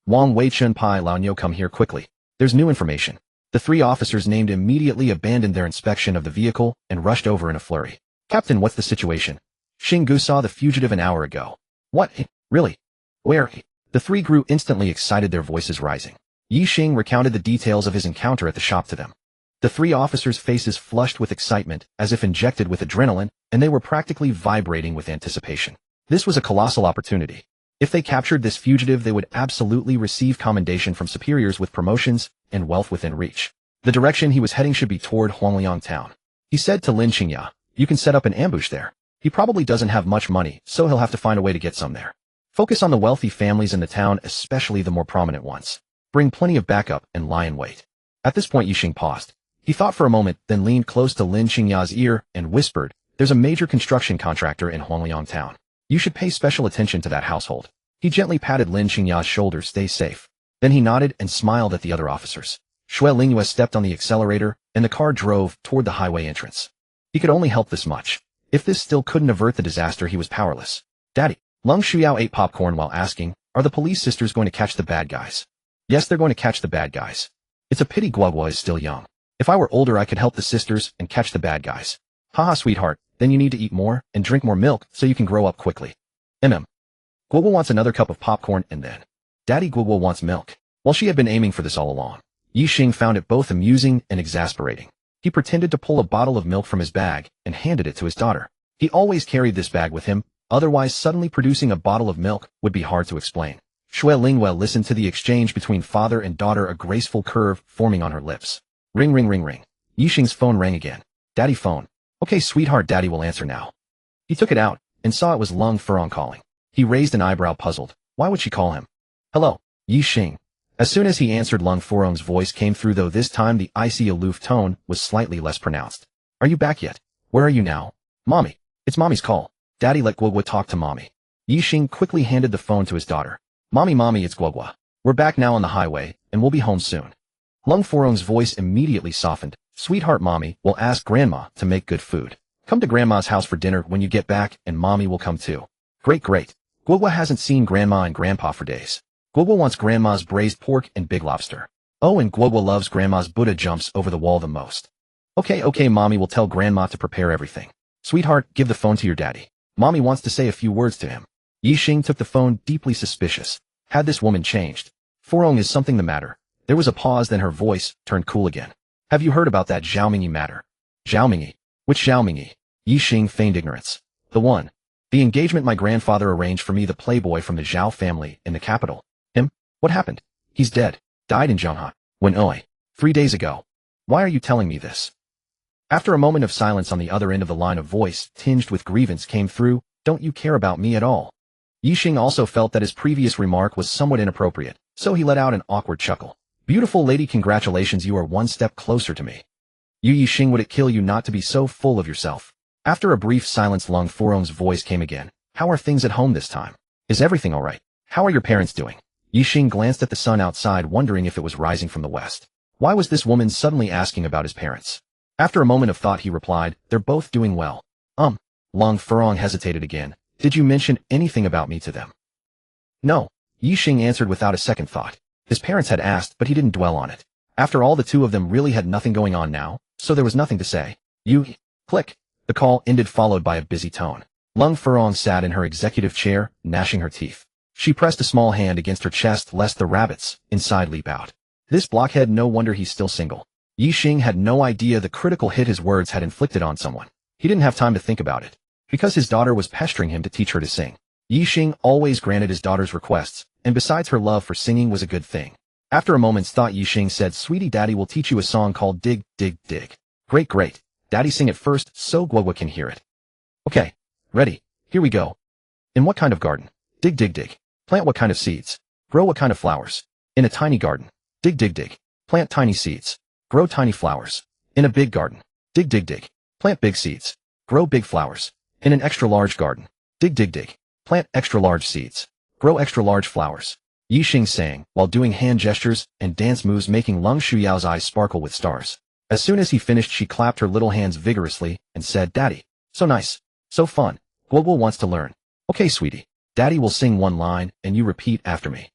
Wang Weichun Pai Laonyo, come here quickly. There's new information. The 3 officers named immediately abandoned their inspection of the vehicle and rushed over in a flurry. Captain, what's the situation? Xingge saw the fugitive an hour ago. What? Really? Where? The 3 grew instantly excited, their voices rising. Ye Xing recounted the details of his encounter at the shop to them. The 3 officers' faces flushed with excitement, as if injected with adrenaline, and they were practically vibrating with anticipation. This was a colossal opportunity. If they captured this fugitive, they would absolutely receive commendation from superiors, with promotions and wealth within reach. The direction he was heading should be toward Huangliang town. He said to Lin Xingya, you can set up an ambush there. He probably doesn't have much money, so he'll have to find a way to get some there. Focus on the wealthy families in the town, especially the more prominent ones. Bring plenty of backup and lie in wait. At this point, Ye Xing paused. He thought for a moment, then leaned close to Lin Xingya's ear and whispered, there's a major construction contractor in Huangliang town. You should pay special attention to that household. He gently patted Lin Xingya's shoulder, stay safe. Then he nodded and smiled at the other officers. Shui Lingyue stepped on the accelerator, and the car drove toward the highway entrance. He could only help this much. If this still couldn't avert the disaster, he was powerless. Daddy. Lung Shuliao ate popcorn while asking, are the police sisters going to catch the bad guys? Yes, they're going to catch the bad guys. It's a pity Guoguo is still young. If I were older, I could help the sisters and catch the bad guys. Haha, sweetheart, then you need to eat more and drink more milk so you can grow up quickly. Guoguo wants another cup of popcorn, and then Daddy, Guoguo wants milk. Well, she had been aiming for this all along. Ye Xing found it both amusing and exasperating. He pretended to pull a bottle of milk from his bag and handed it to his daughter. He always carried this bag with him, otherwise suddenly producing a bottle of milk would be hard to explain. Shui Lingyue listened to the exchange between father and daughter, a graceful curve forming on her lips. Ring, ring, ring, ring. Ye Xing's phone rang again. Daddy phone. Okay, sweetheart, Daddy will answer now. He took it out and saw it was Lung Furong calling. He raised an eyebrow, puzzled. Why would she call him? Hello, Ye Xing. As soon as he answered, Lung Furong's voice came through, though this time the icy, aloof tone was slightly less pronounced. Are you back yet? Where are you now? Mommy. It's Mommy's call. Daddy, let Guoguo talk to Mommy. Ye Xing quickly handed the phone to his daughter. Mommy, it's Guoguo. We're back now on the highway, and we'll be home soon. Lung Furong's voice immediately softened. Sweetheart, Mommy will ask Grandma to make good food. Come to Grandma's house for dinner when you get back, and Mommy will come too. Great. Guoguo hasn't seen Grandma and Grandpa for days. Guoguo wants Grandma's braised pork and big lobster. Oh, and Guoguo loves Grandma's Buddha jumps over the wall the most. Okay, Mommy will tell Grandma to prepare everything. Sweetheart, give the phone to your daddy. Mommy wants to say a few words to him. Ye Xing took the phone, deeply suspicious. Had this woman changed? Furong, is something the matter? There was a pause, then her voice turned cool again. Have you heard about that Zhaomingyi matter? Zhaomingyi? Which Zhaomingyi? Ye Xing feigned ignorance. The one. The engagement my grandfather arranged for me, the playboy from the Zhao family in the capital. Him? What happened? He's dead. Died in Zhonghe. When 3 days ago. Why are you telling me this? After a moment of silence on the other end of the line, a voice tinged with grievance came through. Don't you care about me at all? Ye Xing also felt that his previous remark was somewhat inappropriate, so he let out an awkward chuckle. Beautiful lady, congratulations, you are one step closer to me. Ye Xing, would it kill you not to be so full of yourself? After a brief silence, Lung Furong's voice came again. How are things at home this time? Is everything all right? How are your parents doing? Ye Xing glanced at the sun outside, wondering if it was rising from the west. Why was this woman suddenly asking about his parents? After a moment of thought, he replied, they're both doing well. Lung Furong hesitated again. Did you mention anything about me to them? No. Ye Xing answered without a second thought. His parents had asked, but he didn't dwell on it. After all, the two of them really had nothing going on now, so there was nothing to say. Click. The call ended, followed by a busy tone. Lung Furong sat in her executive chair, gnashing her teeth. She pressed a small hand against her chest lest the rabbits inside leap out. This blockhead, no wonder he's still single. Ye Xing had no idea the critical hit his words had inflicted on someone. He didn't have time to think about it. Because his daughter was pestering him to teach her to sing. Ye Xing always granted his daughter's requests, and besides, her love for singing was a good thing. After a moment's thought, Ye Xing said, "Sweetie, Daddy will teach you a song called Dig, Dig, Dig." "Great, great. Daddy, sing it first so Guoguo can hear it." "Okay. Ready. Here we go. In what kind of garden? Dig, dig, dig. Plant what kind of seeds? Grow what kind of flowers? In a tiny garden. Dig, dig, dig. Plant tiny seeds. Grow tiny flowers. In a big garden. Dig, dig, dig. Plant big seeds. Grow big flowers. In an extra large garden. Dig, dig, dig. Plant extra large seeds. Grow extra large flowers. Ye Xing sang, while doing hand gestures and dance moves, making Lung Shuyao's eyes sparkle with stars. As soon as he finished, she clapped her little hands vigorously and said, "Daddy, so nice. So fun. Guoguo wants to learn." "Okay, sweetie. Daddy will sing one line, and you repeat after me."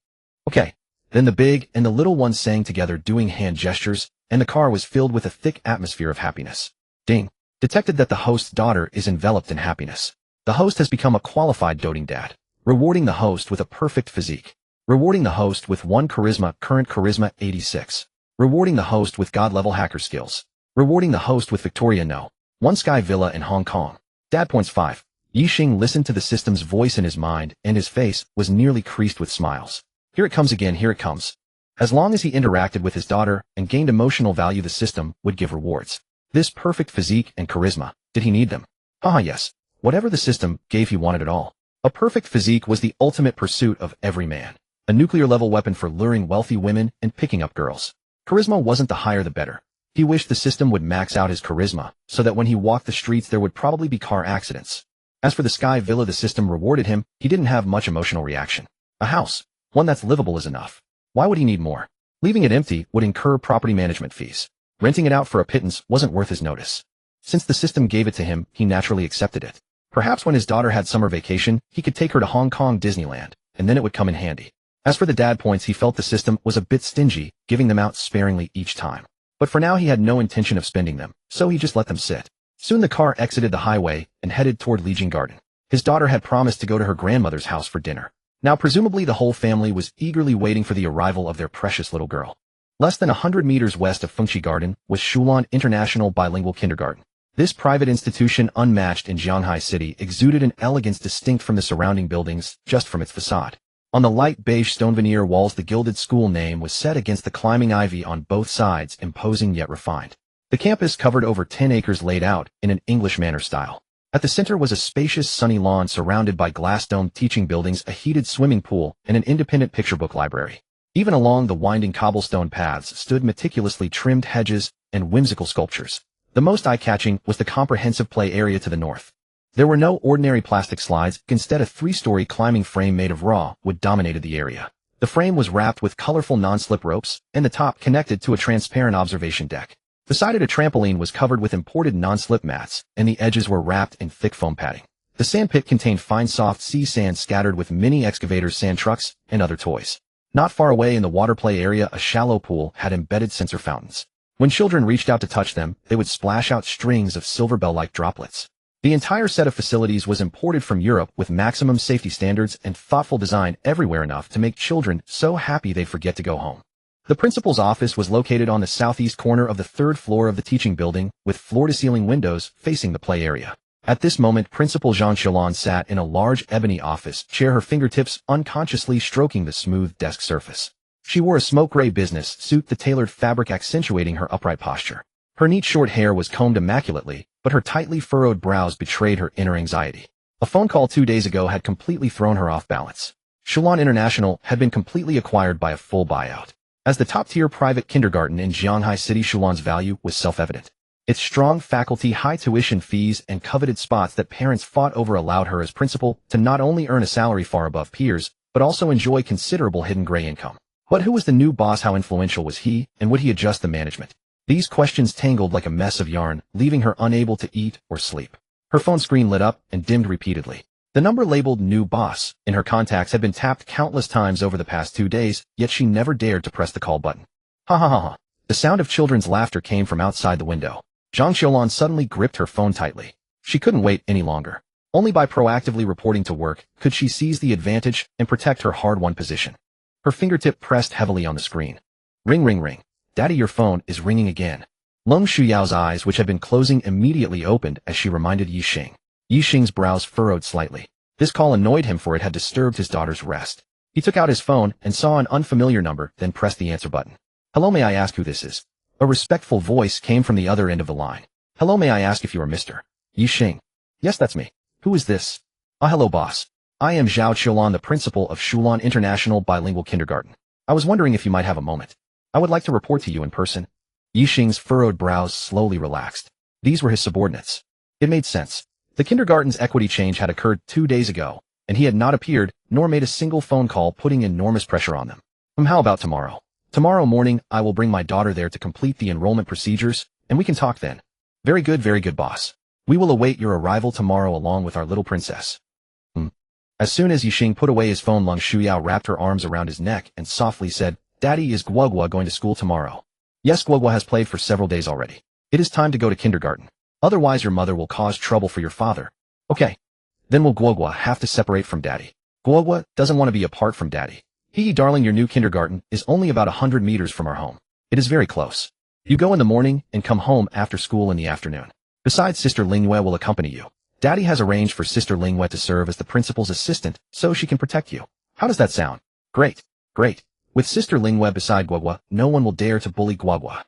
"Okay." Then the big and the little ones sang together, doing hand gestures, and the car was filled with a thick atmosphere of happiness. Ding. Detected that the host's daughter is enveloped in happiness. The host has become a qualified doting dad. Rewarding the host with a perfect physique. Rewarding the host with 1 charisma, current charisma 86. Rewarding the host with god-level hacker skills. Rewarding the host with Victoria No. 1 Sky Villa in Hong Kong. Dad points 5. Ye Xing listened to the system's voice in his mind, and his face was nearly creased with smiles. Here it comes again, here it comes. As long as he interacted with his daughter and gained emotional value, the system would give rewards. This perfect physique and charisma, did he need them? Yes. Whatever the system gave, he wanted it all. A perfect physique was the ultimate pursuit of every man. A nuclear-level weapon for luring wealthy women and picking up girls. Charisma wasn't the higher the better. He wished the system would max out his charisma, so that when he walked the streets there would probably be car accidents. As for the Sky Villa the system rewarded him, he didn't have much emotional reaction. A house, one that's livable, is enough. Why would he need more? Leaving it empty would incur property management fees. Renting it out for a pittance wasn't worth his notice. Since the system gave it to him, he naturally accepted it. Perhaps when his daughter had summer vacation, he could take her to Hong Kong Disneyland, and then it would come in handy. As for the dad points, he felt the system was a bit stingy, giving them out sparingly each time. But for now he had no intention of spending them, so he just let them sit. Soon the car exited the highway and headed toward Lijiang Garden. His daughter had promised to go to her grandmother's house for dinner. Now presumably the whole family was eagerly waiting for the arrival of their precious little girl. Less than 100 meters west of Fengxi Garden was Shulan International Bilingual Kindergarten. This private institution, unmatched in Shanghai City, exuded an elegance distinct from the surrounding buildings just from its facade. On the light beige stone veneer walls the gilded school name was set against the climbing ivy on both sides, imposing yet refined. The campus covered over 10 acres, laid out in an English manor style. At the center was a spacious sunny lawn surrounded by glass-domed teaching buildings, a heated swimming pool, and an independent picture book library. Even along the winding cobblestone paths stood meticulously trimmed hedges and whimsical sculptures. The most eye-catching was the comprehensive play area to the north. There were no ordinary plastic slides, instead a 3-story climbing frame made of raw wood dominated the area. The frame was wrapped with colorful non-slip ropes, and the top connected to a transparent observation deck. Beside it a trampoline was covered with imported non-slip mats, and the edges were wrapped in thick foam padding. The sandpit contained fine soft sea sand scattered with mini excavators, sand trucks, and other toys. Not far away in the water play area a shallow pool had embedded sensor fountains. When children reached out to touch them, they would splash out strings of silver bell-like droplets. The entire set of facilities was imported from Europe with maximum safety standards and thoughtful design everywhere, enough to make children so happy they'd forget to go home. The principal's office was located on the southeast corner of the 3rd floor of the teaching building, with floor-to-ceiling windows facing the play area. At this moment, Principal Zhang Xiaolan sat in a large ebony office chair, her fingertips unconsciously stroking the smooth desk surface. She wore a smoke gray business suit, the tailored fabric accentuating her upright posture. Her neat short hair was combed immaculately, but her tightly furrowed brows betrayed her inner anxiety. A phone call 2 days ago had completely thrown her off balance. Shulan International had been completely acquired by a full buyout. As the top-tier private kindergarten in Shanghai City, Shulan's value was self-evident. Its strong faculty, high tuition fees, and coveted spots that parents fought over allowed her as principal to not only earn a salary far above peers, but also enjoy considerable hidden gray income. But who was the new boss? How influential was he, and would he adjust the management? These questions tangled like a mess of yarn, leaving her unable to eat or sleep. Her phone screen lit up and dimmed repeatedly. The number labeled "New Boss" in her contacts had been tapped countless times over the past 2 days, yet she never dared to press the call button. Ha ha ha ha. The sound of children's laughter came from outside the window. Zhang Xiaolan suddenly gripped her phone tightly. She couldn't wait any longer. Only by proactively reporting to work could she seize the advantage and protect her hard-won position. Her fingertip pressed heavily on the screen. Ring, ring, ring. Daddy, your phone is ringing again. Lung Shuyao's eyes, which had been closing, immediately opened as she reminded Ye Xing. Ye Xing's brows furrowed slightly. This call annoyed him, for it had disturbed his daughter's rest. He took out his phone and saw an unfamiliar number, then pressed the answer button. Hello, may I ask who this is? A respectful voice came from the other end of the line. Hello, may I ask if you are Mr. Ye Xing? Yes, that's me. Who is this? Hello, boss. I am Zhao Qiulan, the principal of Shulan International Bilingual Kindergarten. I was wondering if you might have a moment. I would like to report to you in person. Ye Xing's furrowed brows slowly relaxed. These were his subordinates. It made sense. The kindergarten's equity change had occurred 2 days ago, and he had not appeared, nor made a single phone call, putting enormous pressure on them. How about tomorrow? Tomorrow morning, I will bring my daughter there to complete the enrollment procedures, and we can talk then. Very good, boss. We will await your arrival tomorrow along with our little princess. As soon as Ye Xing put away his phone, Lung Shuyao wrapped her arms around his neck and softly said, Daddy, is Guoguo going to school tomorrow? Yes, Guoguo has played for several days already. It is time to go to kindergarten. Otherwise your mother will cause trouble for your father. Okay. Then will Guoguo have to separate from Daddy? Guoguo doesn't want to be apart from Daddy. Darling, your new kindergarten is only about 100 meters from our home. It is very close. You go in the morning and come home after school in the afternoon. Besides, Sister Lingyue will accompany you. Daddy has arranged for Sister Lingyue to serve as the principal's assistant so she can protect you. How does that sound? Great. With Sister Lingyue beside Guoguo, no one will dare to bully Guoguo.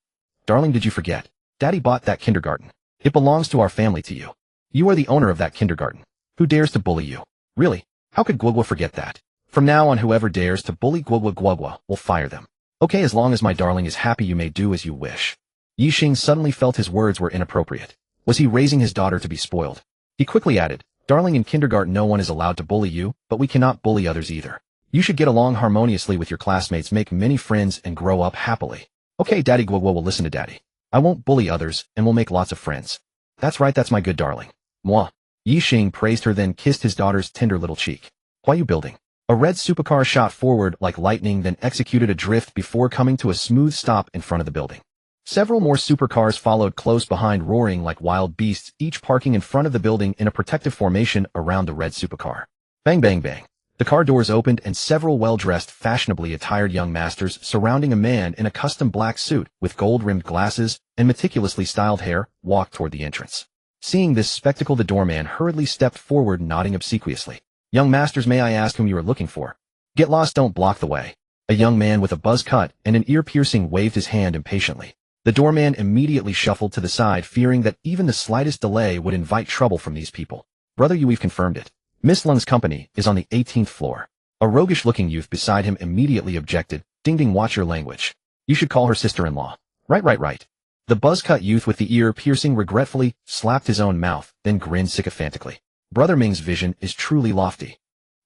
Darling, did you forget? Daddy bought that kindergarten. It belongs to our family, to you. You are the owner of that kindergarten. Who dares to bully you? Really? How could Guoguo forget that? From now on, whoever dares to bully Guoguo will fire them. Okay, as long as my darling is happy, you may do as you wish. Ye Xing suddenly felt his words were inappropriate. Was he raising his daughter to be spoiled? He quickly added, Darling, in kindergarten no one is allowed to bully you, but we cannot bully others either. You should get along harmoniously with your classmates, make many friends, and grow up happily. Okay, Daddy, Guoguo will listen to Daddy. I won't bully others, and will make lots of friends. That's right, that's my good darling. Mwah. Ye Xing praised her, then kissed his daughter's tender little cheek. Why you building? A red supercar shot forward like lightning, then executed a drift before coming to a smooth stop in front of the building. Several more supercars followed close behind, roaring like wild beasts, each parking in front of the building in a protective formation around the red supercar. Bang, bang, bang. The car doors opened and several well-dressed, fashionably attired young masters surrounding a man in a custom black suit with gold-rimmed glasses and meticulously styled hair walked toward the entrance. Seeing this spectacle, the doorman hurriedly stepped forward, nodding obsequiously. Young masters, may I ask whom you are looking for? Get lost, don't block the way. A young man with a buzz cut and an ear piercing waved his hand impatiently. The doorman immediately shuffled to the side, fearing that even the slightest delay would invite trouble from these people. Brother, we've confirmed it. Miss Lung's company is on the 18th floor. A roguish-looking youth beside him immediately objected. Ding ding, watch your language. You should call her sister-in-law. Right. The buzz-cut youth with the ear piercing regretfully slapped his own mouth, then grinned sycophantically. Brother Ming's vision is truly lofty.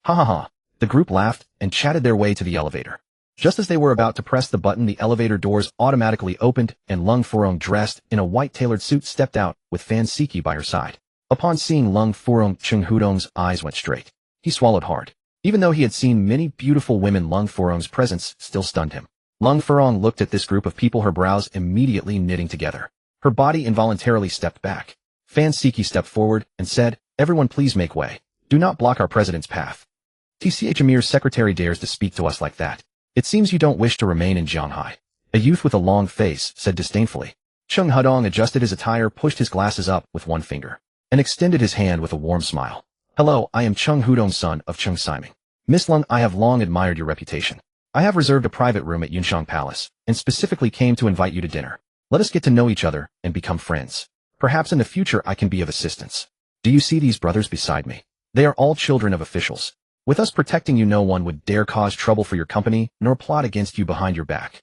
Ha ha ha. The group laughed and chatted their way to the elevator. Just as they were about to press the button, the elevator doors automatically opened, and Lung Furong, dressed in a white tailored suit, stepped out, with Fan Siki by her side. Upon seeing Lung Furong, Cheng Hudong's eyes went straight. He swallowed hard. Even though he had seen many beautiful women, Lung Furong's presence still stunned him. Lung Furong looked at this group of people, her brows immediately knitting together. Her body involuntarily stepped back. Fan Siki stepped forward and said, Everyone please make way. Do not block our president's path. TCH Amir's secretary dares to speak to us like that. It seems you don't wish to remain in Jianghai. A youth with a long face said disdainfully. Cheng Hudong adjusted his attire, pushed his glasses up with one finger, and extended his hand with a warm smile. Hello, I am Cheng Hudong, son of Cheng Siming. Miss Lung, I have long admired your reputation. I have reserved a private room at Yunshang Palace, and specifically came to invite you to dinner. Let us get to know each other and become friends. Perhaps in the future I can be of assistance. Do you see these brothers beside me? They are all children of officials. With us protecting you, no one would dare cause trouble for your company, nor plot against you behind your back.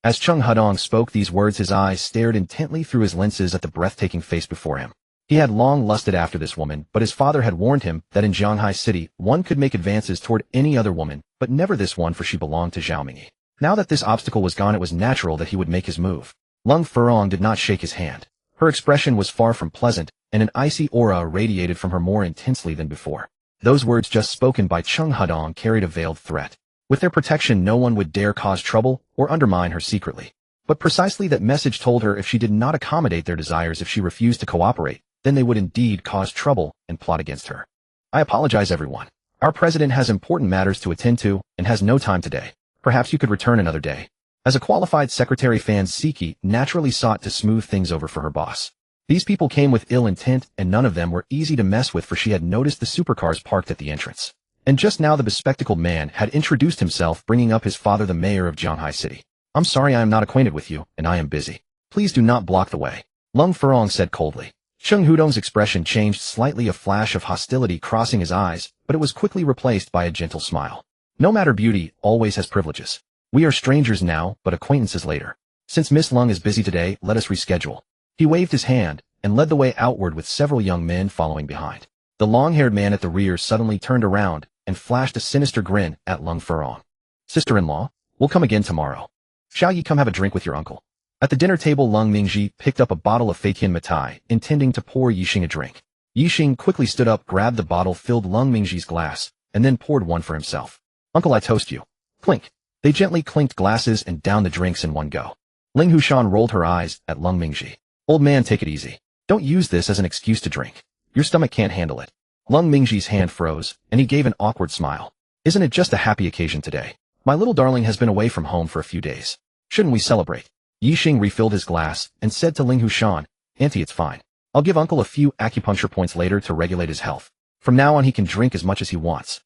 As Cheng Hudong spoke these words, his eyes stared intently through his lenses at the breathtaking face before him. He had long lusted after this woman, but his father had warned him that in Jianghai City, one could make advances toward any other woman, but never this one, for she belonged to Zhao Mingyi. Now that this obstacle was gone, it was natural that he would make his move. Lung Furong did not shake his hand. Her expression was far from pleasant, and an icy aura radiated from her more intensely than before. Those words just spoken by Cheng Hudong carried a veiled threat. With their protection, no one would dare cause trouble or undermine her secretly. But precisely that message told her if she did not accommodate their desires, if she refused to cooperate, then they would indeed cause trouble and plot against her. I apologize, everyone. Our president has important matters to attend to and has no time today. Perhaps you could return another day. As a qualified secretary, Fan Siki naturally sought to smooth things over for her boss. These people came with ill intent, and none of them were easy to mess with, for she had noticed the supercars parked at the entrance. And just now the bespectacled man had introduced himself, bringing up his father, the mayor of Jianghai City. I'm sorry, I am not acquainted with you, and I am busy. Please do not block the way, Lung Furong said coldly. Sheng Hudong's expression changed slightly, a flash of hostility crossing his eyes, but it was quickly replaced by a gentle smile. No matter, beauty always has privileges. We are strangers now, but acquaintances later. Since Miss Lung is busy today, let us reschedule. He waved his hand and led the way outward with several young men following behind. The long-haired man at the rear suddenly turned around and flashed a sinister grin at Lung Furong. Sister-in-law, we'll come again tomorrow. Shall ye come have a drink with your uncle? At the dinner table, Lung Mingji picked up a bottle of Feitian Matai, intending to pour Ye Xing a drink. Ye Xing quickly stood up, grabbed the bottle, filled Lung Mingji's glass, and then poured one for himself. Uncle, I toast you. Clink. They gently clinked glasses and downed the drinks in one go. Ling Hushan rolled her eyes at Lung Mingji. Old man, take it easy. Don't use this as an excuse to drink. Your stomach can't handle it. Lung Mingji's hand froze, and he gave an awkward smile. Isn't it just a happy occasion today? My little darling has been away from home for a few days. Shouldn't we celebrate? Ye Xing refilled his glass and said to Ling Hushan, Auntie, it's fine. I'll give uncle a few acupuncture points later to regulate his health. From now on he can drink as much as he wants.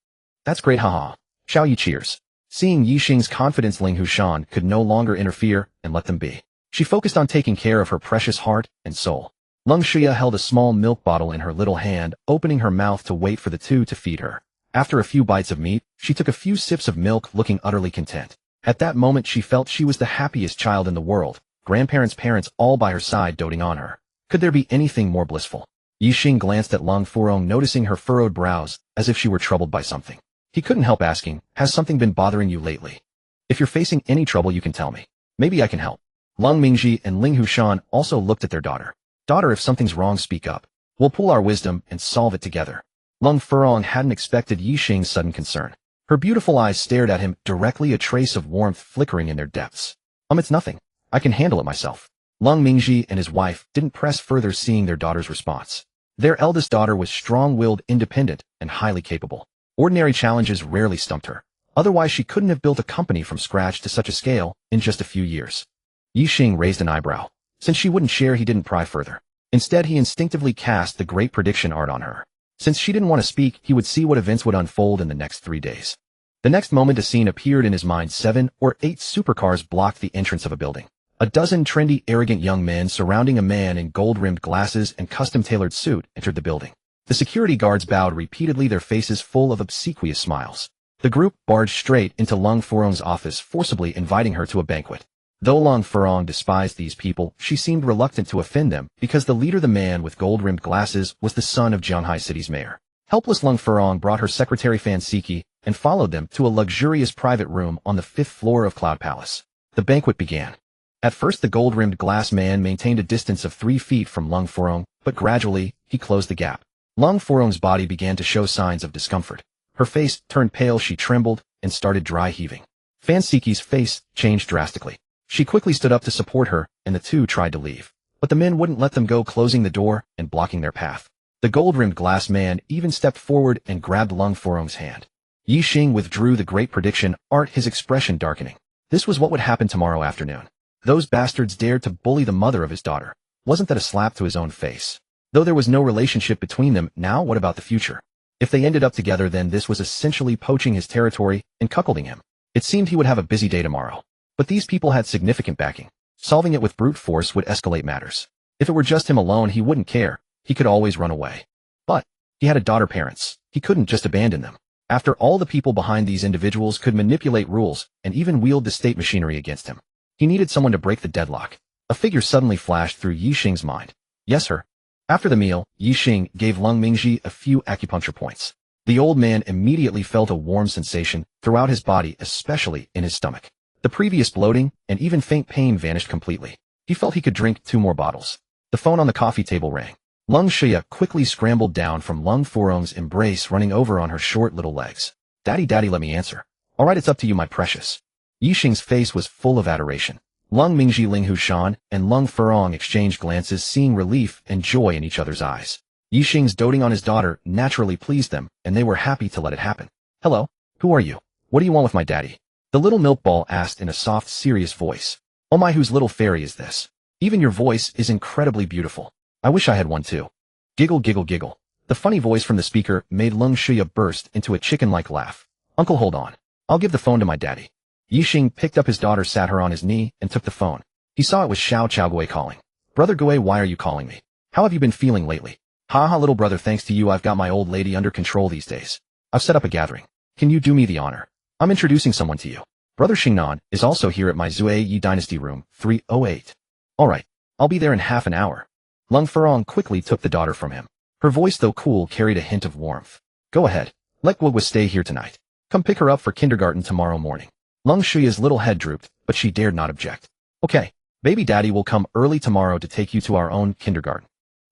That's great, haha. Shall you cheers? Seeing Ye Xing's confidence, Ling Hushan could no longer interfere and let them be. She focused on taking care of her precious heart and soul. Lung Shia held a small milk bottle in her little hand, opening her mouth to wait for the two to feed her. After a few bites of meat, she took a few sips of milk, looking utterly content. At that moment she felt she was the happiest child in the world, grandparents, parents all by her side doting on her. Could there be anything more blissful? Ye Xing glanced at Lung Furong, noticing her furrowed brows, as if she were troubled by something. He couldn't help asking, has something been bothering you lately? If you're facing any trouble, you can tell me. Maybe I can help. Lung Mingji and Ling Hushan also looked at their daughter. Daughter, if something's wrong, speak up. We'll pool our wisdom and solve it together. Lung Furong hadn't expected Ye Xing's sudden concern. Her beautiful eyes stared at him directly, a trace of warmth flickering in their depths. It's nothing. I can handle it myself. Lung Mingji and his wife didn't press further, seeing their daughter's response. Their eldest daughter was strong-willed, independent, and highly capable. Ordinary challenges rarely stumped her. Otherwise she couldn't have built a company from scratch to such a scale in just a few years. Ye Xing raised an eyebrow. Since she wouldn't share, he didn't pry further. Instead, he instinctively cast the great prediction art on her. Since she didn't want to speak, he would see what events would unfold in the next 3 days. The next moment a scene appeared in his mind. 7 or 8 supercars blocked the entrance of a building. A dozen trendy, arrogant young men surrounding a man in gold-rimmed glasses and custom-tailored suit entered the building. The security guards bowed repeatedly, their faces full of obsequious smiles. The group barged straight into Lung Furong's office, forcibly inviting her to a banquet. Though Lung Furong despised these people, she seemed reluctant to offend them, because the leader, the man with gold-rimmed glasses, was the son of Jianghai City's mayor. Helpless, Lung Furong brought her secretary Fan Siki and followed them to a luxurious private room on the 5th floor of Cloud Palace. The banquet began. At first, the gold-rimmed glass man maintained a distance of 3 feet from Lung Furong, but gradually, he closed the gap. Lung Furong's body began to show signs of discomfort. Her face turned pale, she trembled, and started dry heaving. Fan Siki's face changed drastically. She quickly stood up to support her, and the two tried to leave. But the men wouldn't let them go, closing the door and blocking their path. The gold-rimmed glass man even stepped forward and grabbed Lung Furong's hand. Ye Xing withdrew the great prediction art, his expression darkening. This was what would happen tomorrow afternoon. Those bastards dared to bully the mother of his daughter. Wasn't that a slap to his own face? Though there was no relationship between them, now what about the future? If they ended up together, then this was essentially poaching his territory and cuckolding him. It seemed he would have a busy day tomorrow. But these people had significant backing. Solving it with brute force would escalate matters. If it were just him alone, he wouldn't care. He could always run away. But he had a daughter, parents. He couldn't just abandon them. After all, the people behind these individuals could manipulate rules and even wield the state machinery against him. He needed someone to break the deadlock. A figure suddenly flashed through Ye Xing's mind. Yes, her. After the meal, Ye Xing gave Lung Mingji a few acupuncture points. The old man immediately felt a warm sensation throughout his body, especially in his stomach. The previous bloating and even faint pain vanished completely. He felt he could drink 2 more bottles. The phone on the coffee table rang. Lung Shia quickly scrambled down from Lung Furong's embrace, running over on her short little legs. Daddy, let me answer. All right, it's up to you, my precious. Ye Xing's face was full of adoration. Lung Mingji Ling Hushan and Lung Furong exchanged glances, seeing relief and joy in each other's eyes. Ye Xing's doting on his daughter naturally pleased them, and they were happy to let it happen. Hello? Who are you? What do you want with my daddy? The little milk ball asked in a soft, serious voice. Oh my, whose little fairy is this? Even your voice is incredibly beautiful. I wish I had one too. Giggle, giggle, giggle. The funny voice from the speaker made Lung Shuya burst into a chicken-like laugh. Uncle, hold on. I'll give the phone to my daddy. Ye Xing picked up his daughter, sat her on his knee, and took the phone. He saw it was Xiao Guoguo calling. Brother Guoguo, why are you calling me? How have you been feeling lately? Haha, little brother, thanks to you I've got my old lady under control these days. I've set up a gathering. Can you do me the honor? I'm introducing someone to you. Brother Xingnan is also here at my Zui Yi Dynasty room, 308. Alright, I'll be there in half an hour. Lung Furong quickly took the daughter from him. Her voice, though cool, carried a hint of warmth. Go ahead. Let Guoguo stay here tonight. Come pick her up for kindergarten tomorrow morning. Lung Shuya's little head drooped, but she dared not object. Okay, baby daddy will come early tomorrow to take you to our own kindergarten.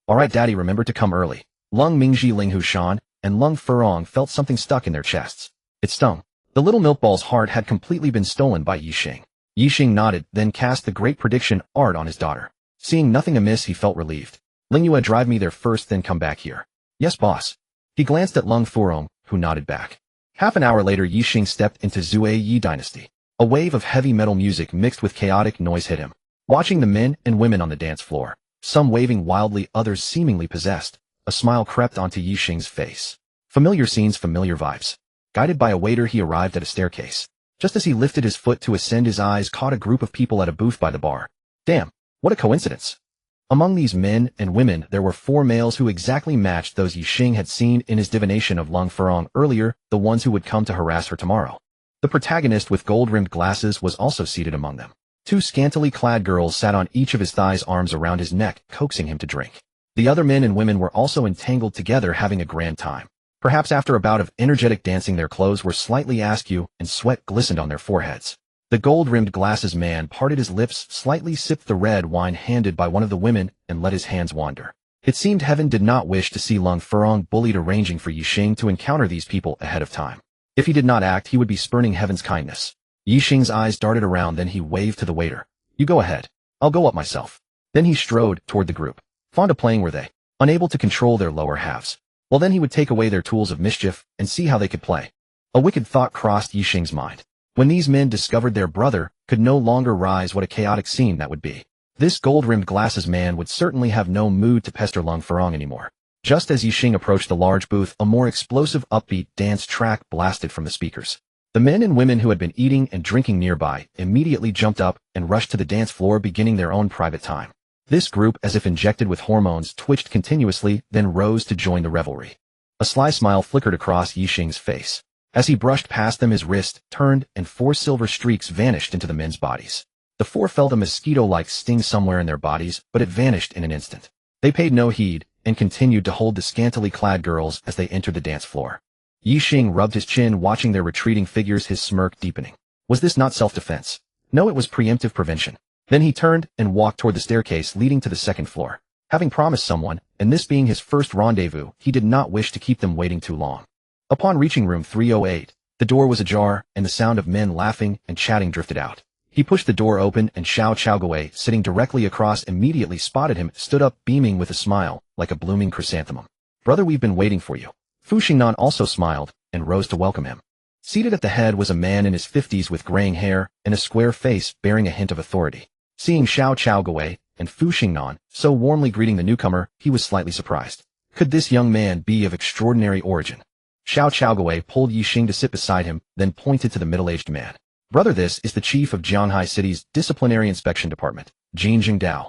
Alright daddy, remember to come early. Lung Mingji Ling Hushan and Lung Furong felt something stuck in their chests. It stung. The little milkball's heart had completely been stolen by Ye Xing. Ye Xing nodded, then cast the great prediction art on his daughter. Seeing nothing amiss, he felt relieved. Ling Yue, drive me there first, then come back here. Yes, boss. He glanced at Lung Furong, who nodded back. Half an hour later, Ye Xing stepped into Zui Yi Dynasty. A wave of heavy metal music mixed with chaotic noise hit him. Watching the men and women on the dance floor, some waving wildly, others seemingly possessed, a smile crept onto Ye Xing's face. Familiar scenes, familiar vibes. Guided by a waiter, he arrived at a staircase. Just as he lifted his foot to ascend, his eyes caught a group of people at a booth by the bar. Damn, what a coincidence. Among these men and women, there were 4 males who exactly matched those Ye Xing had seen in his divination of Lung Furong earlier, the ones who would come to harass her tomorrow. The protagonist with gold-rimmed glasses was also seated among them. 2 scantily clad girls sat on each of his thighs, arms around his neck, coaxing him to drink. The other men and women were also entangled together, having a grand time. Perhaps after a bout of energetic dancing, their clothes were slightly askew and sweat glistened on their foreheads. The gold-rimmed glasses man parted his lips, slightly sipped the red wine handed by one of the women, and let his hands wander. It seemed heaven did not wish to see Lung Furong bullied, arranging for Ye Xing to encounter these people ahead of time. If he did not act, he would be spurning heaven's kindness. Ye Xing's eyes darted around, then he waved to the waiter. You go ahead. I'll go up myself. Then he strode toward the group. Fond of playing were they, unable to control their lower halves. Well, then he would take away their tools of mischief and see how they could play. A wicked thought crossed Ye Xing's mind. When these men discovered their brother could no longer rise, what a chaotic scene that would be. This gold-rimmed glasses man would certainly have no mood to pester Lung Furong anymore. Just as Ye Xing approached the large booth, a more explosive, upbeat dance track blasted from the speakers. The men and women who had been eating and drinking nearby immediately jumped up and rushed to the dance floor, beginning their own private time. This group, as if injected with hormones, twitched continuously, then rose to join the revelry. A sly smile flickered across Ye Xing's face. As he brushed past them, his wrist turned, and 4 silver streaks vanished into the men's bodies. The 4 felt a mosquito-like sting somewhere in their bodies, but it vanished in an instant. They paid no heed, and continued to hold the scantily clad girls as they entered the dance floor. Ye Xing rubbed his chin, watching their retreating figures, his smirk deepening. Was this not self-defense? No, it was preemptive prevention. Then he turned and walked toward the staircase leading to the 2nd floor. Having promised someone, and this being his first rendezvous, he did not wish to keep them waiting too long. Upon reaching room 308, the door was ajar, and the sound of men laughing and chatting drifted out. He pushed the door open, and Xiao Guoguo, sitting directly across, immediately spotted him, stood up, beaming with a smile, like a blooming chrysanthemum. Brother, we've been waiting for you. Fu Xingnan also smiled, and rose to welcome him. Seated at the head was a man in his 50s with graying hair and a square face bearing a hint of authority. Seeing Xiao Guoguo and Fu Xingnan so warmly greeting the newcomer, he was slightly surprised. Could this young man be of extraordinary origin? Xiao Guoguo pulled Ye Xing to sit beside him, then pointed to the middle-aged man. Brother, this is the chief of Jianhai City's Disciplinary Inspection Department, Jin Jingdao.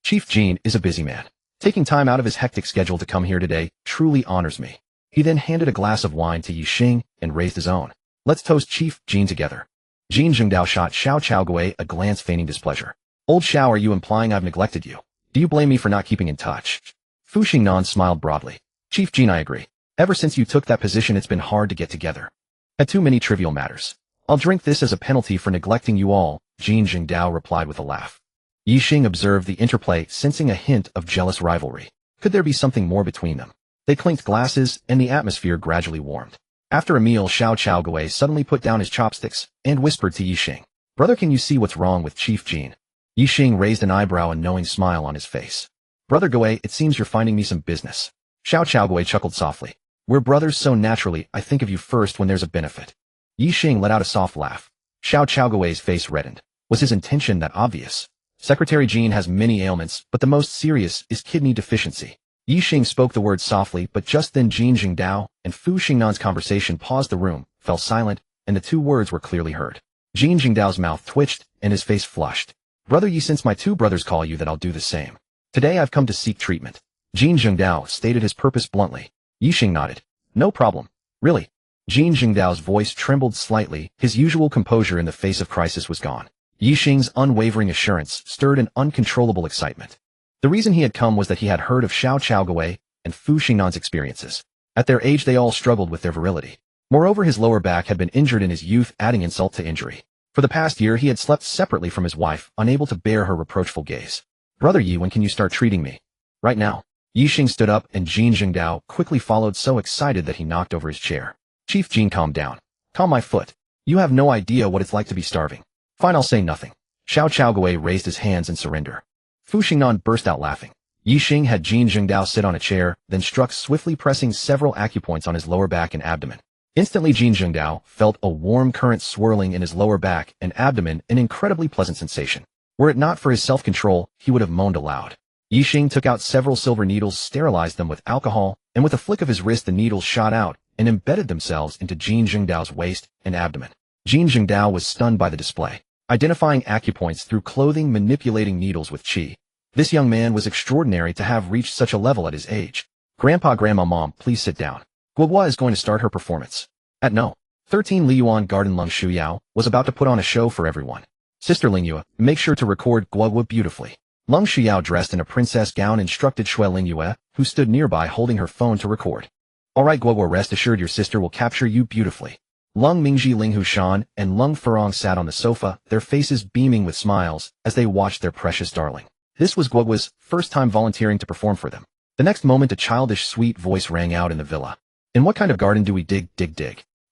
Chief Jin is a busy man. Taking time out of his hectic schedule to come here today truly honors me. He then handed a glass of wine to Ye Xing and raised his own. Let's toast Chief Jin together. Jin Jingdao shot Xiao Guoguo a glance feigning displeasure. Old Xiao, are you implying I've neglected you? Do you blame me for not keeping in touch? Fu Xingnan smiled broadly. Chief Jin, I agree. Ever since you took that position, it's been hard to get together. Had too many trivial matters. I'll drink this as a penalty for neglecting you all, Jin Jingdao replied with a laugh. Ye Xing observed the interplay, sensing a hint of jealous rivalry. Could there be something more between them? They clinked glasses, and the atmosphere gradually warmed. After a meal, Xiao Guoguo suddenly put down his chopsticks and whispered to Ye Xing. Brother, can you see what's wrong with Chief Jin? Ye Xing raised an eyebrow, a knowing smile on his face. Brother Guoguo, it seems you're finding me some business. Xiao Guoguo chuckled softly. We're brothers, so naturally, I think of you first when there's a benefit. Ye Xing let out a soft laugh. Xiao Guoguo's face reddened. Was his intention that obvious? Secretary Jean has many ailments, but the most serious is kidney deficiency. Ye Xing spoke the words softly, but just then Jin Jingdao and Fu Xingnan's conversation paused. The room fell silent, and the two words were clearly heard. Jin Jingdao's mouth twitched, and his face flushed. Brother Yi, since my two brothers call you that, I'll do the same. Today I've come to seek treatment. Jin Jingdao stated his purpose bluntly. Ye Xing nodded. No problem. Really? Jin Jingdao's voice trembled slightly, his usual composure in the face of crisis was gone. Ye Xing's unwavering assurance stirred an uncontrollable excitement. The reason he had come was that he had heard of Xiao Guoguo and Fu Xingnan's experiences. At their age they all struggled with their virility. Moreover, his lower back had been injured in his youth, adding insult to injury. For the past year he had slept separately from his wife, unable to bear her reproachful gaze. Brother Yi, when can you start treating me? Right now. Ye Xing stood up and Jin Jingdao quickly followed, so excited that he knocked over his chair. Chief Jin, calm down. Calm my foot. You have no idea what it's like to be starving. Fine, I'll say nothing. Xiao Guoguo raised his hands in surrender. Fu Xingnan burst out laughing. Ye Xing had Jin Jingdao sit on a chair, then struck swiftly, pressing several acupoints on his lower back and abdomen. Instantly Jin Jingdao felt a warm current swirling in his lower back and abdomen, an incredibly pleasant sensation. Were it not for his self-control, he would have moaned aloud. Ye Xing took out several silver needles, sterilized them with alcohol, and with a flick of his wrist the needles shot out and embedded themselves into Jin Jingdao's waist and abdomen. Jin Jingdao was stunned by the display. Identifying acupoints through clothing, manipulating needles with qi. This young man was extraordinary to have reached such a level at his age. Grandpa, Grandma, Mom, please sit down. Guoguo is going to start her performance. At No. 13 Liyuan Garden, Lung Shuyao was about to put on a show for everyone. Sister Lingyue, make sure to record Guoguo beautifully. Lung Shuyao, dressed in a princess gown, instructed Shui Lingyue, who stood nearby holding her phone, to record. Alright Guoguo, rest assured your sister will capture you beautifully. Lung Mingji, Ling Hushan, and Lung Furong sat on the sofa, their faces beaming with smiles as they watched their precious darling. This was Guoguo's first time volunteering to perform for them. The next moment a childish sweet voice rang out in the villa. In what kind of garden do we dig?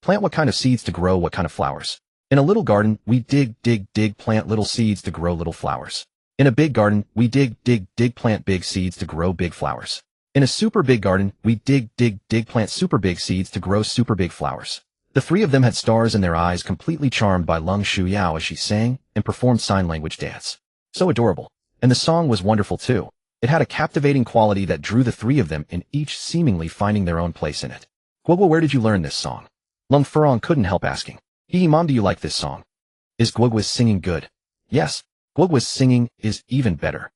Plant what kind of seeds to grow what kind of flowers? In a little garden, we dig, plant little seeds to grow little flowers. In a big garden, we dig, plant big seeds to grow big flowers. In a super big garden, we dig, plant super big seeds to grow super big flowers. The three of them had stars in their eyes, completely charmed by Lung Shuyao as she sang and performed sign language dance. So adorable. And the song was wonderful too. It had a captivating quality that drew the three of them in, each seemingly finding their own place in it. Guoguo, where did you learn this song? Lung Furong couldn't help asking. Mom, do you like this song? Is Guoguo's singing good? Yes. Guoguo's singing is even better.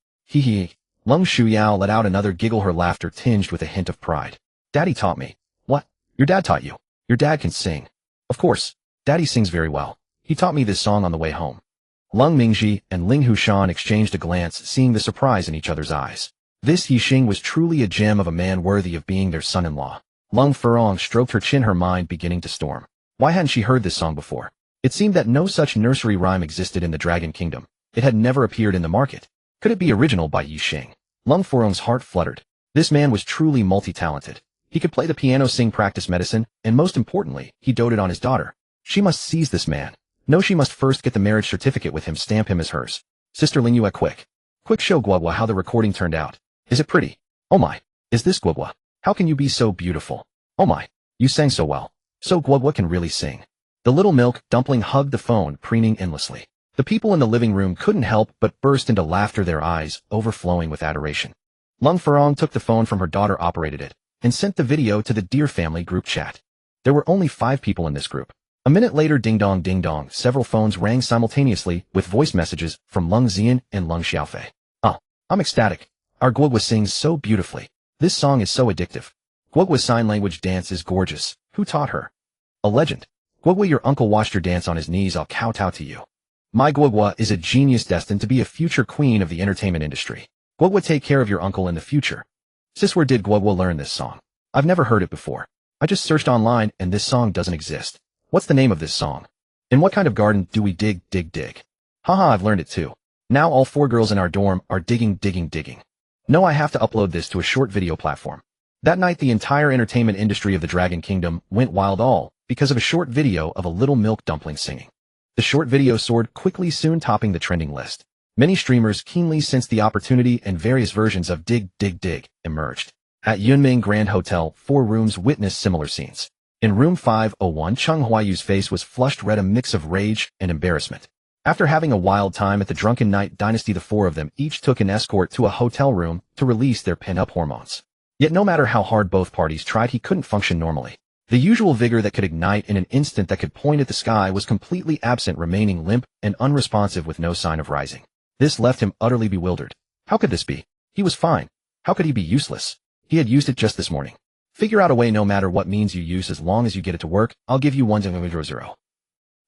Lung Shuyao let out another giggle, her laughter tinged with a hint of pride. Daddy taught me. What? Your dad taught you? Your dad can sing. Of course. Daddy sings very well. He taught me this song on the way home. Lung Mingji and Ling Hushan exchanged a glance, seeing the surprise in each other's eyes. This Ye Xing was truly a gem of a man worthy of being their son-in-law. Lung Furong stroked her chin, her mind beginning to storm. Why hadn't she heard this song before? It seemed that no such nursery rhyme existed in the Dragon Kingdom. It had never appeared in the market. Could it be original by Ye Xing? Lung Furong's heart fluttered. This man was truly multi-talented. He could play the piano, sing, practice medicine, and most importantly, he doted on his daughter. She must seize this man. No, she must first get the marriage certificate with him, stamp him as hers. Sister Lingyue, quick show Guoguo how the recording turned out. Is it pretty? Oh my. Is this Guoguo? How can you be so beautiful? Oh my. You sang so well. So Guoguo can really sing. The little milk dumpling hugged the phone, preening endlessly. The people in the living room couldn't help but burst into laughter, their eyes overflowing with adoration. Lung Furong took the phone from her daughter, operated it, and sent the video to the Dear Family group chat. There were only 5 people in this group. A minute later, ding dong, several phones rang simultaneously with voice messages from Lung Xian and Lung Xiaofei. I'm ecstatic. Our Guoguo sings so beautifully. This song is so addictive. Guoguo's sign language dance is gorgeous. Who taught her? A legend. Guoguo, your uncle watched her dance on his knees. I'll kowtow to you. My Guoguo is a genius destined to be a future queen of the entertainment industry. Guoguo, take care of your uncle in the future. Sis, where did Guoguo learn this song? I've never heard it before. I just searched online and this song doesn't exist. What's the name of this song? In what kind of garden do we dig? Haha, I've learned it too. Now all 4 girls in our dorm are digging. No, I have to upload this to a short video platform. That night the entire entertainment industry of the Dragon Kingdom went wild, all because of a short video of a little milk dumpling singing. The short video soared quickly, soon topping the trending list. Many streamers keenly sensed the opportunity and various versions of dig, dig, dig emerged. At Yunming Grand Hotel, 4 rooms witnessed similar scenes. In room 501, Cheng Huayu's face was flushed red, a mix of rage and embarrassment. After having a wild time at the Drunken Knight Dynasty, the 4 of them each took an escort to a hotel room to release their pent-up hormones. Yet no matter how hard both parties tried, he couldn't function normally. The usual vigor that could ignite in an instant, that could point at the sky, was completely absent, remaining limp and unresponsive with no sign of rising. This left him utterly bewildered. How could this be? He was fine. How could he be useless? He had used it just this morning. Figure out a way, no matter what means you use, as long as you get it to work. I'll give you 100.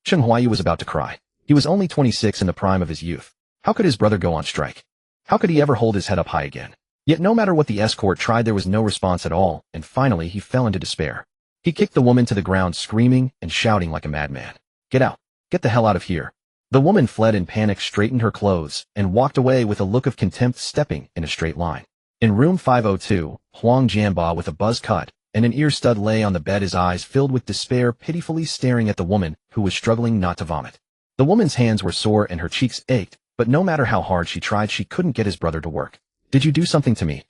Cheng Huayu was about to cry. He was only 26, in the prime of his youth. How could his brother go on strike? How could he ever hold his head up high again? Yet no matter what the escort tried, there was no response at all, and finally he fell into despair. He kicked the woman to the ground, screaming and shouting like a madman. Get out! Get the hell out of here! The woman fled in panic, straightened her clothes, and walked away with a look of contempt, stepping in a straight line. In room 502, Huang Jianba, with a buzz cut and an ear stud, lay on the bed, his eyes filled with despair, pitifully staring at the woman, who was struggling not to vomit. The woman's hands were sore and her cheeks ached, but no matter how hard she tried, she couldn't get his brother to work. Did you do something to me?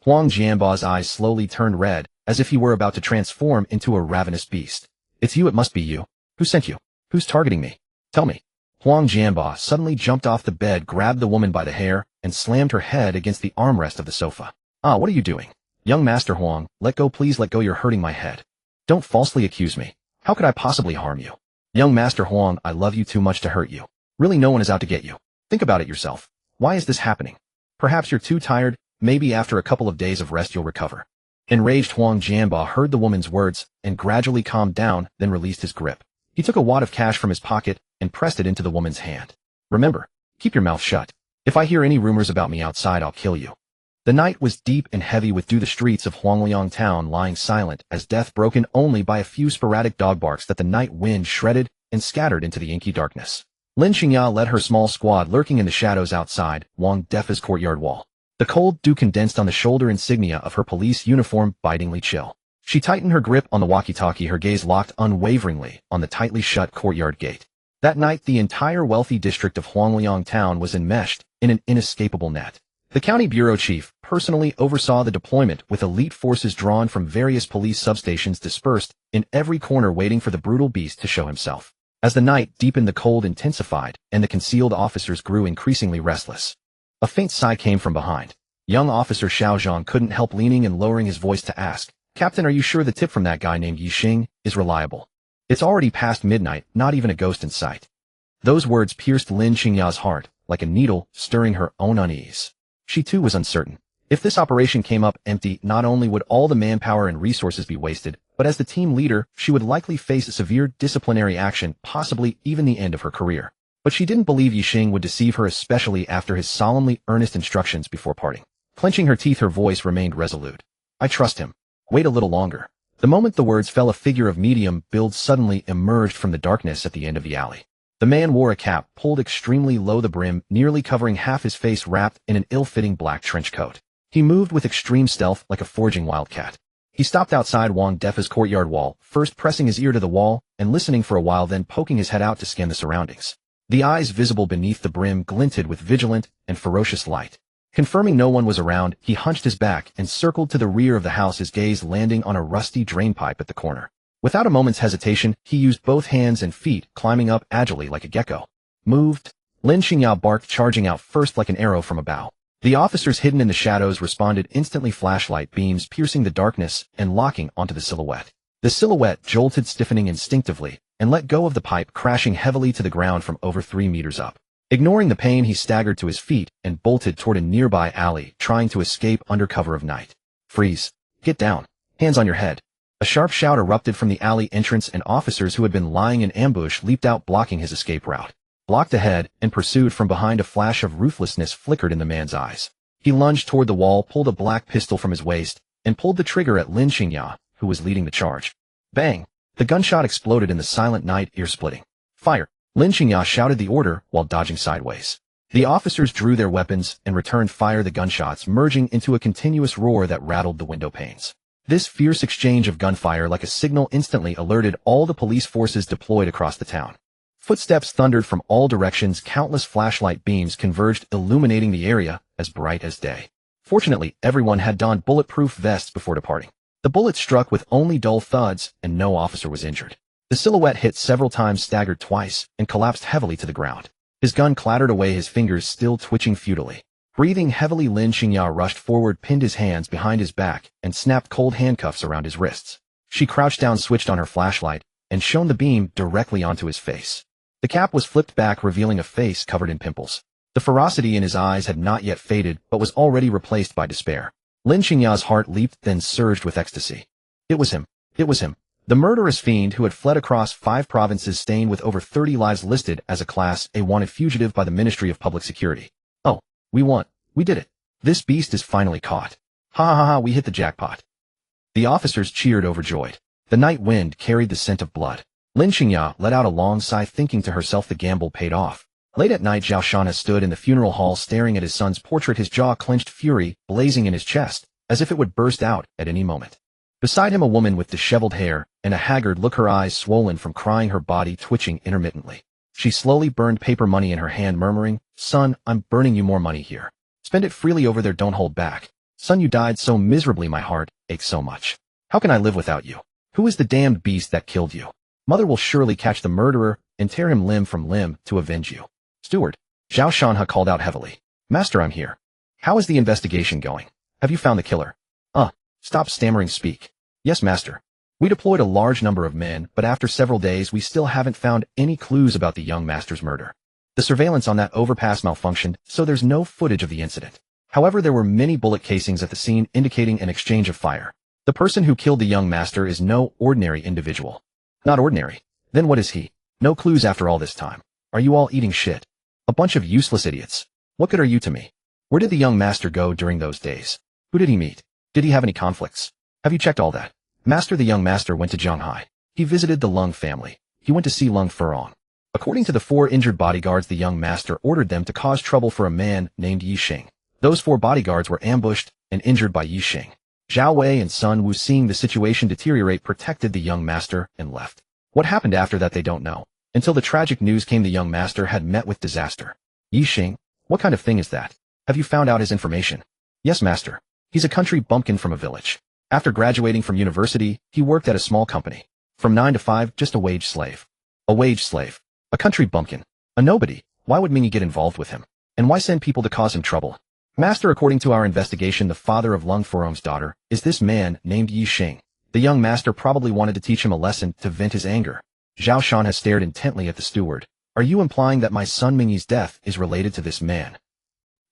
Huang Jianba's eyes slowly turned red, as if he were about to transform into a ravenous beast. It's you, it must be you. Who sent you? Who's targeting me? Tell me. Huang Jianba suddenly jumped off the bed, grabbed the woman by the hair, and slammed her head against the armrest of the sofa. Ah, what are you doing? Young Master Huang, let go, please let go, you're hurting my head. Don't falsely accuse me. How could I possibly harm you? Young Master Huang, I love you too much to hurt you. Really, no one is out to get you. Think about it yourself. Why is this happening? Perhaps you're too tired. Maybe after a couple of days of rest you'll recover. Enraged Huang Jianba heard the woman's words and gradually calmed down, then released his grip. He took a wad of cash from his pocket and pressed it into the woman's hand. Remember, keep your mouth shut. If I hear any rumors about me outside, I'll kill you. The night was deep and heavy, with the streets of Huangliang town lying silent as death, broken only by a few sporadic dog barks that the night wind shredded and scattered into the inky darkness. Lin Xingya led her small squad, lurking in the shadows outside Wang Defa's courtyard wall. The cold dew condensed on the shoulder insignia of her police uniform, bitingly chill. She tightened her grip on the walkie-talkie, her gaze locked unwaveringly on the tightly shut courtyard gate. That night, the entire wealthy district of Huangliang town was enmeshed in an inescapable net. The county bureau chief personally oversaw the deployment, with elite forces drawn from various police substations dispersed in every corner, waiting for the brutal beast to show himself. As the night deepened, the cold intensified, and the concealed officers grew increasingly restless. A faint sigh came from behind. Young Officer Xiao Zhang couldn't help leaning and lowering his voice to ask, Captain, are you sure the tip from that guy named Ye Xing is reliable? It's already past midnight, not even a ghost in sight. Those words pierced Lin Xingya's heart like a needle, stirring her own unease. She too was uncertain. If this operation came up empty, not only would all the manpower and resources be wasted, but as the team leader, she would likely face a severe disciplinary action, possibly even the end of her career. But she didn't believe Ye Xing would deceive her, especially after his solemnly earnest instructions before parting. Clenching her teeth, her voice remained resolute. I trust him. Wait a little longer. The moment the words fell, a figure of medium build suddenly emerged from the darkness at the end of the alley. The man wore a cap pulled extremely low, the brim nearly covering half his face, wrapped in an ill-fitting black trench coat. He moved with extreme stealth, like a foraging wildcat. He stopped outside Wang Defa's courtyard wall, first pressing his ear to the wall and listening for a while, then poking his head out to scan the surroundings. The eyes visible beneath the brim glinted with vigilant and ferocious light. Confirming no one was around, he hunched his back and circled to the rear of the house, his gaze landing on a rusty drainpipe at the corner. Without a moment's hesitation, he used both hands and feet, climbing up agilely like a gecko. Moved. Lin Xingya barked, charging out first like an arrow from a bow. The officers hidden in the shadows responded instantly, flashlight beams piercing the darkness and locking onto the silhouette. The silhouette jolted, stiffening instinctively, and let go of the pipe, crashing heavily to the ground from over 3 meters up. Ignoring the pain, he staggered to his feet and bolted toward a nearby alley, trying to escape under cover of night. Freeze. Get down. Hands on your head. A sharp shout erupted from the alley entrance, and officers who had been lying in ambush leaped out, blocking his escape route. Blocked ahead and pursued from behind, a flash of ruthlessness flickered in the man's eyes. He lunged toward the wall, pulled a black pistol from his waist, and pulled the trigger at Lin Xingya, who was leading the charge. Bang! The gunshot exploded in the silent night, ear-splitting. Fire! Lin Xingya shouted the order while dodging sideways. The officers drew their weapons and returned fire, the gunshots merging into a continuous roar that rattled the window panes. This fierce exchange of gunfire, like a signal, instantly alerted all the police forces deployed across the town. Footsteps thundered from all directions, countless flashlight beams converged, illuminating the area as bright as day. Fortunately, everyone had donned bulletproof vests before departing. The bullets struck with only dull thuds, and no officer was injured. The silhouette hit several times, staggered twice, and collapsed heavily to the ground. His gun clattered away, his fingers still twitching futilely. Breathing heavily, Lin Xingya rushed forward, pinned his hands behind his back, and snapped cold handcuffs around his wrists. She crouched down, switched on her flashlight, and shone the beam directly onto his face. The cap was flipped back, revealing a face covered in pimples. The ferocity in his eyes had not yet faded, but was already replaced by despair. Lin Xingya's heart leaped, then surged with ecstasy. It was him. It was him. The murderous fiend who had fled across 5 provinces, stained with over 30 lives, listed as a Class A wanted fugitive by the Ministry of Public Security. Oh, we won. We did it. This beast is finally caught. Ha ha ha, we hit the jackpot. The officers cheered, overjoyed. The night wind carried the scent of blood. Lin Xingya let out a long sigh, thinking to herself the gamble paid off. Late at night, Zhao Shan stood in the funeral hall staring at his son's portrait, his jaw clenched, fury blazing in his chest, as if it would burst out at any moment. Beside him, a woman with disheveled hair and a haggard look, her eyes swollen from crying, her body twitching intermittently. She slowly burned paper money in her hand, murmuring, "Son, I'm burning you more money here. Spend it freely over there, don't hold back. Son, you died so miserably, my heart aches so much. How can I live without you? Who is the damned beast that killed you? Mother will surely catch the murderer and tear him limb from limb to avenge you." "Steward," Zhao Shanha called out heavily. "Master, I'm here. How is the investigation going? Have you found the killer?" Stop stammering, speak." "Yes, master. We deployed a large number of men, but after several days we still haven't found any clues about the young master's murder. The surveillance on that overpass malfunctioned, so there's no footage of the incident. However, there were many bullet casings at the scene indicating an exchange of fire. The person who killed the young master is no ordinary individual." "Not ordinary? Then what is he? No clues after all this time. Are you all eating shit? A bunch of useless idiots. What good are you to me? Where did the young master go during those days? Who did he meet? Did he have any conflicts? Have you checked all that?" "Master, the young master went to Zhanghai. He visited the Lung family. He went to see Lung Furong. According to the 4 injured bodyguards, the young master ordered them to cause trouble for a man named Ye Xing. Those 4 bodyguards were ambushed and injured by Ye Xing. Zhao Wei and Sun Wu, seeing the situation deteriorate, protected the young master and left. What happened after that they don't know. Until the tragic news came, the young master had met with disaster." "Ye Xing? What kind of thing is that? Have you found out his information?" "Yes, master. He's a country bumpkin from a village. After graduating from university, he worked at a small company. From 9 to 5, just a wage slave." "A wage slave? A country bumpkin? A nobody? Why would Mingy get involved with him? And why send people to cause him trouble?" "Master, according to our investigation, the father of Lung Furong's daughter is this man named Ye Xing. The young master probably wanted to teach him a lesson to vent his anger." Zhao Shan has stared intently at the steward. "Are you implying that my son Mingyi's death is related to this man?"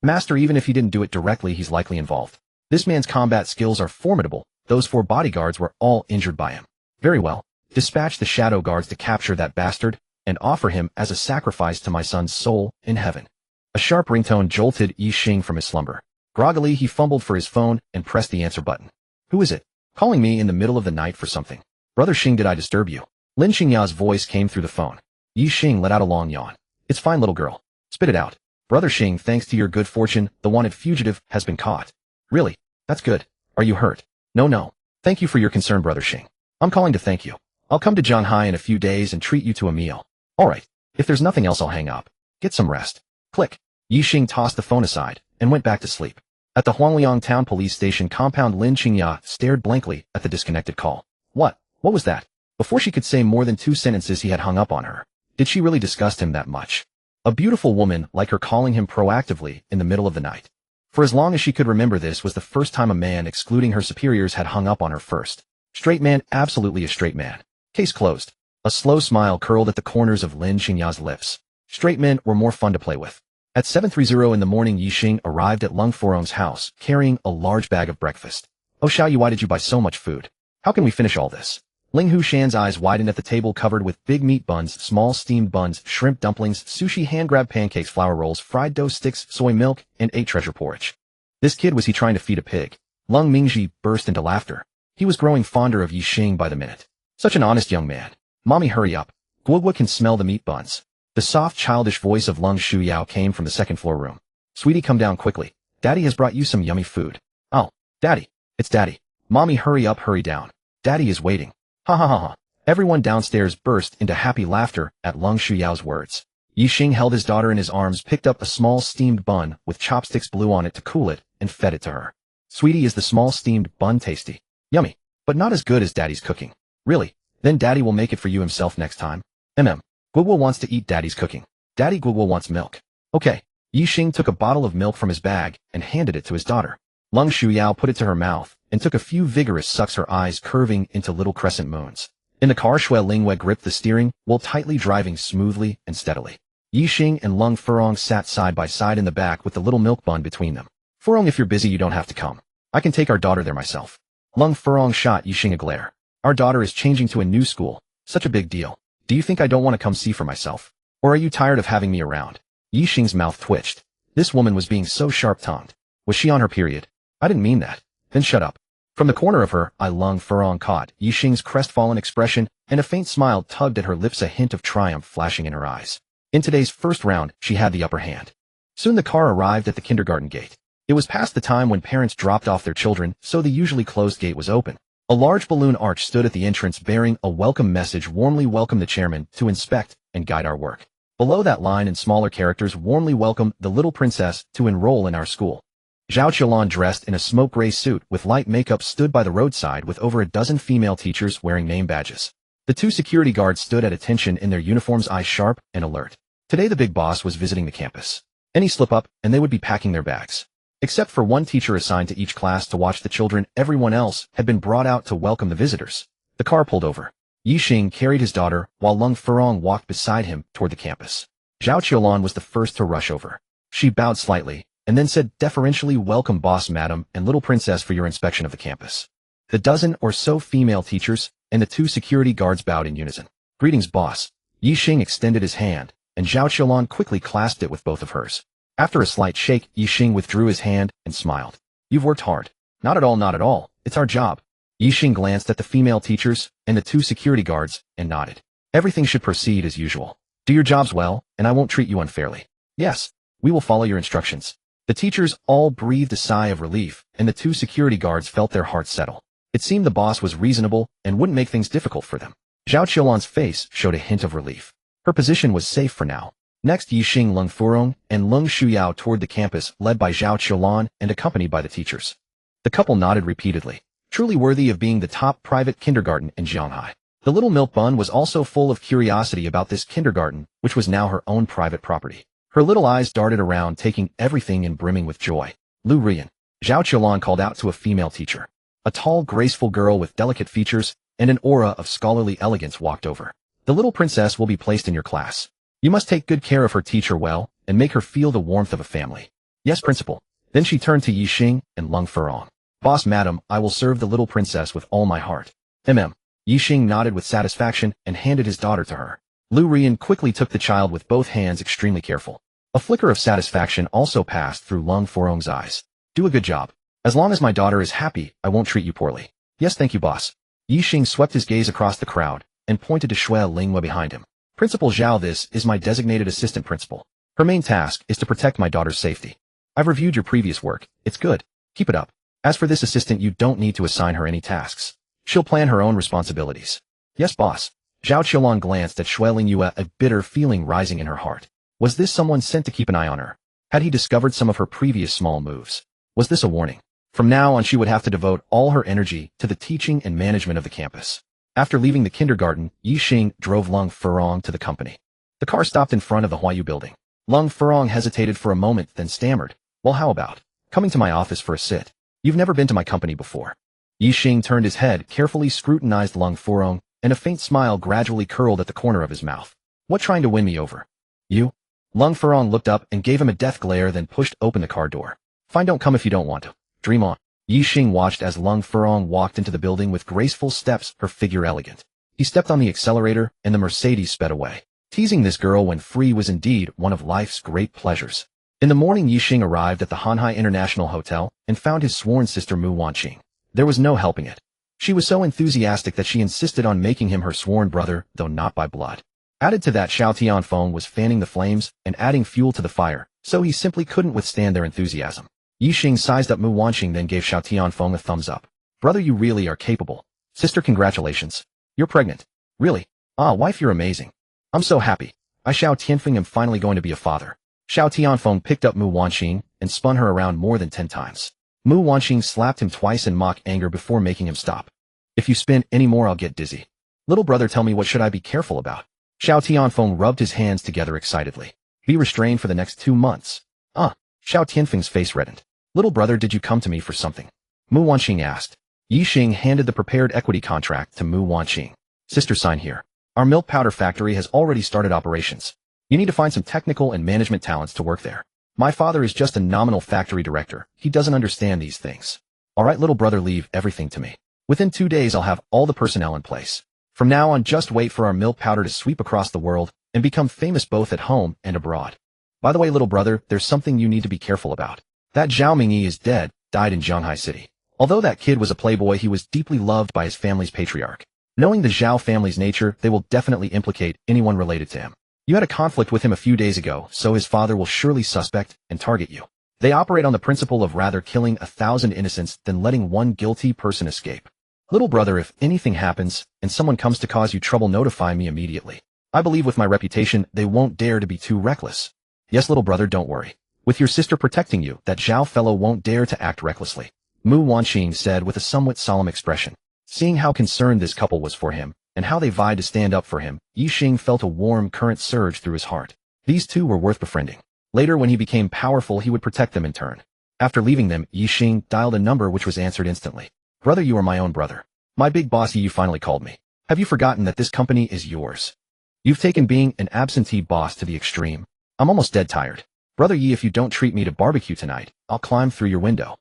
"Master, even if he didn't do it directly, he's likely involved. This man's combat skills are formidable. Those 4 bodyguards were all injured by him." "Very well. Dispatch the shadow guards to capture that bastard and offer him as a sacrifice to my son's soul in heaven." A sharp ringtone jolted Ye Xing from his slumber. Groggily, he fumbled for his phone and pressed the answer button. "Who is it? Calling me in the middle of the night for something? Brother Xing, did I disturb you?" Lin Xingya's voice came through the phone. Ye Xing let out a long yawn. "It's fine, little girl. Spit it out. Brother Xing, thanks to your good fortune, the wanted fugitive has been caught." "Really? That's good. Are you hurt?" No. Thank you for your concern, Brother Xing. I'm calling to thank you. I'll come to Zhanghai in a few days and treat you to a meal." "All right. If there's nothing else, I'll hang up. Get some rest." Click. Ye Xing tossed the phone aside and went back to sleep. At the Huangliang Town Police Station compound, Lin Xingya stared blankly at the disconnected call. What was that? Before she could say more than 2 sentences, he had hung up on her. Did she really disgust him that much? A beautiful woman like her calling him proactively in the middle of the night. For as long as she could remember, this was the first time a man, excluding her superiors, had hung up on her first. Straight man, absolutely a straight man. Case closed. A slow smile curled at the corners of Lin Xingya's lips. Straight men were more fun to play with. At 7:30 in the morning, Ye Xing arrived at Lung Furong's house, carrying a large bag of breakfast. "Oh, Xiaoyu, why did you buy so much food? How can we finish all this?" Ling Hushan's eyes widened at the table covered with big meat buns, small steamed buns, shrimp dumplings, sushi, hand-grabbed pancakes, flour rolls, fried dough sticks, soy milk, and 8 treasure porridge. This kid, was he trying to feed a pig? Lung Mingji burst into laughter. He was growing fonder of Ye Xing by the minute. Such an honest young man. "Mommy, hurry up. Guoguo can smell the meat buns." The soft, childish voice of Lung Shuyao came from the second-floor room. "Sweetie, come down quickly. Daddy has brought you some yummy food." "Oh, Daddy. It's Daddy. Mommy, hurry up, hurry down. Daddy is waiting." "Ha ha ha ha. Everyone downstairs burst into happy laughter at Lung Shuyao's words. Ye Xing held his daughter in his arms, picked up a small steamed bun with chopsticks blew on it to cool it, and fed it to her. Sweetie, is the small steamed bun tasty? Yummy, but not as good as Daddy's cooking. Really? Then Daddy will make it for you himself next time. Guoguo wants to eat Daddy's cooking. Daddy Guoguo wants milk. Okay. Ye Xing took a bottle of milk from his bag and handed it to his daughter. Lung Shuyao put it to her mouth and took a few vigorous sucks, her eyes curving into little crescent moons. In the car, Xue Lingwei gripped the steering while tightly driving smoothly and steadily. Ye Xing and Lung Furong sat side by side in the back with the little milk bun between them. Furong, if you're busy, you don't have to come. I can take our daughter there myself. Lung Furong shot Ye Xing a glare. Our daughter is changing to a new school. Such a big deal. Do you think I don't want to come see for myself? Or are you tired of having me around? Ye Xing's mouth twitched. This woman was being so sharp-tongued. Was she on her period? I didn't mean that. Then shut up. From the corner of her eye, Lung Furong caught Ye Xing's crestfallen expression, and a faint smile tugged at her lips, a hint of triumph flashing in her eyes. In today's first round, she had the upper hand. Soon the car arrived at the kindergarten gate. It was past the time when parents dropped off their children, so the usually closed gate was open. A large balloon arch stood at the entrance bearing a welcome message: warmly welcome the chairman to inspect and guide our work. Below that line in smaller characters, warmly welcome the little princess to enroll in our school. Zhao Qiulan, dressed in a smoke gray suit with light makeup, stood by the roadside with over a dozen female teachers wearing name badges. The 2 security guards stood at attention in their uniforms, eyes sharp and alert. Today the big boss was visiting the campus. Any slip up and they would be packing their bags. Except for one teacher assigned to each class to watch the children, everyone else had been brought out to welcome the visitors. The car pulled over. Ye Xing carried his daughter, while Lung Furong walked beside him toward the campus. Zhao Qiulan was the first to rush over. She bowed slightly, and then said deferentially, "Welcome, boss, madam, and little princess, for your inspection of the campus." The dozen or so female teachers and the 2 security guards bowed in unison. "Greetings, boss." Ye Xing extended his hand, and Zhao Qiulan quickly clasped it with both of hers. After a slight shake, Ye Xing withdrew his hand and smiled. "You've worked hard." "Not at all, not at all. It's our job." Ye Xing glanced at the female teachers and the 2 security guards and nodded. "Everything should proceed as usual. Do your jobs well, and I won't treat you unfairly." "Yes, we will follow your instructions." The teachers all breathed a sigh of relief, and the 2 security guards felt their hearts settle. It seemed the boss was reasonable and wouldn't make things difficult for them. Zhao Qiulan's face showed a hint of relief. Her position was safe for now. Next, Ye Xing, Lung Furong, and Lung Shuyao toward the campus, led by Zhao Qiulan and accompanied by the teachers. The couple nodded repeatedly. Truly worthy of being the top private kindergarten in Shanghai. The little milk bun was also full of curiosity about this kindergarten, which was now her own private property. Her little eyes darted around, taking everything in, brimming with joy. "Lu Rian," Zhao Qiulan called out to a female teacher. A tall, graceful girl with delicate features and an aura of scholarly elegance walked over. "The little princess will be placed in your class. You must take good care of her teacher well, and make her feel the warmth of a family." "Yes, principal." Then she turned to Ye Xing and Lung Furong. "Boss, madam, I will serve the little princess with all my heart." Ye Xing nodded with satisfaction and handed his daughter to her. Lu Rian quickly took the child with both hands, extremely careful. A flicker of satisfaction also passed through Lung Furong's eyes. "Do a good job. As long as my daughter is happy, I won't treat you poorly." "Yes, thank you, boss." Ye Xing swept his gaze across the crowd and pointed to Xue Lingwei behind him. "Principal Zhao, this is my designated assistant principal. Her main task is to protect my daughter's safety. I've reviewed your previous work. It's good. Keep it up. As for this assistant, you don't need to assign her any tasks. She'll plan her own responsibilities." "Yes, boss." Zhao Qiulan glanced at Xue Lingwei, a bitter feeling rising in her heart. Was this someone sent to keep an eye on her? Had he discovered some of her previous small moves? Was this a warning? From now on, she would have to devote all her energy to the teaching and management of the campus. After leaving the kindergarten, Ye Xing drove Lung Furong to the company. The car stopped in front of the Huayu building. Lung Furong hesitated for a moment, then stammered, "Well, how about coming to my office for a sit? You've never been to my company before." Ye Xing turned his head, carefully scrutinized Lung Furong, and a faint smile gradually curled at the corner of his mouth. "What, trying to win me over? You?" Lung Furong looked up and gave him a death glare, then pushed open the car door. "Fine, don't come if you don't want to. Dream on." Ye Xing watched as Lung Furong walked into the building with graceful steps, her figure elegant. He stepped on the accelerator, and the Mercedes sped away. Teasing this girl when free was indeed one of life's great pleasures. In the morning, Ye Xing arrived at the Hanhai International Hotel and found his sworn sister Mu Wanqing. There was no helping it. She was so enthusiastic that she insisted on making him her sworn brother, though not by blood. Added to that, Xiao Tianfeng was fanning the flames and adding fuel to the fire, so he simply couldn't withstand their enthusiasm. Ye Xing sized up Mu Wanqing, then gave Xiao Tianfeng a thumbs up. "Brother, you really are capable. Sister, congratulations. You're pregnant." Really? Ah, wife, you're amazing. I'm so happy. I Xiao Tianfeng am finally going to be a father. Xiao Tianfeng picked up Mu Wanxing and spun her around more than 10 times. Mu Wanxing slapped him twice in mock anger before making him stop. If you spin any more, I'll get dizzy. Little brother, tell me, what should I be careful about? Xiao Tianfeng rubbed his hands together excitedly. Be restrained for the next 2 months. Xiao Tianfeng's face reddened. Little brother, did you come to me for something? Mu Wanxing asked. Ye Xing handed the prepared equity contract to Mu Wanxing. Sister, sign here. Our milk powder factory has already started operations. You need to find some technical and management talents to work there. My father is just a nominal factory director. He doesn't understand these things. All right, little brother, leave everything to me. Within 2 days, I'll have all the personnel in place. From now on, just wait for our milk powder to sweep across the world and become famous both at home and abroad. By the way, little brother, there's something you need to be careful about. That Zhao Mingyi is dead, died in Shanghai City. Although that kid was a playboy, he was deeply loved by his family's patriarch. Knowing the Zhao family's nature, they will definitely implicate anyone related to him. You had a conflict with him a few days ago, so his father will surely suspect and target you. They operate on the principle of rather killing 1,000 innocents than letting one guilty person escape. Little brother, if anything happens and someone comes to cause you trouble, notify me immediately. I believe with my reputation, they won't dare to be too reckless. Yes, little brother, don't worry. With your sister protecting you, that Zhao fellow won't dare to act recklessly. Mu Wanxing said with a somewhat solemn expression. Seeing how concerned this couple was for him, and how they vied to stand up for him, Ye Xing felt a warm current surge through his heart. These two were worth befriending. Later, when he became powerful, he would protect them in turn. After leaving them, Ye Xing dialed a number which was answered instantly. Brother, you are my own brother. My big boss, you finally called me. Have you forgotten that this company is yours? You've taken being an absentee boss to the extreme. I'm almost dead tired. Brother Yi, if you don't treat me to barbecue tonight, I'll climb through your window.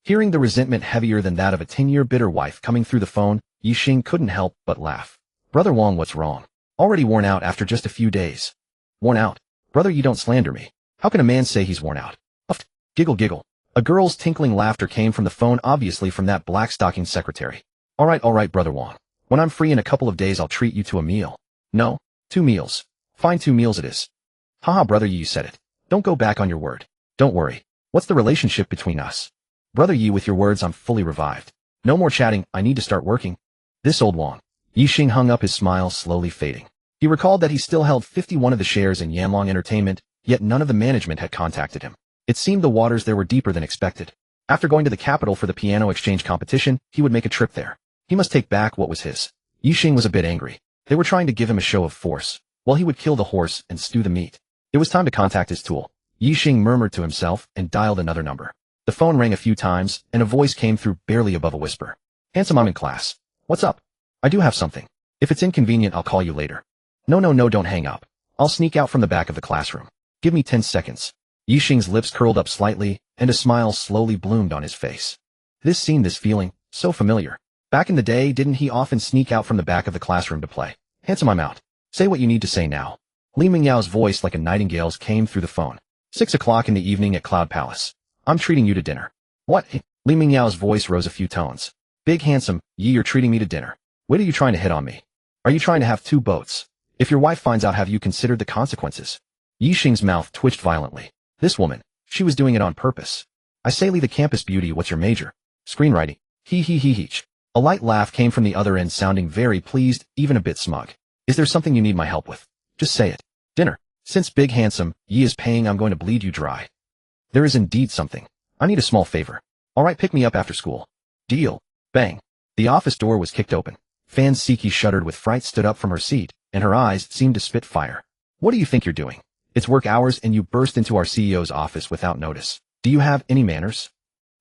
Hearing the resentment heavier than that of a 10-year bitter wife coming through the phone, Ye Xing couldn't help but laugh. Brother Wong, what's wrong? Already worn out after just a few days. Worn out? Brother, you don't slander me. How can a man say he's worn out? Uffed. Giggle giggle. A girl's tinkling laughter came from the phone, obviously from that black-stocking secretary. All right, Brother Wong. When I'm free in a couple of days, I'll treat you to a meal. No, 2 meals. Fine, 2 meals it is. Haha, Brother Yi, you said it. Don't go back on your word. Don't worry. What's the relationship between us? Brother Yi, with your words, I'm fully revived. No more chatting, I need to start working. This old Wong. Ye Xing hung up, his smile slowly fading. He recalled that he still held 51 of the shares in Yanlong Entertainment, yet none of the management had contacted him. It seemed the waters there were deeper than expected. After going to the capital for the piano exchange competition, he would make a trip there. He must take back what was his. Ye Xing was a bit angry. They were trying to give him a show of force, while he would kill the horse and stew the meat. It was time to contact his tool. Ye Xing murmured to himself and dialed another number. The phone rang a few times, and a voice came through barely above a whisper. Handsome, I'm in class. What's up? I do have something. If it's inconvenient, I'll call you later. No, don't hang up. I'll sneak out from the back of the classroom. Give me 10 seconds. Ye Xing's lips curled up slightly, and a smile slowly bloomed on his face. This feeling, so familiar. Back in the day, didn't he often sneak out from the back of the classroom to play? Handsome, I'm out. Say what you need to say now. Li Mingyao's voice like a nightingale's came through the phone. 6 o'clock in the evening at Cloud Palace. I'm treating you to dinner. What? Li Mingyao's voice rose a few tones. Big handsome, Yi, you're treating me to dinner. What are you trying to hit on me? Are you trying to have 2 boats? If your wife finds out, have you considered the consequences? Ye Xing's mouth twitched violently. This woman, she was doing it on purpose. I say, Li, the campus beauty, what's your major? Screenwriting. He. A light laugh came from the other end, sounding very pleased, even a bit smug. Is there something you need my help with? Just say it. Dinner. Since Big Handsome, Yi is paying, I'm going to bleed you dry. There is indeed something. I need a small favor. All right, pick me up after school. Deal. Bang. The office door was kicked open. Fan Siki shuddered with fright, stood up from her seat, and her eyes seemed to spit fire. What do you think you're doing? It's work hours and you burst into our CEO's office without notice. Do you have any manners?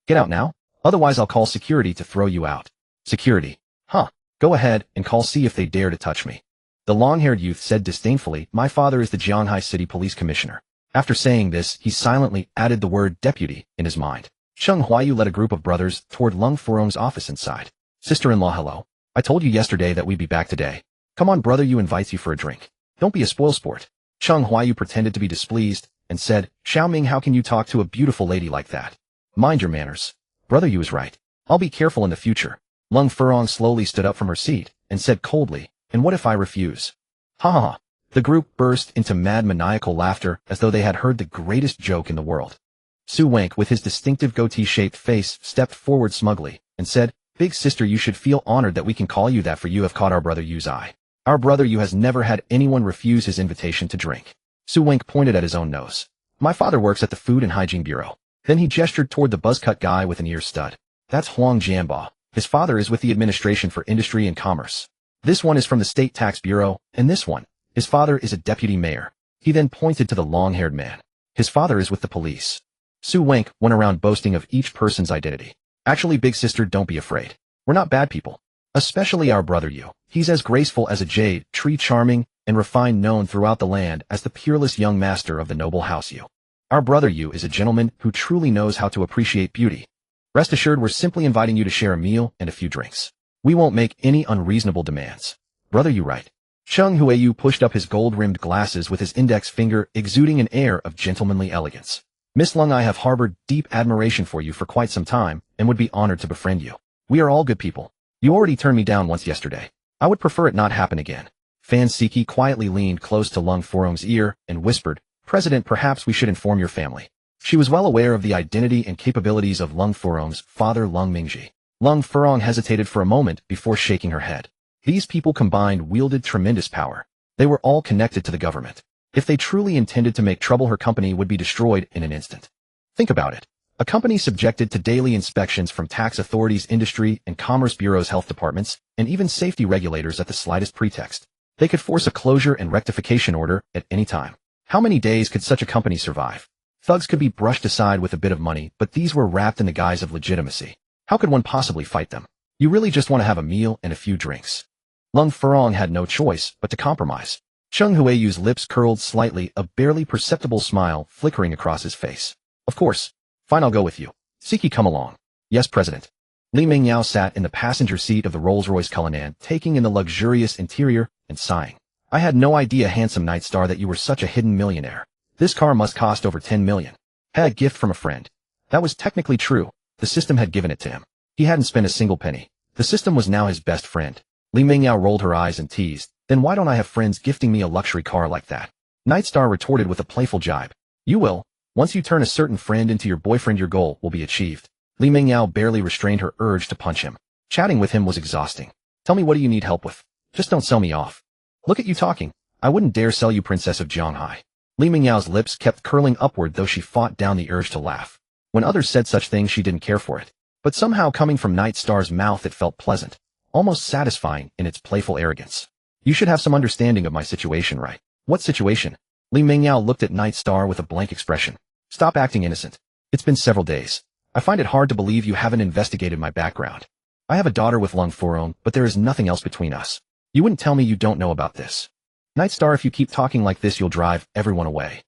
Get out now. Otherwise I'll call security to throw you out. Security. Huh. Go ahead and call, see if they dare to touch me. The long-haired youth said disdainfully, my father is the Shanghai City Police Commissioner. After saying this, he silently added the word deputy in his mind. Cheng Huayu led a group of brothers toward Lung Furong's office inside. Sister-in-law, hello. I told you yesterday that we'd be back today. Come on, brother, you invites you for a drink. Don't be a spoilsport. Cheng Huayu pretended to be displeased and said, Xiaoming, how can you talk to a beautiful lady like that? Mind your manners. Brother, you is right. I'll be careful in the future. Lung Furong slowly stood up from her seat and said coldly, and what if I refuse? Ha ha ha. The group burst into mad maniacal laughter as though they had heard the greatest joke in the world. Su Wank, with his distinctive goatee-shaped face, stepped forward smugly and said, Big sister, you should feel honored that we can call you that, for you have caught our brother Yu's eye. Our brother Yu has never had anyone refuse his invitation to drink. Su Wink pointed at his own nose. My father works at the Food and Hygiene Bureau. Then he gestured toward the buzzcut guy with an ear stud. That's Huang Jianba. His father is with the Administration for Industry and Commerce. This one is from the State Tax Bureau, and this one, his father is a deputy mayor. He then pointed to the long-haired man. His father is with the police. Su Wink went around boasting of each person's identity. Actually, big sister, don't be afraid. We're not bad people. Especially our brother Yu. He's as graceful as a jade, tree charming, and refined, known throughout the land as the peerless young master of the noble house Yu. Our brother Yu is a gentleman who truly knows how to appreciate beauty. Rest assured, we're simply inviting you to share a meal and a few drinks. We won't make any unreasonable demands. Brother Yu, right? Cheng Huiyu pushed up his gold-rimmed glasses with his index finger, exuding an air of gentlemanly elegance. Miss Lung, I have harbored deep admiration for you for quite some time and would be honored to befriend you. We are all good people. You already turned me down once yesterday. I would prefer it not happen again. Fan Siki quietly leaned close to Lung Furong's ear and whispered, President, perhaps we should inform your family. She was well aware of the identity and capabilities of Lung Furong's father, Lung Mingji. Lung Furong hesitated for a moment before shaking her head. These people combined wielded tremendous power. They were all connected to the government. If they truly intended to make trouble, her company would be destroyed in an instant. Think about it. A company subjected to daily inspections from tax authorities, industry and commerce bureaus, health departments, and even safety regulators at the slightest pretext. They could force a closure and rectification order at any time. How many days could such a company survive? Thugs could be brushed aside with a bit of money, but these were wrapped in the guise of legitimacy. How could one possibly fight them? You really just want to have a meal and a few drinks. Lung Furong had no choice but to compromise. Cheng Huiyu's lips curled slightly, a barely perceptible smile flickering across his face. Of course. Fine, I'll go with you. Siki, come along. Yes, President. Li Mingyao sat in the passenger seat of the Rolls-Royce Cullinan, taking in the luxurious interior and sighing. I had no idea, handsome Night Star, that you were such a hidden millionaire. This car must cost over 10 million. Had a gift from a friend. That was technically true. The system had given it to him. He hadn't spent a single penny. The system was now his best friend. Li Mingyao rolled her eyes and teased, then why don't I have friends gifting me a luxury car like that? Night Star retorted with a playful jibe. You will. Once you turn a certain friend into your boyfriend, your goal will be achieved. Li Mingyao barely restrained her urge to punch him. Chatting with him was exhausting. Tell me, what do you need help with? Just don't sell me off. Look at you talking. I wouldn't dare sell you, Princess of Jianghai. Li Mingyao's lips kept curling upward, though she fought down the urge to laugh. When others said such things, she didn't care for it. But somehow, coming from Night Star's mouth, it felt pleasant, almost satisfying in its playful arrogance. You should have some understanding of my situation, right? What situation? Li Mingyao looked at Night Star with a blank expression. Stop acting innocent. It's been several days. I find it hard to believe you haven't investigated my background. I have a daughter with Lung Furong, but there is nothing else between us. You wouldn't tell me you don't know about this. Night Star, if you keep talking like this, you'll drive everyone away.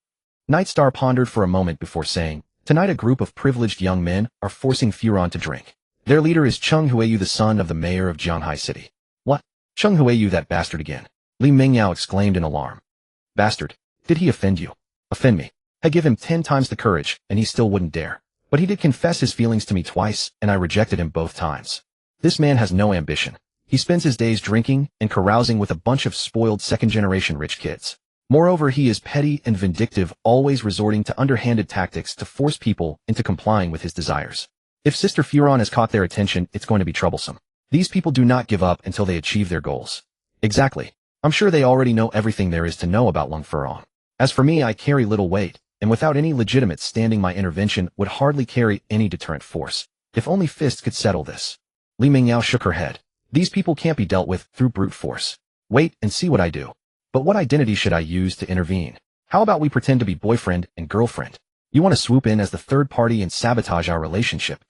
Night Star pondered for a moment before saying, tonight a group of privileged young men are forcing Furong to drink. Their leader is Cheng Huiyu, the son of the mayor of Jianghai City. What? Cheng Huiyu, that bastard again. Li Mingyao exclaimed in alarm. Bastard? Did he offend you? Offend me? I give him 10 times the courage, and he still wouldn't dare. But he did confess his feelings to me twice, and I rejected him both times. This man has no ambition. He spends his days drinking and carousing with a bunch of spoiled second-generation rich kids. Moreover, he is petty and vindictive, always resorting to underhanded tactics to force people into complying with his desires. If Sister Furong has caught their attention, it's going to be troublesome. These people do not give up until they achieve their goals. Exactly. I'm sure they already know everything there is to know about Lung Furong. As for me, I carry little weight, and without any legitimate standing, my intervention would hardly carry any deterrent force. If only fists could settle this. Li Mingyao shook her head. These people can't be dealt with through brute force. Wait and see what I do. But what identity should I use to intervene? How about we pretend to be boyfriend and girlfriend? You want to swoop in as the third party and sabotage our relationship?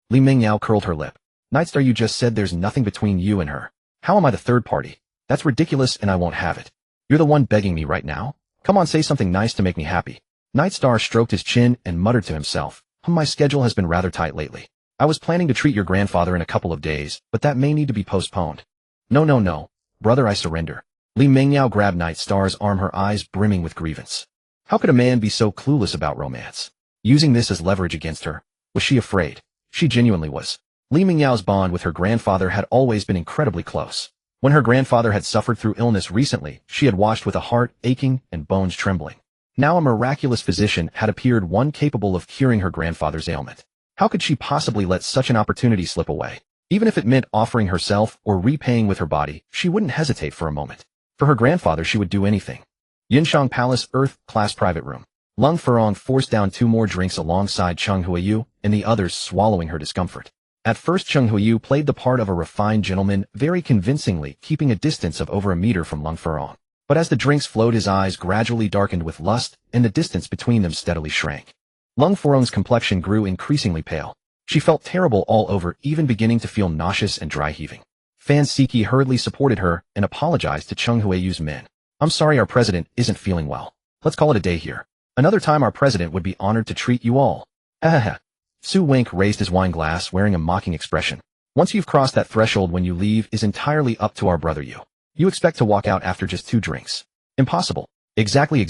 Li Mingyao curled her lip. Night Star, you just said there's nothing between you and her. How am I the third party? That's ridiculous, and I won't have it. You're the one begging me right now. Come on, say something nice to make me happy. Night Star stroked his chin and muttered to himself. My schedule has been rather tight lately. I was planning to treat your grandfather in a couple of days, but that may need to be postponed. No. Brother, I surrender. Li Mingyao grabbed Night Star's arm, her eyes brimming with grievance. How could a man be so clueless about romance? Using this as leverage against her. Was she afraid? She genuinely was. Li Mingyao's bond with her grandfather had always been incredibly close. When her grandfather had suffered through illness recently, she had watched with a heart aching and bones trembling. Now a miraculous physician had appeared, one capable of curing her grandfather's ailment. How could she possibly let such an opportunity slip away? Even if it meant offering herself or repaying with her body, she wouldn't hesitate for a moment. For her grandfather, she would do anything. Yinshang Palace Earth Class Private Room. Lung Furong forced down 2 more drinks alongside Cheng Huiyu, and the others swallowing her discomfort. At first Cheng Huiyu played the part of a refined gentleman very convincingly, keeping a distance of over a meter from Lung Furong. But as the drinks flowed, his eyes gradually darkened with lust, and the distance between them steadily shrank. Lung Furong's complexion grew increasingly pale. She felt terrible all over, even beginning to feel nauseous and dry-heaving. Fan Siki hurriedly supported her and apologized to Cheng Huiyu's men. "I'm sorry, our president isn't feeling well. Let's call it a day here. Another time our president would be honored to treat you all." Ahaha. Su Wink raised his wine glass, wearing a mocking expression. "Once you've crossed that threshold, when you leave is entirely up to our brother Yu. You expect to walk out after just 2 drinks. Impossible." Exactly.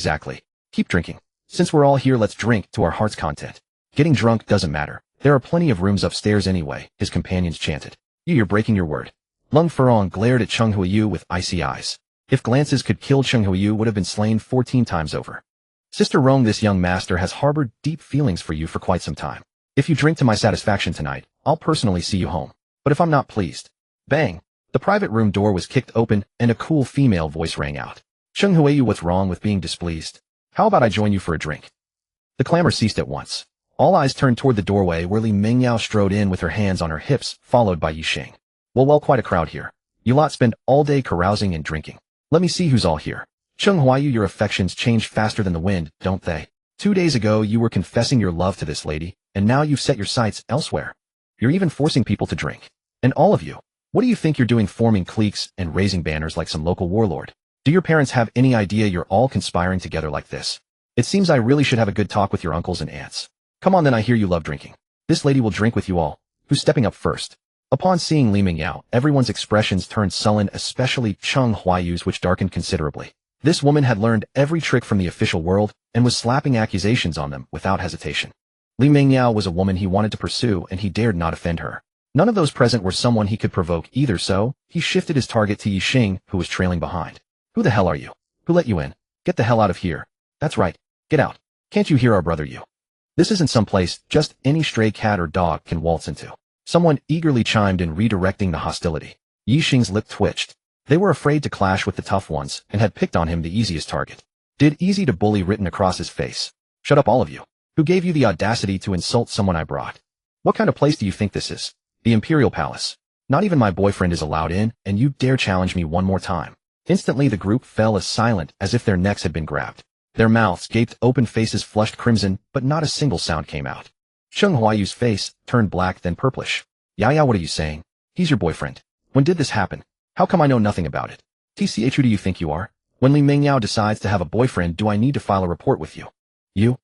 Keep drinking. Since we're all here, let's drink to our heart's content. Getting drunk doesn't matter. There are plenty of rooms upstairs anyway, his companions chanted. You're breaking your word." Lung Furong glared at Cheng Huiyu with icy eyes. If glances could kill, Cheng Huiyu would have been slain 14 times over. "Sister Rong, this young master has harbored deep feelings for you for quite some time. If you drink to my satisfaction tonight, I'll personally see you home. But if I'm not pleased..." Bang! The private room door was kicked open, and a cool female voice rang out. "Cheng Huiyu, what's wrong with being displeased? How about I join you for a drink?" The clamor ceased at once. All eyes turned toward the doorway, where Li Mengyao strode in with her hands on her hips, followed by Ye Xing. Well, quite a crowd here. You lot spend all day carousing and drinking. Let me see who's all here. Cheng Huiyu, your affections change faster than the wind, don't they? 2 days ago you were confessing your love to this lady, and now you've set your sights elsewhere. You're even forcing people to drink. And all of you, what do you think you're doing, forming cliques and raising banners like some local warlord? Do your parents have any idea you're all conspiring together like this? It seems I really should have a good talk with your uncles and aunts. Come on then, I hear you love drinking. This lady will drink with you all. Who's stepping up first?" Upon seeing Li Mengyao, everyone's expressions turned sullen, especially Cheng Huiyu's, which darkened considerably. This woman had learned every trick from the official world and was slapping accusations on them without hesitation. Li Mengyao was a woman he wanted to pursue, and he dared not offend her. None of those present were someone he could provoke either, so he shifted his target to Ye Xing, who was trailing behind. "Who the hell are you? Who let you in? Get the hell out of here. That's right. Get out. Can't you hear our brother Yu? This isn't some place just any stray cat or dog can waltz into." Someone eagerly chimed in, redirecting the hostility. Ye Xing's lip twitched. They were afraid to clash with the tough ones and had picked on him, the easiest target. Did easy to bully written across his face. "Shut up, all of you. Who gave you the audacity to insult someone I brought? What kind of place do you think this is? The Imperial Palace. Not even my boyfriend is allowed in, and you dare challenge me one more time." Instantly the group fell as silent as if their necks had been grabbed. Their mouths gaped open, faces flushed crimson, but not a single sound came out. Cheng Huiyu's face turned black, then purplish. "Yaya, what are you saying? He's your boyfriend. When did this happen? How come I know nothing about it? TCH, who do you think you are? When Li Mengyao decides to have a boyfriend, do I need to file a report with you?" You.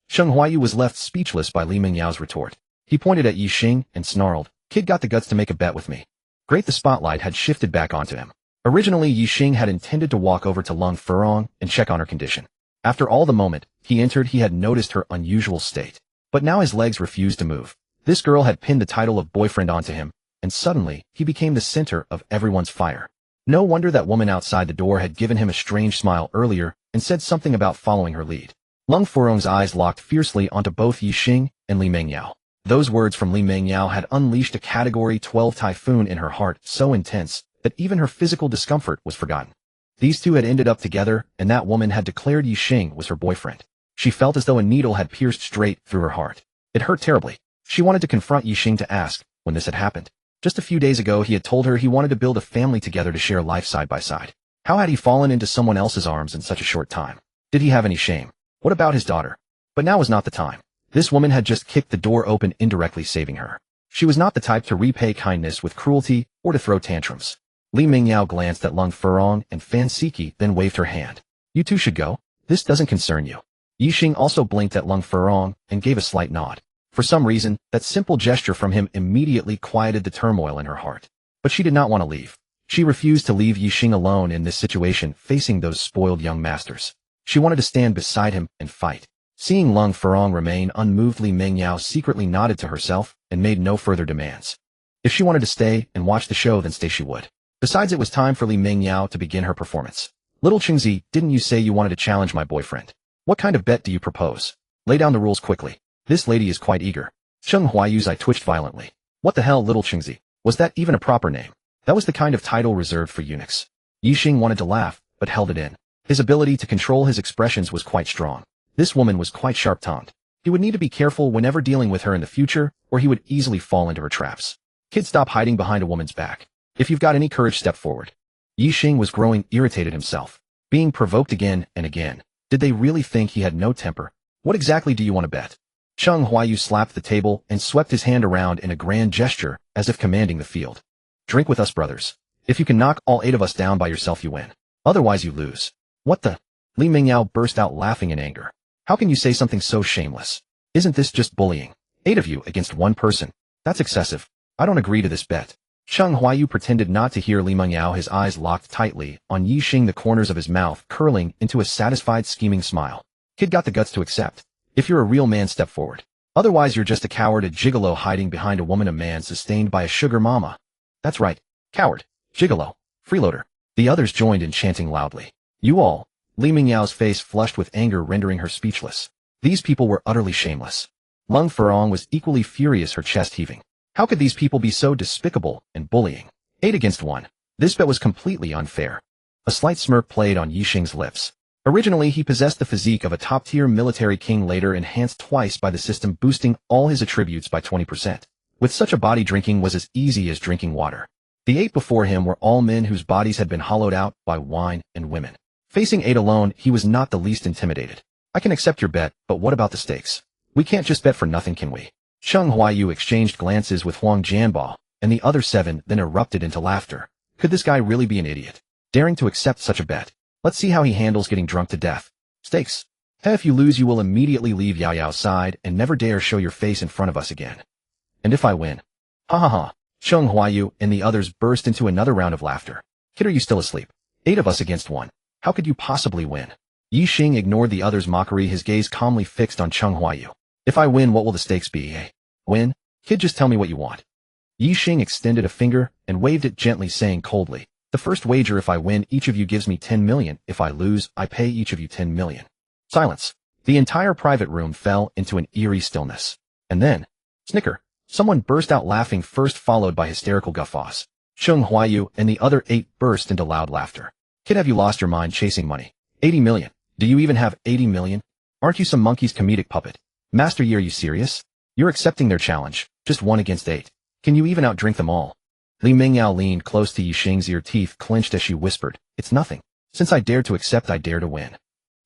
Cheng Huiyu was left speechless by Li Mengyao's retort. He pointed at Ye Xing and snarled, "Kid got the guts to make a bet with me." Great, the spotlight had shifted back onto him. Originally, Ye Xing had intended to walk over to Lung Furong and check on her condition. After all, the moment he entered, he had noticed her unusual state. But now his legs refused to move. This girl had pinned the title of boyfriend onto him, and suddenly he became the center of everyone's fire. No wonder that woman outside the door had given him a strange smile earlier and said something about following her lead. Lung Furong's eyes locked fiercely onto both Ye Xing and Li Mengyao. Those words from Li Mengyao had unleashed a Category 12 typhoon in her heart, so intense that even her physical discomfort was forgotten. These two had ended up together, and that woman had declared Ye Xing was her boyfriend. She felt as though a needle had pierced straight through her heart. It hurt terribly. She wanted to confront Ye Xing to ask when this had happened. Just a few days ago he had told her he wanted to build a family together to share life side by side. How had he fallen into someone else's arms in such a short time? Did he have any shame? What about his daughter? But now was not the time. This woman had just kicked the door open, indirectly saving her. She was not the type to repay kindness with cruelty or to throw tantrums. Li Mengyao glanced at Lung Furong and Fan Siki, then waved her hand. "You two should go. This doesn't concern you." Ye Xing also blinked at Lung Furong and gave a slight nod. For some reason, that simple gesture from him immediately quieted the turmoil in her heart. But she did not want to leave. She refused to leave Ye Xing alone in this situation, facing those spoiled young masters. She wanted to stand beside him and fight. Seeing Lung Furong remain unmoved, Li Mengyao secretly nodded to herself and made no further demands. If she wanted to stay and watch the show, then stay she would. Besides, it was time for Li Mengyao to begin her performance. "Little Qingzi, didn't you say you wanted to challenge my boyfriend? What kind of bet do you propose? Lay down the rules quickly. This lady is quite eager." Cheng Huiyu's eye twitched violently. "What the hell, little Qingzi? Was that even a proper name? That was the kind of title reserved for eunuchs. Ye Xing wanted to laugh, but held it in. His ability to control his expressions was quite strong. This woman was quite sharp-tongued. He would need to be careful whenever dealing with her in the future, or he would easily fall into her traps. Kid, stop hiding behind a woman's back. If you've got any courage, step forward. Ye Xing was growing irritated himself. Being provoked again and again. Did they really think he had no temper? What exactly do you want to bet? Cheng Huayu slapped the table and swept his hand around in a grand gesture, as if commanding the field. Drink with us, brothers. If you can knock all 8 of us down by yourself, you win. Otherwise, you lose. What the? Li Mingyao burst out laughing in anger. How can you say something so shameless? Isn't this just bullying? 8 of you against 1 person. That's excessive. I don't agree to this bet. Cheng Huayu pretended not to hear Li Mingyao, his eyes locked tightly on Ye Xing, the corners of his mouth curling into a satisfied, scheming smile. Kid got the guts to accept. If you're a real man, step forward. Otherwise, you're just a coward, a gigolo hiding behind a woman, a man sustained by a sugar mama. That's right. Coward. Gigolo. Freeloader. The others joined in chanting loudly. You all. Li Mingyao's face flushed with anger, rendering her speechless. These people were utterly shameless. Lung Furong was equally furious, her chest heaving. How could these people be so despicable and bullying? 8 against 1. This bet was completely unfair. A slight smirk played on Ye Xing's lips. Originally, he possessed the physique of a top-tier military king, later enhanced twice by the system, boosting all his attributes by 20%. With such a body, drinking was as easy as drinking water. The 8 before him were all men whose bodies had been hollowed out by wine and women. Facing 8 alone, he was not the least intimidated. I can accept your bet, but what about the stakes? We can't just bet for nothing, can we? Cheng Huayu exchanged glances with Huang Jianbao, and the other 7 then erupted into laughter. Could this guy really be an idiot? Daring to accept such a bet? Let's see how he handles getting drunk to death. Stakes. If you lose, you will immediately leave Yao Yao's side and never dare show your face in front of us again. And if I win? Ha ha ha. Cheng Huayu and the others burst into another round of laughter. Kid, are you still asleep? 8 of us against 1. How could you possibly win? Ye Xing ignored the others' mockery, his gaze calmly fixed on Cheng Huayu. If I win, what will the stakes be, eh? Win? Kid, just tell me what you want. Ye Xing extended a finger and waved it gently, saying coldly, the first wager, if I win, each of you gives me 10 million. If I lose, I pay each of you 10 million. Silence. The entire private room fell into an eerie stillness. And then, snicker. Someone burst out laughing first, followed by hysterical guffaws. Cheng Huayu and the other 8 burst into loud laughter. Kid, have you lost your mind chasing money? 80 million. Do you even have 80 million? Aren't you some monkey's comedic puppet? Master Yi, are you serious? You're accepting their challenge. Just 1 against 8. Can you even outdrink them all? Li Mingyao leaned close to Ye Xing's ear, teeth clenched as she whispered, it's nothing. Since I dare to accept, I dare to win.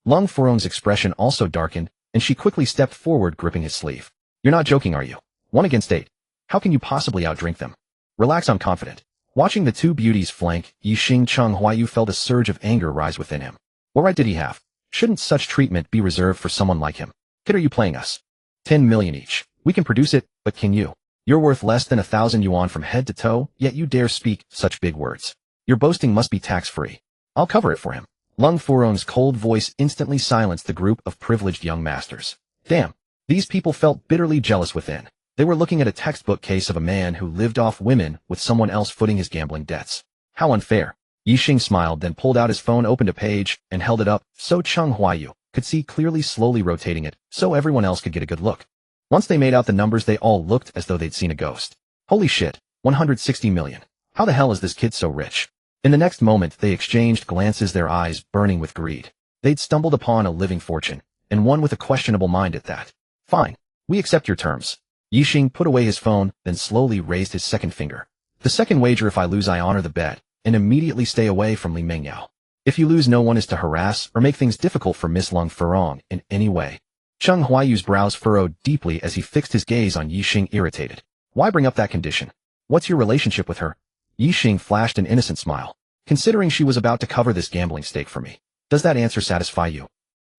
Lung Furong's expression also darkened, and she quickly stepped forward, gripping his sleeve. You're not joking, are you? 1 against 8. How can you possibly outdrink them? Relax, I'm confident. Watching the 2 beauties flank Ye Xing, Cheng Huayu felt a surge of anger rise within him. What right did he have? Shouldn't such treatment be reserved for someone like him? Kid, are you playing us? 10 million each. We can produce it, but can you? You're worth less than 1,000 yuan from head to toe, yet you dare speak such big words. Your boasting must be tax-free. I'll cover it for him. Lung Furong's cold voice instantly silenced the group of privileged young masters. Damn. These people felt bitterly jealous within. They were looking at a textbook case of a man who lived off women with someone else footing his gambling debts. How unfair. Ye Xing smiled, then pulled out his phone, opened a page, and held it up, so Cheng Huayu could see clearly, slowly rotating it, so everyone else could get a good look. Once they made out the numbers, they all looked as though they'd seen a ghost. Holy shit, 160 million. How the hell is this kid so rich? In the next moment, they exchanged glances, their eyes burning with greed. They'd stumbled upon a living fortune, and one with a questionable mind at that. Fine. We accept your terms. Ye Xing put away his phone, then slowly raised his second finger. The second wager, if I lose, I honor the bet, and immediately stay away from Li Mingyao. If you lose, no one is to harass or make things difficult for Miss Lung Furong in any way. Cheng Huayu's brows furrowed deeply as he fixed his gaze on Ye Xing, irritated. Why bring up that condition? What's your relationship with her? Ye Xing flashed an innocent smile. Considering she was about to cover this gambling stake for me, does that answer satisfy you?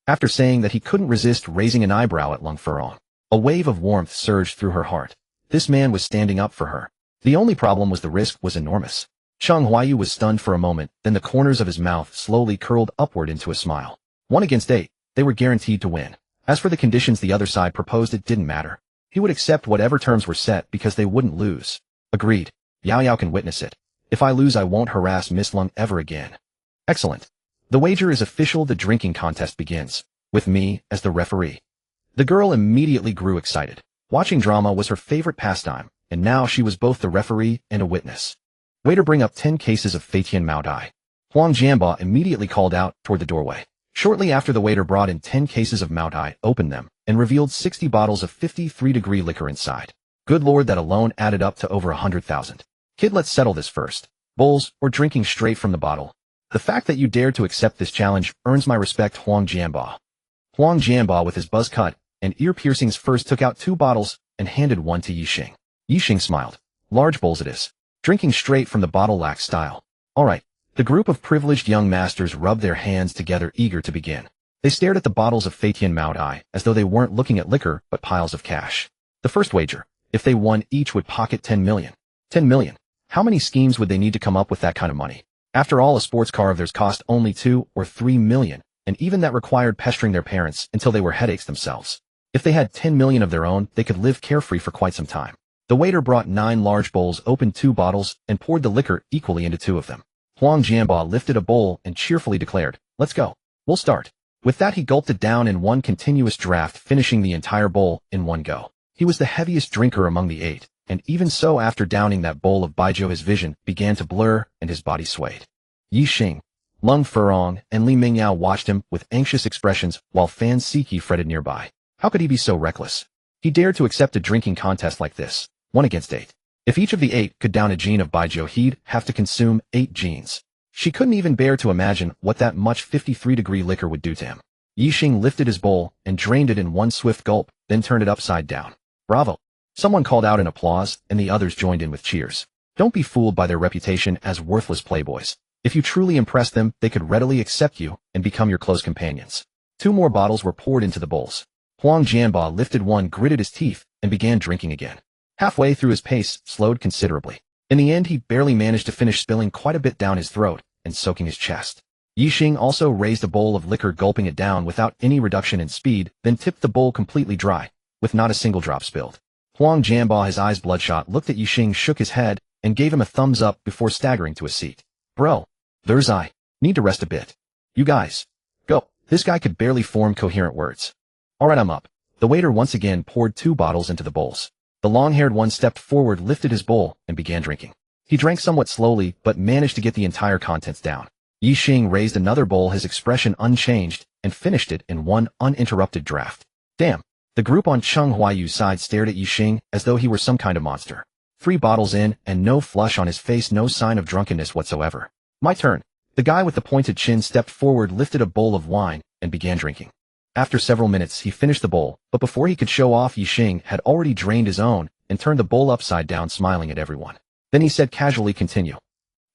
After saying that, he couldn't resist raising an eyebrow at Lung Furong. A wave of warmth surged through her heart. This man was standing up for her. The only problem was the risk was enormous. Cheng Huayu was stunned for a moment, then the corners of his mouth slowly curled upward into a smile. 1 against 8. They were guaranteed to win. As for the conditions the other side proposed, it didn't matter. He would accept whatever terms were set because they wouldn't lose. Agreed. Yao Yao can witness it. If I lose, I won't harass Miss Lung ever again. Excellent. The wager is official. The drinking contest begins, with me as the referee. The girl immediately grew excited. Watching drama was her favorite pastime, and now she was both the referee and a witness. Waiter, bring up 10 cases of fateful Mao Dai. Huang Jianba immediately called out toward the doorway. Shortly after, the waiter brought in 10 cases of Mao Dai, opened them, and revealed 60 bottles of 53-degree liquor inside. Good lord, that alone added up to over 100,000. Kid, let's settle this first. Bowls, or drinking straight from the bottle? The fact that you dared to accept this challenge earns my respect, Huang Jianba. Huang Jianba, with his buzz cut and ear piercings, first took out 2 bottles and handed one to Ye Xing. Ye Xing smiled. Large bowls it is. Drinking straight from the bottle lacks style. All right. The group of privileged young masters rubbed their hands together, eager to begin. They stared at the bottles of fateful Mao Dai as though they weren't looking at liquor but piles of cash. The first wager. If they won, each would pocket 10 million. 10 million. How many schemes would they need to come up with that kind of money? After all, a sports car of theirs cost only 2 or 3 million, and even that required pestering their parents until they were headaches themselves. If they had 10 million of their own, they could live carefree for quite some time. The waiter brought 9 large bowls, opened 2 bottles, and poured the liquor equally into 2 of them. Huang Jianba lifted a bowl and cheerfully declared, "Let's go. We'll start." With that, he gulped it down in one continuous draft, finishing the entire bowl in one go. He was the heaviest drinker among the 8, and even so, after downing that bowl of baijiu, his vision began to blur and his body swayed. Ye Xing, Lung Furong, and Li Mingyao watched him with anxious expressions while Fan Siki fretted nearby. How could he be so reckless? He dared to accept a drinking contest like this, 1 against 8. If each of the 8 could down a jean of baijiu, he'd have to consume 8 jeans. She couldn't even bear to imagine what that much 53-degree liquor would do to him. Ye Xing lifted his bowl and drained it in one swift gulp, then turned it upside down. Bravo! Someone called out in applause, and the others joined in with cheers. Don't be fooled by their reputation as worthless playboys. If you truly impress them, they could readily accept you and become your close companions. 2 more bottles were poured into the bowls. Huang Jianba lifted one, gritted his teeth, and began drinking again. Halfway through, his pace slowed considerably. In the end, he barely managed to finish, spilling quite a bit down his throat and soaking his chest. Ye Xing also raised a bowl of liquor, gulping it down without any reduction in speed, then tipped the bowl completely dry, with not a single drop spilled. Huang Jianba, his eyes bloodshot, looked at Ye Xing, shook his head, and gave him a thumbs up before staggering to a seat. Bro, there's I. Need to rest a bit. You guys. Go. This guy could barely form coherent words. Alright, I'm up. The waiter once again poured 2 bottles into the bowls. The long-haired one stepped forward, lifted his bowl, and began drinking. He drank somewhat slowly, but managed to get the entire contents down. Ye Xing raised another bowl, his expression unchanged, and finished it in one uninterrupted draft. Damn. The group on Cheng Huayu's side stared at Ye Xing as though he were some kind of monster. 3 bottles in, and no flush on his face, no sign of drunkenness whatsoever. My turn. The guy with the pointed chin stepped forward, lifted a bowl of wine, and began drinking. After several minutes, he finished the bowl, but before he could show off, Ye Xing had already drained his own and turned the bowl upside down, smiling at everyone. Then he said casually, "Continue."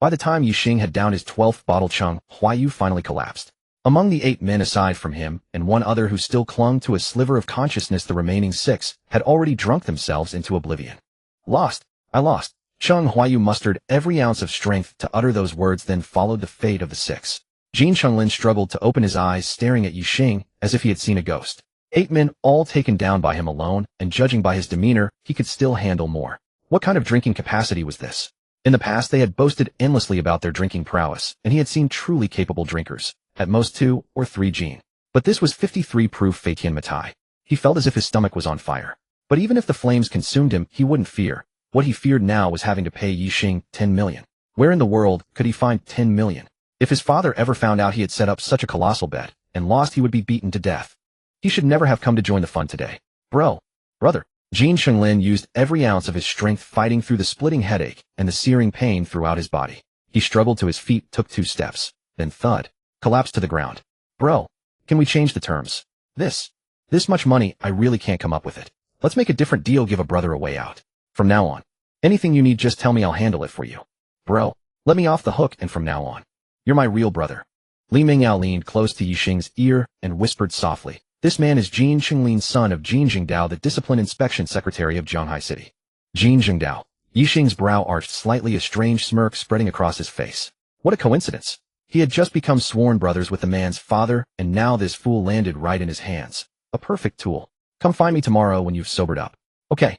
By the time Ye Xing had downed his 12th bottle, Cheng Huayu finally collapsed. Among the 8 men aside from him and one other who still clung to a sliver of consciousness, the remaining 6 had already drunk themselves into oblivion. Lost. I lost. Cheng Huayu mustered every ounce of strength to utter those words, then followed the fate of the 6. Jin Chenglin struggled to open his eyes, staring at Ye Xing as if he had seen a ghost. 8 men, all taken down by him alone, and judging by his demeanor, he could still handle more. What kind of drinking capacity was this? In the past, they had boasted endlessly about their drinking prowess, and he had seen truly capable drinkers, at most 2 or 3 Jin. But this was 53 proof fateful Matai. He felt as if his stomach was on fire. But even if the flames consumed him, he wouldn't fear. What he feared now was having to pay Ye Xing 10 million. Where in the world could he find 10 million? If his father ever found out he had set up such a colossal bet and lost, he would be beaten to death. He should never have come to join the fun today. Brother. Jin Chenglin used every ounce of his strength, fighting through the splitting headache and the searing pain throughout his body. He struggled to his feet, took 2 steps, then thud, collapsed to the ground. Bro, can we change the terms? This much money, I really can't come up with it. Let's make a different deal, give a brother a way out. From now on, anything you need, just tell me, I'll handle it for you. Bro, let me off the hook, and from now on, you're my real brother. Li Mingyao leaned close to Ye Xing's ear and whispered softly, "This man is Jin Qinglin's son of Jin Jingdao, the Discipline Inspection Secretary of Zhanghai City." Jin Jingdao. Ye Xing's brow arched slightly, a strange smirk spreading across his face. What a coincidence. He had just become sworn brothers with the man's father, and now this fool landed right in his hands. A perfect tool. Come find me tomorrow when you've sobered up. Okay,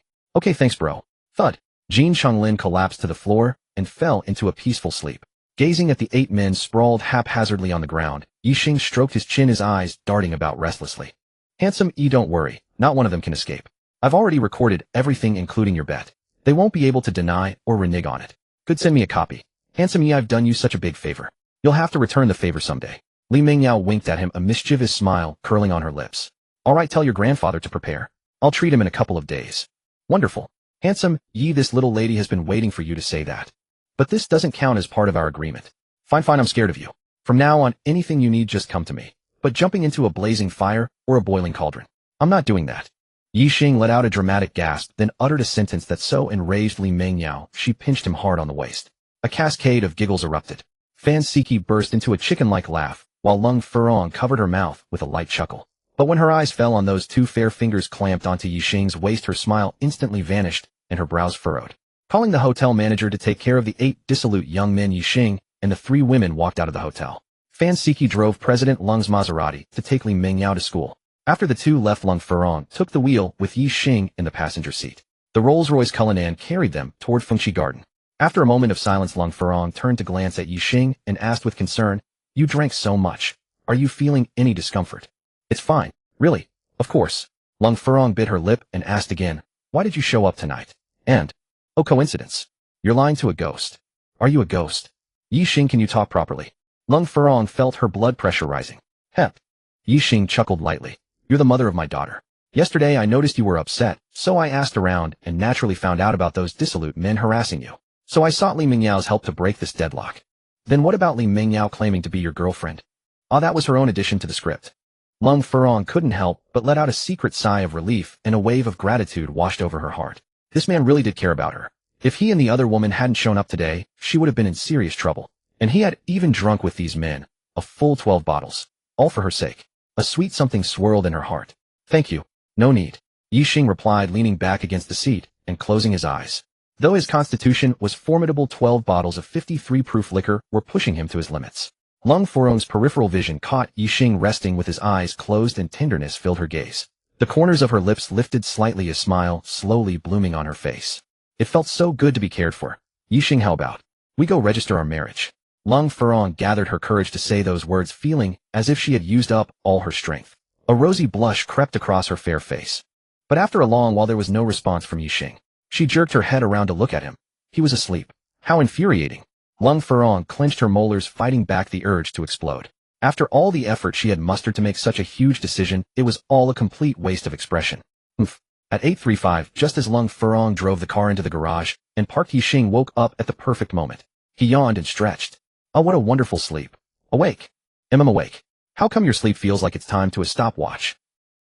thanks bro. Thud. Jin Chenglin collapsed to the floor and fell into a peaceful sleep. Gazing at the 8 men sprawled haphazardly on the ground, Ye Xing stroked his chin, his eyes darting about restlessly. Handsome E, don't worry, not one of them can escape. I've already recorded everything, including your bet. They won't be able to deny or renege on it. Could send me a copy. Handsome Ye, I've done you such a big favor. You'll have to return the favor someday. Li Mingyao winked at him, a mischievous smile curling on her lips. All right, tell your grandfather to prepare. I'll treat him in a couple of days. Wonderful. Handsome Ye, this little lady has been waiting for you to say that. But this doesn't count as part of our agreement. Fine, I'm scared of you. From now on, anything you need, just come to me. But jumping into a blazing fire or a boiling cauldron, I'm not doing that. Ye Xing let out a dramatic gasp, then uttered a sentence that so enraged Li Mingyao, she pinched him hard on the waist. A cascade of giggles erupted. Fan Siki burst into a chicken-like laugh, while Lung Furong covered her mouth with a light chuckle. But when her eyes fell on those two fair fingers clamped onto Ye Xing's waist, her smile instantly vanished, and her brows furrowed. Calling the hotel manager to take care of the 8 dissolute young men, Ye Xing and the 3 women walked out of the hotel. Fan Siki drove President Lung's Maserati to take Li Mingyao to school. After the two left, Lung Furong took the wheel with Ye Xing in the passenger seat. The Rolls-Royce Cullinan carried them toward Fengqi Garden. After a moment of silence, Lung Furong turned to glance at Ye Xing and asked with concern, "You drank so much. Are you feeling any discomfort?" "It's fine. Really? Of course." Lung Furong bit her lip and asked again, "Why did you show up tonight? And, oh, coincidence. You're lying to a ghost. Are you a ghost? Ye Xing, can you talk properly?" Lung Furong felt her blood pressure rising. "Hep." Ye Xing chuckled lightly. "You're the mother of my daughter. Yesterday I noticed you were upset, so I asked around and naturally found out about those dissolute men harassing you. So I sought Li Mingyao's help to break this deadlock." "Then what about Li Mingyao claiming to be your girlfriend?" "Ah, that was her own addition to the script." Lung Furong couldn't help but let out a secret sigh of relief, and a wave of gratitude washed over her heart. This man really did care about her. If he and the other woman hadn't shown up today, she would have been in serious trouble. And he had even drunk with these men, a full 12 bottles, all for her sake. A sweet something swirled in her heart. "Thank you. No need," Ye Xing replied, leaning back against the seat and closing his eyes. Though his constitution was formidable, 12 bottles of 53 proof liquor were pushing him to his limits. Lung Furong's peripheral vision caught Ye Xing resting with his eyes closed, and tenderness filled her gaze. The corners of her lips lifted slightly, a smile slowly blooming on her face. It felt so good to be cared for. "Ye Xing, how about we go register our marriage?" Lung Furong gathered her courage to say those words, feeling as if she had used up all her strength. A rosy blush crept across her fair face. But after a long while there was no response from Ye Xing. She jerked her head around to look at him. He was asleep. How infuriating. Lung Furong clenched her molars, fighting back the urge to explode. After all the effort she had mustered to make such a huge decision, it was all a complete waste of expression. Oof. At 8:35, just as Lung Furong drove the car into the garage and parked, Ye Xing woke up at the perfect moment. He yawned and stretched. "Oh, what a wonderful sleep. Awake. I'm awake. How come your sleep feels like it's time to a stopwatch?"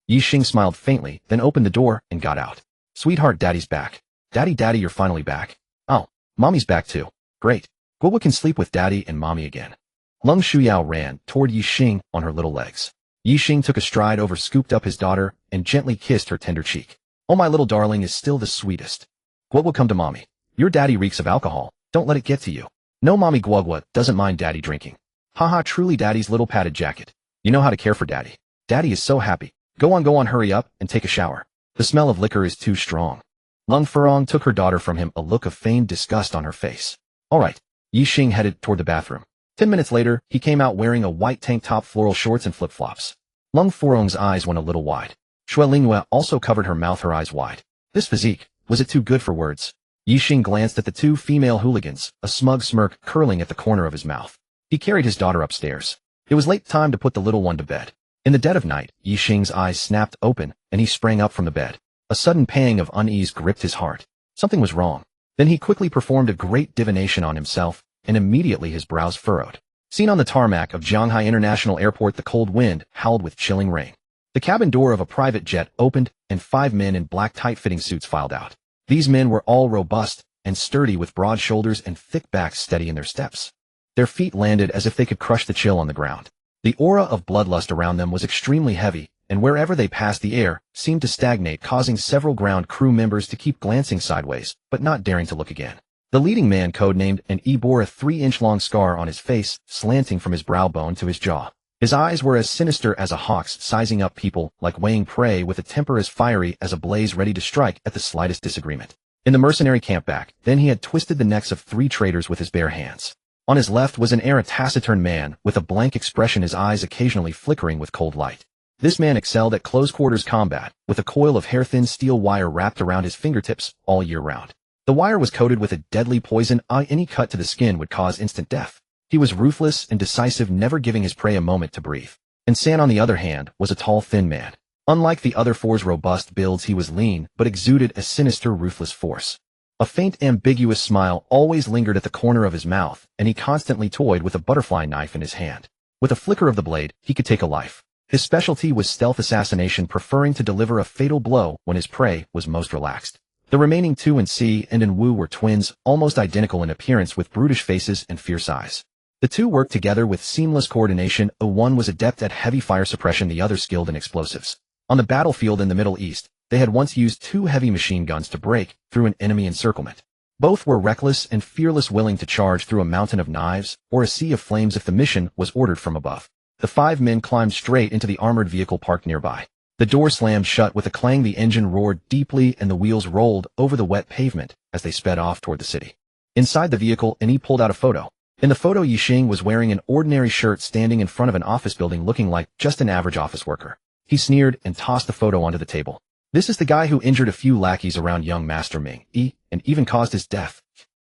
Ye Xing smiled faintly, then opened the door and got out. "Sweetheart, Daddy's back." Daddy, you're finally back." "Oh, Mommy's back too. Great. Guoguo can sleep with Daddy and Mommy again." Lung Shuyao ran toward Ye Xing on her little legs. Ye Xing took a stride over, scooped up his daughter, and gently kissed her tender cheek. "Oh, my little darling is still the sweetest. Guoguo, come to Mommy. Your Daddy reeks of alcohol. Don't let it get to you." "No, Mommy, Guoguo doesn't mind Daddy drinking." "Haha, truly Daddy's little padded jacket. You know how to care for Daddy. Daddy is so happy. Go on, hurry up and take a shower. The smell of liquor is too strong." Lung Furong took her daughter from him, a look of feigned disgust on her face. "All right." Ye Xing headed toward the bathroom. 10 minutes later, he came out wearing a white tank top, floral shorts, and flip-flops. Lung Furong's eyes went a little wide. Shui Lingyue also covered her mouth, her eyes wide. This physique, was it too good for words? Ye Xing glanced at the two female hooligans, a smug smirk curling at the corner of his mouth. He carried his daughter upstairs. It was late, time to put the little one to bed. In the dead of night, Ye Xing's eyes snapped open, and he sprang up from the bed. A sudden pang of unease gripped his heart. Something was wrong. Then he quickly performed a great divination on himself, and immediately his brows furrowed. Seen on the tarmac of Shanghai International Airport, the cold wind howled with chilling rain. The cabin door of a private jet opened, and 5 men in black tight-fitting suits filed out. These men were all robust and sturdy, with broad shoulders and thick backs, steady in their steps. Their feet landed as if they could crush the chill on the ground. The aura of bloodlust around them was extremely heavy, and wherever they passed, the air seemed to stagnate, causing several ground crew members to keep glancing sideways, but not daring to look again. The leading man, codenamed an E, bore a 3-inch-long scar on his face, slanting from his brow bone to his jaw. His eyes were as sinister as a hawk's, sizing up people like weighing prey, with a temper as fiery as a blaze, ready to strike at the slightest disagreement. In the mercenary camp back then, he had twisted the necks of 3 traitors with his bare hands. On his left was an air, a taciturn man with a blank expression, his eyes occasionally flickering with cold light. This man excelled at close-quarters combat, with a coil of hair-thin steel wire wrapped around his fingertips all year round. The wire was coated with a deadly poison. Any cut to the skin would cause instant death. He was ruthless and decisive, never giving his prey a moment to breathe. And San, on the other hand, was a tall, thin man. Unlike the other four's robust builds, he was lean, but exuded a sinister, ruthless force. A faint, ambiguous smile always lingered at the corner of his mouth, and he constantly toyed with a butterfly knife in his hand. With a flicker of the blade, he could take a life. His specialty was stealth assassination, preferring to deliver a fatal blow when his prey was most relaxed. The remaining two, Ye Xing and Wu, were twins, almost identical in appearance with brutish faces and fierce eyes. The two worked together with seamless coordination. One was adept at heavy fire suppression, the other skilled in explosives. On the battlefield in the Middle East, they had once used 2 heavy machine guns to break through an enemy encirclement. Both were reckless and fearless, willing to charge through a mountain of knives or a sea of flames if the mission was ordered from above. The 5 men climbed straight into the armored vehicle parked nearby. The door slammed shut with a clang, the engine roared deeply, and the wheels rolled over the wet pavement as they sped off toward the city. Inside the vehicle, Ye pulled out a photo. In the photo, Ye Xing was wearing an ordinary shirt, standing in front of an office building, looking like just an average office worker. He sneered and tossed the photo onto the table. "This is the guy who injured a few lackeys around young Master Ming, and even caused his death."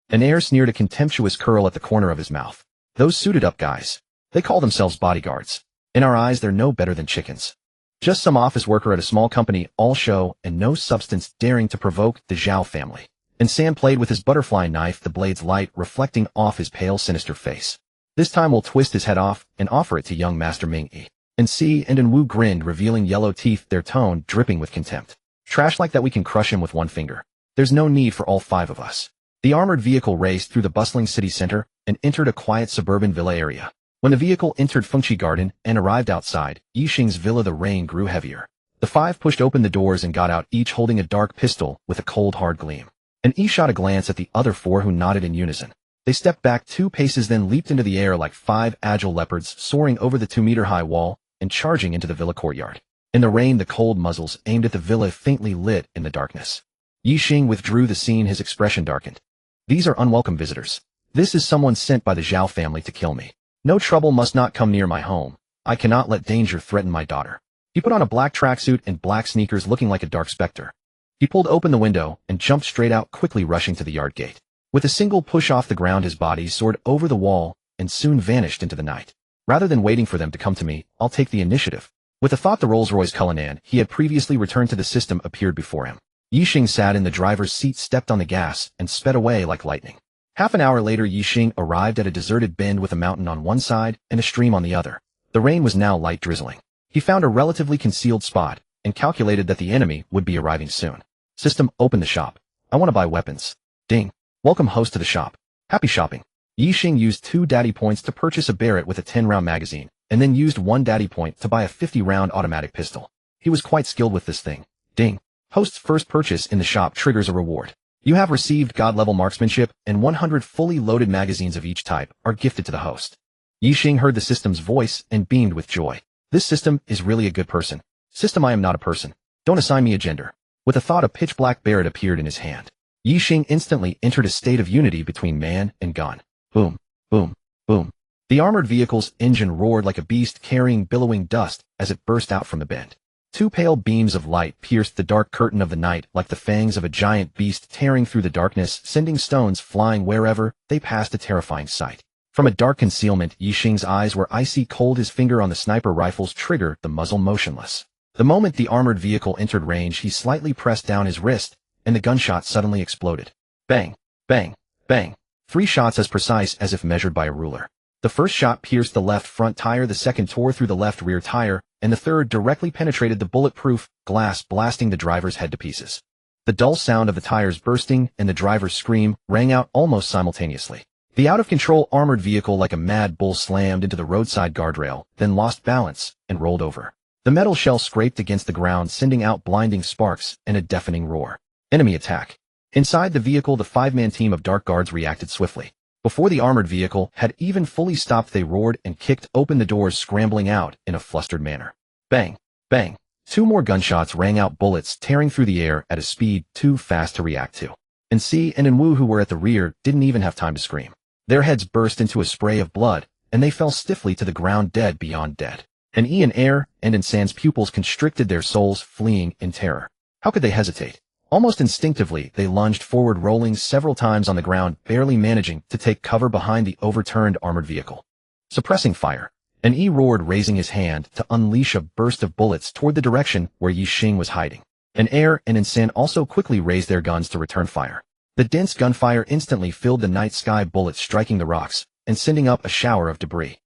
An air sneered, a contemptuous curl at the corner of his mouth. "Those suited-up guys. They call themselves bodyguards. In our eyes, they're no better than chickens. Just some office worker at a small company, all show and no substance, daring to provoke the Zhao family." And San played with his butterfly knife, the blade's light reflecting off his pale, sinister face. "This time we'll twist his head off and offer it to young Master Ming." And Ye and Wu grinned, revealing yellow teeth, their tone dripping with contempt. "Trash like that, we can crush him with one finger. There's no need for all 5 of us." The armored vehicle raced through the bustling city center and entered a quiet suburban villa area. When the vehicle entered Fengqi Garden and arrived outside Ye Xing's villa, the rain grew heavier. The 5 pushed open the doors and got out, each holding a dark pistol with a cold, hard gleam. And Ye shot a glance at the other 4, who nodded in unison. They stepped back 2 paces, then leaped into the air like 5 agile leopards, soaring over the 2-meter-high wall and charging into the villa courtyard. In the rain, the cold muzzles aimed at the villa faintly lit in the darkness. Ye Xing withdrew the scene, his expression darkened. "These are unwelcome visitors. This is someone sent by the Zhao family to kill me. No trouble must not come near my home. I cannot let danger threaten my daughter." He put on a black tracksuit and black sneakers, looking like a dark specter. He pulled open the window and jumped straight out, quickly rushing to the yard gate. With a single push off the ground, his body soared over the wall and soon vanished into the night. "Rather than waiting for them to come to me, I'll take the initiative." With a thought, the Rolls-Royce Cullinan he had previously returned to the system appeared before him. Ye Xing sat in the driver's seat, stepped on the gas, and sped away like lightning. Half an hour later, Ye Xing arrived at a deserted bend with a mountain on one side and a stream on the other. The rain was now light drizzling. He found a relatively concealed spot and calculated that the enemy would be arriving soon. "System, open the shop. I want to buy weapons." "Ding. Welcome host to the shop. Happy shopping." Ye Xing used 2 daddy points to purchase a Barrett with a 10-round magazine, and then used 1 daddy point to buy a 50-round automatic pistol. He was quite skilled with this thing. Ding. Host's first purchase in the shop triggers a reward. You have received God-level marksmanship, and 100 fully loaded magazines of each type are gifted to the host. Ye Xing heard the system's voice and beamed with joy. This system is really a good person. System, I am not a person. Don't assign me a gender. With a thought, a pitch-black Barrett appeared in his hand. Ye Xing instantly entered a state of unity between man and gun. Boom, boom, boom. The armored vehicle's engine roared like a beast, carrying billowing dust as it burst out from the bend. 2 pale beams of light pierced the dark curtain of the night like the fangs of a giant beast, tearing through the darkness, sending stones flying wherever they passed, a terrifying sight. From a dark concealment, Ye Xing's eyes were icy cold, his finger on the sniper rifle's trigger, the muzzle motionless. The moment the armored vehicle entered range, he slightly pressed down his wrist, and the gunshot suddenly exploded. Bang, bang, bang. 3 shots as precise as if measured by a ruler. The first shot pierced the left front tire, the second tore through the left rear tire, and the third directly penetrated the bulletproof glass, blasting the driver's head to pieces. The dull sound of the tires bursting and the driver's scream rang out almost simultaneously. The out-of-control armored vehicle, like a mad bull, slammed into the roadside guardrail, then lost balance and rolled over. The metal shell scraped against the ground, sending out blinding sparks and a deafening roar. Enemy attack. Inside the vehicle, the 5-man team of dark guards reacted swiftly. Before the armored vehicle had even fully stopped, they roared and kicked open the doors, scrambling out in a flustered manner. Bang, bang. 2 more gunshots rang out, bullets tearing through the air at a speed too fast to react to. And Ye and Wu, who were at the rear, didn't even have time to scream. Their heads burst into a spray of blood, and they fell stiffly to the ground, dead beyond dead. And Ye and San's pupils constricted, their souls fleeing in terror. How could they hesitate? Almost instinctively, they lunged forward, rolling several times on the ground, barely managing to take cover behind the overturned armored vehicle. Suppressing fire, an Yi roared, raising his hand to unleash a burst of bullets toward the direction where Ye Xing was hiding. An Air and Insan also quickly raised their guns to return fire. The dense gunfire instantly filled the night sky, bullets striking the rocks and sending up a shower of debris.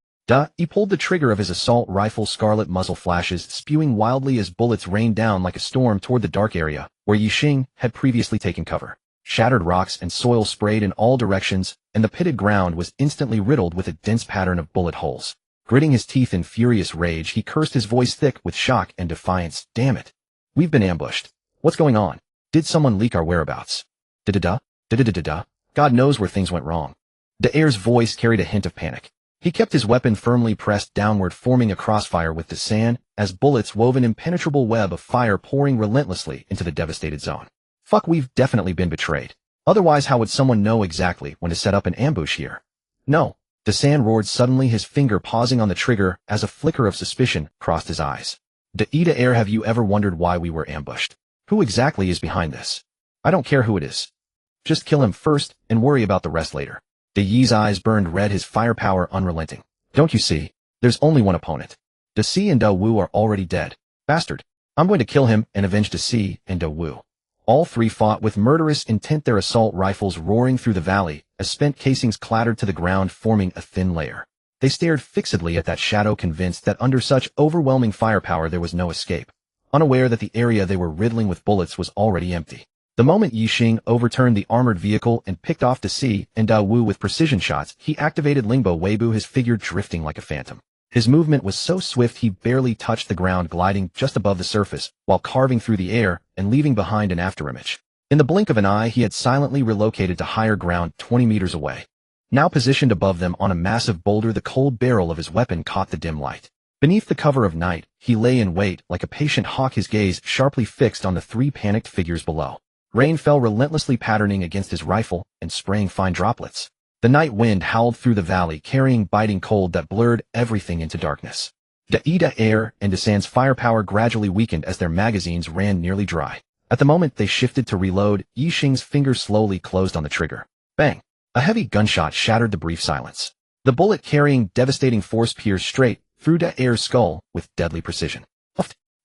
He pulled the trigger of his assault rifle, scarlet muzzle flashes spewing wildly as bullets rained down like a storm toward the dark area where Ye Xing had previously taken cover. Shattered rocks and soil sprayed in all directions, and the pitted ground was instantly riddled with a dense pattern of bullet holes. Gritting his teeth in furious rage, he cursed, his voice thick with shock and defiance. Damn it. We've been ambushed. What's going on? Did someone leak our whereabouts? Da-da-da. God knows where things went wrong. The Air's voice carried a hint of panic. He kept his weapon firmly pressed downward, forming a crossfire with the sand as bullets wove an impenetrable web of fire, pouring relentlessly into the devastated zone. Fuck, we've definitely been betrayed. Otherwise, how would someone know exactly when to set up an ambush here? No. Desan roared suddenly, his finger pausing on the trigger as a flicker of suspicion crossed his eyes. Da Air, have you ever wondered why we were ambushed? Who exactly is behind this? I don't care who it is. Just kill him first and worry about the rest later. Da Yi's eyes burned red, his firepower unrelenting. Don't you see? There's only one opponent. Da Si and Da Wu are already dead. Bastard. I'm going to kill him and avenge Da Si and Da Wu. All three fought with murderous intent, their assault rifles roaring through the valley as spent casings clattered to the ground, forming a thin layer. They stared fixedly at that shadow, convinced that under such overwhelming firepower there was no escape, unaware that the area they were riddling with bullets was already empty. The moment Ye Xing overturned the armored vehicle and picked off Da Si and Da Wu with precision shots, he activated Lingbo Weibo, his figure drifting like a phantom. His movement was so swift he barely touched the ground, gliding just above the surface while carving through the air and leaving behind an afterimage. In the blink of an eye, he had silently relocated to higher ground 20 meters away. Now positioned above them on a massive boulder, the cold barrel of his weapon caught the dim light. Beneath the cover of night, he lay in wait like a patient hawk, his gaze sharply fixed on the three panicked figures below. Rain fell relentlessly, patterning against his rifle and spraying fine droplets. The night wind howled through the valley, carrying biting cold that blurred everything into darkness. Da Air and Desan's firepower gradually weakened as their magazines ran nearly dry. At the moment they shifted to reload, Ye Xing's fingers slowly closed on the trigger. Bang! A heavy gunshot shattered the brief silence. The bullet, carrying devastating force, pierced straight through Da Air's skull with deadly precision.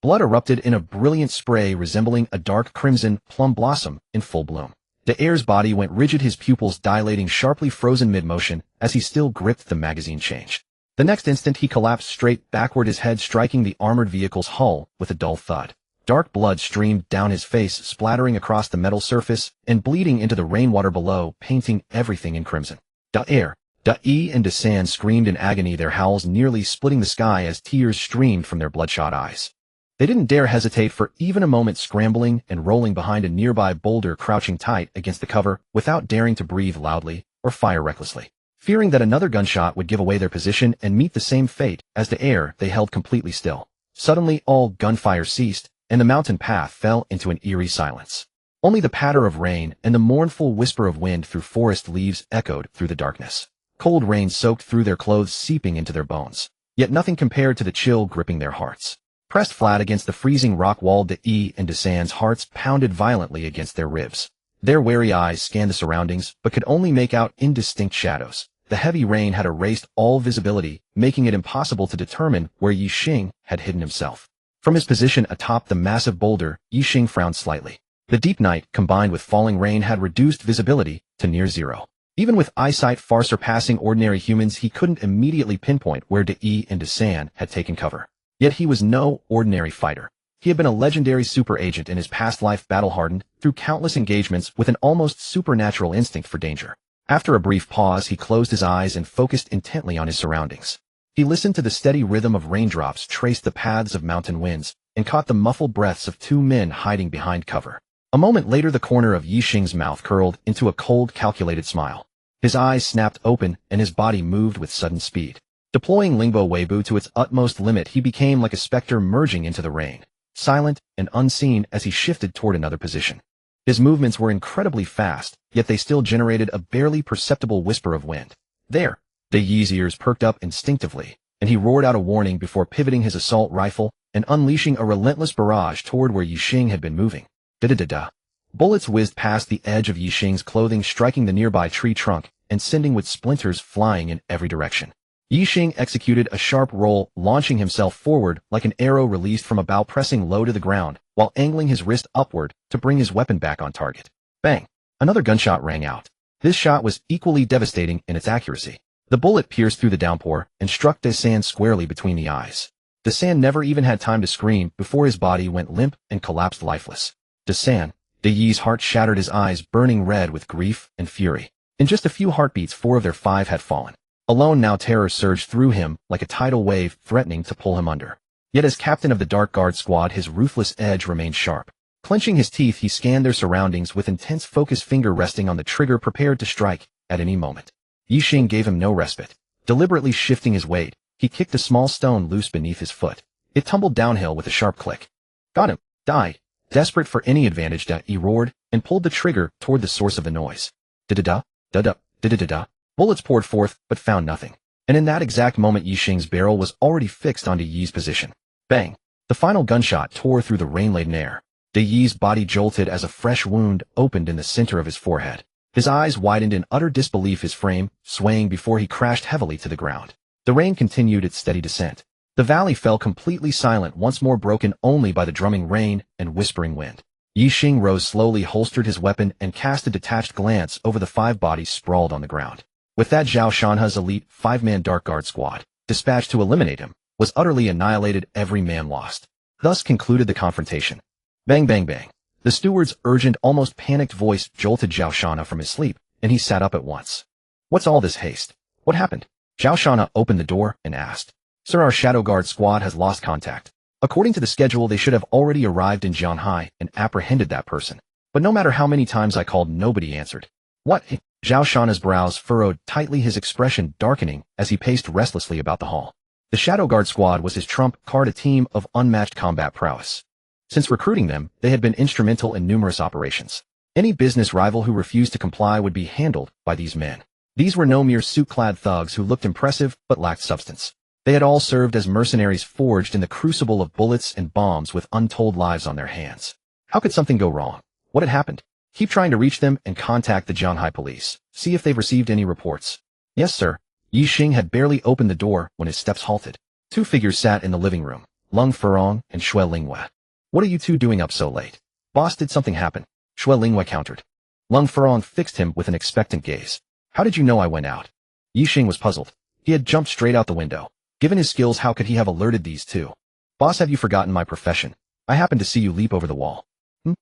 Blood erupted in a brilliant spray resembling a dark crimson plum blossom in full bloom. Da Air's body went rigid, his pupils dilating sharply, frozen mid-motion as he still gripped the magazine change. The next instant he collapsed straight backward, his head striking the armored vehicle's hull with a dull thud. Dark blood streamed down his face, splattering across the metal surface and bleeding into the rainwater below, painting everything in crimson. Da Air, Da Yi and Desan screamed in agony, their howls nearly splitting the sky as tears streamed from their bloodshot eyes. They didn't dare hesitate for even a moment, scrambling and rolling behind a nearby boulder, crouching tight against the cover without daring to breathe loudly or fire recklessly. Fearing that another gunshot would give away their position and meet the same fate as Da Air, they held completely still. Suddenly all gunfire ceased, and the mountain path fell into an eerie silence. Only the patter of rain and the mournful whisper of wind through forest leaves echoed through the darkness. Cold rain soaked through their clothes, seeping into their bones, yet nothing compared to the chill gripping their hearts. Pressed flat against the freezing rock wall, Da Yi and Desan's hearts pounded violently against their ribs. Their wary eyes scanned the surroundings, but could only make out indistinct shadows. The heavy rain had erased all visibility, making it impossible to determine where Ye Xing had hidden himself. From his position atop the massive boulder, Ye Xing frowned slightly. The deep night, combined with falling rain, had reduced visibility to near zero. Even with eyesight far surpassing ordinary humans, he couldn't immediately pinpoint where Da Yi and Desan had taken cover. Yet he was no ordinary fighter. He had been a legendary super agent in his past life, battle-hardened through countless engagements with an almost supernatural instinct for danger. After a brief pause, he closed his eyes and focused intently on his surroundings. He listened to the steady rhythm of raindrops, traced the paths of mountain winds, and caught the muffled breaths of two men hiding behind cover. A moment later, the corner of Ye Xing's mouth curled into a cold, calculated smile. His eyes snapped open and his body moved with sudden speed. Deploying Lingbo Weibo to its utmost limit, he became like a specter merging into the rain, silent and unseen as he shifted toward another position. His movements were incredibly fast, yet they still generated a barely perceptible whisper of wind. There! Da Yi's ears perked up instinctively, and he roared out a warning before pivoting his assault rifle and unleashing a relentless barrage toward where Ye Xing had been moving. Da-da-da-da. Bullets whizzed past the edge of Ye Xing's clothing, striking the nearby tree trunk and sending with splinters flying in every direction. Ye Xing executed a sharp roll, launching himself forward like an arrow released from a bow, pressing low to the ground while angling his wrist upward to bring his weapon back on target. Bang! Another gunshot rang out. This shot was equally devastating in its accuracy. The bullet pierced through the downpour and struck De San squarely between the eyes. De San never even had time to scream before his body went limp and collapsed lifeless. De Yi's heart shattered, his eyes burning red with grief and fury. In just a few heartbeats, 4 of their 5 had fallen. Alone now, terror surged through him like a tidal wave, threatening to pull him under. Yet as captain of the Dark Guard squad, his ruthless edge remained sharp. Clenching his teeth, he scanned their surroundings with intense focus, finger resting on the trigger, prepared to strike at any moment. Ye Xing gave him no respite. Deliberately shifting his weight, he kicked a small stone loose beneath his foot. It tumbled downhill with a sharp click. Got him! Die! Desperate for any advantage, he roared and pulled the trigger toward the source of the noise. Da-da-da, da-da, da-da-da-da. Bullets poured forth, but found nothing. And in that exact moment, Ye Xing's barrel was already fixed onto Yi's position. Bang! The final gunshot tore through the rain-laden air. De Yi's body jolted as a fresh wound opened in the center of his forehead. His eyes widened in utter disbelief, his frame swaying before he crashed heavily to the ground. The rain continued its steady descent. The valley fell completely silent, once more broken only by the drumming rain and whispering wind. Ye Xing rose slowly, holstered his weapon, and cast a detached glance over the 5 bodies sprawled on the ground. With that, Zhao Shanhe's elite 5-man Dark Guard squad, dispatched to eliminate him, was utterly annihilated, every man lost. Thus concluded the confrontation. Bang, bang, bang. The steward's urgent, almost panicked voice jolted Zhao Shanhe from his sleep, and he sat up at once. What's all this haste? What happened? Zhao Shanhe opened the door and asked. Sir, our Shadow Guard squad has lost contact. According to the schedule, they should have already arrived in Jianhai and apprehended that person. But no matter how many times I called, nobody answered. What? Zhao Shanhe's brows furrowed tightly, his expression darkening as he paced restlessly about the hall. The Shadow Guard squad was his trump card, a team of unmatched combat prowess. Since recruiting them, they had been instrumental in numerous operations. Any business rival who refused to comply would be handled by these men. These were no mere suit-clad thugs who looked impressive but lacked substance. They had all served as mercenaries forged in the crucible of bullets and bombs, with untold lives on their hands. How could something go wrong? What had happened? Keep trying to reach them and contact the Jianhai police. See if they've received any reports. Yes, sir. Ye Xing had barely opened the door when his steps halted. 2 figures sat in the living room, Lung Furong and Xue Lingyue. What are you 2 doing up so late? Boss, did something happen? Xue Lingyue countered. Lung Furong fixed him with an expectant gaze. How did you know I went out? Ye Xing was puzzled. He had jumped straight out the window. Given his skills, how could he have alerted these 2? Boss, have you forgotten my profession? I happened to see you leap over the wall.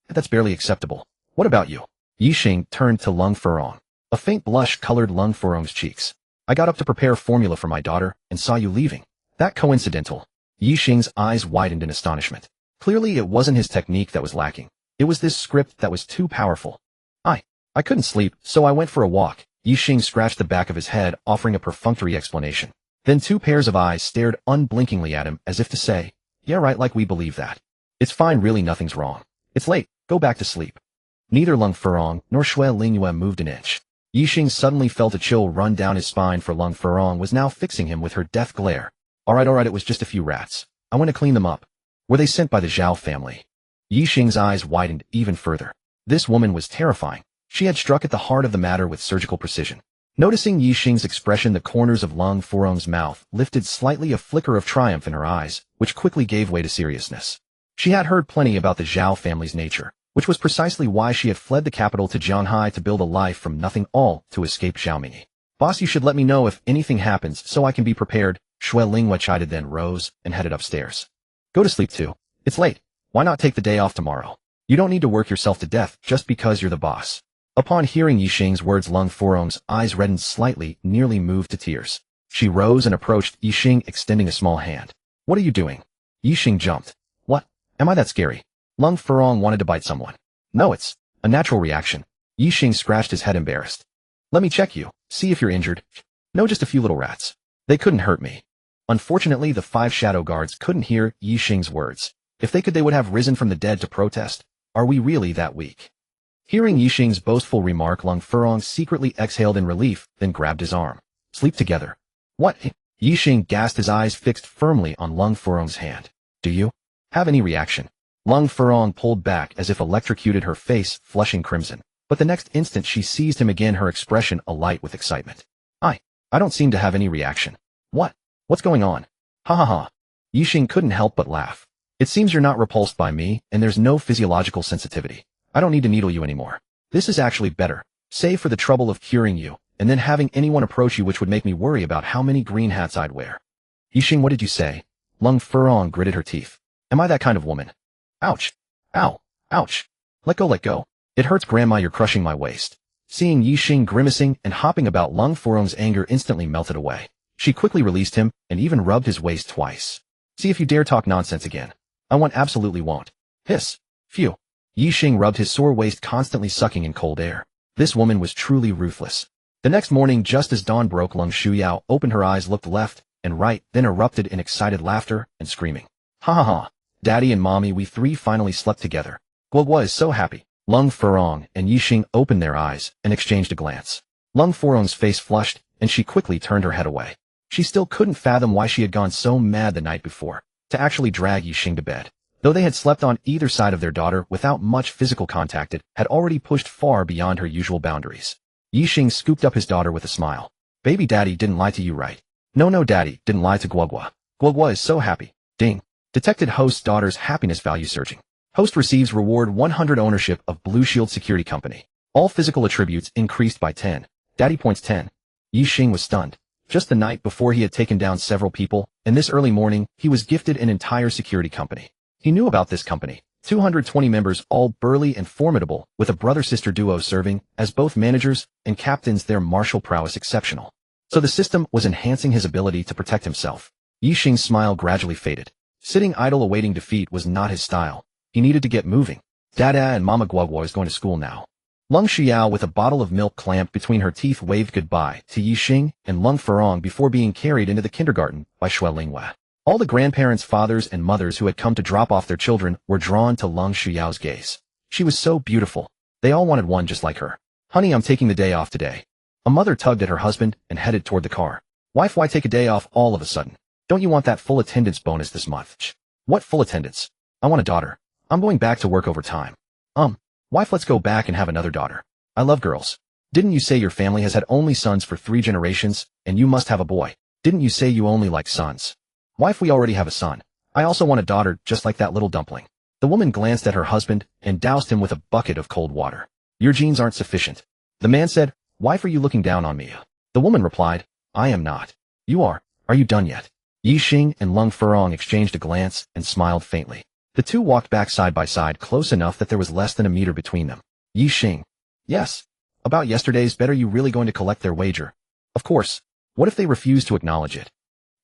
That's barely acceptable. What about you? Ye Xing turned to Lung Furong. A faint blush colored Lung Furong's cheeks. I got up to prepare formula for my daughter and saw you leaving. That coincidental? Ye Xing's eyes widened in astonishment. Clearly it wasn't his technique that was lacking. It was this script that was too powerful. I couldn't sleep, so I went for a walk. Ye Xing scratched the back of his head, offering a perfunctory explanation. Then 2 pairs of eyes stared unblinkingly at him, as if to say, yeah, right, like we believe that. It's fine, really, nothing's wrong. It's late, go back to sleep. Neither Lung Furong nor Xue Lingyue moved an inch. Ye Xing suddenly felt a chill run down his spine, for Lung Furong was now fixing him with her death glare. Alright, it was just a few rats. I went to clean them up. Were they sent by the Zhao family? Ye Xing's eyes widened even further. This woman was terrifying. She had struck at the heart of the matter with surgical precision. Noticing Ye Xing's expression, the corners of Lung Furong's mouth lifted slightly, a flicker of triumph in her eyes, which quickly gave way to seriousness. She had heard plenty about the Zhao family's nature, which was precisely why she had fled the capital to Jianhai to build a life from nothing, all to escape Xiaomingyi. Boss, you should let me know if anything happens so I can be prepared, Xue Lingyue chided, then rose and headed upstairs. Go to sleep too. It's late. Why not take the day off tomorrow? You don't need to work yourself to death just because you're the boss. Upon hearing Ye Xing's words, Lung Furong's eyes reddened slightly, nearly moved to tears. She rose and approached Ye Xing, extending a small hand. What are you doing? Ye Xing jumped. What? Am I that scary? Lung Furong wanted to bite someone. No, it's a natural reaction. Ye Xing scratched his head, embarrassed. Let me check you, see if you're injured. No, just a few little rats. They couldn't hurt me. Unfortunately, the 5 shadow guards couldn't hear Ye Xing's words. If they could, they would have risen from the dead to protest. Are we really that weak? Hearing Ye Xing's boastful remark, Lung Furong secretly exhaled in relief, then grabbed his arm. Sleep together. What? Ye Xing gasped, his eyes fixed firmly on Lung Furong's hand. Do you have any reaction? Lung Furong pulled back as if electrocuted, her face flushing crimson. But the next instant she seized him again, her expression alight with excitement. I don't seem to have any reaction. What? What's going on? Ha ha ha. Ye Xing couldn't help but laugh. It seems you're not repulsed by me, and there's no physiological sensitivity. I don't need to needle you anymore. This is actually better, save for the trouble of curing you, and then having anyone approach you, which would make me worry about how many green hats I'd wear. Ye Xing, what did you say? Lung Furong gritted her teeth. Am I that kind of woman? Ouch. Ow. Ouch. Let go, let go. It hurts, Grandma, you're crushing my waist. Seeing Ye Xing grimacing and hopping about, Lung Furong's anger instantly melted away. She quickly released him and even rubbed his waist twice. See if you dare talk nonsense again. I absolutely won't. Hiss. Phew. Ye Xing rubbed his sore waist, constantly sucking in cold air. This woman was truly ruthless. The next morning, just as dawn broke, Lung Shuyao opened her eyes, looked left and right, then erupted in excited laughter and screaming. Ha ha ha. Daddy and Mommy, we three finally slept together. Guoguo is so happy. Lung Furong and Ye Xing opened their eyes and exchanged a glance. Lung Furong's face flushed, and she quickly turned her head away. She still couldn't fathom why she had gone so mad the night before, to actually drag Ye Xing to bed. Though they had slept on either side of their daughter without much physical contact, it had already pushed far beyond her usual boundaries. Ye Xing scooped up his daughter with a smile. Baby, Daddy didn't lie to you, right? No, Daddy didn't lie to Guoguo. Guoguo is so happy. Ding. Detected host's daughter's happiness value surging. Host receives reward 100 ownership of Blue Shield Security Company. All physical attributes increased by 10. Daddy points 10. Ye Xing was stunned. Just the night before he had taken down several people, and this early morning he was gifted an entire security company. He knew about this company. 220 members, all burly and formidable, with a brother-sister duo serving as both managers and captains, their martial prowess exceptional. So the system was enhancing his ability to protect himself. Ye Xing's smile gradually faded. Sitting idle awaiting defeat was not his style. He needed to get moving. Dada and Mama Guoguo is going to school now. Lung Xiao, with a bottle of milk clamped between her teeth, waved goodbye to Ye Xing and Lung Furong before being carried into the kindergarten by Shui Linghua. All the grandparents, fathers, and mothers who had come to drop off their children were drawn to Lung Xiao's gaze. She was so beautiful. They all wanted one just like her. Honey, I'm taking the day off today. A mother tugged at her husband and headed toward the car. Wife, why take a day off all of a sudden? Don't you want that full attendance bonus this month? What full attendance? I want a daughter. I'm going back to work overtime. Wife, let's go back and have another daughter. I love girls. Didn't you say your family has had only sons for 3 generations, and you must have a boy? Didn't you say you only like sons? Wife, we already have a son. I also want a daughter just like that little dumpling. The woman glanced at her husband and doused him with a bucket of cold water. Your genes aren't sufficient. The man said, Wife, are you looking down on me? The woman replied, I am not. You are. Are you done yet? Ye Xing and Lung Furong exchanged a glance and smiled faintly. The two walked back side by side, close enough that there was less than a meter between them. Ye Xing. Yes. About yesterday's bet, are you really going to collect their wager? Of course. What if they refuse to acknowledge it?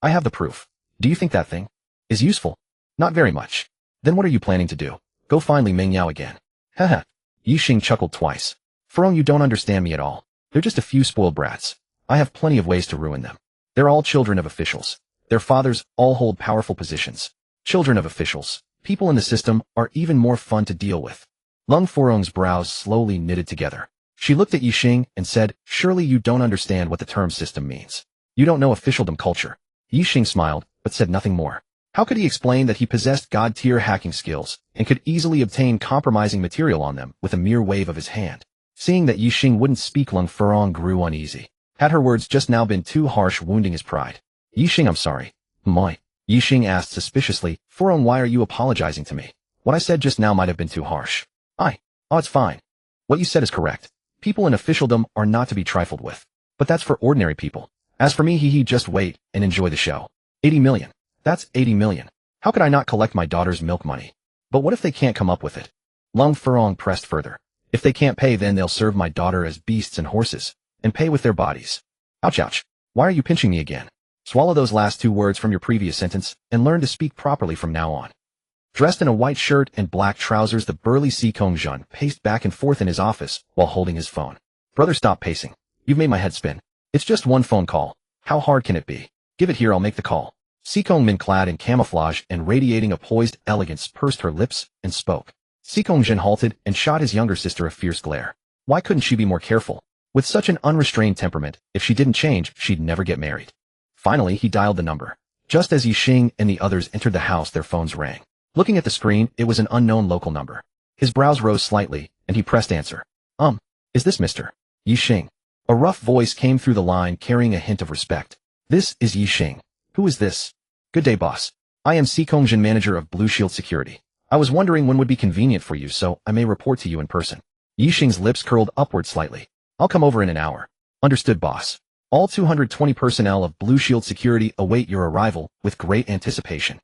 I have the proof. Do you think that thing is useful? Not very much. Then what are you planning to do? Go find Li Mingyao again. Haha. Ye Xing chuckled twice. Furong, you don't understand me at all. They're just a few spoiled brats. I have plenty of ways to ruin them. They're all children of officials. Their fathers all hold powerful positions. Children of officials. People in the system are even more fun to deal with. Lung Furong's brows slowly knitted together. She looked at Ye Xing and said, Surely you don't understand what the term system means. You don't know officialdom culture. Ye Xing smiled, but said nothing more. How could he explain that he possessed god-tier hacking skills and could easily obtain compromising material on them with a mere wave of his hand? Seeing that Ye Xing wouldn't speak, Lung Furong grew uneasy. Had her words just now been too harsh, wounding his pride? Ye Xing, I'm sorry. Moi. Ye Xing asked suspiciously, Furong, why are you apologizing to me? What I said just now might have been too harsh. Oh, it's fine. What you said is correct. People in officialdom are not to be trifled with. But that's for ordinary people. As for me, just wait and enjoy the show. 80 million. That's 80 million. How could I not collect my daughter's milk money? But what if they can't come up with it? Lung Furong pressed further. If they can't pay, then they'll serve my daughter as beasts and horses, and pay with their bodies. Ouch, ouch. Why are you pinching me again? Swallow those last 2 words from your previous sentence, and learn to speak properly from now on. Dressed in a white shirt and black trousers, the burly Si Kongjun paced back and forth in his office while holding his phone. Brother, stop pacing. You've made my head spin. It's just one phone call. How hard can it be? Give it here, I'll make the call. Si Kongmin, clad in camouflage and radiating a poised elegance, pursed her lips and spoke. Si Kongjun halted and shot his younger sister a fierce glare. Why couldn't she be more careful? With such an unrestrained temperament, if she didn't change, she'd never get married. Finally, he dialed the number. Just as Ye Xing and the others entered the house, their phones rang. Looking at the screen, it was an unknown local number. His brows rose slightly, and he pressed answer. Is this Mr. Ye Xing? A rough voice came through the line carrying a hint of respect. This is Ye Xing. Who is this? Good day, boss. I am Si Kongjin, manager of Blue Shield Security. I was wondering when would be convenient for you so I may report to you in person. Ye Xing's lips curled upward slightly. I'll come over in an hour. Understood, boss. All 220 personnel of Blue Shield Security await your arrival with great anticipation.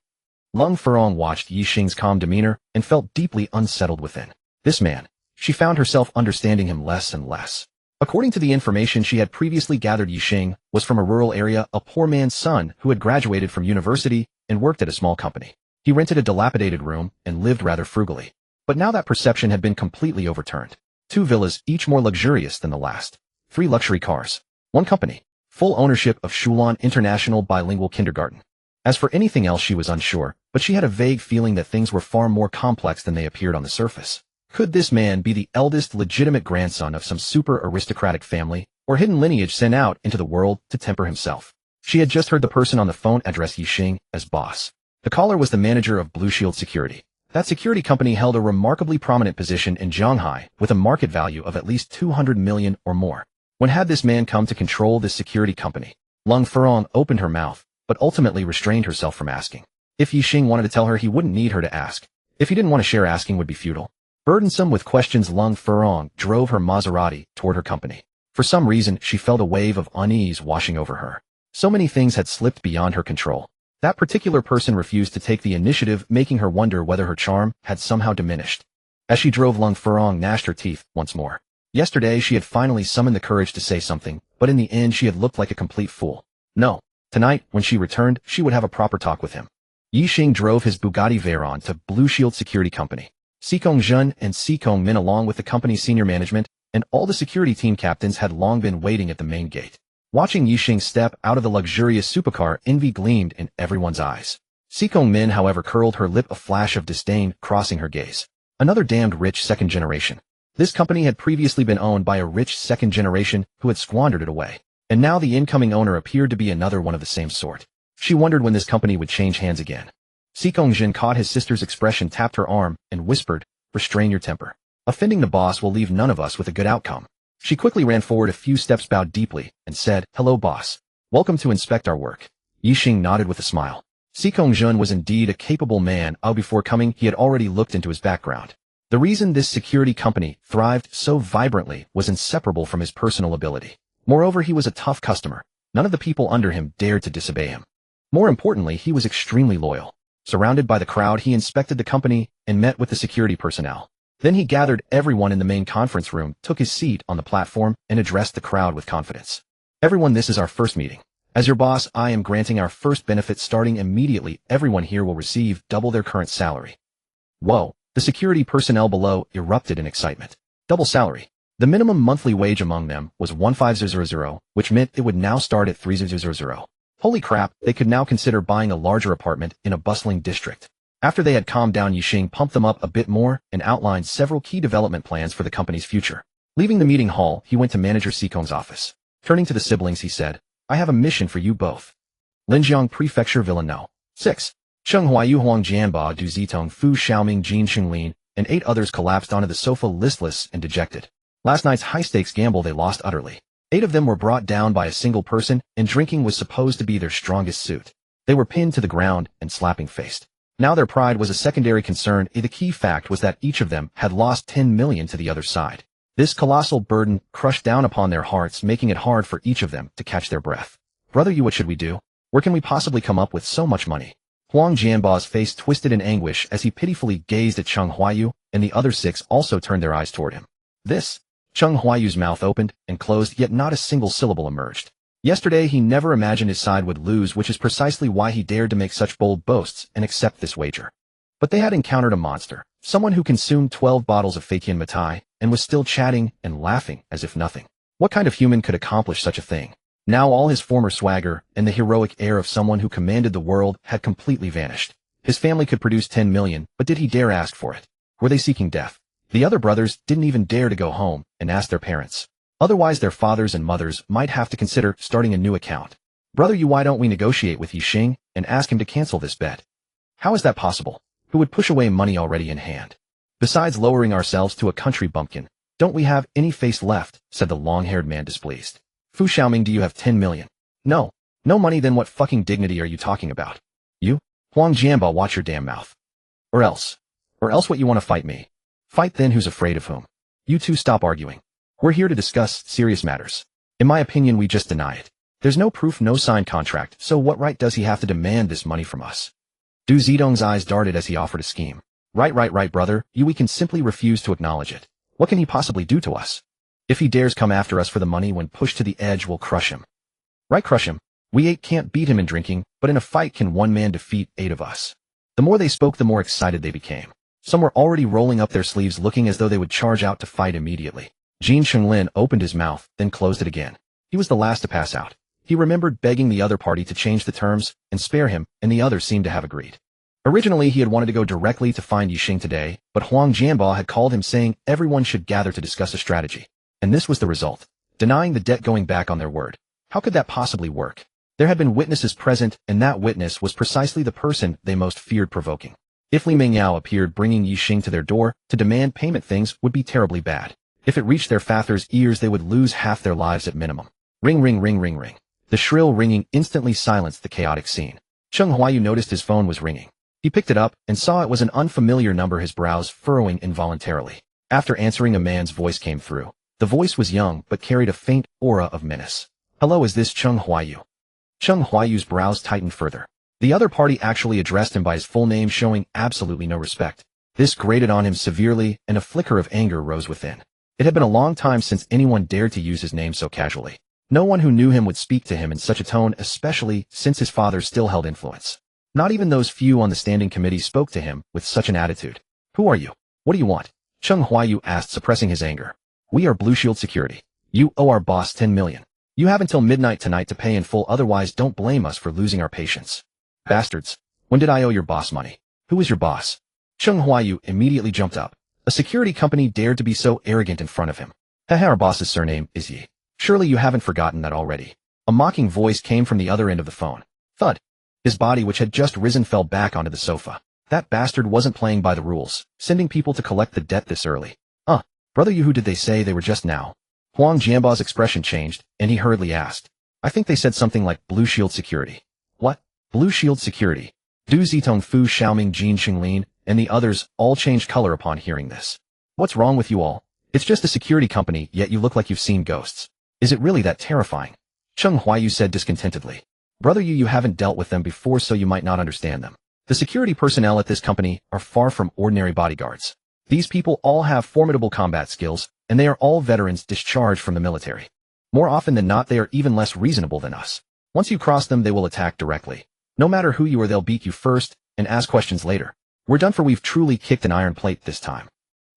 Lung Furong watched Ye Xing's calm demeanor and felt deeply unsettled within. This man. She found herself understanding him less and less. According to the information she had previously gathered, Ye Xing was from a rural area, a poor man's son who had graduated from university and worked at a small company. He rented a dilapidated room and lived rather frugally. But now that perception had been completely overturned. 2 villas, each more luxurious than the last. 3 luxury cars. 1 company. Full ownership of Shulan International Bilingual Kindergarten. As for anything else, she was unsure, but she had a vague feeling that things were far more complex than they appeared on the surface. Could this man be the eldest legitimate grandson of some super aristocratic family, or hidden lineage sent out into the world to temper himself? She had just heard the person on the phone address Ye Xing as boss. The caller was the manager of Blue Shield Security. That security company held a remarkably prominent position in Shanghai with a market value of at least 200 million or more. When had this man come to control this security company? Lung Furong opened her mouth, but ultimately restrained herself from asking. If Ye Xing wanted to tell her, he wouldn't need her to ask. If he didn't want to share, asking would be futile. Burdensome with questions, Lung Furong drove her Maserati toward her company. For some reason, she felt a wave of unease washing over her. So many things had slipped beyond her control. That particular person refused to take the initiative, making her wonder whether her charm had somehow diminished. As she drove, Lung Furong gnashed her teeth once more. Yesterday, she had finally summoned the courage to say something, but in the end, she had looked like a complete fool. No. Tonight, when she returned, she would have a proper talk with him. Ye Xing drove his Bugatti Veyron to Blue Shield Security Company. Si Kongjin and Si Kongmin, along with the company's senior management and all the security team captains, had long been waiting at the main gate. Watching Ye Xing step out of the luxurious supercar, envy gleamed in everyone's eyes. Si Kongmin, however, curled her lip, a flash of disdain crossing her gaze. Another damned rich second generation. This company had previously been owned by a rich second generation who had squandered it away. And now the incoming owner appeared to be another one of the same sort. She wondered when this company would change hands again. Si Kongjin caught his sister's expression, tapped her arm, and whispered, "Restrain your temper. Offending the boss will leave none of us with a good outcome." She quickly ran forward a few steps, bowed deeply, and said, "Hello, boss. Welcome to inspect our work." Ye Xing nodded with a smile. Si Kongjin was indeed a capable man. Before coming, he had already looked into his background. The reason this security company thrived so vibrantly was inseparable from his personal ability. Moreover, he was a tough customer. None of the people under him dared to disobey him. More importantly, he was extremely loyal. Surrounded by the crowd, he inspected the company and met with the security personnel. Then he gathered everyone in the main conference room, took his seat on the platform, and addressed the crowd with confidence. "Everyone, this is our first meeting. As your boss, I am granting our first benefit starting immediately. Everyone here will receive double their current salary." Whoa! The security personnel below erupted in excitement. Double salary. The minimum monthly wage among them was 15000, which meant it would now start at 3000. Holy crap, they could now consider buying a larger apartment in a bustling district. After they had calmed down, Ye Xing pumped them up a bit more and outlined several key development plans for the company's future. Leaving the meeting hall, he went to manager Sikong's office. Turning to the siblings, he said, "I have a mission for you both." Linjiang Prefecture, Villa No. 6. Cheng Huayu Huang Jianba Du Zitong Fu Xiaoming Jin Xinglin and 8 others collapsed onto the sofa, listless and dejected. Last night's high-stakes gamble they lost utterly. 8 of them were brought down by a single person, and drinking was supposed to be their strongest suit. They were pinned to the ground and slapping-faced. Now their pride was a secondary concern. The key fact was that each of them had lost 10 million to the other side. This colossal burden crushed down upon their hearts, making it hard for each of them to catch their breath. "Brother Yu, what should we do? Where can we possibly come up with so much money?" Huang Jianba's face twisted in anguish as he pitifully gazed at Cheng Huayu, and the other 6 also turned their eyes toward him. "This?" Cheng Huayu's mouth opened and closed, yet not a single syllable emerged. Yesterday he never imagined his side would lose, which is precisely why he dared to make such bold boasts and accept this wager. But they had encountered a monster, someone who consumed 12 bottles of Feiqian Matai and was still chatting and laughing as if nothing. What kind of human could accomplish such a thing? Now all his former swagger and the heroic air of someone who commanded the world had completely vanished. His family could produce 10 million, but did he dare ask for it? Were they seeking death? The other brothers didn't even dare to go home and ask their parents. Otherwise their fathers and mothers might have to consider starting a new account. "Brother Yu, why don't we negotiate with Ye Xing and ask him to cancel this bet?" "How is that possible? who would push away money already in hand. Besides lowering ourselves to a country bumpkin, don't we have any face left, said the long-haired man displeased. Fu Xiaoming, do you have 10 million? No. No money, then what fucking dignity are you talking about? You? Huang Jianba, watch your damn mouth. Or else what, you want to fight me? Fight then, who's afraid of whom? You two stop arguing. We're here to discuss serious matters. In my opinion, we just deny it. There's no proof, no signed contract, so what right does he have to demand this money from us? Du Zidong's eyes darted as he offered a scheme. Right, brother, we can simply refuse to acknowledge it. What can he possibly do to us? If he dares come after us for the money when pushed to the edge, we'll crush him. Right, crush him. We 8 can't beat him in drinking, but in a fight can one man defeat 8 of us. The more they spoke, the more excited they became. Some were already rolling up their sleeves, looking as though they would charge out to fight immediately. Jin Chenglin opened his mouth, then closed it again. He was the last to pass out. He remembered begging the other party to change the terms and spare him, and the others seemed to have agreed. Originally, he had wanted to go directly to find Ye Xing today, but Huang Jianba had called him saying everyone should gather to discuss a strategy. And this was the result. Denying the debt, going back on their word. How could that possibly work? There had been witnesses present, and that witness was precisely the person they most feared provoking. If Li Mingyao appeared bringing Ye Xing to their door to demand payment, things would be terribly bad. If it reached their father's ears, they would lose half their lives at minimum. Ring, ring, ring, ring, ring. The shrill ringing instantly silenced the chaotic scene. Cheng Huayu noticed his phone was ringing. He picked it up and saw it was an unfamiliar number, his brows furrowing involuntarily. After answering, a man's voice came through. The voice was young, but carried a faint aura of menace. Hello, is this Cheng Huayu? Cheng Huayu's brows tightened further. The other party actually addressed him by his full name, showing absolutely no respect. This grated on him severely, and a flicker of anger rose within. It had been a long time since anyone dared to use his name so casually. No one who knew him would speak to him in such a tone, especially since his father still held influence. Not even those few on the standing committee spoke to him with such an attitude. Who are you? What do you want? Cheng Huayu asked, suppressing his anger. We are Blue Shield Security. You owe our boss 10 million. You have until midnight tonight to pay in full, otherwise don't blame us for losing our patience. Bastards. When did I owe your boss money? Who is your boss? Cheng Huayu immediately jumped up. A security company dared to be so arrogant in front of him. Haha, our boss's surname is Ye. Surely you haven't forgotten that already. A mocking voice came from the other end of the phone. Thud. His body, which had just risen, fell back onto the sofa. That bastard wasn't playing by the rules, sending people to collect the debt this early. Brother, who did they say they were just now? Huang Jianba's expression changed, and he hurriedly asked. I think they said something like Blue Shield Security. What? Blue Shield Security? Du Zitong, Fu Xiaoming, Jin Qinglin, and the others all changed color upon hearing this. What's wrong with you all? It's just a security company, yet you look like you've seen ghosts. Is it really that terrifying? Cheng Huayu said discontentedly. Brother, you haven't dealt with them before, so you might not understand them. The security personnel at this company are far from ordinary bodyguards. These people all have formidable combat skills, and they are all veterans discharged from the military. More often than not, they are even less reasonable than us. Once you cross them, they will attack directly. No matter who you are, they'll beat you first and ask questions later. We're done for. We've truly kicked an iron plate this time.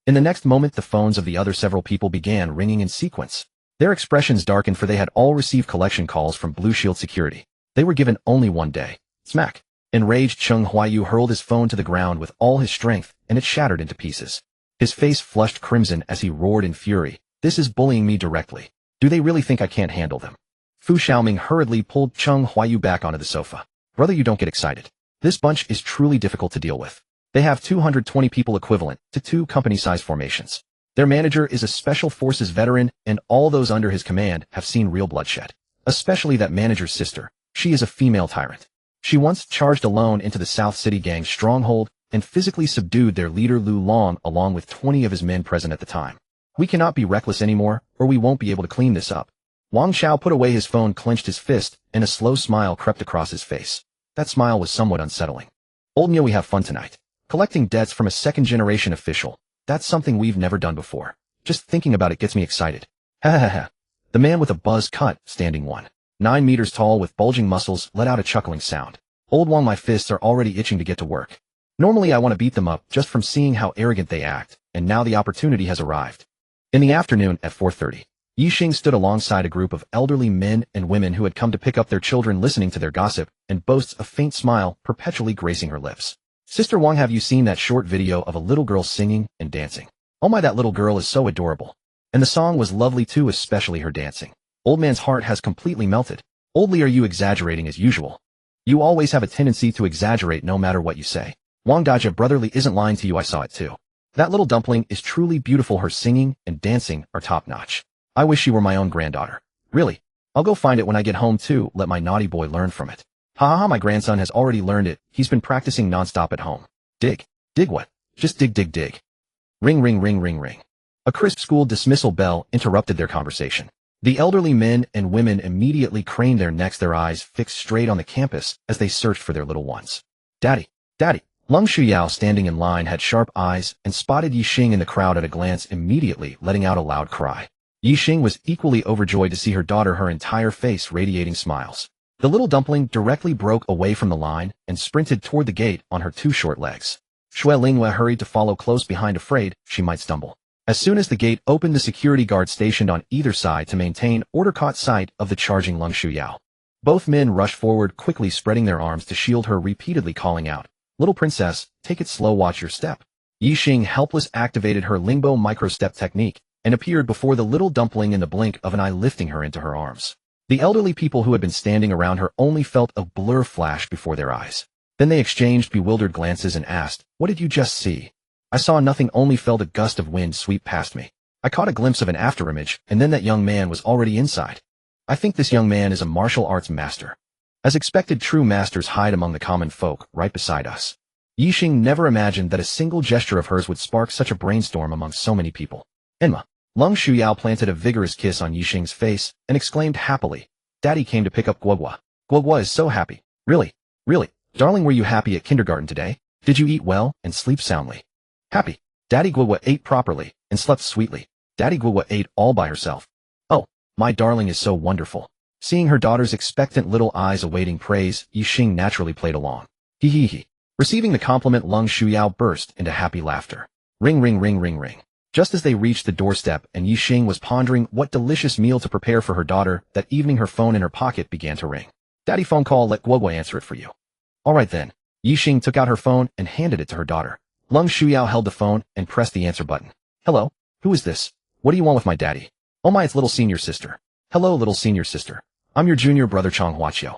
In the next moment, the phones of the other several people began ringing in sequence. Their expressions darkened, for they had all received collection calls from Blue Shield Security. They were given only one day. Smack. Enraged, Cheng Huayu hurled his phone to the ground with all his strength, and it shattered into pieces. His face flushed crimson as he roared in fury. This is bullying me directly. Do they really think I can't handle them? Fu Xiaoming hurriedly pulled Cheng Huayu back onto the sofa. Brother, you don't get excited. This bunch is truly difficult to deal with. They have 220 people, equivalent to 2 company-size formations. Their manager is a special forces veteran, and all those under his command have seen real bloodshed. Especially that manager's sister. She is a female tyrant. She once charged alone into the South City Gang's stronghold and physically subdued their leader Lu Long along with 20 of his men present at the time. We cannot be reckless anymore, or we won't be able to clean this up. Wang Xiao put away his phone, clenched his fist, and a slow smile crept across his face. That smile was somewhat unsettling. Old Nyo, we have fun tonight. Collecting debts from a second-generation official. That's something we've never done before. Just thinking about it gets me excited. Ha ha ha. The man with a buzz cut, standing 9 meters tall with bulging muscles, let out a chuckling sound. Old Wang, my fists are already itching to get to work. Normally I want to beat them up just from seeing how arrogant they act, and now the opportunity has arrived. In the afternoon at 4:30, Ye Xing stood alongside a group of elderly men and women who had come to pick up their children, listening to their gossip, and boasts a faint smile perpetually gracing her lips. Sister Wang, have you seen that short video of a little girl singing and dancing? Oh my, that little girl is so adorable. And the song was lovely too, especially her dancing. Old man's heart has completely melted. Oldly, are you exaggerating as usual? You always have a tendency to exaggerate no matter what you say. Wang Daja brotherly isn't lying to you, I saw it too. That little dumpling is truly beautiful, her singing and dancing are top-notch. I wish she were my own granddaughter. Really? I'll go find it when I get home too, let my naughty boy learn from it. Ha ha ha, my grandson has already learned it, he's been practicing non-stop at home. Dig. Dig what? Just dig dig dig. Ring ring ring ring ring. A crisp school dismissal bell interrupted their conversation. The elderly men and women immediately craned their necks, their eyes fixed straight on the campus as they searched for their little ones. Daddy, Daddy. Lung Shuyao, standing in line, had sharp eyes and spotted Ye Xing in the crowd at a glance, immediately letting out a loud cry. Ye Xing was equally overjoyed to see her daughter, her entire face radiating smiles. The little dumpling directly broke away from the line and sprinted toward the gate on her two short legs. Shui Linghua hurried to follow close behind, afraid she might stumble. As soon as the gate opened, the security guard stationed on either side to maintain order caught sight of the charging Lung Shuyao. Both men rushed forward, quickly spreading their arms to shield her, repeatedly calling out, "Little princess, take it slow, watch your step." Ye Xing, helpless, activated her Lingbo micro-step technique and appeared before the little dumpling in the blink of an eye, lifting her into her arms. The elderly people who had been standing around her only felt a blur flash before their eyes. Then they exchanged bewildered glances and asked, "What did you just see?" "I saw nothing, only felt a gust of wind sweep past me. I caught a glimpse of an afterimage, and then that young man was already inside. I think this young man is a martial arts master." As expected, true masters hide among the common folk, right beside us. Ye Xing never imagined that a single gesture of hers would spark such a brainstorm among so many people. Enma. Lung Shuyao planted a vigorous kiss on Ye Xing's face and exclaimed happily, "Daddy came to pick up Guoguo. Guoguo is so happy. Really? Really? Darling, were you happy at kindergarten today? Did you eat well and sleep soundly?" "Happy. Daddy Guoguo ate properly and slept sweetly. Daddy Guoguo ate all by herself. Oh, my darling is so wonderful." Seeing her daughter's expectant little eyes awaiting praise, Ye Xing naturally played along. He he he. Receiving the compliment, Lung Shuyao burst into happy laughter. Ring ring ring ring ring. Just as they reached the doorstep and Ye Xing was pondering what delicious meal to prepare for her daughter, that evening her phone in her pocket began to ring. "Daddy, phone call, let Guoguo answer it for you." "All right then." Ye Xing took out her phone and handed it to her daughter. Lung Shuyao held the phone and pressed the answer button. "Hello? Who is this? What do you want with my daddy?" "Oh my, it's little senior sister." "Hello, little senior sister. I'm your junior brother Chang Huaqiu."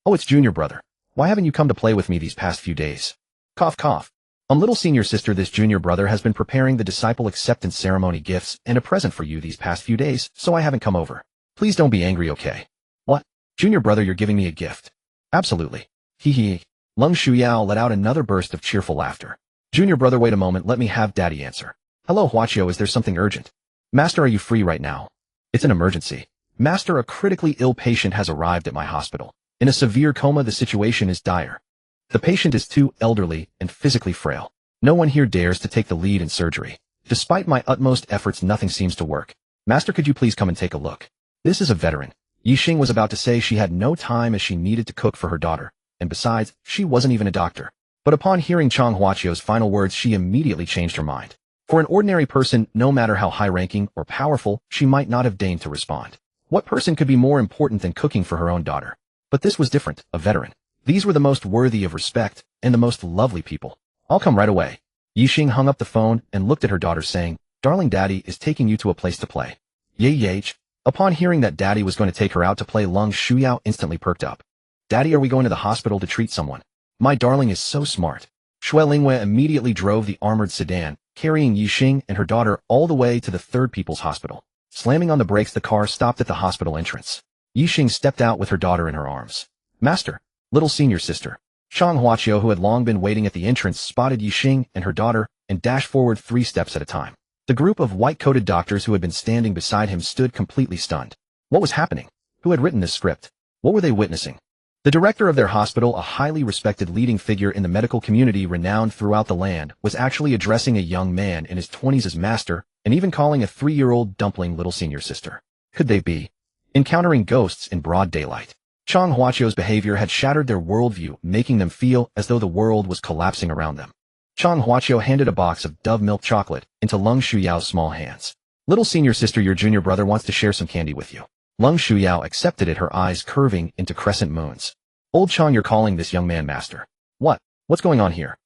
"Oh, it's junior brother. Why haven't you come to play with me these past few days?" Cough cough. Little senior sister, this junior brother has been preparing the disciple acceptance ceremony gifts and a present for you these past few days, so I haven't come over. Please don't be angry, okay?" "What? Junior brother, you're giving me a gift?" "Absolutely." Hee hee. Lung Shuyao let out another burst of cheerful laughter. "Junior brother, wait a moment, let me have daddy answer." "Hello, Huaqiu, is there something urgent?" "Master, are you free right now?" "It's an emergency. Master, a critically ill patient has arrived at my hospital. In a severe coma, the situation is dire. The patient is too elderly and physically frail. No one here dares to take the lead in surgery. Despite my utmost efforts, nothing seems to work. Master, could you please come and take a look?" This is a veteran. Ye Xing was about to say she had no time as she needed to cook for her daughter, and besides, she wasn't even a doctor. But upon hearing Chang Huaqiu's final words, she immediately changed her mind. For an ordinary person, no matter how high-ranking or powerful, she might not have deigned to respond. What person could be more important than cooking for her own daughter? But this was different, a veteran. These were the most worthy of respect and the most lovely people. "I'll come right away." Ye Xing hung up the phone and looked at her daughter, saying, "Darling, daddy is taking you to a place to play." Ye. Upon hearing that daddy was going to take her out to play, Lung Shuyao instantly perked up. "Daddy, are we going to the hospital to treat someone? My darling is so smart." Shui Linghua immediately drove the armored sedan, carrying Ye Xing and her daughter all the way to the Third People's Hospital. Slamming on the brakes, the car stopped at the hospital entrance. Ye Xing stepped out with her daughter in her arms. "Master." Little senior sister. Chang Huaqiu, who had long been waiting at the entrance, spotted Ye Xing and her daughter and dashed forward 3 steps at a time. The group of white-coated doctors who had been standing beside him stood completely stunned. What was happening? Who had written this script? What were they witnessing? The director of their hospital, a highly respected leading figure in the medical community renowned throughout the land, was actually addressing a young man in his 20s as master, and even calling a 3-year-old dumpling little senior sister. Could they be encountering ghosts in broad daylight? Chang Huaqiu's behavior had shattered their worldview, making them feel as though the world was collapsing around them. Chang Huaqiu handed a box of Dove milk chocolate into Lung Shuyao's small hands. "Little senior sister, your junior brother wants to share some candy with you." Lung Shuyao accepted it, her eyes curving into crescent moons. "Old Chang, you're calling this young man master. What's going on here?"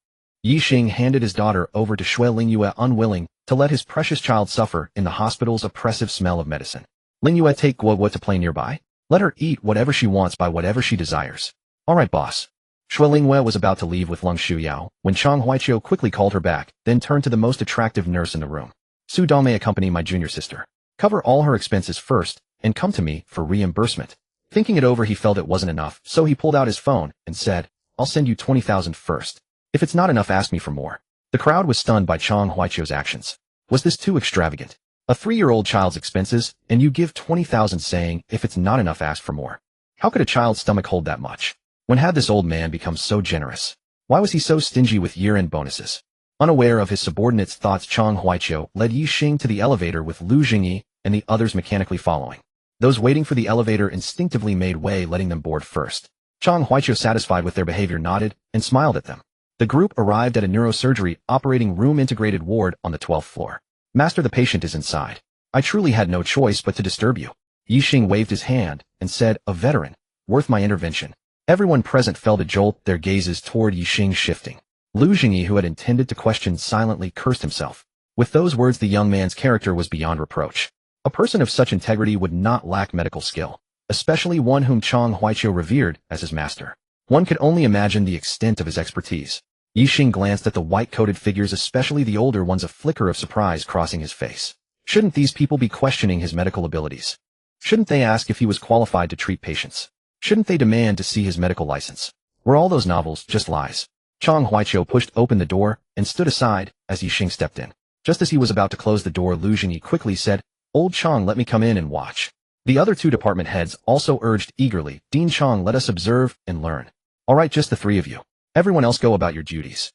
Ye Xing handed his daughter over to Shui Linghua, unwilling to let his precious child suffer in the hospital's oppressive smell of medicine. "Linghua, take Guoguo to play nearby. Let her eat whatever she wants by whatever she desires." "All right, boss." Shui Lingwei was about to leave with Lung Shuyao when Chang Huaiqiu quickly called her back, then turned to the most attractive nurse in the room. Su Dong may accompany my junior sister. Cover all her expenses first, and come to me for reimbursement. Thinking it over, he felt it wasn't enough, so he pulled out his phone and said, I'll send you 20,000 first. If it's not enough, ask me for more. The crowd was stunned by Chang Huaiqiu's actions. Was this too extravagant? A 3-year-old child's expenses, and you give 20,000 saying, if it's not enough, ask for more. How could a child's stomach hold that much? When had this old man become so generous? Why was he so stingy with year-end bonuses? Unaware of his subordinates' thoughts, Chang Huaiqiu led Ye Xing to the elevator with Lu Jingyi and the others mechanically following. Those waiting for the elevator instinctively made way, letting them board first. Chang Huaiqiu, satisfied with their behavior, nodded and smiled at them. The group arrived at a neurosurgery operating room integrated ward on the 12th floor. Master, the patient is inside. I truly had no choice but to disturb you. Ye Xing waved his hand and said, a veteran, worth my intervention. Everyone present felt a jolt, their gazes toward Ye Xing shifting. Lu Jingyi, who had intended to question, silently cursed himself. With those words, the young man's character was beyond reproach. A person of such integrity would not lack medical skill, especially one whom Chang Huaiqiu revered as his master. One could only imagine the extent of his expertise. Ye Xing glanced at the white-coated figures, especially the older ones, a flicker of surprise crossing his face. Shouldn't these people be questioning his medical abilities? Shouldn't they ask if he was qualified to treat patients? Shouldn't they demand to see his medical license? Were all those novels just lies? Chang Huaiqiu pushed open the door and stood aside as Ye Xing stepped in. Just as he was about to close the door, Lu Jingyi quickly said, Old Chang, let me come in and watch. The other 2 department heads also urged eagerly, Dean Chang, let us observe and learn. All right, just the 3 of you. Everyone else go about your duties.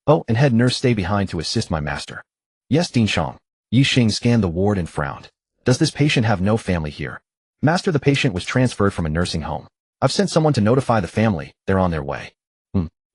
Oh, and head nurse, stay behind to assist my master. Yes, Dean Chang. Ye Xing scanned the ward and frowned. Does this patient have no family here? Master, the patient was transferred from a nursing home. I've sent someone to notify the family. They're on their way.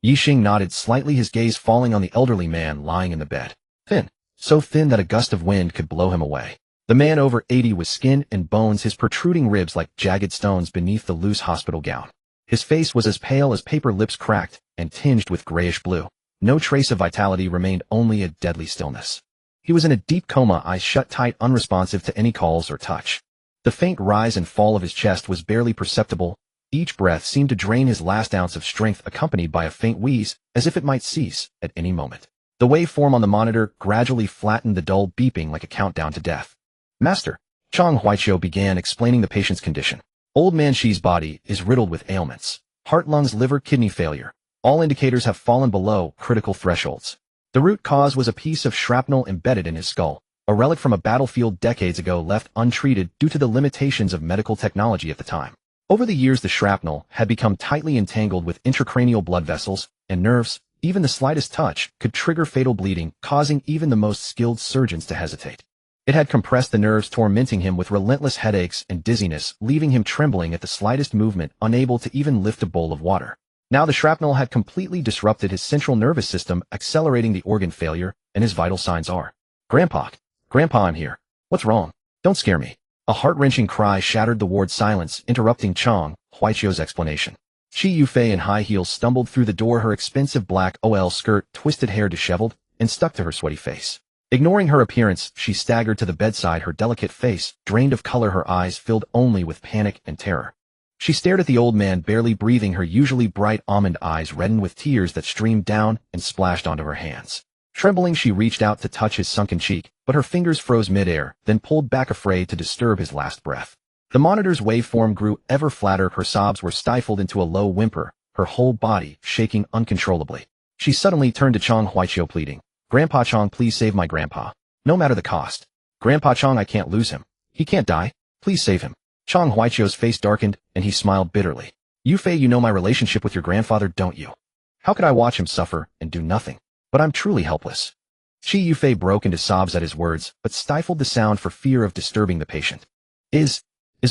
Ye Xing nodded slightly, his gaze falling on the elderly man lying in the bed. Thin. So thin that a gust of wind could blow him away. The man over 80 was skin and bones, his protruding ribs like jagged stones beneath the loose hospital gown. His face was as pale as paper, lips cracked and tinged with grayish blue. No trace of vitality remained, only a deadly stillness. He was in a deep coma, eyes shut tight, unresponsive to any calls or touch. The faint rise and fall of his chest was barely perceptible. Each breath seemed to drain his last ounce of strength, accompanied by a faint wheeze, as if it might cease at any moment. The waveform on the monitor gradually flattened, the dull beeping like a countdown to death. Master, Chang Huaiqiu began explaining the patient's condition. Old man Shi's body is riddled with ailments. Heart, lungs, liver, kidney failure. All indicators have fallen below critical thresholds. The root cause was a piece of shrapnel embedded in his skull, a relic from a battlefield decades ago left untreated due to the limitations of medical technology at the time. Over the years, the shrapnel had become tightly entangled with intracranial blood vessels and nerves. Even the slightest touch could trigger fatal bleeding, causing even the most skilled surgeons to hesitate. It had compressed the nerves, tormenting him with relentless headaches and dizziness, leaving him trembling at the slightest movement, unable to even lift a bowl of water. Now the shrapnel had completely disrupted his central nervous system, accelerating the organ failure, and his vital signs are. Grandpa, I'm here. What's wrong? Don't scare me. A heart-wrenching cry shattered the ward's silence, interrupting Chang Huaiqiu's explanation. Shi Yufei in high heels stumbled through the door, her expensive black OL skirt, twisted hair disheveled, and stuck to her sweaty face. Ignoring her appearance, she staggered to the bedside, her delicate face drained of color, her eyes filled only with panic and terror. She stared at the old man, barely breathing, her usually bright almond eyes reddened with tears that streamed down and splashed onto her hands. Trembling, she reached out to touch his sunken cheek, but her fingers froze midair, then pulled back, afraid to disturb his last breath. The monitor's waveform grew ever flatter, her sobs were stifled into a low whimper, her whole body shaking uncontrollably. She suddenly turned to Chang Huaiqiu, pleading, Grandpa Chang, please save my grandpa. No matter the cost. Grandpa Chang, I can't lose him. He can't die. Please save him. Chang Huaiqiu's face darkened, and he smiled bitterly. Yufei, you know my relationship with your grandfather, don't you? How could I watch him suffer and do nothing? But I'm truly helpless. Shi Yufei broke into sobs at his words, but stifled the sound for fear of disturbing the patient. Is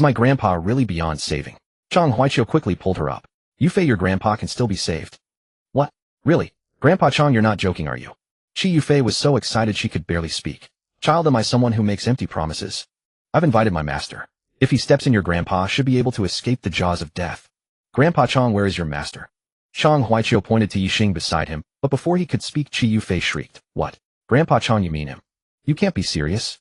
my grandpa really beyond saving? Chang Huaiqiu quickly pulled her up. Yufei, your grandpa can still be saved. What? Really? Grandpa Chang, you're not joking, are you? Shi Yufei was so excited she could barely speak. Child, am I someone who makes empty promises? I've invited my master. If he steps in, your grandpa should be able to escape the jaws of death. Grandpa Chang, where is your master? Chang Huaiqiu pointed to Ye Xing beside him, but before he could speak, Shi Yufei shrieked, What? Grandpa Chang, you mean him? You can't be serious.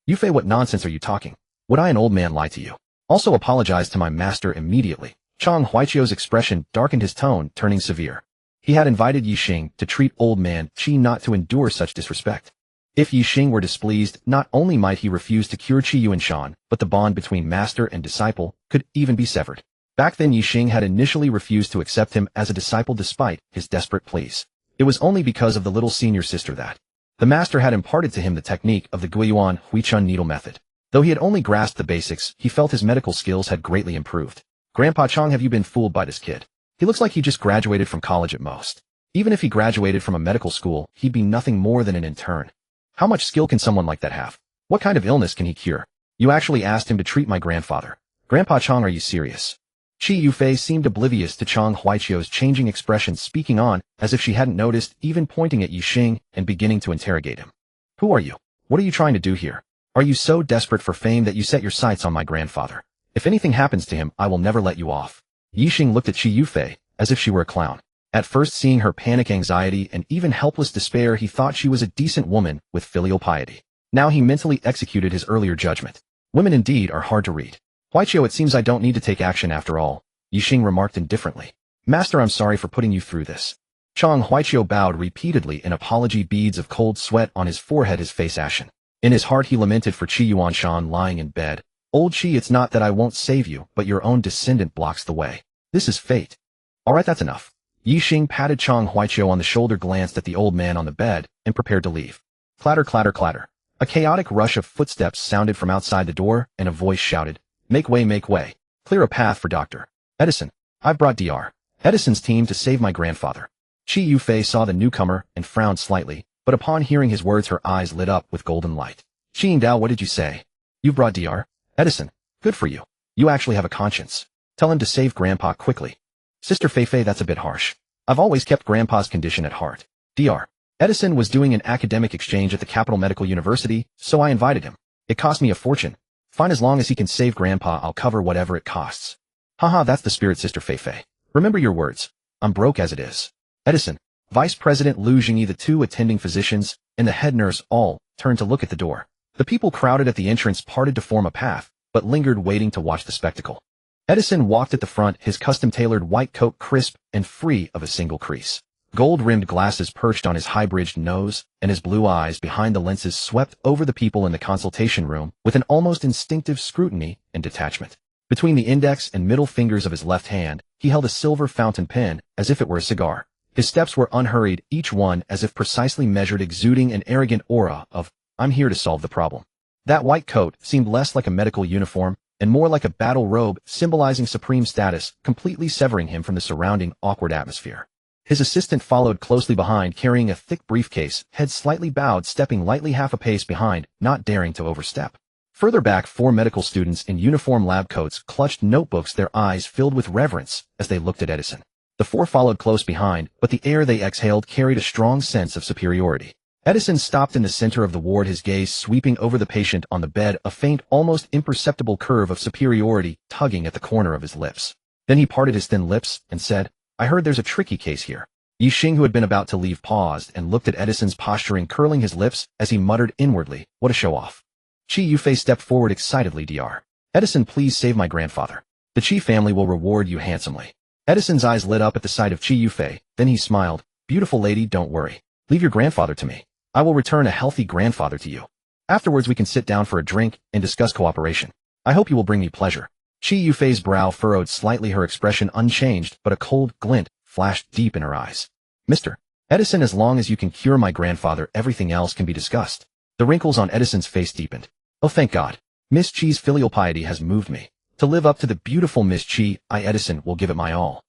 Yufei, what nonsense are you talking? Would I, an old man, lie to you? Also apologize to my master immediately. Chang Huaiqiu's expression darkened, his tone turning severe. He had invited Ye Xing to treat old man Qi not to endure such disrespect. If Ye Xing were displeased, not only might he refuse to cure Qi Yuanshan, but the bond between master and disciple could even be severed. Back then Ye Xing had initially refused to accept him as a disciple despite his desperate pleas. It was only because of the little senior sister that the master had imparted to him the technique of the Guoyuan Huichun needle method. Though he had only grasped the basics, he felt his medical skills had greatly improved. Grandpa Chang, have you been fooled by this kid? He looks like he just graduated from college at most. Even if he graduated from a medical school, he'd be nothing more than an intern. How much skill can someone like that have? What kind of illness can he cure? You actually asked him to treat my grandfather. Grandpa Chang, are you serious? Qi Yufei seemed oblivious to Chang Huaiqiu's changing expression, speaking on as if she hadn't noticed, even pointing at Ye Xing and beginning to interrogate him. Who are you? What are you trying to do here? Are you so desperate for fame that you set your sights on my grandfather? If anything happens to him, I will never let you off. Ye Xing looked at Qi Yufei as if she were a clown. At first, seeing her panic, anxiety, and even helpless despair, he thought she was a decent woman with filial piety. Now he mentally executed his earlier judgment. Women indeed are hard to read. Huaiqiu, it seems I don't need to take action after all, Ye Xing remarked indifferently. Master, I'm sorry for putting you through this. Chang Huaiqiu bowed repeatedly in apology, beads of cold sweat on his forehead, his face ashen. In his heart he lamented for Qi Yuanshan lying in bed. Old Qi, it's not that I won't save you, but your own descendant blocks the way. This is fate. Alright, that's enough. Ye Xing patted Chang Huaiqiu on the shoulder, glanced at the old man on the bed, and prepared to leave. Clatter, clatter, clatter. A chaotic rush of footsteps sounded from outside the door, and a voice shouted, Make way, make way. Clear a path for Dr. Edison. I've brought Dr. Edison's team to save my grandfather. Qi Yufei saw the newcomer and frowned slightly, but upon hearing his words her eyes lit up with golden light. Qingdao, what did you say? You brought Dr. Edison. Good for you. You actually have a conscience. Tell him to save Grandpa quickly. Sister Feifei, that's a bit harsh. I've always kept Grandpa's condition at heart. Dr. Edison was doing an academic exchange at the Capital Medical University, so I invited him. It cost me a fortune. Fine, as long as he can save Grandpa, I'll cover whatever it costs. Haha, that's the spirit, Sister Feifei. Remember your words. I'm broke as it is. Edison, Vice President Lu Jingyi, the two attending physicians, and the head nurse all turned to look at the door. The people crowded at the entrance parted to form a path, but lingered waiting to watch the spectacle. Edison walked at the front, his custom-tailored white coat crisp and free of a single crease. Gold-rimmed glasses perched on his high-bridged nose, and his blue eyes behind the lenses swept over the people in the consultation room with an almost instinctive scrutiny and detachment. Between the index and middle fingers of his left hand, he held a silver fountain pen as if it were a cigar. His steps were unhurried, each one as if precisely measured, exuding an arrogant aura of, I'm here to solve the problem. That white coat seemed less like a medical uniform and more like a battle robe, symbolizing supreme status, completely severing him from the surrounding awkward atmosphere. His assistant followed closely behind, carrying a thick briefcase, head slightly bowed, stepping lightly half a pace behind, not daring to overstep. Further back, 4 medical students in uniform lab coats clutched notebooks, their eyes filled with reverence as they looked at Edison. The 4 followed close behind, but the air they exhaled carried a strong sense of superiority. Edison stopped in the center of the ward, his gaze sweeping over the patient on the bed, a faint, almost imperceptible curve of superiority tugging at the corner of his lips. Then he parted his thin lips and said, I heard there's a tricky case here. Ye Xing, who had been about to leave, paused and looked at Edison's posturing, curling his lips as he muttered inwardly, what a show-off. Qi Yufei stepped forward excitedly. Dr. Edison, please save my grandfather. The Qi family will reward you handsomely. Edison's eyes lit up at the sight of Qi Yufei, then he smiled. Beautiful lady, don't worry. Leave your grandfather to me. I will return a healthy grandfather to you. Afterwards we can sit down for a drink and discuss cooperation. I hope you will bring me pleasure. Qi Yufei's brow furrowed slightly, her expression unchanged, but a cold glint flashed deep in her eyes. Mr. Edison, as long as you can cure my grandfather, everything else can be discussed. The wrinkles on Edison's face deepened. Oh, thank God. Miss Qi's filial piety has moved me. To live up to the beautiful Miss Qi, I, Edison, will give it my all.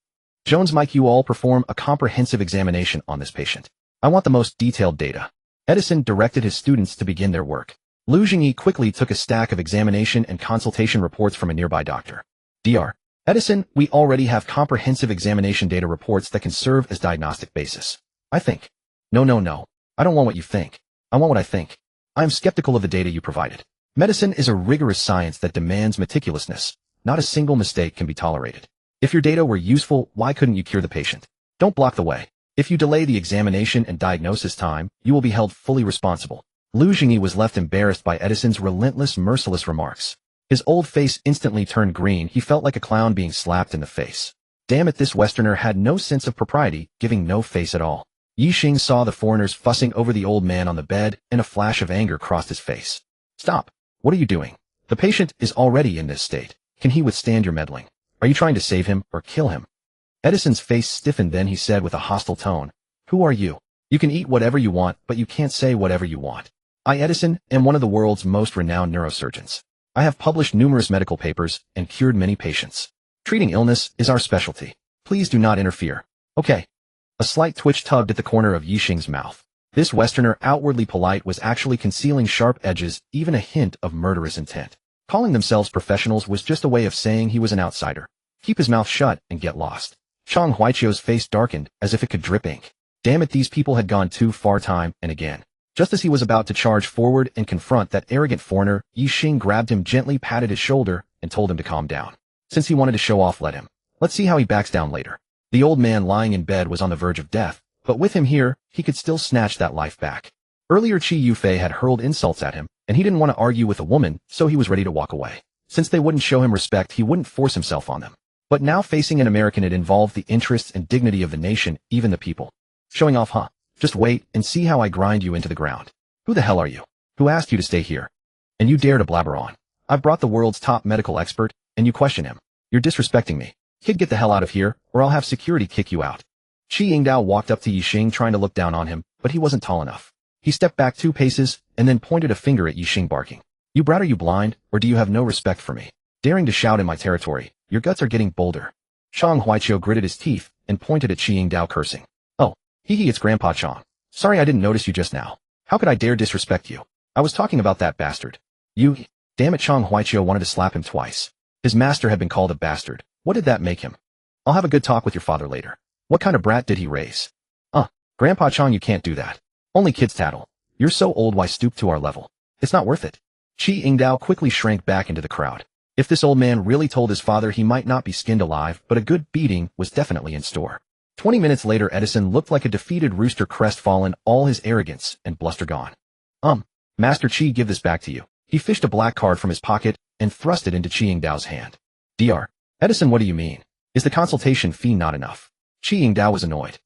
Jones, Mike, you all perform a comprehensive examination on this patient. I want the most detailed data. Edison directed his students to begin their work. Lu Jingyi quickly took a stack of examination and consultation reports from a nearby doctor. Dr. Edison, we already have comprehensive examination data reports that can serve as diagnostic basis. I think. No. I don't want what you think. I want what I think. I am skeptical of the data you provided. Medicine is a rigorous science that demands meticulousness. Not a single mistake can be tolerated. If your data were useful, why couldn't you cure the patient? Don't block the way. If you delay the examination and diagnosis time, you will be held fully responsible. Lu Jingyi was left embarrassed by Edison's relentless, merciless remarks. His old face instantly turned green. He felt like a clown being slapped in the face. Damn it, this Westerner had no sense of propriety, giving no face at all. Ye Xing saw the foreigners fussing over the old man on the bed, and a flash of anger crossed his face. Stop! What are you doing? The patient is already in this state. Can he withstand your meddling? Are you trying to save him or kill him? Edison's face stiffened. Then he said with a hostile tone, Who are you? You can eat whatever you want, but you can't say whatever you want. I, Edison, am one of the world's most renowned neurosurgeons. I have published numerous medical papers and cured many patients. Treating illness is our specialty. Please do not interfere. Okay. A slight twitch tugged at the corner of Ye Xing's mouth. This Westerner, outwardly polite, was actually concealing sharp edges, even a hint of murderous intent. Calling themselves professionals was just a way of saying he was an outsider. Keep his mouth shut and get lost. Chang Huaiqiu's face darkened, as if it could drip ink. Damn it, these people had gone too far time and again. Just as he was about to charge forward and confront that arrogant foreigner, Ye Xing grabbed him, gently patted his shoulder, and told him to calm down. Since he wanted to show off, let him. Let's see how he backs down later. The old man lying in bed was on the verge of death, but with him here, he could still snatch that life back. Earlier Qi Yufei had hurled insults at him, and he didn't want to argue with a woman, so he was ready to walk away. Since they wouldn't show him respect, he wouldn't force himself on them. But now facing an American, it involved the interests and dignity of the nation, even the people. Showing off, huh? Just wait and see how I grind you into the ground. Who the hell are you? Who asked you to stay here? And you dare to blabber on? I've brought the world's top medical expert, and you question him. You're disrespecting me. Kid, get the hell out of here, or I'll have security kick you out. Qi Yingdao walked up to Ye Xing, trying to look down on him, but he wasn't tall enough. He stepped back 2 paces, and then pointed a finger at Ye Xing, barking. You brat, are you blind, or do you have no respect for me? Daring to shout in my territory, your guts are getting bolder. Chang Huaiqiu gritted his teeth, and pointed at Qi Yingdao, cursing. Oh, hee, it's Grandpa Chang. Sorry I didn't notice you just now. How could I dare disrespect you? I was talking about that bastard. You, damn it, Chang Huaiqiu wanted to slap him twice. His master had been called a bastard. What did that make him? I'll have a good talk with your father later. What kind of brat did he raise? Grandpa Chang, you can't do that. Only kids tattle. You're so old, why stoop to our level? It's not worth it. Qi Yingdao quickly shrank back into the crowd. If this old man really told his father, he might not be skinned alive, but a good beating was definitely in store. 20 minutes later, Edison looked like a defeated rooster, crestfallen, all his arrogance and bluster gone. Master Qi, give this back to you. He fished a black card from his pocket and thrust it into Qi Yingdao's hand. Dr. Edison, what do you mean? Is the consultation fee not enough? Qi Yingdao was annoyed.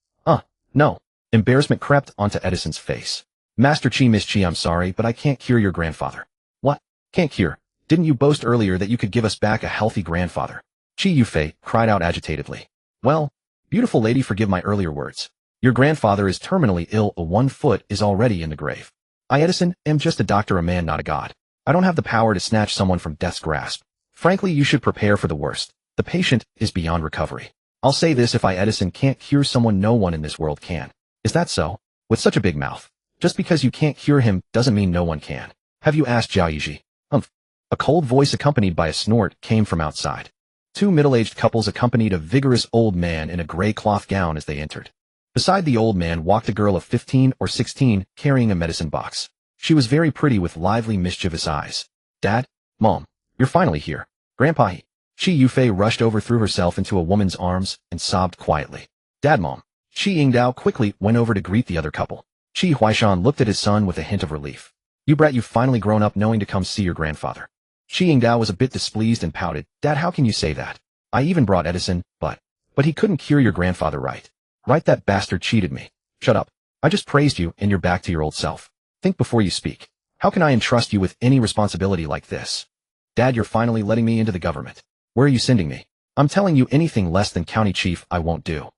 No. Embarrassment crept onto Edison's face. Master Qi, Miss Qi, I'm sorry, but I can't cure your grandfather. What? Can't cure? Didn't you boast earlier that you could give us back a healthy grandfather? Qi Yufei cried out agitatedly. Well, beautiful lady, forgive my earlier words. Your grandfather is terminally ill. 1 foot is already in the grave. I, Edison, am just a doctor, a man, not a god. I don't have the power to snatch someone from death's grasp. Frankly, you should prepare for the worst. The patient is beyond recovery. I'll say this, if I, Edison, can't cure someone, no one in this world can. Is that so? With such a big mouth. Just because you can't cure him doesn't mean no one can. Have you asked Zhao Yiji? A cold voice accompanied by a snort came from outside. 2 middle-aged couples accompanied a vigorous old man in a gray cloth gown as they entered. Beside the old man walked a girl of 15 or 16 carrying a medicine box. She was very pretty with lively, mischievous eyes. Dad? Mom, you're finally here. Grandpa. Qi Yufei rushed over, threw herself into a woman's arms, and sobbed quietly. Dad, Mom. Qi Yingdao quickly went over to greet the other couple. Qi Huaishan looked at his son with a hint of relief. You brat, you've finally grown up knowing to come see your grandfather. Qi Yingdao was a bit displeased and pouted. Dad, how can you say that? I even brought Edison, but he couldn't cure your grandfather, right? Right, that bastard cheated me. Shut up. I just praised you and you're back to your old self. Think before you speak. How can I entrust you with any responsibility like this? Dad, you're finally letting me into the government. Where are you sending me? I'm telling you, anything less than county chief I won't do.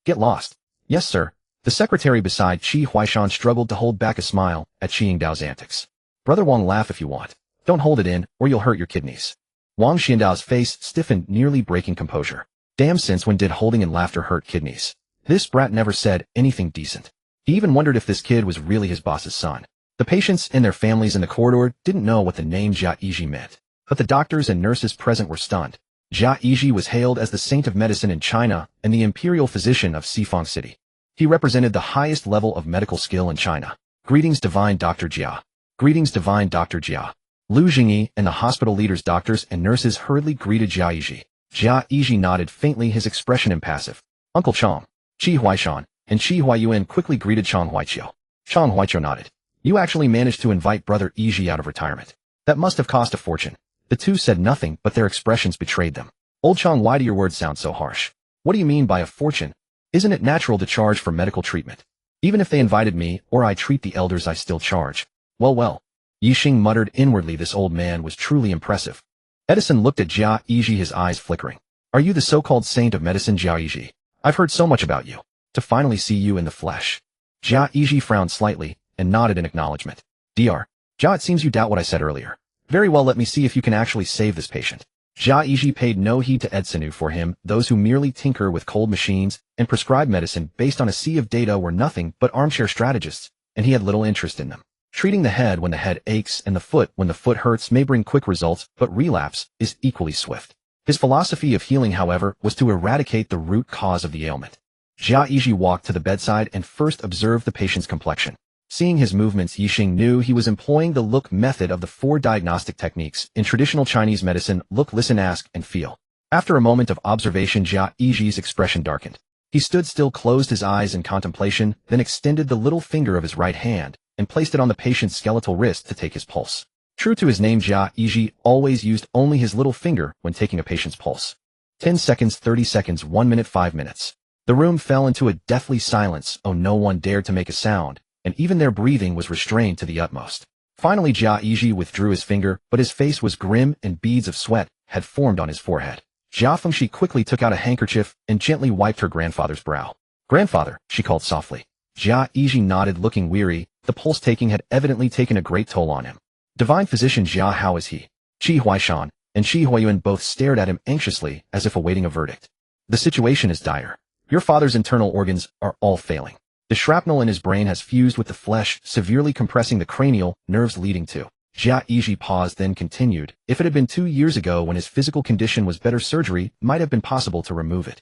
Get lost. Yes, sir. The secretary beside Qi Huaishan struggled to hold back a smile at Qi Yingdao's antics. Brother Wang, laugh if you want. Don't hold it in, or you'll hurt your kidneys. Wang Xiandao's face stiffened, nearly breaking composure. Damn, since when did holding and laughter hurt kidneys? This brat never said anything decent. He even wondered if this kid was really his boss's son. The patients and their families in the corridor didn't know what the name Jia Yiji meant, but the doctors and nurses present were stunned. Jia Yiji was hailed as the saint of medicine in China and the imperial physician of Xifang City. He represented the highest level of medical skill in China. Greetings, divine Dr. Jia. Greetings, divine Dr. Jia. Lu Jingyi and the hospital leaders, doctors, and nurses hurriedly greeted Jia Yiji. Jia Yiji nodded faintly, his expression impassive. Uncle Chang, Qi Huaishan, and Qi Huayuan quickly greeted Chang Huaiqiu. Chang Huaiqiu nodded. You actually managed to invite brother Yiji out of retirement. That must have cost a fortune. The two said nothing, but their expressions betrayed them. Old Chang, why do your words sound so harsh? What do you mean by a fortune? Isn't it natural to charge for medical treatment? Even if they invited me, or I treat the elders, I still charge. Well, well. Ye Xing muttered inwardly. This old man was truly impressive. Edison looked at Jia Yiji, his eyes flickering. Are you the so-called saint of medicine, Jia Yiji? I've heard so much about you. To finally see you in the flesh. Jia Yiji frowned slightly, and nodded in acknowledgement. Dr. Jia, it seems you doubt what I said earlier. Very well, let me see if you can actually save this patient. Jia Yiji paid no heed to Edson. For him, those who merely tinker with cold machines and prescribe medicine based on a sea of data were nothing but armchair strategists, and he had little interest in them. Treating the head when the head aches and the foot when the foot hurts may bring quick results, but relapse is equally swift. His philosophy of healing, however, was to eradicate the root cause of the ailment. Jia Yiji walked to the bedside and first observed the patient's complexion. Seeing his movements, Ye Xing knew he was employing the look method of the 4 diagnostic techniques in traditional Chinese medicine: look, listen, ask, and feel. After a moment of observation, Jia Yiji's expression darkened. He stood still, closed his eyes in contemplation, then extended the little finger of his right hand and placed it on the patient's skeletal wrist to take his pulse. True to his name, Jia Yiji always used only his little finger when taking a patient's pulse. 10 seconds, 30 seconds, 1 minute, 5 minutes. The room fell into a deathly silence. Oh, no one dared to make a sound, and even their breathing was restrained to the utmost. Finally, Jia Yiji withdrew his finger, but his face was grim and beads of sweat had formed on his forehead. Jia Fengshi quickly took out a handkerchief and gently wiped her grandfather's brow. Grandfather, she called softly. Jia Yiji nodded, looking weary. The pulse-taking had evidently taken a great toll on him. Divine physician Jia, how is he? Qi Huaishan and Qi Huayuan both stared at him anxiously as if awaiting a verdict. The situation is dire. Your father's internal organs are all failing. The shrapnel in his brain has fused with the flesh, severely compressing the cranial nerves, leading to. Jia Yiji paused, then continued. If it had been 2 years ago when his physical condition was better, surgery might have been possible to remove it.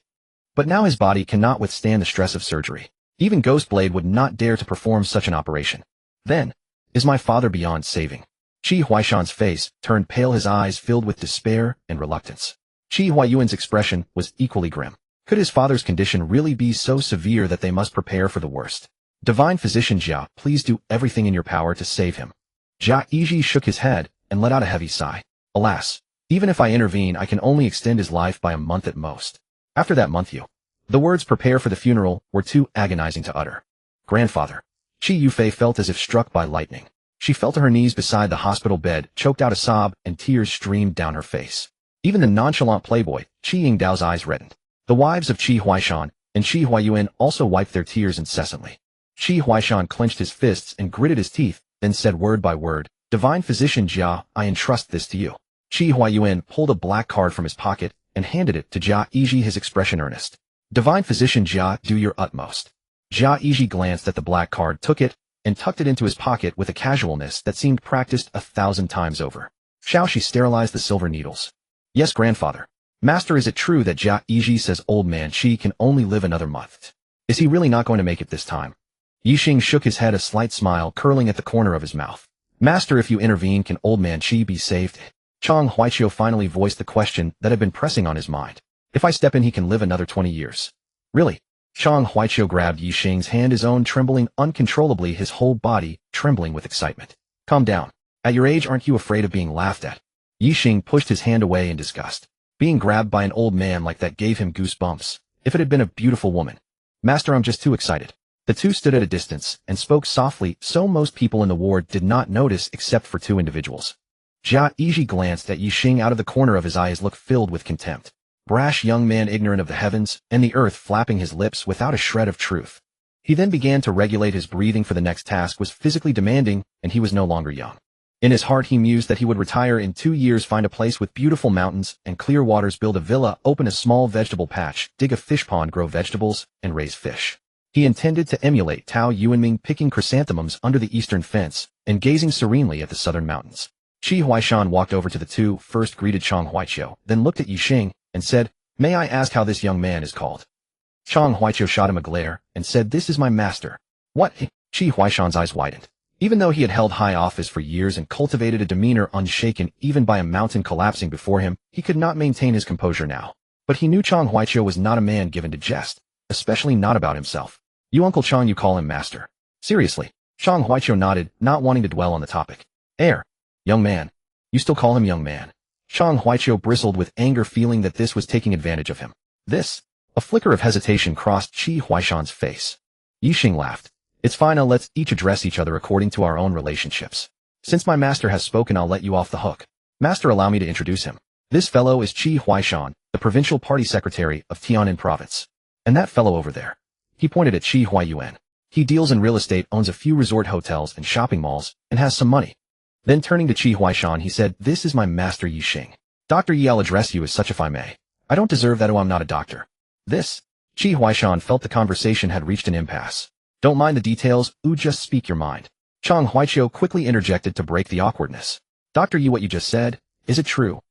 But now his body cannot withstand the stress of surgery. Even Ghostblade would not dare to perform such an operation. Then, is my father beyond saving? Qi Huaishan's face turned pale, his eyes filled with despair and reluctance. Qi Huayuan's expression was equally grim. Could his father's condition really be so severe that they must prepare for the worst? Divine physician Jia, please do everything in your power to save him. Jia Yiji shook his head and let out a heavy sigh. Alas, even if I intervene, I can only extend his life by a month at most. After that month, you. The words prepare for the funeral were too agonizing to utter. Grandfather. Qi Yufei felt as if struck by lightning. She fell to her knees beside the hospital bed, choked out a sob, and tears streamed down her face. Even the nonchalant playboy, Qi Yingdao's eyes reddened. The wives of Qi Huaishan and Qi Huayuan also wiped their tears incessantly. Qi Huaishan clenched his fists and gritted his teeth, then said word by word, Divine physician Jia, I entrust this to you. Qi Huayuan pulled a black card from his pocket and handed it to Jia Yiji, his expression earnest. Divine physician Jia, do your utmost. Jia Yiji glanced at the black card, took it, and tucked it into his pocket with a casualness that seemed practiced 1,000 times over. Shall she sterilize the silver needles? Yes, grandfather. Master, is it true that Jia Yiji says old man Qi can only live another month? Is he really not going to make it this time? Ye Xing shook his head, a slight smile curling at the corner of his mouth. Master, if you intervene, can old man Qi be saved? Chang Huaiqiu finally voiced the question that had been pressing on his mind. If I step in, he can live another 20 years. Really? Chang Huaiqiu grabbed Ye Xing's hand, his own trembling uncontrollably, his whole body trembling with excitement. Calm down. At your age, aren't you afraid of being laughed at? Ye Xing pushed his hand away in disgust. Being grabbed by an old man like that gave him goosebumps. If it had been a beautiful woman. Master, I'm just too excited. The two stood at a distance and spoke softly, so most people in the ward did not notice except for 2 individuals. Jia Yiji glanced at Ye Xing out of the corner of his eye, his look filled with contempt. Brash young man, ignorant of the heavens and the earth, flapping his lips without a shred of truth. He then began to regulate his breathing, for the next task was physically demanding, and he was no longer young. In his heart he mused that he would retire in 2 years, find a place with beautiful mountains and clear waters, build a villa, open a small vegetable patch, dig a fish pond, grow vegetables, and raise fish. He intended to emulate Tao Yuanming picking chrysanthemums under the eastern fence and gazing serenely at the southern mountains. Qi Huaishan walked over to the two, first greeted Chang Huaiqiu, then looked at Ye Xing and said, May I ask how this young man is called? Chang Huaiqiu shot him a glare and said, This is my master. What? Qi Huaishan's eyes widened. Even though he had held high office for years and cultivated a demeanor unshaken even by a mountain collapsing before him, he could not maintain his composure now. But he knew Chang Huaiqiu was not a man given to jest, especially not about himself. You Uncle Chang, you call him master. Seriously. Chang Huaiqiu nodded, not wanting to dwell on the topic. Young man. You still call him young man. Chang Huaiqiu bristled with anger, feeling that this was taking advantage of him. This? A flicker of hesitation crossed Qi Huaishan's face. Ye Xing laughed. It's fine, let's each address each other according to our own relationships. Since my master has spoken, I'll let you off the hook. Master, allow me to introduce him. This fellow is Qi Huaishan, the provincial party secretary of Tianan province. And that fellow over there. He pointed at Qi Huayuan. He deals in real estate, owns a few resort hotels and shopping malls, and has some money. Then turning to Qi Huaishan, he said, this is my master Ye Xing. Dr. Ye, I'll address you as such if I may. I don't deserve that, I'm not a doctor. This? Qi Huaishan felt the conversation had reached an impasse. Don't mind the details, just speak your mind. Chang Huaiqiu quickly interjected to break the awkwardness. Dr. Ye, what you just said, is it true?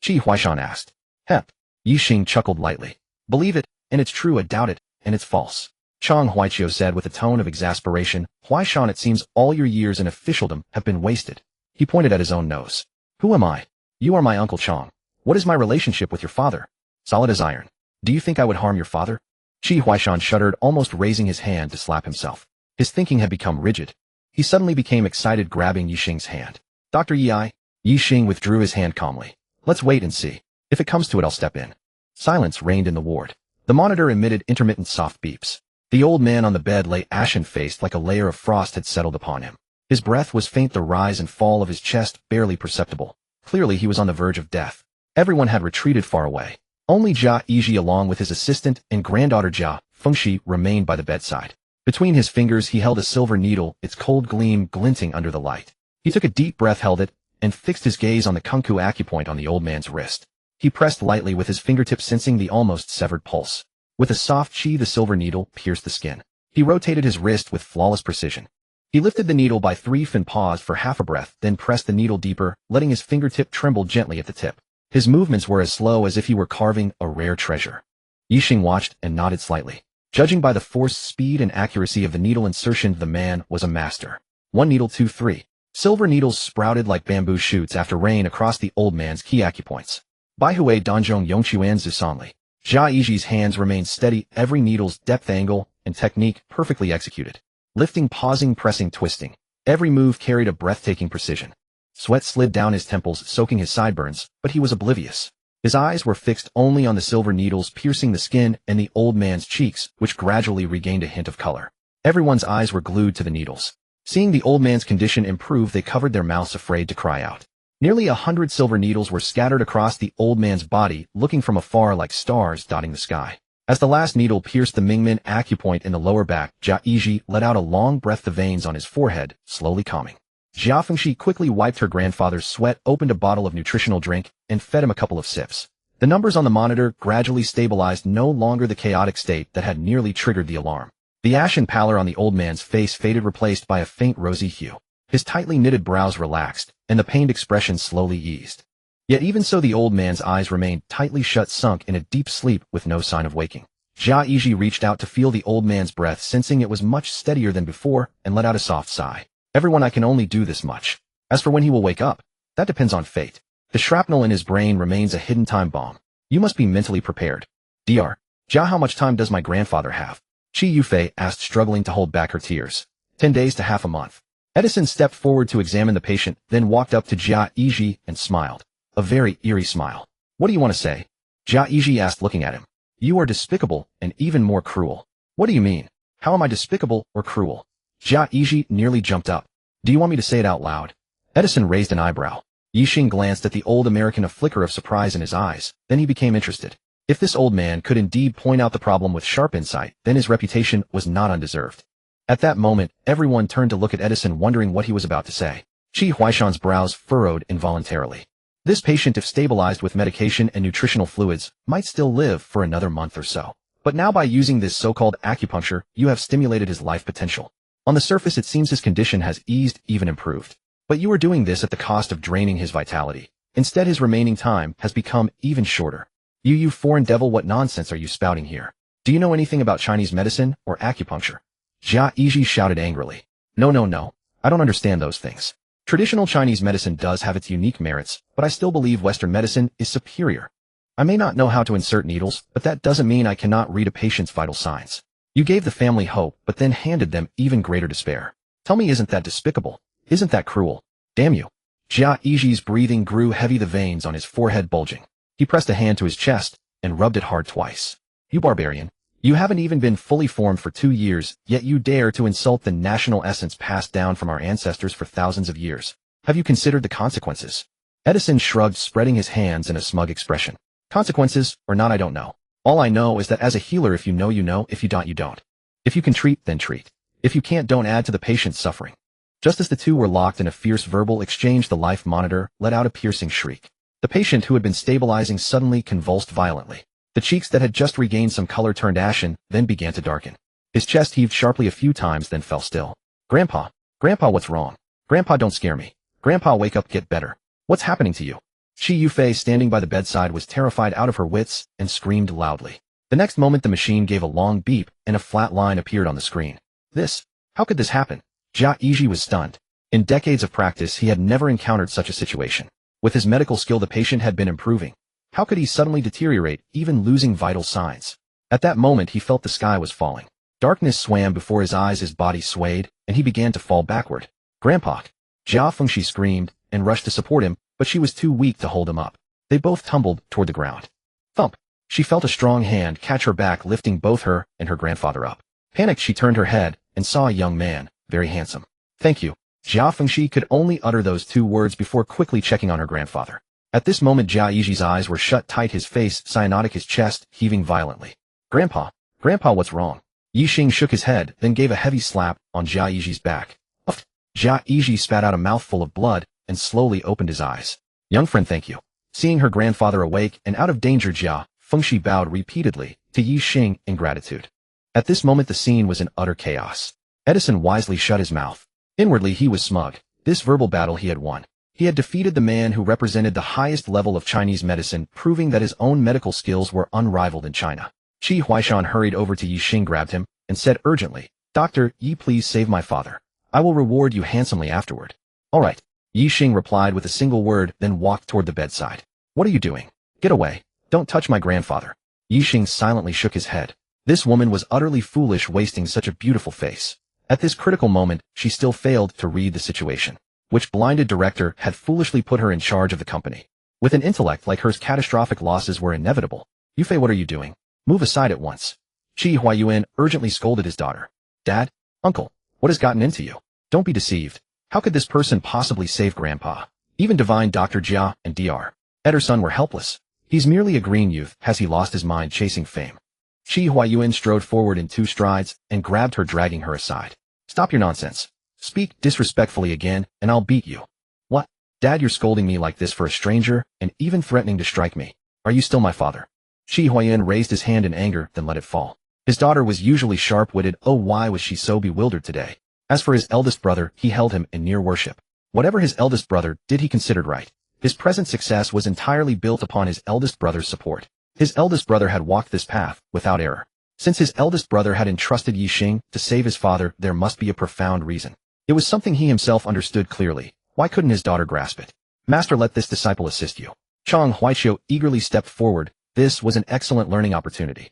Qi Huaishan asked. Hep. Ye Xing chuckled lightly. Believe it, and it's true, I doubt it, and it's false. Chang Huaiqiu said with a tone of exasperation, Huaishan, it seems all your years in officialdom have been wasted. He pointed at his own nose. Who am I? You are my Uncle Chang. What is my relationship with your father? Solid as iron. Do you think I would harm your father? Qi Huaishan shuddered, almost raising his hand to slap himself. His thinking had become rigid. He suddenly became excited, grabbing Ye Xing's hand. Dr. Ye Xing withdrew his hand calmly. Let's wait and see. If it comes to it, I'll step in. Silence reigned in the ward. The monitor emitted intermittent soft beeps. The old man on the bed lay ashen-faced, like a layer of frost had settled upon him. His breath was faint, the rise and fall of his chest barely perceptible. Clearly he was on the verge of death. Everyone had retreated far away. Only Jia Yiji, along with his assistant and granddaughter Jia Fengxi, remained by the bedside. Between his fingers he held a silver needle, its cold gleam glinting under the light. He took a deep breath, held it, and fixed his gaze on the kunku acupoint on the old man's wrist. He pressed lightly with his fingertips, sensing the almost severed pulse. With a soft chi, the silver needle pierced the skin. He rotated his wrist with flawless precision. He lifted the needle by 3 and paused for half a breath, then pressed the needle deeper, letting his fingertip tremble gently at the tip. His movements were as slow as if he were carving a rare treasure. Ye Xing watched and nodded slightly. Judging by the force, speed, and accuracy of the needle insertion, the man was a master. 1 needle, 2, 3. Silver needles sprouted like bamboo shoots after rain across the old man's key acupoints. Baihui Donzhong Yongquan Zusanli. Jia Yiji's hands remained steady, every needle's depth, angle, and technique perfectly executed. Lifting, pausing, pressing, twisting. Every move carried a breathtaking precision. Sweat slid down his temples, soaking his sideburns, but he was oblivious. His eyes were fixed only on the silver needles piercing the skin and the old man's cheeks, which gradually regained a hint of color. Everyone's eyes were glued to the needles. Seeing the old man's condition improve, they covered their mouths, afraid to cry out. Nearly 100 silver needles were scattered across the old man's body, looking from afar like stars dotting the sky. As the last needle pierced the Mingmen acupoint in the lower back, Jia Yiji let out a long breath, the veins on his forehead slowly calming. Jia Fengxi quickly wiped her grandfather's sweat, opened a bottle of nutritional drink, and fed him a couple of sips. The numbers on the monitor gradually stabilized, no longer the chaotic state that had nearly triggered the alarm. The ashen pallor on the old man's face faded, replaced by a faint rosy hue. His tightly knitted brows relaxed, and the pained expression slowly eased. Yet even so, the old man's eyes remained tightly shut, sunk in a deep sleep with no sign of waking. Jia Yiji reached out to feel the old man's breath, sensing it was much steadier than before, and let out a soft sigh. Everyone, I can only do this much. As for when he will wake up, that depends on fate. The shrapnel in his brain remains a hidden time bomb. You must be mentally prepared. Dr. Jia, how much time does my grandfather have? Qi Yufei asked, struggling to hold back her tears. 10 days to half a month. Edison stepped forward to examine the patient, then walked up to Jia Yiji and smiled. A very eerie smile. What do you want to say? Jia Yiji asked, looking at him. You are despicable and even more cruel. What do you mean? How am I despicable or cruel? Jia Yiji nearly jumped up. Do you want me to say it out loud? Edison raised an eyebrow. Ye Xing glanced at the old American, a flicker of surprise in his eyes. Then he became interested. If this old man could indeed point out the problem with sharp insight, then his reputation was not undeserved. At that moment, everyone turned to look at Edison, wondering what he was about to say. Qi Huaishan's brows furrowed involuntarily. This patient, if stabilized with medication and nutritional fluids, might still live for another month or so. But now, by using this so-called acupuncture, you have stimulated his life potential. On the surface, it seems his condition has eased, even improved. But you are doing this at the cost of draining his vitality. Instead, his remaining time has become even shorter. You foreign devil, what nonsense are you spouting here? Do you know anything about Chinese medicine or acupuncture? Jia Yiji shouted angrily. No. I don't understand those things. Traditional Chinese medicine does have its unique merits, but I still believe Western medicine is superior. I may not know how to insert needles, but that doesn't mean I cannot read a patient's vital signs. You gave the family hope, but then handed them even greater despair. Tell me, isn't that despicable? Isn't that cruel? Damn you. Jia Yiji's breathing grew heavy, the veins on his forehead bulging. He pressed a hand to his chest and rubbed it hard twice. You barbarian. You haven't even been fully formed for 2 years, yet you dare to insult the national essence passed down from our ancestors for thousands of years. Have you considered the consequences? Edison shrugged, spreading his hands in a smug expression. Consequences, or not, I don't know. All I know is that as a healer, if you know, you know, if you don't, you don't. If you can treat, then treat. If you can't, don't add to the patient's suffering. Just as the two were locked in a fierce verbal exchange, the life monitor let out a piercing shriek. The patient, who had been stabilizing, suddenly convulsed violently. The cheeks that had just regained some color turned ashen, then began to darken. His chest heaved sharply a few times, then fell still. Grandpa! Grandpa, what's wrong? Grandpa, don't scare me. Grandpa, wake up, get better. What's happening to you? Shi Yufei, standing by the bedside, was terrified out of her wits and screamed loudly. The next moment the machine gave a long beep and a flat line appeared on the screen. How could this happen? Jia Yiji was stunned. In decades of practice he had never encountered such a situation. With his medical skill the patient had been improving. How could he suddenly deteriorate, even losing vital signs? At that moment he felt the sky was falling. Darkness swam before his eyes, his body swayed, and he began to fall backward. Grandpa! Jia Fengxi screamed and rushed to support him, but she was too weak to hold him up. They both tumbled toward the ground. Thump! She felt a strong hand catch her back, lifting both her and her grandfather up. Panicked, she turned her head and saw a young man, very handsome. Thank you. Jia Fengxi could only utter those 2 words before quickly checking on her grandfather. At this moment Jia Yiji's eyes were shut tight, his face cyanotic, his chest heaving violently. Grandpa! Grandpa, what's wrong? Ye Xing shook his head, then gave a heavy slap on Jia Yiji's back. Uff! Jia Yiji spat out a mouthful of blood and slowly opened his eyes. Young friend, thank you. Seeing her grandfather awake and out of danger, Jia Fengxi bowed repeatedly to Ye Xing in gratitude. At this moment the scene was in utter chaos. Edison wisely shut his mouth. Inwardly he was smug. This verbal battle he had won. He had defeated the man who represented the highest level of Chinese medicine, proving that his own medical skills were unrivaled in China. Qi Huaishan hurried over to Ye Xing, grabbed him, and said urgently, Doctor, Yi, please save my father. I will reward you handsomely afterward. All right. Ye Xing replied with a single word, then walked toward the bedside. What are you doing? Get away. Don't touch my grandfather. Ye Xing silently shook his head. This woman was utterly foolish, wasting such a beautiful face. At this critical moment, she still failed to read the situation. Which blinded director had foolishly put her in charge of the company? With an intellect like hers, catastrophic losses were inevitable. Yufei, what are you doing? Move aside at once. Qi Huayuan urgently scolded his daughter. Dad? Uncle? What has gotten into you? Don't be deceived. How could this person possibly save Grandpa? Even divine Dr. Jia and Dr. Ederson were helpless. He's merely a green youth. Has he lost his mind chasing fame? Qi Huayuan strode forward in 2 strides and grabbed her, dragging her aside. Stop your nonsense. Speak disrespectfully again, and I'll beat you. What? Dad, you're scolding me like this for a stranger, and even threatening to strike me. Are you still my father? Qi Huayuan raised his hand in anger, then let it fall. His daughter was usually sharp-witted. Oh, why was she so bewildered today? As for his eldest brother, he held him in near worship. Whatever his eldest brother did, he considered right. His present success was entirely built upon his eldest brother's support. His eldest brother had walked this path without error. Since his eldest brother had entrusted Ye Xing to save his father, there must be a profound reason. It was something he himself understood clearly. Why couldn't his daughter grasp it? Master, let this disciple assist you. Chang Huaiqiu eagerly stepped forward. This was an excellent learning opportunity.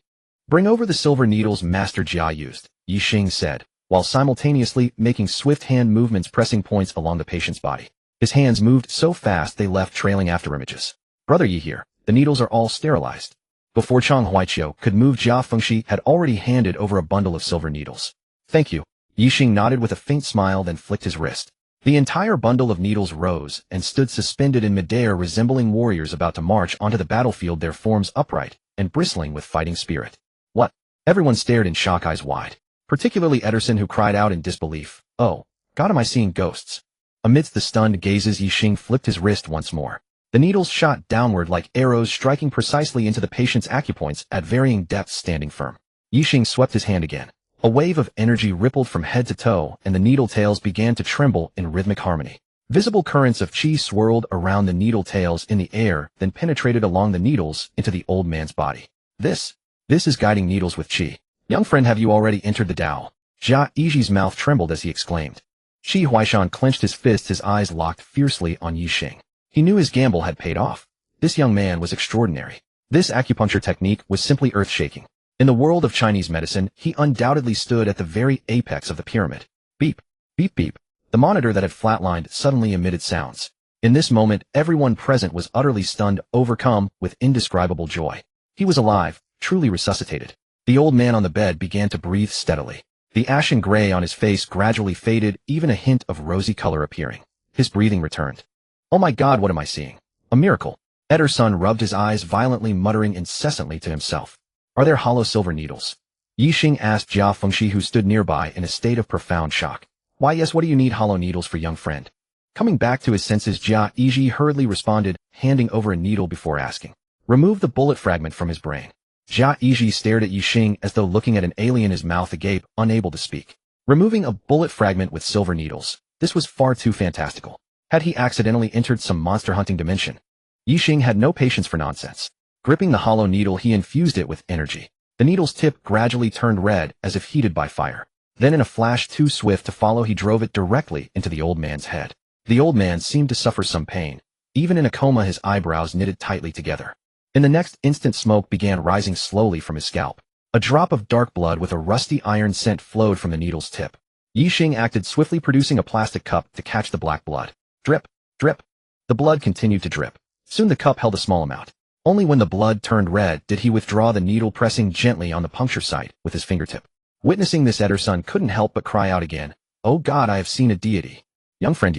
Bring over the silver needles Master Jia used, Ye Xing said, while simultaneously making swift hand movements, pressing points along the patient's body. His hands moved so fast they left trailing afterimages. Brother Yi here, the needles are all sterilized. Before Chang Huaiqiu could move, Jia Fengxi had already handed over a bundle of silver needles. Thank you. Ye Xing nodded with a faint smile, then flicked his wrist. The entire bundle of needles rose and stood suspended in midair, resembling warriors about to march onto the battlefield, their forms upright and bristling with fighting spirit. What? Everyone stared in shock, eyes wide. Particularly Ederson, who cried out in disbelief. Oh, God, am I seeing ghosts? Amidst the stunned gazes, Ye Xing flipped his wrist once more. The needles shot downward like arrows, striking precisely into the patient's acupoints at varying depths. Standing firm, Ye Xing swept his hand again. A wave of energy rippled from head to toe, and the needle tails began to tremble in rhythmic harmony. Visible currents of qi swirled around the needle tails in the air, then penetrated along the needles into the old man's body. This is guiding needles with qi. Young friend, have you already entered the Tao? Jia Yiji's mouth trembled as he exclaimed. Qi Huaishan clenched his fists, his eyes locked fiercely on Ye Xing. He knew his gamble had paid off. This young man was extraordinary. This acupuncture technique was simply earth-shaking. In the world of Chinese medicine, he undoubtedly stood at the very apex of the pyramid. Beep, beep, beep. The monitor that had flatlined suddenly emitted sounds. In this moment, everyone present was utterly stunned, overcome with indescribable joy. He was alive, truly resuscitated. The old man on the bed began to breathe steadily. The ashen gray on his face gradually faded, even a hint of rosy color appearing. His breathing returned. Oh my God, what am I seeing? A miracle. Ederson rubbed his eyes violently, muttering incessantly to himself. Are there hollow silver needles? Ye Xing asked Jia Fengxi, who stood nearby in a state of profound shock. Why yes, what do you need hollow needles for, young friend? Coming back to his senses, Jia Yiji hurriedly responded, handing over a needle before asking. Remove the bullet fragment from his brain. Jia Yiji stared at Ye Xing as though looking at an alien, his mouth agape, unable to speak. Removing a bullet fragment with silver needles. This was far too fantastical. Had he accidentally entered some monster-hunting dimension? Ye Xing had no patience for nonsense. Gripping the hollow needle, he infused it with energy. The needle's tip gradually turned red, as if heated by fire. Then in a flash too swift to follow, he drove it directly into the old man's head. The old man seemed to suffer some pain. Even in a coma, his eyebrows knitted tightly together. In the next instant, smoke began rising slowly from his scalp. A drop of dark blood with a rusty iron scent flowed from the needle's tip. Ye Xing acted swiftly, producing a plastic cup to catch the black blood. Drip, drip. The blood continued to drip. Soon the cup held a small amount. Only when the blood turned red did he withdraw the needle, pressing gently on the puncture site with his fingertip. Witnessing this, Ederson couldn't help but cry out again. Oh God, I have seen a deity. Young friend,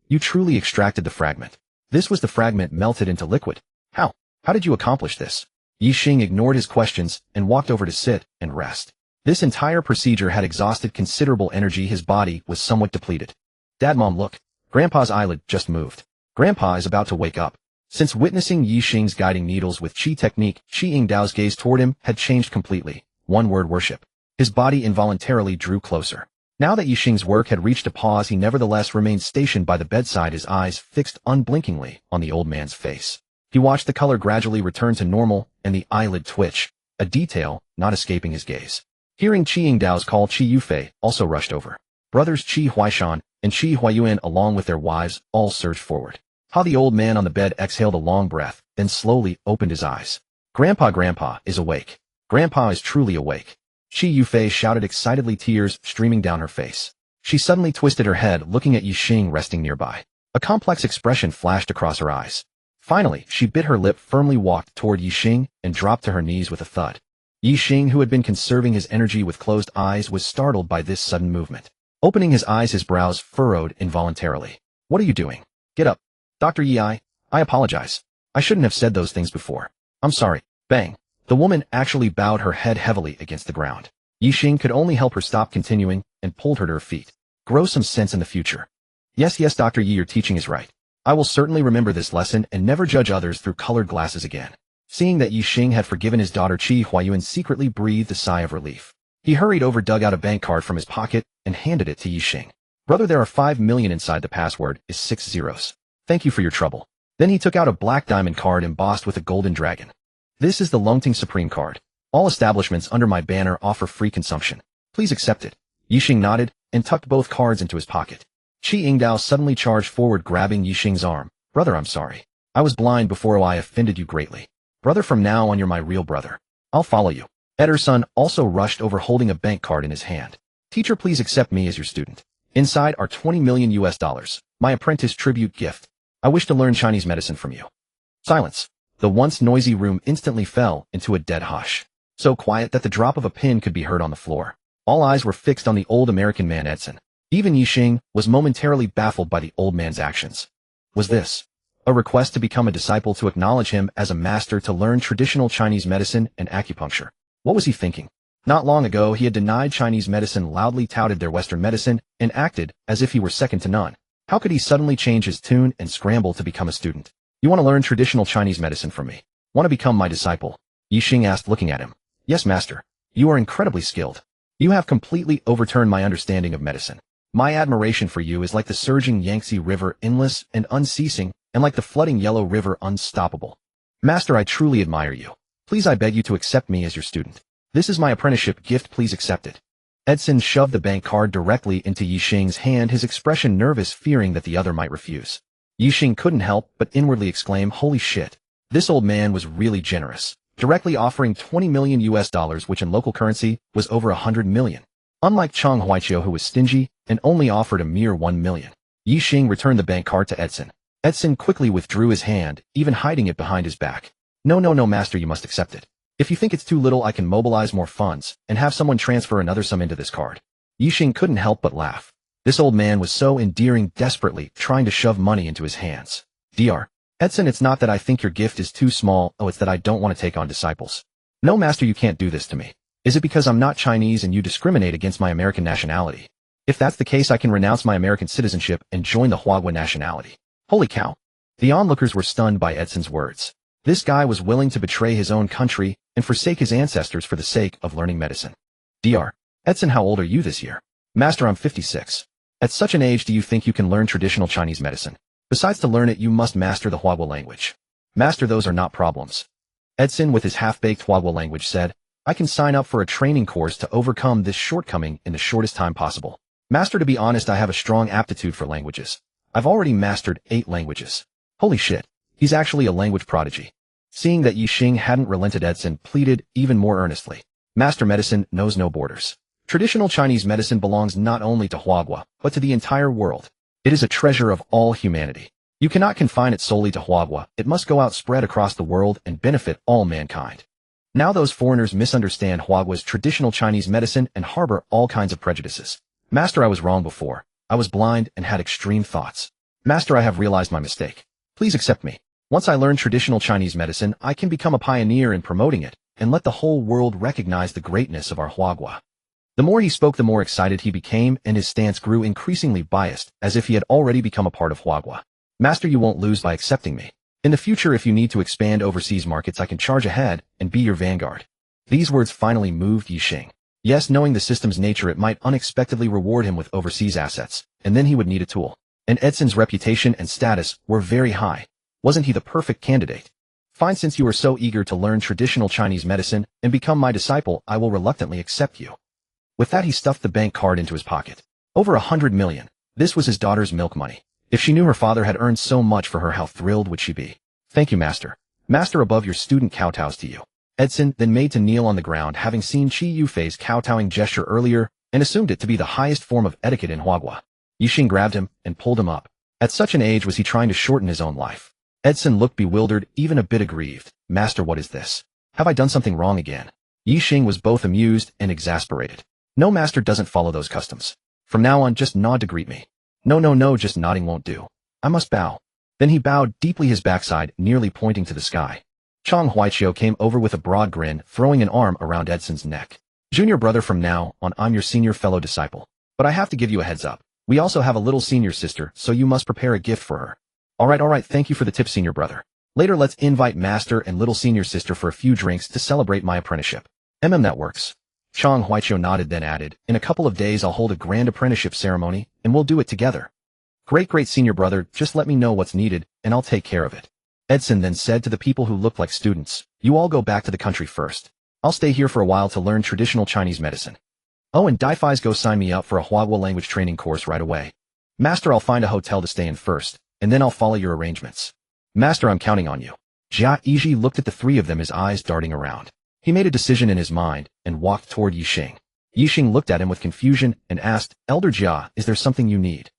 you truly extracted the fragment. This was the fragment melted into liquid. How did you accomplish this? Ye Xing ignored his questions and walked over to sit and rest. This entire procedure had exhausted considerable energy. His body was somewhat depleted. Dad, Mom, look. Grandpa's eyelid just moved. Grandpa is about to wake up. Since witnessing Ye Xing's guiding needles with Qi technique, Qi Yingdao's gaze toward him had changed completely. One word: worship. His body involuntarily drew closer. Now that Ye Xing's work had reached a pause, he nevertheless remained stationed by the bedside, his eyes fixed unblinkingly on the old man's face. He watched the color gradually return to normal and the eyelid twitch, a detail not escaping his gaze. Hearing Qi Yingdao's call, Qi Yufei also rushed over. Brothers Qi Huaishan and Qi Huayuan, along with their wives, all surged forward. How the old man on the bed exhaled a long breath, then slowly opened his eyes. Grandpa is awake. Grandpa is truly awake. Qi Yufei shouted excitedly, tears streaming down her face. She suddenly twisted her head, looking at Ye Xing resting nearby. A complex expression flashed across her eyes. Finally, she bit her lip, firmly walked toward Ye Xing, and dropped to her knees with a thud. Ye Xing, who had been conserving his energy with closed eyes, was startled by this sudden movement. Opening his eyes, his brows furrowed involuntarily. What are you doing? Get up. Dr. Yi, I apologize. I shouldn't have said those things before. I'm sorry. Bang. The woman actually bowed her head heavily against the ground. Ye Xing could only help her stop continuing and pulled her to her feet. Grow some sense in the future. Yes, Dr. Yi, your teaching is right. I will certainly remember this lesson and never judge others through colored glasses again. Seeing that Ye Xing had forgiven his daughter, Qi Huayuan secretly breathed a sigh of relief. He hurried over, dug out a bank card from his pocket, and handed it to Ye Xing. Brother, there are 5 million inside. The password is 6 zeros. Thank you for your trouble. Then he took out a black diamond card embossed with a golden dragon. This is the Longting Supreme card. All establishments under my banner offer free consumption. Please accept it. Ye Xing nodded and tucked both cards into his pocket. Qi Yingdao suddenly charged forward, grabbing Ye Xing's arm. Brother, I'm sorry. I was blind before. I offended you greatly. Brother, from now on you're my real brother. I'll follow you. Ederson also rushed over, holding a bank card in his hand. Teacher, please accept me as your student. Inside are 20 million US dollars. My apprentice tribute gift. I wish to learn Chinese medicine from you. Silence. The once noisy room instantly fell into a dead hush. So quiet that the drop of a pin could be heard on the floor. All eyes were fixed on the old American man, Edson. Even Ye Xing was momentarily baffled by the old man's actions. Was this a request to become a disciple, to acknowledge him as a master, to learn traditional Chinese medicine and acupuncture? What was he thinking? Not long ago, he had denied Chinese medicine, loudly touted their Western medicine, and acted as if he were second to none. How could he suddenly change his tune and scramble to become a student? You want to learn traditional Chinese medicine from me? Want to become my disciple? Ye Xing asked, looking at him. Yes, master. You are incredibly skilled. You have completely overturned my understanding of medicine. My admiration for you is like the surging Yangtze River, endless and unceasing, and like the flooding Yellow River, unstoppable. Master, I truly admire you. Please, I beg you to accept me as your student. This is my apprenticeship gift. Please accept it. Edson shoved the bank card directly into Ye Xing's hand, his expression nervous, fearing that the other might refuse. Ye Xing couldn't help but inwardly exclaim, holy shit. This old man was really generous, directly offering 20 million US dollars, which in local currency was over 100 million. Unlike Chang Huaiqiu, who was stingy and only offered a mere 1 million. Ye Xing returned the bank card to Edson. Edson quickly withdrew his hand, even hiding it behind his back. No, no, no, master, you must accept it. If you think it's too little, I can mobilize more funds and have someone transfer another sum into this card. Ye Xing couldn't help but laugh. This old man was so endearing, desperately trying to shove money into his hands. Dr. Edson, it's not that I think your gift is too small, it's that I don't want to take on disciples. No, master, you can't do this to me. Is it because I'm not Chinese and you discriminate against my American nationality? If that's the case, I can renounce my American citizenship and join the Guoguo nationality. Holy cow. The onlookers were stunned by Edson's words. This guy was willing to betray his own country and forsake his ancestors for the sake of learning medicine. Dr. Edson, how old are you this year? Master, I'm 56. At such an age, do you think you can learn traditional Chinese medicine? Besides, to learn it, you must master the Guoguo language. Master, those are not problems. Edson, with his half-baked Guoguo language, said, I can sign up for a training course to overcome this shortcoming in the shortest time possible. Master, to be honest, I have a strong aptitude for languages. I've already mastered 8 languages. Holy shit. He's actually a language prodigy. Seeing that Ye Xing hadn't relented, Edson pleaded even more earnestly. Master, medicine knows no borders. Traditional Chinese medicine belongs not only to Guoguo, but to the entire world. It is a treasure of all humanity. You cannot confine it solely to Guoguo. It must go out, spread across the world, and benefit all mankind. Now those foreigners misunderstand Guoguo's traditional Chinese medicine and harbor all kinds of prejudices. Master, I was wrong before. I was blind and had extreme thoughts. Master, I have realized my mistake. Please accept me. Once I learn traditional Chinese medicine, I can become a pioneer in promoting it and let the whole world recognize the greatness of our Guoguo. The more he spoke, the more excited he became, and his stance grew increasingly biased, as if he had already become a part of Guoguo. Master, you won't lose by accepting me. In the future, if you need to expand overseas markets, I can charge ahead and be your vanguard. These words finally moved Ye Xing. Yes, knowing the system's nature, it might unexpectedly reward him with overseas assets, and then he would need a tool. And Edson's reputation and status were very high. Wasn't he the perfect candidate? Fine, since you are so eager to learn traditional Chinese medicine and become my disciple, I will reluctantly accept you. With that, he stuffed the bank card into his pocket. Over 100 million. This was his daughter's milk money. If she knew her father had earned so much for her, how thrilled would she be? Thank you, master. Master, above your student kowtows to you. Edson then made to kneel on the ground, having seen Chi Yufei's kowtowing gesture earlier, and assumed it to be the highest form of etiquette in Guoguo. Ye Xing grabbed him and pulled him up. At such an age was he trying to shorten his own life. Edson looked bewildered, even a bit aggrieved. Master, what is this? Have I done something wrong again? Ye Xing was both amused and exasperated. No, master doesn't follow those customs. From now on, just nod to greet me. No, no, no, just nodding won't do. I must bow. Then he bowed deeply, his backside nearly pointing to the sky. Chang Huaiqiu came over with a broad grin, throwing an arm around Edson's neck. Junior brother, from now on, I'm your senior fellow disciple. But I have to give you a heads up. We also have a little senior sister, so you must prepare a gift for her. All right, thank you for the tip, senior brother. Later, let's invite master and little senior sister for a few drinks to celebrate my apprenticeship. That works. Chang Huaiqiu nodded, then added, in a couple of days I'll hold a grand apprenticeship ceremony, and we'll do it together. Great senior brother, just let me know what's needed, and I'll take care of it. Edson then said to the people who looked like students, you all go back to the country first. I'll stay here for a while to learn traditional Chinese medicine. Oh, and Daifai's go sign me up for a Guoguo language training course right away. Master, I'll find a hotel to stay in first, and then I'll follow your arrangements. Master, I'm counting on you. Jia Yiji looked at the three of them, his eyes darting around. He made a decision in his mind and walked toward Ye Xing. Ye Xing looked at him with confusion and asked, Elder Jia, is there something you need?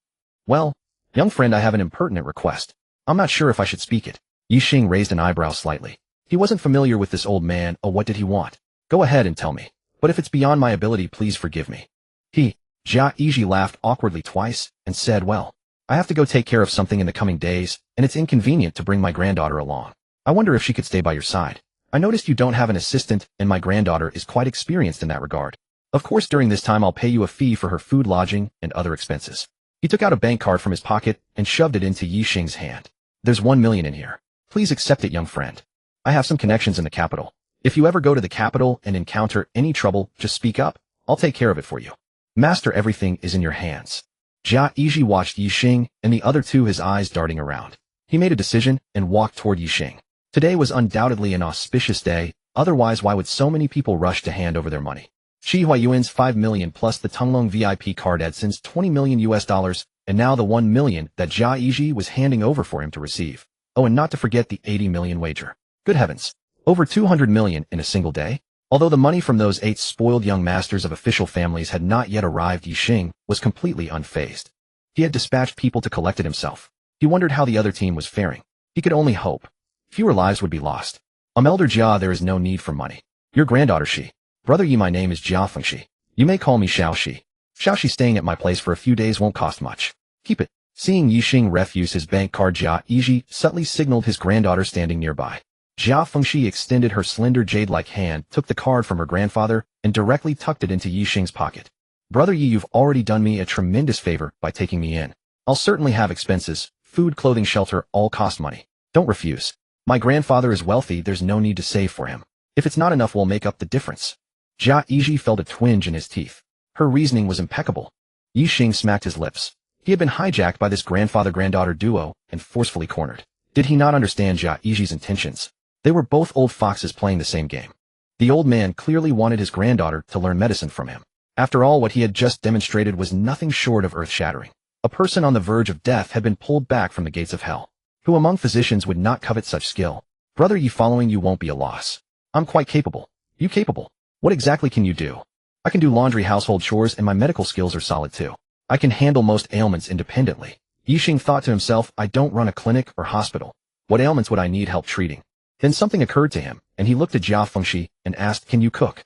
Well, young friend, I have an impertinent request. I'm not sure if I should speak it. Ye Xing raised an eyebrow slightly. He wasn't familiar with this old man. Oh, what did he want? Go ahead and tell me. But if it's beyond my ability, please forgive me. Jia Yiji laughed awkwardly twice and said, well, I have to go take care of something in the coming days, and it's inconvenient to bring my granddaughter along. I wonder if she could stay by your side. I noticed you don't have an assistant, and my granddaughter is quite experienced in that regard. Of course, during this time I'll pay you a fee for her food, lodging, and other expenses. He took out a bank card from his pocket and shoved it into Ye Xing's hand. There's 1 million in here. Please accept it, young friend. I have some connections in the capital. If you ever go to the capital and encounter any trouble, just speak up. I'll take care of it for you. Master, everything is in your hands. Jia Yiji watched Ye Xing and the other two, his eyes darting around. He made a decision and walked toward Ye Xing. Today was undoubtedly an auspicious day, otherwise why would so many people rush to hand over their money? Shi Huayuan's 5 million plus the Tunglong VIP card, Edson's 20 million US dollars, and now the 1 million that Jia Yiji was handing over for him to receive. Oh, and not to forget the 80 million wager. Good heavens. Over 200 million in a single day? Although the money from those 8 spoiled young masters of official families had not yet arrived, Ye Xing was completely unfazed. He had dispatched people to collect it himself. He He wondered how the other team was faring. He could only hope. Fewer lives would be lost. Elder Jia, there is no need for money. Your granddaughter Shi. Brother Yi, my name is Jia Fengxi. You may call me Xiao Shi. Xiao Shi staying at my place for a few days won't cost much. Keep it. Seeing Ye Xing refuse his bank card, Jia Yiji subtly signaled his granddaughter standing nearby. Jia Fengxi extended her slender jade-like hand, took the card from her grandfather, and directly tucked it into Ye Xing's pocket. Brother Yi, you've already done me a tremendous favor by taking me in. I'll certainly have expenses. Food, clothing, shelter, all cost money. Don't refuse. My grandfather is wealthy, there's no need to save for him. If it's not enough, we'll make up the difference. Jia Yiji felt a twinge in his teeth. Her reasoning was impeccable. Ye Xing smacked his lips. He had been hijacked by this grandfather-granddaughter duo and forcefully cornered. Did he not understand Jia Yiji's intentions? They were both old foxes playing the same game. The old man clearly wanted his granddaughter to learn medicine from him. After all, what he had just demonstrated was nothing short of earth-shattering. A person on the verge of death had been pulled back from the gates of hell. Who among physicians would not covet such skill? Brother Yi, following you won't be a loss. I'm quite capable. You capable? What exactly can you do? I can do laundry, household chores, and my medical skills are solid too. I can handle most ailments independently. Ye Xing thought to himself, I don't run a clinic or hospital. What ailments would I need help treating? Then something occurred to him, and he looked at Jia Fengxi and asked, can you cook?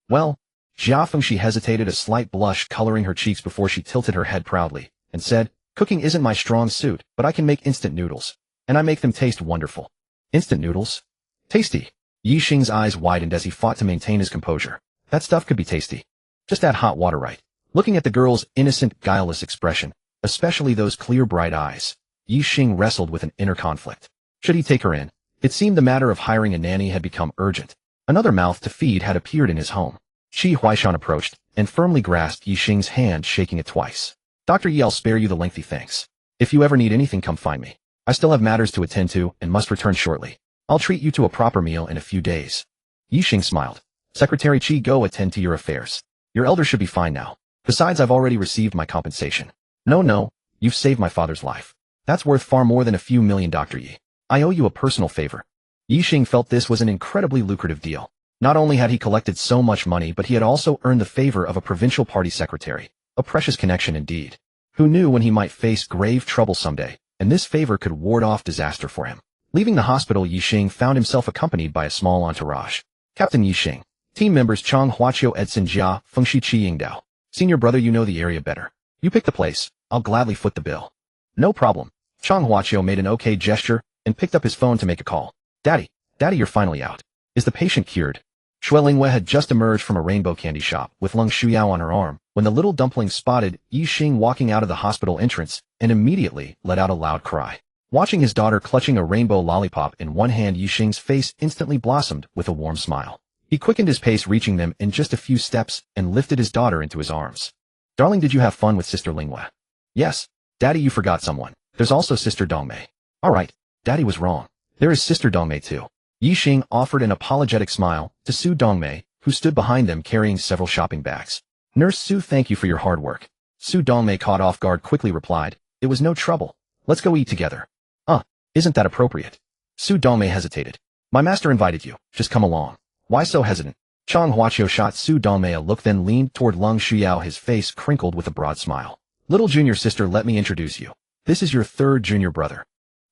Well, Jia Fengxi hesitated, a slight blush coloring her cheeks before she tilted her head proudly, and said, cooking isn't my strong suit, but I can make instant noodles. And I make them taste wonderful. Instant noodles? Tasty. Ye Xing's eyes widened as he fought to maintain his composure. That stuff could be tasty. Just add hot water, right? Looking at the girl's innocent, guileless expression, especially those clear, bright eyes, Ye Xing wrestled with an inner conflict. Should he take her in? It seemed the matter of hiring a nanny had become urgent. Another mouth to feed had appeared in his home. Shi Huaishan approached and firmly grasped Ye Xing's hand, shaking it twice. Dr. Yi, I'll spare you the lengthy thanks. If you ever need anything, come find me. I still have matters to attend to and must return shortly. I'll treat you to a proper meal in a few days. Ye Xing smiled. Secretary Qi, go attend to your affairs. Your elder should be fine now. Besides, I've already received my compensation. No, you've saved my father's life. That's worth far more than a few million, Dr. Yi. I owe you a personal favor. Ye Xing felt this was an incredibly lucrative deal. Not only had he collected so much money, but he had also earned the favor of a provincial party secretary. A precious connection indeed. Who knew when he might face grave trouble someday, and this favor could ward off disaster for him. Leaving the hospital, Ye Xing found himself accompanied by a small entourage. Captain Ye Xing. Team members Chang Huaqiu, Edson Jia, Fengxi, Qi Yingdao. Senior brother, you know the area better. You pick the place. I'll gladly foot the bill. No problem. Chang Huaqiu made an okay gesture and picked up his phone to make a call. Daddy, you're finally out. Is the patient cured? Shui Lingwei had just emerged from a rainbow candy shop with Leng Shuyao on her arm when the little dumpling spotted Ye Xing walking out of the hospital entrance and immediately let out a loud cry. Watching his daughter clutching a rainbow lollipop in one hand, Ye Xing's face instantly blossomed with a warm smile. He quickened his pace, reaching them in just a few steps, and lifted his daughter into his arms. Darling, did you have fun with Sister Lingwei? Yes. Daddy, you forgot someone. There's also Sister Dongmei. All right. Daddy was wrong. There is Sister Dongmei too. Ye Xing offered an apologetic smile to Su Dongmei, who stood behind them carrying several shopping bags. Nurse Su, thank you for your hard work. Su Dongmei, caught off guard, quickly replied, it was no trouble. Let's go eat together. Isn't that appropriate? Su Dongmei hesitated. My master invited you. Just come along. Why so hesitant? Chang Huaqiu shot Su Dongmei a look, then leaned toward Leng Shuyao, his face crinkled with a broad smile. Little junior sister, let me introduce you. This is your third junior brother.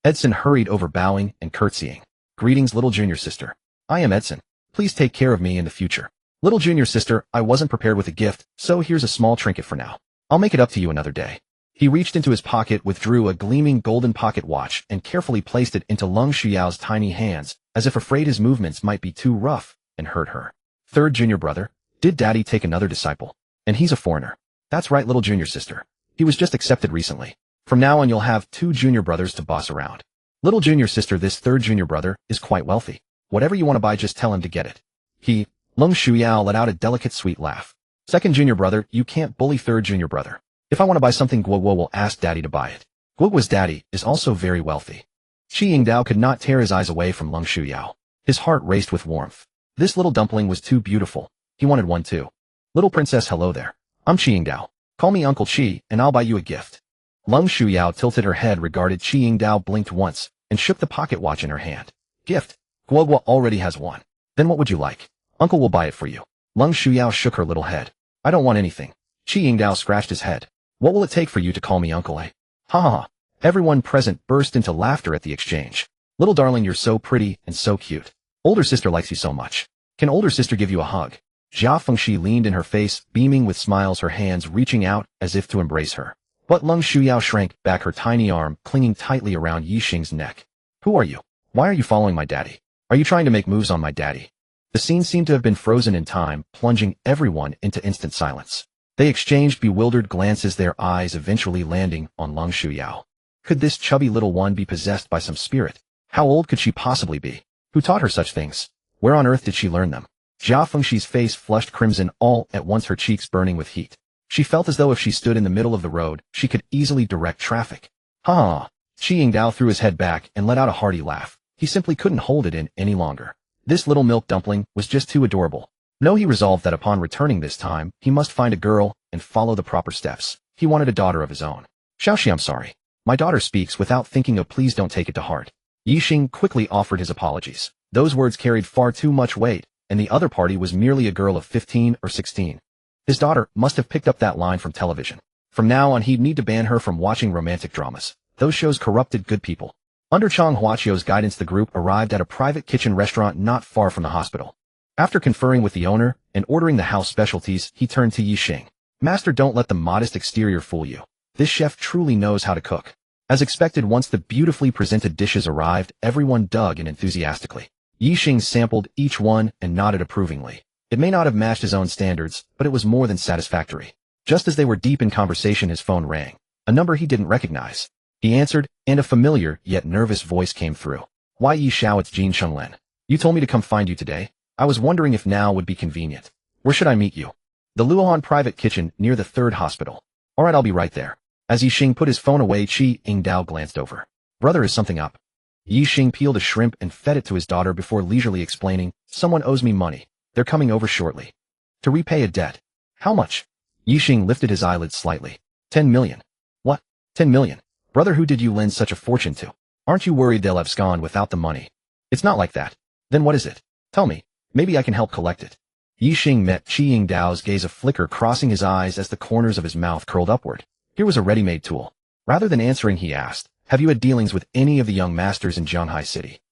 Edson hurried over, bowing and curtsying. Greetings, little junior sister. I am Edson. Please take care of me in the future. Little junior sister, I wasn't prepared with a gift, so here's a small trinket for now. I'll make it up to you another day. He reached into his pocket, withdrew a gleaming golden pocket watch, and carefully placed it into Leng Shuyao's tiny hands, as if afraid his movements might be too rough and hurt her. Third junior brother? Did daddy take another disciple? And he's a foreigner. That's right, little junior sister. He was just accepted recently. From now on, you'll have 2 junior brothers to boss around. Little junior sister, this third junior brother is quite wealthy. Whatever you want to buy, just tell him to get it. Leng Shuyao let out a delicate, sweet laugh. Second junior brother, you can't bully third junior brother. If I want to buy something, Guoguo will ask daddy to buy it. Guoguo's daddy is also very wealthy. Qi Yingdao could not tear his eyes away from Leng Shuyao. His heart raced with warmth. This little dumpling was too beautiful. He wanted one too. Little princess, hello there. I'm Qi Yingdao. Call me Uncle Qi, and I'll buy you a gift. Leng Shuyao tilted her head, regarded Qi Yingdao, blinked once, and shook the pocket watch in her hand. Gift? Guoguo already has one. Then what would you like? Uncle will buy it for you. Leng Shuyao shook her little head. I don't want anything. Qi Yingdao scratched his head. What will it take for you to call me uncle, eh? Ha ha ha. Everyone present burst into laughter at the exchange. Little darling, you're so pretty and so cute. Older sister likes you so much. Can older sister give you a hug? Jia Fengxi leaned in her face, beaming with smiles, her hands reaching out as if to embrace her. But Leng Shuyao shrank back, her tiny arm clinging tightly around Ye Xing's neck. Who are you? Why are you following my daddy? Are you trying to make moves on my daddy? The scene seemed to have been frozen in time, plunging everyone into instant silence. They exchanged bewildered glances, their eyes eventually landing on Leng Shuyao. Could this chubby little one be possessed by some spirit? How old could she possibly be? Who taught her such things? Where on earth did she learn them? Jia Fengxi's face flushed crimson, all at once her cheeks burning with heat. She felt as though if she stood in the middle of the road, she could easily direct traffic. Ha! Qi Yingdao threw his head back and let out a hearty laugh. He simply couldn't hold it in any longer. This little milk dumpling was just too adorable. No, he resolved that upon returning this time, he must find a girl and follow the proper steps. He wanted a daughter of his own. Xiaoxi, I'm sorry. My daughter speaks without thinking of, please don't take it to heart. Ye Xing quickly offered his apologies. Those words carried far too much weight, and the other party was merely a girl of 15 or 16. His daughter must have picked up that line from television. From now on, he'd need to ban her from watching romantic dramas. Those shows corrupted good people. Under Chang Huaqiu's guidance, the group arrived at a private kitchen restaurant not far from the hospital. After conferring with the owner and ordering the house specialties, he turned to Ye Xing. Master, don't let the modest exterior fool you. This chef truly knows how to cook. As expected, once the beautifully presented dishes arrived, everyone dug in enthusiastically. Ye Xing sampled each one and nodded approvingly. It may not have matched his own standards, but it was more than satisfactory. Just as they were deep in conversation, his phone rang. A number he didn't recognize. He answered, and a familiar yet nervous voice came through. Why, Yi Xiao, it's Jin Chenglin. You told me to come find you today. I was wondering if now would be convenient. Where should I meet you? The Luohan private kitchen near the 3rd hospital. Alright, I'll be right there. As Yi Xing put his phone away, Qi Yingdao glanced over. Brother, is something up? Yi Xing peeled a shrimp and fed it to his daughter before leisurely explaining, someone owes me money. They're coming over shortly. To repay a debt. How much? Yi Xing lifted his eyelids slightly. 10 million. What? 10 million? Brother, who did you lend such a fortune to? Aren't you worried they'll abscond without the money? It's not like that. Then what is it? Tell me. Maybe I can help collect it. Yi Xing met Qi Yingdao's gaze, a flicker crossing his eyes as the corners of his mouth curled upward. Here was a ready-made tool. Rather than answering, he asked, have you had dealings with any of the young masters in Zhanghai City?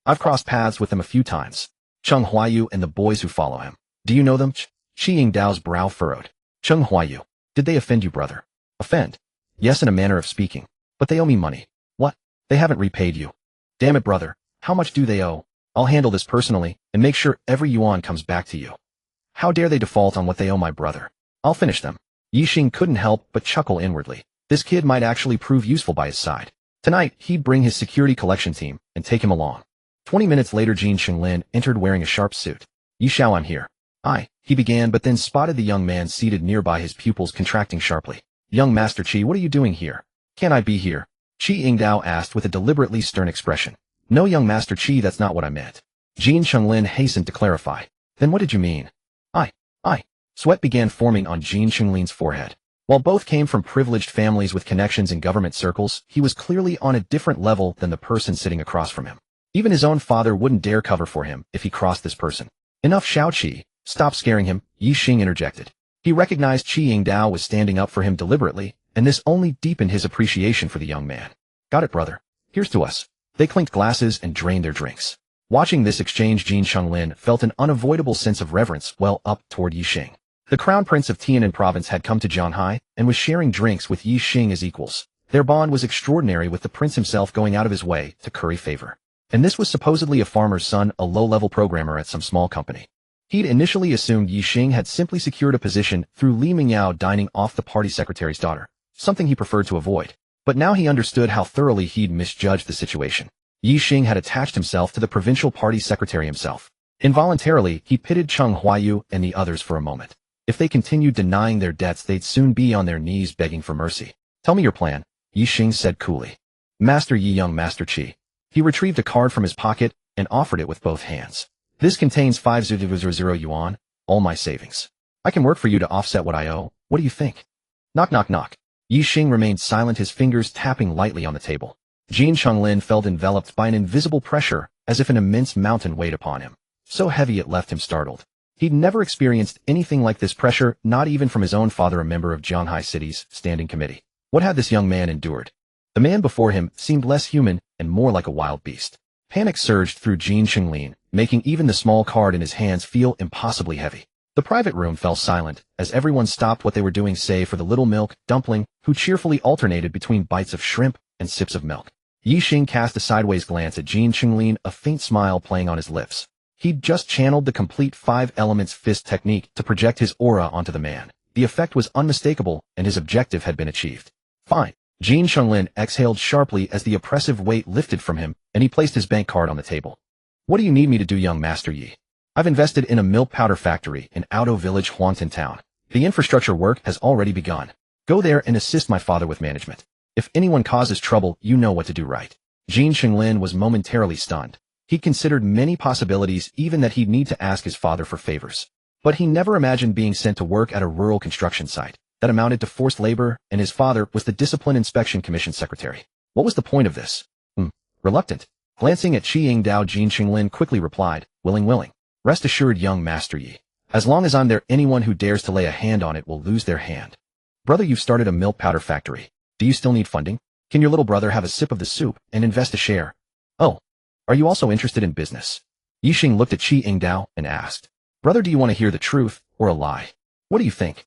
I've crossed paths with them a few times. Cheng Huayu and the boys who follow him. Do you know them? Qi Yingdao's brow furrowed. Cheng Huayu. Did they offend you, brother? Offend? Yes, in a manner of speaking. But they owe me money. What? They haven't repaid you. Damn it, brother. How much do they owe? I'll handle this personally and make sure every yuan comes back to you. How dare they default on what they owe my brother? I'll finish them. Yi Xing couldn't help but chuckle inwardly. This kid might actually prove useful by his side. Tonight, he'd bring his security collection team and take him along. 20 minutes later, Jin Chenglin entered wearing a sharp suit. Yi Xiao, I'm here. He began, but then spotted the young man seated nearby, his pupils contracting sharply. Young Master Qi, what are you doing here? Can I be here? Qi Yingdao asked with a deliberately stern expression. No, young Master Qi, that's not what I meant. Jin Chenglin hastened to clarify. Then what did you mean? Sweat began forming on Jin Chenglin's forehead. While both came from privileged families with connections in government circles, he was clearly on a different level than the person sitting across from him. Even his own father wouldn't dare cover for him if he crossed this person. Enough, Xiaoqi. Stop scaring him, Yi Xing interjected. He recognized Qi Yingdao was standing up for him deliberately, and this only deepened his appreciation for the young man. Got it, brother. Here's to us. They clinked glasses and drained their drinks. Watching this exchange, Jin Chenglin felt an unavoidable sense of reverence well up toward Yi Xing. The Crown Prince of Tianan Province had come to Zhanghai and was sharing drinks with Yi Xing as equals. Their bond was extraordinary, with the prince himself going out of his way to curry favor. And this was supposedly a farmer's son, a low-level programmer at some small company. He'd initially assumed Yi Xing had simply secured a position through Li Mingyao dining off the party secretary's daughter, something he preferred to avoid. But now he understood how thoroughly he'd misjudged the situation. Yi Xing had attached himself to the provincial party secretary himself. Involuntarily, he pitted Cheng Huayu and the others for a moment. If they continued denying their debts, they'd soon be on their knees begging for mercy. Tell me your plan, Yi Xing said coolly. Master Yi, young Master Qi. He retrieved a card from his pocket and offered it with both hands. This contains 5,000 yuan, all my savings. I can work for you to offset what I owe. What do you think? Knock, knock, knock. Yi Xing remained silent, his fingers tapping lightly on the table. Jin Chenglin felt enveloped by an invisible pressure, as if an immense mountain weighed upon him. So heavy it left him startled. He'd never experienced anything like this pressure, not even from his own father, a member of Zhanghai City's standing committee. What had this young man endured? The man before him seemed less human and more like a wild beast. Panic surged through Ye Xing, making even the small card in his hands feel impossibly heavy. The private room fell silent, as everyone stopped what they were doing save for the little milk dumpling, who cheerfully alternated between bites of shrimp and sips of milk. Ye Xing cast a sideways glance at Ye Xing, a faint smile playing on his lips. He'd just channeled the complete 5 elements fist technique to project his aura onto the man. The effect was unmistakable, and his objective had been achieved. Fine. Ye Xing exhaled sharply as the oppressive weight lifted from him, and he placed his bank card on the table. What do you need me to do, young Master Yi? I've invested in a milk powder factory in Outo Village, Huantan Town. The infrastructure work has already begun. Go there and assist my father with management. If anyone causes trouble, you know what to do, right? Ye Xing was momentarily stunned. He considered many possibilities, even that he'd need to ask his father for favors. But he never imagined being sent to work at a rural construction site that amounted to forced labor, and his father was the Discipline Inspection Commission secretary. What was the point of this? Reluctant. Glancing at Qi Yingdao, Ye Xing quickly replied, willing. Rest assured, young Master Yi. As long as I'm there, anyone who dares to lay a hand on it will lose their hand. Brother, you've started a milk powder factory. Do you still need funding? Can your little brother have a sip of the soup and invest a share? Oh. Are you also interested in business? Ye Xing looked at Qi Yingdao and asked, Brother, do you want to hear the truth or a lie? What do you think?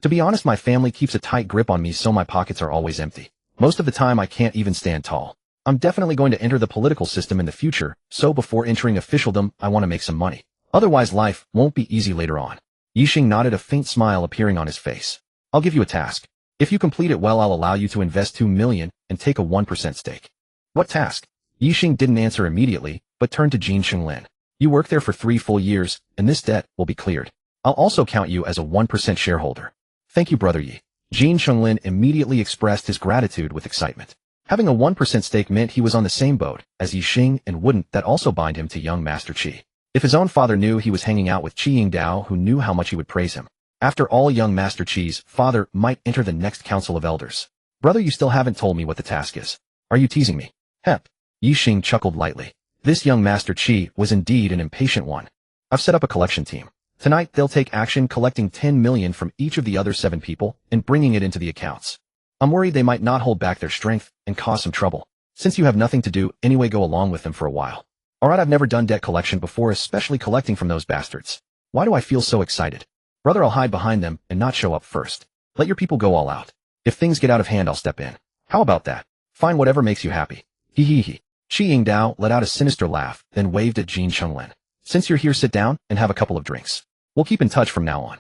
To be honest, my family keeps a tight grip on me, so my pockets are always empty. Most of the time I can't even stand tall. I'm definitely going to enter the political system in the future, so before entering officialdom, I want to make some money. Otherwise life won't be easy later on. Ye Xing nodded, a faint smile appearing on his face. I'll give you a task. If you complete it well, I'll allow you to invest 2 million and take a 1% stake. What task? Ye Xing didn't answer immediately, but turned to Ye Xing. You work there for 3 full years, and this debt will be cleared. I'll also count you as a 1% shareholder. Thank you, Brother Yi. Ye Xing immediately expressed his gratitude with excitement. Having a 1% stake meant he was on the same boat as Ye Xing, and wouldn't that also bind him to young Master Qi? If his own father knew he was hanging out with Qi Yingdao, who knew how much he would praise him. After all, young Master Qi's father might enter the next Council of Elders. Brother, you still haven't told me what the task is. Are you teasing me? Hep. Ye Xing chuckled lightly. This young Master Qi was indeed an impatient one. I've set up a collection team. Tonight, they'll take action, collecting 10 million from each of the other 7 people and bringing it into the accounts. I'm worried they might not hold back their strength and cause some trouble. Since you have nothing to do, anyway, go along with them for a while. Alright, I've never done debt collection before, especially collecting from those bastards. Why do I feel so excited? Brother, I'll hide behind them and not show up first. Let your people go all out. If things get out of hand, I'll step in. How about that? Fine, whatever makes you happy. Hee hee hee. Qi Yingdao let out a sinister laugh, then waved at Ye Xing. Since you're here, sit down and have a couple of drinks. We'll keep in touch from now on.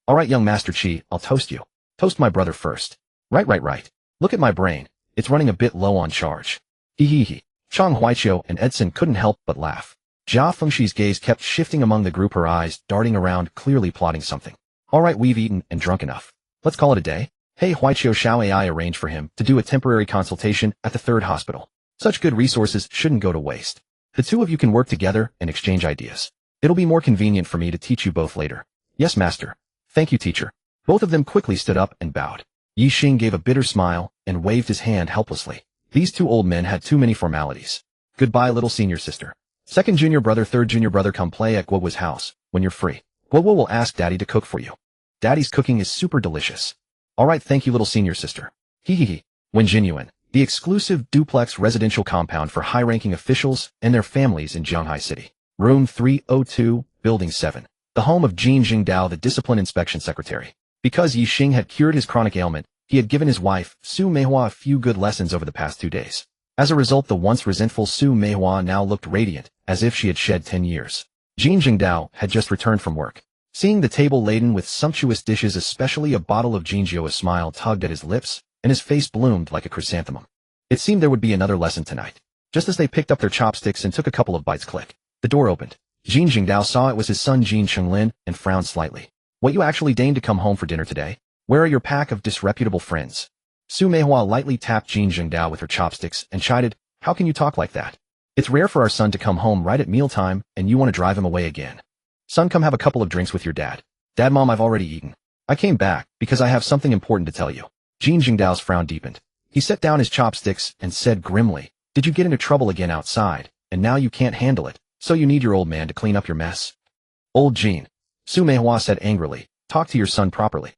Alright, young Master Qi, I'll toast you. Toast my brother first. Right. Look at my brain. It's running a bit low on charge. Hee hee hee. Chang Huaiqiu and Edson couldn't help but laugh. Jia Fengxi's gaze kept shifting among the group, her eyes darting around, clearly plotting something. Alright, we've eaten and drunk enough. Let's call it a day. Hey Huaiqiu, shall I arrange for him to do a temporary consultation at the 3rd hospital? Such good resources shouldn't go to waste. The 2 of you can work together and exchange ideas. It'll be more convenient for me to teach you both later. Yes, master. Thank you, teacher. Both of them quickly stood up and bowed. Ye Xing gave a bitter smile and waved his hand helplessly. These 2 old men had too many formalities. Goodbye, little senior sister. 2nd junior brother, 3rd junior brother, come play at Guoguo's house when you're free. Guoguo will ask Daddy to cook for you. Daddy's cooking is super delicious. Alright, thank you, little senior sister. Hee hee hee. Wen Jinyuan, the exclusive duplex residential compound for high-ranking officials and their families in Zhanghai City. Room 302, Building 7. The home of Ye Xingdao, the Discipline Inspection Secretary. Because Ye Xing had cured his chronic ailment, he had given his wife, Su Meihua, a few good lessons over the past 2 days. As a result, the once resentful Su Meihua now looked radiant, as if she had shed 10 years. Ye Xingdao had just returned from work. Seeing the table laden with sumptuous dishes, especially a bottle of Jinjiu, a smile tugged at his lips, and his face bloomed like a chrysanthemum. It seemed there would be another lesson tonight. Just as they picked up their chopsticks and took a couple of bites, click. The door opened. Ye Xingdao saw it was his son Ye Xing and frowned slightly. What, you actually deigned to come home for dinner today? Where are your pack of disreputable friends? Su Meihua lightly tapped Ye Xingdao with her chopsticks and chided, how can you talk like that? It's rare for our son to come home right at mealtime, and you want to drive him away again. Son, come have a couple of drinks with your dad. Dad, Mom, I've already eaten. I came back because I have something important to tell you. Ye Xingdao's frown deepened. He set down his chopsticks and said grimly, did you get into trouble again outside, and now you can't handle it, so you need your old man to clean up your mess? Old Jean. Su Meihua said angrily, talk to your son properly.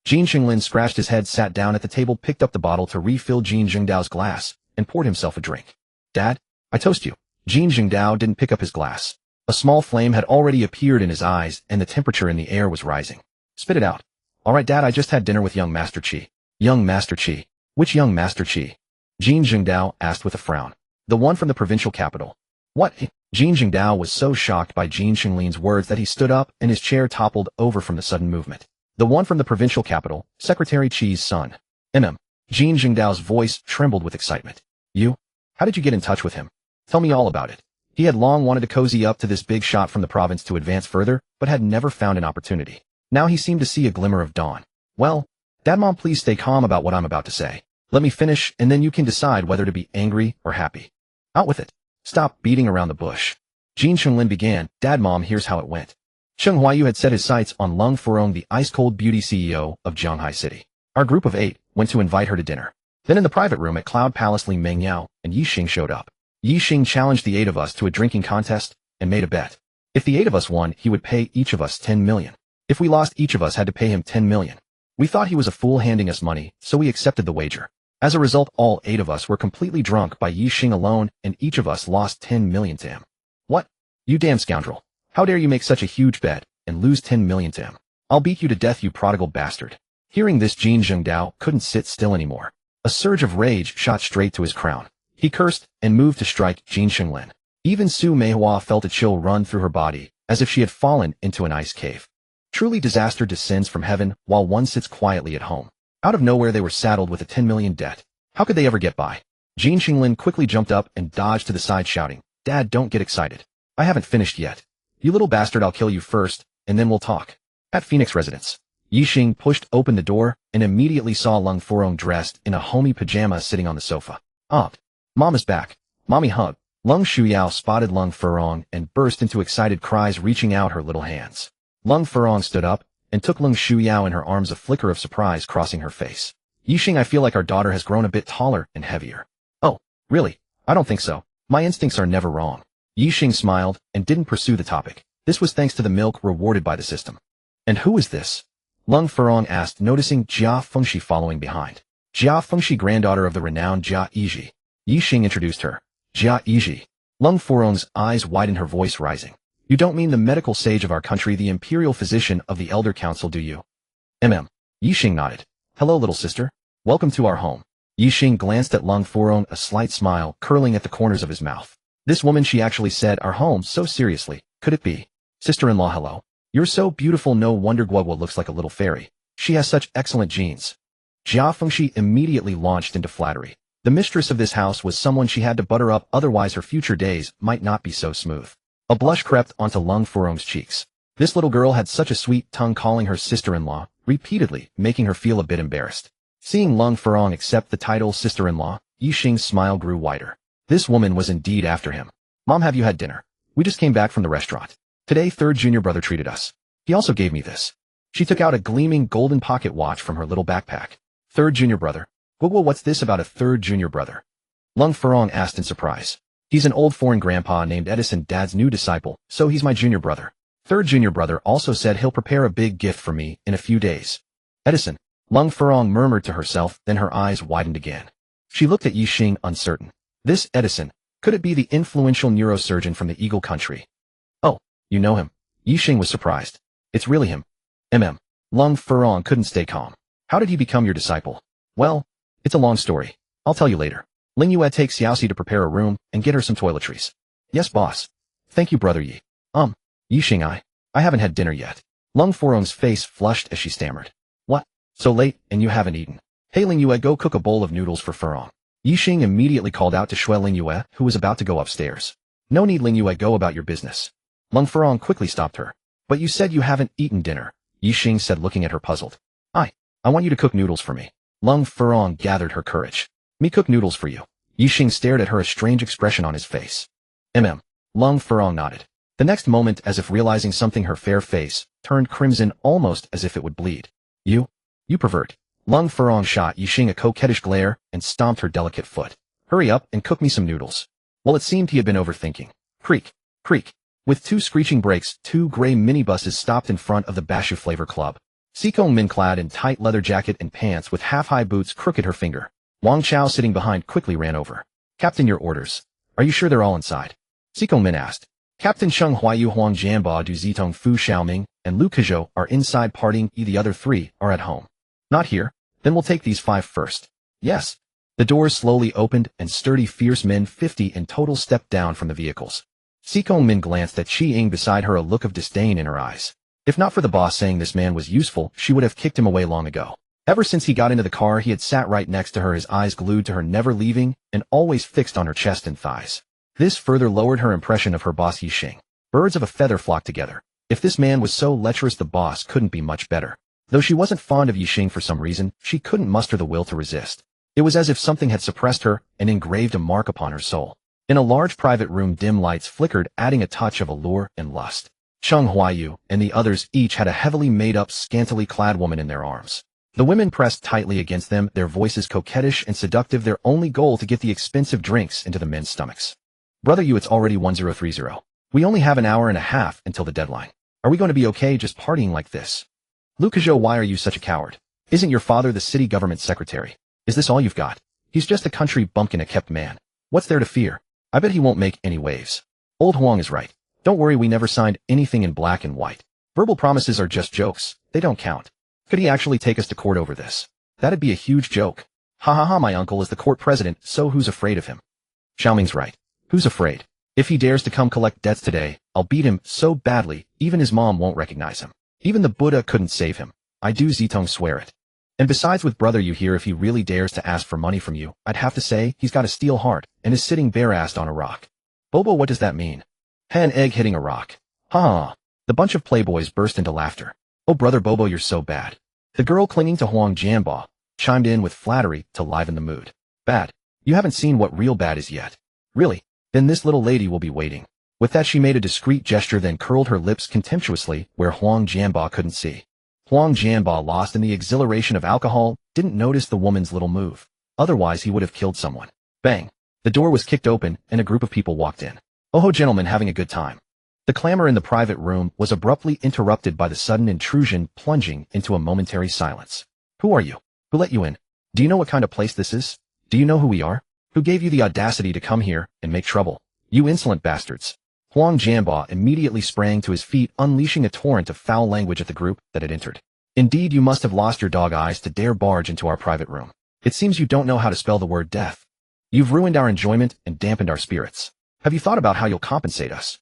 Jin Xinglin scratched his head, sat down at the table, picked up the bottle to refill Jin Jingdao's glass, and poured himself a drink. Dad, I toast you. Jin Jingdao didn't pick up his glass. A small flame had already appeared in his eyes, and the temperature in the air was rising. Spit it out. All right, Dad, I just had dinner with young Master Qi. Young Master Qi? Which young Master Qi? Jin Jingdao asked with a frown. The one from the provincial capital. What? Jin Jingdao was so shocked by Jin Xinglin's words that he stood up and his chair toppled over from the sudden movement. The one from the provincial capital, Secretary Qi's son. Jin Jingdao's voice trembled with excitement. You? How did you get in touch with him? Tell me all about it. He had long wanted to cozy up to this big shot from the province to advance further, but had never found an opportunity. Now he seemed to see a glimmer of dawn. Well, Dad, Mom, please stay calm about what I'm about to say. Let me finish, and then you can decide whether to be angry or happy. Out with it. Stop beating around the bush. Jin Xinglin began. Dad, Mom, here's how it went. Cheng Huaiyu had set his sights on Lung Furong, the ice-cold beauty CEO of Zhanghai City. Our group of 8 went to invite her to dinner. Then in the private room at Cloud Palace, Li Mengyao and Ye Xing showed up. Ye Xing challenged the 8 of us to a drinking contest and made a bet. If the 8 of us won, he would pay each of us 10 million. If we lost, each of us had to pay him 10 million. We thought he was a fool handing us money, so we accepted the wager. As a result, all 8 of us were completely drunk by Ye Xing alone, and each of us lost 10 million to him. What? You damn scoundrel. How dare you make such a huge bet and lose 10 million to him? I'll beat you to death, you prodigal bastard. Hearing this, Jin Jingdao couldn't sit still anymore. A surge of rage shot straight to his crown. He cursed and moved to strike Jin Xinglin. Even Su Meihua felt a chill run through her body, as if she had fallen into an ice cave. Truly, disaster descends from heaven while one sits quietly at home. Out of nowhere, they were saddled with a 10 million debt. How could they ever get by? Jin Xinglin quickly jumped up and dodged to the side, shouting, Dad, don't get excited. I haven't finished yet. You little bastard, I'll kill you first, and then we'll talk. At Phoenix residence, Ye Xing pushed open the door and immediately saw Lung Furong dressed in a homey pajama sitting on the sofa. Mom is back. Mommy hug. Lung Shuyao spotted Lung Furong and burst into excited cries, reaching out her little hands. Lung Furong stood up and took Lung Shuyao in her arms, a flicker of surprise crossing her face. Ye Xing, I feel like our daughter has grown a bit taller and heavier. Oh, really? I don't think so. My instincts are never wrong. Ye Xing smiled and didn't pursue the topic. This was thanks to the milk rewarded by the system. And who is this? Lung Furong asked, noticing Jia Fengxi following behind. Jia Fengxi, granddaughter of the renowned Jia Yiji. Ye Xing introduced her. Jia Yiji. Lung Furong's eyes widened, her voice rising. You don't mean the medical sage of our country, the imperial physician of the Elder Council, do you? Ye Xing nodded. Hello, little sister. Welcome to our home. Ye Xing glanced at Lung Furong, a slight smile curling at the corners of his mouth. This woman, she actually said our home so seriously. Could it be? Sister-in-law, hello. You're so beautiful, no wonder Guoguo looks like a little fairy. She has such excellent genes. Jia Fengxi immediately launched into flattery. The mistress of this house was someone she had to butter up, otherwise her future days might not be so smooth. A blush crept onto Lung Furong's cheeks. This little girl had such a sweet tongue, calling her sister-in-law, repeatedly, making her feel a bit embarrassed. Seeing Lung Furong accept the title sister-in-law, Ye Xing's smile grew wider. This woman was indeed after him. Mom, have you had dinner? We just came back from the restaurant. Today, third junior brother treated us. He also gave me this. She took out a gleaming golden pocket watch from her little backpack. Third junior brother? Guoguo, what's this about a third junior brother? Lung Furong asked in surprise. He's an old foreign grandpa named Edison, Dad's new disciple, so he's my junior brother. Third junior brother also said he'll prepare a big gift for me in a few days. Edison, Lung Furong murmured to herself, then her eyes widened again. She looked at Ye Xing, uncertain. This Edison, could it be the influential neurosurgeon from the Eagle Country? Oh, you know him? Ye Xing was surprised. It's really him. Lung Furong couldn't stay calm. How did he become your disciple? Well, it's a long story. I'll tell you later. Ling Yue takes Xiaoxi to prepare a room and get her some toiletries. Yes, boss. Thank you, brother Yi. Ye Xing, I haven't had dinner yet. Lung Furong's face flushed as she stammered. What? So late, and you haven't eaten? Hey Ling Yue, go cook a bowl of noodles for Furong. Ye Xing immediately called out to Shui Ling Yue, who was about to go upstairs. No need, Ling Yue, go about your business. Lung Furong quickly stopped her. But you said you haven't eaten dinner, Ye Xing said, looking at her puzzled. I want you to cook noodles for me. Lung Furong gathered her courage. Me cook noodles for you? Ye Xing stared at her, a strange expression on his face. Lung Furong nodded. The next moment, as if realizing something, her fair face turned crimson, almost as if it would bleed. You pervert. Lung Furong shot Ye Xing a coquettish glare and stomped her delicate foot. Hurry up and cook me some noodles. Well, it seemed he had been overthinking. Creak, creak. With two screeching brakes, two gray minibuses stopped in front of the Bashu Flavor Club. Sikong Min, clad in tight leather jacket and pants with half-high boots, crooked her finger. Wang Chao, sitting behind, quickly ran over. Captain, your orders. Are you sure they're all inside? Sikong Min asked. Captain Cheng Huayu, Huang Jianba, Du Zitong, Fu Xiaoming, and Lu Kezhou are inside partying. The other 3 are at home. Not here? Then we'll take these 5 first. Yes. The doors slowly opened, and sturdy, fierce men 50 in total stepped down from the vehicles. Sikong Min glanced at Ye Xing beside her, a look of disdain in her eyes. If not for the boss saying this man was useful, she would have kicked him away long ago. Ever since he got into the car, he had sat right next to her, his eyes glued to her, never leaving, and always fixed on her chest and thighs. This further lowered her impression of her boss Ye Xing. Birds of a feather flock together. If this man was so lecherous, the boss couldn't be much better. Though she wasn't fond of Ye Xing for some reason, she couldn't muster the will to resist. It was as if something had suppressed her and engraved a mark upon her soul. In a large private room, dim lights flickered, adding a touch of allure and lust. Cheng Huayu and the others each had a heavily made-up, scantily clad woman in their arms. The women pressed tightly against them, their voices coquettish and seductive, their only goal to get the expensive drinks into the men's stomachs. Brother Yu, it's already 1030. We only have an hour and a half until the deadline. Are we going to be okay just partying like this? Lu Kezhou, why are you such a coward? Isn't your father the city government secretary? Is this all you've got? He's just a country bumpkin, a kept man. What's there to fear? I bet he won't make any waves. Old Huang is right. Don't worry, we never signed anything in black and white. Verbal promises are just jokes. They don't count. Could he actually take us to court over this? That'd be a huge joke. Ha ha ha, my uncle is the court president, so who's afraid of him? Xiaoming's right. Who's afraid? If he dares to come collect debts today, I'll beat him so badly, even his mom won't recognize him. Even the Buddha couldn't save him. I do Zitong swear it. And besides, with brother Yu here, if he really dares to ask for money from you, I'd have to say he's got a steel heart and is sitting bare-assed on a rock. Bobo, what does that mean? An egg hitting a rock. Ha ha. The bunch of playboys burst into laughter. Oh brother Bobo, you're so bad. The girl clinging to Huang Jianba chimed in with flattery to liven the mood. Bad? You haven't seen what real bad is yet. Really? Then this little lady will be waiting. With that, she made a discreet gesture, then curled her lips contemptuously where Huang Jianba couldn't see. Huang Jianba, lost in the exhilaration of alcohol, didn't notice the woman's little move. Otherwise, he would have killed someone. Bang! The door was kicked open, and a group of people walked in. Oh ho, gentlemen, having a good time. The clamor in the private room was abruptly interrupted by the sudden intrusion, plunging into a momentary silence. Who are you? Who let you in? Do you know what kind of place this is? Do you know who we are? Who gave you the audacity to come here and make trouble? You insolent bastards. Huang Jianba immediately sprang to his feet, unleashing a torrent of foul language at the group that had entered. Indeed, you must have lost your dog eyes to dare barge into our private room. It seems you don't know how to spell the word death. You've ruined our enjoyment and dampened our spirits. Have you thought about how you'll compensate us?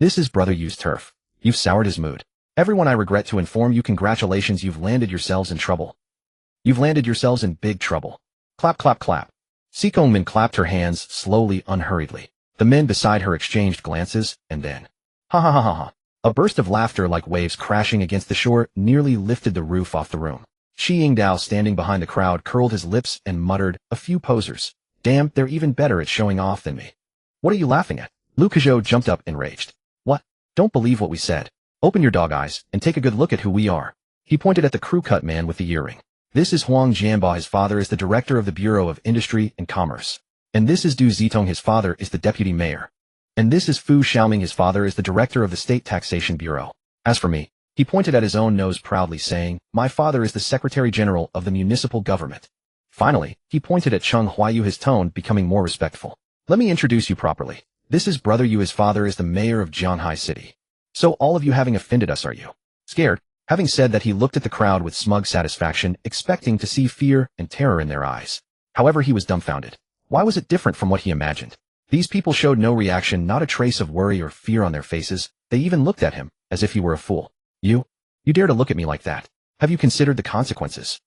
This is Brother Yu's turf. You've soured his mood. Everyone, I regret to inform you, congratulations, you've landed yourselves in trouble. You've landed yourselves in big trouble. Clap, clap, clap. Sikong Min clapped her hands slowly, unhurriedly. The men beside her exchanged glances, and then, ha ha ha ha ha. A burst of laughter like waves crashing against the shore nearly lifted the roof off the room. Shi Yingdao, standing behind the crowd, curled his lips and muttered, a few posers. Damn, they're even better at showing off than me. What are you laughing at? Lu Kezhou jumped up enraged. What? Don't believe what we said. Open your dog eyes and take a good look at who we are. He pointed at the crew-cut man with the earring. This is Huang Jianba, his father is the director of the Bureau of Industry and Commerce. And this is Du Zitong, his father is the deputy mayor. And this is Fu Xiaoming, his father is the director of the State Taxation Bureau. As for me, he pointed at his own nose proudly, saying, my father is the Secretary General of the Municipal Government. Finally, he pointed at Cheng Huayu, his tone becoming more respectful. Let me introduce you properly. This is Brother Yu, his father is the mayor of Jianhai City. So all of you having offended us, are you scared? Having said that, he looked at the crowd with smug satisfaction, expecting to see fear and terror in their eyes. However, he was dumbfounded. Why was it different from what he imagined? These people showed no reaction, not a trace of worry or fear on their faces. They even looked at him, as if he were a fool. You dare to look at me like that? Have you considered the consequences?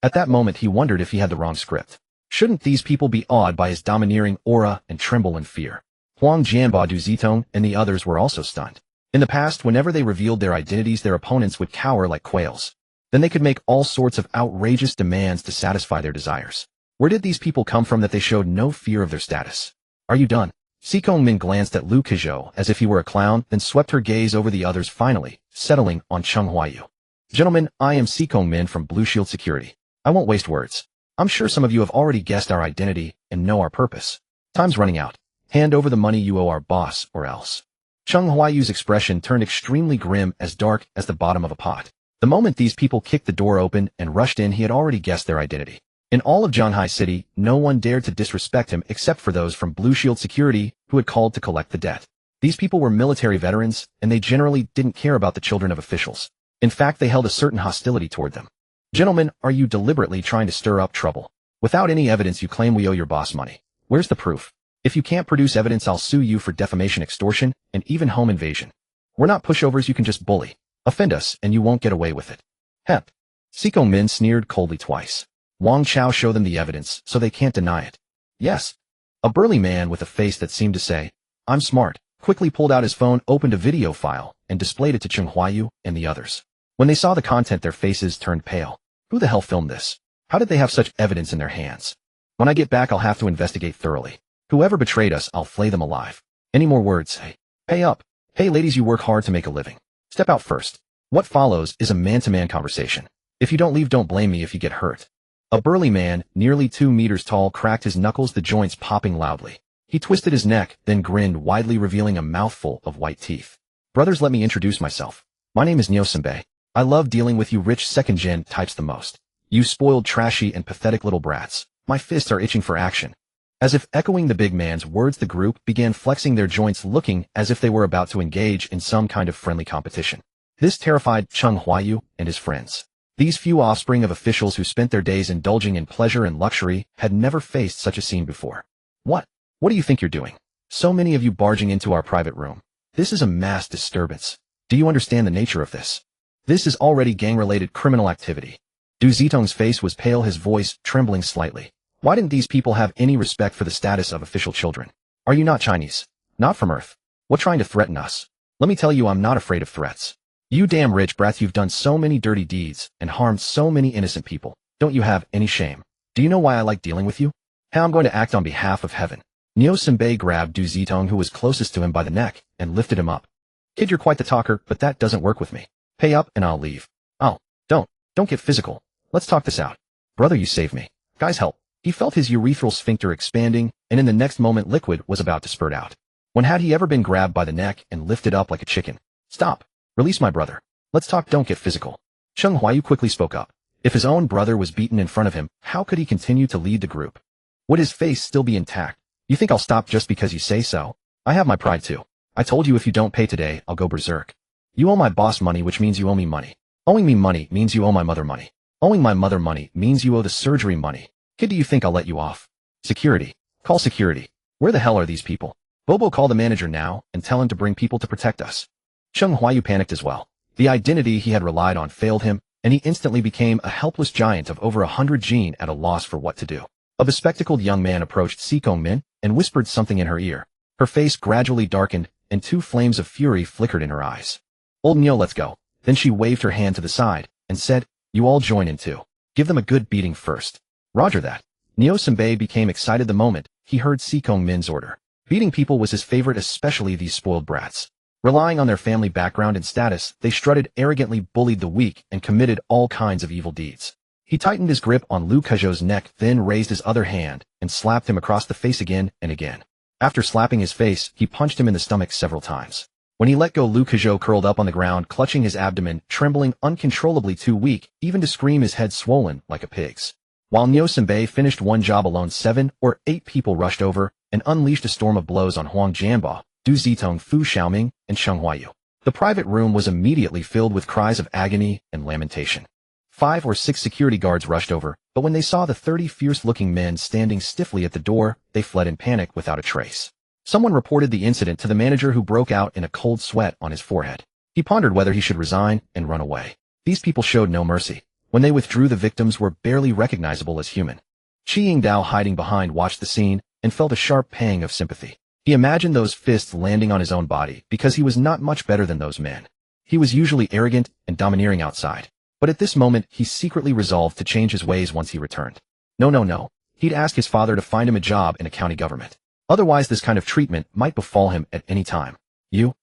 At that moment, he wondered if he had the wrong script. Shouldn't these people be awed by his domineering aura and tremble in fear? Huang Jianba, Du Zitong, and the others were also stunned. In the past, whenever they revealed their identities, their opponents would cower like quails. Then they could make all sorts of outrageous demands to satisfy their desires. Where did these people come from that they showed no fear of their status? Are you done? Sikong Min glanced at Lu Kezhou as if he were a clown, then swept her gaze over the others, finally settling on Cheng Huayu. Gentlemen, I am Sikong Min from Blue Shield Security. I won't waste words. I'm sure some of you have already guessed our identity and know our purpose. Time's running out. Hand over the money you owe our boss, or else. Cheng Huayu's expression turned extremely grim, as dark as the bottom of a pot. The moment these people kicked the door open and rushed in, he had already guessed their identity. In all of Zhanghai City, no one dared to disrespect him except for those from Blue Shield Security who had called to collect the debt. These people were military veterans, and they generally didn't care about the children of officials. In fact, they held a certain hostility toward them. Gentlemen, are you deliberately trying to stir up trouble? Without any evidence, you claim we owe your boss money. Where's the proof? If you can't produce evidence, I'll sue you for defamation, extortion, and even home invasion. We're not pushovers you can just bully. Offend us, and you won't get away with it. Hep. Siko Min sneered coldly twice. Wang Chao showed them the evidence, so they can't deny it. Yes. A burly man with a face that seemed to say, I'm smart, quickly pulled out his phone, opened a video file, and displayed it to Cheng Huayu and the others. When they saw the content, their faces turned pale. Who the hell filmed this? How did they have such evidence in their hands? When I get back, I'll have to investigate thoroughly. Whoever betrayed us, I'll flay them alive. Any more words? Hey, pay up. Hey ladies, you work hard to make a living. Step out first. What follows is a man-to-man conversation. If you don't leave, don't blame me if you get hurt. A burly man, nearly 2 meters tall, cracked his knuckles, the joints popping loudly. He twisted his neck, then grinned widely, revealing a mouthful of white teeth. Brothers, let me introduce myself. My name is Ye Xing. I love dealing with you rich second-gen types the most. You spoiled, trashy, and pathetic little brats. My fists are itching for action. As if echoing the big man's words, the group began flexing their joints, looking as if they were about to engage in some kind of friendly competition. This terrified Cheng Huayu and his friends. These few offspring of officials who spent their days indulging in pleasure and luxury had never faced such a scene before. What do you think you're doing? So many of you barging into our private room. This is a mass disturbance. Do you understand the nature of this? This is already gang-related criminal activity. Du Zitong's face was pale, his voice trembling slightly. Why didn't these people have any respect for the status of official children? Are you not Chinese? Not from Earth? What, trying to threaten us? Let me tell you, I'm not afraid of threats. You damn rich brats, you've done so many dirty deeds and harmed so many innocent people. Don't you have any shame? Do you know why I like dealing with you? How I'm going to act on behalf of heaven. Ye Xing grabbed Du Zitong, who was closest to him, by the neck and lifted him up. Kid, you're quite the talker, but that doesn't work with me. Pay up and I'll leave. Oh, don't get physical. Let's talk this out. Brother, you saved me. Guys, help. He felt his urethral sphincter expanding, and in the next moment liquid was about to spurt out. When had he ever been grabbed by the neck and lifted up like a chicken? Stop. Release my brother. Let's talk, don't get physical. Cheng Huayu quickly spoke up. If his own brother was beaten in front of him, how could he continue to lead the group? Would his face still be intact? You think I'll stop just because you say so? I have my pride too. I told you if you don't pay today, I'll go berserk. You owe my boss money, which means you owe me money. Owing me money means you owe my mother money. Owing my mother money means you owe the surgery money. Kid, do you think I'll let you off? Security. Call security. Where the hell are these people? Bobo, call the manager now and tell him to bring people to protect us. Cheng Huayu panicked as well. The identity he had relied on failed him, and he instantly became a helpless giant of over 100 gene, at a loss for what to do. A bespectacled young man approached Siko Min and whispered something in her ear. Her face gradually darkened, and 2 flames of fury flickered in her eyes. Old Nyo, let's go. Then she waved her hand to the side and said, you all join in too. Give them a good beating first. Roger that. Ye Xing became excited the moment he heard Siko Min's order. Beating people was his favorite, especially these spoiled brats. Relying on their family background and status, they strutted, arrogantly bullied the weak, and committed all kinds of evil deeds. He tightened his grip on Lu Kezhou's neck, then raised his other hand and slapped him across the face again and again. After slapping his face, he punched him in the stomach several times. When he let go, Lu Kezhou curled up on the ground, clutching his abdomen, trembling uncontrollably, too weak even to scream, his head swollen like a pig's. While Ye Xing finished one job alone, 7 or 8 people rushed over and unleashed a storm of blows on Huang Jianbo, Du Zitong, Fu Xiaoming, and Cheng Huayu. The private room was immediately filled with cries of agony and lamentation. 5 or 6 security guards rushed over, but when they saw the 30 fierce-looking men standing stiffly at the door, they fled in panic without a trace. Someone reported the incident to the manager, who broke out in a cold sweat on his forehead. He pondered whether he should resign and run away. These people showed no mercy. When they withdrew, the victims were barely recognizable as human. Qi Yingdao, hiding behind, watched the scene and felt a sharp pang of sympathy. He imagined those fists landing on his own body, because he was not much better than those men. He was usually arrogant and domineering outside, but at this moment he secretly resolved to change his ways once he returned. No. He'd ask his father to find him a job in a county government. Otherwise, this kind of treatment might befall him at any time. You're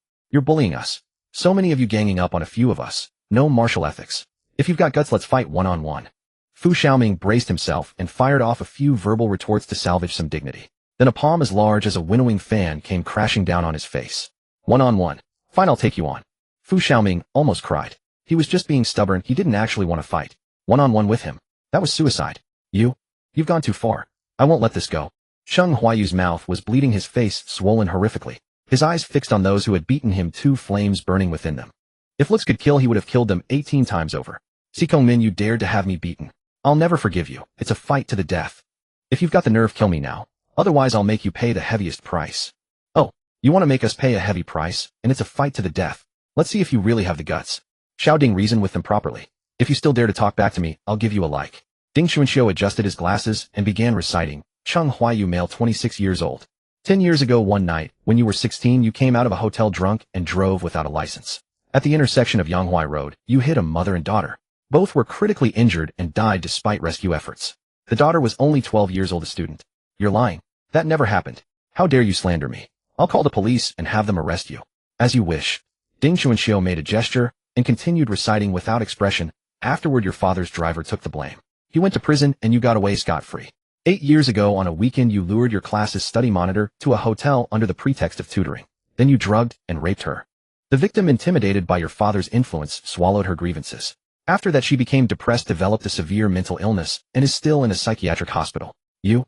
bullying us. So many of you ganging up on a few of us. No martial ethics. If you've got guts, let's fight one-on-one. Fu Xiaoming braced himself and fired off a few verbal retorts to salvage some dignity. Then a palm as large as a winnowing fan came crashing down on his face. One-on-one. Fine, I'll take you on. Fu Xiaoming almost cried. He was just being stubborn. He didn't actually want to fight. One-on-one with him. That was suicide. You've gone too far. I won't let this go. Cheng Huayu's mouth was bleeding, his face swollen horrifically. His eyes fixed on those who had beaten him, two flames burning within them. If looks could kill, he would have killed them 18 times over. Xing, you dared to have me beaten. I'll never forgive you. It's a fight to the death. If you've got the nerve, kill me now. Otherwise I'll make you pay the heaviest price. Oh, you want to make us pay a heavy price, and it's a fight to the death. Let's see if you really have the guts. Xiao Ding reasoned with them properly. If you still dare to talk back to me, I'll give you a like. Ding Xuanxiu adjusted his glasses and began reciting. Cheng Huayu, male, 26 years old. 10 years ago one night, when you were 16, you came out of a hotel drunk and drove without a license. At the intersection of Yanghuai Road, you hit a mother and daughter. Both were critically injured and died despite rescue efforts. The daughter was only 12 years old, a student. You're lying. That never happened. How dare you slander me? I'll call the police and have them arrest you. As you wish. Ding Xuanxiu made a gesture and continued reciting without expression. Afterward, your father's driver took the blame. He went to prison and you got away scot-free. 8 years ago on a weekend, you lured your class's study monitor to a hotel under the pretext of tutoring. Then you drugged and raped her. The victim, intimidated by your father's influence, swallowed her grievances. After that, she became depressed, developed a severe mental illness, and is still in a psychiatric hospital. You're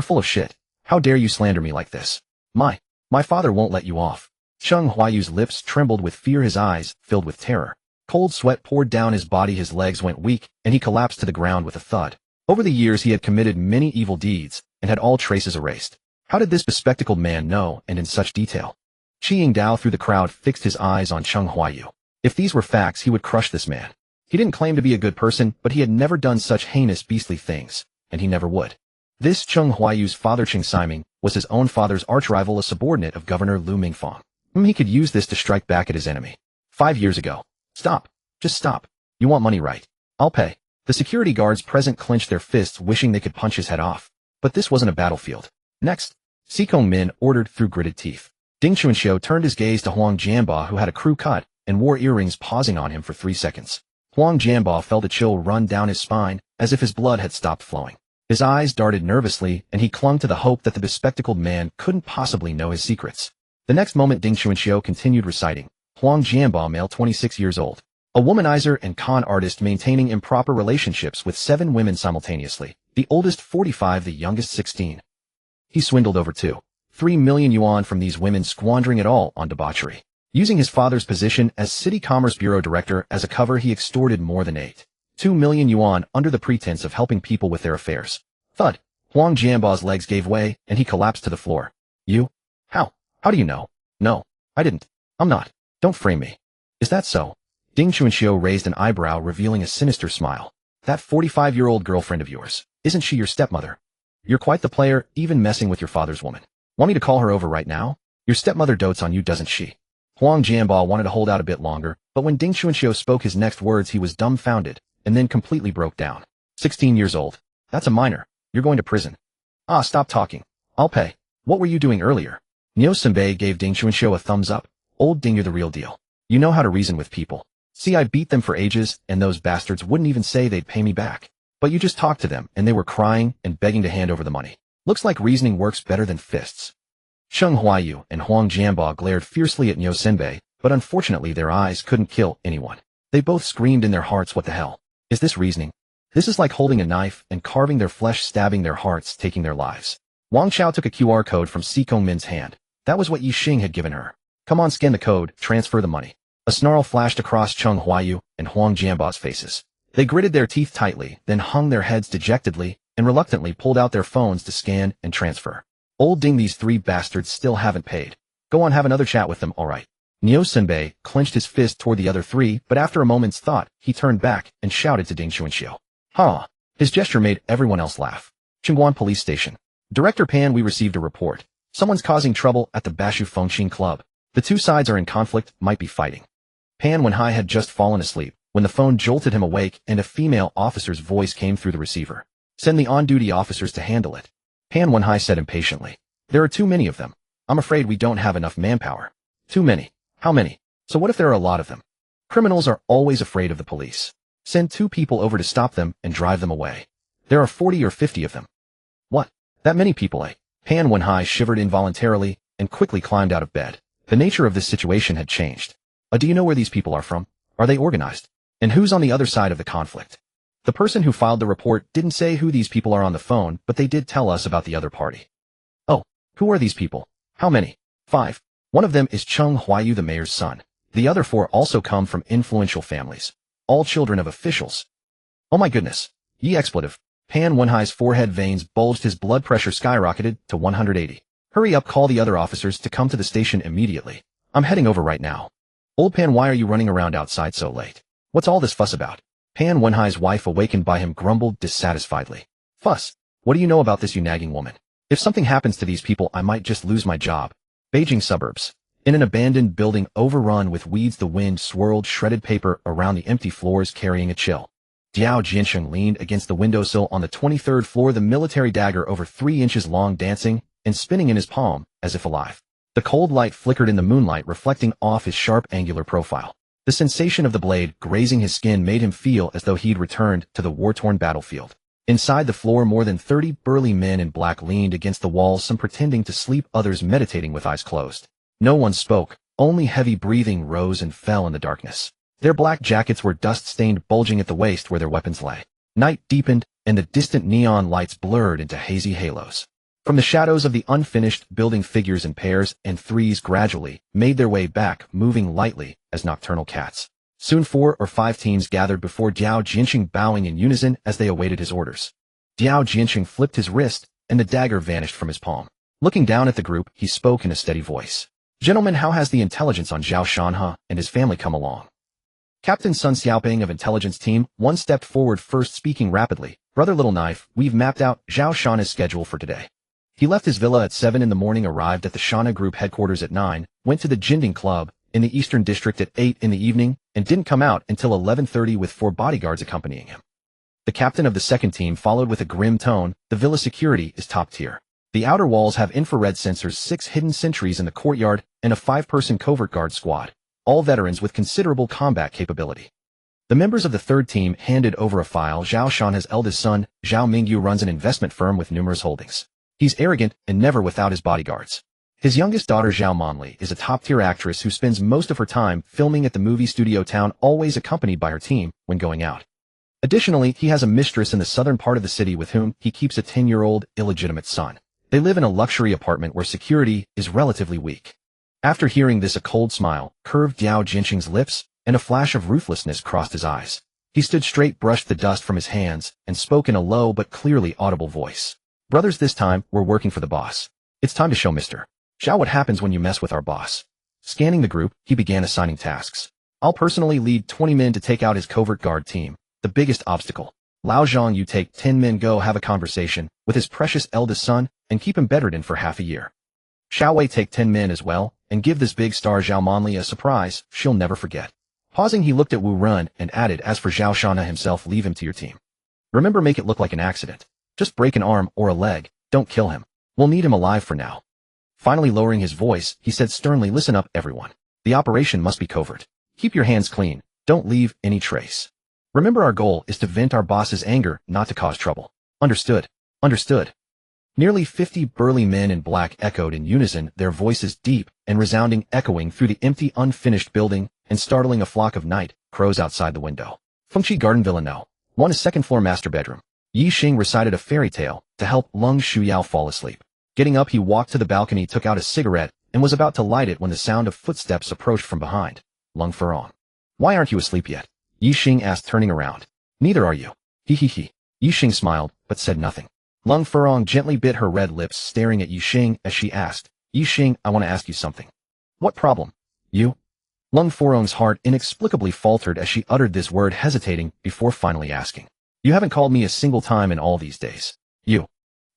full of shit. How dare you slander me like this? My father won't let you off. Cheng Huayu's lips trembled with fear, his eyes filled with terror. Cold sweat poured down his body, his legs went weak, and he collapsed to the ground with a thud. Over the years he had committed many evil deeds, and had all traces erased. How did this bespectacled man know, and in such detail? Qi Yingdao through the crowd fixed his eyes on Cheng Huayu. If these were facts, he would crush this man. He didn't claim to be a good person, but he had never done such heinous, beastly things, and he never would. This Cheng Huayu's father, Qing Siming, was his own father's archrival, a subordinate of Governor Lu Mingfang. He could use this to strike back at his enemy. 5 years ago. Stop. Just stop. You want money, right? I'll pay. The security guards present clenched their fists, wishing they could punch his head off. But this wasn't a battlefield. Next, Xing Min ordered through gritted teeth. Ding Xuanxiu turned his gaze to Huang Jianba, who had a crew cut and wore earrings, pausing on him for 3 seconds. Huang Jianba felt a chill run down his spine, as if his blood had stopped flowing. His eyes darted nervously, and he clung to the hope that the bespectacled man couldn't possibly know his secrets. The next moment, Ding Xuanxiu continued reciting. Huang Jianba, male, 26 years old. A womanizer and con artist, maintaining improper relationships with 7 women simultaneously, the oldest 45, the youngest 16. He swindled over 2.3 million yuan from these women, squandering it all on debauchery. Using his father's position as City Commerce Bureau director as a cover, he extorted more than 8.2 million yuan under the pretense of helping people with their affairs. Thud. Huang Jianba's legs gave way, and he collapsed to the floor. You? How do you know? No, I didn't. I'm not. Don't frame me. Is that so? Ding Xuanxiu raised an eyebrow, revealing a sinister smile. That 45-year-old girlfriend of yours, isn't she your stepmother? You're quite the player, even messing with your father's woman. Want me to call her over right now? Your stepmother dotes on you, doesn't she? Huang Jianba wanted to hold out a bit longer, but when Ding Xuanxiu spoke his next words, he was dumbfounded, and then completely broke down. 16 years old. That's a minor. You're going to prison. Stop talking. I'll pay. What were you doing earlier? Niu Senbei gave Ding Xuanxiu a thumbs up. Old Ding, you're the real deal. You know how to reason with people. See, I beat them for ages, and those bastards wouldn't even say they'd pay me back. But you just talked to them, and they were crying and begging to hand over the money. Looks like reasoning works better than fists. Cheng Huayu and Huang Jianba glared fiercely at Niu Senbei, but unfortunately their eyes couldn't kill anyone. They both screamed in their hearts, what the hell? Is this reasoning? This is like holding a knife and carving their flesh, stabbing their hearts, taking their lives. Wang Chao took a QR code from Xing Min's hand. That was what Ye Xing had given her. Come on, scan the code, transfer the money. A snarl flashed across Cheng Huayu and Huang Jianba's faces. They gritted their teeth tightly, then hung their heads dejectedly, and reluctantly pulled out their phones to scan and transfer. Old Ding, these 3 bastards still haven't paid. Go on, have another chat with them, alright. Niu Senbei clenched his fist toward the other 3, but after a moment's thought, he turned back and shouted to Ding Xuanxiu. Ha! His gesture made everyone else laugh. Qingguan Police Station. Director Pan, we received a report. Someone's causing trouble at the Bashu Fengxin Club. The 2 sides are in conflict, might be fighting. Pan Wenhai had just fallen asleep when the phone jolted him awake and a female officer's voice came through the receiver. Send the on-duty officers to handle it. Pan Wenhai said impatiently. There are too many of them. I'm afraid we don't have enough manpower. Too many. How many? So what if there are a lot of them? Criminals are always afraid of the police. Send 2 people over to stop them and drive them away. There are 40 or 50 of them. What? That many people, eh? Pan Wenhai shivered involuntarily and quickly climbed out of bed. The nature of this situation had changed. Do you know where these people are from? Are they organized? And who's on the other side of the conflict? The person who filed the report didn't say who these people are on the phone, but they did tell us about the other party. Oh, who are these people? How many? 5. One of them is Cheng Huayu, the mayor's son. The other 4 also come from influential families. All children of officials. Oh my goodness. Ye expletive. Pan Wenhai's forehead veins bulged, his blood pressure skyrocketed to 180. Hurry up, call the other officers to come to the station immediately. I'm heading over right now. Old Pan, why are you running around outside so late? What's all this fuss about? Pan Wenhai's wife, awakened by him, grumbled dissatisfiedly. Fuss? What do you know about this, you nagging woman? If something happens to these people, I might just lose my job. Beijing suburbs. In an abandoned building overrun with weeds, the wind swirled shredded paper around the empty floors, carrying a chill. Diao Jiansheng leaned against the windowsill on the 23rd floor, the military dagger over 3 inches long dancing and spinning in his palm, as if alive. The cold light flickered in the moonlight, reflecting off his sharp, angular profile. The sensation of the blade grazing his skin made him feel as though he'd returned to the war-torn battlefield. Inside the floor, more than 30 burly men in black leaned against the walls, some pretending to sleep, others meditating with eyes closed. No one spoke, only heavy breathing rose and fell in the darkness. Their black jackets were dust-stained, bulging at the waist where their weapons lay. Night deepened, and the distant neon lights blurred into hazy halos. From the shadows of the unfinished building, figures in pairs and threes gradually made their way back, moving lightly as nocturnal cats. Soon 4 or 5 teams gathered before Diao Jiansheng, bowing in unison as they awaited his orders. Diao Jiansheng flipped his wrist, and the dagger vanished from his palm. Looking down at the group, he spoke in a steady voice. Gentlemen, how has the intelligence on Zhao Shanhe and his family come along? Captain Sun Xiaoping of Intelligence Team 1 stepped forward first, speaking rapidly. Brother Little Knife, we've mapped out Zhao Shanhe's schedule for today. He left his villa at 7 in the morning, arrived at the Shanhe Group headquarters at 9, went to the Jinding Club in the Eastern District at 8 in the evening, and didn't come out until 11:30 with 4 bodyguards accompanying him. The captain of the second team followed with a grim tone. The villa security is top tier. The outer walls have infrared sensors, 6 hidden sentries in the courtyard, and a 5-person covert guard squad, all veterans with considerable combat capability. The members of the third team handed over a file. Zhao Shanhe's eldest son, Zhao Mingyu, runs an investment firm with numerous holdings. He's arrogant and never without his bodyguards. His youngest daughter, Zhao Manli, is a top-tier actress who spends most of her time filming at the movie studio town, always accompanied by her team when going out. Additionally, he has a mistress in the southern part of the city with whom he keeps a 10-year-old illegitimate son. They live in a luxury apartment where security is relatively weak. After hearing this, a cold smile curved Diao Jiansheng's lips, and a flash of ruthlessness crossed his eyes. He stood straight, brushed the dust from his hands, and spoke in a low but clearly audible voice. Brothers, this time, we're working for the boss. It's time to show Mr. Zhao what happens when you mess with our boss. Scanning the group, he began assigning tasks. I'll personally lead 20 men to take out his covert guard team, the biggest obstacle. Lao Zhang, you take 10 men, go have a conversation with his precious eldest son and keep him bedridden for half a year. Xiao Wei, take 10 men as well and give this big star Zhao Manli a surprise she'll never forget. Pausing, he looked at Wu Run and added, as for Zhao Shanhe himself, leave him to your team. Remember, make it look like an accident. Just break an arm or a leg, don't kill him. We'll need him alive for now. Finally, lowering his voice, he said sternly, listen up, everyone. The operation must be covert. Keep your hands clean. Don't leave any trace. Remember, our goal is to vent our boss's anger, not to cause trouble. Understood? Understood. Nearly 50 burly men in black echoed in unison, their voices deep and resounding, echoing through the empty, unfinished building and startling a flock of night crows outside the window. Fengqi Garden Villa No. 1, a second-floor master bedroom. Ye Xing recited a fairy tale to help Lung Shuyao fall asleep. Getting up, he walked to the balcony, took out a cigarette, and was about to light it when the sound of footsteps approached from behind. Lung Furong. Why aren't you asleep yet? Ye Xing asked, turning around. Neither are you. He. Ye Xing smiled, but said nothing. Lung Furong gently bit her red lips, staring at Ye Xing as she asked, Ye Xing, I want to ask you something. What problem? You? Lung Furong's heart inexplicably faltered as she uttered this word, hesitating before finally asking. You haven't called me a single time in all these days. You.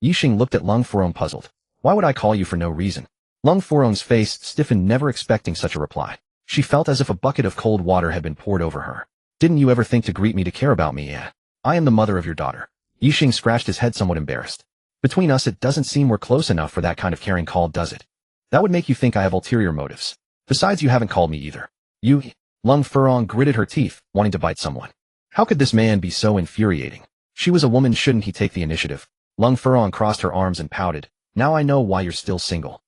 Ye Xing looked at Lung Furong, puzzled. Why would I call you for no reason? Lung Furong's face stiffened, never expecting such a reply. She felt as if a bucket of cold water had been poured over her. Didn't you ever think to greet me, to care about me? Yeah. I am the mother of your daughter. Ye Xing scratched his head, somewhat embarrassed. Between us, it doesn't seem we're close enough for that kind of caring call, does it? That would make you think I have ulterior motives. Besides, you haven't called me either. You. Lung Furong gritted her teeth, wanting to bite someone. How could this man be so infuriating? She was a woman, shouldn't he take the initiative? Lung Furong crossed her arms and pouted. Now I know why you're still single.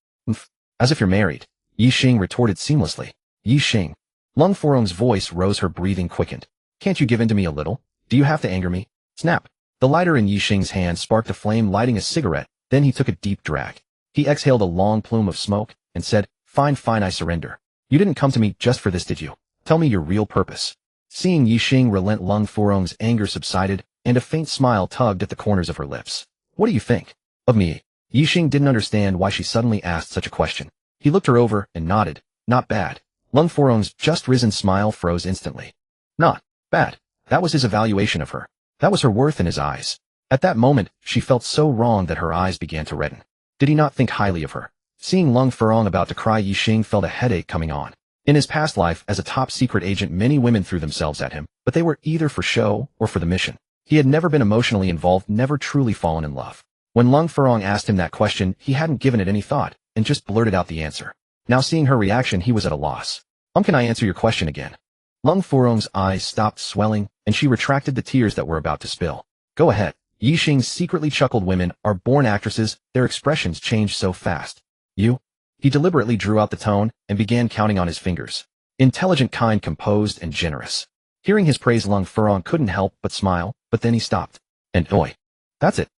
As if you're married. Ye Xing retorted seamlessly. Ye Xing. Lung Furong's voice rose, her breathing quickened. Can't you give in to me a little? Do you have to anger me? Snap. The lighter in Ye Xing's hand sparked a flame, lighting a cigarette. Then he took a deep drag. He exhaled a long plume of smoke and said, Fine, I surrender. You didn't come to me just for this, did you? Tell me your real purpose. Seeing Ye Xing relent, Lung Furong's anger subsided, and a faint smile tugged at the corners of her lips. What do you think of me? Ye Xing didn't understand why she suddenly asked such a question. He looked her over and nodded. Not bad. Lung Furong's just risen smile froze instantly. Not bad. That was his evaluation of her. That was her worth in his eyes. At that moment, she felt so wrong that her eyes began to redden. Did he not think highly of her? Seeing Lung Furong about to cry, Ye Xing felt a headache coming on. In his past life as a top-secret agent, many women threw themselves at him, but they were either for show or for the mission. He had never been emotionally involved, never truly fallen in love. When Lung Furong asked him that question, he hadn't given it any thought, and just blurted out the answer. Now seeing her reaction, he was at a loss. Can I answer your question again? Lung Furong's eyes stopped swelling, and she retracted the tears that were about to spill. Go ahead. Ye Xing secretly chuckled. Women are born actresses, their expressions change so fast. You? He deliberately drew out the tone and began counting on his fingers. Intelligent, kind, composed, and generous. Hearing his praise, Lung Furong couldn't help but smile, but then he stopped. And oi. That's it.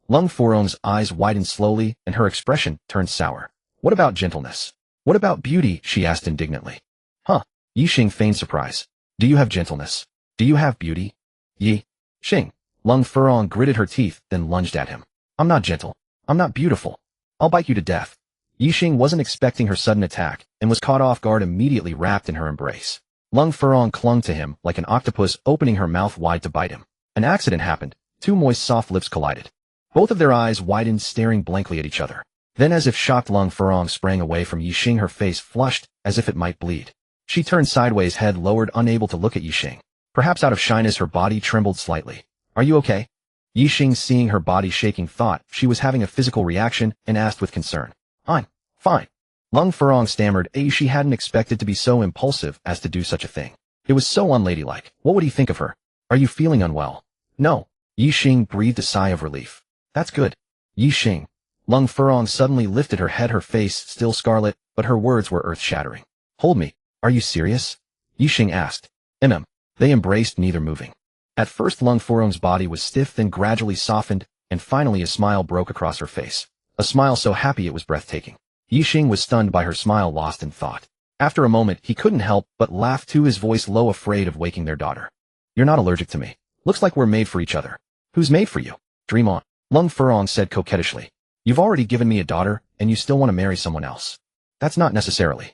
Lung Furong's eyes widened slowly, and her expression turned sour. What about gentleness? What about beauty? She asked indignantly. Huh? Ye Xing feigned surprise. Do you have gentleness? Do you have beauty? Ye Xing. Lung Furong gritted her teeth, then lunged at him. I'm not gentle. I'm not beautiful. I'll bite you to death. Ye Xing wasn't expecting her sudden attack, and was caught off guard, immediately wrapped in her embrace. Lung Furong clung to him like an octopus, opening her mouth wide to bite him. An accident happened. Two moist, soft lips collided. Both of their eyes widened, staring blankly at each other. Then, as if shocked, Lung Furong sprang away from Ye Xing, her face flushed, as if it might bleed. She turned sideways, head lowered, unable to look at Ye Xing. Perhaps out of shyness, her body trembled slightly. Are you okay? Ye Xing, seeing her body shaking, thought she was having a physical reaction, and asked with concern. I'm fine. Lung Furong stammered. She hadn't expected to be so impulsive as to do such a thing. It was so unladylike. What would he think of her? Are you feeling unwell? No. Ye Xing breathed a sigh of relief. That's good. Ye Xing. Lung Furong suddenly lifted her head, her face still scarlet, but her words were earth-shattering. Hold me. Are you serious? Ye Xing asked. They embraced, neither moving. At first, Lung Furong's body was stiff, then gradually softened, and finally a smile broke across her face. A smile so happy it was breathtaking. Ye Xing was stunned by her smile, lost in thought. After a moment, he couldn't help but laugh too, his voice low, afraid of waking their daughter. You're not allergic to me. Looks like we're made for each other. Who's made for you? Dream on. Lung Furong said coquettishly. You've already given me a daughter, and you still want to marry someone else. That's not necessarily.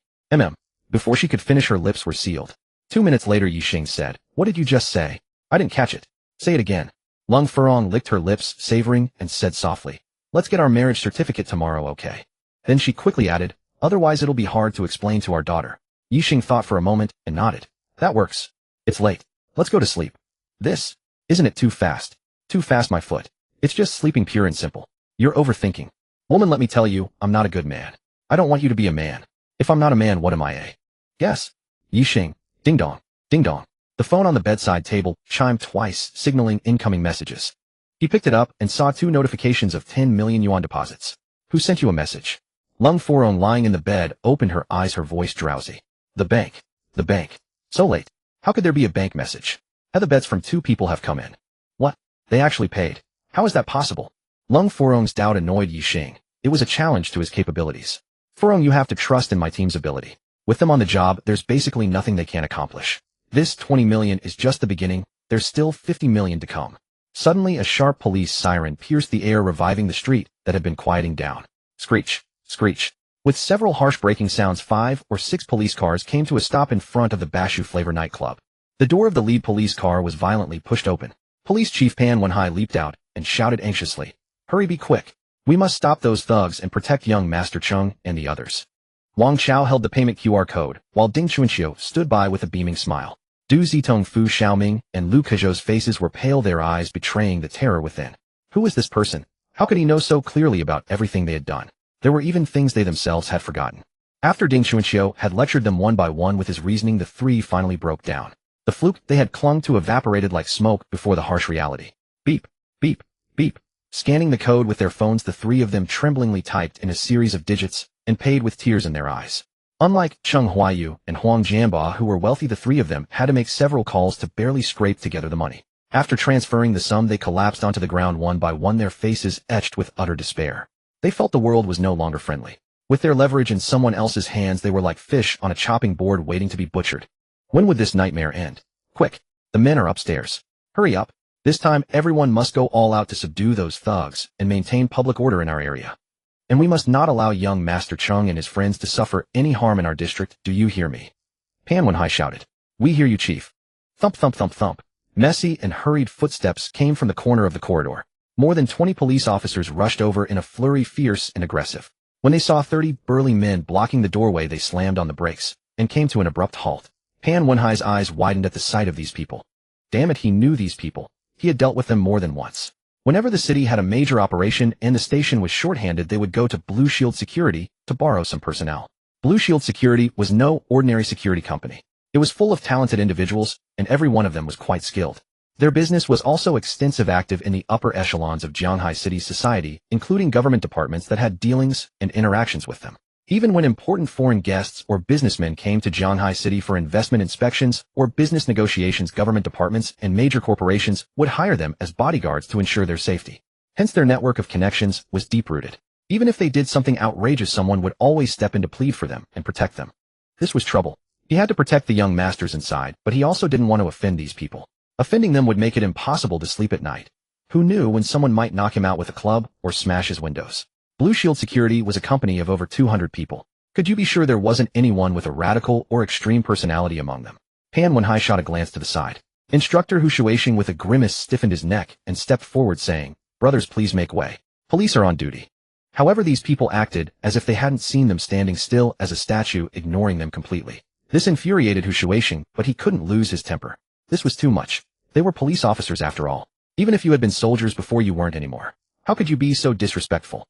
Before she could finish, her lips were sealed. 2 minutes later, Ye Xing said, What did you just say? I didn't catch it. Say it again. Lung Furong licked her lips, savoring, and said softly, Let's get our marriage certificate tomorrow, okay? Then she quickly added, Otherwise it'll be hard to explain to our daughter. Ye Xing thought for a moment, and nodded. That works. It's late. Let's go to sleep. Isn't it too fast? Too fast, my foot. It's just sleeping, pure and simple. You're overthinking. Woman, let me tell you, I'm not a good man. I don't want you to be a man. If I'm not a man, what am I? Guess. Ye Xing. Ding dong. Ding dong. The phone on the bedside table chimed twice, signaling incoming messages. He picked it up and saw 2 notifications of 10 million yuan deposits. Who sent you a message? Lung Furong, lying in the bed, opened her eyes, her voice drowsy. The bank. The bank. So late. How could there be a bank message? The bets from 2 people have come in. What? They actually paid. How is that possible? Lung Furong's doubt annoyed Ye Xing. It was a challenge to his capabilities. Furong, you have to trust in my team's ability. With them on the job, there's basically nothing they can't accomplish. This 20 million is just the beginning. There's still 50 million to come. Suddenly, a sharp police siren pierced the air, reviving the street that had been quieting down. Screech, screech. With several harsh braking sounds, 5 or 6 police cars came to a stop in front of the Bashu Flavor nightclub. The door of the lead police car was violently pushed open. Police Chief Pan Wenhai leaped out and shouted anxiously, Hurry, be quick. We must stop those thugs and protect young Master Chung and the others. Wang Chao held the payment QR code, while Ding Chunqiu stood by with a beaming smile. Du Zitong, Fu Xiaoming, and Lu Kezhou's faces were pale, their eyes betraying the terror within. Who was this person? How could he know so clearly about everything they had done? There were even things they themselves had forgotten. After Ding Chunqiu had lectured them one by one with his reasoning, the 3 finally broke down. The fluke they had clung to evaporated like smoke before the harsh reality. Beep, beep, beep. Scanning the code with their phones, the 3 of them tremblingly typed in a series of digits and paid with tears in their eyes. Unlike Cheng Huayu and Huang Jianba, who were wealthy, the three of them had to make several calls to barely scrape together the money. After transferring the sum, they collapsed onto the ground one by one, their faces etched with utter despair. They felt the world was no longer friendly. With their leverage in someone else's hands, they were like fish on a chopping board waiting to be butchered. When would this nightmare end? Quick! The men are upstairs. Hurry up! This time, everyone must go all out to subdue those thugs and maintain public order in our area. And we must not allow young Master Cheng and his friends to suffer any harm in our district. Do you hear me? Pan Wenhai shouted. We hear you, Chief. Thump, thump, thump, thump. Messy and hurried footsteps came from the corner of the corridor. More than 20 police officers rushed over in a flurry, fierce and aggressive. When they saw 30 burly men blocking the doorway, they slammed on the brakes and came to an abrupt halt. Pan Wenhai's eyes widened at the sight of these people. Damn it, he knew these people. He had dealt with them more than once. Whenever the city had a major operation and the station was shorthanded, they would go to Blue Shield Security to borrow some personnel. Blue Shield Security was no ordinary security company. It was full of talented individuals, and every one of them was quite skilled. Their business was also extensive, active in the upper echelons of Jianghai City's society, including government departments that had dealings and interactions with them. Even when important foreign guests or businessmen came to Jianghai City for investment inspections or business negotiations, government departments and major corporations would hire them as bodyguards to ensure their safety. Hence their network of connections was deep-rooted. Even if they did something outrageous, someone would always step in to plead for them and protect them. This was trouble. He had to protect the young masters inside, but he also didn't want to offend these people. Offending them would make it impossible to sleep at night. Who knew when someone might knock him out with a club or smash his windows? Blue Shield Security was a company of over 200 people. Could you be sure there wasn't anyone with a radical or extreme personality among them? Pan Wenhai shot a glance to the side. Instructor Hu Shuixing with a grimace stiffened his neck and stepped forward, saying, Brothers, please make way. Police are on duty. However, these people acted as if they hadn't seen them, standing still as a statue, ignoring them completely. This infuriated Hu Shuixing, but he couldn't lose his temper. This was too much. They were police officers after all. Even if you had been soldiers before, you weren't anymore. How could you be so disrespectful?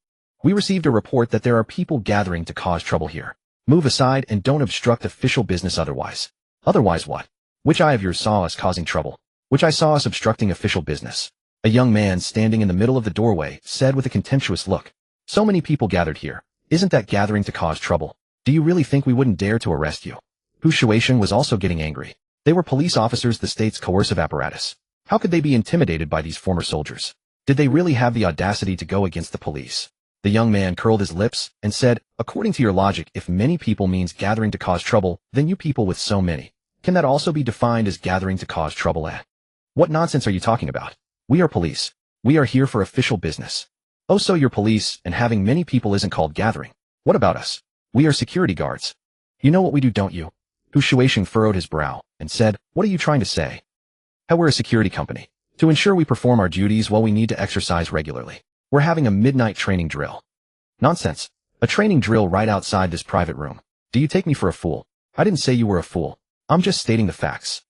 We received a report that there are people gathering to cause trouble here. Move aside and don't obstruct official business otherwise. Otherwise what? Which eye of yours saw us causing trouble? Which eye saw us obstructing official business? A young man standing in the middle of the doorway said with a contemptuous look. So many people gathered here. Isn't that gathering to cause trouble? Do you really think we wouldn't dare to arrest you? Hu Shuixing was also getting angry. They were police officers, the state's coercive apparatus. How could they be intimidated by these former soldiers? Did they really have the audacity to go against the police? The young man curled his lips and said, According to your logic, if many people means gathering to cause trouble, then you people with so many. Can that also be defined as gathering to cause trouble? What nonsense are you talking about? We are police. We are here for official business. Oh, so you're police, and having many people isn't called gathering. What about us? We are security guards. You know what we do, don't you? Hu Shuixing furrowed his brow and said, What are you trying to say? How we're a security company. To ensure we perform our duties while we need to exercise regularly. We're having a midnight training drill. Nonsense. A training drill right outside this private room. Do you take me for a fool? I didn't say you were a fool. I'm just stating the facts.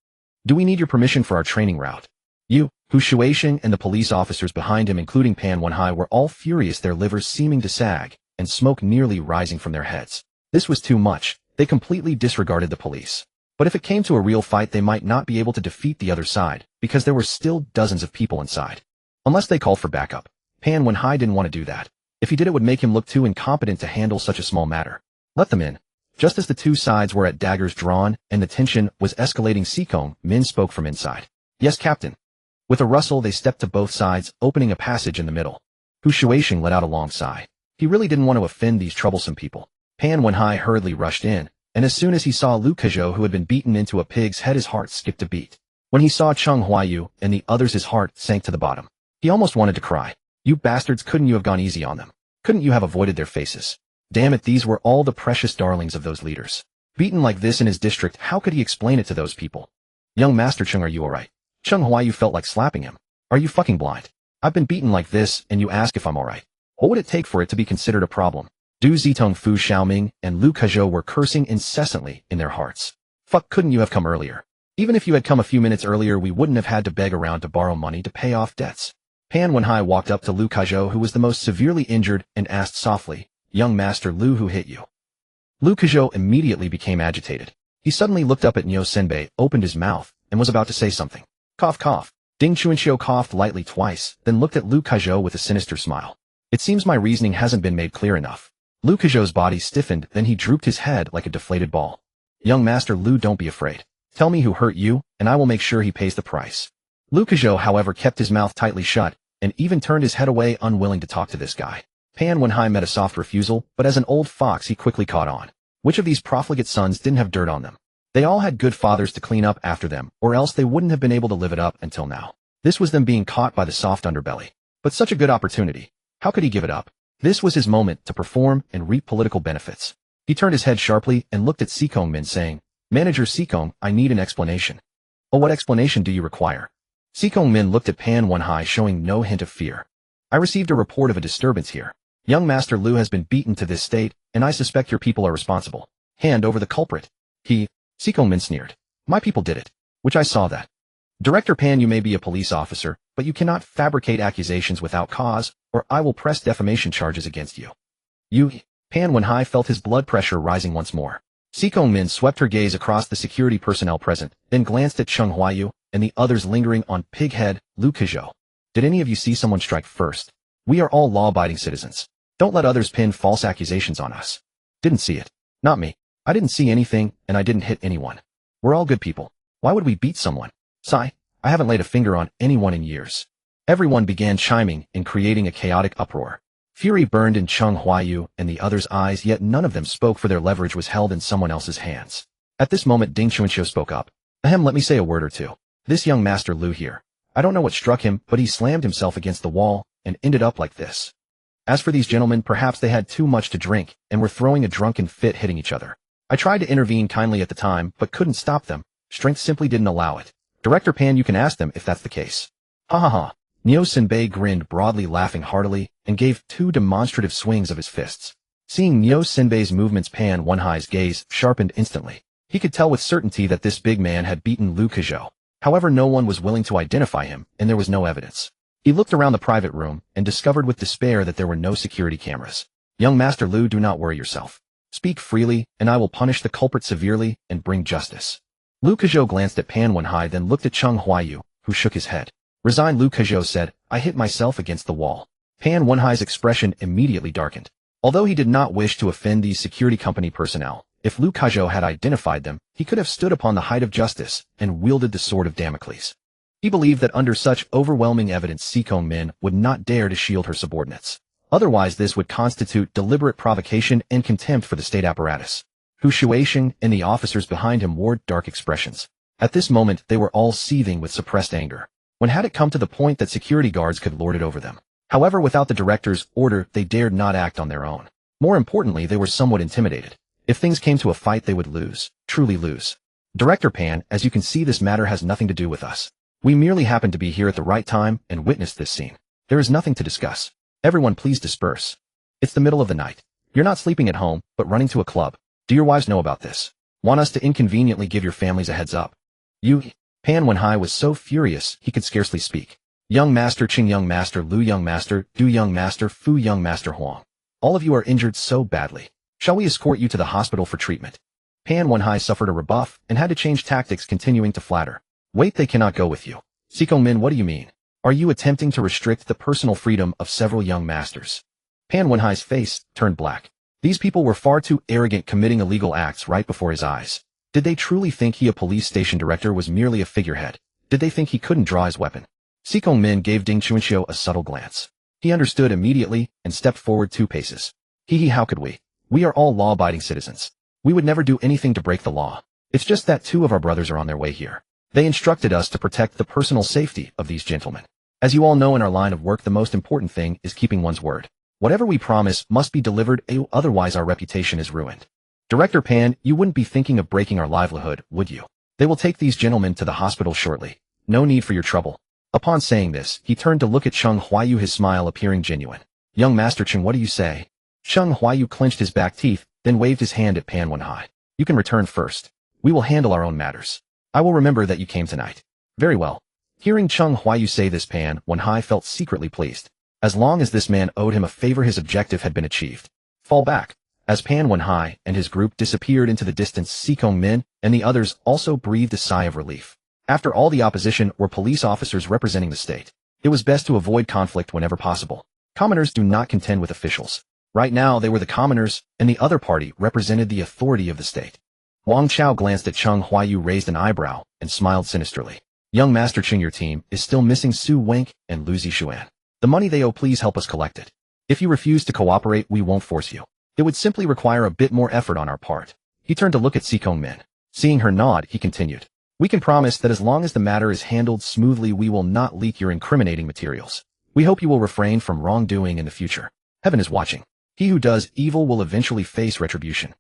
Do we need your permission for our training route? You, Hu Shuixing, and the police officers behind him, including Pan Wenhai, were all furious, their livers seeming to sag, and smoke nearly rising from their heads. This was too much. They completely disregarded the police. But if it came to a real fight, they might not be able to defeat the other side, because there were still dozens of people inside. Unless they called for backup. Pan Wenhai didn't want to do that. If he did, it would make him look too incompetent to handle such a small matter. Let them in. Just as the two sides were at daggers drawn and the tension was escalating, Sikong Min spoke from inside. Yes, Captain. With a rustle, they stepped to both sides, opening a passage in the middle. Hu Shuixing let out a long sigh. He really didn't want to offend these troublesome people. Pan Wenhai hurriedly rushed in, and as soon as he saw Lu Kazhou, who had been beaten into a pig's head, his heart skipped a beat. When he saw Cheng Huayu and the others, his heart sank to the bottom. He almost wanted to cry. You bastards, couldn't you have gone easy on them? Couldn't you have avoided their faces? Damn it, these were all the precious darlings of those leaders. Beaten like this in his district, how could he explain it to those people? Young Master Cheng, are you alright? Cheng Huayu felt like slapping him. Are you fucking blind? I've been beaten like this, and you ask if I'm alright. What would it take for it to be considered a problem? Du Zitong, Fu Xiaoming, and Lu Kazhou were cursing incessantly in their hearts. Fuck, couldn't you have come earlier? Even if you had come a few minutes earlier, we wouldn't have had to beg around to borrow money to pay off debts. Pan Wenhai walked up to Lu Kazhou, who was the most severely injured, and asked softly, Young Master Lu, who hit you? Lu Kazhou immediately became agitated. He suddenly looked up at Niu Senbei, opened his mouth, and was about to say something. Cough, cough. Ding Chuanxiu coughed lightly twice, then looked at Lu Kazhou with a sinister smile. It seems my reasoning hasn't been made clear enough. Lu Kazhou's body stiffened, then he drooped his head like a deflated ball. Young Master Lu, don't be afraid. Tell me who hurt you, and I will make sure he pays the price. Lu Kazhou, however, kept his mouth tightly shut, and even turned his head away, unwilling to talk to this guy. Pan Wenhai met a soft refusal, but as an old fox he quickly caught on. Which of these profligate sons didn't have dirt on them? They all had good fathers to clean up after them, or else they wouldn't have been able to live it up until now. This was them being caught by the soft underbelly. But such a good opportunity. How could he give it up? This was his moment to perform and reap political benefits. He turned his head sharply and looked at Sikong Min, saying, Manager Sikong, I need an explanation. Oh, what explanation do you require? Sikong Min looked at Pan Wenhai, showing no hint of fear. I received a report of a disturbance here. Young Master Lu has been beaten to this state, and I suspect your people are responsible. Hand over the culprit. Sikong Min sneered. My people did it. Which I saw that. Director Pan, you may be a police officer, but you cannot fabricate accusations without cause, or I will press defamation charges against you. Pan Wenhai felt his blood pressure rising once more. Sikong Min swept her gaze across the security personnel present, then glanced at Cheng Huayu and the others lingering on Pighead, Lu Kazhou. Did any of you see someone strike first? We are all law-abiding citizens. Don't let others pin false accusations on us. Didn't see it. Not me. I didn't see anything, and I didn't hit anyone. We're all good people. Why would we beat someone? Sigh, I haven't laid a finger on anyone in years. Everyone began chiming and creating a chaotic uproar. Fury burned in Cheng Huayu and the others' eyes, yet none of them spoke, for their leverage was held in someone else's hands. At this moment Ding Chuanxiu spoke up. Ahem, let me say a word or two. This young Master Lu here. I don't know what struck him, but he slammed himself against the wall and ended up like this. As for these gentlemen, perhaps they had too much to drink and were throwing a drunken fit, hitting each other. I tried to intervene kindly at the time, but couldn't stop them. Strength simply didn't allow it. Director Pan, you can ask them if that's the case. Ha ha ha. Niu Senbei grinned broadly, laughing heartily, and gave 2 demonstrative swings of his fists. Seeing Niu Senbei's movements, Pan Wenhai's gaze sharpened instantly. He could tell with certainty that this big man had beaten Lu Kazhou. However, no one was willing to identify him, and there was no evidence. He looked around the private room and discovered with despair that there were no security cameras. Young Master Lu, do not worry yourself. Speak freely, and I will punish the culprit severely and bring justice. Lu Kazhou glanced at Pan Wenhai, then looked at Cheng Huayu, who shook his head. Resigned, Lu Kazhou said, I hit myself against the wall. Pan Wenhai's expression immediately darkened. Although he did not wish to offend these security company personnel, if Lu Kazhou had identified them, he could have stood upon the height of justice and wielded the sword of Damocles. He believed that under such overwhelming evidence Sikong Min would not dare to shield her subordinates. Otherwise this would constitute deliberate provocation and contempt for the state apparatus. Ye Xing and the officers behind him wore dark expressions. At this moment they were all seething with suppressed anger. When had it come to the point that security guards could lord it over them? However, without the director's order, they dared not act on their own. More importantly, they were somewhat intimidated. If things came to a fight, they would lose, truly lose. Director Pan, as you can see, this matter has nothing to do with us. We merely happened to be here at the right time and witnessed this scene. There is nothing to discuss. Everyone please disperse. It's the middle of the night. You're not sleeping at home, but running to a club. Do your wives know about this? Want us to inconveniently give your families a heads up? Pan Wenhai was so furious he could scarcely speak. Young Master Qing, Young Master Lu, Young Master Du, Young Master Fu, Young Master Huang. All of you are injured so badly. Shall we escort you to the hospital for treatment? Pan Wenhai suffered a rebuff and had to change tactics, continuing to flatter. Wait, they cannot go with you. Sikong Min, what do you mean? Are you attempting to restrict the personal freedom of several young masters? Pan Wenhai's face turned black. These people were far too arrogant, committing illegal acts right before his eyes. Did they truly think he, a police station director, was merely a figurehead? Did they think he couldn't draw his weapon? Sikong Min gave Ding Chuanxiu a subtle glance. He understood immediately and stepped forward 2 paces. How could we? We are all law-abiding citizens. We would never do anything to break the law. It's just that 2 of our brothers are on their way here. They instructed us to protect the personal safety of these gentlemen. As you all know, in our line of work, the most important thing is keeping one's word. Whatever we promise must be delivered, otherwise our reputation is ruined. Director Pan, you wouldn't be thinking of breaking our livelihood, would you? They will take these gentlemen to the hospital shortly. No need for your trouble. Upon saying this, he turned to look at Cheng Huayu, his smile appearing genuine. Young Master Cheng, what do you say? Cheng Huayu clenched his back teeth, then waved his hand at Pan Wenhai. You can return first. We will handle our own matters. I will remember that you came tonight. Very well. Hearing Cheng Huayu say this, Pan Wenhai felt secretly pleased. As long as this man owed him a favor, his objective had been achieved. Fall back. As Pan Wenhai and his group disappeared into the distance, Sikong Min and the others also breathed a sigh of relief. After all, the opposition were police officers representing the state. It was best to avoid conflict whenever possible. Commoners do not contend with officials. Right now they were the commoners, and the other party represented the authority of the state. Wang Chao glanced at Cheng Huayu, raised an eyebrow, and smiled sinisterly. Young Master Ching, your team is still missing Su Wenk and Lu Zixuan. The money they owe, please help us collect it. If you refuse to cooperate, we won't force you. It would simply require a bit more effort on our part. He turned to look at Si Kongmin. Seeing her nod, he continued. We can promise that as long as the matter is handled smoothly, we will not leak your incriminating materials. We hope you will refrain from wrongdoing in the future. Heaven is watching. He who does evil will eventually face retribution.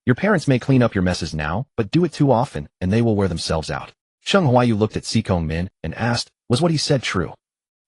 Your parents may clean up your messes now, but do it too often, and they will wear themselves out. Cheng Huayu looked at Si Kongmin and asked, was what he said true?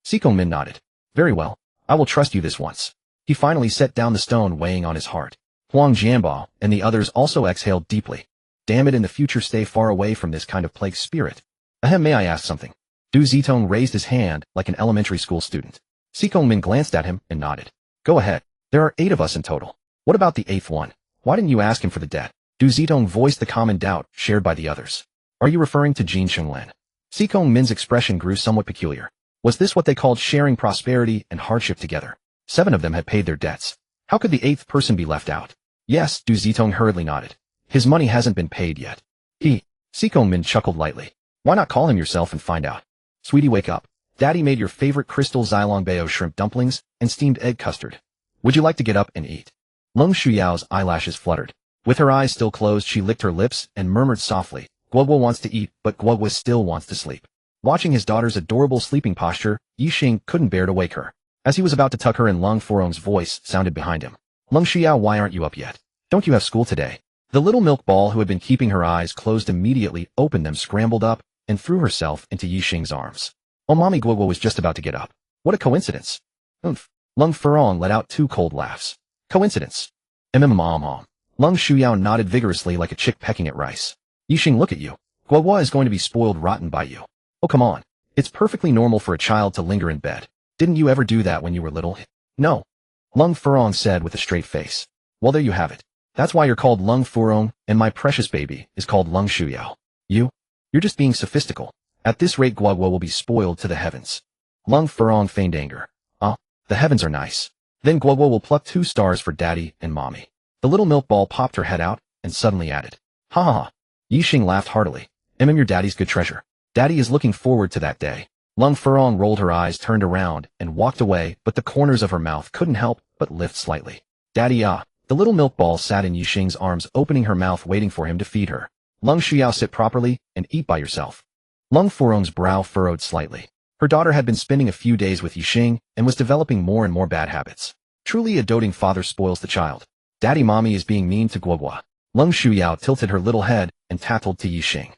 Si Kongmin nodded. Very well. I will trust you this once. He finally set down the stone weighing on his heart. Huang Jianbao and the others also exhaled deeply. Damn it, in the future stay far away from this kind of plague spirit. Ahem, may I ask something? Du Zitong raised his hand like an elementary school student. Si Kongmin glanced at him and nodded. Go ahead. There are 8 of us in total. What about the 8th one? Why didn't you ask him for the debt? Du Zitong voiced the common doubt shared by the others. Are you referring to Jin Chenglen? Si Kongmin's expression grew somewhat peculiar. Was this what they called sharing prosperity and hardship together? 7 of them had paid their debts. How could the 8th person be left out? Yes, Du Zitong hurriedly nodded. His money hasn't been paid yet. Si Kongmin chuckled lightly. Why not call him yourself and find out? Sweetie, wake up. Daddy made your favorite crystal Xilong Bao shrimp dumplings and steamed egg custard. Would you like to get up and eat? Leng Shuyao's eyelashes fluttered. With her eyes still closed, she licked her lips and murmured softly, Guoguo wants to eat, but Guoguo still wants to sleep. Watching his daughter's adorable sleeping posture, Ye Xing couldn't bear to wake her. As he was about to tuck her in, Leng Furong's voice sounded behind him. Leng Shuyao, why aren't you up yet? Don't you have school today? The little milk ball, who had been keeping her eyes closed, immediately opened them, scrambled up, and threw herself into Ye Xing's arms. Oh, Mommy, Guoguo was just about to get up. What a coincidence. Oomph. Leng Furong let out 2 cold laughs. Coincidence. Leng Shuyao nodded vigorously like a chick pecking at rice. Ye Xing, look at you. Guoguo is going to be spoiled rotten by you. Oh, come on. It's perfectly normal for a child to linger in bed. Didn't you ever do that when you were little? No. Leng Furong said with a straight face. Well, there you have it. That's why you're called Leng Furong, and my precious baby is called Leng Shuyao. You're just being sophistical. At this rate, Guoguo will be spoiled to the heavens. Leng Furong feigned anger. The heavens are nice. Then Guoguo will pluck 2 stars for Daddy and Mommy. The little milk ball popped her head out and suddenly added, Ha ha ha. Ye Xing laughed heartily. Your daddy's good treasure. Daddy is looking forward to that day. Leng Furong rolled her eyes, turned around, and walked away, but the corners of her mouth couldn't help but lift slightly. Daddy, ah. The little milk ball sat in Ye Xing's arms, opening her mouth, waiting for him to feed her. Leng Shuyao, sit properly and eat by yourself. Leng Furong's brow furrowed slightly. Her daughter had been spending a few days with Ye Xing and was developing more and more bad habits. Truly, a doting father spoils the child. Daddy, Mommy is being mean to Guoguo. Leng Shuyao tilted her little head and tattled to Ye Xing.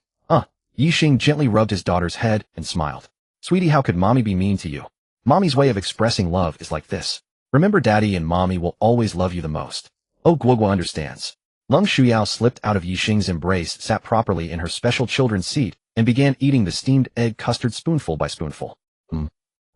Ye Xing gently rubbed his daughter's head and smiled. Sweetie, how could Mommy be mean to you? Mommy's way of expressing love is like this. Remember, Daddy and Mommy will always love you the most. Oh, Guoguo understands. Leng Shuyao slipped out of Ye Xing's embrace, sat properly in her special children's seat, and began eating the steamed egg custard spoonful by spoonful.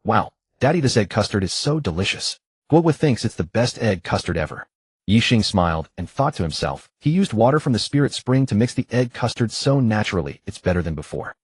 Wow, Daddy, this egg custard is so delicious. Guoguo thinks it's the best egg custard ever. Ye Xing smiled and thought to himself, he used water from the spirit spring to mix the egg custard so naturally, it's better than before.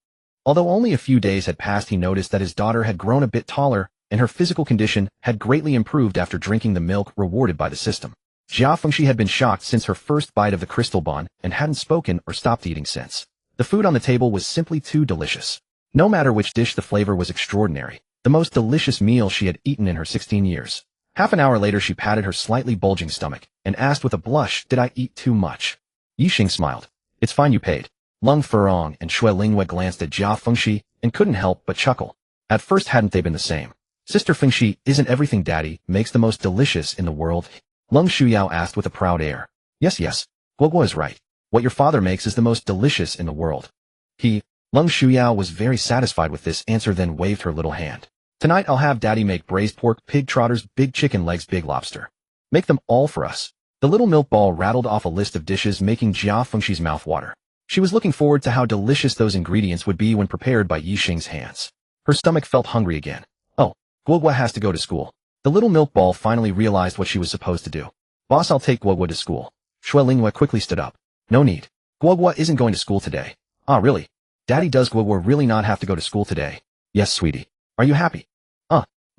Although only a few days had passed, he noticed that his daughter had grown a bit taller, and her physical condition had greatly improved after drinking the milk rewarded by the system. Jia Fengxi had been shocked since her first bite of the crystal bun and hadn't spoken or stopped eating since. The food on the table was simply too delicious. No matter which dish, the flavor was extraordinary. The most delicious meal she had eaten in her 16 years. Half an hour later, she patted her slightly bulging stomach and asked with a blush, did I eat too much? Ye Xing smiled. It's fine, you paid. Leng Furong and Xue Lingwei glanced at Jia Fengxi and couldn't help but chuckle. At first, hadn't they been the same? Sister Fengxi, isn't everything Daddy makes the most delicious in the world? Leng Shuyao asked with a proud air. Yes, Guoguo is right. What your father makes is the most delicious in the world. Leng Shuyao was very satisfied with this answer, then waved her little hand. Tonight I'll have Daddy make braised pork, pig trotters, big chicken legs, big lobster. Make them all for us. The little milk ball rattled off a list of dishes, making Jia Fengxi's mouth water. She was looking forward to how delicious those ingredients would be when prepared by Ye Xing's hands. Her stomach felt hungry again. Oh, Guoguo has to go to school. The little milk ball finally realized what she was supposed to do. Boss, I'll take Guoguo to school. Xue Lingwei quickly stood up. No need. Guoguo isn't going to school today. Ah, really? Daddy, does Guoguo really not have to go to school today? Yes, sweetie. Are you happy?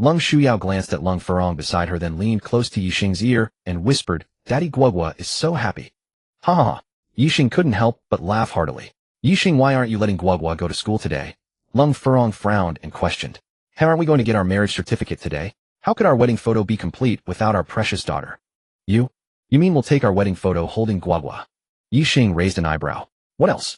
Lung Shuyao glanced at Lung Furong beside her, then leaned close to Ye Xing's ear and whispered, Daddy Guoguo is so happy. Ha ha ha. Ye Xing couldn't help but laugh heartily. Ye Xing, why aren't you letting Guoguo go to school today? Lung Furong frowned and questioned. How aren't we going to get our marriage certificate today? How could our wedding photo be complete without our precious daughter? You mean we'll take our wedding photo holding Guoguo? Ye Xing raised an eyebrow. What else?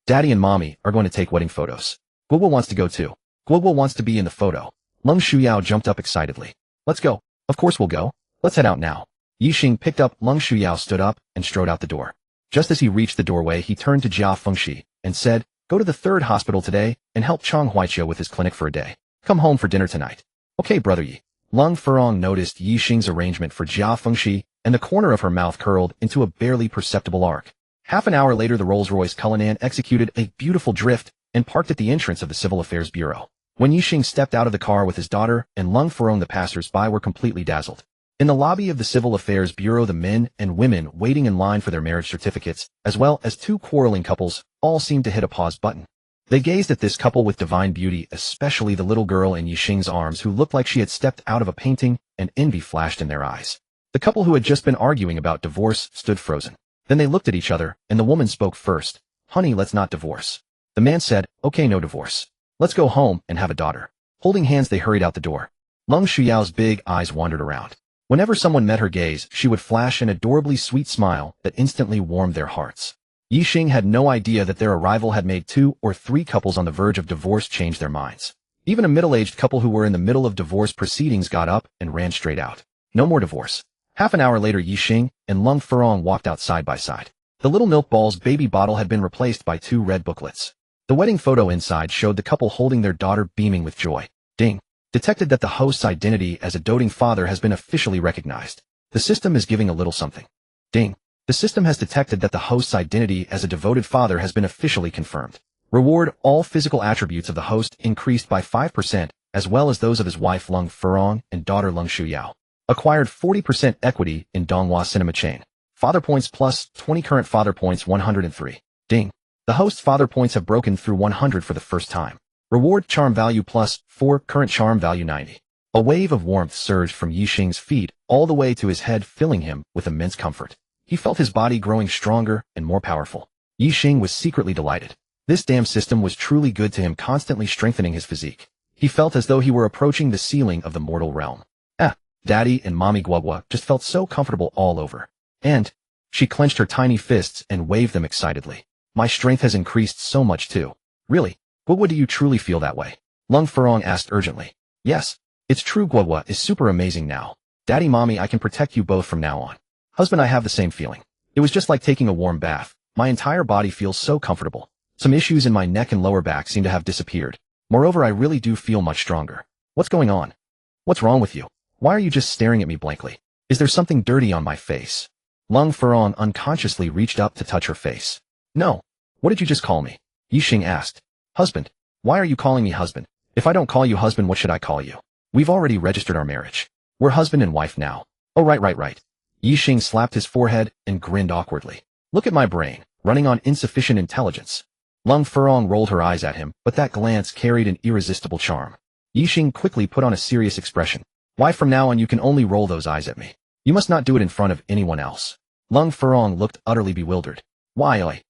Daddy and Mommy are going to take wedding photos. Guoguo wants to go too. Guoguo wants to be in the photo. Lung Shuyao jumped up excitedly. Let's go. Of course we'll go. Let's head out now. Ye Xing picked up Lung Shuyao, stood up, and strode out the door. Just as he reached the doorway, he turned to Jia Fengxi and said, Go to the 3rd hospital today and help Chang Huaiqiu with his clinic for a day. Come home for dinner tonight. Okay, brother Yi. Lung Furong noticed Ye Xing's arrangement for Jia Fengxi, and the corner of her mouth curled into a barely perceptible arc. Half an hour later, the Rolls-Royce Cullinan executed a beautiful drift and parked at the entrance of the Civil Affairs Bureau. When Ye Xing stepped out of the car with his daughter and Lung Furong, the passers-by were completely dazzled. In the lobby of the Civil Affairs Bureau, the men and women waiting in line for their marriage certificates, as well as 2 quarreling couples, all seemed to hit a pause button. They gazed at this couple with divine beauty, especially the little girl in Ye Xing's arms who looked like she had stepped out of a painting, and envy flashed in their eyes. The couple who had just been arguing about divorce stood frozen. Then they looked at each other, and the woman spoke first. Honey, let's not divorce. The man said, Okay, no divorce. Let's go home and have a daughter. Holding hands, they hurried out the door. Lung Shuyao's big eyes wandered around. Whenever someone met her gaze, she would flash an adorably sweet smile that instantly warmed their hearts. Ye Xing had no idea that their arrival had made 2 or 3 couples on the verge of divorce change their minds. Even a middle-aged couple who were in the middle of divorce proceedings got up and ran straight out. No more divorce. Half an hour later, Ye Xing and Lung Furong walked out side by side. The little milk ball's baby bottle had been replaced by 2 red booklets. The wedding photo inside showed the couple holding their daughter, beaming with joy. Ding. Detected that the host's identity as a doting father has been officially recognized. The system is giving a little something. Ding. The system has detected that the host's identity as a devoted father has been officially confirmed. Reward: all physical attributes of the host increased by 5%, as well as those of his wife Lung Furong and daughter Lung Shuyao. Acquired 40% equity in Donghua Cinema Chain. Father points plus 20, current father points 103. Ding. The host's father points have broken through 100 for the first time. Reward: charm value plus 4, current charm value 90. A wave of warmth surged from Ye Xing's feet all the way to his head, filling him with immense comfort. He felt his body growing stronger and more powerful. Ye Xing was secretly delighted. This damn system was truly good to him, constantly strengthening his physique. He felt as though he were approaching the ceiling of the mortal realm. Daddy and Mommy Guoguo just felt so comfortable all over. And she clenched her tiny fists and waved them excitedly. My strength has increased so much too. Really? Guoguo, do you truly feel that way? Lung Furong asked urgently. Yes. It's true, Guoguo is super amazing now. Daddy, Mommy, I can protect you both from now on. Husband, I have the same feeling. It was just like taking a warm bath. My entire body feels so comfortable. Some issues in my neck and lower back seem to have disappeared. Moreover, I really do feel much stronger. What's going on? What's wrong with you? Why are you just staring at me blankly? Is there something dirty on my face? Lung Furong unconsciously reached up to touch her face. No. What did you just call me? Ye Xing asked. Husband. Why are you calling me husband? If I don't call you husband, what should I call you? We've already registered our marriage. We're husband and wife now. Oh, right. Ye Xing slapped his forehead and grinned awkwardly. Look at my brain, running on insufficient intelligence. Lung Furong rolled her eyes at him, but that glance carried an irresistible charm. Ye Xing quickly put on a serious expression. Why, from now on you can only roll those eyes at me. You must not do it in front of anyone else. Lung Furong looked utterly bewildered. Why?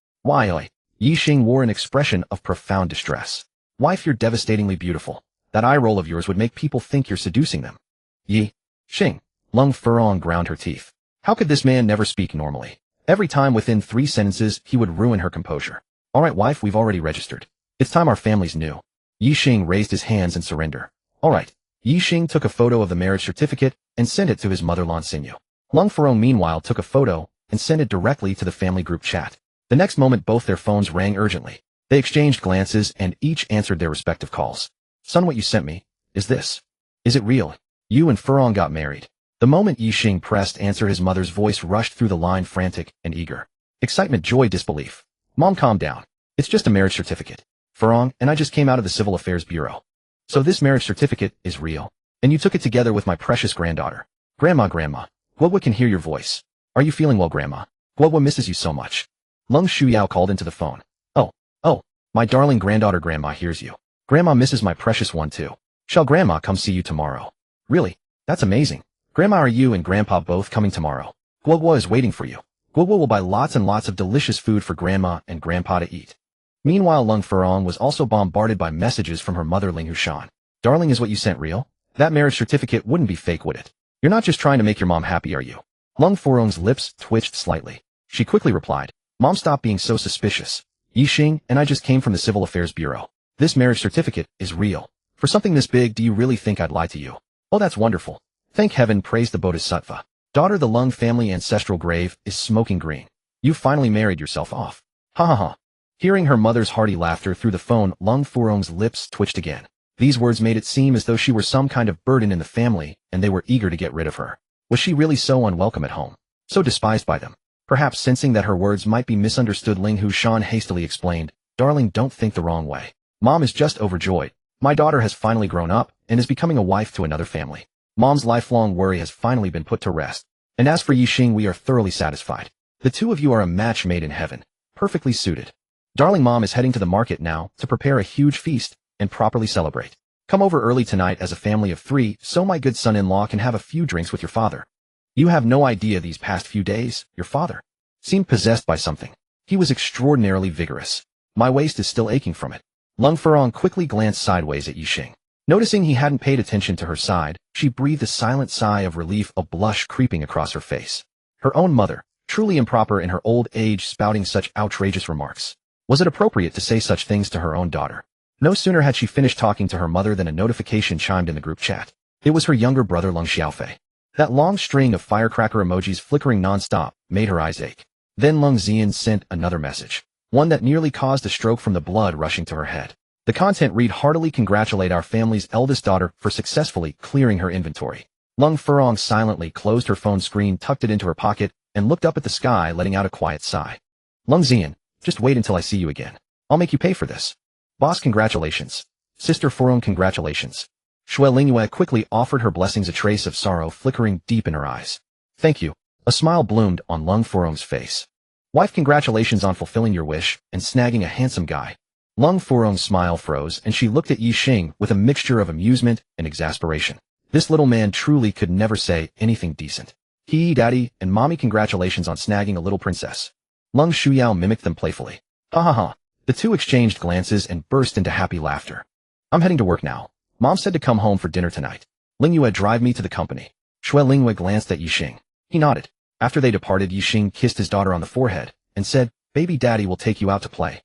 Ye Xing wore an expression of profound distress. Wife, you're devastatingly beautiful. That eye roll of yours would make people think you're seducing them. Ye Xing. Lung Furong ground her teeth. How could this man never speak normally? Every time within 3 sentences he would ruin her composure. Alright, wife, we've already registered. It's time our families knew. Ye Xing raised his hands in surrender. Alright. Ye Xing took a photo of the marriage certificate and sent it to his mother Lan Xinyu. Lung Furong meanwhile took a photo and sent it directly to the family group chat. The next moment both their phones rang urgently. They exchanged glances and each answered their respective calls. Son, what you sent me, is this? Is it real? You and Furong got married. The moment Ye Xing pressed answer, his mother's voice rushed through the line, frantic and eager. Excitement, joy, disbelief. Mom, calm down. It's just a marriage certificate. Furong and I just came out of the Civil Affairs Bureau. So this marriage certificate is real. And you took it together with my precious granddaughter. Grandma. Guoguo can hear your voice. Are you feeling well, Grandma? Guoguo misses you so much. Lung Shuyao called into the phone. Oh, my darling granddaughter, Grandma hears you. Grandma misses my precious one too. Shall Grandma come see you tomorrow? Really? That's amazing. Grandma, are you and Grandpa both coming tomorrow? Guoguo is waiting for you. Guoguo will buy lots and lots of delicious food for Grandma and Grandpa to eat. Meanwhile, Lung Furong was also bombarded by messages from her mother Ling Hushan. Darling, is what you sent real? That marriage certificate wouldn't be fake, would it? You're not just trying to make your mom happy, are you? Lung Furong's lips twitched slightly. She quickly replied, Mom, stop being so suspicious. Ye Xing and I just came from the Civil Affairs Bureau. This marriage certificate is real. For something this big, do you really think I'd lie to you? Oh, that's wonderful. Thank heaven, praise the Bodhisattva. Daughter, the Lung family ancestral grave is smoking green. You finally married yourself off. Ha ha ha. Hearing her mother's hearty laughter through the phone, Lung Furong's lips twitched again. These words made it seem as though she were some kind of burden in the family, and they were eager to get rid of her. Was she really so unwelcome at home? So despised by them? Perhaps sensing that her words might be misunderstood, Ling Hushan hastily explained, Darling, don't think the wrong way. Mom is just overjoyed. My daughter has finally grown up, and is becoming a wife to another family. Mom's lifelong worry has finally been put to rest. And as for Ye Xing, we are thoroughly satisfied. The two of you are a match made in heaven. Perfectly suited. Darling, Mom is heading to the market now to prepare a huge feast and properly celebrate. Come over early tonight as a family of 3 so my good son-in-law can have a few drinks with your father. You have no idea these past few days, your father seemed possessed by something. He was extraordinarily vigorous. My waist is still aching from it. Lung Furong quickly glanced sideways at Ye Xing. Noticing he hadn't paid attention to her side, she breathed a silent sigh of relief, a blush creeping across her face. Her own mother, truly improper in her old age, spouting such outrageous remarks. Was it appropriate to say such things to her own daughter? No sooner had she finished talking to her mother than a notification chimed in the group chat. It was her younger brother Lung Xiaofei. That long string of firecracker emojis flickering non-stop made her eyes ache. Then Lung Xian sent another message, one that nearly caused a stroke from the blood rushing to her head. The content read, heartily congratulate our family's eldest daughter for successfully clearing her inventory. Lung Furong silently closed her phone screen, tucked it into her pocket, and looked up at the sky, letting out a quiet sigh. Lung Xian, just wait until I see you again. I'll make you pay for this. Boss, congratulations. Sister Furong, congratulations. Shui Lingyue quickly offered her blessings, a trace of sorrow flickering deep in her eyes. Thank you. A smile bloomed on Lung Furong's face. Wife, congratulations on fulfilling your wish and snagging a handsome guy. Lung Furong's smile froze, and she looked at Ye Xing with a mixture of amusement and exasperation. This little man truly could never say anything decent. Daddy and Mommy, congratulations on snagging a little princess. Lung Shuyao mimicked them playfully. Ha ha ha. The two exchanged glances and burst into happy laughter. I'm heading to work now. Mom said to come home for dinner tonight. Lingyue, drive me to the company. Shui Lingyue glanced at Ye Xing. He nodded. After they departed, Ye Xing kissed his daughter on the forehead and said, Baby, Daddy will take you out to play.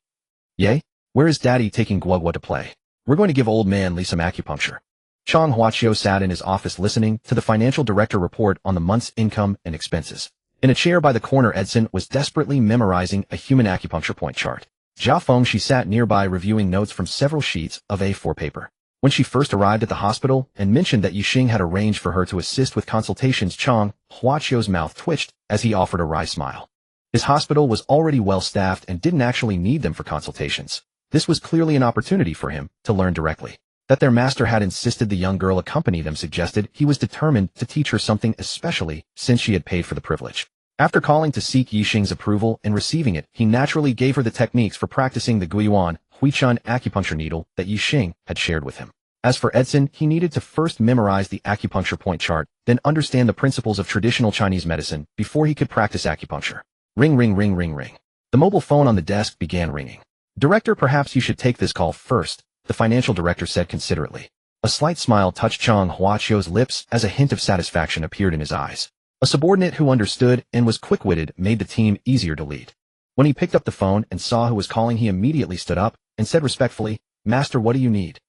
Yay? Where is Daddy taking Guoguo to play? We're going to give old man Li some acupuncture. Chang Huaqiu sat in his office listening to the financial director report on the month's income and expenses. In a chair by the corner, Edson was desperately memorizing a human acupuncture point chart. Zhao Feng, she sat nearby reviewing notes from several sheets of A4 paper. When she first arrived at the hospital and mentioned that Ye Xing had arranged for her to assist with consultations, Chang Huaqiu's mouth twitched as he offered a wry smile. His hospital was already well-staffed and didn't actually need them for consultations. This was clearly an opportunity for him to learn directly. That their master had insisted the young girl accompany them suggested he was determined to teach her something, especially since she had paid for the privilege. After calling to seek Ye Xing's approval and receiving it, he naturally gave her the techniques for practicing the Guiyuan Huichan acupuncture needle that Ye Xing had shared with him. As for Edson, he needed to first memorize the acupuncture point chart, then understand the principles of traditional Chinese medicine before he could practice acupuncture. Ring, ring, ring, ring, ring. The mobile phone on the desk began ringing. Director, perhaps you should take this call first, the financial director said considerately. A slight smile touched Chang Huaqiu's lips as a hint of satisfaction appeared in his eyes. A subordinate who understood and was quick-witted made the team easier to lead. When he picked up the phone and saw who was calling, he immediately stood up and said respectfully, Master, what do you need?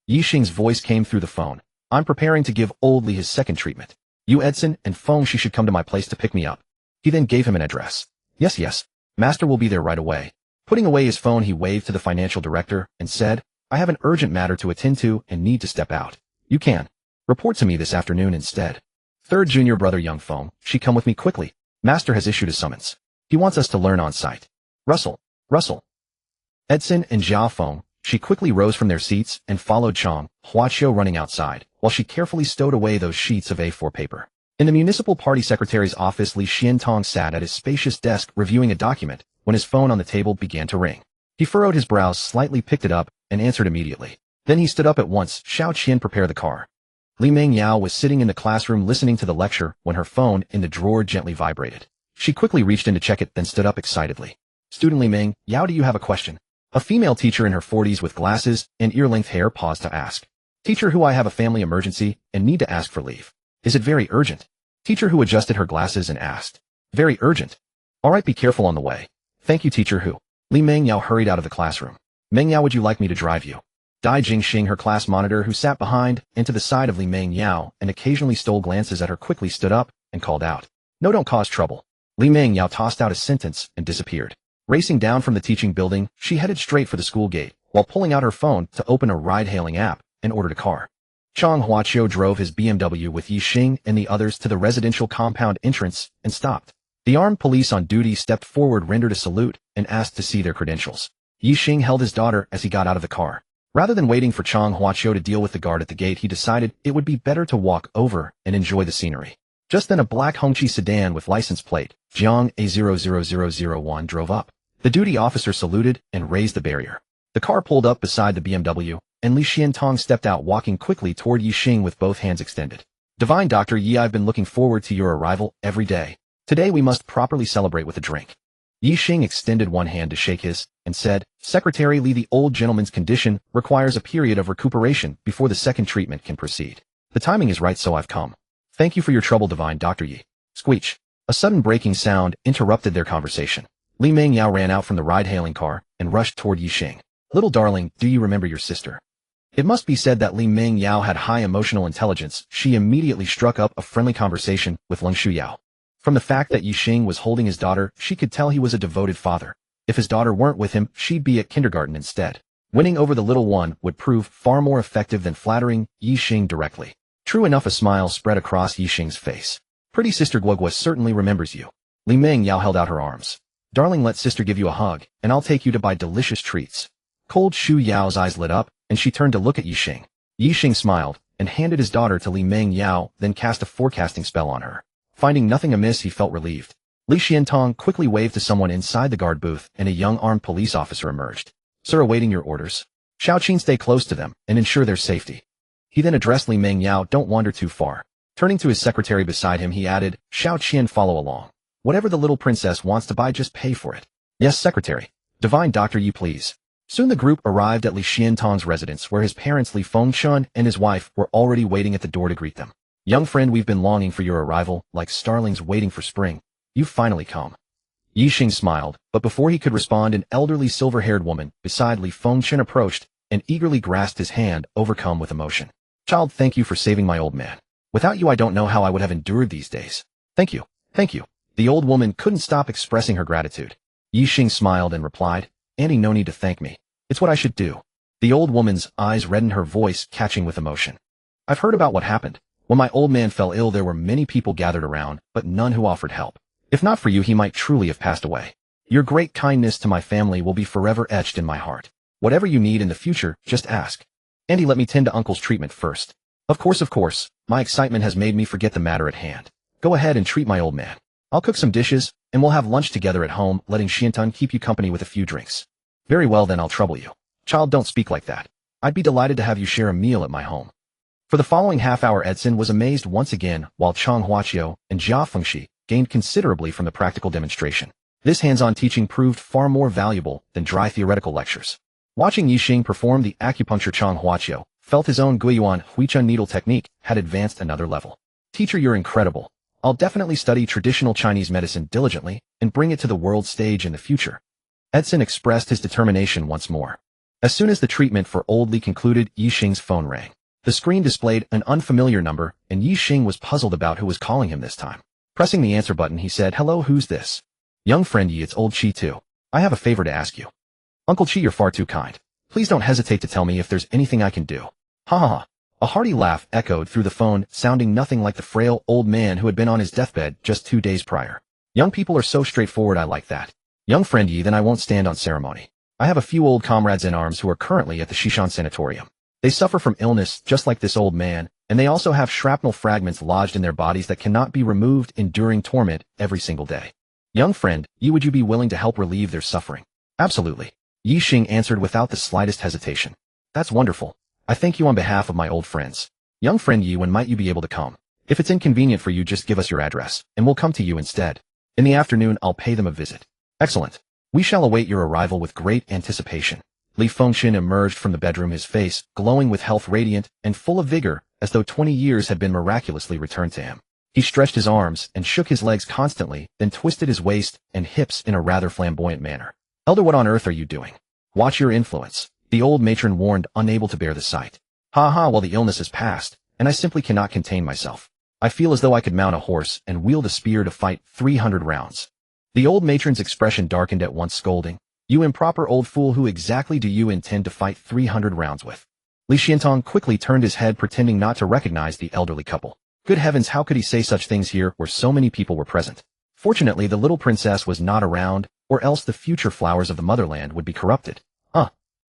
Ye Xing's voice came through the phone. I'm preparing to give Old Li his second treatment. You, Edson, and Feng, she should come to my place to pick me up. He then gave him an address. Yes, yes. Master will be there right away. Putting away his phone, he waved to the financial director and said, I have an urgent matter to attend to and need to step out. You can report to me this afternoon instead. Third junior brother Young Feng, she come with me quickly. Master has issued a summons. He wants us to learn on site. Russell, Russell. Edson and Zhao Feng, she quickly rose from their seats and followed Chang Huaqiu running outside, while she carefully stowed away those sheets of A4 paper. In the municipal party secretary's office, Li Xiantong sat at his spacious desk reviewing a document when his phone on the table began to ring. He furrowed his brows slightly, picked it up, and answered immediately. Then he stood up at once. Xiao Qian, prepare the car. Li Mengyao was sitting in the classroom listening to the lecture when her phone in the drawer gently vibrated. She quickly reached in to check it, then stood up excitedly. Student Li Mengyao, do you have a question? A female teacher in her 40s with glasses and ear-length hair paused to ask. Teacher who, I have a family emergency and need to ask for leave. Is it very urgent? Teacher who adjusted her glasses and asked. Very urgent. All right, be careful on the way. Thank you, teacher who. Li Mengyao hurried out of the classroom. Mengyao, would you like me to drive you? Dai Jingxing, her class monitor who sat behind and to the side of Li Mengyao and occasionally stole glances at her, quickly stood up and called out. No, don't cause trouble. Li Mengyao tossed out a sentence and disappeared. Racing down from the teaching building, she headed straight for the school gate, while pulling out her phone to open a ride-hailing app and ordered a car. Chang Huaqiu drove his BMW with Ye Xing and the others to the residential compound entrance and stopped. The armed police on duty stepped forward, rendered a salute, and asked to see their credentials. Ye Xing held his daughter as he got out of the car. Rather than waiting for Chang Huaqiu to deal with the guard at the gate, he decided it would be better to walk over and enjoy the scenery. Just then a black Hongqi sedan with license plate Jiang A00001 drove up. The duty officer saluted and raised the barrier. The car pulled up beside the BMW, and Li Xiantong stepped out, walking quickly toward Ye Xing with both hands extended. Divine Dr. Yi, I've been looking forward to your arrival every day. Today we must properly celebrate with a drink. Ye Xing extended one hand to shake his, and said, Secretary Li, the old gentleman's condition requires a period of recuperation before the second treatment can proceed. The timing is right, so I've come. Thank you for your trouble, Divine Dr. Yi. Squeech. A sudden breaking sound interrupted their conversation. Li Mengyao ran out from the ride-hailing car and rushed toward Ye Xing. Little darling, do you remember your sister? It must be said that Li Mengyao had high emotional intelligence. She immediately struck up a friendly conversation with Leng Shuyao. From the fact that Ye Xing was holding his daughter, she could tell he was a devoted father. If his daughter weren't with him, she'd be at kindergarten instead. Winning over the little one would prove far more effective than flattering Ye Xing directly. True enough, a smile spread across Ye Xing's face. Pretty sister Guoguo certainly remembers you. Li Mengyao held out her arms. Darling, let sister give you a hug, and I'll take you to buy delicious treats. Cold Shu Yao's eyes lit up, and she turned to look at Ye Xing. Ye Xing smiled, and handed his daughter to Li Mengyao, then cast a forecasting spell on her. Finding nothing amiss, he felt relieved. Li Xiantong quickly waved to someone inside the guard booth, and a young armed police officer emerged. Sir, awaiting your orders. Xiao Qin, stay close to them, and ensure their safety. He then addressed Li Mengyao, don't wander too far. Turning to his secretary beside him, he added, Xiao Qian, follow along. Whatever the little princess wants to buy, just pay for it. Yes, secretary. Divine Doctor, you please. Soon the group arrived at Li Xiantong's residence, where his parents Li Fengchun and his wife were already waiting at the door to greet them. Young friend, we've been longing for your arrival, like starlings waiting for spring. You've finally come. Ye Xing smiled, but before he could respond, an elderly silver-haired woman beside Li Fengchun approached and eagerly grasped his hand, overcome with emotion. Child, thank you for saving my old man. Without you, I don't know how I would have endured these days. Thank you. Thank you. The old woman couldn't stop expressing her gratitude. Ye Xing smiled and replied, Auntie, no need to thank me. It's what I should do. The old woman's eyes reddened, her voice catching with emotion. I've heard about what happened. When my old man fell ill, there were many people gathered around, but none who offered help. If not for you, he might truly have passed away. Your great kindness to my family will be forever etched in my heart. Whatever you need in the future, just ask. Auntie, let me tend to Uncle's treatment first. Of course. My excitement has made me forget the matter at hand. Go ahead and treat my old man. I'll cook some dishes, and we'll have lunch together at home, letting Xiantun keep you company with a few drinks. Very well then, I'll trouble you. Child, don't speak like that. I'd be delighted to have you share a meal at my home. For the following half hour, Edson was amazed once again, while Chang Huaqiu and Jia Fengxi gained considerably from the practical demonstration. This hands-on teaching proved far more valuable than dry theoretical lectures. Watching Ye Xing perform the acupuncture, Chang Huaqiu felt his own Guiyuan Huichun needle technique had advanced another level. Teacher, you're incredible. I'll definitely study traditional Chinese medicine diligently and bring it to the world stage in the future. Edson expressed his determination once more. As soon as the treatment for old Li concluded, Ye Xing's phone rang. The screen displayed an unfamiliar number, and Ye Xing was puzzled about who was calling him this time. Pressing the answer button, he said, Hello, who's this? Young friend Yi, it's old Qi too. I have a favor to ask you. Uncle Qi, you're far too kind. Please don't hesitate to tell me if there's anything I can do. Ha ha ha. A hearty laugh echoed through the phone, sounding nothing like the frail old man who had been on his deathbed just 2 days prior. Young people are so straightforward, I like that. Young friend Yi, then I won't stand on ceremony. I have a few old comrades in arms who are currently at the Shishan Sanatorium. They suffer from illness just like this old man, and they also have shrapnel fragments lodged in their bodies that cannot be removed, enduring torment every single day. Young friend, Yi, would you be willing to help relieve their suffering? Absolutely. Ye Xing answered without the slightest hesitation. That's wonderful. I thank you on behalf of my old friends. Young friend Yi, when might you be able to come? If it's inconvenient for you, just give us your address, and we'll come to you instead. In the afternoon, I'll pay them a visit. Excellent. We shall await your arrival with great anticipation. Li Fengxian emerged from the bedroom, his face glowing with health, radiant and full of vigor, as though 20 years had been miraculously returned to him. He stretched his arms and shook his legs constantly, then twisted his waist and hips in a rather flamboyant manner. Elder, what on earth are you doing? Watch your influence, the old matron warned, unable to bear the sight. Ha ha, well, the illness has passed, and I simply cannot contain myself. I feel as though I could mount a horse and wield a spear to fight 300 rounds. The old matron's expression darkened at once, scolding, You improper old fool, who exactly do you intend to fight 300 rounds with? Li Xiantong quickly turned his head, pretending not to recognize the elderly couple. Good heavens, how could he say such things here where so many people were present? Fortunately, the little princess was not around, or else the future flowers of the motherland would be corrupted.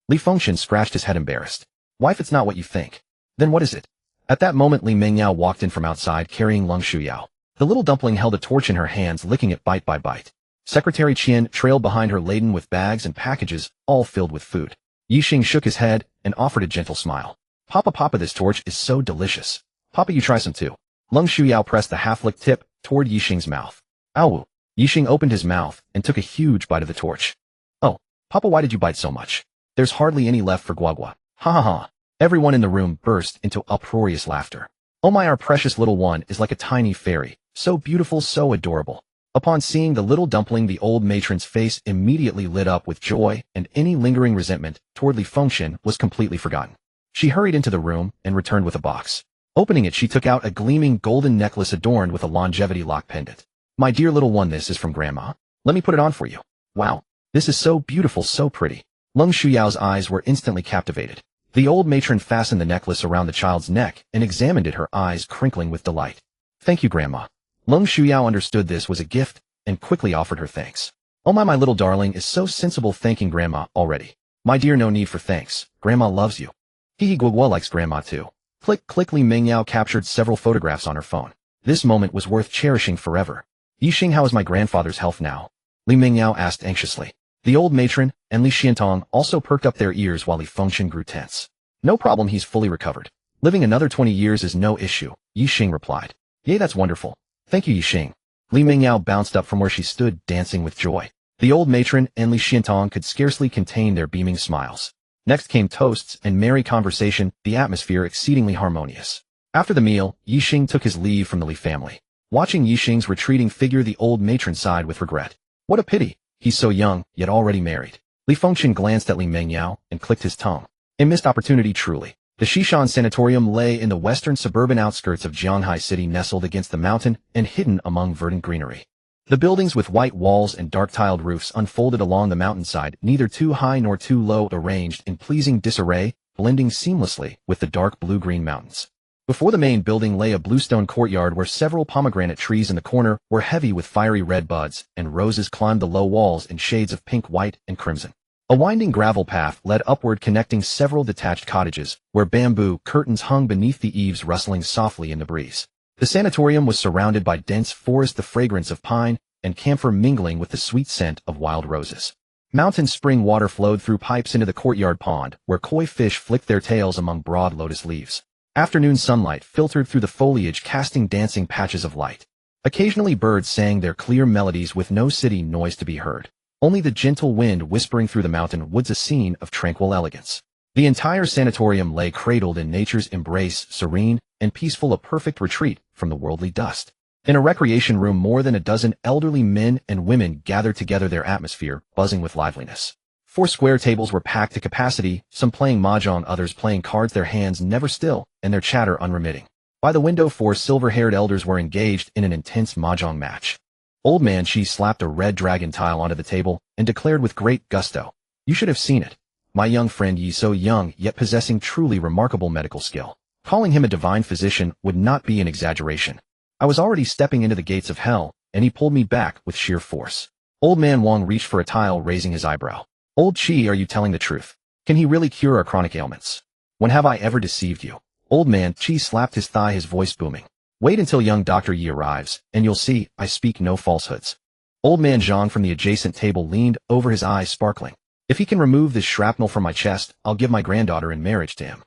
Li Fengxian scratched his head, embarrassed. Wife, it's not what you think. Then what is it? At that moment, Li Mengyao walked in from outside, carrying Lung Shuyao. The little dumpling held a torch in her hands, licking it bite by bite. Secretary Qian trailed behind her, laden with bags and packages, all filled with food. Ye Xing shook his head and offered a gentle smile. Papa, this torch is so delicious. Papa, you try some too. Lung Shuyao pressed the half-licked tip toward Ye Xing's mouth. Ow! Ye Xing opened his mouth and took a huge bite of the torch. Oh, Papa, why did you bite so much? There's hardly any left for Guoguo. Ha ha ha. Everyone in the room burst into uproarious laughter. Oh my, our precious little one is like a tiny fairy, so beautiful, so adorable. Upon seeing the little dumpling, the old matron's face immediately lit up with joy, and any lingering resentment toward Li Fengxian was completely forgotten. She hurried into the room and returned with a box. Opening it, she took out a gleaming golden necklace adorned with a longevity lock pendant. My dear little one, this is from Grandma. Let me put it on for you. Wow, this is so beautiful, so pretty. Lung Shuyao's eyes were instantly captivated. The old matron fastened the necklace around the child's neck and examined it, her eyes crinkling with delight. Thank you, Grandma. Lung Shuyao understood this was a gift and quickly offered her thanks. Oh my little darling is so sensible, thanking Grandma already. My dear, no need for thanks. Grandma loves you. He Guoguo likes Grandma too. Click, click. Li Mengyao captured several photographs on her phone. This moment was worth cherishing forever. Ye Xing, how is my grandfather's health now? Li Mengyao asked anxiously. The old matron and Li Xiantong also perked up their ears while Li Fengxian grew tense. No problem, he's fully recovered. Living another 20 years is no issue, Ye Xing replied. Yay, that's wonderful. Thank you, Ye Xing. Li Mengyao bounced up from where she stood, dancing with joy. The old matron and Li Xiantong could scarcely contain their beaming smiles. Next came toasts and merry conversation, the atmosphere exceedingly harmonious. After the meal, Ye Xing took his leave from the Li family. Watching Ye Xing's retreating figure, the old matron sighed with regret. What a pity. He's so young, yet already married. Li Fengxian glanced at Li Mengyao and clicked his tongue. A missed opportunity, truly. The Xishan Sanatorium lay in the western suburban outskirts of Jianghai City, nestled against the mountain and hidden among verdant greenery. The buildings with white walls and dark-tiled roofs unfolded along the mountainside, neither too high nor too low, arranged in pleasing disarray, blending seamlessly with the dark blue-green mountains. Before the main building lay a bluestone courtyard where several pomegranate trees in the corner were heavy with fiery red buds, and roses climbed the low walls in shades of pink, white, and crimson. A winding gravel path led upward, connecting several detached cottages, where bamboo curtains hung beneath the eaves, rustling softly in the breeze. The sanatorium was surrounded by dense forest, the fragrance of pine and camphor mingling with the sweet scent of wild roses. Mountain spring water flowed through pipes into the courtyard pond, where koi fish flicked their tails among broad lotus leaves. Afternoon sunlight filtered through the foliage, casting dancing patches of light. Occasionally birds sang their clear melodies with no city noise to be heard. Only the gentle wind whispering through the mountain woods, a scene of tranquil elegance. The entire sanatorium lay cradled in nature's embrace, serene and peaceful, a perfect retreat from the worldly dust. In a recreation room, more than a dozen elderly men and women gathered together, their atmosphere buzzing with liveliness. 4 square tables were packed to capacity, some playing mahjong, others playing cards, their hands never still and their chatter unremitting. By the window, 4 silver-haired elders were engaged in an intense mahjong match. Old Man Chi slapped a red dragon tile onto the table and declared with great gusto, "You should have seen it. My young friend Yi, so young yet possessing truly remarkable medical skill. Calling him a divine physician would not be an exaggeration. I was already stepping into the gates of hell, and he pulled me back with sheer force." Old Man Wang reached for a tile, raising his eyebrow. "Old Chi, are you telling the truth? Can he really cure our chronic ailments? When have I ever deceived you?" Old Man Chi slapped his thigh, his voice booming. "Wait until young Dr. Yi arrives, and you'll see I speak no falsehoods." Old Man Zhang from the adjacent table leaned over, his eyes sparkling. "If he can remove this shrapnel from my chest, I'll give my granddaughter in marriage to him."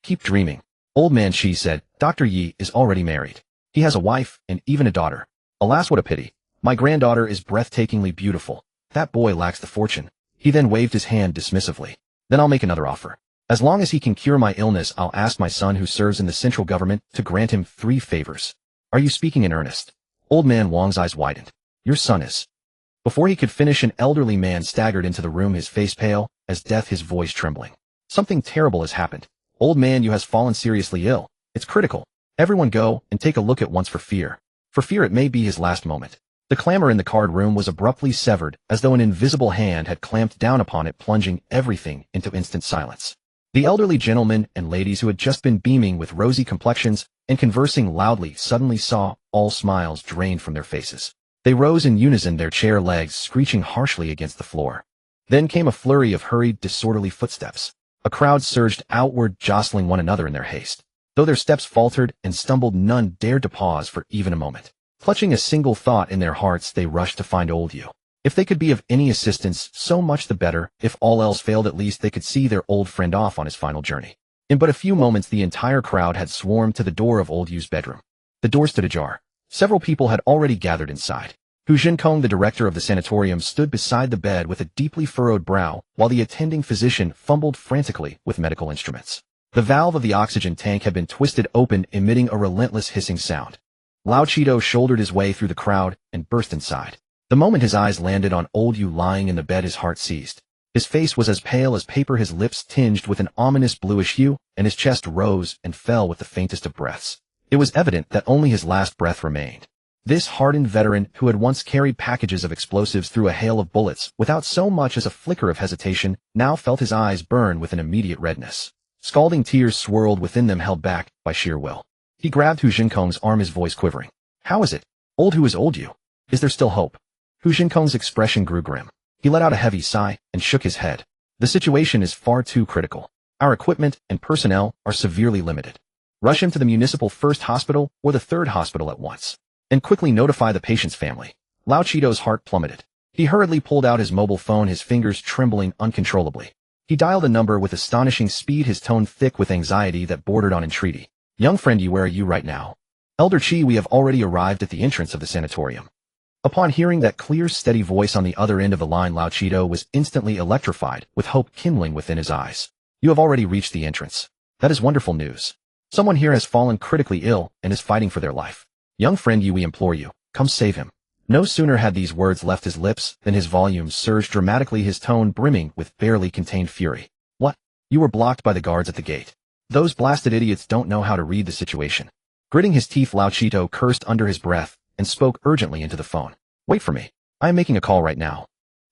Keep dreaming. Old man Shi said, Dr. Yi is already married. He has a wife and even a daughter. Alas, what a pity. My granddaughter is breathtakingly beautiful. That boy lacks the fortune. He then waved his hand dismissively. Then I'll make another offer. As long as he can cure my illness, I'll ask my son who serves in the central government to grant him 3 favors. Are you speaking in earnest? Old man Wang's eyes widened. Your son is. Before he could finish, an elderly man staggered into the room, his face pale as death, his voice trembling. Something terrible has happened. Old man, you has fallen seriously ill. It's critical. Everyone go and take a look at once for fear. For fear it may be his last moment. The clamor in the card room was abruptly severed, as though an invisible hand had clamped down upon it, plunging everything into instant silence. The elderly gentlemen and ladies who had just been beaming with rosy complexions and conversing loudly suddenly saw all smiles drained from their faces. They rose in unison, their chair legs screeching harshly against the floor. Then came a flurry of hurried, disorderly footsteps. A crowd surged outward, jostling one another in their haste. Though their steps faltered and stumbled, none dared to pause for even a moment. Clutching a single thought in their hearts, they rushed to find old Yu. If they could be of any assistance, so much the better. If all else failed, at least they could see their old friend off on his final journey. In but a few moments, the entire crowd had swarmed to the door of old Yu's bedroom. The door stood ajar. Several people had already gathered inside. Hu Jinkong, the director of the sanatorium, stood beside the bed with a deeply furrowed brow, while the attending physician fumbled frantically with medical instruments. The valve of the oxygen tank had been twisted open, emitting a relentless hissing sound. Lao Cheeto shouldered his way through the crowd and burst inside. The moment his eyes landed on old Yu lying in the bed, his heart seized. His face was as pale as paper, his lips tinged with an ominous bluish hue, and his chest rose and fell with the faintest of breaths. It was evident that only his last breath remained. This hardened veteran, who had once carried packages of explosives through a hail of bullets without so much as a flicker of hesitation, now felt his eyes burn with an immediate redness. Scalding tears swirled within them, held back by sheer will. He grabbed Hu Jinkong's arm, his voice quivering. How is it? Old Hu is old Yu. Is there still hope? Hu Jinkong's expression grew grim. He let out a heavy sigh and shook his head. The situation is far too critical. Our equipment and personnel are severely limited. Rush him to the municipal first hospital or the third hospital at once. And quickly notify the patient's family. Lao Cheeto's heart plummeted. He hurriedly pulled out his mobile phone, his fingers trembling uncontrollably. He dialed a number with astonishing speed, his tone thick with anxiety that bordered on entreaty. Young friend Yi, where are you right now? Elder Chi, we have already arrived at the entrance of the sanatorium. Upon hearing that clear, steady voice on the other end of the line, Lao Cheeto was instantly electrified, with hope kindling within his eyes. You have already reached the entrance. That is wonderful news. Someone here has fallen critically ill and is fighting for their life. Young friend Yi, we implore you, come save him. No sooner had these words left his lips than his volume surged dramatically, his tone brimming with barely contained fury. What? You were blocked by the guards at the gate. Those blasted idiots don't know how to read the situation. Gritting his teeth, Lao Cheeto cursed under his breath and spoke urgently into the phone. Wait for me. I am making a call right now.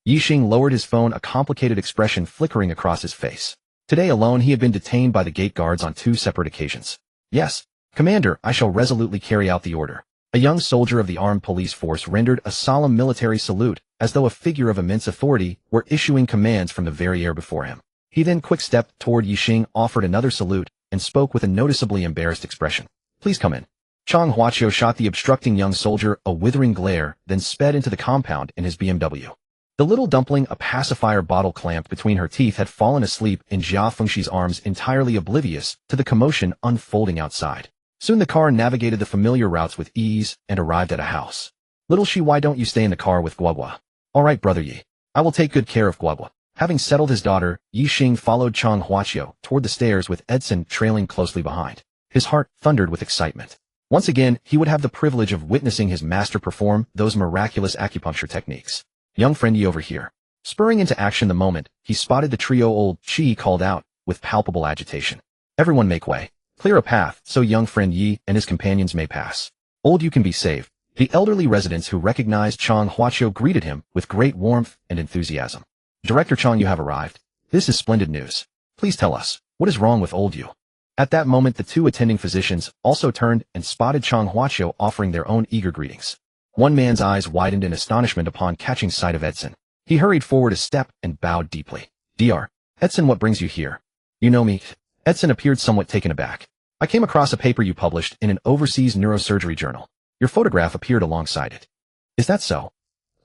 Ye Xing lowered his phone, a complicated expression flickering across his face. Today alone he had been detained by the gate guards on 2 separate occasions. Yes, Commander, I shall resolutely carry out the order. A young soldier of the armed police force rendered a solemn military salute, as though a figure of immense authority were issuing commands from the very air before him. He then quick-stepped toward Ye Xing, offered another salute, and spoke with a noticeably embarrassed expression. Please come in. Chang Huachio shot the obstructing young soldier a withering glare, then sped into the compound in his BMW. The little dumpling, a pacifier bottle clamped between her teeth, had fallen asleep in Jia Fengxi's arms, entirely oblivious to the commotion unfolding outside. Soon the car navigated the familiar routes with ease and arrived at a house. Little Shi, why don't you stay in the car with Guoguo? All right, brother Yi. I will take good care of Guoguo. Having settled his daughter, Ye Xing followed Chang Huachio toward the stairs, with Edson trailing closely behind. His heart thundered with excitement. Once again, he would have the privilege of witnessing his master perform those miraculous acupuncture techniques. Young friend Yi, over here. Spurring into action the moment he spotted the trio, old Chi called out with palpable agitation. Everyone make way. Clear a path so young friend Yi and his companions may pass. Old Yu can be saved. The elderly residents who recognized Chang Huachio greeted him with great warmth and enthusiasm. Director Chang, you have arrived. This is splendid news. Please tell us, what is wrong with old Yu? At that moment, the 2 attending physicians also turned and spotted Chang Huachio offering their own eager greetings. One man's eyes widened in astonishment upon catching sight of Edson. He hurried forward a step and bowed deeply. Dr. Edson, what brings you here? You know me? Edson appeared somewhat taken aback. I came across a paper you published in an overseas neurosurgery journal. Your photograph appeared alongside it. Is that so?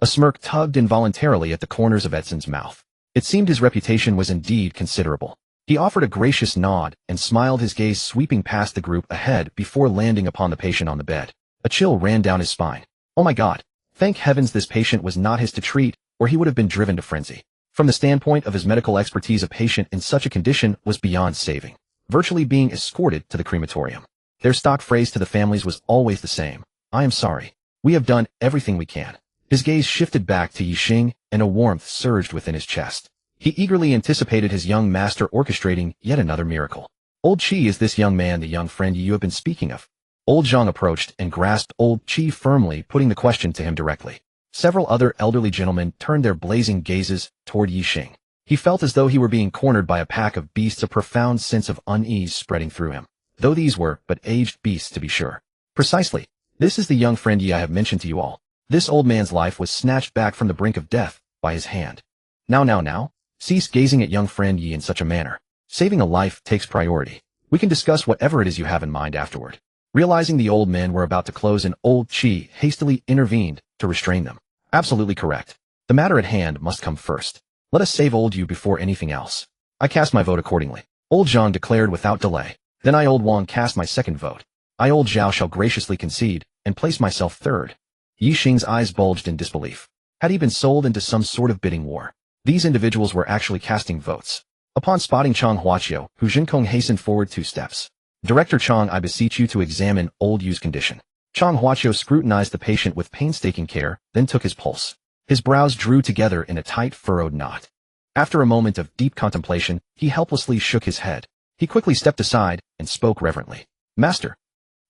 A smirk tugged involuntarily at the corners of Edson's mouth. It seemed his reputation was indeed considerable. He offered a gracious nod and smiled, his gaze sweeping past the group ahead before landing upon the patient on the bed. A chill ran down his spine. Oh my God. Thank heavens this patient was not his to treat, or he would have been driven to frenzy. From the standpoint of his medical expertise, a patient in such a condition was beyond saving, virtually being escorted to the crematorium. Their stock phrase to the families was always the same. I am sorry. We have done everything we can. His gaze shifted back to Ye Xing, and a warmth surged within his chest. He eagerly anticipated his young master orchestrating yet another miracle. Old Qi, is this young man the young friend you have been speaking of? Old Zhang approached and grasped Old Qi firmly, putting the question to him directly. Several other elderly gentlemen turned their blazing gazes toward Ye Xing. He felt as though he were being cornered by a pack of beasts, a profound sense of unease spreading through him. Though these were but aged beasts, to be sure. Precisely. This is the young friend Ye I have mentioned to you all. This old man's life was snatched back from the brink of death by his hand. Now. Cease gazing at young friend Ye in such a manner. Saving a life takes priority. We can discuss whatever it is you have in mind afterward. Realizing the old men were about to close, and Old Qi hastily intervened to restrain them. Absolutely correct. The matter at hand must come first. Let us save old Yu before anything else. I cast my vote accordingly. Old Zhang declared without delay. Then I, Old Wang, cast my second vote. I, Old Zhao, shall graciously concede and place myself third. Ye Xing's eyes bulged in disbelief. Had he been sold into some sort of bidding war? These individuals were actually casting votes. Upon spotting Chang Huaqiu, Hu Jinkong hastened forward 2 steps. Director Chang, I beseech you to examine Old Yu's condition. Chang Huaqiu scrutinized the patient with painstaking care, then took his pulse. His brows drew together in a tight furrowed knot. After a moment of deep contemplation, he helplessly shook his head. He quickly stepped aside and spoke reverently. Master.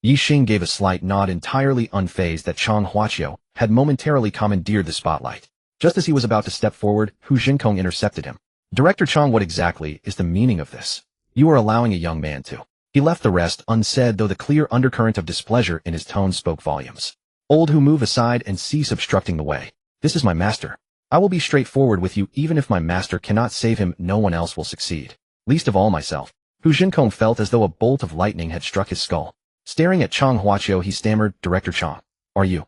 Ye Xing gave a slight nod, entirely unfazed that Chang Huaqiu had momentarily commandeered the spotlight. Just as he was about to step forward, Hu Jinkong intercepted him. Director Chang, what exactly is the meaning of this? You are allowing a young man to... He left the rest unsaid, though the clear undercurrent of displeasure in his tone spoke volumes. Old Hu, move aside and cease obstructing the way. This is my master. I will be straightforward with you. Even if my master cannot save him, no one else will succeed. Least of all myself. Hu Jinkong felt as though a bolt of lightning had struck his skull. Staring at Chang Huaqiu, he stammered, Director Chang. Are you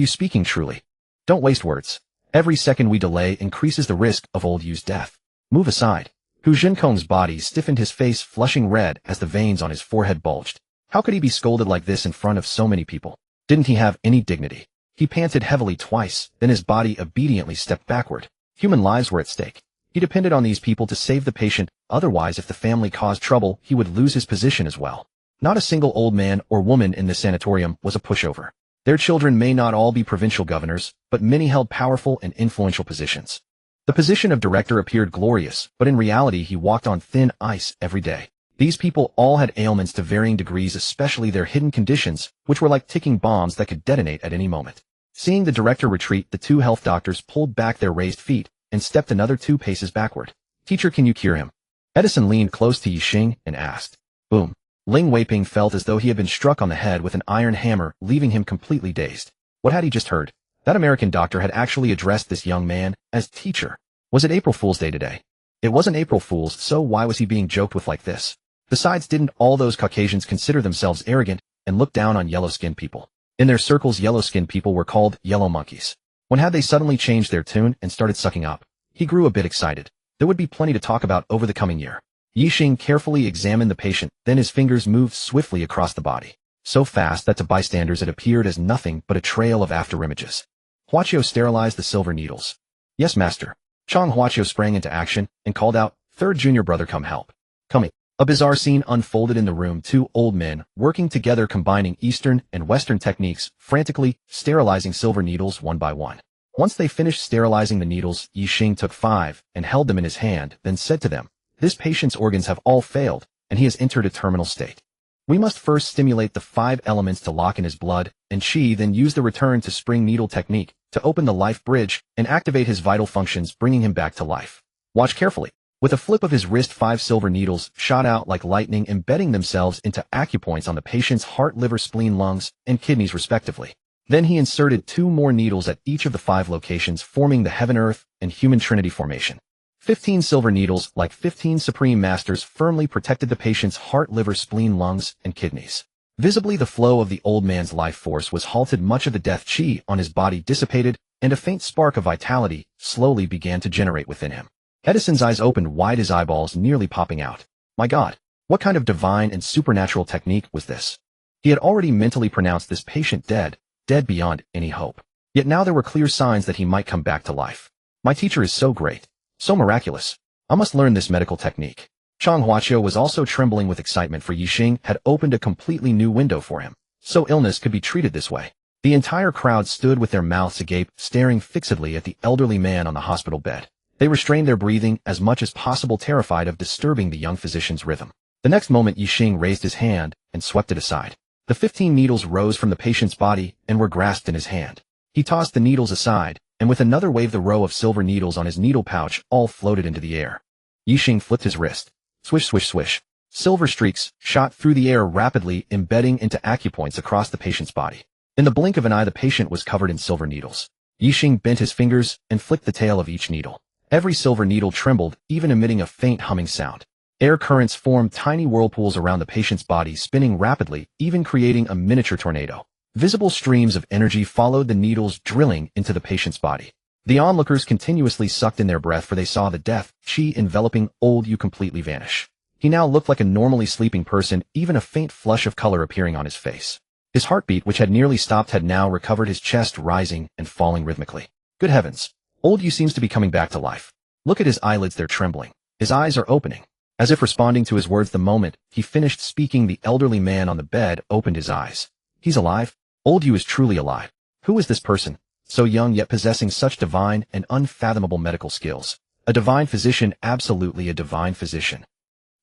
speaking truly? Don't waste words. Every second we delay increases the risk of Old Yu's death. Move aside. Hu Jinkong's body stiffened, his face flushing red as the veins on his forehead bulged. How could he be scolded like this in front of so many people? Didn't he have any dignity? He panted heavily twice, then his body obediently stepped backward. Human lives were at stake. He depended on these people to save the patient, otherwise if the family caused trouble, he would lose his position as well. Not a single old man or woman in this sanatorium was a pushover. Their children may not all be provincial governors, but many held powerful and influential positions. The position of director appeared glorious, but in reality he walked on thin ice every day. These people all had ailments to varying degrees, especially their hidden conditions, which were like ticking bombs that could detonate at any moment. Seeing the director retreat, the 2 health doctors pulled back their raised feet and stepped another 2 paces backward. Teacher, can you cure him? Edison leaned close to Ye Xing and asked. Boom. Ling Weiping felt as though he had been struck on the head with an iron hammer, leaving him completely dazed. What had he just heard? That American doctor had actually addressed this young man as teacher. Was it April Fool's Day today? It wasn't April Fool's, so why was he being joked with like this? Besides, didn't all those Caucasians consider themselves arrogant and look down on yellow-skinned people? In their circles, yellow-skinned people were called yellow monkeys. When had they suddenly changed their tune and started sucking up? He grew a bit excited. There would be plenty to talk about over the coming year. Ye Xing carefully examined the patient, then his fingers moved swiftly across the body. So fast that to bystanders it appeared as nothing but a trail of afterimages. Huaqiu sterilized the silver needles. Yes, master. Chang Huaqiu sprang into action and called out, Third junior brother, come help. Coming. A bizarre scene unfolded in the room. 2 old men, working together, combining Eastern and Western techniques, frantically sterilizing silver needles one by one. Once they finished sterilizing the needles, Ye Xing took 5 and held them in his hand, then said to them, This patient's organs have all failed, and he has entered a terminal state. We must first stimulate the 5 elements to lock in his blood and qi, then use the return to spring needle technique to open the life bridge and activate his vital functions, bringing him back to life. Watch carefully. With a flip of his wrist, 5 silver needles shot out like lightning, embedding themselves into acupoints on the patient's heart, liver, spleen, lungs, and kidneys respectively. Then he inserted 2 more needles at each of the 5 locations, forming the heaven-earth and human trinity formation. 15 silver needles, like 15 supreme masters, firmly protected the patient's heart, liver, spleen, lungs, and kidneys. Visibly, the flow of the old man's life force was halted, much of the death qi on his body dissipated, and a faint spark of vitality slowly began to generate within him. Edison's eyes opened wide, his eyeballs nearly popping out. My God, what kind of divine and supernatural technique was this? He had already mentally pronounced this patient dead, dead beyond any hope. Yet now there were clear signs that he might come back to life. My teacher is so great, so miraculous. I must learn this medical technique. Chang Huaqiu was also trembling with excitement, for Ye Xing had opened a completely new window for him. So illness could be treated this way. The entire crowd stood with their mouths agape, staring fixedly at the elderly man on the hospital bed. They restrained their breathing as much as possible, terrified of disturbing the young physician's rhythm. The next moment Ye Xing raised his hand and swept it aside. The 15 needles rose from the patient's body and were grasped in his hand. He tossed the needles aside, and with another wave the row of silver needles on his needle pouch all floated into the air. Ye Xing flipped his wrist. Swish, swish, swish. Silver streaks shot through the air rapidly, embedding into acupoints across the patient's body. In the blink of an eye the patient was covered in silver needles. Ye Xing bent his fingers and flicked the tail of each needle. Every silver needle trembled, even emitting a faint humming sound. Air currents formed tiny whirlpools around the patient's body, spinning rapidly, even creating a miniature tornado. Visible streams of energy followed the needles, drilling into the patient's body. The onlookers continuously sucked in their breath, for they saw the death chi enveloping old Yu completely vanish. He now looked like a normally sleeping person, even a faint flush of color appearing on his face. His heartbeat, which had nearly stopped, had now recovered, his chest rising and falling rhythmically. Good heavens! Old Yu seems to be coming back to life. Look at his eyelids, they're trembling. His eyes are opening. As if responding to his words, the moment he finished speaking, the elderly man on the bed opened his eyes. He's alive? Old Yu is truly alive. Who is this person? So young yet possessing such divine and unfathomable medical skills. A divine physician, absolutely a divine physician.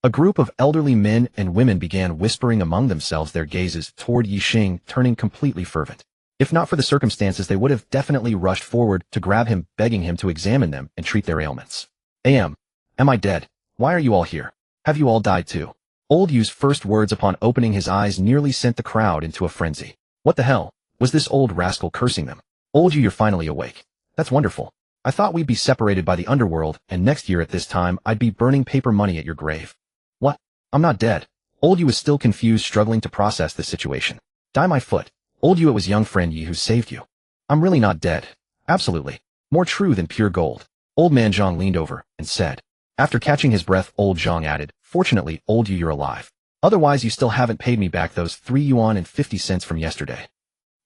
A group of elderly men and women began whispering among themselves, their gazes toward Ye Xing turning completely fervent. If not for the circumstances, they would have definitely rushed forward to grab him, begging him to examine them and treat their ailments. Am I dead? Why are you all here? Have you all died too? Old Yu's first words upon opening his eyes nearly sent the crowd into a frenzy. What the hell? Was this old rascal cursing them? Old Yu, you're finally awake. That's wonderful. I thought we'd be separated by the underworld, and next year at this time I'd be burning paper money at your grave. What? I'm not dead. Old Yu is still confused, struggling to process the situation. Die my foot. Old Yu, it was young friend Yi who saved you. I'm really not dead. Absolutely. More true than pure gold. Old man Zhang leaned over and said. After catching his breath, old Zhang added, fortunately, old Yu, you're alive. Otherwise you still haven't paid me back those 3 yuan and 50 cents from yesterday.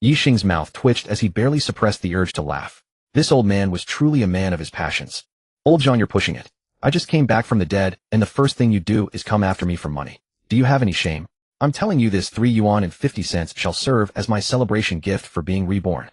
Ye Xing's mouth twitched as he barely suppressed the urge to laugh. This old man was truly a man of his passions. Old Zhang, you're pushing it. I just came back from the dead, and the first thing you do is come after me for money. Do you have any shame? I'm telling you, this 3 yuan and 50 cents shall serve as my celebration gift for being reborn.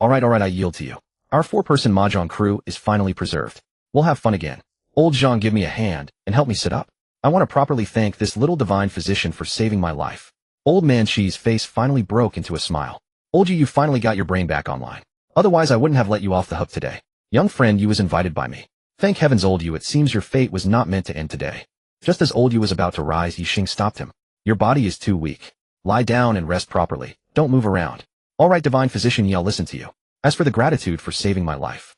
Alright, I yield to you. Our 4-person mahjong crew is finally preserved. We'll have fun again. Old Zhang, give me a hand and help me sit up. I want to properly thank this little divine physician for saving my life. Old man Qi's face finally broke into a smile. Old Yu, you finally got your brain back online. Otherwise I wouldn't have let you off the hook today. Young friend, you was invited by me. Thank heavens, old Yu, it seems your fate was not meant to end today. Just as old Yu was about to rise, Ye Xing stopped him. Your body is too weak. Lie down and rest properly. Don't move around. Alright, divine physician Ye, I'll listen to you. As for the gratitude for saving my life.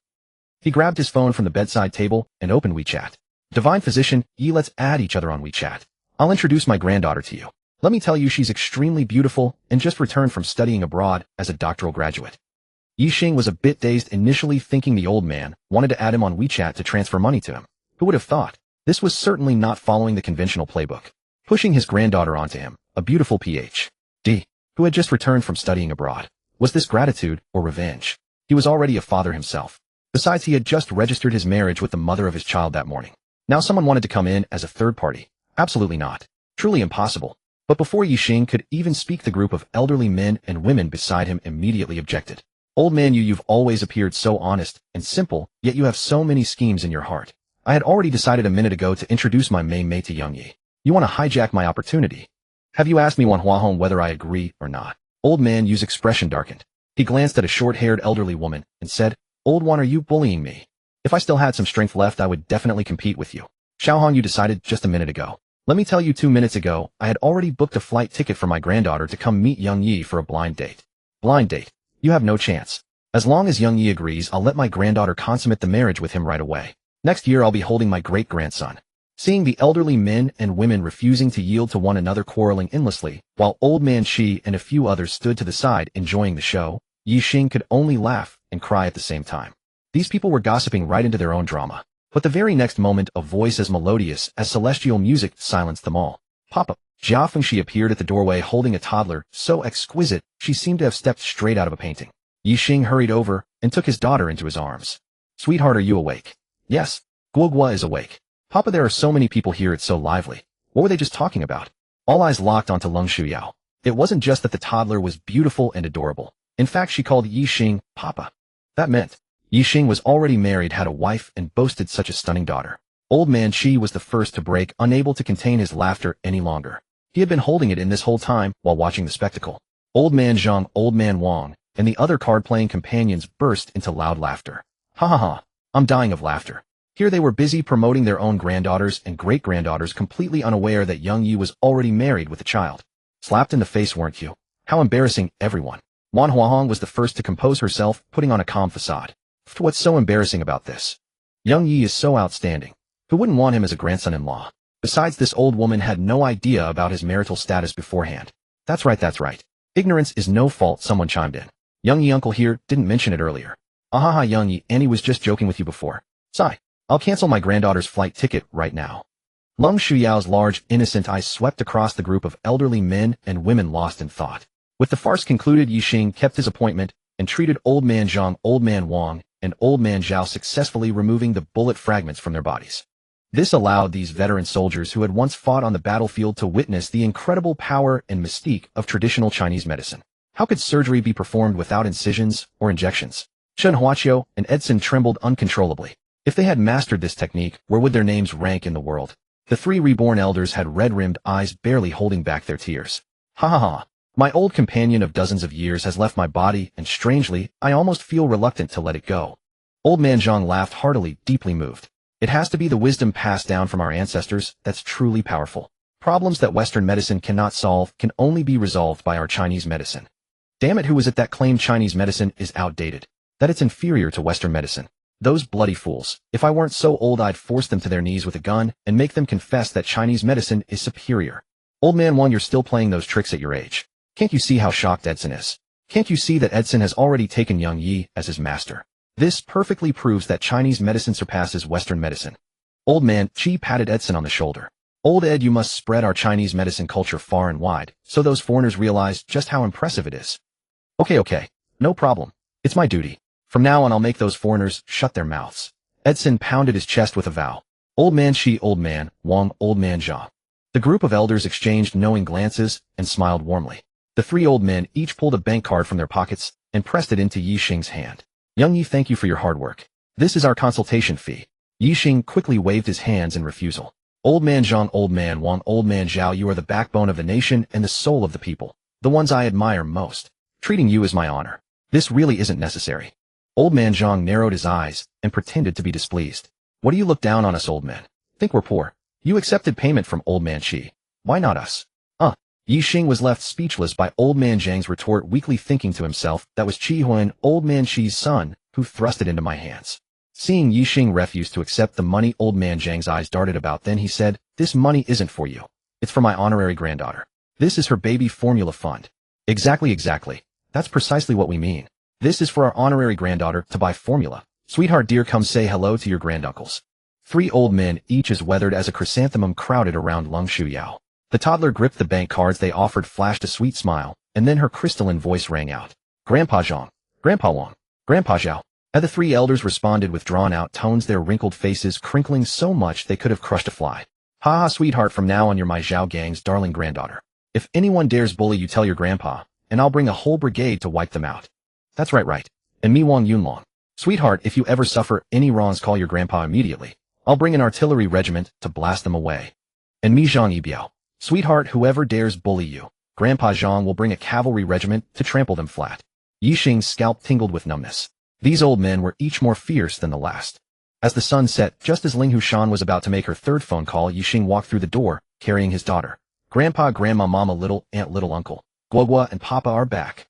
He grabbed his phone from the bedside table and opened WeChat. Divine physician Ye, let's add each other on WeChat. I'll introduce my granddaughter to you. Let me tell you, she's extremely beautiful and just returned from studying abroad as a doctoral graduate. Ye Xing was a bit dazed initially, thinking the old man wanted to add him on WeChat to transfer money to him. Who would have thought? This was certainly not following the conventional playbook. Pushing his granddaughter onto him, a beautiful Ph.D. who had just returned from studying abroad. Was this gratitude or revenge? He was already a father himself. Besides, he had just registered his marriage with the mother of his child that morning. Now someone wanted to come in as a third party. Absolutely not. Truly impossible. But before Ye Xing could even speak, the group of elderly men and women beside him immediately objected. Old man Yu, you've always appeared so honest and simple, yet you have so many schemes in your heart. I had already decided a minute ago to introduce my mei to young Yi. You want to hijack my opportunity. Have you asked me Wan Huahong whether I agree or not? Old man Yu's expression darkened. He glanced at a short-haired elderly woman and said, Old Wan, are you bullying me? If I still had some strength left, I would definitely compete with you. Xiaohong, you decided just a minute ago. Let me tell you, 2 minutes ago, I had already booked a flight ticket for my granddaughter to come meet young Yi for a blind date. Blind date? You have no chance. As long as young Yi agrees, I'll let my granddaughter consummate the marriage with him right away. Next year I'll be holding my great-grandson. Seeing the elderly men and women refusing to yield to one another, quarreling endlessly, while old man Qi and a few others stood to the side enjoying the show, Ye Xing could only laugh and cry at the same time. These people were gossiping right into their own drama. But the very next moment, a voice as melodious as celestial music silenced them all. Papa. Jia Fengxi appeared at the doorway holding a toddler, so exquisite she seemed to have stepped straight out of a painting. Ye Xing hurried over and took his daughter into his arms. Sweetheart, are you awake? Yes. Guoguo is awake. Papa, there are so many people here, it's so lively. What were they just talking about? All eyes locked onto Leng Shuyao. It wasn't just that the toddler was beautiful and adorable. In fact, she called Ye Xing Papa. That meant Ye Xing was already married, had a wife, and boasted such a stunning daughter. Old Man Qi was the first to break, unable to contain his laughter any longer. He had been holding it in this whole time while watching the spectacle. Old Man Zhang, Old Man Wang, and the other card-playing companions burst into loud laughter. Ha ha ha, I'm dying of laughter. Here they were busy promoting their own granddaughters and great-granddaughters, completely unaware that young Yi was already married with a child. Slapped in the face, weren't you? How embarrassing, everyone. Wan Huahong was the first to compose herself, putting on a calm facade. What's so embarrassing about this? Young Yi is so outstanding. Who wouldn't want him as a grandson-in-law? Besides, this old woman had no idea about his marital status beforehand. That's right, that's right. Ignorance is no fault, someone chimed in. Young Yi uncle here didn't mention it earlier. Ahaha, Young Yi, Annie was just joking with you before. Sigh. I'll cancel my granddaughter's flight ticket right now. Leng Shuyao's large, innocent eyes swept across the group of elderly men and women lost in thought. With the farce concluded, Ye Xing kept his appointment and treated Old Man Zhang, Old Man Wang, and Old Man Zhao, successfully removing the bullet fragments from their bodies. This allowed these veteran soldiers who had once fought on the battlefield to witness the incredible power and mystique of traditional Chinese medicine. How could surgery be performed without incisions or injections? Shen Huaqiu and Edson trembled uncontrollably. If they had mastered this technique, where would their names rank in the world? The three reborn elders had red-rimmed eyes, barely holding back their tears. Ha ha ha. My old companion of dozens of years has left my body, and strangely, I almost feel reluctant to let it go. Old Man Zhang laughed heartily, deeply moved. It has to be the wisdom passed down from our ancestors that's truly powerful. Problems that Western medicine cannot solve can only be resolved by our Chinese medicine. Damn it, who was it that claimed Chinese medicine is outdated? That it's inferior to Western medicine? Those bloody fools. If I weren't so old, I'd force them to their knees with a gun and make them confess that Chinese medicine is superior. Old Man Wang, you're still playing those tricks at your age. Can't you see how shocked Edson is? Can't you see that Edson has already taken young Yi as his master? This perfectly proves that Chinese medicine surpasses Western medicine. Old Man Qi patted Edson on the shoulder. Old Ed, you must spread our Chinese medicine culture far and wide, so those foreigners realize just how impressive it is. Okay, no problem. It's my duty. From now on, I'll make those foreigners shut their mouths. Edson pounded his chest with a vow. Old Man Qi, Old Man Wang, Old Man Zhao. The group of elders exchanged knowing glances and smiled warmly. The three old men each pulled a bank card from their pockets and pressed it into Ye Xing's hand. Young Yi, thank you for your hard work. This is our consultation fee. Ye Xing quickly waved his hands in refusal. Old Man Zhang, Old Man Wang, Old Man Zhao, you are the backbone of the nation and the soul of the people, the ones I admire most. Treating you is my honor. This really isn't necessary. Old Man Zhang narrowed his eyes and pretended to be displeased. What do you look down on us, old men? Think we're poor? You accepted payment from Old Man Qi. Why not us? Ye Xing was left speechless by Old Man Zhang's retort, weakly thinking to himself, that was Qi Huan, Old Man Qi's son, who thrust it into my hands. Seeing Ye Xing refuse to accept the money, Old Man Zhang's eyes darted about. Then he said, this money isn't for you. It's for my honorary granddaughter. This is her baby formula fund. Exactly. That's precisely what we mean. This is for our honorary granddaughter to buy formula. Sweetheart dear, come say hello to your granduncles. Three old men, each as weathered as a chrysanthemum, crowded around Leng Shuyao. The toddler gripped the bank cards they offered, flashed a sweet smile, and then her crystalline voice rang out. Grandpa Zhang, Grandpa Wang, Grandpa Zhao. And the three elders responded with drawn-out tones, their wrinkled faces crinkling so much they could have crushed a fly. Ha ha, sweetheart, from now on you're my Zhao gang's darling granddaughter. If anyone dares bully you, tell your grandpa, and I'll bring a whole brigade to wipe them out. That's right. And me Wang Yunlong. Sweetheart, if you ever suffer any wrongs, call your grandpa immediately. I'll bring an artillery regiment to blast them away. And me Zhang Yibiao. Sweetheart, whoever dares bully you, Grandpa Zhang will bring a cavalry regiment to trample them flat. Ye Xing's scalp tingled with numbness. These old men were each more fierce than the last. As the sun set, just as Ling Hushan was about to make her third phone call, Ye Xing walked through the door, carrying his daughter. Grandpa, Grandma, Mama, little aunt, little uncle, Guoguo and Papa are back.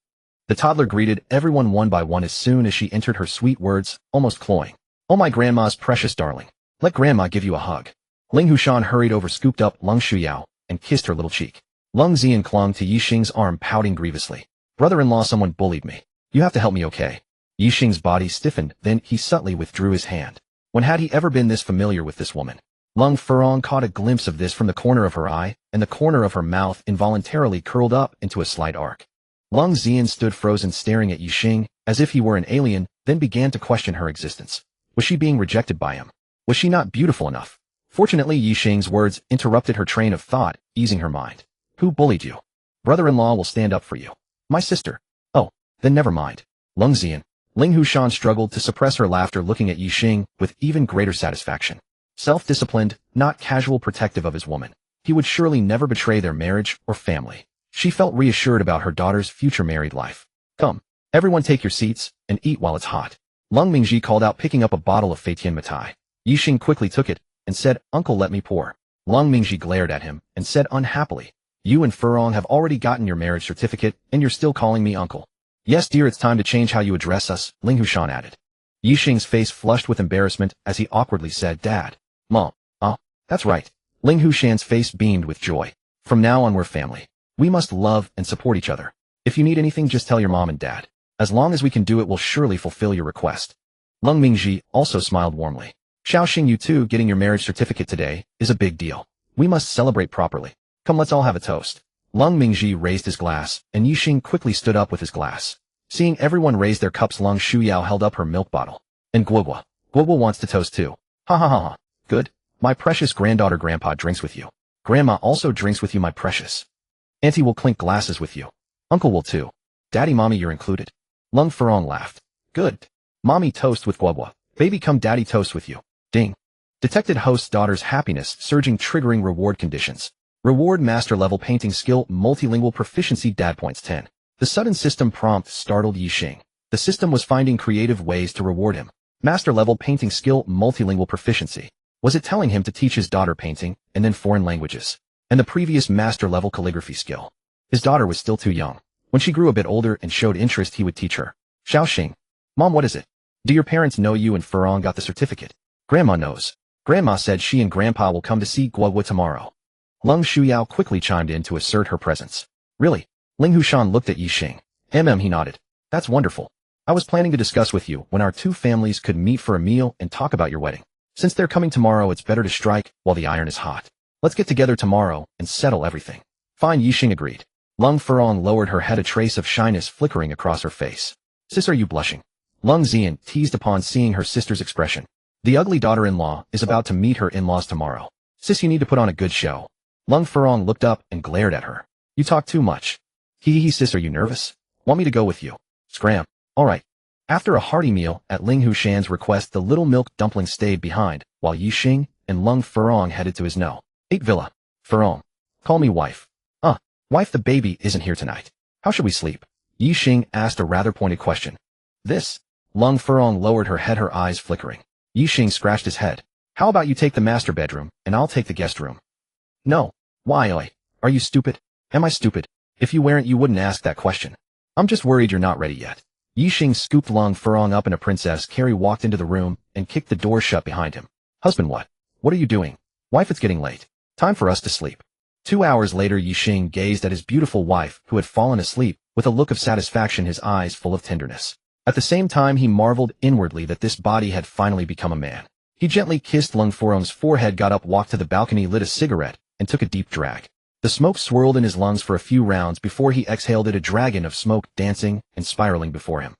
The toddler greeted everyone one by one as soon as she entered, her sweet words almost cloying. Oh, my grandma's precious darling. Let Grandma give you a hug. Ling Hushan hurried over, scooped up Leng Shuyao, and kissed her little cheek. Leng Zian clung to Ye Xing's arm, pouting grievously. Brother-in-law, someone bullied me. You have to help me, okay? Ye Xing's body stiffened, then he subtly withdrew his hand. When had he ever been this familiar with this woman? Lung Furong caught a glimpse of this from the corner of her eye, and the corner of her mouth involuntarily curled up into a slight arc. Lung Xian stood frozen staring at Ye Xing, as if he were an alien, then began to question her existence. Was she being rejected by him? Was she not beautiful enough? Fortunately, Ye Xing's words interrupted her train of thought, easing her mind. Who bullied you? Brother-in-law will stand up for you. My sister. Oh, then never mind. Lung Xian. Ling Hushan struggled to suppress her laughter looking at Ye Xing with even greater satisfaction. Self-disciplined, not casual protective of his woman. He would surely never betray their marriage or family. She felt reassured about her daughter's future married life. Come, everyone take your seats and eat while it's hot. Lung Mingji called out picking up a bottle of Feitian Mitai. Ye Xing quickly took it and said, Uncle, let me pour. Lung Mingji glared at him and said unhappily, You and Furong have already gotten your marriage certificate and you're still calling me uncle. Yes, dear, it's time to change how you address us, Ling Hushan added. Ye Xing's face flushed with embarrassment as he awkwardly said, Dad. Mom. That's right. Ling Hushan's face beamed with joy. From now on we're family. We must love and support each other. If you need anything, just tell your mom and dad. As long as we can do it, we'll surely fulfill your request. Lung Mingji also smiled warmly. Xiaoxing, you too getting your marriage certificate today is a big deal. We must celebrate properly. Come, let's all have a toast. Lung Mingji raised his glass, and Ye Xing quickly stood up with his glass. Seeing everyone raise their cups, Lung Shuyao held up her milk bottle. And Guoguo. Guoguo wants to toast too. Ha ha ha ha. Good. My precious granddaughter Grandpa drinks with you. Grandma also drinks with you, my precious. Auntie will clink glasses with you. Uncle will too. Daddy, Mommy, you're included. Lung Furong laughed. Good. Mommy toast with Guoguo. Baby, come daddy toast with you. Ding. Detected host's daughter's happiness surging, triggering reward conditions. Reward master level painting skill multilingual proficiency dad points 10. The sudden system prompt startled Ye Xing. The system was finding creative ways to reward him. Master level painting skill multilingual proficiency. Was it telling him to teach his daughter painting and then foreign languages? And the previous master level calligraphy skill. His daughter was still too young. When she grew a bit older and showed interest, he would teach her. Xiaoxing. Mom, what is it? Do your parents know you and Furong got the certificate? Grandma knows. Grandma said she and Grandpa will come to see Guoguo tomorrow. Lung Shuyao quickly chimed in to assert her presence. Really? Ling Hushan looked at Ye Xing. He nodded. That's wonderful. I was planning to discuss with you when our two families could meet for a meal and talk about your wedding. Since they're coming tomorrow, it's better to strike while the iron is hot. Let's get together tomorrow and settle everything. Fine, Ye Xing agreed. Lung Furong lowered her head, a trace of shyness flickering across her face. Sis, are you blushing? Lung Xian teased upon seeing her sister's expression. The ugly daughter-in-law is about to meet her in-laws tomorrow. Sis, you need to put on a good show. Lung Furong looked up and glared at her. You talk too much. Hee, sis, are you nervous? Want me to go with you? Scram. All right. After a hearty meal, at Ling Hushan's request, the little milk dumpling stayed behind, while Ye Xing and Lung Furong headed to his No. 8 villa. Furong. Call me wife. Wife, the baby isn't here tonight. How should we sleep? Ye Xing asked a rather pointed question. This. Lung Furong lowered her head, her eyes flickering. Ye Xing scratched his head. How about you take the master bedroom, and I'll take the guest room? No. Why, oi? Are you stupid? Am I stupid? If you weren't, you wouldn't ask that question. I'm just worried you're not ready yet. Ye Xing scooped Lung Furong up, and a Princess Carrie walked into the room and kicked the door shut behind him. Husband, what? What are you doing? Wife, it's getting late. Time for us to sleep. 2 hours later, Ye Xing gazed at his beautiful wife, who had fallen asleep, with a look of satisfaction, his eyes full of tenderness. At the same time, he marveled inwardly that this body had finally become a man. He gently kissed Lung Furong's forehead, got up, walked to the balcony, lit a cigarette, and took a deep drag. The smoke swirled in his lungs for a few rounds before he exhaled it, a dragon of smoke dancing and spiraling before him.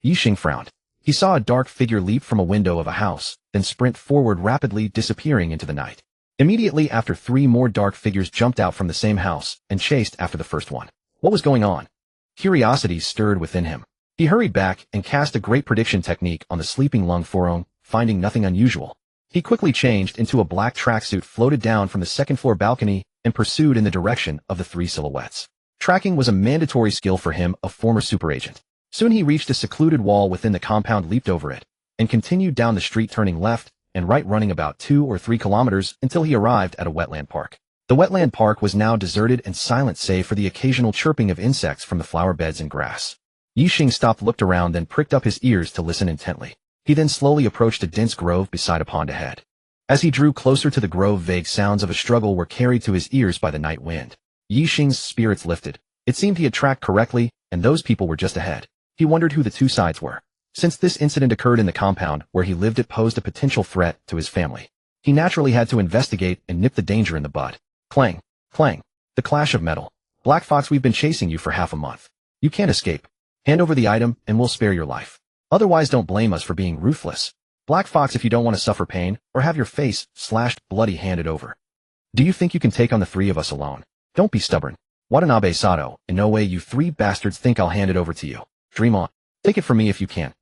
Ye Xing frowned. He saw a dark figure leap from a window of a house, then sprint forward rapidly, disappearing into the night. Immediately after, 3 more dark figures jumped out from the same house and chased after the first one. What was going on? Curiosity stirred within him. He hurried back and cast a great prediction technique on the sleeping Lung Furong, finding nothing unusual. He quickly changed into a black tracksuit, floated down from the second-floor balcony, and pursued in the direction of the 3 silhouettes. Tracking was a mandatory skill for him, a former super agent. Soon he reached a secluded wall within the compound, leaped over it, and continued down the street, turning left and right, running about 2 or 3 kilometers until he arrived at a wetland park. The wetland park was now deserted and silent, save for the occasional chirping of insects from the flower beds and grass. Ye Xing stopped, looked around, then pricked up his ears to listen intently. He then slowly approached a dense grove beside a pond ahead. As he drew closer to the grove, vague sounds of a struggle were carried to his ears by the night wind. Ye Xing's spirits lifted. It seemed he had tracked correctly, and those people were just ahead. He wondered who the 2 sides were. Since this incident occurred in the compound where he lived, it posed a potential threat to his family. He naturally had to investigate and nip the danger in the bud. Clang, clang. The clash of metal. Black Fox, we've been chasing you for half a month. You can't escape. Hand over the item and we'll spare your life. Otherwise, don't blame us for being ruthless. Black Fox, if you don't want to suffer pain or have your face slashed bloody, hand it over. Do you think you can take on the three of us alone? Don't be stubborn. Watanabe Sato, in no way, you three bastards think I'll hand it over to you. Dream on. Take it from me if you can.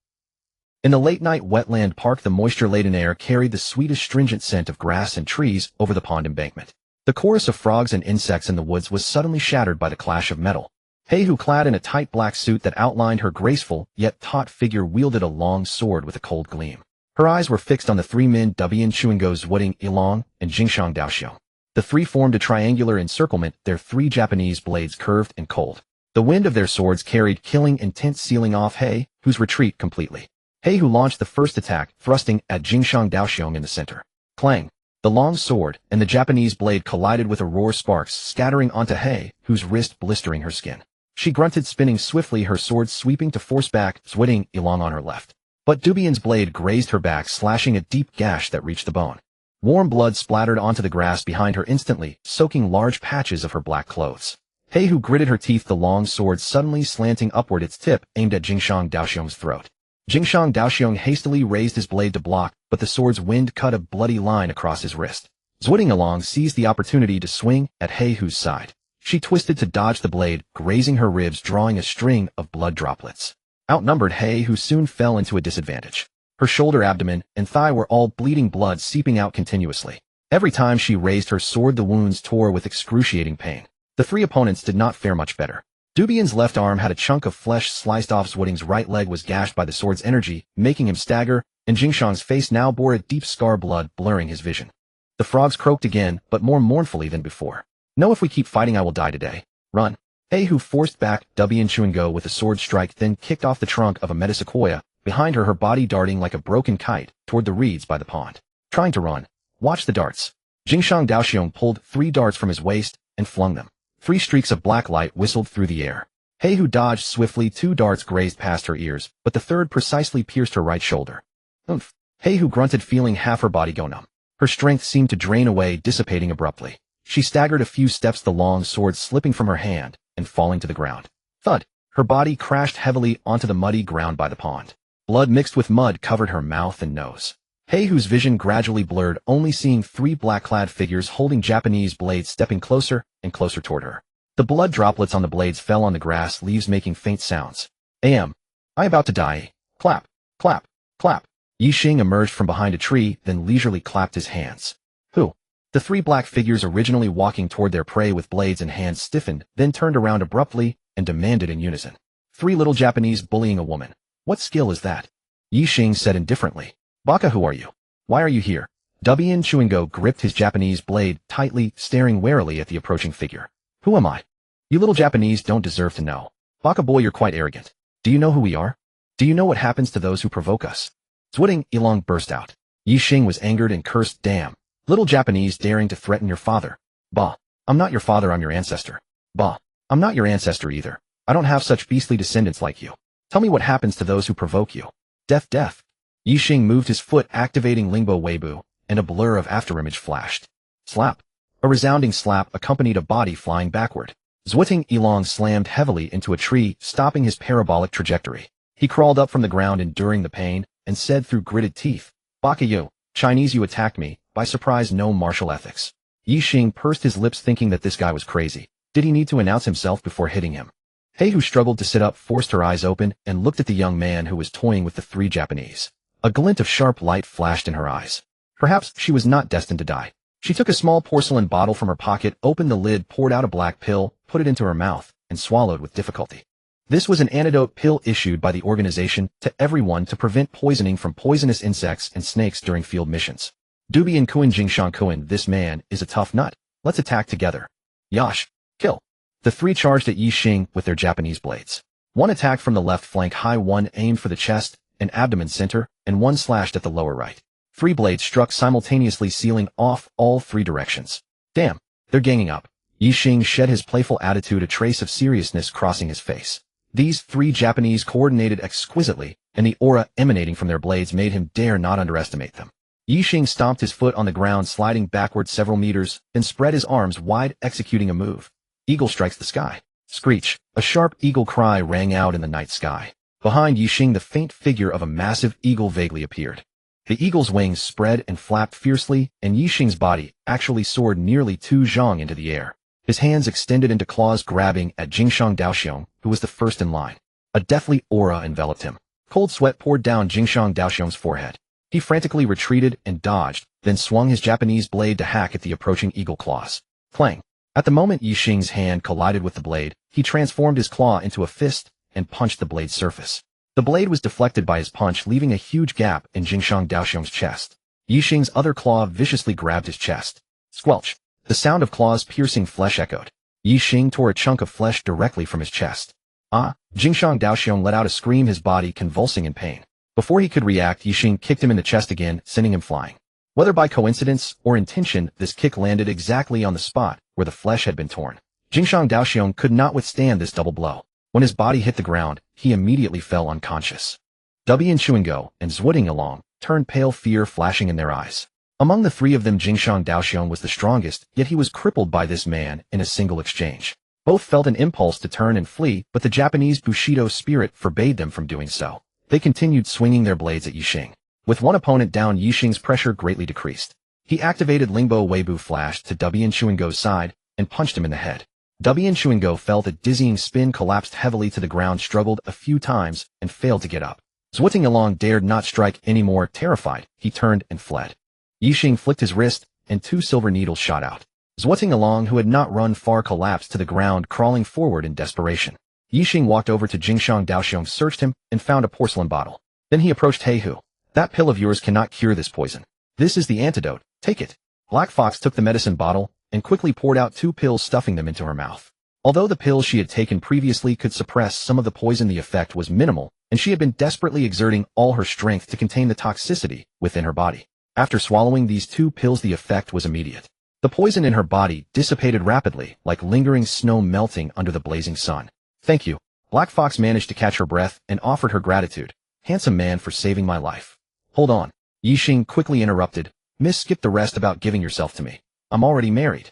In the late-night wetland park, the moisture-laden air carried the sweet astringent scent of grass and trees over the pond embankment. The chorus of frogs and insects in the woods was suddenly shattered by the clash of metal. Hei, who clad in a tight black suit that outlined her graceful yet taut figure, wielded a long sword with a cold gleam. Her eyes were fixed on the three men, Dubian Chuingo, Ye Xing, and Jingshang Daoxiong. The three formed a triangular encirclement, their three Japanese blades curved and cold. The wind of their swords carried killing intent, sealing off Hei, whose retreat completely. Hei, who launched the first attack, thrusting at Jingshang Daoxiong in the center. Clang! The long sword and the Japanese blade collided with a roar, sparks scattering onto Hei, whose wrist blistering her skin. She grunted, spinning swiftly, her sword sweeping to force back Ye Xing on her left. But Dubian's blade grazed her back, slashing a deep gash that reached the bone. Warm blood splattered onto the grass behind her instantly, soaking large patches of her black clothes. Hei, who gritted her teeth, the long sword suddenly slanting upward, its tip aimed at Jingshang Daoxiong's throat. Jingshang Daoxiong hastily raised his blade to block, but the sword's wind cut a bloody line across his wrist. Ye Xing seized the opportunity to swing at Hei, whose side. She twisted to dodge the blade, grazing her ribs, drawing a string of blood droplets. Outnumbered, Hei, who soon fell into a disadvantage. Her shoulder, abdomen, and thigh were all bleeding, blood seeping out continuously. Every time she raised her sword, the wounds tore with excruciating pain. The three opponents did not fare much better. Dubian's left arm had a chunk of flesh sliced off, Ye Xing's right leg was gashed by the sword's energy, making him stagger, and Jingshang's face now bore a deep scar, blood blurring his vision. The frogs croaked again, but more mournfully than before. No, if we keep fighting, I will die today. Run. Hei, who forced back Dubian Chuingo with a sword strike, then kicked off the trunk of a metasequoia, behind her, her body darting like a broken kite toward the reeds by the pond. Trying to run. Watch the darts. Jingshang Daoxiong pulled 3 darts from his waist and flung them. 3 streaks of black light whistled through the air. Hei, who dodged swiftly, 2 darts grazed past her ears, but the third precisely pierced her right shoulder. Oomph. Hei, who grunted, feeling half her body go numb. Her strength seemed to drain away, dissipating abruptly. She staggered a few steps, the long sword slipping from her hand and falling to the ground. Thud! Her body crashed heavily onto the muddy ground by the pond. Blood mixed with mud covered her mouth and nose. Hei, whose vision gradually blurred, only seeing 3 black-clad figures holding Japanese blades stepping closer and closer toward her. The blood droplets on the blades fell on the grass, leaves making faint sounds. I about to die. Clap, clap, clap. Ye Xing emerged from behind a tree, then leisurely clapped his hands. Who? The 3 black figures, originally walking toward their prey with blades in hands, stiffened, then turned around abruptly and demanded in unison. 3 little Japanese bullying a woman. What skill is that? Ye Xing said indifferently. Baka, who are you? Why are you here? Dubian Chuingo gripped his Japanese blade tightly, staring warily at the approaching figure. Who am I? You little Japanese don't deserve to know. Baka boy, you're quite arrogant. Do you know who we are? Do you know what happens to those who provoke us? Ye Xing burst out. Ye Xing was angered and cursed. Damn. Little Japanese daring to threaten your father. Bah. I'm not your father, I'm your ancestor. Bah. I'm not your ancestor either. I don't have such beastly descendants like you. Tell me what happens to those who provoke you. Death, death. Ye Xing moved his foot, activating Lingbo Weibo, and a blur of afterimage flashed. Slap. A resounding slap accompanied a body flying backward. Ye Xing slammed heavily into a tree, stopping his parabolic trajectory. He crawled up from the ground, enduring the pain, and said through gritted teeth, Baka, you, Chinese, you attacked me, by surprise, no martial ethics. Ye Xing pursed his lips, thinking that this guy was crazy. Did he need to announce himself before hitting him? Hei, who struggled to sit up, forced her eyes open and looked at the young man who was toying with the 3 Japanese. A glint of sharp light flashed in her eyes. Perhaps she was not destined to die. She took a small porcelain bottle from her pocket, opened the lid, poured out a black pill, put it into her mouth, and swallowed with difficulty. This was an antidote pill issued by the organization to everyone to prevent poisoning from poisonous insects and snakes during field missions. Dubian Kuan Jingshang Kuan, this man is a tough nut. Let's attack together. Yash. Kill. The 3 charged at Ye Xing with their Japanese blades. 1 attacked from the left flank high, 1 aimed for the chest and abdomen center, and 1 slashed at the lower right. 3 blades struck simultaneously, sealing off all 3 directions. Damn, they're ganging up. Ye Xing shed his playful attitude, a trace of seriousness crossing his face. These 3 Japanese coordinated exquisitely and the aura emanating from their blades made him dare not underestimate them. Ye Xing stomped his foot on the ground, sliding backward several meters, then spread his arms wide, executing a move. Eagle strikes the sky. Screech! A sharp eagle cry rang out in the night sky. Behind Ye Xing, the faint figure of a massive eagle vaguely appeared. The eagle's wings spread and flapped fiercely, and Ye Xing's body actually soared nearly 2 zhang into the air. His hands extended into claws, grabbing at Jingshang Daoxiong, who was the first in line. A deathly aura enveloped him. Cold sweat poured down Jingshang Daoxiong's forehead. He frantically retreated and dodged, then swung his Japanese blade to hack at the approaching eagle claws. Clang! At the moment Ye Xing's hand collided with the blade, he transformed his claw into a fist and punched the blade's surface. The blade was deflected by his punch, leaving a huge gap in Jingshang Daoxiong's chest. Ye Xing's other claw viciously grabbed his chest. Squelch! The sound of claws piercing flesh echoed. Ye Xing tore a chunk of flesh directly from his chest. Ah! Jingshang Daoxiong let out a scream, his body convulsing in pain. Before he could react, Ye Xing kicked him in the chest again, sending him flying. Whether by coincidence or intention, this kick landed exactly on the spot where the flesh had been torn. Jingshang Daoxiong could not withstand this double blow. When his body hit the ground, he immediately fell unconscious. Dubian Chuingo and Zhuoting Along turned pale, fear flashing in their eyes. Among the 3 of them, Jingshang Daoxiong was the strongest, yet he was crippled by this man in a single exchange. Both felt an impulse to turn and flee, but the Japanese Bushido spirit forbade them from doing so. They continued swinging their blades at Ye Xing. With one opponent down, Ye Xing's pressure greatly decreased. He activated Lingbo Weibo Flash to Dubian Chuingo's side and punched him in the head. Dubian Chuingo felt a dizzying spin, collapsed heavily to the ground, struggled a few times, and failed to get up. Zhuoting Along dared not strike anymore. Terrified, he turned and fled. Ye Xing flicked his wrist, and 2 silver needles shot out. Zhuoting Along, who had not run far, collapsed to the ground, crawling forward in desperation. Ye Xing walked over to Jingshang Daoxiong, searched him, and found a porcelain bottle. Then he approached. Hey Hu, that pill of yours cannot cure this poison. This is the antidote, take it. Black Fox took the medicine bottle and quickly poured out 2 pills, stuffing them into her mouth. Although the pills she had taken previously could suppress some of the poison, the effect was minimal, and she had been desperately exerting all her strength to contain the toxicity within her body. After swallowing these 2 pills, the effect was immediate. The poison in her body dissipated rapidly, like lingering snow melting under the blazing sun. Thank you. Black Fox managed to catch her breath and offered her gratitude. Handsome man, for saving my life. Hold on. Ye Xing quickly interrupted. Miss, skip the rest about giving yourself to me. I'm already married.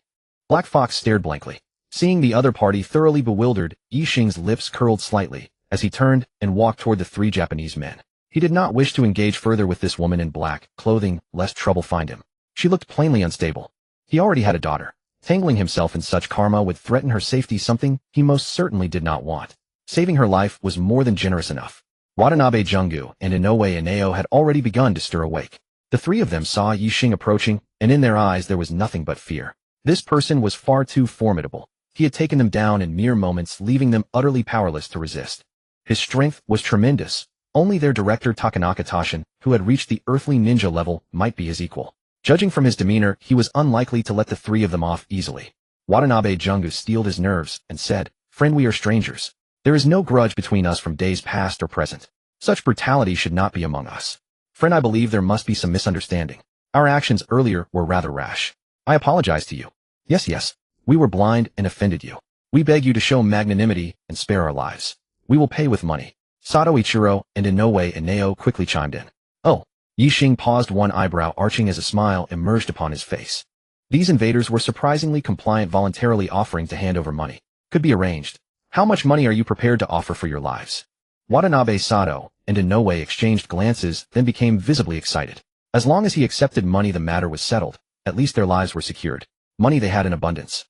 Black Fox stared blankly. Seeing the other party thoroughly bewildered, Ye Xing's lips curled slightly as he turned and walked toward the 3 Japanese men. He did not wish to engage further with this woman in black clothing, lest trouble find him. She looked plainly unstable. He already had a daughter. Tangling himself in such karma would threaten her safety, something he most certainly did not want. Saving her life was more than generous enough. Watanabe Jungu and Inoue Inao had already begun to stir awake. The 3 of them saw Ye Xing approaching, and in their eyes there was nothing but fear. This person was far too formidable. He had taken them down in mere moments, leaving them utterly powerless to resist. His strength was tremendous. Only their director Takanaka Toshin, who had reached the earthly ninja level, might be his equal. Judging from his demeanor, he was unlikely to let the 3 of them off easily. Watanabe Jungu steeled his nerves and said, Friend, we are strangers. There is no grudge between us from days past or present. Such brutality should not be among us. Friend, I believe there must be some misunderstanding. Our actions earlier were rather rash. I apologize to you. Yes, we were blind and offended you. We beg you to show magnanimity and spare our lives. We will pay with money. Sato Ichiro and Inoue Inao quickly chimed in. Oh. Ye Xing paused, one eyebrow arching as a smile emerged upon his face. These invaders were surprisingly compliant, voluntarily offering to hand over money. Could be arranged. How much money are you prepared to offer for your lives? Watanabe Sato and Inoue exchanged glances, then became visibly excited. As long as he accepted money, the matter was settled. At least their lives were secured. Money they had in abundance.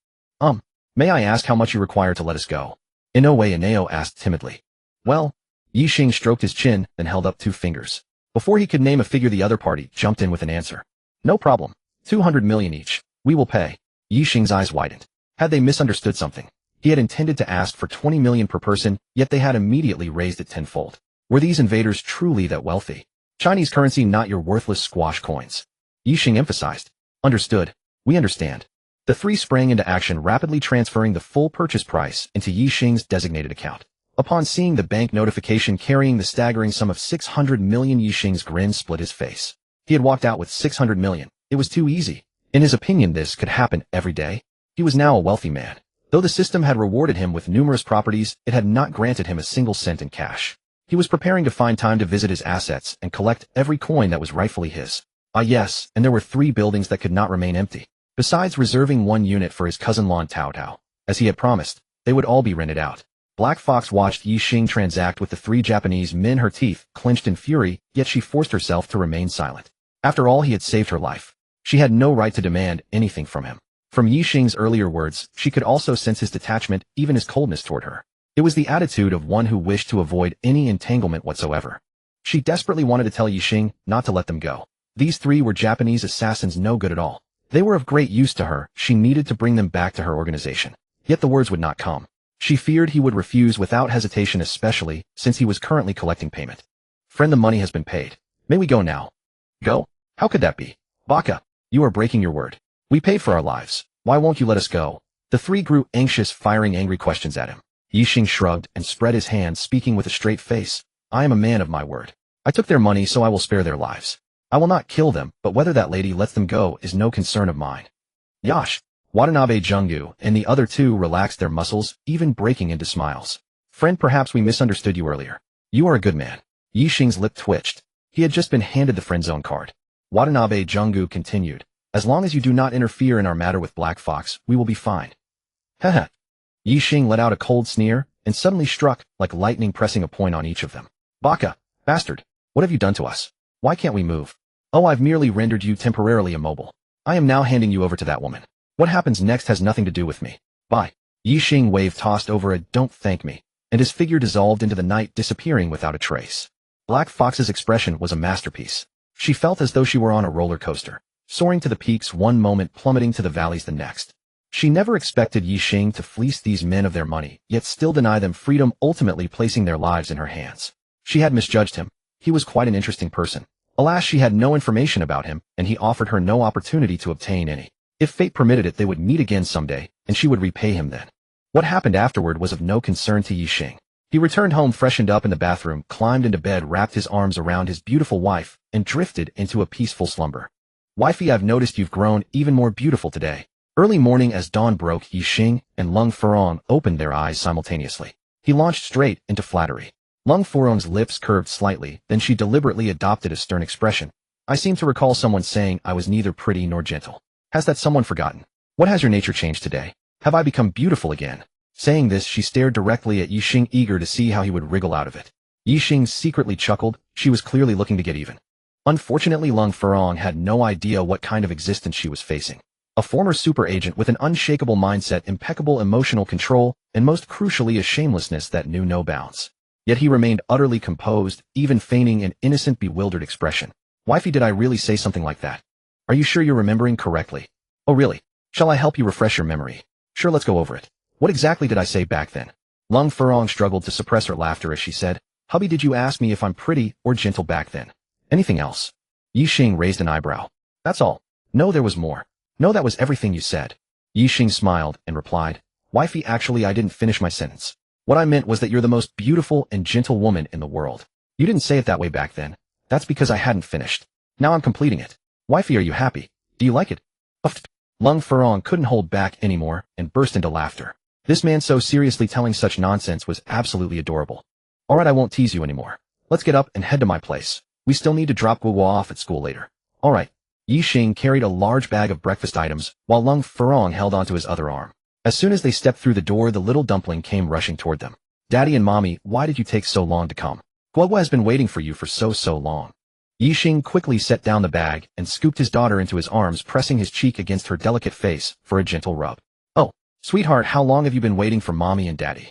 May I ask how much you require to let us go? Inoue Inao asked timidly. Well, Ye Xing stroked his chin, then held up 2 fingers. Before he could name a figure, the other party jumped in with an answer. No problem. 200 million each. We will pay. Ye Xing's eyes widened. Had they misunderstood something? He had intended to ask for 20 million per person, yet they had immediately raised it tenfold. Were these invaders truly that wealthy? Chinese currency, not your worthless squash coins. Ye Xing emphasized. Understood. We understand. The 3 sprang into action, rapidly transferring the full purchase price into Ye Xing's designated account. Upon seeing the bank notification carrying the staggering sum of 600 million, Ye Xing's grin split his face. He had walked out with 600 million. It was too easy. In his opinion, this could happen every day. He was now a wealthy man. Though the system had rewarded him with numerous properties, it had not granted him a single cent in cash. He was preparing to find time to visit his assets and collect every coin that was rightfully his. Ah yes, and there were 3 buildings that could not remain empty. Besides reserving 1 unit for his cousin Lon Tao Tao, as he had promised, they would all be rented out. Black Fox watched Ye Xing transact with the 3 Japanese men, her teeth clenched in fury, yet she forced herself to remain silent. After all, he had saved her life. She had no right to demand anything from him. From Ye Xing's earlier words, she could also sense his detachment, even his coldness toward her. It was the attitude of one who wished to avoid any entanglement whatsoever. She desperately wanted to tell Ye Xing not to let them go. These 3 were Japanese assassins, no good at all. They were of great use to her. She needed to bring them back to her organization. Yet the words would not come. She feared he would refuse without hesitation, especially since he was currently collecting payment. Friend, the money has been paid. May we go now? Go? How could that be? Baka, you are breaking your word. We paid for our lives. Why won't you let us go? The 3 grew anxious, firing angry questions at him. Ye Xing shrugged and spread his hands, speaking with a straight face. I am a man of my word. I took their money, so I will spare their lives. I will not kill them, but whether that lady lets them go is no concern of mine. Yash. Watanabe Jungu and the other 2 relaxed their muscles, even breaking into smiles. Friend, perhaps we misunderstood you earlier. You are a good man. Ye Xing's lip twitched. He had just been handed the friend zone card. Watanabe Jungu continued. As long as you do not interfere in our matter with Black Fox, we will be fine. Heh. Ye Xing let out a cold sneer, and suddenly struck, like lightning, pressing a point on each of them. Baka, bastard, what have you done to us? Why can't we move? Oh, I've merely rendered you temporarily immobile. I am now handing you over to that woman. What happens next has nothing to do with me. Bye. Ye Xing wave tossed over a don't thank me, and his figure dissolved into the night, disappearing without a trace. Black Fox's expression was a masterpiece. She felt as though she were on a roller coaster, soaring to the peaks one moment, plummeting to the valleys the next. She never expected Ye Xing to fleece these men of their money, yet still deny them freedom, ultimately placing their lives in her hands. She had misjudged him. He was quite an interesting person. Alas, she had no information about him, and he offered her no opportunity to obtain any. If fate permitted it, they would meet again someday, and she would repay him then. What happened afterward was of no concern to Ye Xing. He returned home, freshened up in the bathroom, climbed into bed, wrapped his arms around his beautiful wife, and drifted into a peaceful slumber. Wifey, I've noticed you've grown even more beautiful today. Early morning, as dawn broke, Ye Xing and Lung Furong opened their eyes simultaneously. He launched straight into flattery. Lung Furong's lips curved slightly, then she deliberately adopted a stern expression. I seem to recall someone saying I was neither pretty nor gentle. Has that someone forgotten? What has your nature changed today? Have I become beautiful again? Saying this, she stared directly at Ye Xing, eager to see how he would wriggle out of it. Ye Xing secretly chuckled. She was clearly looking to get even. Unfortunately, Lung Furong had no idea what kind of existence she was facing. A former super agent with an unshakable mindset, impeccable emotional control, and most crucially a shamelessness that knew no bounds. Yet he remained utterly composed, even feigning an innocent, bewildered expression. Wifey, did I really say something like that? Are you sure you're remembering correctly? Oh really? Shall I help you refresh your memory? Sure, let's go over it. What exactly did I say back then? Lung Furong struggled to suppress her laughter as she said, Hubby, did you ask me if I'm pretty or gentle back then? Anything else? Ye Xing raised an eyebrow. That's all. No, there was more. No, that was everything you said. Ye Xing smiled and replied, Wifey, actually I didn't finish my sentence. What I meant was that you're the most beautiful and gentle woman in the world. You didn't say it that way back then. That's because I hadn't finished. Now I'm completing it. Wifey, are you happy? Do you like it? Uffed. Lung Furong couldn't hold back anymore and burst into laughter. This man so seriously telling such nonsense was absolutely adorable. Alright, I won't tease you anymore. Let's get up and head to my place. We still need to drop Guoguo off at school later. Alright. Ye Xing carried a large bag of breakfast items, while Lung Furong held onto his other arm. As soon as they stepped through the door, the little dumpling came rushing toward them. Daddy and Mommy, why did you take so long to come? Guoguo has been waiting for you for so long. Ye Xing quickly set down the bag and scooped his daughter into his arms, pressing his cheek against her delicate face for a gentle rub. Oh, sweetheart, how long have you been waiting for Mommy and Daddy?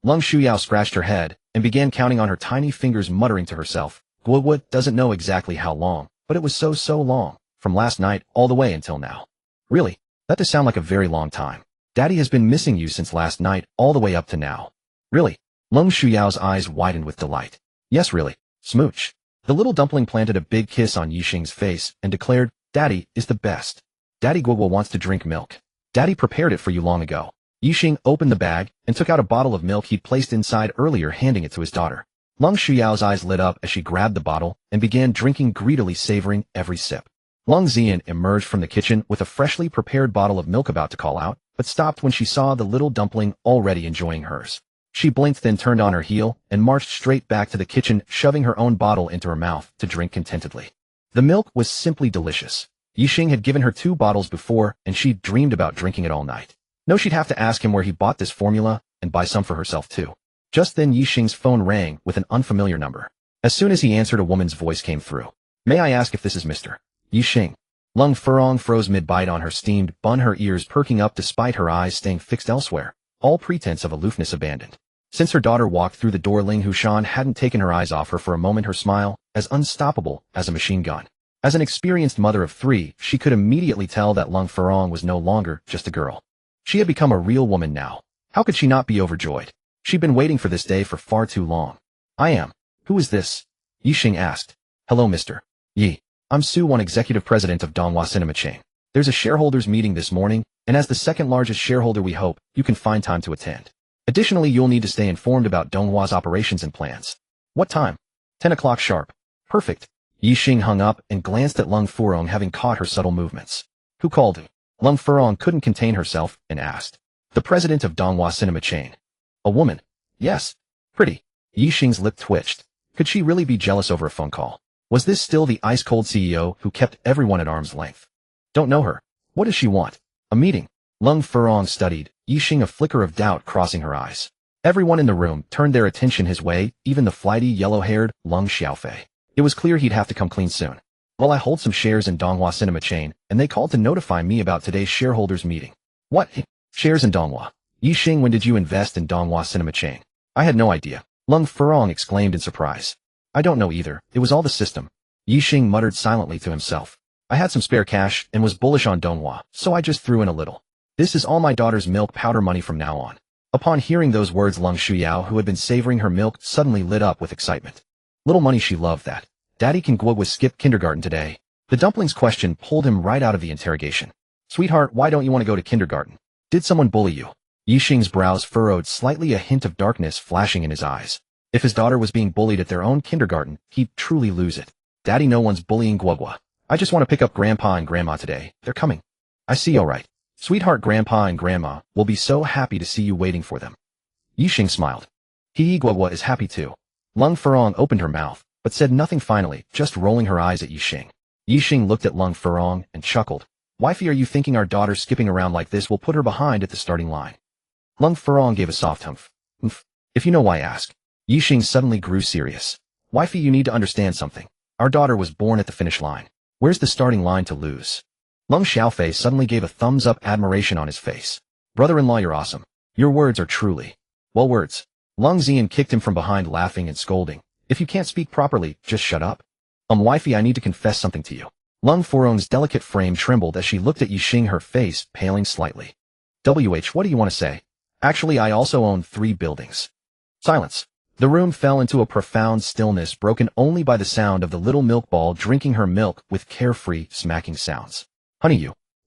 Lung Shuyao scratched her head and began counting on her tiny fingers, muttering to herself. Guoguo doesn't know exactly how long, but it was so long, from last night all the way until now. Really? That does sound like a very long time. Daddy has been missing you since last night all the way up to now. Really? Lung Shuyao's eyes widened with delight. Yes, really. Smooch. The little dumpling planted a big kiss on Ye Xing's face and declared, Daddy is the best. Daddy, Guoguo wants to drink milk. Daddy prepared it for you long ago. Ye Xing opened the bag and took out a bottle of milk he'd placed inside earlier, handing it to his daughter. Lung Shuyao's eyes lit up as she grabbed the bottle and began drinking greedily, savoring every sip. Lung Xian emerged from the kitchen with a freshly prepared bottle of milk, about to call out, but stopped when she saw the little dumpling already enjoying hers. She blinked, then turned on her heel and marched straight back to the kitchen, shoving her own bottle into her mouth to drink contentedly. The milk was simply delicious. Ye Xing had given her 2 bottles before, and she'd dreamed about drinking it all night. No, she'd have to ask him where he bought this formula and buy some for herself too. Just then Ye Xing's phone rang with an unfamiliar number. As soon as he answered, a woman's voice came through. "May I ask if this is Mr. Ye Xing?" Lung Furong froze mid-bite on her steamed bun, her ears perking up despite her eyes staying fixed elsewhere, all pretense of aloofness abandoned. Since her daughter walked through the door, Ling Hushan hadn't taken her eyes off her for a moment, her smile as unstoppable as a machine gun. As an experienced mother of 3, she could immediately tell that Lung Furong was no longer just a girl. She had become a real woman now. How could she not be overjoyed? She'd been waiting for this day for far too long. "I am. Who is this?" Ye Xing asked. "Hello, Mr. Yi. I'm Su, one executive president of Donghua Cinema Chain. There's a shareholders meeting this morning, and as the second largest shareholder, we hope you can find time to attend. Additionally, you'll need to stay informed about Donghua's operations and plans." "What time?" 10 o'clock sharp." "Perfect." Ye Xing hung up and glanced at Lung Furong, having caught her subtle movements. "Who called you?" Lung Furong couldn't contain herself and asked. "The president of Donghua Cinema Chain." "A woman?" "Yes." "Pretty." Ye Xing's lip twitched. Could she really be jealous over a phone call? Was this still the ice-cold CEO who kept everyone at arm's length? "Don't know her." "What does she want?" "A meeting." Lung Furong studied, Ye Xing, a flicker of doubt crossing her eyes. Everyone in the room turned their attention his way, even the flighty, yellow-haired Lung Xiaofei. It was clear he'd have to come clean soon. "Well, I hold some shares in Donghua Cinema Chain, and they called to notify me about today's shareholders meeting." "What? Shares in Donghua?" "Ye Xing, when did you invest in Donghua Cinema Chain?" "I had no idea." Lung Furong exclaimed in surprise. "I don't know either. It was all the system." Ye Xing muttered silently to himself. "I had some spare cash and was bullish on Donghua, so I just threw in a little. This is all my daughter's milk powder money from now on." Upon hearing those words, Lung Shuyao, who had been savoring her milk, suddenly lit up with excitement. Little money, she loved that. "Daddy, can Guoguo skip kindergarten today?" The dumpling's question pulled him right out of the interrogation. "Sweetheart, why don't you want to go to kindergarten? Did someone bully you?" Ye Xing's brows furrowed slightly, a hint of darkness flashing in his eyes. If his daughter was being bullied at their own kindergarten, he'd truly lose it. "Daddy, no one's bullying Guoguo. I just want to pick up Grandpa and Grandma today. They're coming." "I see, all right. Sweetheart, Grandpa and Grandma will be so happy to see you waiting for them." Ye Xing smiled. Guoguo is happy too." Lung Furong opened her mouth, but said nothing finally, just rolling her eyes at Ye Xing. Ye Xing looked at Lung Furong and chuckled. "Wifey, are you thinking our daughter skipping around like this will put her behind at the starting line?" Lung Furong gave a soft humph. "If you know why, ask." Ye Xing suddenly grew serious. "Wifey, you need to understand something. Our daughter was born at the finish line. Where's the starting line to lose?" Lung Xiaofei suddenly gave a thumbs-up, admiration on his face. "Brother-in-law, you're awesome. Your words are truly, well, words." Lung Zian kicked him from behind, laughing and scolding. "If you can't speak properly, just shut up." Wifey, I need to confess something to you." Lung Furong's delicate frame trembled as she looked at Ye Xing, her face paling slightly. What do you want to say?" "Actually, I also own 3 buildings." Silence. The room fell into a profound stillness, broken only by the sound of the little milk ball drinking her milk with carefree, smacking sounds. "Honey,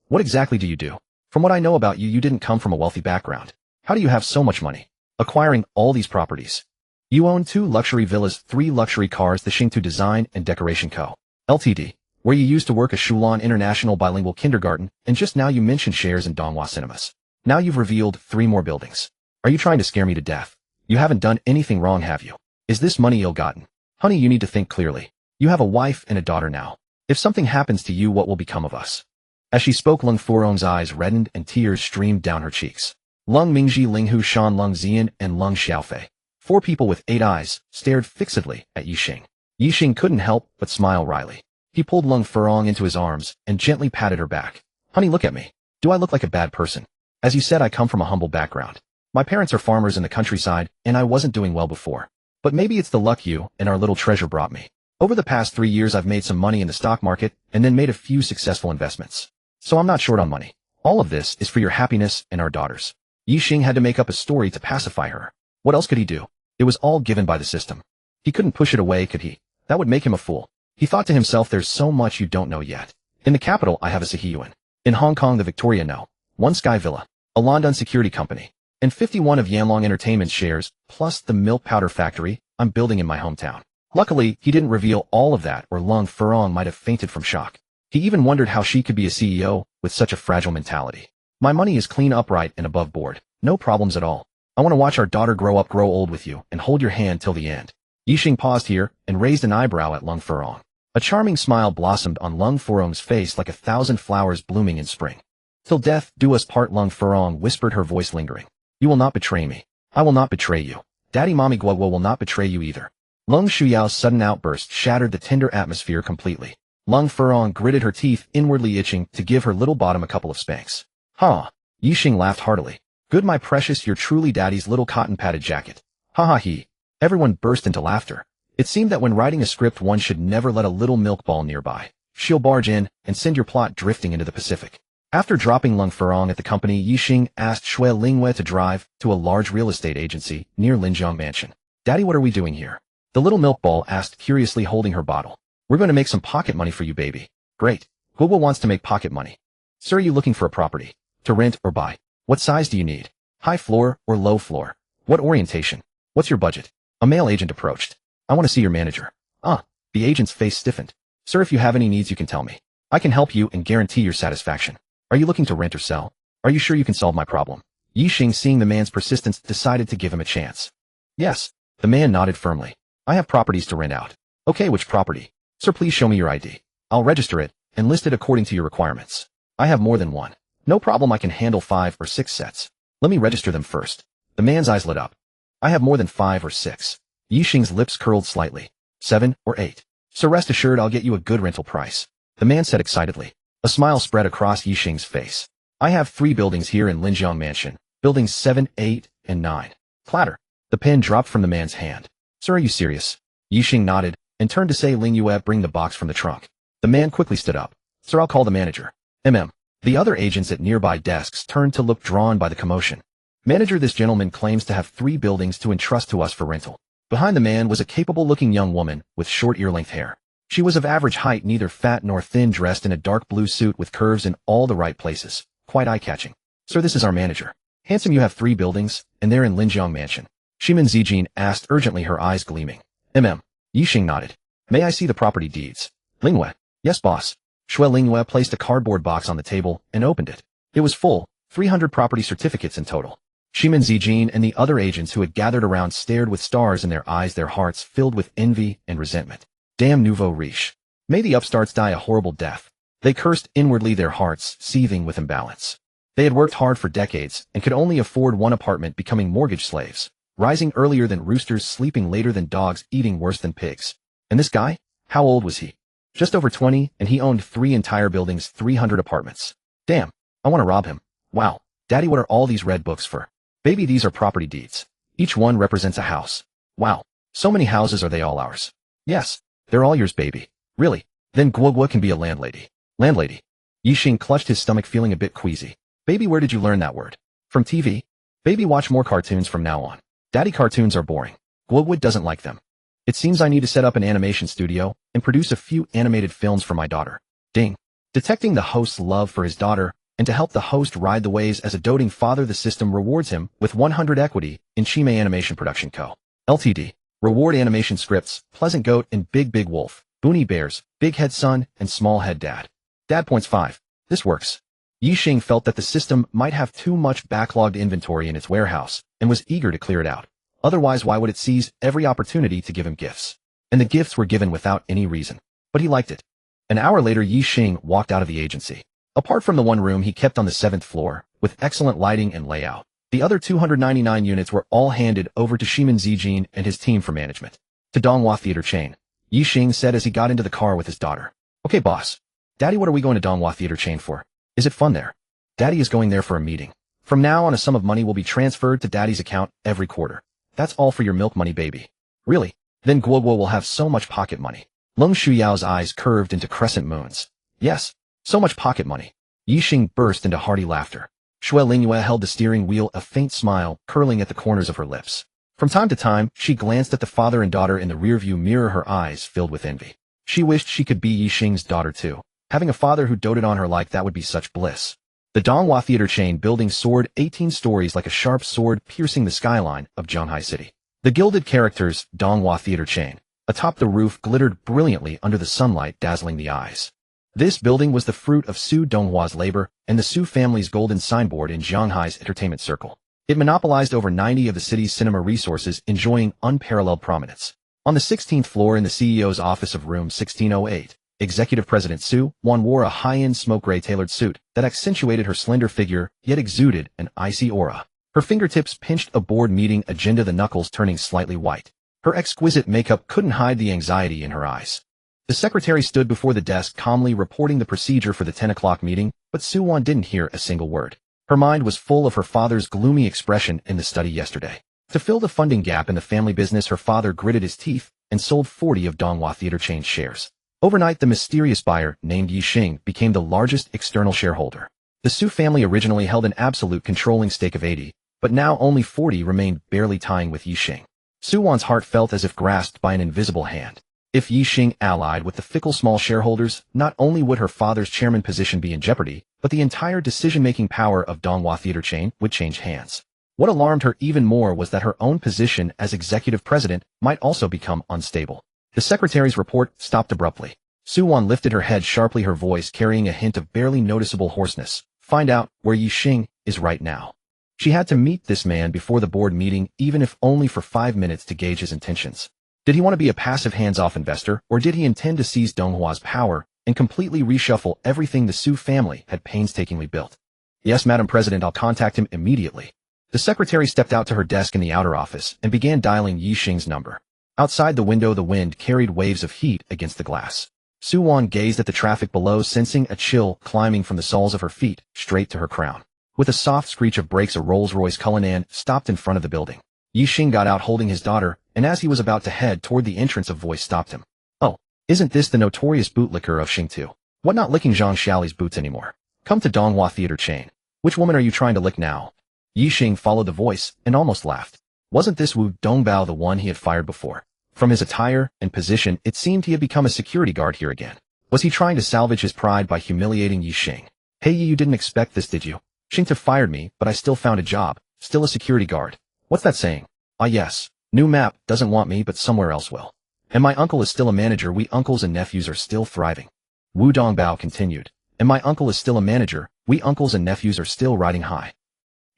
what exactly do you do? From what I know about you, you didn't come from a wealthy background. How do you have so much money? Acquiring all these properties?" "You own 2 luxury villas, 3 luxury cars, the Xingtu Design and Decoration Co. Ltd., where you used to work, a Shulan International Bilingual Kindergarten, and just now you mentioned shares in Donghua Cinemas. Now you've revealed 3 more buildings. Are you trying to scare me to death? You haven't done anything wrong, have you? Is this money ill-gotten? Honey, you need to think clearly. You have a wife and a daughter now. If something happens to you, what will become of us?" As she spoke, Lung Furong's eyes reddened and tears streamed down her cheeks. Lung Mingji, Ling Hushan, Lung Zian, and Lung Xiaofei, 4 people with 8 eyes, stared fixedly at Ye Xing. Ye Xing couldn't help but smile wryly. He pulled Lung Furong into his arms and gently patted her back. "Honey, look at me. Do I look like a bad person? As you said, I come from a humble background. My parents are farmers in the countryside, and I wasn't doing well before. But maybe it's the luck you and our little treasure brought me. Over the past 3 years, I've made some money in the stock market and then made a few successful investments. So I'm not short on money. All of this is for your happiness and our daughters." Ye Xing had to make up a story to pacify her. What else could he do? It was all given by the system. He couldn't push it away, could he? That would make him a fool. He thought to himself, there's so much you don't know yet. In the capital, I have a Sihiyuan. In Hong Kong, the Victoria No. 1 Sky Villa, a London security company, and 51 of Yanlong Entertainment shares, plus the milk powder factory I'm building in my hometown. Luckily, he didn't reveal all of that, or Lung Furong might have fainted from shock. He even wondered how she could be a CEO with such a fragile mentality. "My money is clean, upright, and above board. No problems at all." I want to watch our daughter grow old with you, and hold your hand till the end. Ye Xing paused here, and raised an eyebrow at Lung Furong. A charming smile blossomed on Lung Furong's face like 1,000 flowers blooming in spring. Till death do us part, Lung Furong whispered, her voice lingering. You will not betray me. I will not betray you. Daddy Mommy Guoguo will not betray you either. Lung Shuyao's sudden outburst shattered the tender atmosphere completely. Lung Furong gritted her teeth, inwardly itching to give her little bottom a couple of spanks. Ha! Ye Xing laughed heartily. Good, my precious, you're truly Daddy's little cotton-padded jacket. Ha ha he. Everyone burst into laughter. It seemed that when writing a script one should never let a little milk ball nearby. She'll barge in and send your plot drifting into the Pacific. After dropping Lung Furong at the company, Ye Xing asked Shui Lingwei to drive to a large real estate agency near Linjiang Mansion. Daddy, what are we doing here? The little milk ball asked, curiously holding her bottle. We're going to make some pocket money for you, baby. Great. Guoguo wants to make pocket money. Sir, are you looking for a property? To rent or buy? What size do you need? High floor or low floor? What orientation? What's your budget? A male agent approached. I want to see your manager. The agent's face stiffened. Sir, if you have any needs you can tell me. I can help you and guarantee your satisfaction. Are you looking to rent or sell? Are you sure you can solve my problem? Ye Xing, seeing the man's persistence, decided to give him a chance. Yes. The man nodded firmly. I have properties to rent out. Okay, which property? Sir, please show me your ID. I'll register it and list it according to your requirements. I have more than one. No problem, I can handle 5 or 6 sets. Let me register them first. The man's eyes lit up. I have more than 5 or 6. Ye Xing's lips curled slightly. 7 or 8. So rest assured I'll get you a good rental price. The man said excitedly. A smile spread across Ye Xing's face. I have 3 buildings here in Linjiang Mansion. Buildings 7, 8, and 9. Clatter. The pen dropped from the man's hand. Sir, are you serious? Ye Xing nodded, and turned to say, Ling Yue, bring the box from the trunk. The man quickly stood up. Sir, I'll call the manager. The other agents at nearby desks turned to look, drawn by the commotion. Manager, this gentleman claims to have 3 buildings to entrust to us for rental. Behind the man was a capable-looking young woman with short ear-length hair. She was of average height, neither fat nor thin, dressed in a dark blue suit with curves in all the right places. Quite eye-catching. Sir, this is our manager. Handsome, you have 3 buildings, and they're in Linjiang Mansion. Shimin Zijin asked urgently, her eyes gleaming. Ye Xing nodded. May I see the property deeds? Lingwei. Yes, boss. Shui Lingwei placed a cardboard box on the table and opened it. It was full, 300 property certificates in total. Shimin Zijin and the other agents who had gathered around stared with stars in their eyes, their hearts filled with envy and resentment. Damn nouveau riche. May the upstarts die a horrible death. They cursed inwardly, their hearts seething with imbalance. They had worked hard for decades and could only afford one apartment, becoming mortgage slaves, rising earlier than roosters, sleeping later than dogs, eating worse than pigs. And this guy? How old was he? Just over 20, and he owned 3 entire buildings, 300 apartments. Damn, I want to rob him. Wow. Daddy, what are all these red books for? Baby, these are property deeds. Each one represents a house. Wow. So many houses, are they all ours? Yes. They're all yours, baby. Really? Then Guoguo can be a landlady. Landlady. Ye Xing clutched his stomach, feeling a bit queasy. Baby, where did you learn that word? From TV? Baby, watch more cartoons from now on. Daddy, cartoons are boring. Guoguo doesn't like them. It seems I need to set up an animation studio and produce a few animated films for my daughter. Ding. Detecting the host's love for his daughter, and to help the host ride the waves as a doting father, the system rewards him with 100 equity in Chime Animation Production Co. Ltd. Reward animation scripts, Pleasant Goat and Big Big Wolf, Boony Bears, Big Head Son, and Small Head Dad. Dad points 5. This works. Ye Xing felt that the system might have too much backlogged inventory in its warehouse and was eager to clear it out. Otherwise, why would it seize every opportunity to give him gifts? And the gifts were given without any reason. But he liked it. An hour later, Ye Xing walked out of the agency. Apart from the one room he kept on the 7th floor, with excellent lighting and layout, the other 299 units were all handed over to Shimin Zijin and his team for management. To Donghua Theater Chain, Ye Xing said as he got into the car with his daughter. Okay, boss. Daddy, what are we going to Donghua Theater Chain for? Is it fun there? Daddy is going there for a meeting. From now on, a sum of money will be transferred to Daddy's account every quarter. That's all for your milk money, baby. Really? Then Guoguo will have so much pocket money. Lung Shuyao's eyes curved into crescent moons. Yes, so much pocket money. Ye Xing burst into hearty laughter. Shui Lingyue held the steering wheel, a faint smile curling at the corners of her lips. From time to time, she glanced at the father and daughter in the rearview mirror, her eyes filled with envy. She wished she could be Ye Xing's daughter too. Having a father who doted on her like that would be such bliss. The Donghua Theater Chain building soared 18 stories like a sharp sword, piercing the skyline of Zhanghai City. The gilded characters, Donghua Theater Chain, atop the roof glittered brilliantly under the sunlight, dazzling the eyes. This building was the fruit of Su Donghua's labor and the Su family's golden signboard in Zhanghai's entertainment circle. It monopolized over 90 of the city's cinema resources, enjoying unparalleled prominence. On the 16th floor in the CEO's office of room 1608, Executive President Su Wan wore a high-end smoke gray tailored suit that accentuated her slender figure yet exuded an icy aura. Her fingertips pinched a board meeting agenda, the knuckles turning slightly white. Her exquisite makeup couldn't hide the anxiety in her eyes. The secretary stood before the desk calmly reporting the procedure for the 10 o'clock meeting, but Su Wan didn't hear a single word. Her mind was full of her father's gloomy expression in the study yesterday. To fill the funding gap in the family business, her father gritted his teeth and sold 40 of Donghua Theater Chain's shares. Overnight, the mysterious buyer, named Ye Xing, became the largest external shareholder. The Su family originally held an absolute controlling stake of 80, but now only 40 remained, barely tying with Ye Xing. Su Wan's heart felt as if grasped by an invisible hand. If Ye Xing allied with the fickle small shareholders, not only would her father's chairman position be in jeopardy, but the entire decision-making power of Donghua Theater Chain would change hands. What alarmed her even more was that her own position as executive president might also become unstable. The secretary's report stopped abruptly. Su Wan lifted her head sharply, her voice carrying a hint of barely noticeable hoarseness. Find out where Ye Xing is right now. She had to meet this man before the board meeting, even if only for 5 minutes, to gauge his intentions. Did he want to be a passive hands-off investor, or did he intend to seize Donghua's power and completely reshuffle everything the Su family had painstakingly built? Yes, Madam President, I'll contact him immediately. The secretary stepped out to her desk in the outer office and began dialing Ye Xing's number. Outside the window, the wind carried waves of heat against the glass. Su Wan gazed at the traffic below, sensing a chill climbing from the soles of her feet straight to her crown. With a soft screech of brakes, a Rolls-Royce Cullinan stopped in front of the building. Ye Xing got out holding his daughter, and as he was about to head toward the entrance, a voice stopped him. Oh, isn't this the notorious bootlicker of Xingtu? What, not licking Zhang Xiaoli's boots anymore? Come to Donghua Theater Chain. Which woman are you trying to lick now? Ye Xing followed the voice and almost laughed. Wasn't this Wu Dongbao the one he had fired before? From his attire and position, it seemed he had become a security guard here again. Was he trying to salvage his pride by humiliating Ye Xing? Hey, you didn't expect this, did you? Xingtu fired me, but I still found a job, still a security guard. What's that saying? Ah yes, new map doesn't want me, but somewhere else will. And my uncle is still a manager. We uncles and nephews are still thriving. Wu Dongbao continued. And my uncle is still a manager. We uncles and nephews are still riding high.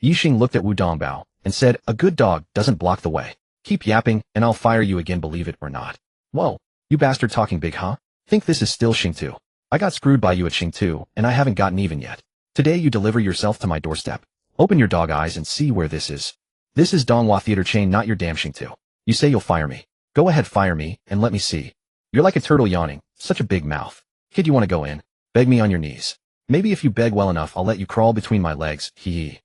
Ye Xing looked at Wu Dongbao and said, a good dog doesn't block the way. Keep yapping, and I'll fire you again, believe it or not. Whoa, you bastard talking big, huh? Think this is still Xingtu? I got screwed by you at Xingtu, and I haven't gotten even yet. Today you deliver yourself to my doorstep. Open your dog eyes and see where this is. This is Donghua Theater Chain, not your damn Xingtu. You say you'll fire me. Go ahead, fire me, and let me see. You're like a turtle yawning, such a big mouth. Kid, you want to go in? Beg me on your knees. Maybe if you beg well enough, I'll let you crawl between my legs, hee.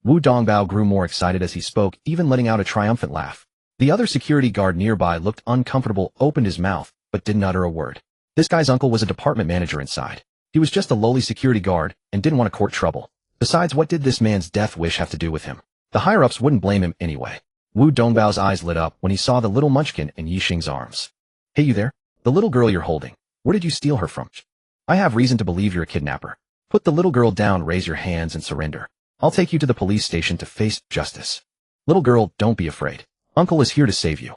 Wu Dongbao grew more excited as he spoke, even letting out a triumphant laugh. The other security guard nearby looked uncomfortable, opened his mouth, but didn't utter a word. This guy's uncle was a department manager inside. He was just a lowly security guard and didn't want to court trouble. Besides, what did this man's death wish have to do with him? The higher-ups wouldn't blame him anyway. Wu Dongbao's eyes lit up when he saw the little munchkin in Ye Xing's arms. Hey, you there? The little girl you're holding. Where did you steal her from? I have reason to believe you're a kidnapper. Put the little girl down, raise your hands, and surrender. I'll take you to the police station to face justice. Little girl, don't be afraid. Uncle is here to save you.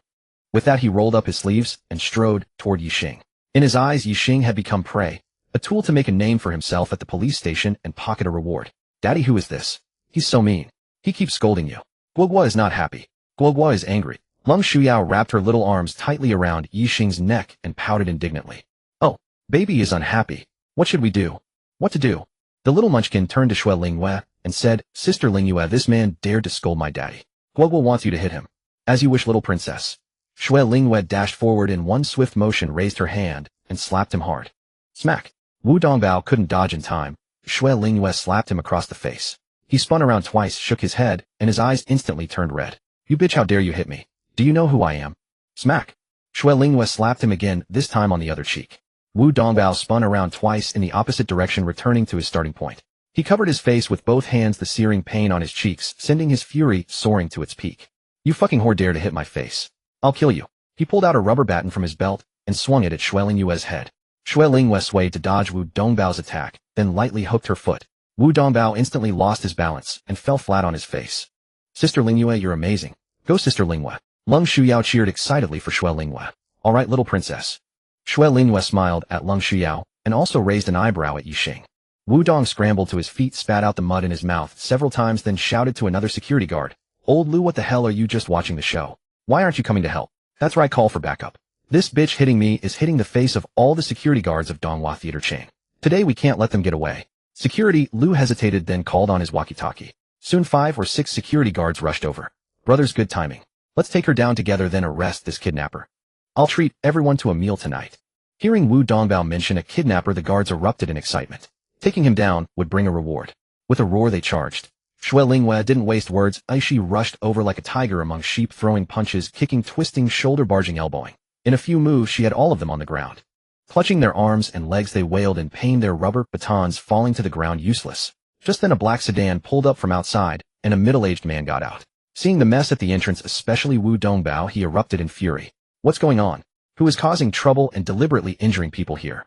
With that, he rolled up his sleeves and strode toward Ye Xing. In his eyes, Ye Xing had become prey, a tool to make a name for himself at the police station and pocket a reward. Daddy, who is this? He's so mean. He keeps scolding you. Guoguo is not happy. Guoguo is angry. Lung Shuyao wrapped her little arms tightly around Ye Xing's neck and pouted indignantly. Oh, baby is unhappy. What should we do? What to do? The little munchkin turned to Xue Lingyue and said, Sister Lingyue, this man dared to scold my daddy. Guoguo wants you to hit him. As you wish, little princess. Xue Lingyue dashed forward in one swift motion, raised her hand, and slapped him hard. Smack. Wu Dongbao couldn't dodge in time. Xue Lingyue slapped him across the face. He spun around twice, shook his head, and his eyes instantly turned red. You bitch, how dare you hit me? Do you know who I am? Smack. Xue Lingyue slapped him again, this time on the other cheek. Wu Dongbao spun around twice in the opposite direction, returning to his starting point. He covered his face with both hands, the searing pain on his cheeks sending his fury soaring to its peak. You fucking whore, dare to hit my face. I'll kill you. He pulled out a rubber baton from his belt and swung it at Xue Lingyue's head. Xue Lingyue swayed to dodge Wu Dongbao's attack, then lightly hooked her foot. Wu Dongbao instantly lost his balance and fell flat on his face. Sister Lingyue, you're amazing. Go, Sister Lingyue. Lung Shuyao cheered excitedly for Xue Lingyue. All right, little princess. Xue Lingyue smiled at Lung Shuyao and also raised an eyebrow at Ye Xing. Wu Dong scrambled to his feet, spat out the mud in his mouth several times, then shouted to another security guard. Old Lu, what the hell are you just watching the show? Why aren't you coming to help? That's right, call for backup. This bitch hitting me is hitting the face of all the security guards of Donghua Theater chain. Today we can't let them get away. Security, Lu hesitated, then called on his walkie-talkie. Soon 5 or 6 security guards rushed over. Brothers, good timing. Let's take her down together, then arrest this kidnapper. I'll treat everyone to a meal tonight. Hearing Wu Dongbao mention a kidnapper, the guards erupted in excitement. Taking him down would bring a reward. With a roar they charged. Shui Lingwei didn't waste words. Aishi rushed over like a tiger among sheep, throwing punches, kicking, twisting, shoulder-barging, elbowing. In a few moves she had all of them on the ground. Clutching their arms and legs they wailed in pain, their rubber batons falling to the ground useless. Just then a black sedan pulled up from outside, and a middle-aged man got out. Seeing the mess at the entrance, especially Wu Dongbao, he erupted in fury. What's going on? Who is causing trouble and deliberately injuring people here?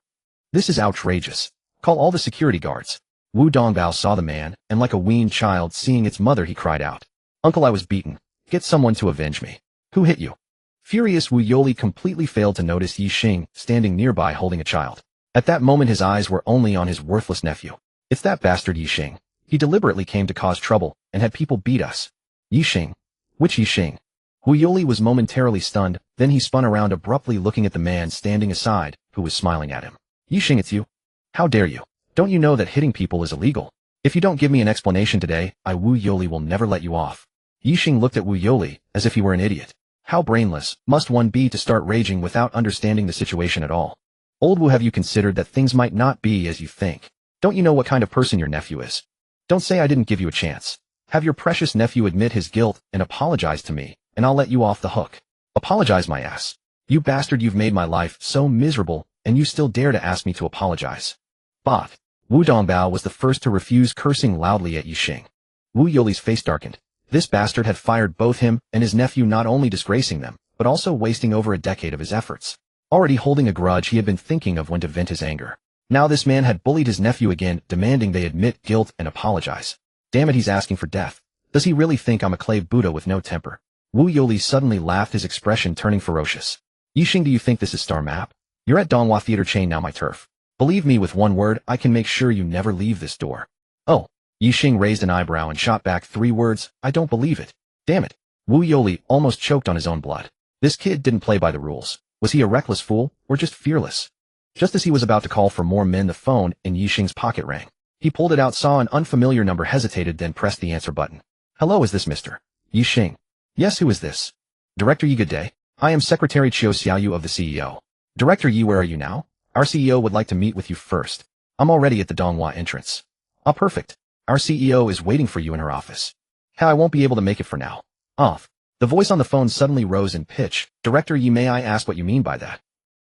This is outrageous. Call all the security guards. Wu Dongbao saw the man, and like a weaned child seeing its mother, he cried out. Uncle, I was beaten. Get someone to avenge me. Who hit you? Furious, Wu Yoli completely failed to notice Ye Xing standing nearby holding a child. At that moment his eyes were only on his worthless nephew. It's that bastard Ye Xing. He deliberately came to cause trouble, and had people beat us. Ye Xing? Which Ye Xing? Wu Yoli was momentarily stunned, then he spun around abruptly, looking at the man standing aside, who was smiling at him. Ye Xing, it's you? How dare you? Don't you know that hitting people is illegal? If you don't give me an explanation today, Wu Yoli will never let you off. Ye Xing looked at Wu Yoli as if he were an idiot. How brainless must one be to start raging without understanding the situation at all? Old Wu, have you considered that things might not be as you think? Don't you know what kind of person your nephew is? Don't say I didn't give you a chance. Have your precious nephew admit his guilt and apologize to me, and I'll let you off the hook. Apologize, my ass. You bastard, you've made my life so miserable, and you still dare to ask me to apologize. But Wu Dongbao was the first to refuse, cursing loudly at Ye Xing. Wu Yoli's face darkened. This bastard had fired both him and his nephew, not only disgracing them, but also wasting over a decade of his efforts. Already holding a grudge, he had been thinking of when to vent his anger. Now this man had bullied his nephew again, demanding they admit guilt and apologize. Damn it, he's asking for death. Does he really think I'm a clay Buddha with no temper? Wu Yoli suddenly laughed, his expression turning ferocious. Ye Xing, do you think this is Star Map? You're at Donghua Theater chain now, my turf. Believe me, with one word, I can make sure you never leave this door. Oh. Ye Xing raised an eyebrow and shot back 3 words, I don't believe it. Damn it. Wu Yoli almost choked on his own blood. This kid didn't play by the rules. Was he a reckless fool, or just fearless? Just as he was about to call for more men, the phone in Ye Xing's pocket rang. He pulled it out, saw an unfamiliar number, hesitated, then pressed the answer button. Hello, is this Mr. Ye Xing? Yes, who is this? Director Ye, good day. I am Secretary Chiu Xiaoyu of the CEO. Director Ye, where are you now? Our CEO would like to meet with you first. I'm already at the Donghua entrance. Ah, perfect. Our CEO is waiting for you in her office. I won't be able to make it for now. Off. The voice on the phone suddenly rose in pitch. Director Ye, may I ask what you mean by that?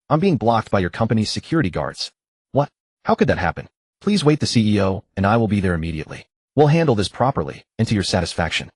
I'm being blocked by your company's security guards. What? How could that happen? Please wait the CEO, and I will be there immediately. We'll handle this properly, and to your satisfaction.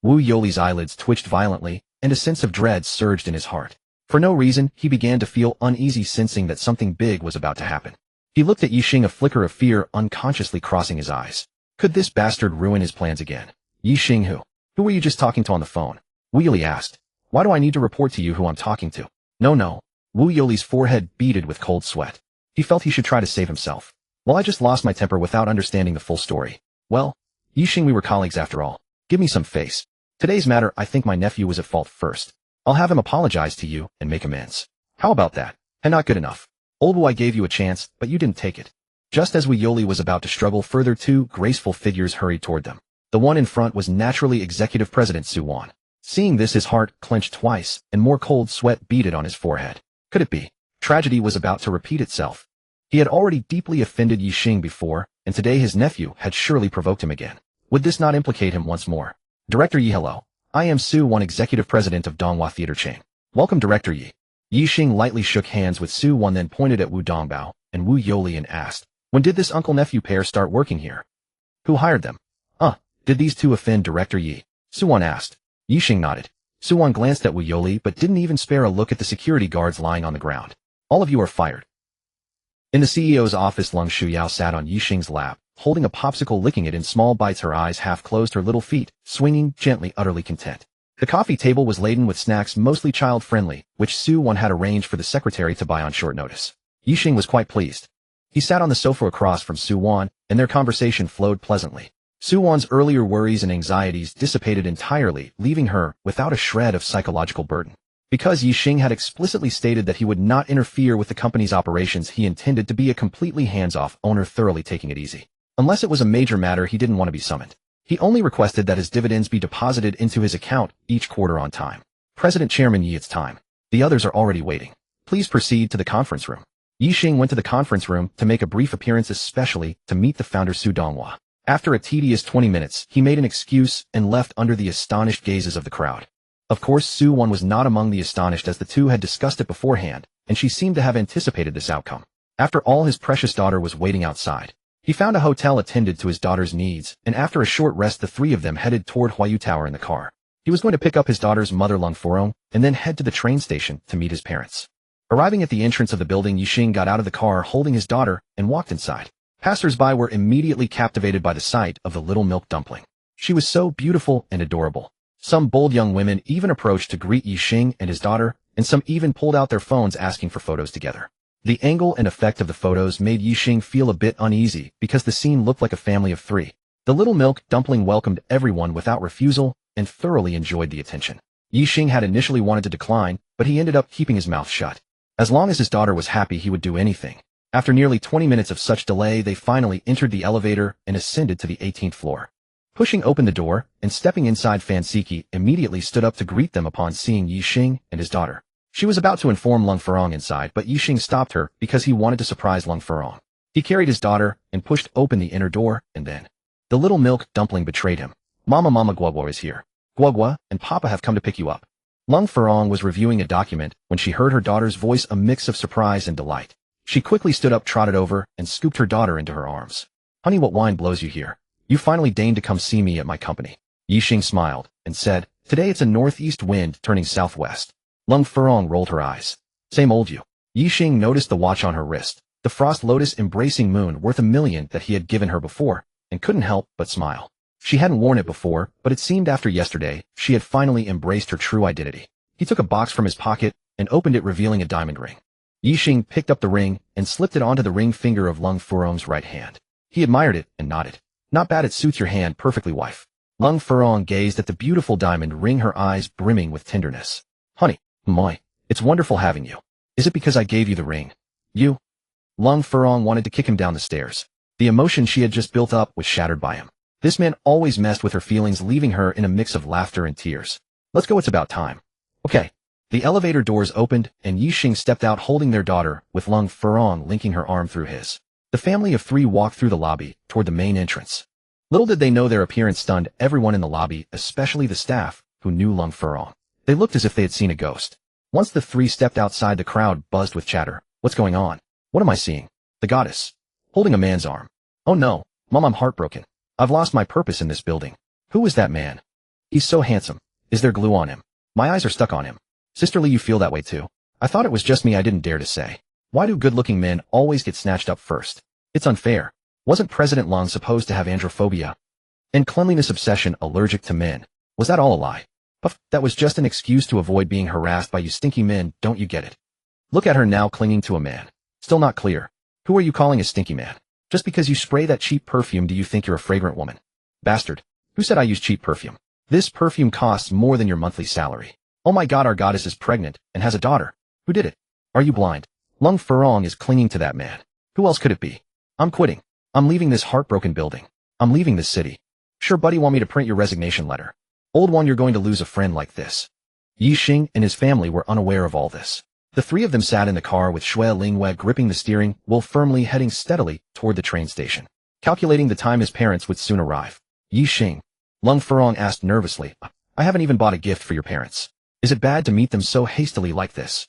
Wu Yoli's eyelids twitched violently, and a sense of dread surged in his heart. For no reason, he began to feel uneasy, sensing that something big was about to happen. He looked at Ye Xing, a flicker of fear unconsciously crossing his eyes. Could this bastard ruin his plans again? Ye Xing, who? Who were you just talking to on the phone? Wu Yoli asked. Why do I need to report to you who I'm talking to? No. Wu Yoli's forehead beaded with cold sweat. He felt he should try to save himself. Well, I just lost my temper without understanding the full story. Well, Ye Xing, we were colleagues after all. Give me some face. Today's matter, I think my nephew was at fault first. I'll have him apologize to you and make amends. How about that? And not good enough. Old Wu, I gave you a chance, but you didn't take it. Just as Wu Yoli was about to struggle further, 2 graceful figures hurried toward them. The one in front was naturally Executive President Su Wan. Seeing this, his heart clenched twice, and more cold sweat beaded on his forehead. Could it be? Tragedy was about to repeat itself. He had already deeply offended Ye Xing before, and today his nephew had surely provoked him again. Would this not implicate him once more? Director Ye, hello. I am Su Wan, Executive President of Donghua Theater chain. Welcome, Director Ye. Ye Xing lightly shook hands with Su Wan, then pointed at Wu Dongbao and Wu Yoli and asked, when did this uncle-nephew pair start working here? Who hired them? Did these 2 offend Director Ye? Su Wan asked. Ye Xing nodded. Su Wan glanced at Wu Yoli but didn't even spare a look at the security guards lying on the ground. All of you are fired. In the CEO's office, Lung Shuyao sat on Ye Xing's lap, holding a popsicle, licking it in small bites, her eyes half closed, her little feet swinging gently, utterly content. The coffee table was laden with snacks mostly child-friendly, which Su Wan had arranged for the secretary to buy on short notice. Ye Xing was quite pleased. He sat on the sofa across from Su Wan, and their conversation flowed pleasantly. Suwon's earlier worries and anxieties dissipated entirely, leaving her without a shred of psychological burden. Because Ye Xing had explicitly stated that he would not interfere with the company's operations, he intended to be a completely hands-off owner, thoroughly taking it easy. Unless it was a major matter, he didn't want to be summoned. He only requested that his dividends be deposited into his account each quarter on time. President Chairman Yi, it's time. The others are already waiting. Please proceed to the conference room. Ye Xing went to the conference room to make a brief appearance, especially to meet the founder Su Donghua. After a tedious 20 minutes, he made an excuse and left under the astonished gazes of the crowd. Of course, Su-won was not among the astonished, as the two had discussed it beforehand, and she seemed to have anticipated this outcome. After all, his precious daughter was waiting outside. He found a hotel attended to his daughter's needs, and after a short rest the three of them headed toward Huayu Tower in the car. He was going to pick up his daughter's mother Lung Furong, and then head to the train station to meet his parents. Arriving at the entrance of the building, Ye Xing got out of the car holding his daughter and walked inside. Passers-by were immediately captivated by the sight of the little milk dumpling. She was so beautiful and adorable. Some bold young women even approached to greet Ye Xing and his daughter, and some even pulled out their phones asking for photos together. The angle and effect of the photos made Ye Xing feel a bit uneasy because the scene looked like a family of three. The little milk dumpling welcomed everyone without refusal and thoroughly enjoyed the attention. Ye Xing had initially wanted to decline, but he ended up keeping his mouth shut. As long as his daughter was happy, he would do anything. After nearly 20 minutes of such delay, they finally entered the elevator and ascended to the 18th floor. Pushing open the door and stepping inside, Fan Siki immediately stood up to greet them upon seeing Ye Xing and his daughter. She was about to inform Lung Furong inside, but Ye Xing stopped her because he wanted to surprise Lung Furong. He carried his daughter and pushed open the inner door, and then the little milk dumpling betrayed him. Mama Guoguo is here. Guoguo and Papa have come to pick you up. Lung Furong was reviewing a document when she heard her daughter's voice, a mix of surprise and delight. She quickly stood up, trotted over, and scooped her daughter into her arms. Honey, what wine blows you here? You finally deigned to come see me at my company. Ye Xing smiled and said, today it's a northeast wind turning southwest. Lung Furong rolled her eyes. Same old you. Ye Xing noticed the watch on her wrist, the frost lotus embracing moon worth $1 million that he had given her before, and couldn't help but smile. She hadn't worn it before, but it seemed after yesterday, she had finally embraced her true identity. He took a box from his pocket and opened it, revealing a diamond ring. Ye Xing picked up the ring and slipped it onto the ring finger of Lung Furong's right hand. He admired it and nodded. Not bad, it suits your hand perfectly, wife. Lung Furong gazed at the beautiful diamond ring, her eyes brimming with tenderness. Honey, moi, it's wonderful having you. Is it because I gave you the ring? You? Lung Furong wanted to kick him down the stairs. The emotion she had just built up was shattered by him. This man always messed with her feelings, leaving her in a mix of laughter and tears. Let's go, it's about time. Okay. The elevator doors opened, and Ye Xing stepped out holding their daughter, with Lung Furong linking her arm through his. The family of three walked through the lobby, toward the main entrance. Little did they know their appearance stunned everyone in the lobby, especially the staff, who knew Lung Furong. They looked as if they had seen a ghost. Once the three stepped outside, the crowd buzzed with chatter. What's going on? What am I seeing? The goddess. Holding a man's arm. Oh no, Mom, I'm heartbroken. I've lost my purpose in this building. Who is that man? He's so handsome. Is there glue on him? My eyes are stuck on him. Sisterly, you feel that way too? I thought it was just me, I didn't dare to say. Why do good-looking men always get snatched up first? It's unfair. Wasn't President Long supposed to have androphobia and cleanliness obsession, allergic to men? Was that all a lie? Puff, that was just an excuse to avoid being harassed by you stinky men, don't you get it? Look at her now, clinging to a man. Still not clear. Who are you calling a stinky man? Just because you spray that cheap perfume, do you think you're a fragrant woman? Bastard. Who said I use cheap perfume? This perfume costs more than your monthly salary. Oh my god, our goddess is pregnant and has a daughter. Who did it? Are you blind? Lung Furong is clinging to that man. Who else could it be? I'm quitting. I'm leaving this heartbroken building. I'm leaving this city. Sure, buddy, want me to print your resignation letter? Old one, you're going to lose a friend like this. Ye Xing and his family were unaware of all this. The three of them sat in the car with Shui Lingwei gripping the steering wheel firmly, heading steadily toward the train station. Calculating the time his parents would soon arrive. Ye Xing. Lung Furong asked nervously, I haven't even bought a gift for your parents. Is it bad to meet them so hastily like this?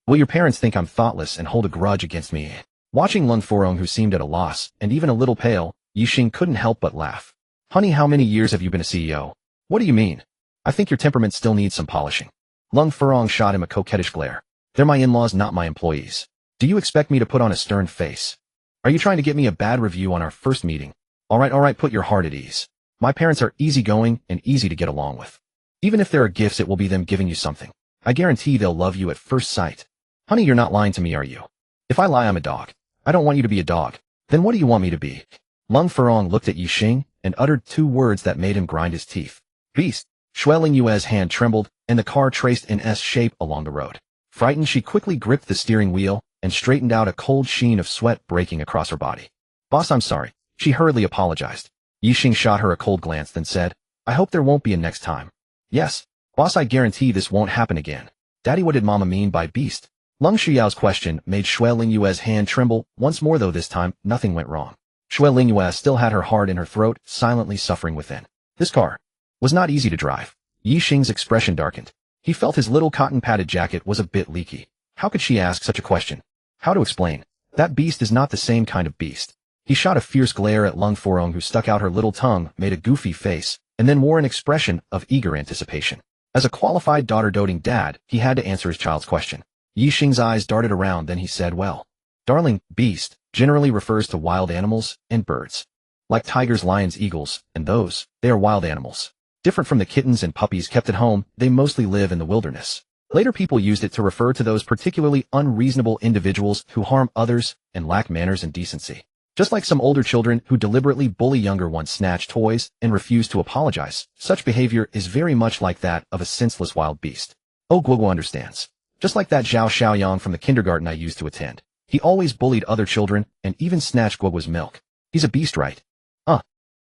Will your parents think I'm thoughtless and hold a grudge against me? Watching Lung Furong, who seemed at a loss, and even a little pale, Ye Xing couldn't help but laugh. Honey, how many years have you been a CEO? What do you mean? I think your temperament still needs some polishing. Lung Furong shot him a coquettish glare. They're my in-laws, not my employees. Do you expect me to put on a stern face? Are you trying to get me a bad review on our first meeting? All right, put your heart at ease. My parents are easygoing and easy to get along with. Even if there are gifts, it will be them giving you something. I guarantee they'll love you at first sight. Honey, you're not lying to me, are you? If I lie, I'm a dog. I don't want you to be a dog. Then what do you want me to be? Lung Furong looked at Ye Xing and uttered two words that made him grind his teeth. Beast! Shui Lingyue's hand trembled, and the car traced an S shape along the road. Frightened, she quickly gripped the steering wheel and straightened out, a cold sheen of sweat breaking across her body. Boss, I'm sorry. She hurriedly apologized. Ye Xing shot her a cold glance, then said, I hope there won't be a next time. Yes, boss, I guarantee this won't happen again. Daddy, what did Mama mean by beast? Lung Xiao's question made Shui Lingyue's hand tremble once more, though this time nothing went wrong. Shui Lingyue still had her heart in her throat, silently suffering within. This car was not easy to drive. Ye Xing's expression darkened. He felt his little cotton-padded jacket was a bit leaky. How could she ask such a question? How to explain? That beast is not the same kind of beast. He shot a fierce glare at Lung Furong, who stuck out her little tongue, made a goofy face, and then wore an expression of eager anticipation. As a qualified daughter-doting dad, he had to answer his child's question. Ye Xing's eyes darted around, then he said, well, darling, beast generally refers to wild animals and birds. Like tigers, lions, eagles, and those, they are wild animals. Different from the kittens and puppies kept at home, they mostly live in the wilderness. Later people used it to refer to those particularly unreasonable individuals who harm others and lack manners and decency. Just like some older children who deliberately bully younger ones, snatch toys, and refuse to apologize, such behavior is very much like that of a senseless wild beast. Oh, Guoguo understands. Just like that Zhao Xiaoyang from the kindergarten I used to attend. He always bullied other children and even snatched Guoguo's milk. He's a beast, right?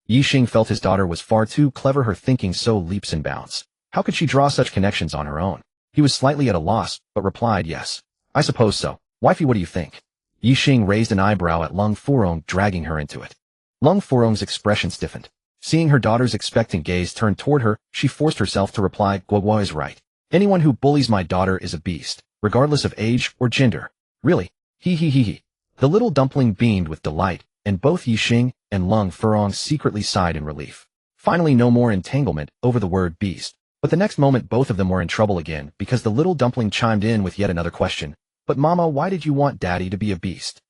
Ye Xing felt his daughter was far too clever, her thinking so leaps and bounds. How could she draw such connections on her own? He was slightly at a loss, but replied, yes. I suppose so. Wifey, what do you think? Ye Xing raised an eyebrow at Lung Furong, dragging her into it. Lung Furong's expression stiffened. Seeing her daughter's expectant gaze turn toward her, she forced herself to reply, Guoguo is right. Anyone who bullies my daughter is a beast, regardless of age or gender. Really? He. The little dumpling beamed with delight, and both Ye Xing and Lung Furong secretly sighed in relief. Finally, no more entanglement over the word beast. But the next moment both of them were in trouble again, because the little dumpling chimed in with yet another question. But Mama, why did you want Daddy to be a beast?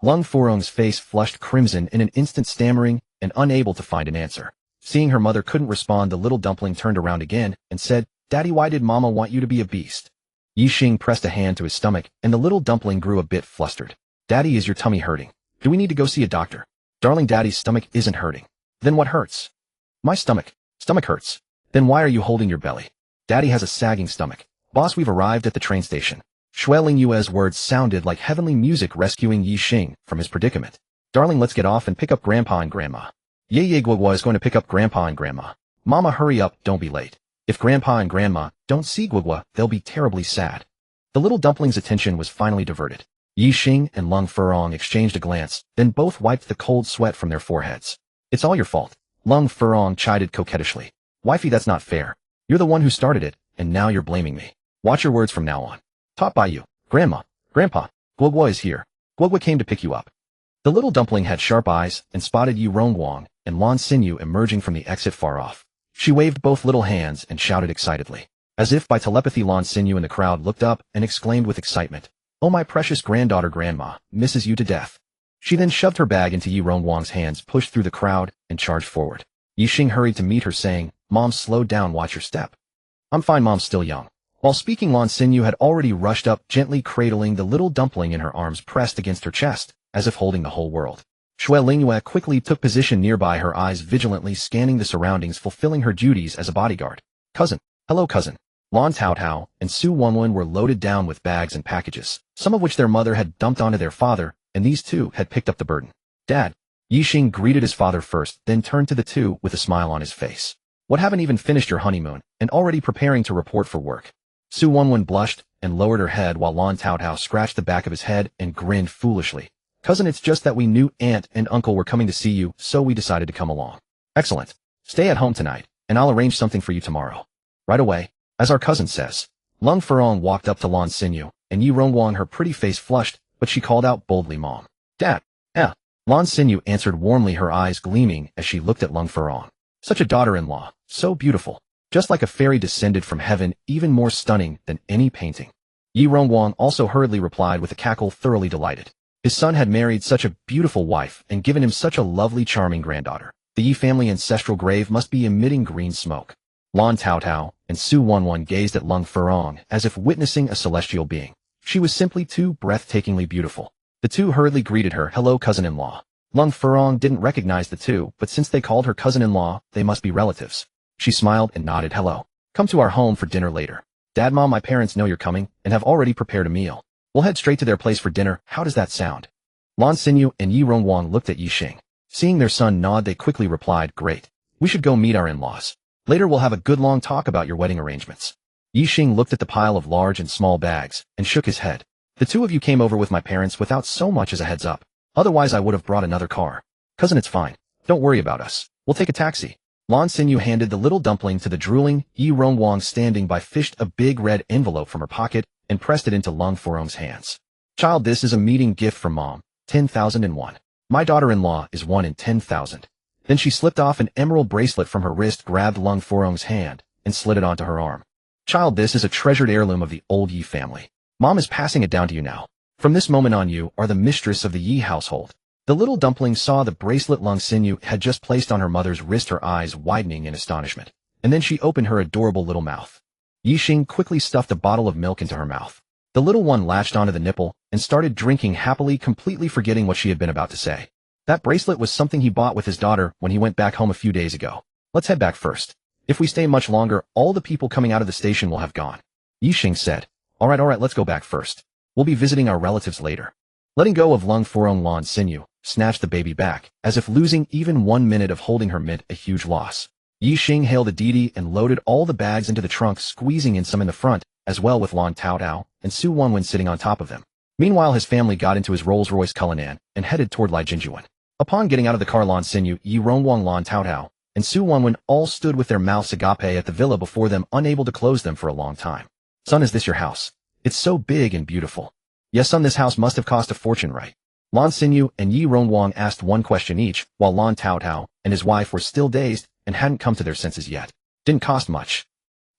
Lung Furong's face flushed crimson in an instant, stammering and unable to find an answer. Seeing her mother couldn't respond, the little dumpling turned around again and said, Daddy, why did Mama want you to be a beast? Ye Xing pressed a hand to his stomach, and the little dumpling grew a bit flustered. Daddy, is your tummy hurting? Do we need to go see a doctor? Darling, Daddy's stomach isn't hurting. Then what hurts? My stomach. Stomach hurts. Then why are you holding your belly? Daddy has a sagging stomach. Boss, we've arrived at the train station. Shui Lingyue's words sounded like heavenly music, rescuing Ye Xing from his predicament. Darling, let's get off and pick up Grandpa and Grandma. Ye Guoguo is going to pick up Grandpa and Grandma. Mama, hurry up, don't be late. If Grandpa and Grandma don't see Guoguo, they'll be terribly sad. The little dumpling's attention was finally diverted. Ye Xing and Lung Furong exchanged a glance, then both wiped the cold sweat from their foreheads. It's all your fault. Lung Furong chided coquettishly. Wifey, that's not fair. You're the one who started it, and now you're blaming me. Watch your words from now on. Taught by you. Grandma. Grandpa. Guoguo is here. Guoguo came to pick you up. The little dumpling had sharp eyes and spotted Yu Rongguang and Lan Xinyu emerging from the exit far off. She waved both little hands and shouted excitedly. As if by telepathy, Lan Xinyu in the crowd looked up and exclaimed with excitement, Oh, my precious granddaughter, Grandma misses you to death. She then shoved her bag into Yu Rongguang's hands, pushed through the crowd, and charged forward. Ye Xing hurried to meet her, saying, Mom, slow down, watch your step. I'm fine, Mom's still young. While speaking, Lan Xinyu had already rushed up, gently cradling the little dumpling in her arms pressed against her chest, as if holding the whole world. Shui Lingyue quickly took position nearby, her eyes vigilantly scanning the surroundings, fulfilling her duties as a bodyguard. Cousin. Hello, cousin. Lan Taotao and Su Wenwen were loaded down with bags and packages, some of which their mother had dumped onto their father, and these two had picked up the burden. Dad. Ye Xing greeted his father first, then turned to the two with a smile on his face. What, haven't even finished your honeymoon, and already preparing to report for work? Su Wenwen blushed and lowered her head while Lan Taotao scratched the back of his head and grinned foolishly. Cousin, it's just that we knew Aunt and Uncle were coming to see you, so we decided to come along. Excellent. Stay at home tonight, and I'll arrange something for you tomorrow. Right away, as our cousin says. Lung Furong walked up to Lan Xinyu, and Yu Rongguang, her pretty face flushed, but she called out boldly, Mom. Dad. Lan Xinyu answered warmly, her eyes gleaming as she looked at Lung Furong. Such a daughter-in-law, so beautiful. Just like a fairy descended from heaven, even more stunning than any painting. Yu Rongguang also hurriedly replied with a cackle, thoroughly delighted. His son had married such a beautiful wife and given him such a lovely, charming granddaughter. The Yi family ancestral grave must be emitting green smoke. Lan Taotao and Su Wenwen gazed at Lung Furong as if witnessing a celestial being. She was simply too breathtakingly beautiful. The two hurriedly greeted her, Hello, cousin-in-law. Lung Furong didn't recognize the two, but since they called her cousin-in-law, they must be relatives. She smiled and nodded hello. Come to our home for dinner later. Dad, Mom, my parents know you're coming and have already prepared a meal. We'll head straight to their place for dinner. How does that sound? Lan Xinyu and Ye Rongwang looked at Ye Xing. Seeing their son nod, they quickly replied, great. We should go meet our in-laws. Later we'll have a good long talk about your wedding arrangements. Ye Xing looked at the pile of large and small bags and shook his head. The two of you came over with my parents without so much as a heads up. Otherwise I would have brought another car. Cousin, it's fine. Don't worry about us. We'll take a taxi. Lan Xinyu handed the little dumpling to the drooling Ye Rongwang standing by, fished a big red envelope from her pocket and pressed it into Lung Furong's hands. Child, this is a meeting gift from Mom. 10,001. My daughter-in-law is 1 in 10,000. Then she slipped off an emerald bracelet from her wrist, grabbed Lung Furong's hand, and slid it onto her arm. Child, this is a treasured heirloom of the old Yi family. Mom is passing it down to you now. From this moment on, you are the mistress of the Yi household. The little dumpling saw the bracelet Lung Xinyu had just placed on her mother's wrist, her eyes widening in astonishment. And then she opened her adorable little mouth. Ye Xing quickly stuffed a bottle of milk into her mouth. The little one latched onto the nipple and started drinking happily, completely forgetting what she had been about to say. That bracelet was something he bought with his daughter when he went back home a few days ago. Let's head back first. If we stay much longer, all the people coming out of the station will have gone. Ye Xing said. All right, let's go back first. We'll be visiting our relatives later. Letting go of Lung Furong, Lan Xinyu snatched the baby back, as if losing even 1 minute of holding her meant a huge loss. Ye Xing hailed a Didi and loaded all the bags into the trunk, squeezing in some in the front, as well with Lan Taotao and Su Wanwen sitting on top of them. Meanwhile, his family got into his Rolls-Royce Cullinan and headed toward Lai Jinjuan. Upon getting out of the car, Lan Xinyu, Ye Rongwang, Lan Taotao, and Su Wanwen all stood with their mouths agape at the villa before them, unable to close them for a long time. Son, is this your house? It's so big and beautiful. Yes, son, this house must have cost a fortune, right? Lan Xinyu and Ye Rongwang asked one question each, while Lan Taotao and his wife were still dazed and hadn't come to their senses yet. Didn't cost much.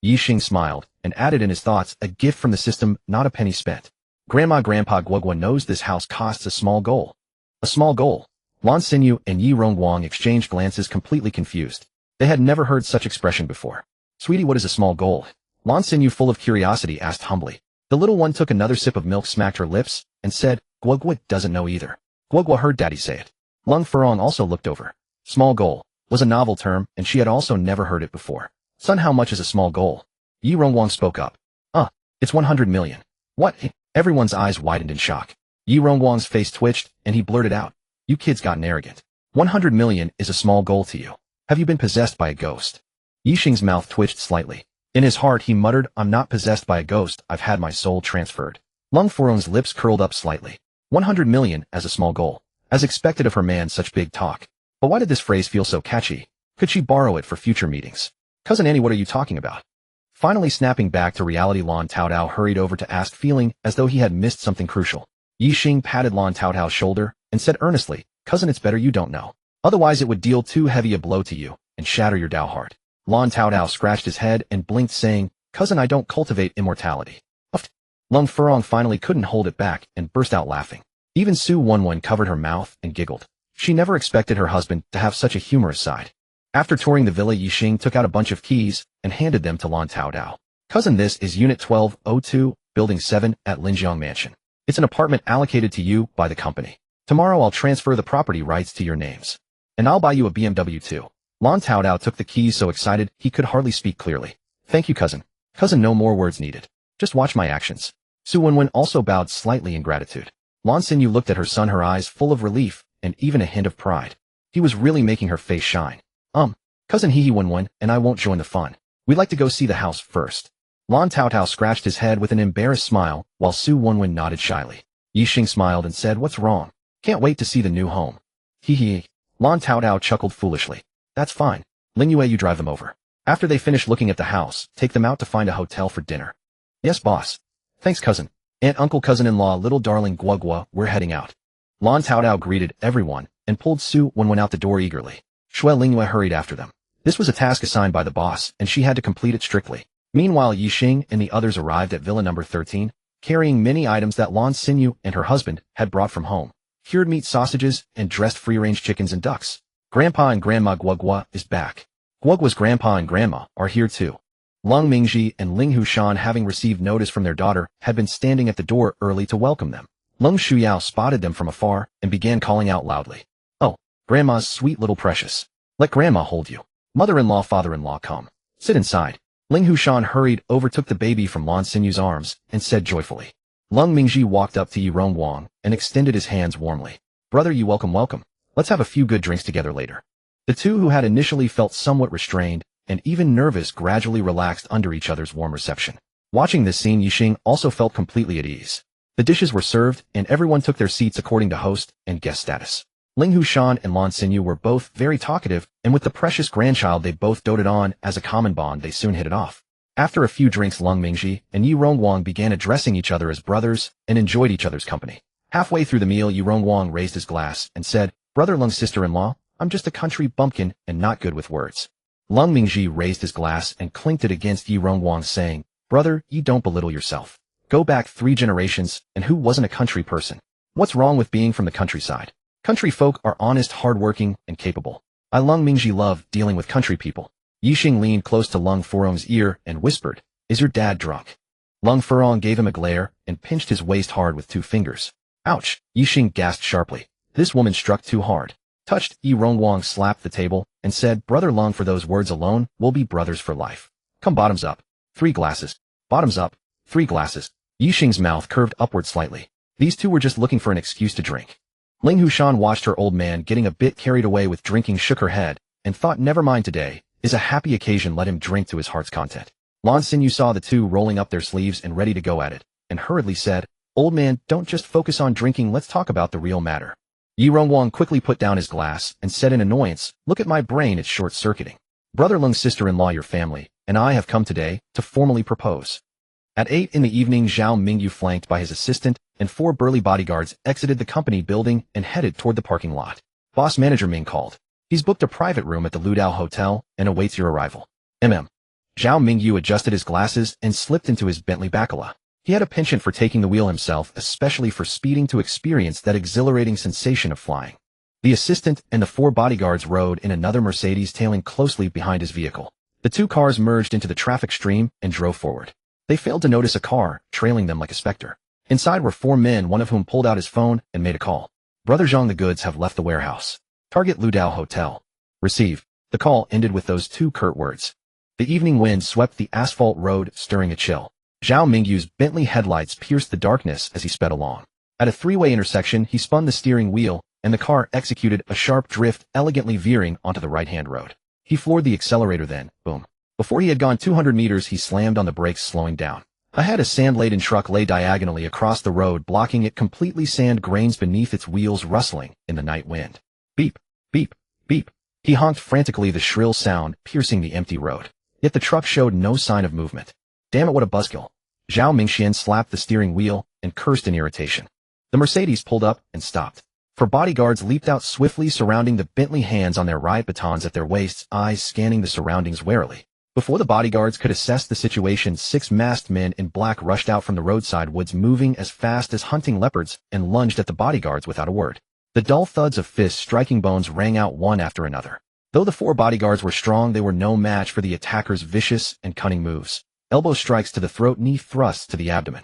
Ye Xing smiled and added in his thoughts, a gift from the system, not a penny spent. Grandpa Guoguo knows this house costs a small goal. A small goal. Lan Xinyu and Ye Rongwang exchanged glances, completely confused. They had never heard such expression before. Sweetie, what is a small goal? Lan Xinyu, full of curiosity, asked humbly. The little one took another sip of milk, smacked her lips, and said, Guoguo doesn't know either. Guoguo heard Daddy say it. Lung Furong also looked over. Small goal was a novel term, and she had also never heard it before. Son, how much is a small goal? Ye Rongwang spoke up. It's 100 million. What? Everyone's eyes widened in shock. Ye Rongwang's face twitched, and he blurted out. You kids gotten arrogant. 100 million is a small goal to you. Have you been possessed by a ghost? Ye Xing's mouth twitched slightly. In his heart he muttered, I'm not possessed by a ghost, I've had my soul transferred. Lung Furong's lips curled up slightly. 100 million as a small goal. As expected of her man, such big talk. But why did this phrase feel so catchy? Could she borrow it for future meetings? Cousin Annie, what are you talking about? Finally snapping back to reality, Lan Taotao hurried over to ask, feeling as though he had missed something crucial. Ye Xing patted Lan Taotao's shoulder and said earnestly, Cousin, it's better you don't know. Otherwise it would deal too heavy a blow to you and shatter your Dao heart. Lan Taotao scratched his head and blinked, saying, Cousin, I don't cultivate immortality. Uffed. Lung Furong finally couldn't hold it back and burst out laughing. Even Su Wanwen covered her mouth and giggled. She never expected her husband to have such a humorous side. After touring the villa, Ye Xing took out a bunch of keys and handed them to Lan Taotao. Cousin, this is Unit 1202, Building 7 at Linjiang Mansion. It's an apartment allocated to you by the company. Tomorrow I'll transfer the property rights to your names. And I'll buy you a BMW too. Lan Taotao took the keys, so excited he could hardly speak clearly. Thank you, cousin. Cousin, no more words needed. Just watch my actions. Su Wanwen also bowed slightly in gratitude. Lan Xinyu looked at her son, her eyes full of relief and even a hint of pride. He was really making her face shine. Cousin He Wanwen and I won't join the fun. We'd like to go see the house first. Lan Taotao scratched his head with an embarrassed smile, while Su Wanwen nodded shyly. Ye Xing smiled and said, What's wrong? Can't wait to see the new home. Hee. Lan Taotao chuckled foolishly. That's fine. Ling Yue, you drive them over. After they finish looking at the house, take them out to find a hotel for dinner. Yes, boss. Thanks, cousin. Aunt, uncle, cousin-in-law, little darling Guoguo, we're heading out. Lan Taotao greeted everyone and pulled Su Wanwen out the door eagerly. Shui Lingyue hurried after them. This was a task assigned by the boss, and she had to complete it strictly. Meanwhile, Ye Xing and the others arrived at Villa number 13, carrying many items that Lan Xinyu and her husband had brought from home. Cured meat sausages and dressed free-range chickens and ducks. Grandpa and Grandma Guoguo is back. Guoguo's grandpa and grandma are here too. Lung Mingji and Ling Hushan, having received notice from their daughter, had been standing at the door early to welcome them. Lung Shuyao spotted them from afar and began calling out loudly. Grandma's sweet little precious. Let Grandma hold you. Mother-in-law, father-in-law, come. Sit inside. Ling Hushan hurried, overtook the baby from Lan Sinyu's arms, and said joyfully. Lung Mingji walked up to Ye Wang and extended his hands warmly. Brother, you welcome. Let's have a few good drinks together later. The two who had initially felt somewhat restrained and even nervous gradually relaxed under each other's warm reception. Watching this scene, Ye Xing also felt completely at ease. The dishes were served, and everyone took their seats according to host and guest status. Ling Hushan and Lan Xinyu were both very talkative, and with the precious grandchild they both doted on as a common bond, they soon hit it off. After a few drinks, Lung Mingji and Ye Wang began addressing each other as brothers and enjoyed each other's company. Halfway through the meal, Ye Wang raised his glass and said, Brother Lung's sister-in-law, I'm just a country bumpkin and not good with words. Lung Mingji raised his glass and clinked it against Ye Wang, saying, Brother, you don't belittle yourself. Go back 3 generations, and who wasn't a country person? What's wrong with being from the countryside? Country folk are honest, hardworking, and capable. I Lung Mingji love dealing with country people. Ye Xing leaned close to Lung Furong's ear and whispered, Is your dad drunk? Lung Furong gave him a glare and pinched his waist hard with 2 fingers. Ouch! Ye Xing gasped sharply. This woman struck too hard. Touched, Ye Wang slapped the table and said, Brother Lung, for those words alone, we'll be brothers for life. Come, bottoms up. 3 glasses. Bottoms up. 3 glasses. Ye Xing's mouth curved upward slightly. These two were just looking for an excuse to drink. Ling Hushan watched her old man getting a bit carried away with drinking, shook her head, and thought, never mind, today is a happy occasion, let him drink to his heart's content. Lan Xinyu saw the two rolling up their sleeves and ready to go at it, and hurriedly said, Old man, don't just focus on drinking, let's talk about the real matter. Ye Wang quickly put down his glass and said in annoyance, Look at my brain, it's short-circuiting. Brother Lung's sister-in-law, your family, and I have come today to formally propose. At 8 in the evening, Zhao Mingyu, flanked by his assistant and 4 burly bodyguards, exited the company building and headed toward the parking lot. Boss manager Ming called. He's booked a private room at the Ludao Hotel and awaits your arrival. Zhao Mingyu adjusted his glasses and slipped into his Bentley Bacala. He had a penchant for taking the wheel himself, especially for speeding, to experience that exhilarating sensation of flying. The assistant and the 4 bodyguards rode in another Mercedes, tailing closely behind his vehicle. The 2 cars merged into the traffic stream and drove forward. They failed to notice a car trailing them like a specter. Inside were 4 men, one of whom pulled out his phone and made a call. Brother Zhang, the goods have left the warehouse. Target Ludao Hotel. Receive. The call ended with those 2 curt words. The evening wind swept the asphalt road, stirring a chill. Zhao Mingyu's Bentley headlights pierced the darkness as he sped along. At a 3-way intersection, he spun the steering wheel, and the car executed a sharp drift, elegantly veering onto the right-hand road. He floored the accelerator, then, boom. Before he had gone 200 meters, he slammed on the brakes, slowing down. Ahead, a sand-laden truck lay diagonally across the road, blocking it completely, sand grains beneath its wheels rustling in the night wind. Beep, beep, beep. He honked frantically, the shrill sound piercing the empty road. Yet the truck showed no sign of movement. Damn it, what a buzzkill. Zhao Mingxian slapped the steering wheel and cursed in irritation. The Mercedes pulled up and stopped. 4 bodyguards leaped out swiftly, surrounding the Bentley, hands on their riot batons at their waists, eyes scanning the surroundings warily. Before the bodyguards could assess the situation, 6 masked men in black rushed out from the roadside woods, moving as fast as hunting leopards, and lunged at the bodyguards without a word. The dull thuds of fists striking bones rang out one after another. Though the 4 bodyguards were strong, they were no match for the attackers' vicious and cunning moves. Elbow strikes to the throat, knee thrusts to the abdomen.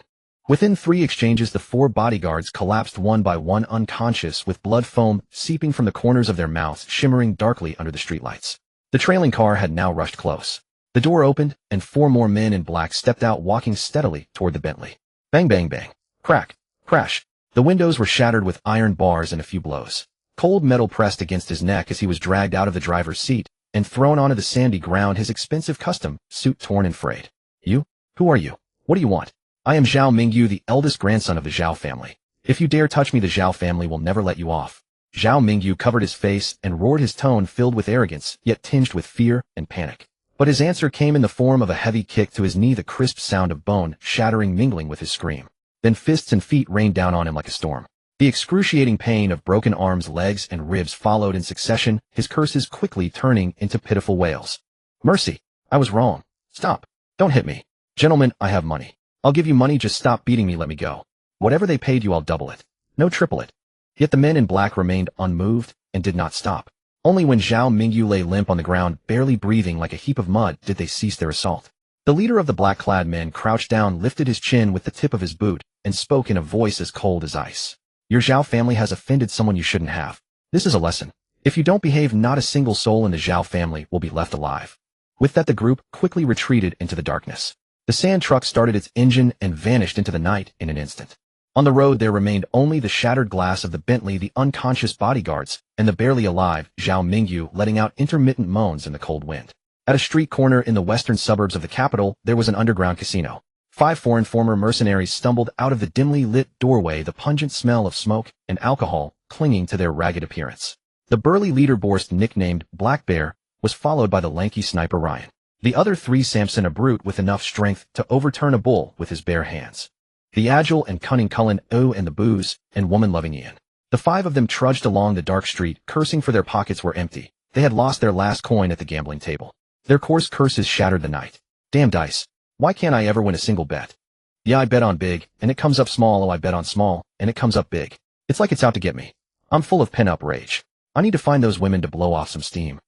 Within 3 exchanges, the 4 bodyguards collapsed one by one, unconscious, with blood foam seeping from the corners of their mouths, shimmering darkly under the streetlights. The trailing car had now rushed close. The door opened, and 4 more men in black stepped out, walking steadily toward the Bentley. Bang, bang, bang. Crack, crash. The windows were shattered with iron bars and a few blows. Cold metal pressed against his neck as he was dragged out of the driver's seat and thrown onto the sandy ground, his expensive custom suit torn and frayed. You? Who are you? What do you want? I am Zhao Mingyu, the eldest grandson of the Zhao family. If you dare touch me, the Zhao family will never let you off. Zhao Mingyu covered his face and roared, his tone filled with arrogance, yet tinged with fear and panic. But his answer came in the form of a heavy kick to his knee, the crisp sound of bone shattering mingling with his scream. Then fists and feet rained down on him like a storm. The excruciating pain of broken arms, legs, and ribs followed in succession, his curses quickly turning into pitiful wails. Mercy! I was wrong. Stop! Don't hit me. Gentlemen, I have money. I'll give you money, just stop beating me, let me go. Whatever they paid you, I'll double it. No, triple it. Yet the men in black remained unmoved and did not stop. Only when Zhao Mingyu lay limp on the ground, barely breathing like a heap of mud, did they cease their assault. The leader of the black-clad men crouched down, lifted his chin with the tip of his boot, and spoke in a voice as cold as ice. Your Zhao family has offended someone you shouldn't have. This is a lesson. If you don't behave, not a single soul in the Zhao family will be left alive. With that, the group quickly retreated into the darkness. The sand truck started its engine and vanished into the night in an instant. On the road there remained only the shattered glass of the Bentley, the unconscious bodyguards, and the barely alive Zhao Mingyu letting out intermittent moans in the cold wind. At a street corner in the western suburbs of the capital, there was an underground casino. 5 foreign former mercenaries stumbled out of the dimly lit doorway, the pungent smell of smoke and alcohol clinging to their ragged appearance. The burly leader Borst, nicknamed Black Bear, was followed by the lanky sniper Ryan. The other 3, Samson, a brute with enough strength to overturn a bull with his bare hands. The agile and cunning Cullen, and the booze and woman-loving Ian. The 5 of them trudged along the dark street, cursing, for their pockets were empty. They had lost their last coin at the gambling table. Their coarse curses shattered the night. Damn dice. Why can't I ever win a single bet? Yeah, I bet on big, and it comes up small. Oh, I bet on small, and it comes up big. It's like it's out to get me. I'm full of pent-up rage. I need to find those women to blow off some steam.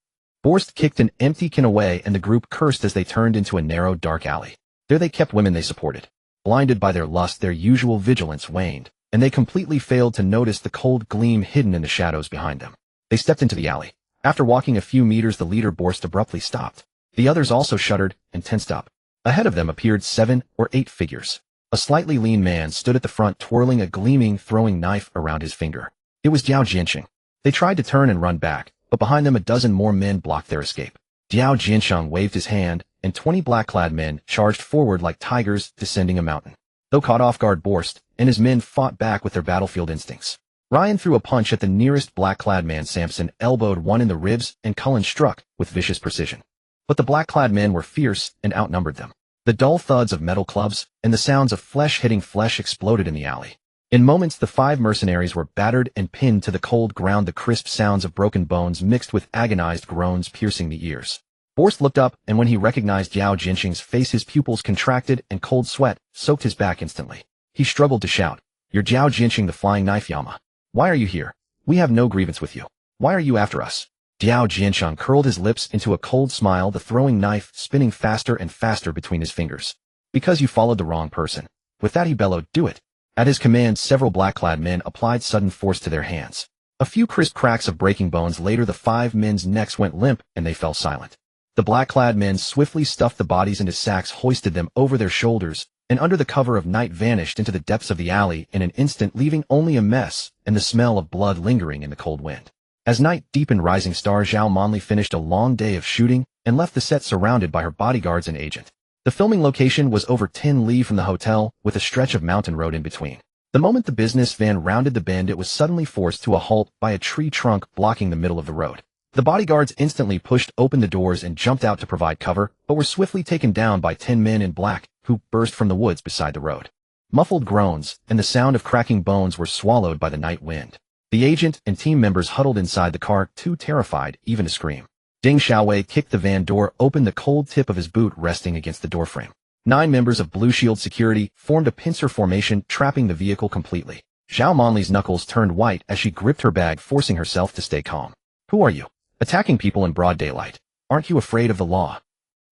Borst kicked an empty can away, and the group cursed as they turned into a narrow, dark alley. There they kept women they supported. Blinded by their lust, their usual vigilance waned, and they completely failed to notice the cold gleam hidden in the shadows behind them. They stepped into the alley. After walking a few meters, the leader Borst abruptly stopped. The others also shuddered and tensed up. Ahead of them appeared 7 or 8 figures. A slightly lean man stood at the front, twirling a gleaming throwing knife around his finger. It was Ye Xing. They tried to turn and run back, but behind them a dozen more men blocked their escape. Ye Xing waved his hand, and 20 black-clad men charged forward like tigers descending a mountain. Though caught off guard, Borst and his men fought back with their battlefield instincts. Ryan threw a punch at the nearest black-clad man. Samson elbowed one in the ribs, and Cullen struck with vicious precision. But the black-clad men were fierce and outnumbered them. The dull thuds of metal clubs and the sounds of flesh hitting flesh exploded in the alley. In moments, the 5 mercenaries were battered and pinned to the cold ground, the crisp sounds of broken bones mixed with agonized groans piercing the ears. Borst looked up, and when he recognized Ye Xing's face, his pupils contracted and cold sweat soaked his back instantly. He struggled to shout, "You're Ye Xing, the flying knife Yama. Why are you here? We have no grievance with you. Why are you after us?" Ye Xing curled his lips into a cold smile, the throwing knife spinning faster and faster between his fingers. "Because you followed the wrong person." With that he bellowed, "Do it." At his command, several black-clad men applied sudden force to their hands. A few crisp cracks of breaking bones later, the 5 men's necks went limp and they fell silent. The black-clad men swiftly stuffed the bodies into sacks, hoisted them over their shoulders, and under the cover of night vanished into the depths of the alley in an instant, leaving only a mess and the smell of blood lingering in the cold wind. As night deepened, rising star Zhao Monli finished a long day of shooting and left the set surrounded by her bodyguards and agent. The filming location was over 10 li from the hotel, with a stretch of mountain road in between. The moment the business van rounded the bend, it was suddenly forced to a halt by a tree trunk blocking the middle of the road. The bodyguards instantly pushed open the doors and jumped out to provide cover, but were swiftly taken down by 10 men in black, who burst from the woods beside the road. Muffled groans and the sound of cracking bones were swallowed by the night wind. The agent and team members huddled inside the car, too terrified even to scream. Ding Xiaowei kicked the van door open, the cold tip of his boot resting against the doorframe. 9 members of Blue Shield security formed a pincer formation, trapping the vehicle completely. Zhao Monli's knuckles turned white as she gripped her bag, forcing herself to stay calm. "Who are you? Attacking people in broad daylight. Aren't you afraid of the law?"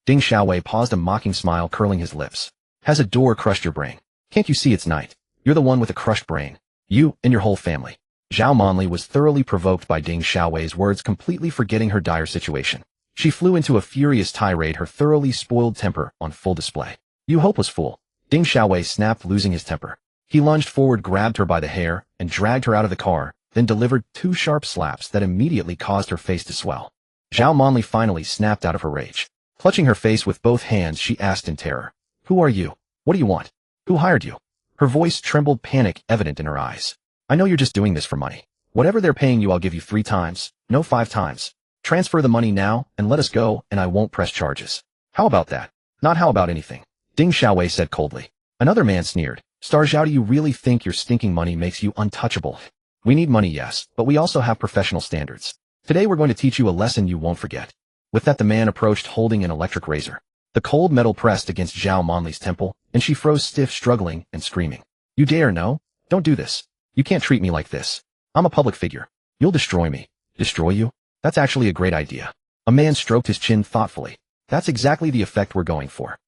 Ding Xiaowei paused, a mocking smile curling his lips. "Has a door crushed your brain? Can't you see it's night? You're the one with a crushed brain. You and your whole family." Zhao Monli was thoroughly provoked by Ding Xiaowei's words, completely forgetting her dire situation. She flew into a furious tirade, her thoroughly spoiled temper on full display. "You hopeless fool!" Ding Xiaowei snapped, losing his temper. He lunged forward, grabbed her by the hair, and dragged her out of the car, then delivered 2 sharp slaps that immediately caused her face to swell. Zhao Monli finally snapped out of her rage. Clutching her face with both hands, she asked in terror, "Who are you? What do you want? Who hired you?" Her voice trembled, panic evident in her eyes. "I know you're just doing this for money. Whatever they're paying you, I'll give you 3 times, no 5 times. Transfer the money now and let us go, and I won't press charges. How about that?" "Not how about anything," Ding Xiaowei said coldly. Another man sneered, "Star Zhao, do you really think your stinking money makes you untouchable? We need money, yes, but we also have professional standards. Today we're going to teach you a lesson you won't forget." With that, the man approached holding an electric razor. The cold metal pressed against Zhao Monli's temple, and she froze stiff, struggling and screaming. "You dare? No? Don't do this. You can't treat me like this. I'm a public figure. You'll destroy me." "Destroy you? That's actually a great idea." A man stroked his chin thoughtfully. "That's exactly the effect we're going for."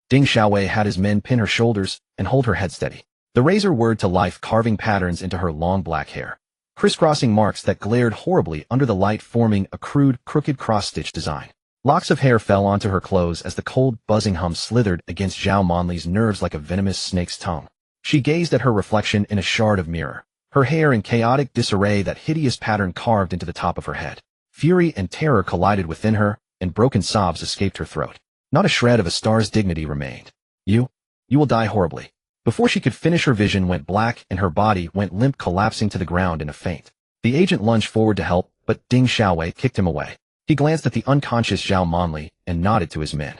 Ding Xiaowei had his men pin her shoulders and hold her head steady. The razor whirred to life, carving patterns into her long black hair. crisscrossing marks that glared horribly under the light, forming a crude, crooked cross-stitch design. Locks of hair fell onto her clothes as the cold, buzzing hum slithered against Zhao Monli's nerves like a venomous snake's tongue. She gazed at her reflection in a shard of mirror, her hair in chaotic disarray, that hideous pattern carved into the top of her head. Fury and terror collided within her, and broken sobs escaped her throat. Not a shred of a star's dignity remained. You will die horribly. Before she could finish, her vision went black and her body went limp, collapsing to the ground in a faint. The agent lunged forward to help, but Ding Xiaowei kicked him away. He glanced at the unconscious Zhao Monli and nodded to his men.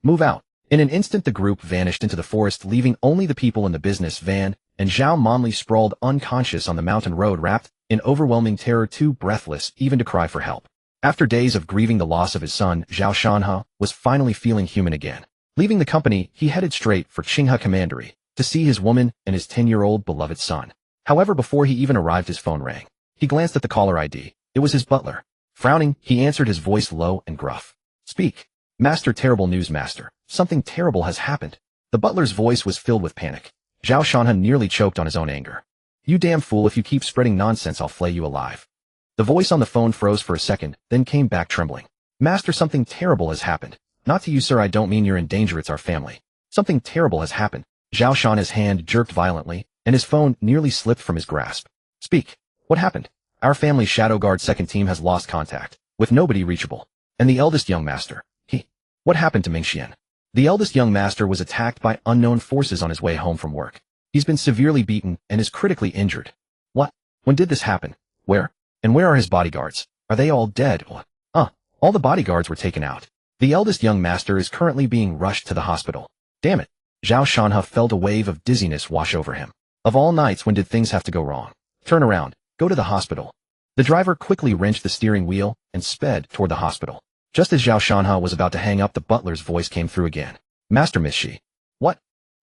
Move out. In an instant the group vanished into the forest, leaving only the people in the business van, and Zhao Monli sprawled unconscious on the mountain road, wrapped in overwhelming terror, too breathless even to cry for help. After days of grieving the loss of his son, Zhao Shanhe was finally feeling human again. Leaving the company, he headed straight for Qinghe Commandery to see his woman and his 10-year-old beloved son. However, before he even arrived, his phone rang. He glanced at the caller ID. It was his butler. Frowning, he answered, his voice low and gruff. Speak. Master. Terrible news, master. Something terrible has happened. The butler's voice was filled with panic. Zhao Shanhe nearly choked on his own anger. You damn fool, if you keep spreading nonsense, I'll flay you alive. The voice on the phone froze for a second, then came back trembling. Master, something terrible has happened. Not to you, sir, I don't mean you're in danger, it's our family. Something terrible has happened. Zhao Shanhe's hand jerked violently, and his phone nearly slipped from his grasp. Speak. What happened? Our family's Shadow Guard second team has lost contact, with nobody reachable. And the eldest young master, What happened to Mingxian? The eldest young master was attacked by unknown forces on his way home from work. He's been severely beaten and is critically injured. What? When did this happen? Where? And where are his bodyguards? Are they all dead? All the bodyguards were taken out. The eldest young master is currently being rushed to the hospital. Damn it. Zhao Shanhe felt a wave of dizziness wash over him. Of all nights, when did things have to go wrong? Turn around. Go to the hospital. The driver quickly wrenched the steering wheel and sped toward the hospital. Just as Zhao Shanhe was about to hang up, the butler's voice came through again. Master, Miss Shi. What?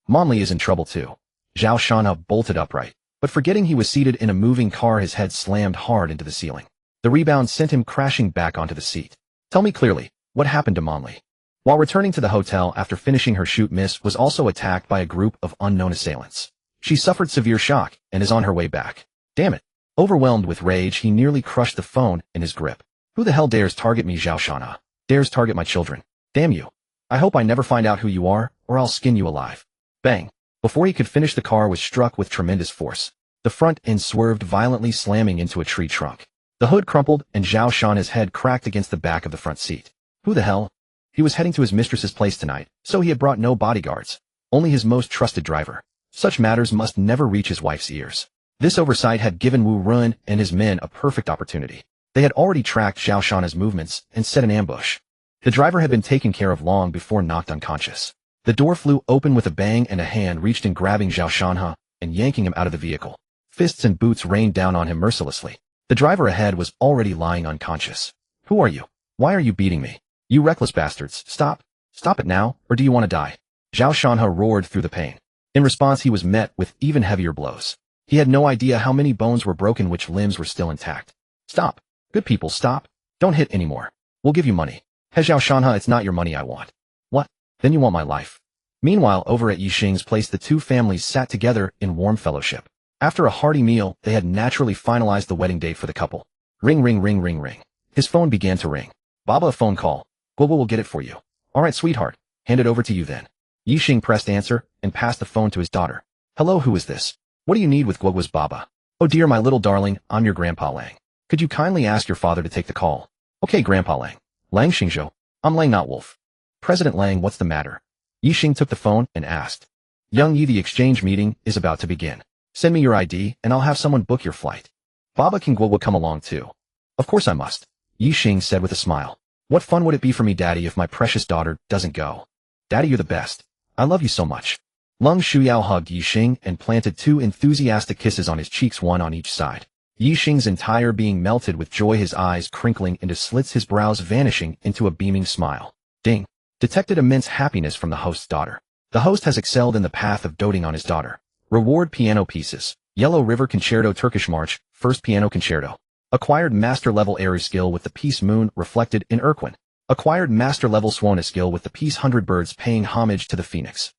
Monli is in trouble too. Zhao Shanhe bolted upright, but forgetting he was seated in a moving car, his head slammed hard into the ceiling. The rebound sent him crashing back onto the seat. Tell me clearly, what happened to Monli? While returning to the hotel after finishing her shoot, Miss was also attacked by a group of unknown assailants. She suffered severe shock and is on her way back. Damn it. Overwhelmed with rage, he nearly crushed the phone in his grip. Who the hell dares target me? Zhao Shanhe dares target my children. Damn you. I hope I never find out who you are, or I'll skin you alive. Bang. Before he could finish, the car was struck with tremendous force. The front end swerved violently, slamming into a tree trunk. The hood crumpled, and Zhao Shanhe's head cracked against the back of the front seat. Who the hell? He was heading to his mistress's place tonight, so he had brought no bodyguards, only his most trusted driver. Such matters must never reach his wife's ears. This oversight had given Wu Run and his men a perfect opportunity. They had already tracked Zhao Shanhe's movements and set an ambush. The driver had been taken care of long before knocked unconscious. The door flew open with a bang, and a hand reached in, grabbing Zhao Shanhe and yanking him out of the vehicle. Fists and boots rained down on him mercilessly. The driver ahead was already lying unconscious. Who are you? Why are you beating me? You reckless bastards, stop. Stop it now, or do you want to die? Zhao Shanhe roared through the pain. In response, he was met with even heavier blows. He had no idea how many bones were broken, which limbs were still intact. Stop. Good people, stop. Don't hit anymore. We'll give you money. Hey Zhao Shanhe, it's not your money I want. What? Then you want my life. Meanwhile, over at Ye Xing's place, the two families sat together in warm fellowship. After a hearty meal, they had naturally finalized the wedding date for the couple. Ring, ring, ring, ring, ring. His phone began to ring. Baba, a phone call. Guoguo will get it for you. All right, sweetheart. Hand it over to you then. Ye Xing pressed answer and passed the phone to his daughter. Hello, who is this? What do you need with Guoguo's Baba? Oh dear, my little darling, I'm your Grandpa Lang. Could you kindly ask your father to take the call? Okay, Grandpa Lang. Lang Xingzhou. I'm Lang, not Wolf. President Lang, what's the matter? Ye Xing took the phone and asked. Young Yi, the exchange meeting is about to begin. Send me your ID and I'll have someone book your flight. Baba, can Guoguo come along too? Of course I must. Ye Xing said with a smile. What fun would it be for me, Daddy, if my precious daughter doesn't go? Daddy, you're the best. I love you so much. Lung Shuyao hugged Ye Xing and planted two enthusiastic kisses on his cheeks, one on each side. Ye Xing's entire being melted with joy, his eyes crinkling into slits, his brows vanishing into a beaming smile. Ding. Detected immense happiness from the host's daughter. The host has excelled in the path of doting on his daughter. Reward piano pieces. Yellow River Concerto, Turkish March, first piano concerto. Acquired master-level Aries skill with the piece Moon reflected in Urquin. Acquired master-level Swana skill with the piece 100 Birds paying homage to the Phoenix.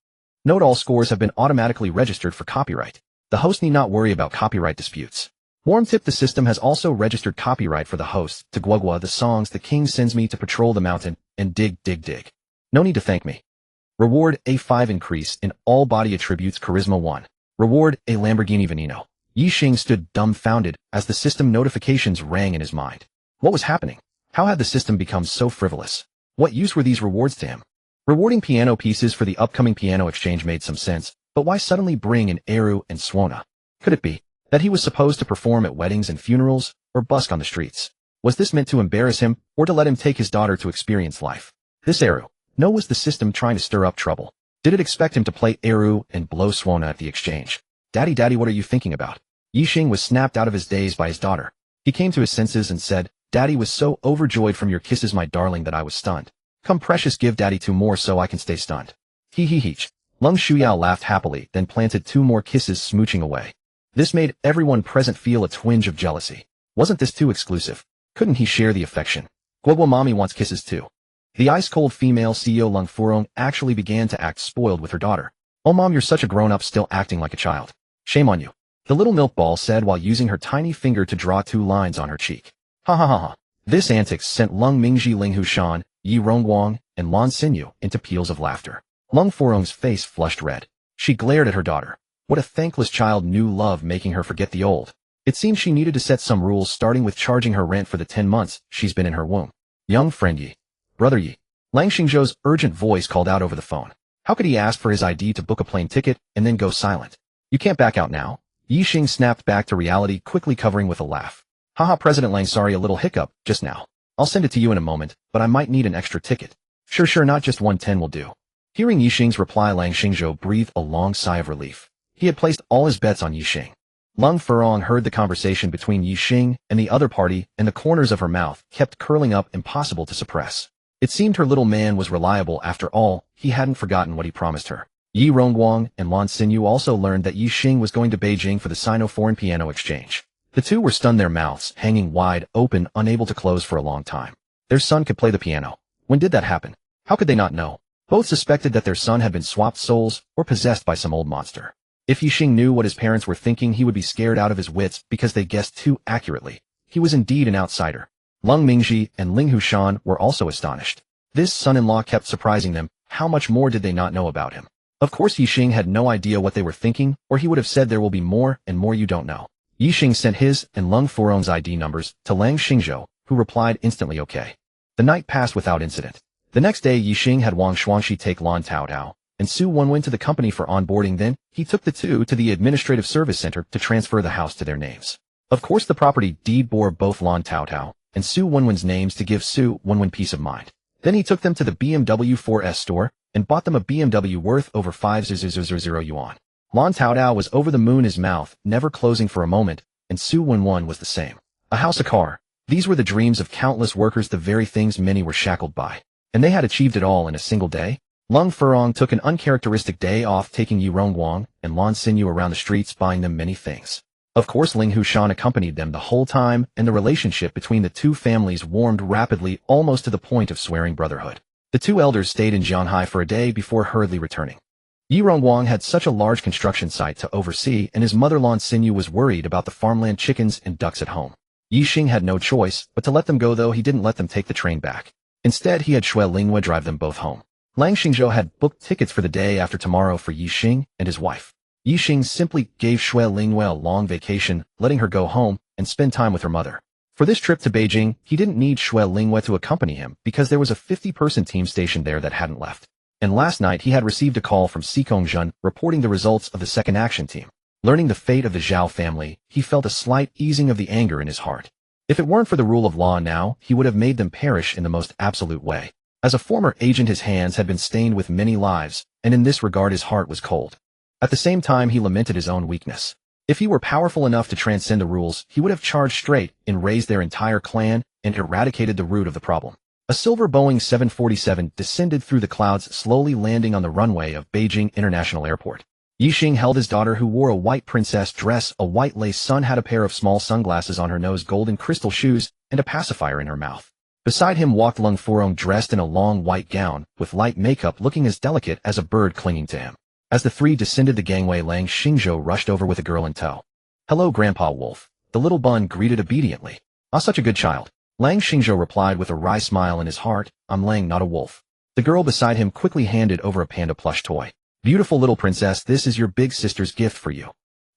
Note all scores have been automatically registered for copyright. The host need not worry about copyright disputes. Warm-tip: the system has also registered copyright for the host to Guoguo the songs the king sends me to patrol the mountain and dig. No need to thank me. Reward: A5 increase in all body attributes charisma 1. Reward: a Lamborghini Veneno. Ye Xing stood dumbfounded as the system notifications rang in his mind. What was happening? How had the system become so frivolous? What use were these rewards to him? Rewarding piano pieces for the upcoming piano exchange made some sense, but why suddenly bring in Eru and Suona? Could it be that he was supposed to perform at weddings and funerals, or busk on the streets? Was this meant to embarrass him, or to let him take his daughter to experience life? This Eru. No, was the system trying to stir up trouble? Did it expect him to play Eru and blow Suona at the exchange? Daddy, what are you thinking about? Ye Xing was snapped out of his daze by his daughter. He came to his senses and said, Daddy was so overjoyed from your kisses, my darling, that I was stunned. Come precious, give Daddy 2 more so I can stay stunned. He. Lung Shuyao laughed happily, then planted 2 more kisses, smooching away. This made everyone present feel a twinge of jealousy. Wasn't this too exclusive? Couldn't he share the affection? Guoguo mommy wants kisses too. The ice-cold female CEO Lung Furong actually began to act spoiled with her daughter. Oh mom, you're such a grown-up still acting like a child. Shame on you. The little milk ball said while using her tiny finger to draw 2 lines on her cheek. Ha. This antics sent Lung Mingji, Ling Hushan, Yi Rongguang, and Lan Xinyu into peals of laughter. Lung Furong's face flushed red. She glared at her daughter. What a thankless child, new love making her forget the old. It seemed she needed to set some rules, starting with charging her rent for the 10 months she's been in her womb. Young friend Yi. Brother Yi. Lang Xingzhou's urgent voice called out over the phone. How could he ask for his ID to book a plane ticket and then go silent? You can't back out now. Ye Xing snapped back to reality, quickly covering with a laugh. Haha, President Lang, sorry, a little hiccup just now. I'll send it to you in a moment, but I might need an extra ticket. Sure, not just 110 will do. Hearing Ye Xing's reply, Lang Xingzhou breathed a long sigh of relief. He had placed all his bets on Ye Xing. Lung Furong heard the conversation between Ye Xing and the other party, and the corners of her mouth kept curling up, impossible to suppress. It seemed her little man was reliable after all. He hadn't forgotten what he promised her. Yi Rongguang and Lan Xinyu also learned that Ye Xing was going to Beijing for the Sino-Foreign piano exchange. The 2 were stunned, their mouths hanging wide open, unable to close for a long time. Their son could play the piano. When did that happen? How could they not know? Both suspected that their son had been swapped souls or possessed by some old monster. If Ye Xing knew what his parents were thinking, he would be scared out of his wits because they guessed too accurately. He was indeed an outsider. Lung Mingji and Ling Hushan were also astonished. This son-in-law kept surprising them. How much more did they not know about him? Of course Ye Xing had no idea what they were thinking, or he would have said there will be more and more you don't know. Ye Xing sent his and Lung Furong's ID numbers to Lang Xingzhou, who replied instantly okay. The night passed without incident. The next day Ye Xing had Wang Shuangxi take Lan Taotao and Su Wenwen to the company for onboarding, then he took the 2 to the administrative service center to transfer the house to their names. Of course the property deed bore both Lan Taotao and Su Wenwen's names to give Su Wenwen peace of mind. Then he took them to the BMW 4S store and bought them a BMW worth over 5,000 yuan. Lan Taotao was over the moon, his mouth never closing for a moment, and Su Wenwen was the same. A house, a car. These were the dreams of countless workers, the very things many were shackled by. And they had achieved it all in a single day. Lung Furong took an uncharacteristic day off, taking Yi Rongguang and Lan Xinyu around the streets, buying them many things. Of course Ling Hushan accompanied them the whole time, and the relationship between the 2 families warmed rapidly, almost to the point of swearing brotherhood. The 2 elders stayed in Jianhai for a day before hurriedly returning. Yi Rongguang had such a large construction site to oversee, and his mother Lan Xinyu was worried about the farmland chickens and ducks at home. Ye Xing had no choice but to let them go, though he didn't let them take the train back. Instead, he had Xue Lingwe drive them both home. Lang Xingzhou had booked tickets for the day after tomorrow for Ye Xing and his wife. Ye Xing simply gave Xue Lingwe a long vacation, letting her go home and spend time with her mother. For this trip to Beijing, he didn't need Xue Lingwe to accompany him because there was a 50-person team stationed there that hadn't left. And last night he had received a call from Xikong Zhen reporting the results of the second action team. Learning the fate of the Zhao family, he felt a slight easing of the anger in his heart. If it weren't for the rule of law now, he would have made them perish in the most absolute way. As a former agent, his hands had been stained with many lives, and in this regard his heart was cold. At the same time, he lamented his own weakness. If he were powerful enough to transcend the rules, he would have charged straight and razed their entire clan and eradicated the root of the problem. A silver Boeing 747 descended through the clouds, slowly landing on the runway of Beijing International Airport. Ye Xing held his daughter, who wore a white princess dress, a white lace sun, had a pair of small sunglasses on her nose, golden crystal shoes, and a pacifier in her mouth. Beside him walked Lung Furong, dressed in a long white gown, with light makeup, looking as delicate as a bird clinging to him. As the 3 descended the gangway, Lang Xingzhou rushed over with a girl in tow. "Hello, Grandpa Wolf." the little bun greeted obediently. "Ah, such a good child." Lang Xingzhou replied with a wry smile in his heart, "I'm Lang, not a wolf." The girl beside him quickly handed over a panda plush toy. "Beautiful little princess, this is your big sister's gift for you."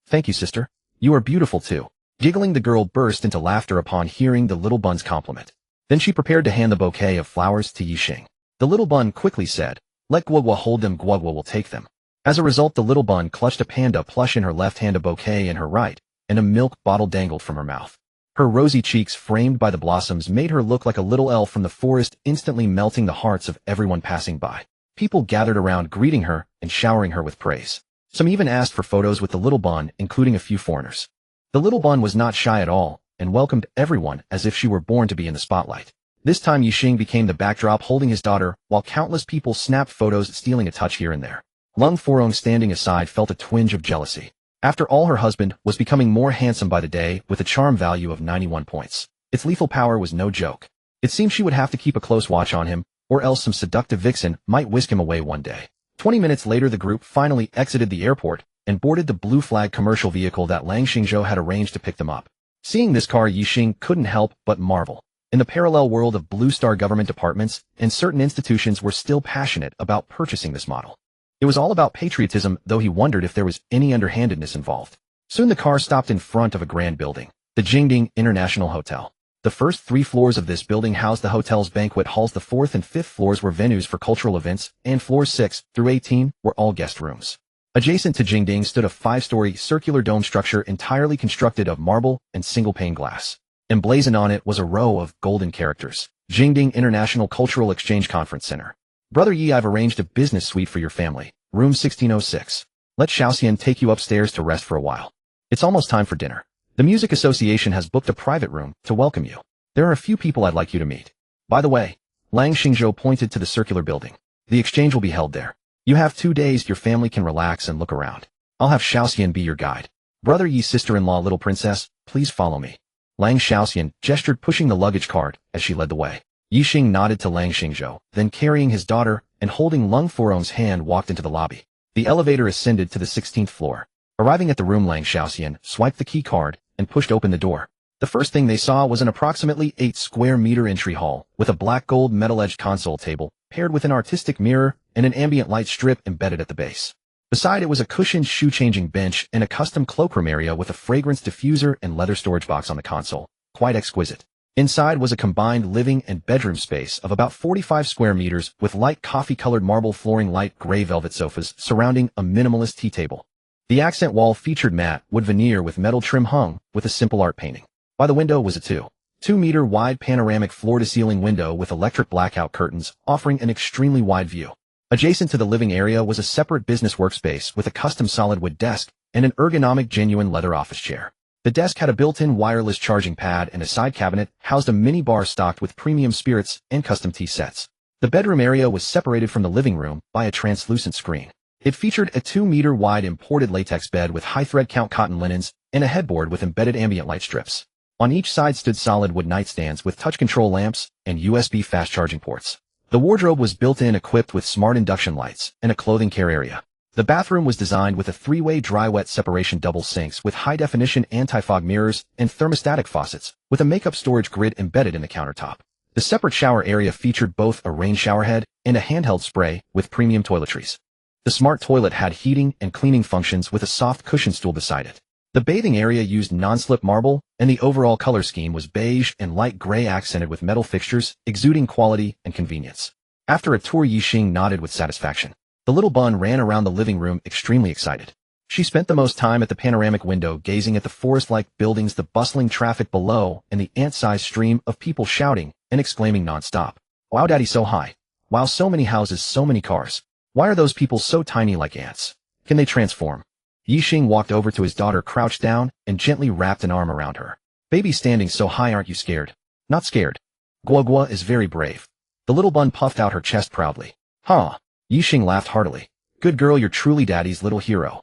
"Thank you, sister. You are beautiful too." Giggling, the girl burst into laughter upon hearing the little bun's compliment. Then she prepared to hand the bouquet of flowers to Ye Xing. The little bun quickly said, "Let Guoguo hold them, Guoguo will take them." As a result, the little bun clutched a panda plush in her left hand, a bouquet in her right, and a milk bottle dangled from her mouth. Her rosy cheeks framed by the blossoms made her look like a little elf from the forest, instantly melting the hearts of everyone passing by. People gathered around greeting her and showering her with praise. Some even asked for photos with the little bun, including a few foreigners. The little bun was not shy at all and welcomed everyone as if she were born to be in the spotlight. This time Ye Xing became the backdrop, holding his daughter, while countless people snapped photos, stealing a touch here and there. Lung Forong, standing aside, felt a twinge of jealousy. After all, her husband was becoming more handsome by the day, with a charm value of 91 points. Its lethal power was no joke. It seemed she would have to keep a close watch on him, or else some seductive vixen might whisk him away one day. 20 minutes later, the group finally exited the airport and boarded the blue flag commercial vehicle that Lang Xingzhou had arranged to pick them up. Seeing this car, Ye Xing couldn't help but marvel. In the parallel world of Blue Star government departments, and certain institutions were still passionate about purchasing this model. It was all about patriotism, though he wondered if there was any underhandedness involved. Soon the car stopped in front of a grand building, the Jingding International Hotel. The first 3 floors of this building housed the hotel's banquet halls. The 4th and 5th floors were venues for cultural events, and floors 6 through 18 were all guest rooms. Adjacent to Jingding stood a 5-story circular dome structure entirely constructed of marble and single-pane glass. Emblazoned on it was a row of golden characters, Jingding International Cultural Exchange Conference Center. "Brother Yi, I've arranged a business suite for your family, room 1606. Let Xiaoxian take you upstairs to rest for a while. It's almost time for dinner. The Music Association has booked a private room to welcome you. There are a few people I'd like you to meet. By the way," Lang Xingzhou pointed to the circular building. "The exchange will be held there. You have 2 days, your family can relax and look around. I'll have Xiaoxian be your guide. Brother Yi's sister-in-law, little princess, please follow me." Lang Xiaoxian gestured, pushing the luggage cart as she led the way. Ye Xing nodded to Lang Xingzhou, then carrying his daughter and holding Lung Forong's hand walked into the lobby. The elevator ascended to the 16th floor. Arriving at the room, Lang Xiaoxian swiped the key card and pushed open the door. The first thing they saw was an approximately 8-square-meter entry hall with a black gold metal-edged console table paired with an artistic mirror and an ambient light strip embedded at the base. Beside it was a cushioned shoe-changing bench and a custom cloakroom area with a fragrance diffuser and leather storage box on the console. Quite exquisite. Inside was a combined living and bedroom space of about 45 square meters with light coffee-colored marble flooring, light gray velvet sofas surrounding a minimalist tea table. The accent wall featured matte wood veneer with metal trim hung with a simple art painting. By the window was a 2-meter wide panoramic floor-to-ceiling window with electric blackout curtains offering an extremely wide view. Adjacent to the living area was a separate business workspace with a custom solid wood desk and an ergonomic genuine leather office chair. The desk had a built-in wireless charging pad, and a side cabinet housed a mini bar stocked with premium spirits and custom tea sets. The bedroom area was separated from the living room by a translucent screen. It featured a 2-meter wide imported latex bed with high thread count cotton linens and a headboard with embedded ambient light strips. On each side stood solid wood nightstands with touch control lamps and USB fast charging ports. The wardrobe was built in, equipped with smart induction lights and a clothing care area. The bathroom was designed with a 3-way dry-wet separation double sinks with high-definition anti-fog mirrors and thermostatic faucets, with a makeup storage grid embedded in the countertop. The separate shower area featured both a rain shower head and a handheld spray with premium toiletries. The smart toilet had heating and cleaning functions with a soft cushion stool beside it. The bathing area used non-slip marble, and the overall color scheme was beige and light gray accented with metal fixtures, exuding quality and convenience. After a tour, Ye Xing nodded with satisfaction. The little bun ran around the living room extremely excited. She spent the most time at the panoramic window, gazing at the forest-like buildings, the bustling traffic below, and the ant-sized stream of people shouting and exclaiming non-stop. "Wow, Daddy, so high. Wow, so many houses, so many cars. Why are those people so tiny like ants? Can they transform?" Ye Xing walked over to his daughter, crouched down, and gently wrapped an arm around her. "Baby, standing so high, aren't you scared?" "Not scared. Guoguo is very brave." The little bun puffed out her chest proudly. "Huh." Ye Xing laughed heartily. "Good girl, you're truly Daddy's little hero."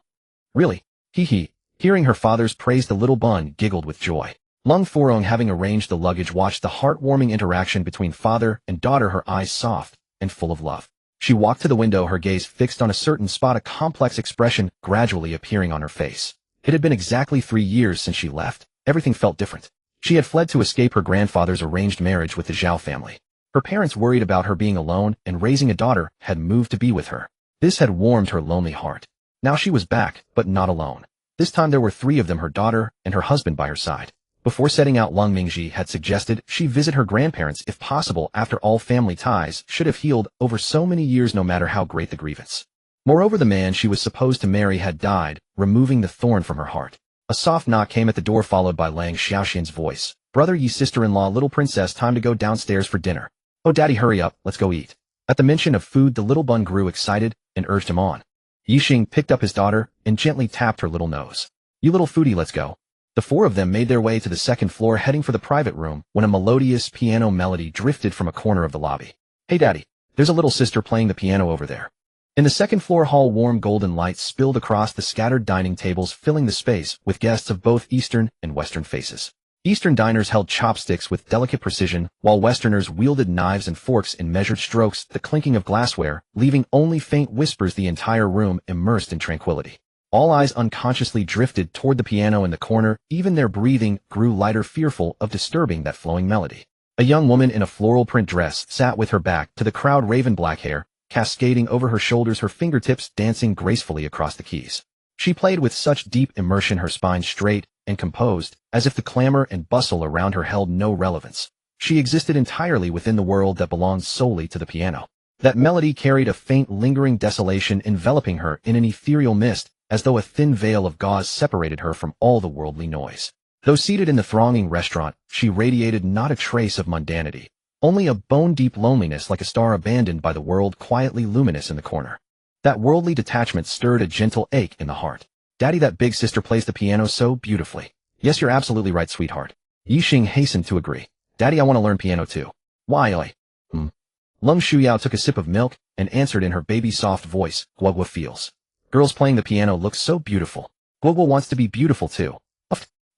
"Really? Hee hee." Hearing her father's praise, the little bun giggled with joy. Lung Forong, having arranged the luggage, watched the heartwarming interaction between father and daughter, her eyes soft and full of love. She walked to the window, her gaze fixed on a certain spot, a complex expression gradually appearing on her face. It had been exactly 3 years since she left, everything felt different. She had fled to escape her grandfather's arranged marriage with the Zhao family. Her parents, worried about her being alone and raising a daughter, had moved to be with her. This had warmed her lonely heart. Now she was back, but not alone. This time there were 3 of them, her daughter and her husband by her side. Before setting out, Lung Mingji had suggested she visit her grandparents if possible, after all family ties should have healed over so many years, no matter how great the grievance. Moreover, the man she was supposed to marry had died, removing the thorn from her heart. A soft knock came at the door, followed by Lang Xiaoxian's voice. "Brother Yi, sister-in-law, little princess, time to go downstairs for dinner." "Oh, daddy, hurry up, let's go eat." At the mention of food, the little bun grew excited and urged him on. Ye Xing picked up his daughter and gently tapped her little nose. "You little foodie, let's go." The 4 of them made their way to the second floor, heading for the private room, when a melodious piano melody drifted from a corner of the lobby. "Hey daddy, there's a little sister playing the piano over there." In the second floor hall, warm golden lights spilled across the scattered dining tables, filling the space with guests of both Eastern and Western faces. Eastern diners held chopsticks with delicate precision, while Westerners wielded knives and forks in measured strokes, the clinking of glassware leaving only faint whispers, the entire room immersed in tranquility. All eyes unconsciously drifted toward the piano in the corner, even their breathing grew lighter, fearful of disturbing that flowing melody. A young woman in a floral print dress sat with her back to the crowd, raven black hair cascading over her shoulders, her fingertips dancing gracefully across the keys. She played with such deep immersion, her spine straight and composed, as if the clamor and bustle around her held no relevance. She existed entirely within the world that belonged solely to the piano. That melody carried a faint, lingering desolation, enveloping her in an ethereal mist, as though a thin veil of gauze separated her from all the worldly noise. Though seated in the thronging restaurant, she radiated not a trace of mundanity, only a bone-deep loneliness, like a star abandoned by the world, quietly luminous in the corner. That worldly detachment stirred a gentle ache in the heart. "Daddy, that big sister plays the piano so beautifully." "Yes, you're absolutely right, sweetheart." Ye Xing hastened to agree. "Daddy, I want to learn piano too." "Why, oi?" Lung Shuyao took a sip of milk and answered in her baby-soft voice, "Guoguo feels. Girls playing the piano look so beautiful. Guoguo wants to be beautiful too."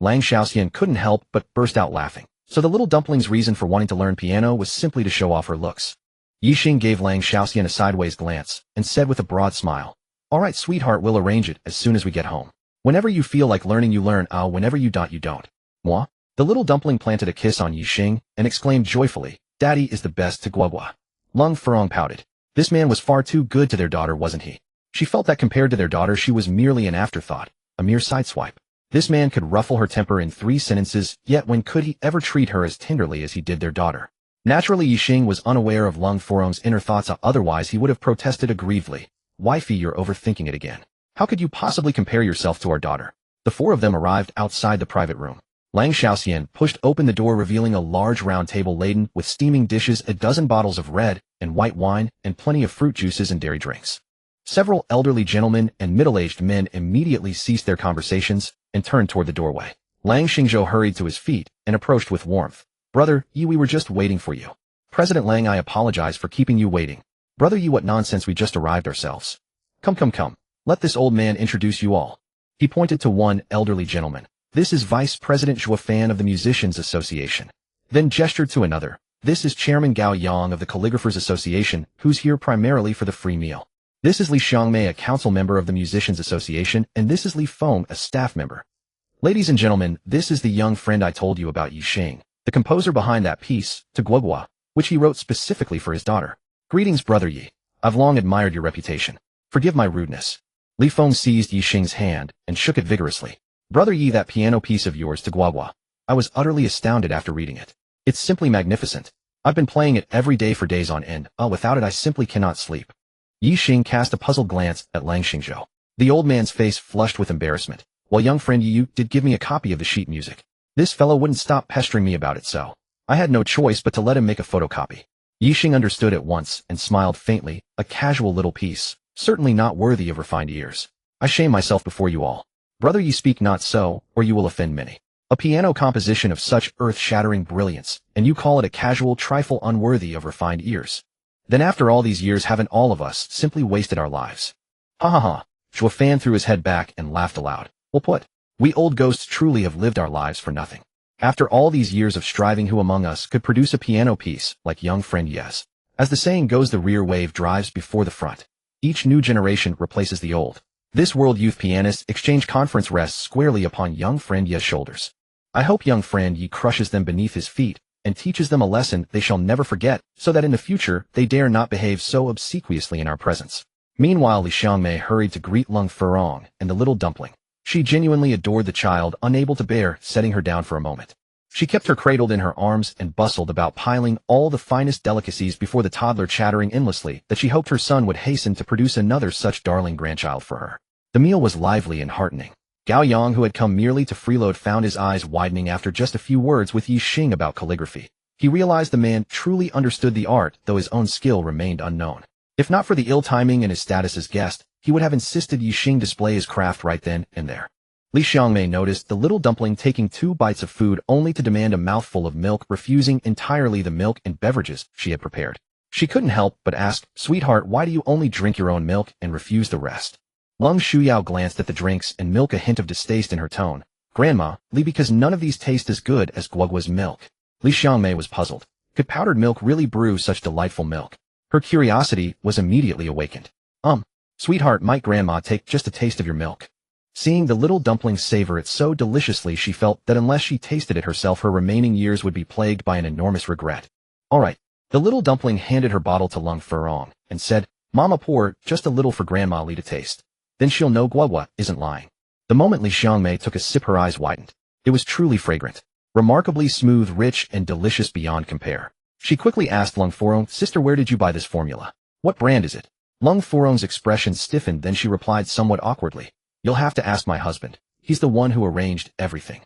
Lang Xiaoxian couldn't help but burst out laughing. So the little dumpling's reason for wanting to learn piano was simply to show off her looks. Ye Xing gave Lang Xiaoxian a sideways glance and said with a broad smile, "All right, sweetheart, we'll arrange it as soon as we get home. Whenever you feel like learning, you learn. Whenever you don't, you don't." "Moi?" The little dumpling planted a kiss on Ye Xing and exclaimed joyfully, "Daddy is the best to Guoguo." Lung Furong pouted. This man was far too good to their daughter, wasn't he? She felt that compared to their daughter, she was merely an afterthought, a mere sideswipe. This man could ruffle her temper in 3 sentences, yet when could he ever treat her as tenderly as he did their daughter? Naturally, Ye Xing was unaware of Lung Furong's inner thoughts, otherwise he would have protested aggrievedly. "Wifey, you're overthinking it again. How could you possibly compare yourself to our daughter?" The 4 of them arrived outside the private room. Lang Xiaoxian pushed open the door, revealing a large round table laden with steaming dishes, a dozen bottles of red and white wine, and plenty of fruit juices and dairy drinks. Several elderly gentlemen and middle-aged men immediately ceased their conversations and turned toward the doorway. Lang Xingzhou hurried to his feet and approached with warmth. "Brother Yi, we were just waiting for you." "President Lang, I apologize for keeping you waiting." "Brother Yi, what nonsense, we just arrived ourselves." Come. Let this old man introduce you all." He pointed to one elderly gentleman. "This is Vice President Zhuo Fan of the Musicians Association." Then gestured to another. "This is Chairman Gao Yang of the Calligraphers Association, who's here primarily for the free meal. This is Li Xiangmei, a council member of the Musicians Association, and this is Li Feng, a staff member. Ladies and gentlemen, this is the young friend I told you about, Ye Xing, the composer behind that piece, to Guoguo, which he wrote specifically for his daughter. Greetings, Brother Yi. I've long admired your reputation. Forgive my rudeness." Li Feng seized Ye Xing's hand and shook it vigorously. "Brother Yi, that piano piece of yours to Guoguo. I was utterly astounded after reading it. It's simply magnificent. I've been playing it every day for days on end. Without it I simply cannot sleep." Ye Xing cast a puzzled glance at Lang Xingzhou. The old man's face flushed with embarrassment. "Well, young friend, you did give me a copy of the sheet music. This fellow wouldn't stop pestering me about it, so I had no choice but to let him make a photocopy." Ye Xing understood at once and smiled faintly, a casual little piece, certainly not worthy of refined ears. "I shame myself before you all. Brother, you speak not so, or you will offend many. A piano composition of such earth-shattering brilliance, and you call it a casual trifle unworthy of refined ears. Then after all these years, haven't all of us simply wasted our lives?" "Ha ha ha." Zhuo Fan threw his head back and laughed aloud. "Well put. We old ghosts truly have lived our lives for nothing. After all these years of striving, who among us could produce a piano piece like young friend Yes? As the saying goes, the rear wave drives before the front. Each new generation replaces the old. This World Youth Pianist Exchange Conference rests squarely upon young friend Ye's shoulders. I hope young friend Yi crushes them beneath his feet and teaches them a lesson they shall never forget, so that in the future they dare not behave so obsequiously in our presence. Meanwhile, Li Xiangmei hurried to greet Lung Furong and the little dumpling. She genuinely adored the child, unable to bear setting her down for a moment. She kept her cradled in her arms and bustled about piling all the finest delicacies before the toddler, chattering endlessly that she hoped her son would hasten to produce another such darling grandchild for her. The meal was lively and heartening. Gao Yang, who had come merely to freeload, found his eyes widening after just a few words with Ye Xing about calligraphy. He realized the man truly understood the art, though his own skill remained unknown. If not for the ill timing and his status as guest, he would have insisted Ye Xing display his craft right then and there. Li Xiangmei noticed the little dumpling taking 2 bites of food only to demand a mouthful of milk, refusing entirely the milk and beverages she had prepared. She couldn't help but ask, "Sweetheart, why do you only drink your own milk and refuse the rest?" Lung Shuyao glanced at the drinks and milk, a hint of distaste in her tone. "Grandma, Li, because none of these taste as good as Guoguo's milk." Li Xiangmei was puzzled. Could powdered milk really brew such delightful milk? Her curiosity was immediately awakened. Sweetheart, might Grandma take just a taste of your milk?" Seeing the little dumpling savor it so deliciously, she felt that unless she tasted it herself, her remaining years would be plagued by an enormous regret. "All right." The little dumpling handed her bottle to Lung Furong and said, "Mama, pour just a little for Grandma Li to taste. Then she'll know Guoguo isn't lying." The moment Li Xiangmei took a sip, her eyes widened. It was truly fragrant. Remarkably smooth, rich, and delicious beyond compare. She quickly asked Lung Furong, "Sister, where did you buy this formula? What brand is it?" Lung Furong's expression stiffened, then she replied somewhat awkwardly, "You'll have to ask my husband. He's the one who arranged everything."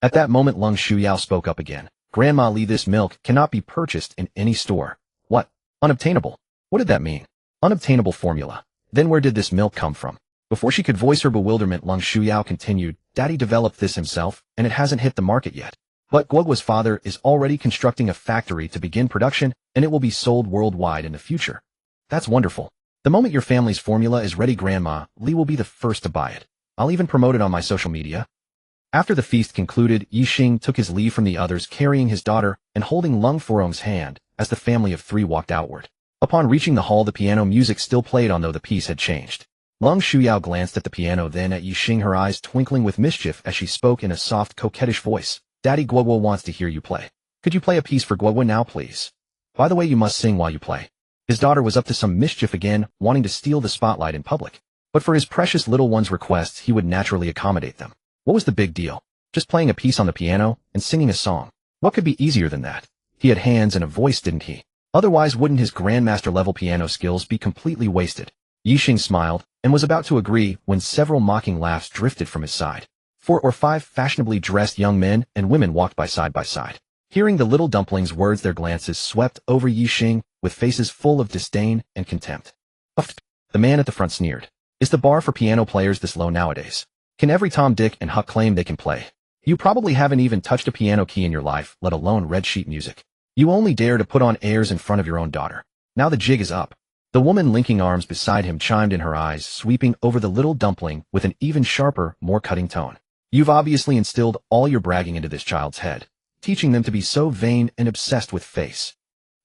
At that moment, Lung Shuyao spoke up again. "Grandma Li, this milk cannot be purchased in any store." "What? Unobtainable? What did that mean?" "Unobtainable formula. Then where did this milk come from?" Before she could voice her bewilderment, Lung Shuyao continued, "Daddy developed this himself, and it hasn't hit the market yet. But Guoguo's father is already constructing a factory to begin production, and it will be sold worldwide in the future." "That's wonderful. The moment your family's formula is ready, Grandma, Li will be the first to buy it. I'll even promote it on my social media." After the feast concluded, Ye Xing took his leave from the others, carrying his daughter and holding Lung Furong's hand as the family of 3 walked outward. Upon reaching the hall, the piano music still played on, though the piece had changed. Lung Shuyao glanced at the piano, then at Ye Xing, her eyes twinkling with mischief as she spoke in a soft, coquettish voice. "Daddy, Guoguo wants to hear you play. Could you play a piece for Guoguo now, please? By the way, you must sing while you play." His daughter was up to some mischief again, wanting to steal the spotlight in public. But for his precious little one's requests, he would naturally accommodate them. What was the big deal? Just playing a piece on the piano and singing a song. What could be easier than that? He had hands and a voice, didn't he? Otherwise, wouldn't his grandmaster-level piano skills be completely wasted? Ye Xing smiled and was about to agree when several mocking laughs drifted from his side. 4 or 5 fashionably dressed young men and women walked by side by side. Hearing the little dumpling's words, their glances swept over Ye Xing with faces full of disdain and contempt. The man at the front sneered. "Is the bar for piano players this low nowadays? Can every Tom, Dick, and Huck claim they can play? You probably haven't even touched a piano key in your life, let alone red sheet music. You only dare to put on airs in front of your own daughter. Now the jig is up." The woman linking arms beside him chimed in, her eyes sweeping over the little dumpling with an even sharper, more cutting tone. "You've obviously instilled all your bragging into this child's head, teaching them to be so vain and obsessed with face.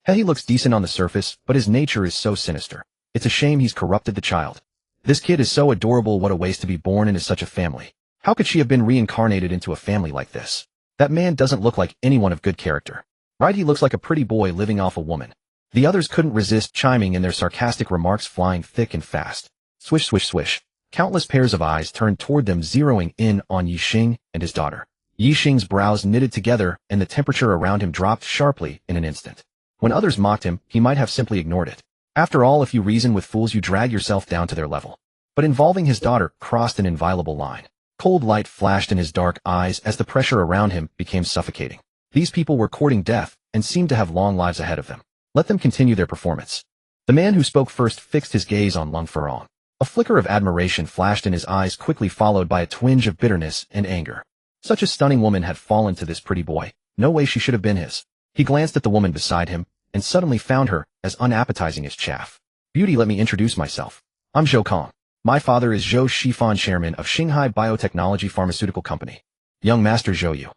He looks decent on the surface, but his nature is so sinister. It's a shame he's corrupted the child. This kid is so adorable, what a waste to be born into such a family. How could she have been reincarnated into a family like this? That man doesn't look like anyone of good character. Right, he looks like a pretty boy living off a woman." The others couldn't resist chiming in, their sarcastic remarks flying thick and fast. Swish, swish, swish. Countless pairs of eyes turned toward them, zeroing in on Ye Xing and his daughter. Ye Xing's brows knitted together, and the temperature around him dropped sharply in an instant. When others mocked him, he might have simply ignored it. After all, if you reason with fools, you drag yourself down to their level. But involving his daughter crossed an inviolable line. Cold light flashed in his dark eyes as the pressure around him became suffocating. These people were courting death and seemed to have long lives ahead of them. Let them continue their performance. The man who spoke first fixed his gaze on Lung Furong. A flicker of admiration flashed in his eyes, quickly followed by a twinge of bitterness and anger. Such a stunning woman had fallen to this pretty boy. No way she should have been his. He glanced at the woman beside him and suddenly found her as unappetizing as chaff. "Beauty, let me introduce myself. I'm Zhou Kong. My father is Zhou Shifan, chairman of Shanghai Biotechnology Pharmaceutical Company. Young Master Zhou Yu."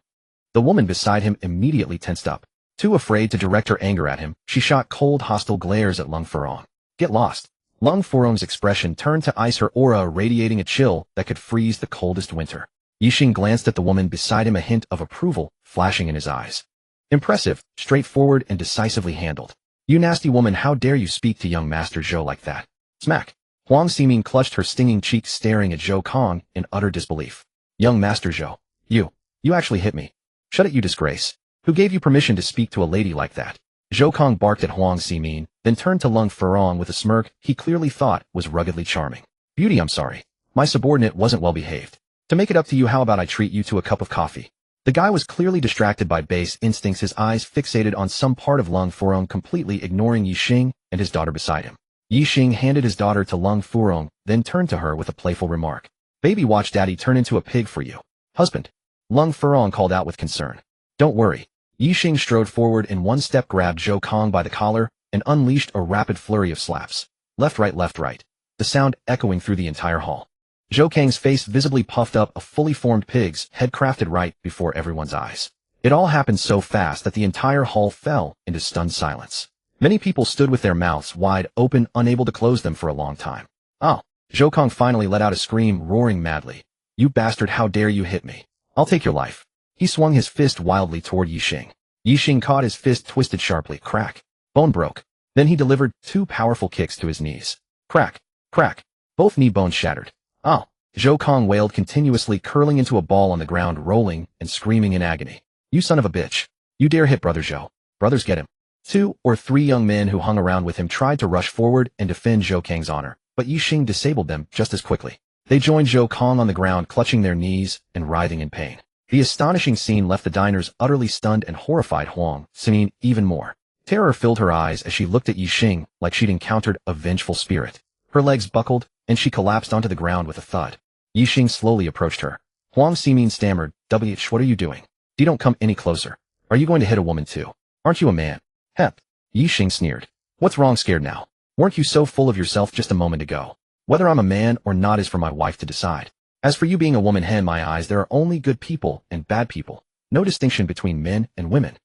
The woman beside him immediately tensed up. Too afraid to direct her anger at him, she shot cold, hostile glares at Lung Furong. "Get lost." Lung Furong's expression turned to ice, her aura radiating a chill that could freeze the coldest winter. Ye Xing glanced at the woman beside him, a hint of approval flashing in his eyes. Impressive, straightforward, and decisively handled. You nasty woman, how dare you speak to young Master Zhou like that? Smack. Huang Ximing clutched her stinging cheek, staring at Zhou Kong in utter disbelief. Young Master Zhou. You actually hit me. Shut it, you disgrace. Who gave you permission to speak to a lady like that? Zhou Kong barked at Huang Ximing, then turned to Lung Furong with a smirk he clearly thought was ruggedly charming. Beauty, I'm sorry. My subordinate wasn't well behaved. To make it up to you, how about I treat you to a cup of coffee? The guy was clearly distracted by base instincts, his eyes fixated on some part of Lung Furong, completely ignoring Ye Xing and his daughter beside him. Ye Xing handed his daughter to Lung Furong, then turned to her with a playful remark. Baby, watch daddy turn into a pig for you. Husband. Lung Furong called out with concern. Don't worry. Ye Xing strode forward and one step grabbed Zhou Kong by the collar and unleashed a rapid flurry of slaps. Left, right. The sound echoing through the entire hall. Zhou Kang's face visibly puffed up, a fully formed pig's head crafted right before everyone's eyes. It all happened so fast that the entire hall fell into stunned silence. Many people stood with their mouths wide open, unable to close them for a long time. Oh! Zhou Kong finally let out a scream, roaring madly. You bastard, how dare you hit me? I'll take your life. He swung his fist wildly toward Ye Xing. Ye Xing caught his fist, twisted sharply. Crack. Bone broke. Then he delivered 2 powerful kicks to his knees. Crack. Crack. Both knee bones shattered. Oh! Zhou Kong wailed continuously, curling into a ball on the ground, rolling and screaming in agony. You son of a bitch. You dare hit Brother Zhou. Brothers, get him. 2 or 3 young men who hung around with him tried to rush forward and defend Zhou Kang's honor, but Ye Xing disabled them just as quickly. They joined Zhou Kong on the ground, clutching their knees and writhing in pain. The astonishing scene left the diners utterly stunned and horrified. Huang Ximing even more. Terror filled her eyes as she looked at Ye Xing like she'd encountered a vengeful spirit. Her legs buckled, and she collapsed onto the ground with a thud. Ye Xing slowly approached her. Huang Ximing stammered, "WH, what are you doing? Don't come any closer. Are you going to hit a woman too? Aren't you a man?" Hep. Ye Xing sneered. What's wrong, scared now? Weren't you so full of yourself just a moment ago? Whether I'm a man or not is for my wife to decide. As for you being a woman, in my eyes there are only good people and bad people. No distinction between men and women.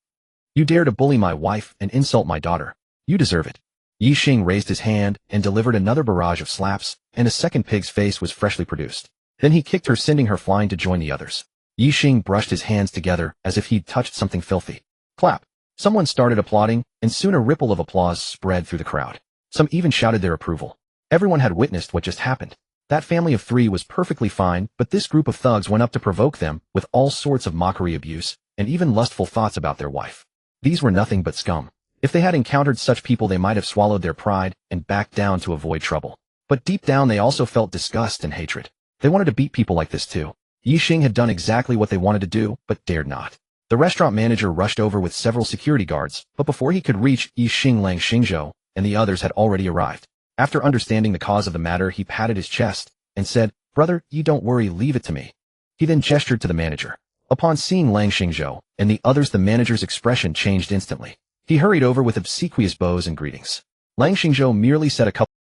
You dare to bully my wife and insult my daughter. You deserve it. Ye Xing raised his hand and delivered another barrage of slaps, and a second pig's face was freshly produced. Then he kicked her, sending her flying to join the others. Ye Xing brushed his hands together as if he'd touched something filthy. Clap. Someone started applauding, and soon a ripple of applause spread through the crowd. Some even shouted their approval. Everyone had witnessed what just happened. That family of 3 was perfectly fine, but this group of thugs went up to provoke them with all sorts of mockery, abuse, and even lustful thoughts about their wife. These were nothing but scum. If they had encountered such people, they might have swallowed their pride and backed down to avoid trouble. But deep down they also felt disgust and hatred. They wanted to beat people like this too. Ye Xing had done exactly what they wanted to do, but dared not. The restaurant manager rushed over with several security guards, but before he could reach Ye Xing, Lang Xingzhou and the others had already arrived. After understanding the cause of the matter, he patted his chest and said, "Brother, you don't worry, leave it to me." He then gestured to the manager. Upon seeing Lang Xingzhou and the others, the manager's expression changed instantly. He hurried over with obsequious bows and greetings. Lang Xingzhou merely said a couple